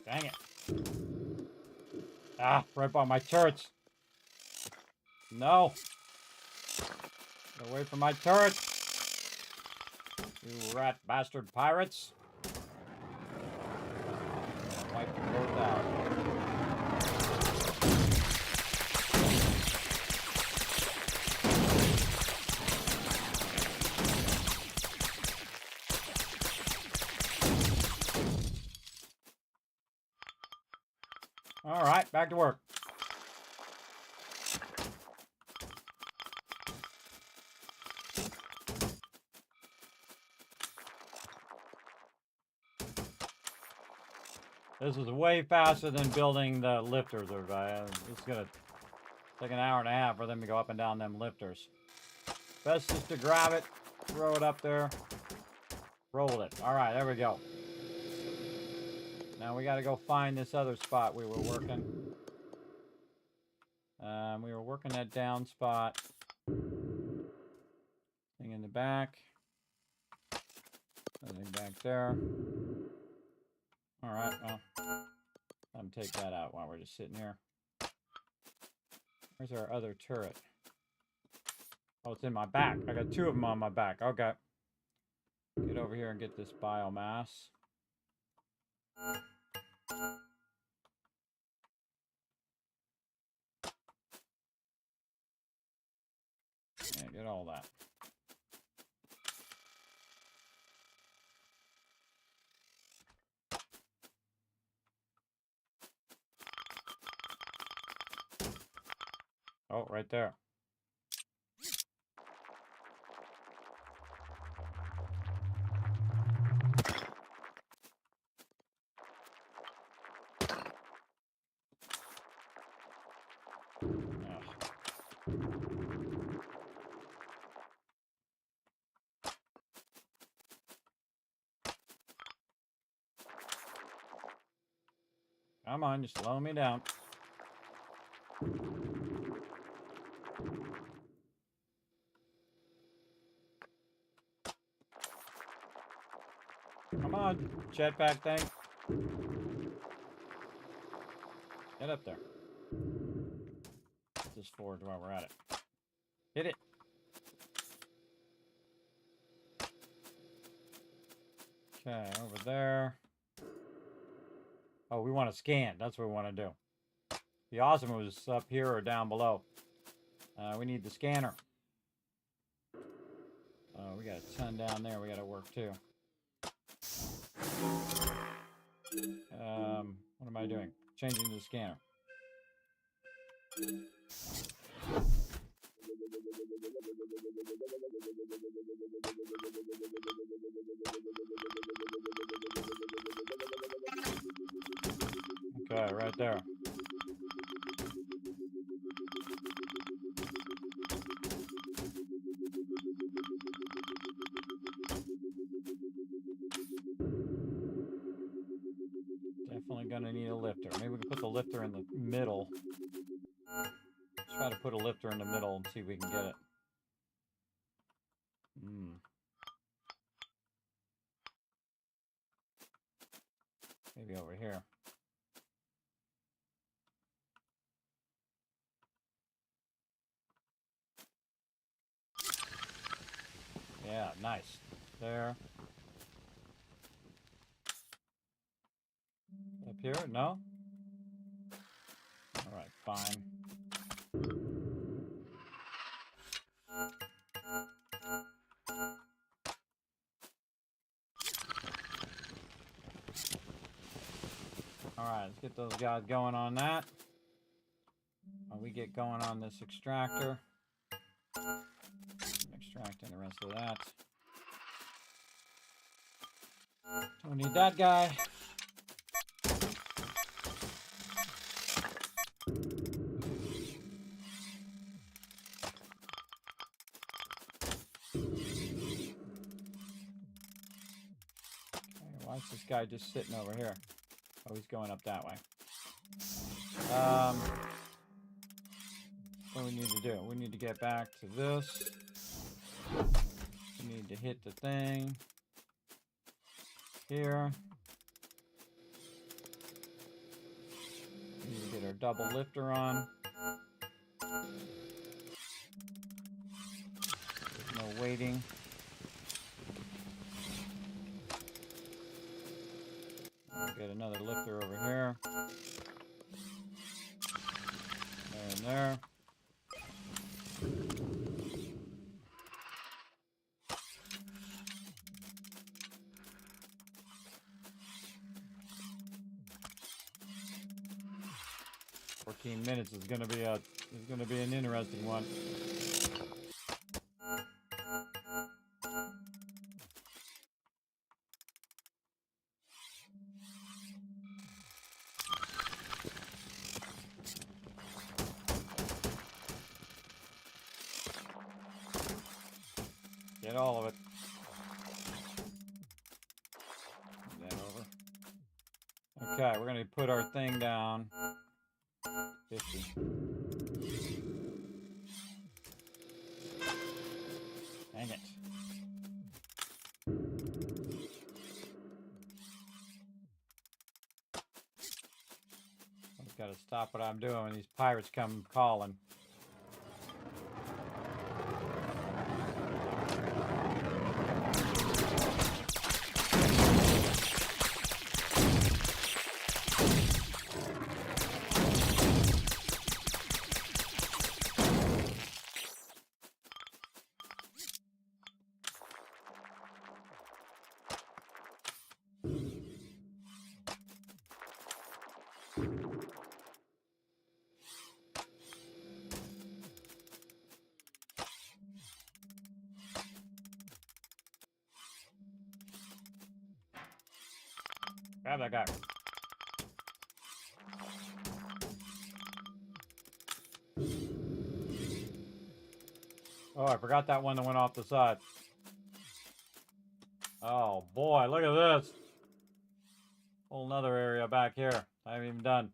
Dang it. Ah, right by my turrets. No. Get away from my turrets. You rat bastard pirates. Wipe them both out. All right, back to work. This is way faster than building the lifters. It's gonna take an hour and a half for them to go up and down them lifters. Best is to grab it, throw it up there, roll it. All right, there we go. Now we got to go find this other spot we were working. We were working that down spot. Thing in the back. Nothing back there. All right, well, I'm take that out while we're just sitting here. Where's our other turret? Oh, it's in my back. I got two of them on my back. Okay. Get over here and get this biomass. Yeah, get all that. Oh, right there. Come on, just slow me down. Come on, jetpack thing. Get up there. Put this forward while we're at it. Hit it. Okay, over there. Oh, we want to scan. That's what we want to do. Be awesome if it was up here or down below. We need the scanner. We got a ton down there we got to work too. What am I doing? Changing the scanner. Okay, right there. Definitely gonna need a lifter. Maybe we can put the lifter in the middle. Let's try to put a lifter in the middle and see if we can get it. Maybe over here. Yeah, nice. There. Up here? No? Alright, fine. Alright, let's get those guys going on that. While we get going on this extractor. Extracting the rest of that. Don't need that guy. Okay, why is this guy just sitting over here? Oh, he's going up that way. What do we need to do? We need to get back to this. We need to hit the thing here. We need to get our double lifter on. There's no waiting. We'll get another lifter over here. There and there. Minutes is going to be an interesting one. Get all of it. Move that over. Okay, we're going to put our thing down. 50. Dang it. I've got to stop what I'm doing when these pirates come calling. Grab that guy. Oh, I forgot that one that went off the side. Oh boy, look at this. Whole nother area back here. I haven't even done.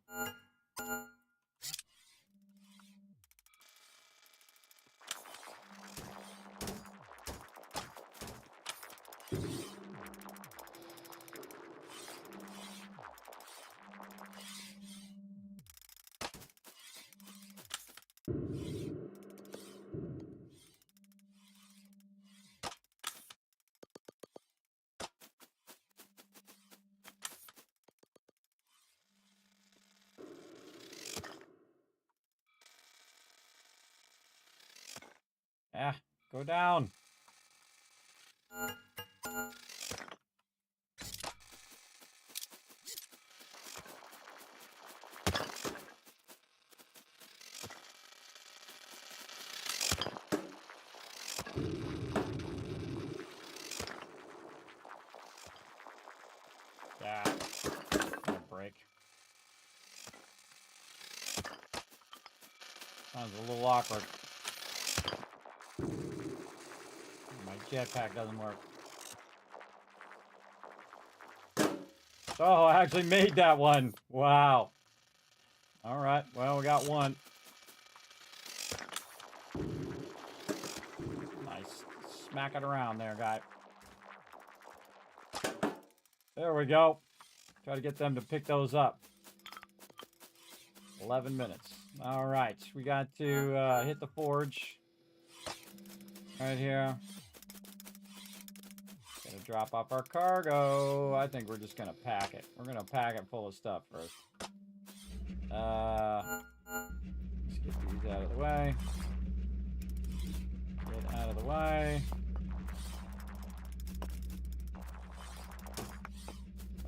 Yeah, go down. Yeah, no break. Sounds a little awkward. My jetpack doesn't work. Oh, I actually made that one. Wow. All right. Well, we got one. Nice. Smack it around there, guy. There we go. Try to get them to pick those up. 11 minutes. All right. We got to hit the forge. Right here. Gonna drop off our cargo. I think we're just gonna pack it. We're gonna pack it full of stuff first. Let's get these out of the way. Get out of the way.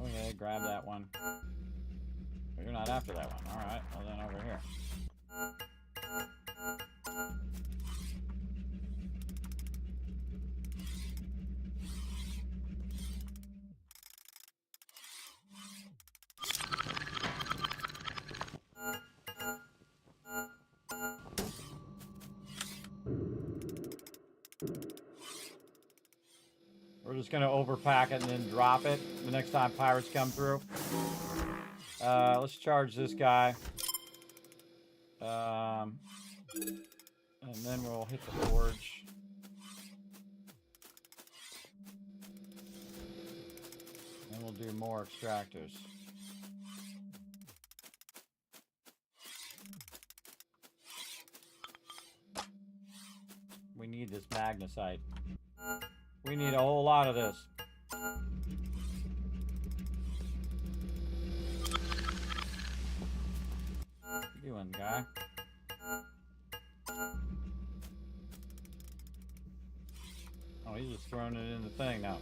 Okay, grab that one. But you're not after that one. Alright, well then over here. We're just gonna overpack it and then drop it the next time pirates come through. Let's charge this guy. And then we'll hit the forge. And we'll do more extractors. We need this magnesite. We need a whole lot of this. What you doing, guy? Oh, he's just throwing it in the thing now.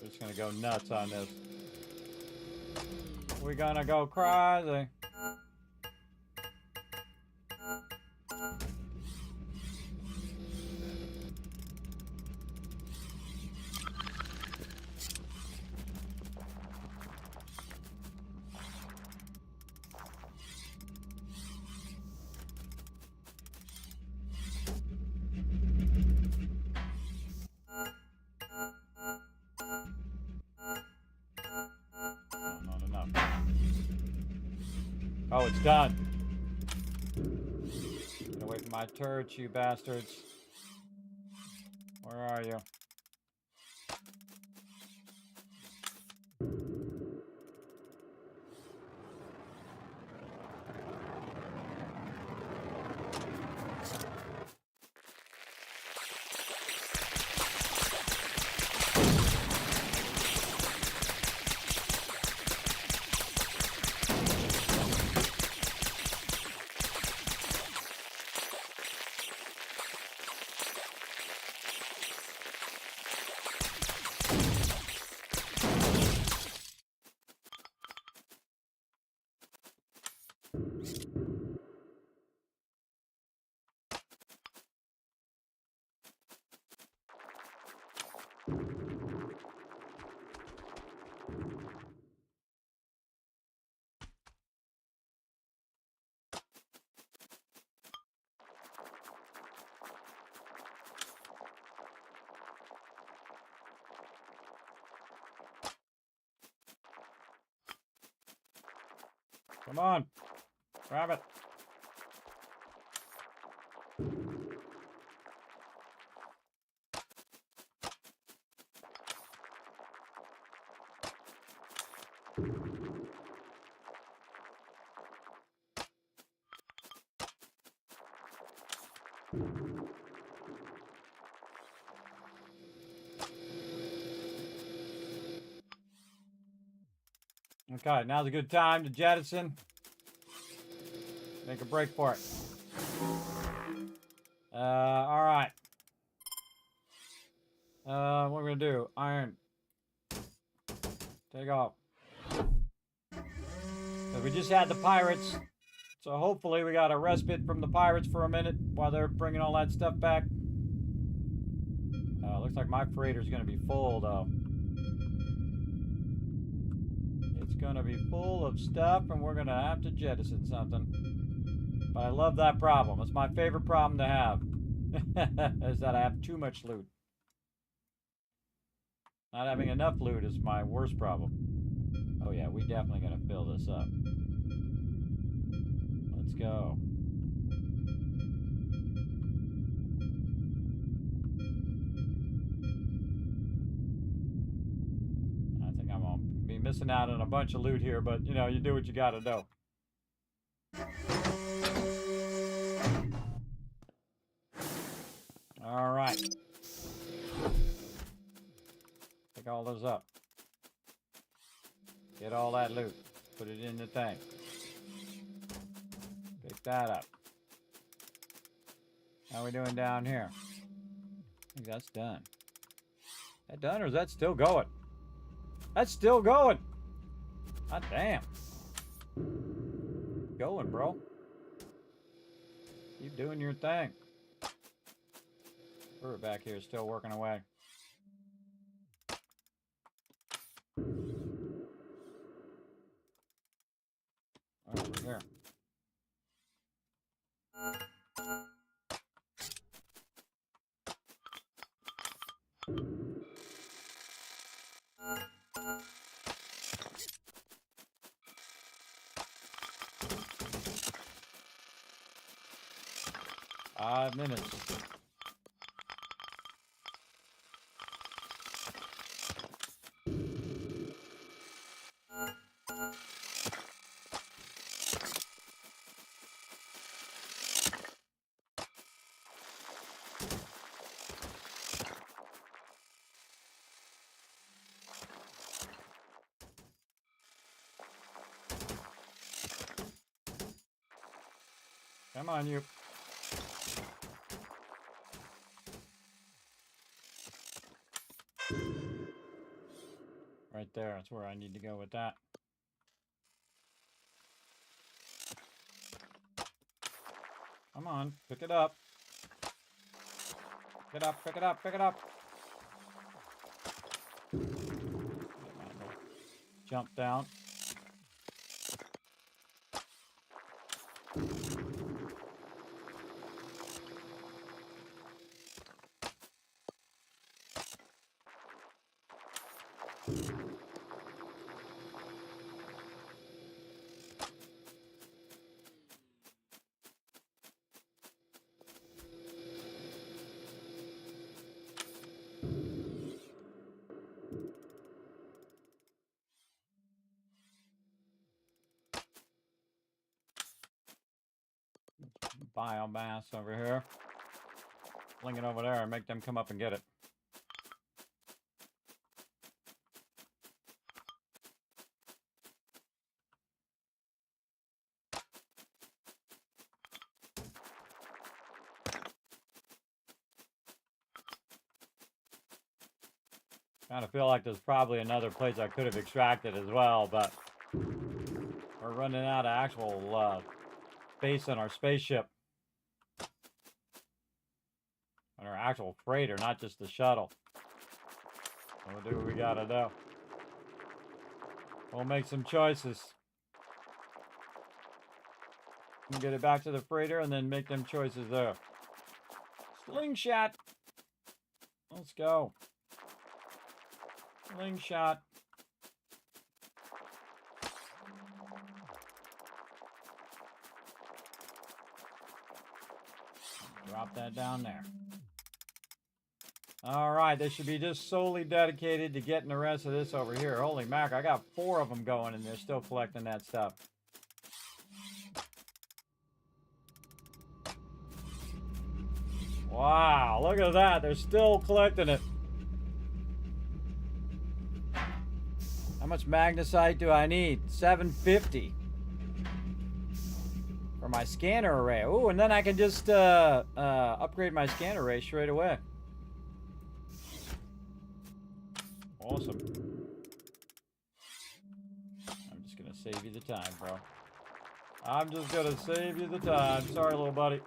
We're just gonna go nuts on this. We're gonna go crazy. Oh, it's done. Get away from my turrets, you bastards. Where are you? Come on. Grab it. Okay, now's a good time to jettison. Make a break for it. All right. What we're gonna do? Iron. Take off. So we just had the pirates, so hopefully we got a respite from the pirates for a minute while they're bringing all that stuff back. Looks like my freighter's gonna be full though. It's gonna be full of stuff, and we're gonna have to jettison something. But I love that problem. It's my favorite problem to have. Is that I have too much loot. Not having enough loot is my worst problem. Oh yeah, we definitely gonna fill this up. Let's go. I think I'm gonna be missing out on a bunch of loot here, but you know, you do what you gotta do. All right. Pick all those up. Get all that loot. Put it in the thing. Pick that up. How are we doing down here? I think that's done. Is that done or is that still going? That's still going. God damn. Going, bro. Keep doing your thing. We're back here still working away. Over here. Minutes. Come on, you. Right there, that's where I need to go with that. Come on, pick it up. Pick it up, pick it up, pick it up. Jump down. Biomass over here. Fling it over there and make them come up and get it. Kind of feel like there's probably another place I could have extracted as well, but we're running out of actual space in our spaceship. On our actual freighter, not just the shuttle. We'll do what we gotta do. We'll make some choices. We'll get it back to the freighter and then make them choices there. Slingshot! Let's go. Slingshot. Drop that down there. Alright, they should be just solely dedicated to getting the rest of this over here. Holy mac, I got 4 of them going and they're still collecting that stuff. Wow, look at that. They're still collecting it. How much magnesite do I need? 750. For my scanner array. Oh, and then I can just upgrade my scanner array straight away. Awesome. I'm just gonna save you the time, bro. I'm just gonna save you the time. Sorry, little buddy.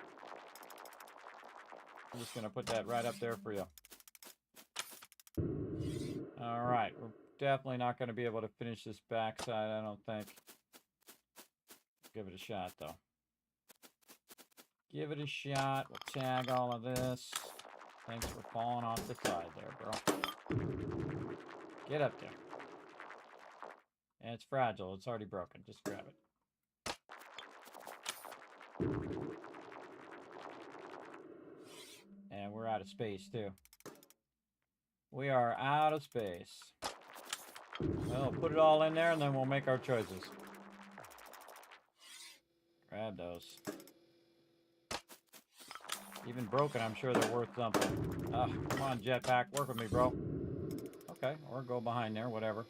I'm just gonna put that right up there for you. Alright, we're definitely not gonna be able to finish this backside, I don't think. Give it a shot, though. Give it a shot. We'll tag all of this. Thanks for falling off the side there, bro. Get up there. And it's fragile. It's already broken. Just grab it. And we're out of space, too. We are out of space. Well, put it all in there, and then we'll make our choices. Grab those. Even broken, I'm sure they're worth something. Come on, jetpack. Work with me, bro. Okay, or go behind there, whatever.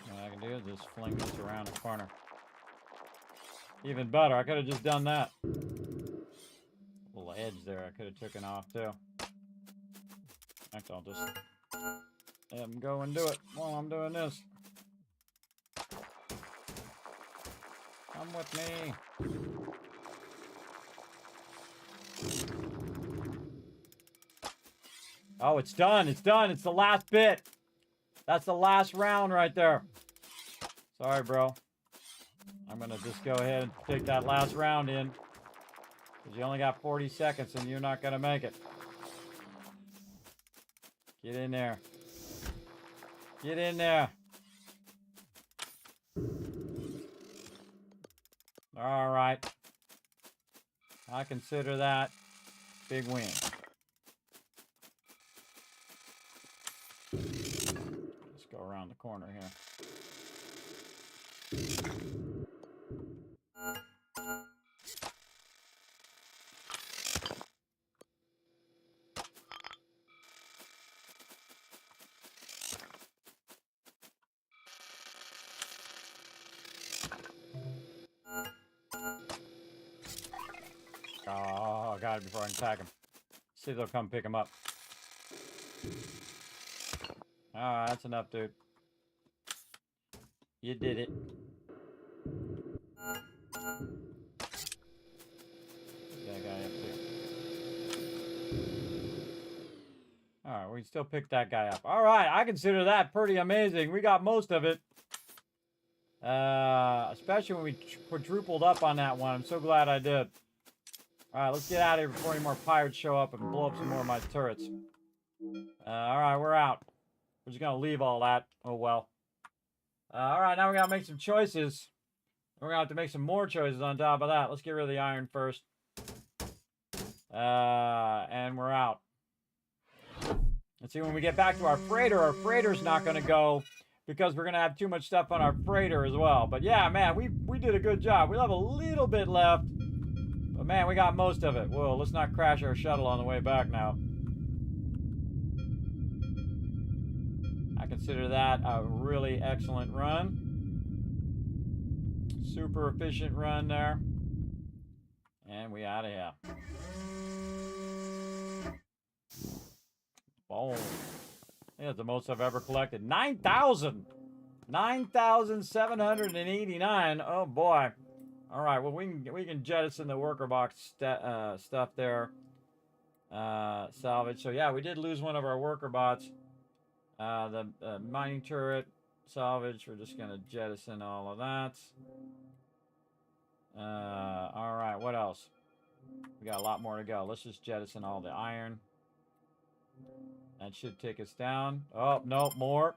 What I can do is just fling this around the corner. Even better, I could have just done that. Little edge there I could have taken off too. In fact, I'll just let him go and do it while I'm doing this. Come with me. Oh, it's done. It's done. It's the last bit. That's the last round right there. Sorry, bro. I'm gonna just go ahead and take that last round in. Because you only got 40 seconds and you're not gonna make it. Get in there. Get in there. All right. I consider that big win. Let's go around the corner here. Oh, I got it before I can attack him. See if they'll come pick him up. Alright, that's enough, dude. You did it. That guy up too. Alright, we can still pick that guy up. Alright, I consider that pretty amazing. We got most of it. Especially when we quadrupled up on that one. I'm so glad I did. Alright, let's get out of here before any more pirates show up and blow up some more of my turrets. Alright, we're out. We're just gonna leave all that. Oh well. Alright, now we gotta make some choices. We're gonna have to make some more choices on top of that. Let's get rid of the iron first. And we're out. Let's see, when we get back to our freighter's not gonna go because we're gonna have too much stuff on our freighter as well. But yeah, man, we did a good job. We have a little bit left. But man, we got most of it. Whoa, let's not crash our shuttle on the way back now. I consider that a really excellent run. Super efficient run there. And we out of here. Boom. I think that's the most I've ever collected. 9,000! 9,789. Oh boy. All right, well, we can jettison the worker box stuff there. Salvage. So yeah, we did lose one of our worker bots. The mining turret salvage. We're just gonna jettison all of that. All right, what else? We got a lot more to go. Let's just jettison all the iron. That should take us down. Oh, no, more.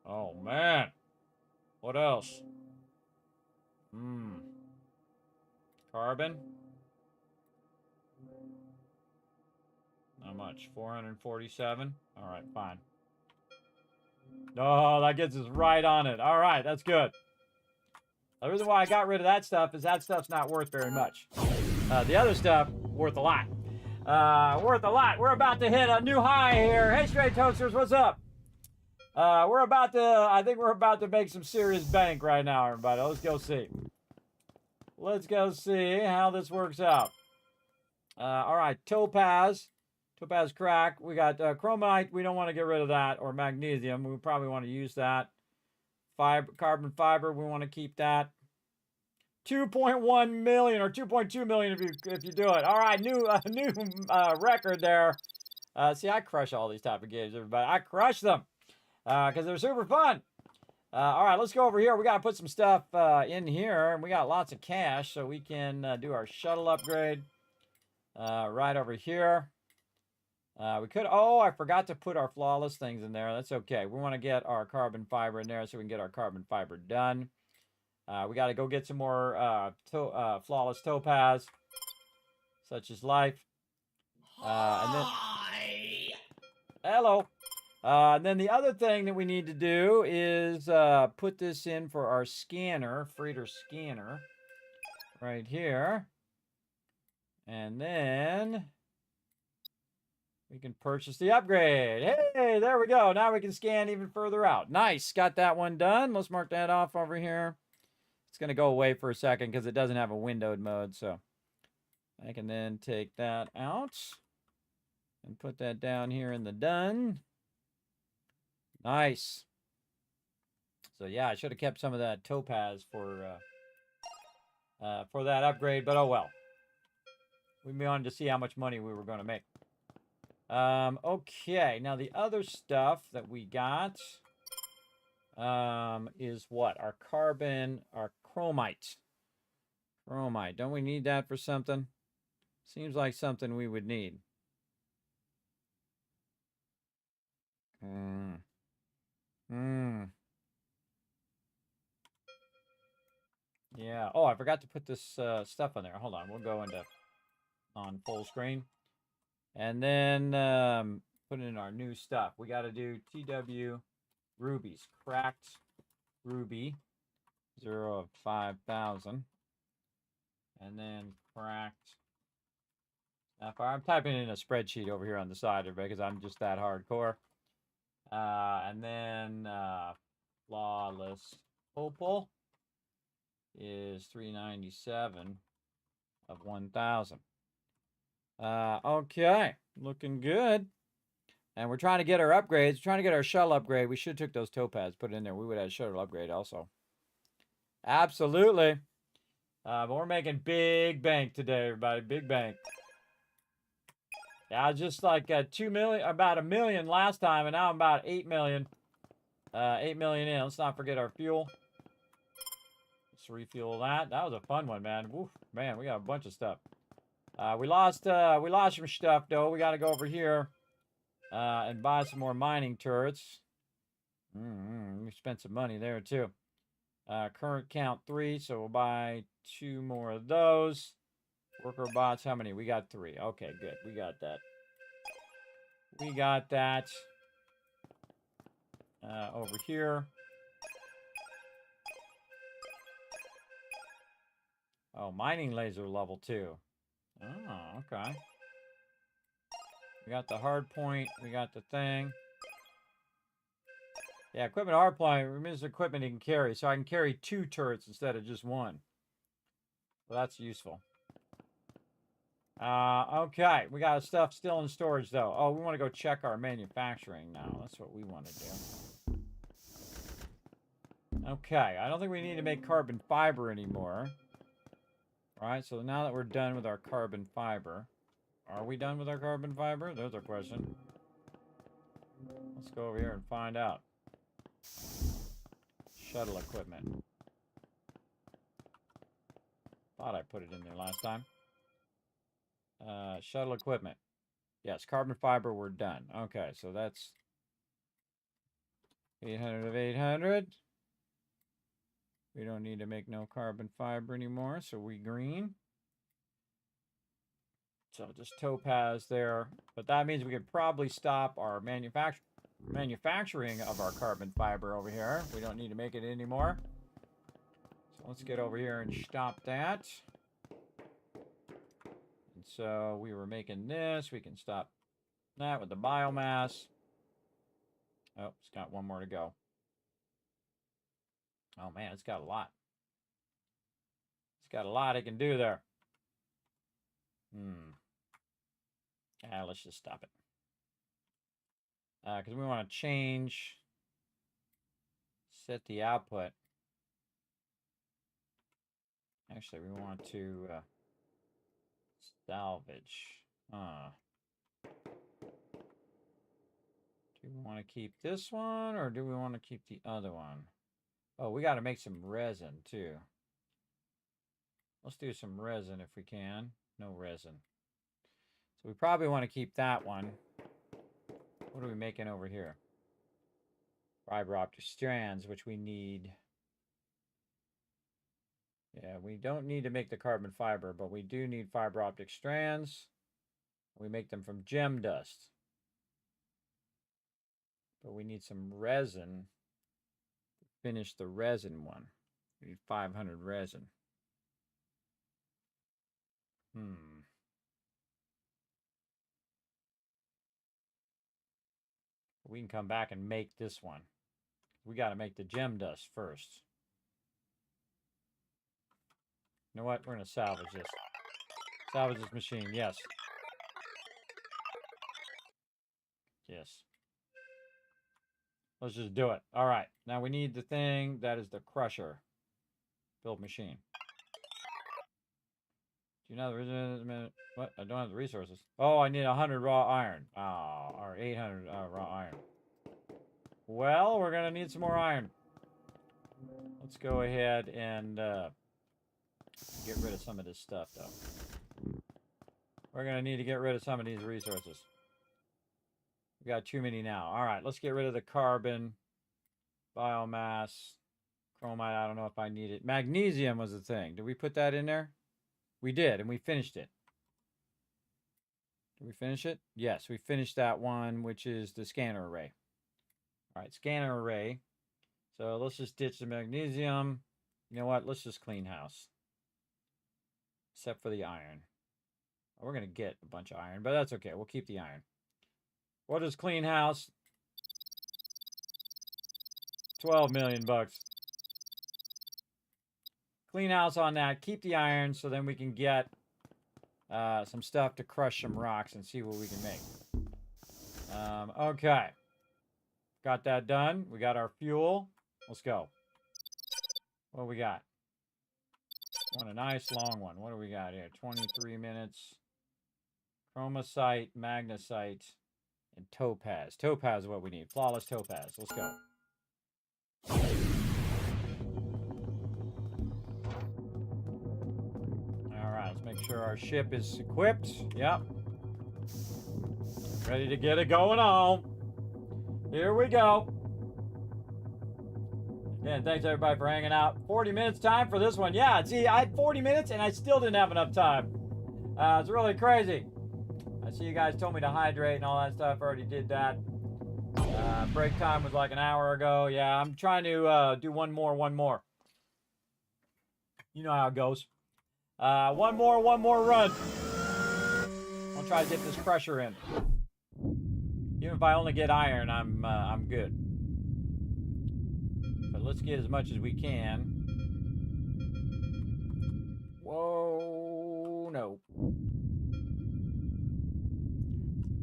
Oh man. What else? Carbon. How much? 447? Alright, fine. Oh, that gets us right on it. Alright, that's good. The reason why I got rid of that stuff is that stuff's not worth very much. The other stuff, worth a lot. Worth a lot. We're about to hit a new high here. Hey, Straight Toasters, what's up? I think we're about to make some serious bank right now, everybody. Let's go see. Let's go see how this works out. All right, topaz. Topaz crack. We got chromite. We don't want to get rid of that. Or magnesium. We probably want to use that. Carbon fiber. We want to keep that. 2.1 million or 2.2 million if you do it. All right, new record there. See, I crush all these type of games, everybody. I crush them because they're super fun. All right, let's go over here. We got to put some stuff in here, and we got lots of cash, so we can do our shuttle upgrade right over here. We could. Oh, I forgot to put our flawless things in there. That's okay. We want to get our carbon fiber in there so we can get our carbon fiber done. We got to go get some more flawless topaz, such as life. And then, hello. And then the other thing that we need to do is put this in for our scanner, freighter scanner, right here. And then we can purchase the upgrade. Hey, there we go. Now we can scan even further out. Nice. Got that one done. Let's mark that off over here. It's going to go away for a second because it doesn't have a windowed mode. So I can then take that out and put that down here in the done. Nice. So yeah, I should have kept some of that topaz for that upgrade, but oh well. We wanted to see how much money we were going to make. Okay, now the other stuff that we got is what? Our carbon, our Chromite. Chromite. Don't we need that for something? Seems like something we would need. Yeah. Oh, I forgot to put this stuff on there. Hold on. We'll go into on full screen. And then put in our new stuff. We got to do TW rubies. Cracked ruby. 0 of 5,000. And then cracked sapphire. I'm typing in a spreadsheet over here on the side, everybody, because I'm just that hardcore. And then flawless opal is 397 of 1,000. Okay, looking good. And we're trying to get our upgrades. We're trying to get our shuttle upgrade. We should have took those topaz, put it in there. We would have a shuttle upgrade also. Absolutely. But we're making big bank today, everybody. Big bank. Yeah, just like 2 million, about $1 million last time, and now I'm about 8 million. 8 million in. Let's not forget our fuel. Let's refuel that. That was a fun one, man. Woof, man, we got a bunch of stuff. We lost some stuff though. We got to go over here and buy some more mining turrets. We spent some money there too. Current count 3, so we'll buy 2 more of those. Worker bots, how many? We got 3. Okay, good. We got that. We got that. Over here. Oh, mining laser level 2. Oh, okay. We got the hard point. We got the thing. Yeah, equipment hard point removes equipment you can carry. So I can carry 2 turrets instead of just 1. So that's useful. Okay. We got stuff still in storage, though. Oh, we want to go check our manufacturing now. That's what we want to do. Okay. I don't think we need to make carbon fiber anymore. All right. So now that we're done with our carbon fiber. Are we done with our carbon fiber? There's our question. Let's go over here and find out. Shuttle equipment. Thought I put it in there last time. Shuttle equipment. Yes, carbon fiber, we're done. Okay, so that's 800 of 800. We don't need to make no carbon fiber anymore, so we green. So just topaz there. But that means we could probably stop our manufacturing of our carbon fiber over here. We don't need to make it anymore. So let's get over here and stop that. And so we were making this. We can stop that with the biomass. Oh, it's got 1 more to go. Oh man, it's got a lot. It's got a lot it can do there. Let's just stop it. Because we want to change, set the output. Actually, we want to salvage. Do we want to keep this one or do we want to keep the other one? Oh, we got to make some resin too. Let's do some resin if we can. No resin. So we probably want to keep that one. What are we making over here? Fiber optic strands, which we need. Yeah, we don't need to make the carbon fiber, but we do need fiber optic strands. We make them from gem dust. But we need some resin to finish the resin one. We need 500 resin. We can come back and make this one. We got to make the gem dust first. You know what? We're going to salvage this. Salvage this machine. Yes. Yes. Let's just do it. All right. Now we need the thing that is the crusher. Build machine. Do you know the what? I don't have the resources. Oh, I need 100 raw iron. Oh, or 800 raw iron. Well, we're going to need some more iron. Let's go ahead and get rid of some of this stuff, though. We're going to need to get rid of some of these resources. We got too many now. All right, let's get rid of the carbon, biomass, chromite. I don't know if I need it. Magnesium was the thing. Did we put that in there? We did, and we finished it. Did we finish it? Yes, we finished that one, which is the scanner array. All right, scanner array. So let's just ditch the magnesium. You know what? Let's just clean house. Except for the iron. We're going to get a bunch of iron, but that's okay. We'll keep the iron. What is clean house? 12 million bucks. Clean house on that. Keep the iron so then we can get some stuff to crush some rocks and see what we can make. Okay. Got that done. We got our fuel. Let's go. What we got? Want a nice long one. What do we got here? 23 minutes. Chromosite, magnesite, and topaz. Topaz is what we need. Flawless topaz. Let's go. Alright, let's make sure our ship is equipped. Yep. Ready to get it going on. Here we go. Again, thanks everybody for hanging out. 40 minutes time for this one. Yeah, see, I had 40 minutes and I still didn't have enough time. It's really crazy. I see you guys told me to hydrate and all that stuff. I already did that. Break time was like an hour ago. Yeah, I'm trying to do one more. You know how it goes. One more run. I'll try to get this pressure in. Even if I only get iron, I'm good. But let's get as much as we can. Whoa, no.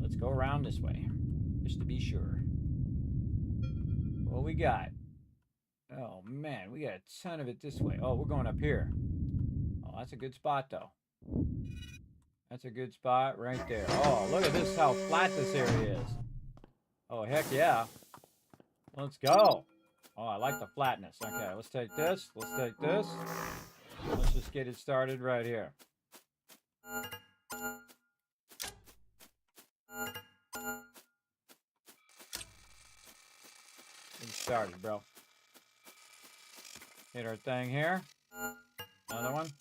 Let's go around this way, just to be sure. What we got? Oh man, we got a ton of it this way. Oh, we're going up here. Oh, that's a good spot though. That's a good spot right there. Oh, look at this, how flat this area is. Oh, heck yeah. Let's go. Oh, I like the flatness. Okay, let's take this. Let's take this. Let's just get it started right here. Get started, bro. Hit our thing here. Another one.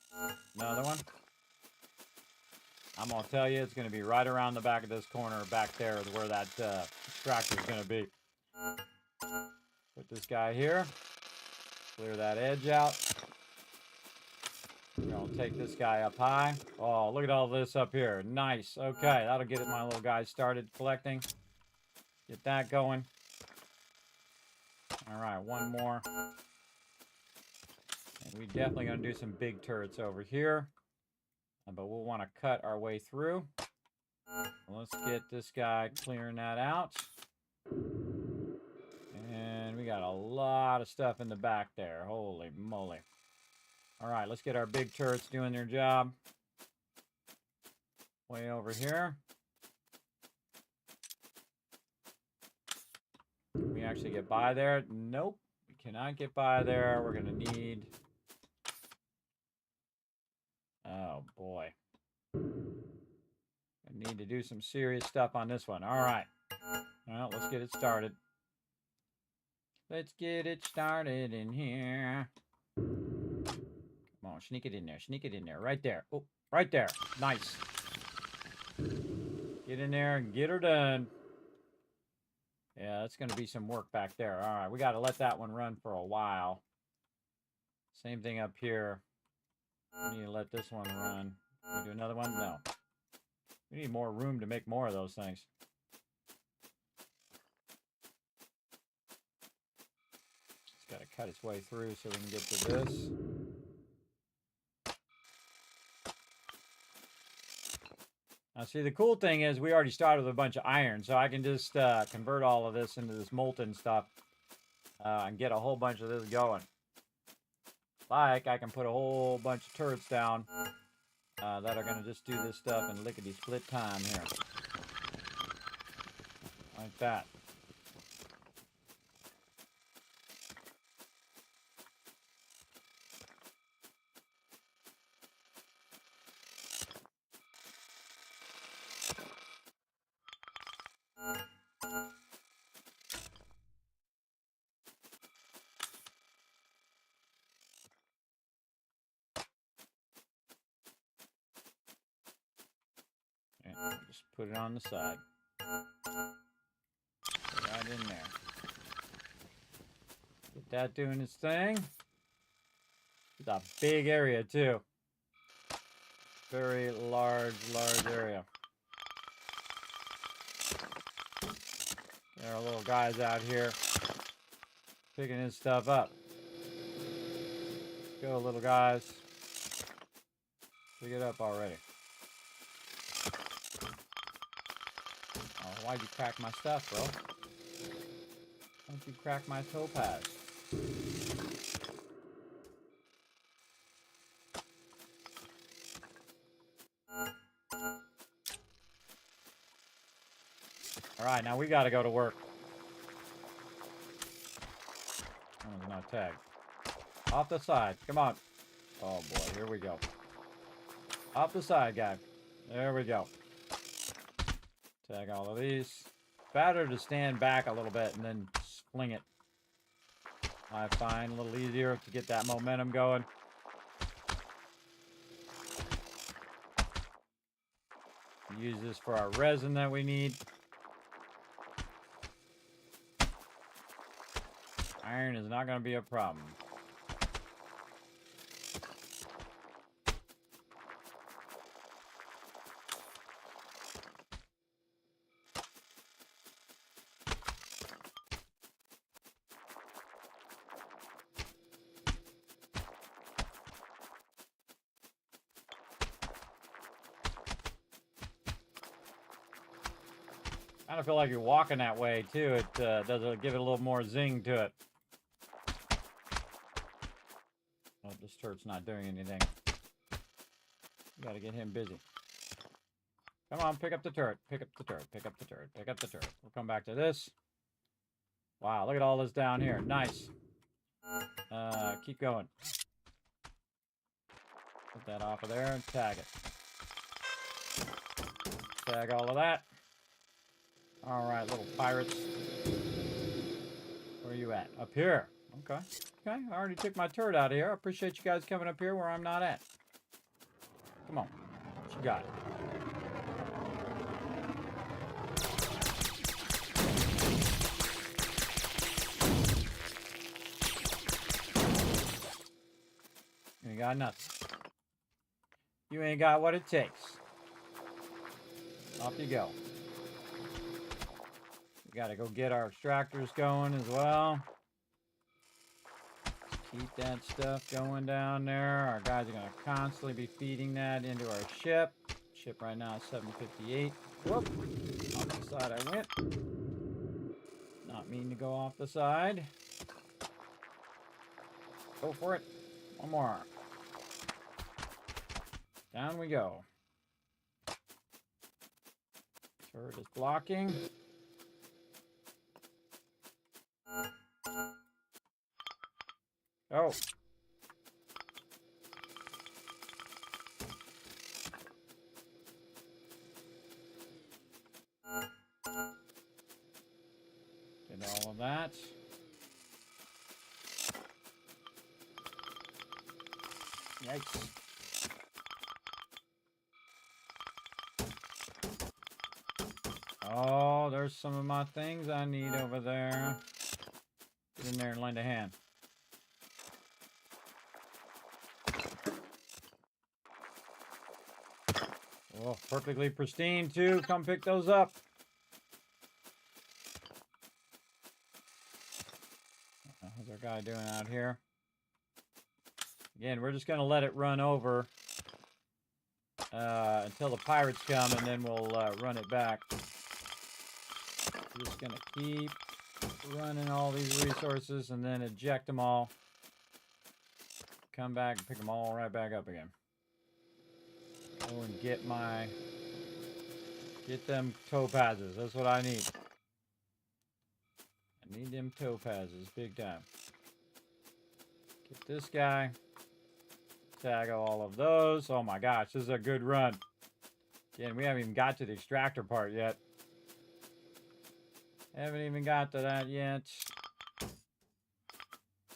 Another one. I'm going to tell you, it's going to be right around the back of this corner. Back there is where that extractor is going to be. Put this guy here. Clear that edge out. We're going to take this guy up high. Oh, look at all this up here. Nice. Okay, that'll get my little guy started collecting. Get that going. All right, one more. And we definitely going to do some big turrets over here. But we'll want to cut our way through. Let's get this guy clearing that out. And we got a lot of stuff in the back there. Holy moly. All right, let's get our big turrets doing their job. Way over here. Can we actually get by there? Nope. We cannot get by there. We're going to need... Oh, boy. I need to do some serious stuff on this one. All right. Well, let's get it started. Let's get it started in here. Come on, sneak it in there. Sneak it in there. Right there. Oh, right there. Nice. Get in there and get her done. Yeah, that's going to be some work back there. All right, we got to let that one run for a while. Same thing up here. We need to let this one run. Can we do another one? No. We need more room to make more of those things. It's got to cut its way through so we can get to this. Now, see, the cool thing is we already started with a bunch of iron, so I can just convert all of this into this molten stuff and get a whole bunch of this going. Like, I can put a whole bunch of turrets down that are going to just do this stuff in lickety-split time here. Like that. Just put it on the side. Right in there. Get that doing its thing. It's a big area, too. Very large area. There are little guys out here picking his stuff up. Go, little guys. Pick it up already. Oh, why'd you crack my stuff, bro? Why'd you crack my topaz? Alright, now we gotta go to work. Oh, there's no tag. Off the side. Come on. Oh boy, here we go. Off the side, guy. There we go. Tag all of these. Better to stand back a little bit and then fling it. I find a little easier to get that momentum going. Use this for our resin that we need. Iron is not going to be a problem. I kind of feel like you're walking that way too. It does give it a little more zing to it. Oh, this turret's not doing anything. You gotta get him busy. Come on, pick up the turret. Pick up the turret. Pick up the turret. Pick up the turret. We'll come back to this. Wow, look at all this down here. Nice. Keep going. Get that off of there and tag it. Tag all of that. Alright, little pirates. Where are you at? Up here. Okay. Okay, I already took my turret out of here. I appreciate you guys coming up here where I'm not at. Come on. What you got? You ain't got nothing. You ain't got what it takes. Off you go. We gotta go get our extractors going as well. Keep that stuff going down there. Our guys are going to constantly be feeding that into our ship. Ship right now is 758. Whoop. Off the side I went. Not mean to go off the side. Go for it. One more. Down we go. Turret is blocking. Oh. Did all of that. Yikes. Oh, there's some of my things I need over there. Get in there and lend a hand. Oh, perfectly pristine too. Come pick those up. How's our guy doing out here? Again, we're just going to let it run over until the pirates come, and then we'll run it back. We're just going to keep running all these resources and then eject them all. Come back and pick them all right back up again. Go and get them topazes. That's what I need. I need them topazes big time. Get this guy. Tag all of those. Oh my gosh, this is a good run. Again, we haven't even got to the extractor part yet. Haven't even got to that yet.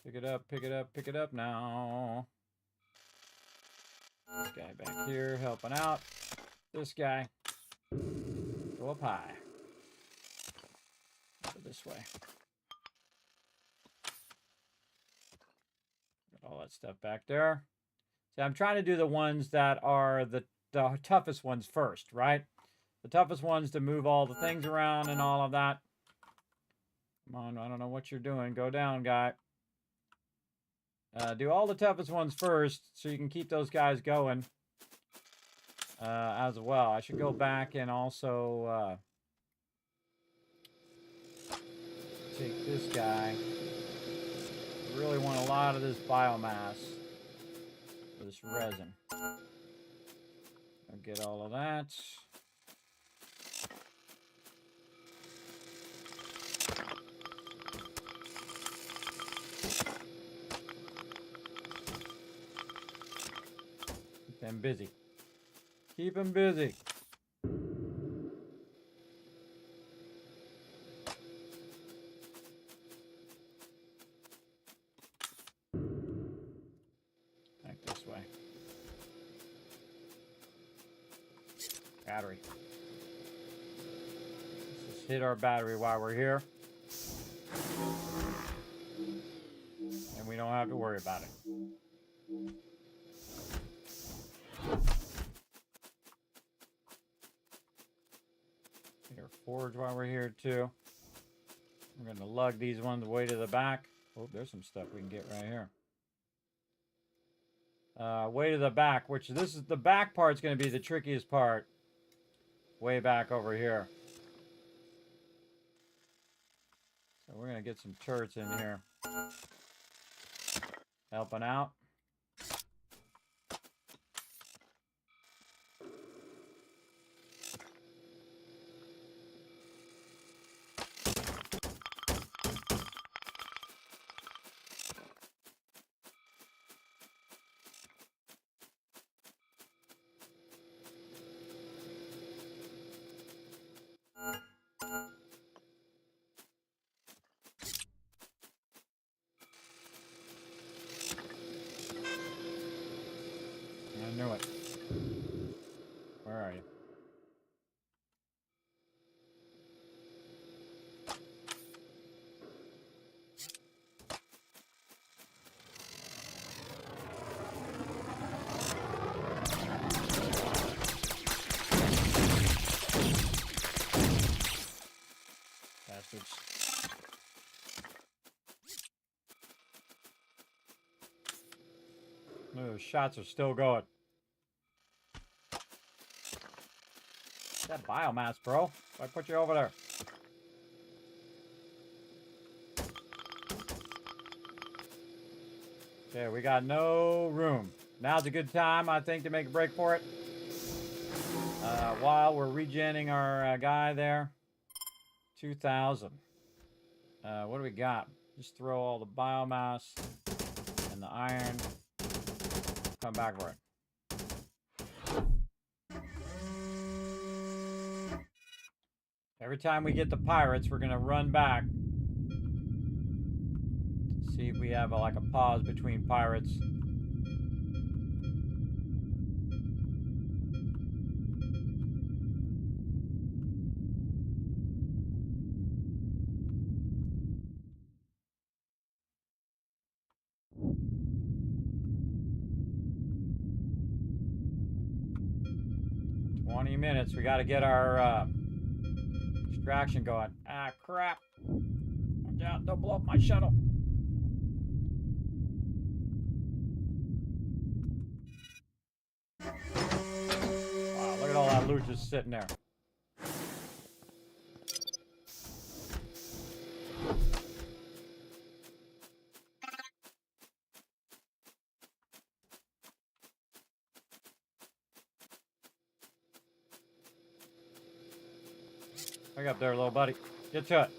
Pick it up, pick it up, pick it up now. This guy back here helping out. This guy. Go up high. Go this way. Got all that stuff back there. See, I'm trying to do the ones that are the toughest ones first, right? The toughest ones to move all the things around and all of that. Come on, I don't know what you're doing. Go down, guy. Do all the toughest ones first so you can keep those guys going as well. I should go back and also take this guy. I really want a lot of this biomass, this resin. I'll get all of that. Keep them busy. Keep them busy. Back this way. Battery. Let's just hit our battery while we're here. And we don't have to worry about it. Hit our forge while we're here too. We're going to lug these ones way to the back. Oh, there's some stuff we can get right here. Way to the back, which this is the back part's going to be the trickiest part. Way back over here. So we're going to get some turrets in here. Helping out. I knew it. Where are you? Bastards. Those shots are still going. That biomass, bro. Why put you over there? Okay, we got no room. Now's a good time, I think, to make a break for it. While we're regenning our guy there. 2,000. What do we got? Just throw all the biomass and the iron. Come back for it. Every time we get the pirates, we're going to run back. See if we have like a pause between pirates. Minutes. We got to get our extraction going. Ah, crap. Watch out. Don't blow up my shuttle. Wow, look at all that loot just sitting there. Wake up there, little buddy. Get to it.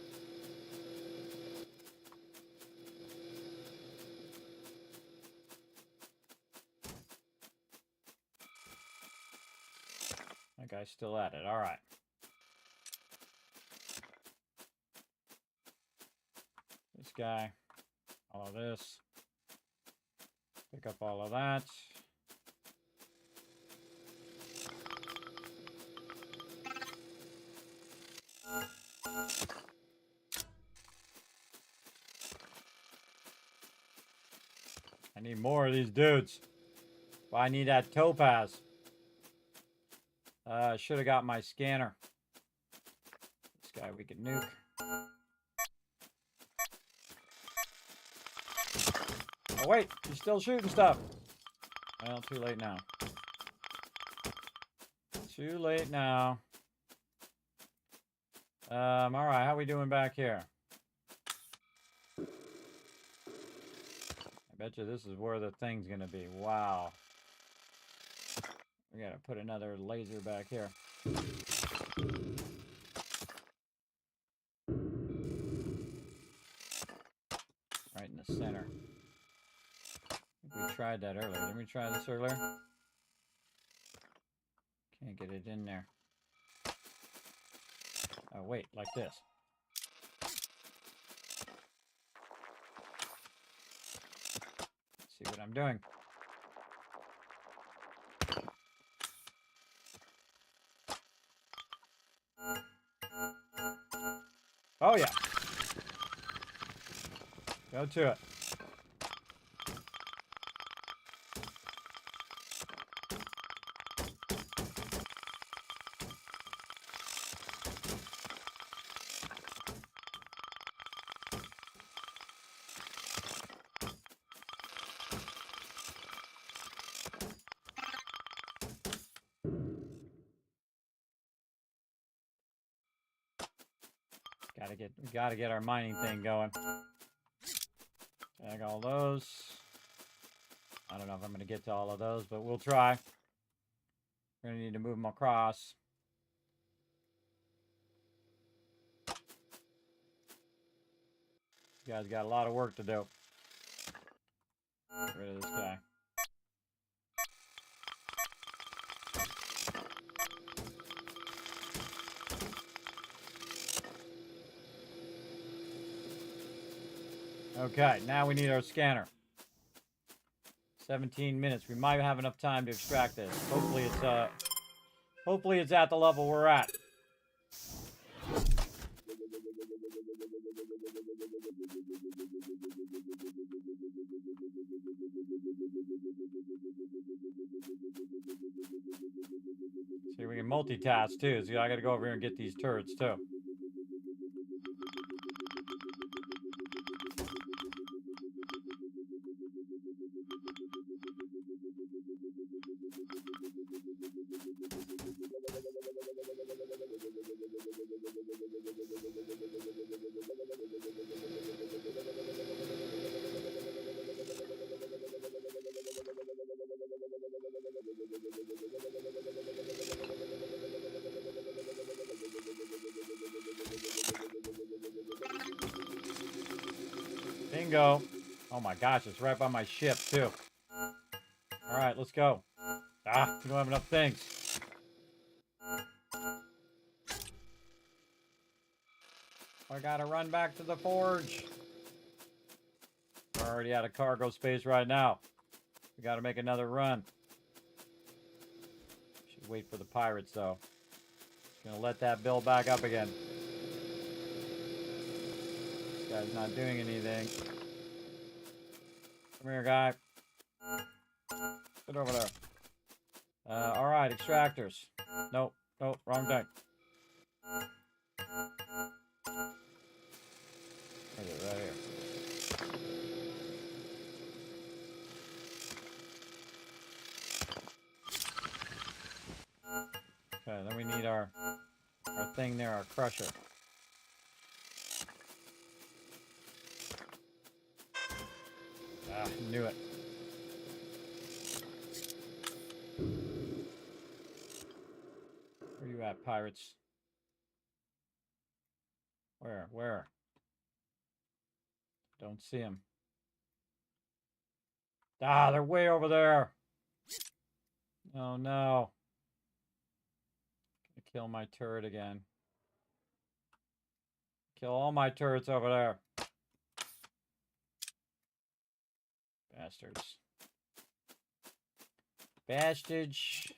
That guy's still at it. All right. This guy. All of this. Pick up all of that. I need more of these dudes. Well, I need that topaz. Should have got my scanner. This guy we can nuke. Oh wait, he's still shooting stuff. Well, too late now. Too late now. Alright, how we doing back here? I bet you this is where the thing's gonna be. Wow. We gotta put another laser back here. Right in the center. I think we tried that earlier. Didn't we try this earlier? Can't get it in there. Oh, wait, like this. Let's see what I'm doing. Oh, yeah. Go to it. Gotta get our mining thing going. Tag all those. I don't know if I'm gonna get to all of those, but we'll try. We're gonna need to move them across. You guys got a lot of work to do. Get rid of this guy. Okay, now we need our scanner. 17 minutes. We might have enough time to extract this. Hopefully it's at the level we're at. See, we can multitask too. So I gotta go over here and get these turrets too. Bingo. Oh my gosh, it's right by my ship too. Alright, let's go. Ah, we don't have enough things. I gotta run back to the forge. We're already out of cargo space right now. We gotta make another run. Should wait for the pirates though. Just gonna let that build back up again. This guy's not doing anything. Come here, guy. Sit over there. Alright, extractors. Nope, nope, wrong thing. Where's it? Right here. Okay, then we need our thing there, our crusher. Ah, knew it. Where you at, pirates? Where? Don't see them. Ah, they're way over there. Oh no. Gonna kill my turret again. Kill all my turrets over there. Bastards. Bastards.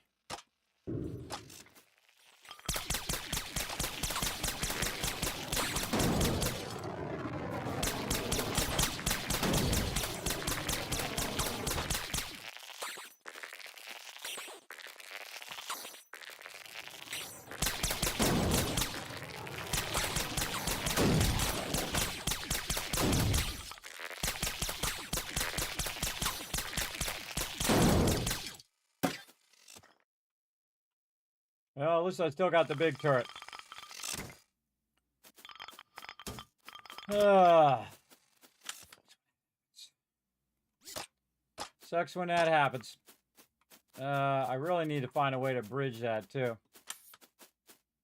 Well, at least I still got the big turret. Sucks when that happens. I really need to find a way to bridge that too.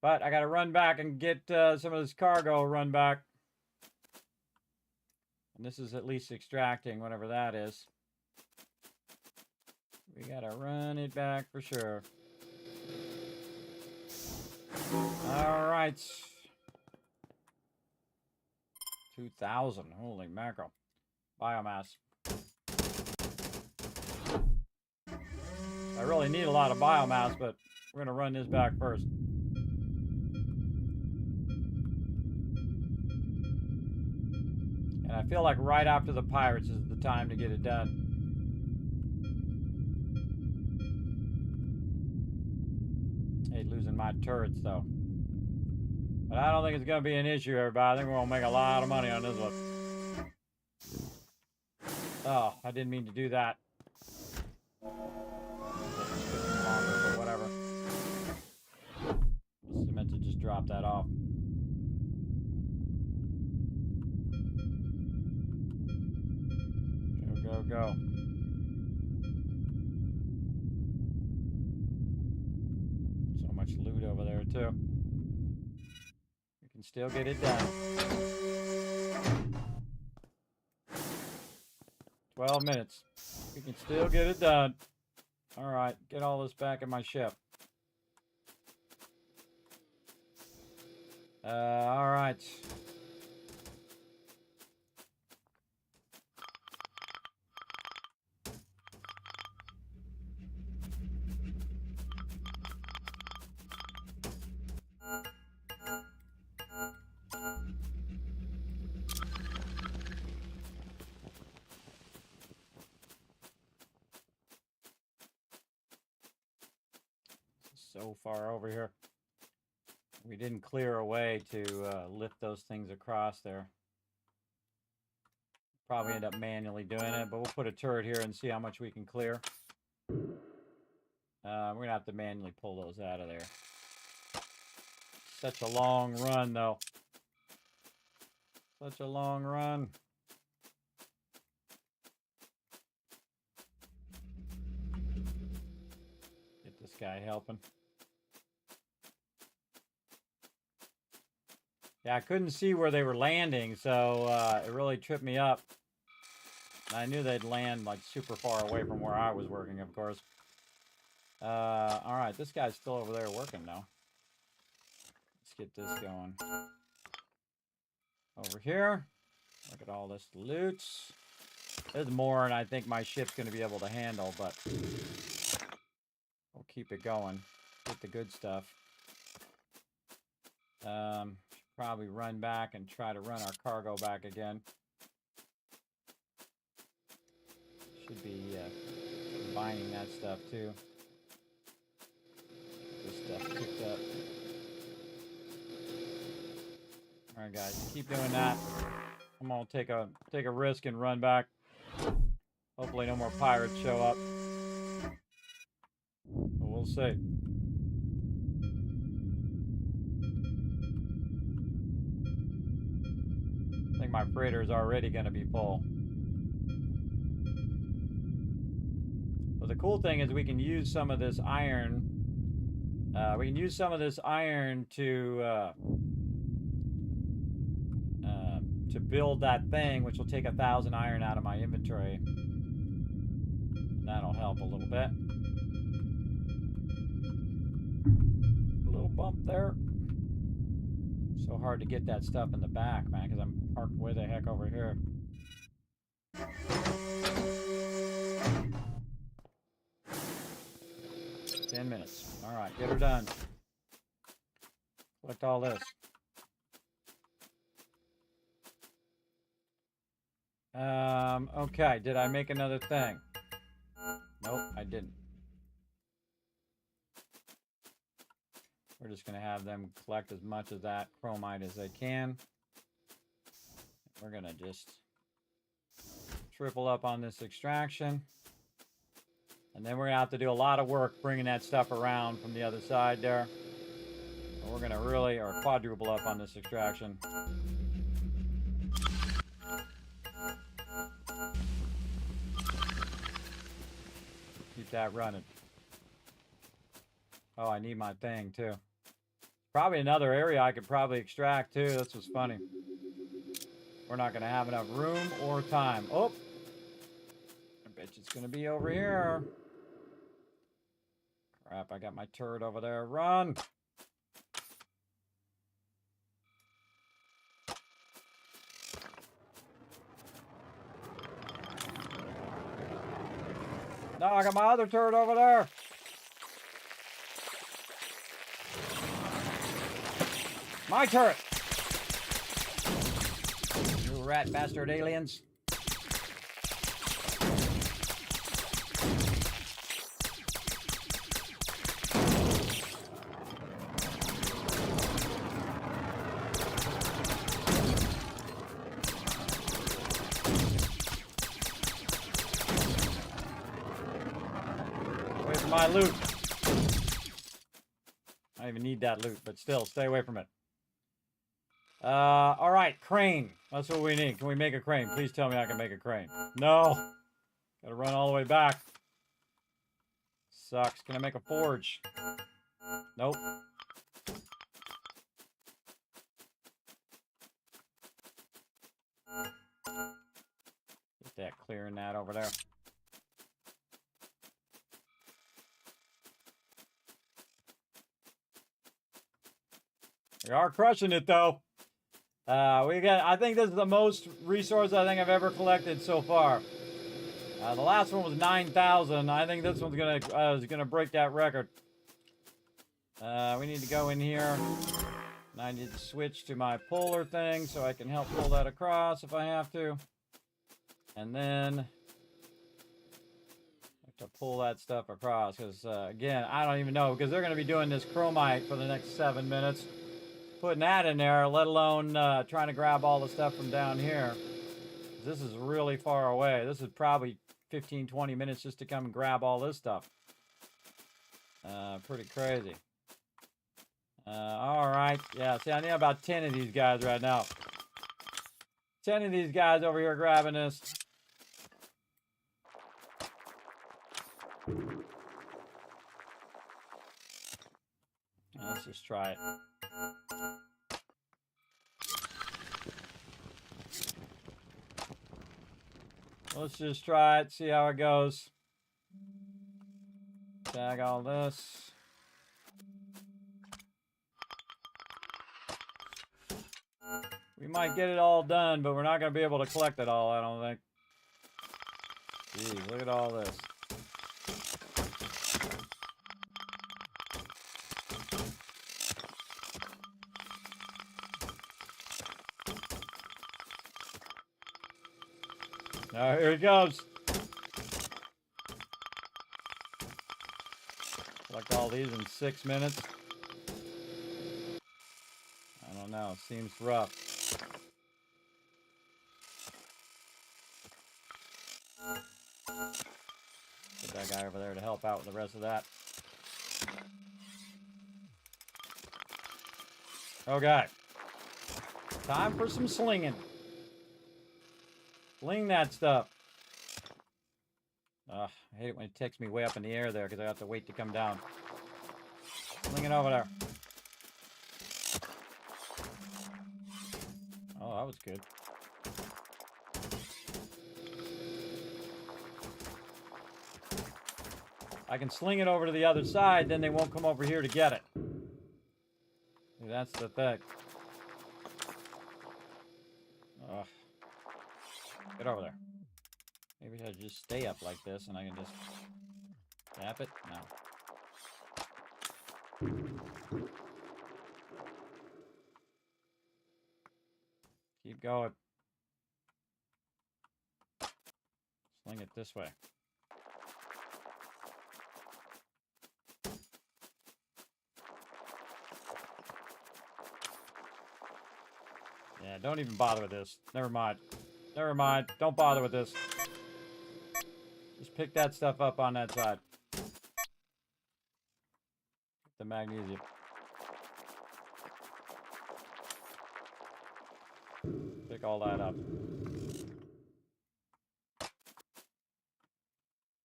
But I gotta run back and get some of this cargo run back. And this is at least extracting, whatever that is. We gotta run it back for sure. Alright. 2,000. Holy mackerel. Biomass. I really need a lot of biomass, but we're gonna run this back first. And I feel like right after the pirates is the time to get it done. Hate losing my turrets though. But I don't think it's gonna be an issue, everybody. I think we're gonna make a lot of money on this one. Oh, I didn't mean to do that. But whatever. I meant to just drop that off. Go, go, go. So much loot over there, too. We can still get it done. 12 minutes. We can still get it done. Alright, get all this back in my ship. Alright. So far over here. We didn't clear a way to lift those things across there. Probably end up manually doing it, but we'll put a turret here and see how much we can clear. We're gonna have to manually pull those out of there. Such a long run, though. Such a long run. Get this guy helping. Yeah, I couldn't see where they were landing, so it really tripped me up. And I knew they'd land like super far away from where I was working, of course. Alright, this guy's still over there working now. Let's get this going. Over here. Look at all this loot. There's more than I think my ship's going to be able to handle, but we'll keep it going. Get the good stuff. Probably run back and try to run our cargo back again. Should be combining that stuff too. This stuff picked up. Alright guys, keep doing that. I'm gonna take a risk and run back. Hopefully no more pirates show up. But we'll see. I think my freighter is already going to be full. But the cool thing is we can use some of this iron. We can use some of this iron to build that thing, which will take 1,000 iron out of my inventory. That'll help a little bit. A little bump there. So hard to get that stuff in the back, man, because I'm parked way the heck over here. Ten minutes. All right, get her done. Collect all this. Okay, did I make another thing? Nope, I didn't. We're just going to have them collect as much of that chromite as they can. We're going to just triple up on this extraction. And then we're going to have to do a lot of work bringing that stuff around from the other side there. And we're going to really, or quadruple up on this extraction. Keep that running. Oh, I need my thing too. Probably another area I could probably extract too. That's what's funny. We're not going to have enough room or time. Oh! I bet it's going to be over here. Crap, I got my turret over there. Run! No, I got my other turret over there. My turret! You rat bastard aliens. Away from my loot. I don't even need that loot, but still, stay away from it. All right, crane. That's what we need. Can we make a crane? Please tell me I can make a crane. No. Gotta run all the way back. Sucks. Can I make a forge? Nope. Get that clearing that over there. We are crushing it though. I think this is the most resource I think I've ever collected so far. The last one was 9,000. I think this one's gonna break that record. We need to go in here. And I need to switch to my puller thing so I can help pull that across if I have to. And then I have to pull that stuff across because again, I don't even know because they're gonna be doing this chromite for the next 7 minutes. Putting that in there, let alone trying to grab all the stuff from down here. This is really far away. This is probably 15, 20 minutes just to come and grab all this stuff. Pretty crazy. All right. Yeah, see, I need about 10 of these guys right now. 10 of these guys over here grabbing this. Let's just try it. Let's just try it, see how it goes. Tag all this. We might get it all done, but we're not going to be able to collect it all, I don't think. Jeez, look at all this. Now, here it goes. Collect all these in 6 minutes. I don't know. Seems rough. Put that guy over there to help out with the rest of that. Okay. Time for some slinging. Sling that stuff. I hate it when it takes me way up in the air there because I have to wait to come down. Sling it over there. Oh, that was good. I can sling it over to the other side, then they won't come over here to get it. That's the thing. Ugh. Get over there. Maybe I should just stay up like this and I can just tap it? No. Keep going. Sling it this way. Yeah, don't even bother with this. Never mind. Never mind. Don't bother with this. Just pick that stuff up on that side. The magnesium. Pick all that up.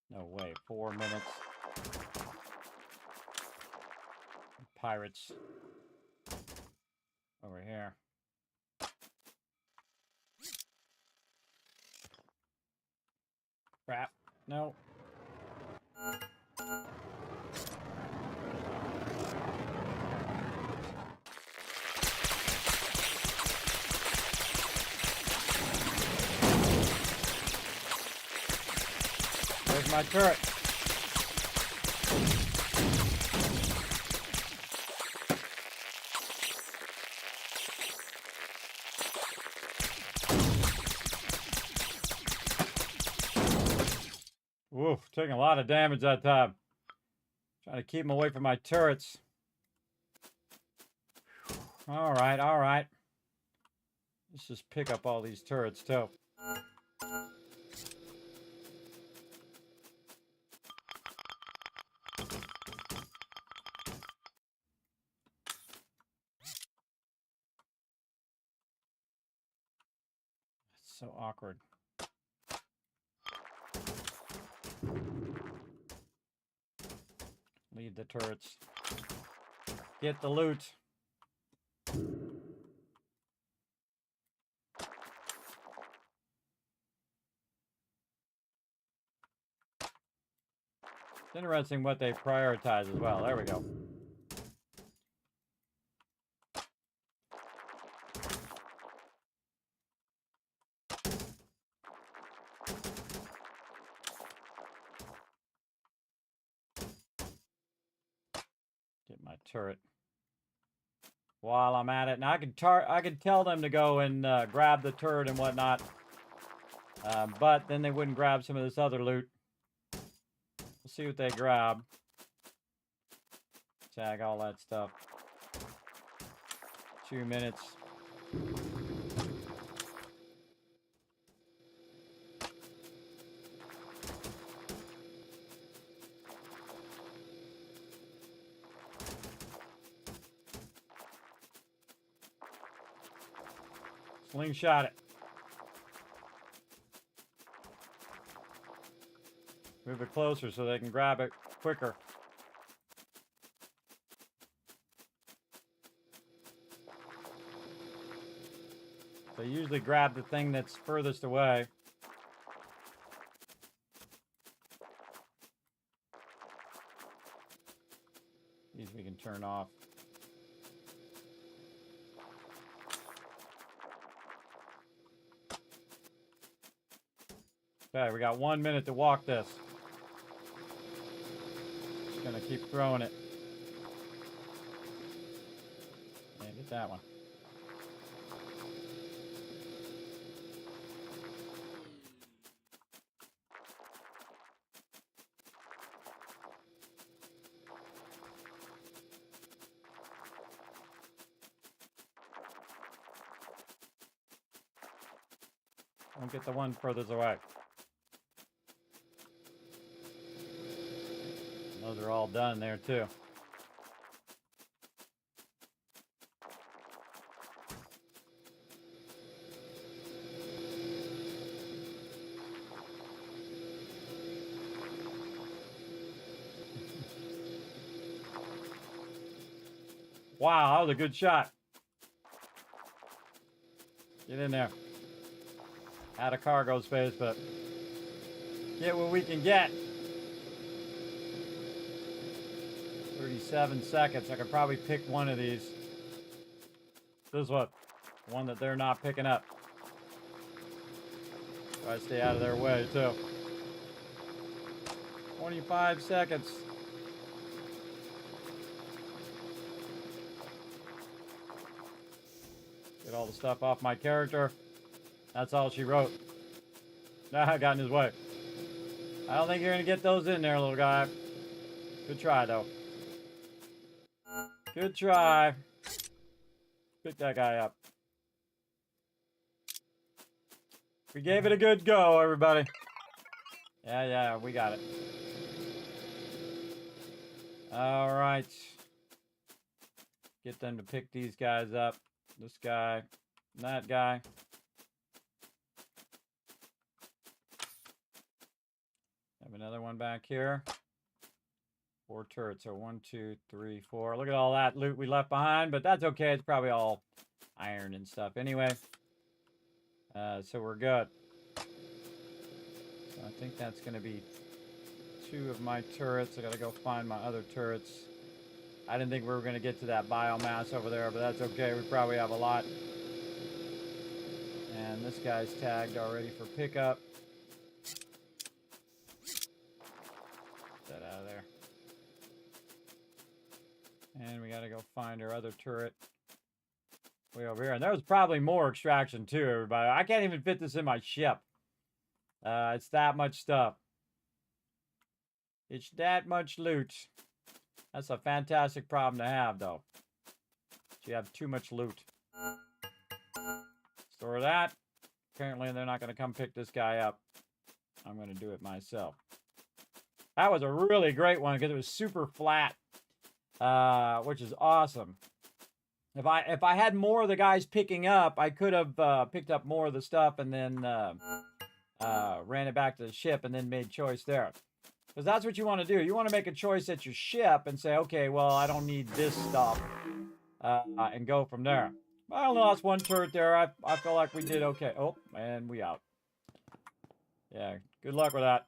No way, 4 minutes. Pirates. Over here. Crap. No. There's my turret. Woof, taking a lot of damage that time. Trying to keep him away from my turrets. All right, all right. Let's just pick up all these turrets too. It's so awkward. Leave the turrets. Get the loot. It's interesting what they prioritize as well. There we go. Get my turret while I'm at it. And I could tell them to go and grab the turret and whatnot. But then they wouldn't grab some of this other loot. We'll see what they grab. Tag all that stuff. 2 minutes. Slingshot it. Move it closer so they can grab it quicker. They usually grab the thing that's furthest away. These we can turn off. Okay, we got 1 minute to walk this. Just gonna keep throwing it. And get that one. Don't get the one furthest away. Those are all done there too. Wow, that was a good shot. Get in there. Out of cargo space, but get what we can get. 37 seconds. I could probably pick one of these. This one that they're not picking up. Try to stay out of their way too. 25 seconds. Get all the stuff off my character. That's all she wrote. Nah, I got in his way. I don't think you're gonna get those in there, little guy. Good try, though. Good try. Pick that guy up. We gave it a good go, everybody. Yeah, we got it. All right. Get them to pick these guys up. This guy, that guy. Have another one back here. 4 turrets. So 1, 2, 3, 4. Look at all that loot we left behind, but that's okay. It's probably all iron and stuff anyway. So we're good. So I think that's going to be 2 of my turrets. I got to go find my other turrets. I didn't think we were going to get to that biomass over there, but that's okay. We probably have a lot. And this guy's tagged already for pickup. Get that out of there. And we got to go find our other turret way over here. And there was probably more extraction too, everybody. I can't even fit this in my ship. It's that much stuff. It's that much loot. That's a fantastic problem to have, though. You have too much loot. Store that. Apparently, they're not going to come pick this guy up. I'm going to do it myself. That was a really great one because it was super flat, which is awesome. If I had more of the guys picking up, I could have picked up more of the stuff and then ran it back to the ship and then made choice there. Because that's what you want to do. You want to make a choice at your ship and say, okay, well, I don't need this stuff, and go from there. I only lost 1 turret there. I feel like we did okay. Oh, and we out. Yeah, good luck with that.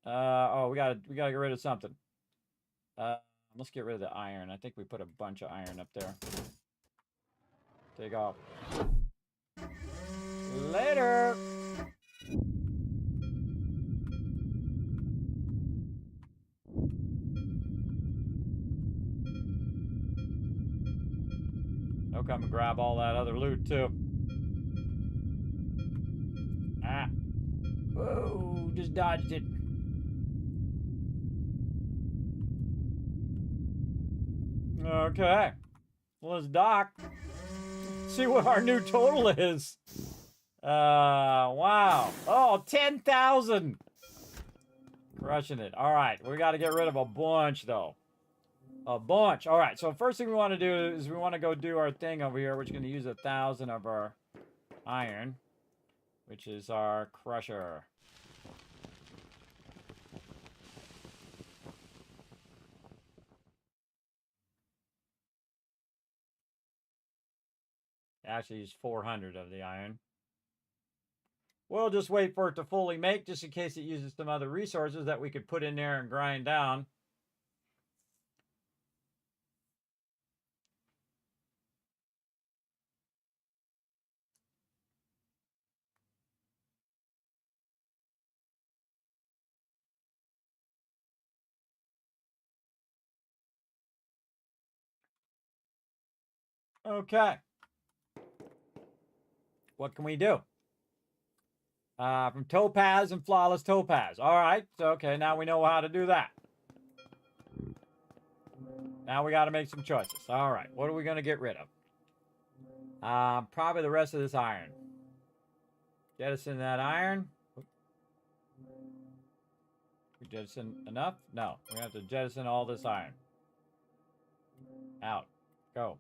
Oh, we gotta get rid of something. Let's get rid of the iron. I think we put a bunch of iron up there. Take off. Later. They'll come and grab all that other loot too. Ah. Whoa, just dodged it. Okay. Well, let's dock. See what our new total is. Wow. Oh, 10,000. Crushing it. All right. We got to get rid of a bunch, though. A bunch. All right. So first thing we want to do is we want to go do our thing over here. We're just going to use 1,000 of our iron, which is our crusher. Actually, use 400 of the iron. We'll just wait for it to fully make, just in case it uses some other resources that we could put in there and grind down. Okay. What can we do? From topaz and flawless topaz. All right. So, okay, now we know how to do that. Now we got to make some choices. All right. What are we going to get rid of? Probably the rest of this iron. Jettison that iron. We jettison enough? No. We have to jettison all this iron. Out. Go.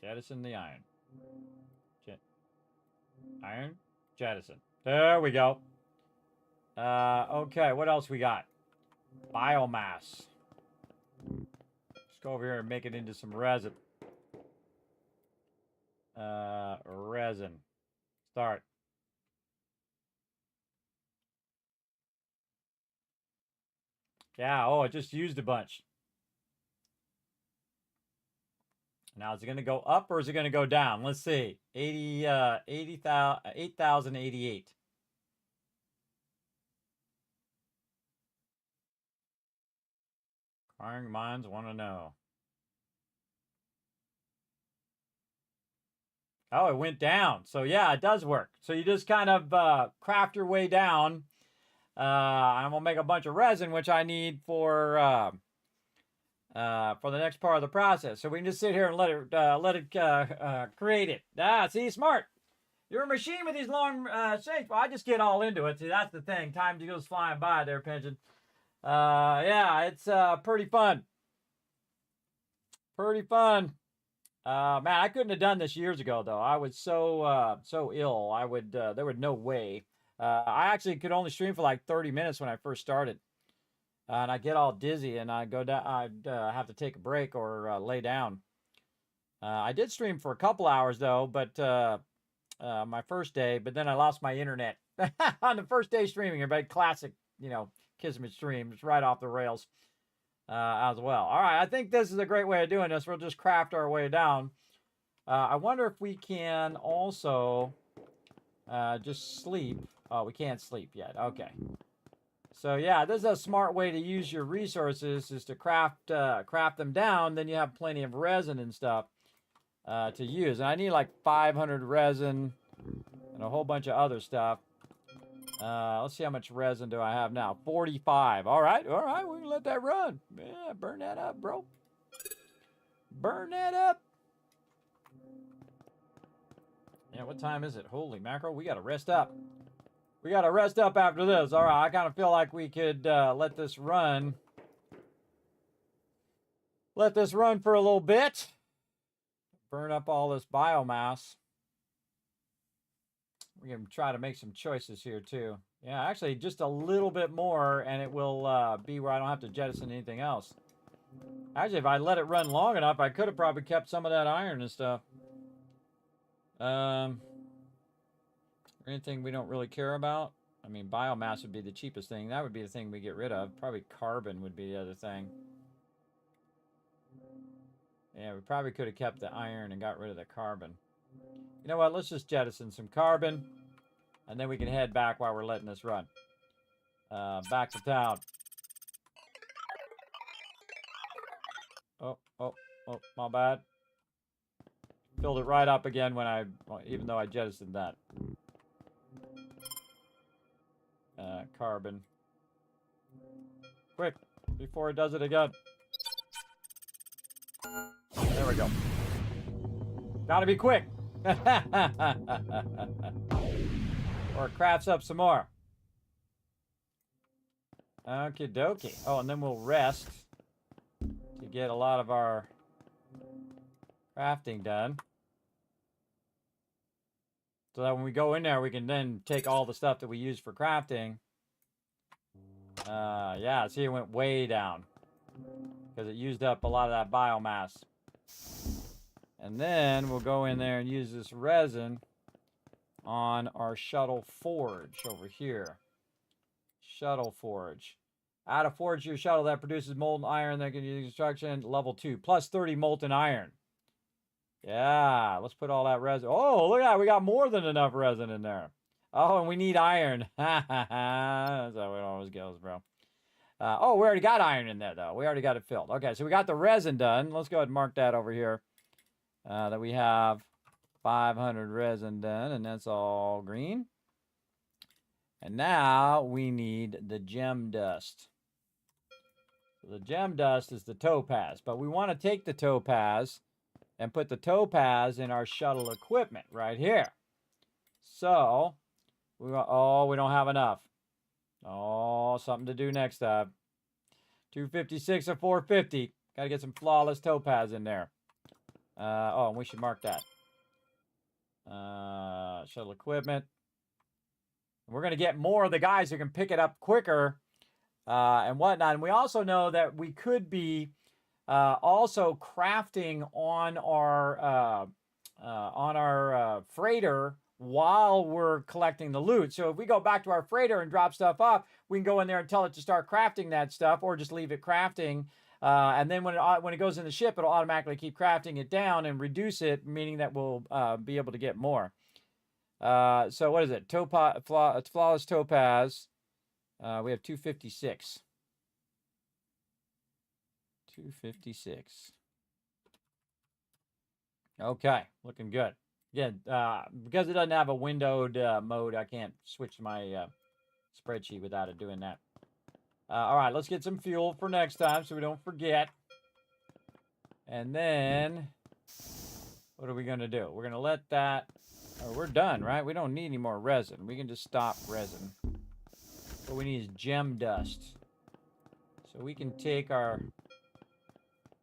Jettison the iron. Iron. Jettison. There we go. Okay, what else we got? Biomass. Let's go over here and make it into some resin. Resin. Start. Yeah, oh, it just used a bunch. Now, is it going to go up or is it going to go down? Let's see. 8,088. Inquiring minds want to know. Oh, it went down. So, yeah, it does work. So, you just kind of craft your way down. I'm going to make a bunch of resin, which I need for the next part of the process. So we can just sit here and let it create it. Ah, see, smart. You're a machine with these long shakes. Well, I just get all into it. See, that's the thing. Time goes flying by there, Pigeon. Yeah, it's pretty fun. Pretty fun. Man, I couldn't have done this years ago, though. I was so ill. I would there was no way. I actually could only stream for like 30 minutes when I first started. And I get all dizzy and I go down. I'd have to take a break or lay down. I did stream for a couple hours, though, but my first day, but then I lost my internet on the first day streaming. Everybody, classic, Kismet streams right off the rails as well. All right, I think this is a great way of doing this. We'll just craft our way down. I wonder if we can also just sleep. Oh, we can't sleep yet. Okay. So yeah, this is a smart way to use your resources, is to craft them down. Then you have plenty of resin and stuff to use. And I need like 500 resin and a whole bunch of other stuff. Let's see how much resin do I have now. 45. All right, we can let that run. Yeah, burn that up, bro. Burn that up. Yeah, what time is it? Holy mackerel, we got to rest up. We got to rest up after this. All right, I kind of feel like we could let this run. Let this run for a little bit. Burn up all this biomass. We can try to make some choices here, too. Yeah, actually, just a little bit more, and it will be where I don't have to jettison anything else. Actually, if I let it run long enough, I could have probably kept some of that iron and stuff. Anything we don't really care about? I mean, biomass would be the cheapest thing. That would be the thing we get rid of. Probably carbon would be the other thing. Yeah, we probably could have kept the iron and got rid of the carbon. You know what? Let's just jettison some carbon. And then we can head back while we're letting this run. Back to town. Oh, my bad. Filled it right up again when even though I jettisoned that. Carbon. Quick, before it does it again. There we go. Gotta be quick. Or it crafts up some more. Okie dokie. Oh, and then we'll rest to get a lot of our crafting done. So that when we go in there, we can then take all the stuff that we use for crafting. Yeah, see, it went way down. Because it used up a lot of that biomass. And then we'll go in there and use this resin on our shuttle forge over here. Shuttle forge. Add a forge to your shuttle that produces molten iron that can use construction. Level 2. Plus 30 molten iron. Yeah, let's put all that resin. Oh, look at that. We got more than enough resin in there. Oh, and we need iron. That's how it always goes, bro. Oh, we already got iron in there, though. We already got it filled. Okay, so we got the resin done. Let's go ahead and mark that over here. That we have 500 resin done, and that's all green. And now we need the gem dust. So the gem dust is the topaz, but we want to take the topaz and put the topaz in our shuttle equipment right here. So, we don't have enough. Oh, something to do next time. 256 or 450. Got to get some flawless topaz in there. Oh, and we should mark that. Shuttle equipment. We're going to get more of the guys who can pick it up quicker and whatnot. And we also know that we could be also crafting on our freighter while we're collecting the loot. So if we go back to our freighter and drop stuff off, we can go in there and tell it to start crafting that stuff, or just leave it crafting. And then when it goes in the ship, it'll automatically keep crafting it down and reduce it, meaning that we'll be able to get more. So what is it? Flawless topaz. We have 256. 256. Okay, looking good. Again, because it doesn't have a windowed mode, I can't switch my spreadsheet without it doing that. All right, let's get some fuel for next time so we don't forget. And then, what are we going to do? We're going to let that Oh, we're done, right? We don't need any more resin. We can just stop resin. What we need is gem dust. So we can take our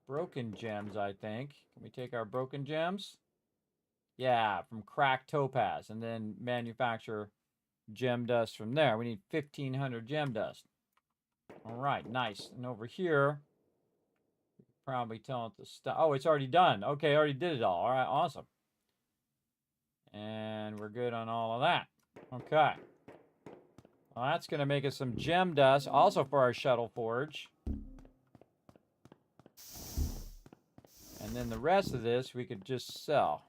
broken gems, I think. Can we take our broken gems? Yeah, from cracked topaz, and then manufacture gem dust from there. We need 1,500 gem dust. All right, nice. And over here, probably tell it to stop. Oh, it's already done. Okay, I already did it all. All right, awesome. And we're good on all of that. Okay. Well, that's going to make us some gem dust, also for our shuttle forge. And then the rest of this we could just sell.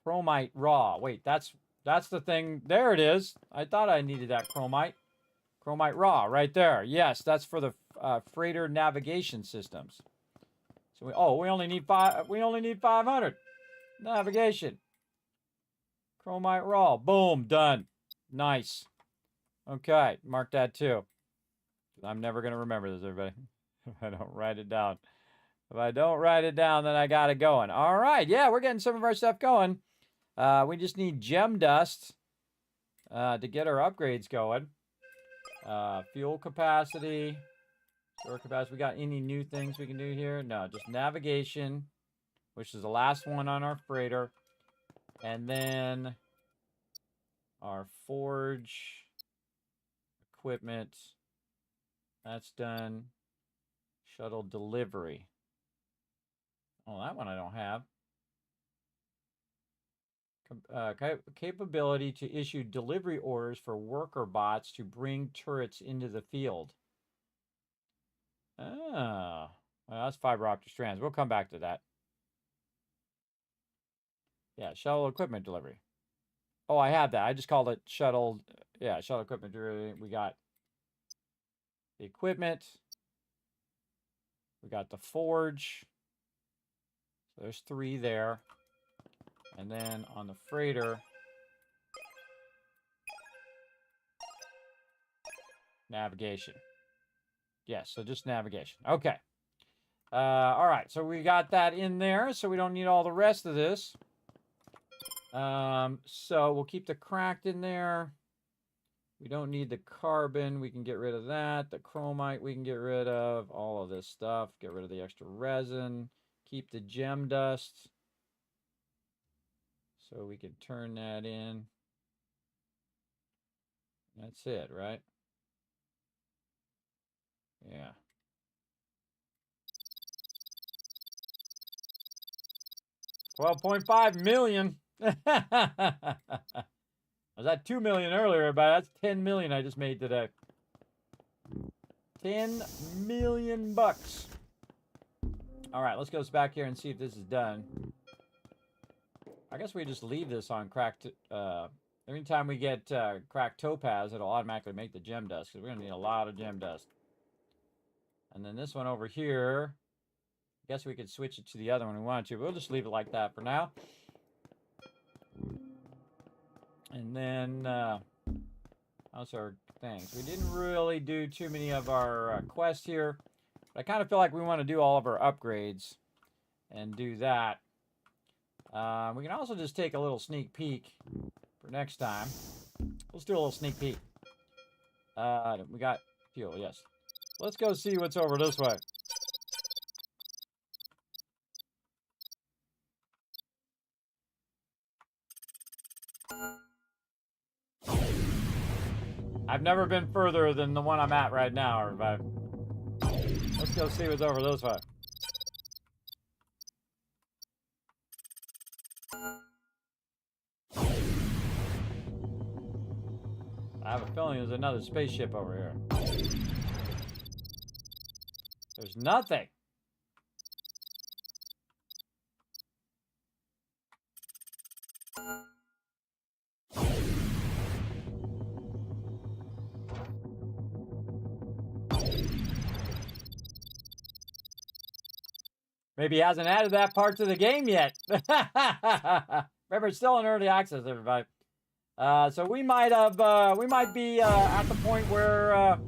Chromite raw. Wait, that's the thing. There it is. I thought I needed that chromite. Chromite raw, right there. Yes, that's for the freighter navigation systems. So we only need 500 navigation. Chromite raw. Boom, done. Nice. Okay, mark that too. I'm never gonna remember this, everybody. If I don't write it down. If I don't write it down, then I got it going. All right, yeah, we're getting some of our stuff going. We just need gem dust to get our upgrades going. Fuel capacity, store capacity. We got any new things we can do here? No, just navigation, which is the last one on our freighter. And then our forge equipment. That's done. Shuttle delivery. Oh, that one I don't have. Capability to issue delivery orders for worker bots to bring turrets into the field. Oh, well, that's fiber optic strands. We'll come back to that. Yeah, shuttle equipment delivery. Oh, I have that. I just called it shuttle. Yeah, shuttle equipment delivery. We got the equipment. We got the forge. So there's 3 there. And then on the freighter, navigation. Yes, so just navigation. Okay. All right, so we got that in there, so we don't need all the rest of this. So we'll keep the cracked in there. We don't need the carbon. We can get rid of that. The chromite we can get rid of. All of this stuff. Get rid of the extra resin. Keep the gem dust. So we can turn that in. That's it, right? Yeah. $12.5 million. Was that 2 million earlier, but that's 10 million I just made today. 10 million bucks. All right, let's go back here and see if this is done. I guess we just leave this on cracked. Every time we get cracked topaz, it'll automatically make the gem dust because we're gonna need a lot of gem dust. And then this one over here, I guess we could switch it to the other one we wanted to, but we'll just leave it like that for now. And then, how's our things? We didn't really do too many of our quests here, but I kind of feel like we want to do all of our upgrades and do that. We can also just take a little sneak peek for next time. Let's do a little sneak peek. We got fuel, yes. Let's go see what's over this way. I've never been further than the one I'm at right now, everybody. Let's go see what's over this way. I have a feeling there's another spaceship over here. There's nothing. Maybe he hasn't added that part to the game yet. Remember, it's still in early access, everybody. So we might be at the point where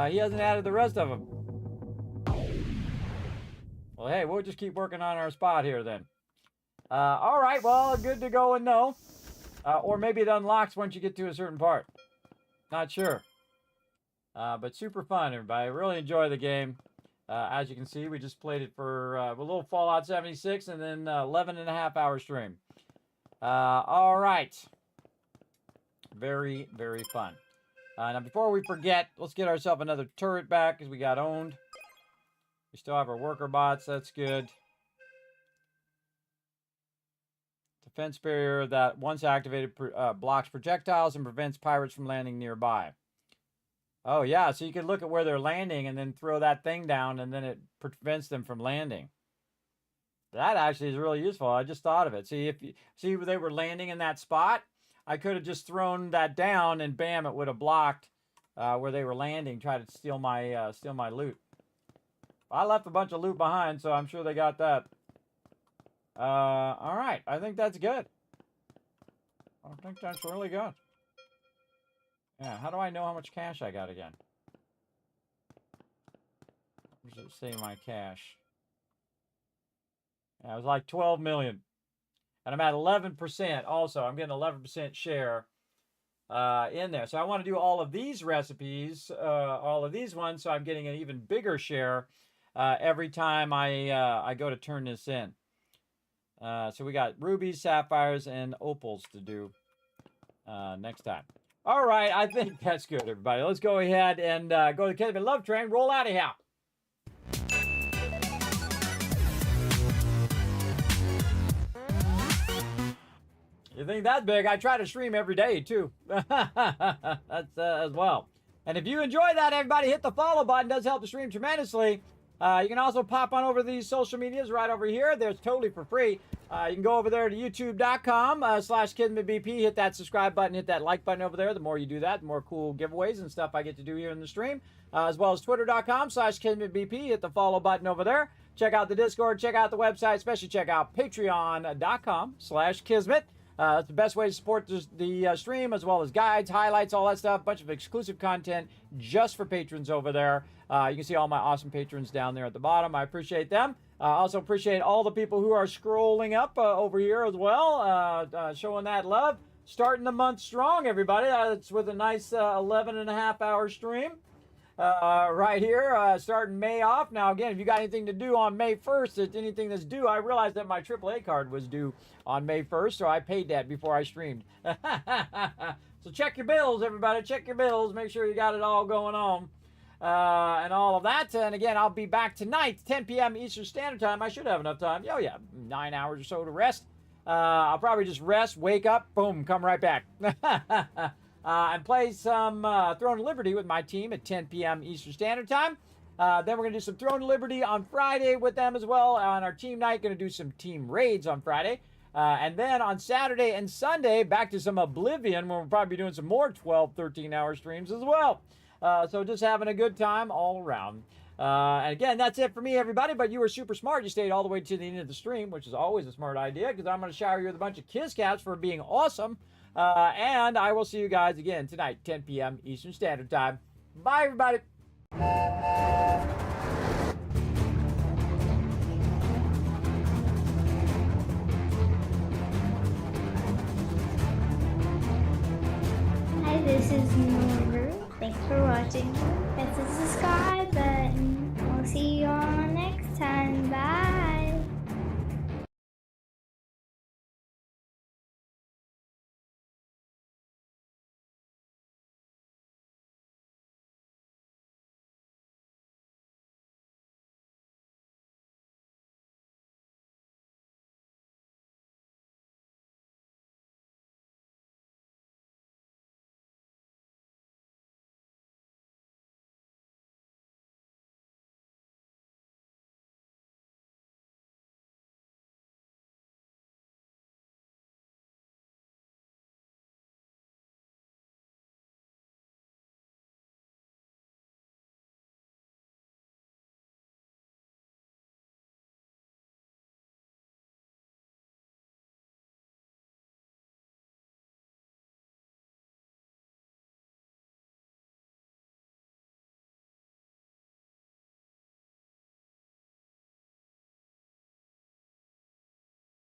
he hasn't added the rest of them. Well, hey, we'll just keep working on our spot here then. All right, well, good to go and know. Or maybe it unlocks once you get to a certain part. Not sure. But super fun, everybody. I really enjoy the game. As you can see, we just played it for a little Fallout 76 and then 11.5-hour stream. All right. Very, very fun. Now, before we forget, let's get ourselves another turret back because we got owned. We still have our worker bots. That's good. Defense barrier that once activated blocks projectiles and prevents pirates from landing nearby. Oh, yeah, so you can look at where they're landing and then throw that thing down, and then it prevents them from landing. That actually is really useful. I just thought of it. See, if you see where they were landing in that spot, I could have just thrown that down, and bam, it would have blocked where they were landing, try to steal my loot. I left a bunch of loot behind, so I'm sure they got that. All right, I think that's good. I think that's really good. Yeah, how do I know how much cash I got again? Where does it say my cash? Yeah, it was like 12 million. And I'm at 11% also. I'm getting 11% share in there. So I want to do all of these recipes, all of these ones, so I'm getting an even bigger share every time I go to turn this in. So we got rubies, sapphires, and opals to do next time. All right, I think that's good, everybody. Let's go ahead and go to the Kismet Love Train. Roll out of here. You think that's big? I try to stream every day, too. That's as well. And if you enjoy that, everybody, hit the follow button. It does help the stream tremendously. You can also pop on over to these social medias right over here. They're totally for free. You can go over there to youtube.com/KismetBP. Hit that subscribe button. Hit that like button over there. The more you do that, the more cool giveaways and stuff I get to do here in the stream. As well as twitter.com/KismetBP. Hit the follow button over there. Check out the Discord. Check out the website. Especially check out patreon.com/Kismet. It's the best way to support the stream, as well as guides, highlights, all that stuff. Bunch of exclusive content just for patrons over there. You can see all my awesome patrons down there at the bottom. I appreciate them. Also appreciate all the people who are scrolling up over here as well, showing that love. Starting the month strong, everybody. It's with a nice 11.5-hour stream right here, starting May off. Now, again, if you got anything to do on May 1st, it's anything that's due. I realized that my AAA card was due on May 1st, so I paid that before I streamed. So check your bills, everybody. Check your bills. Make sure you got it all going on. And all of that. And again, I'll be back tonight, 10 p.m. Eastern Standard Time. I should have enough time. Oh, yeah, 9 hours or so to rest. I'll probably just rest, wake up, boom, come right back. And play some Throne of Liberty with my team at 10 p.m. Eastern Standard Time. Then we're going to do some Throne of Liberty on Friday with them as well. On our team night, going to do some team raids on Friday. And then on Saturday and Sunday, back to some Oblivion, where we'll probably be doing some more 12, 13-hour streams as well. So just having a good time all around. And again, that's it for me, everybody. But you were super smart. You stayed all the way to the end of the stream, which is always a smart idea, because I'm going to shower you with a bunch of kiss caps for being awesome. And I will see you guys again tonight, 10 p.m. Eastern Standard Time. Bye, everybody. Hi, this is Norbert. Thanks for watching. Hit the subscribe.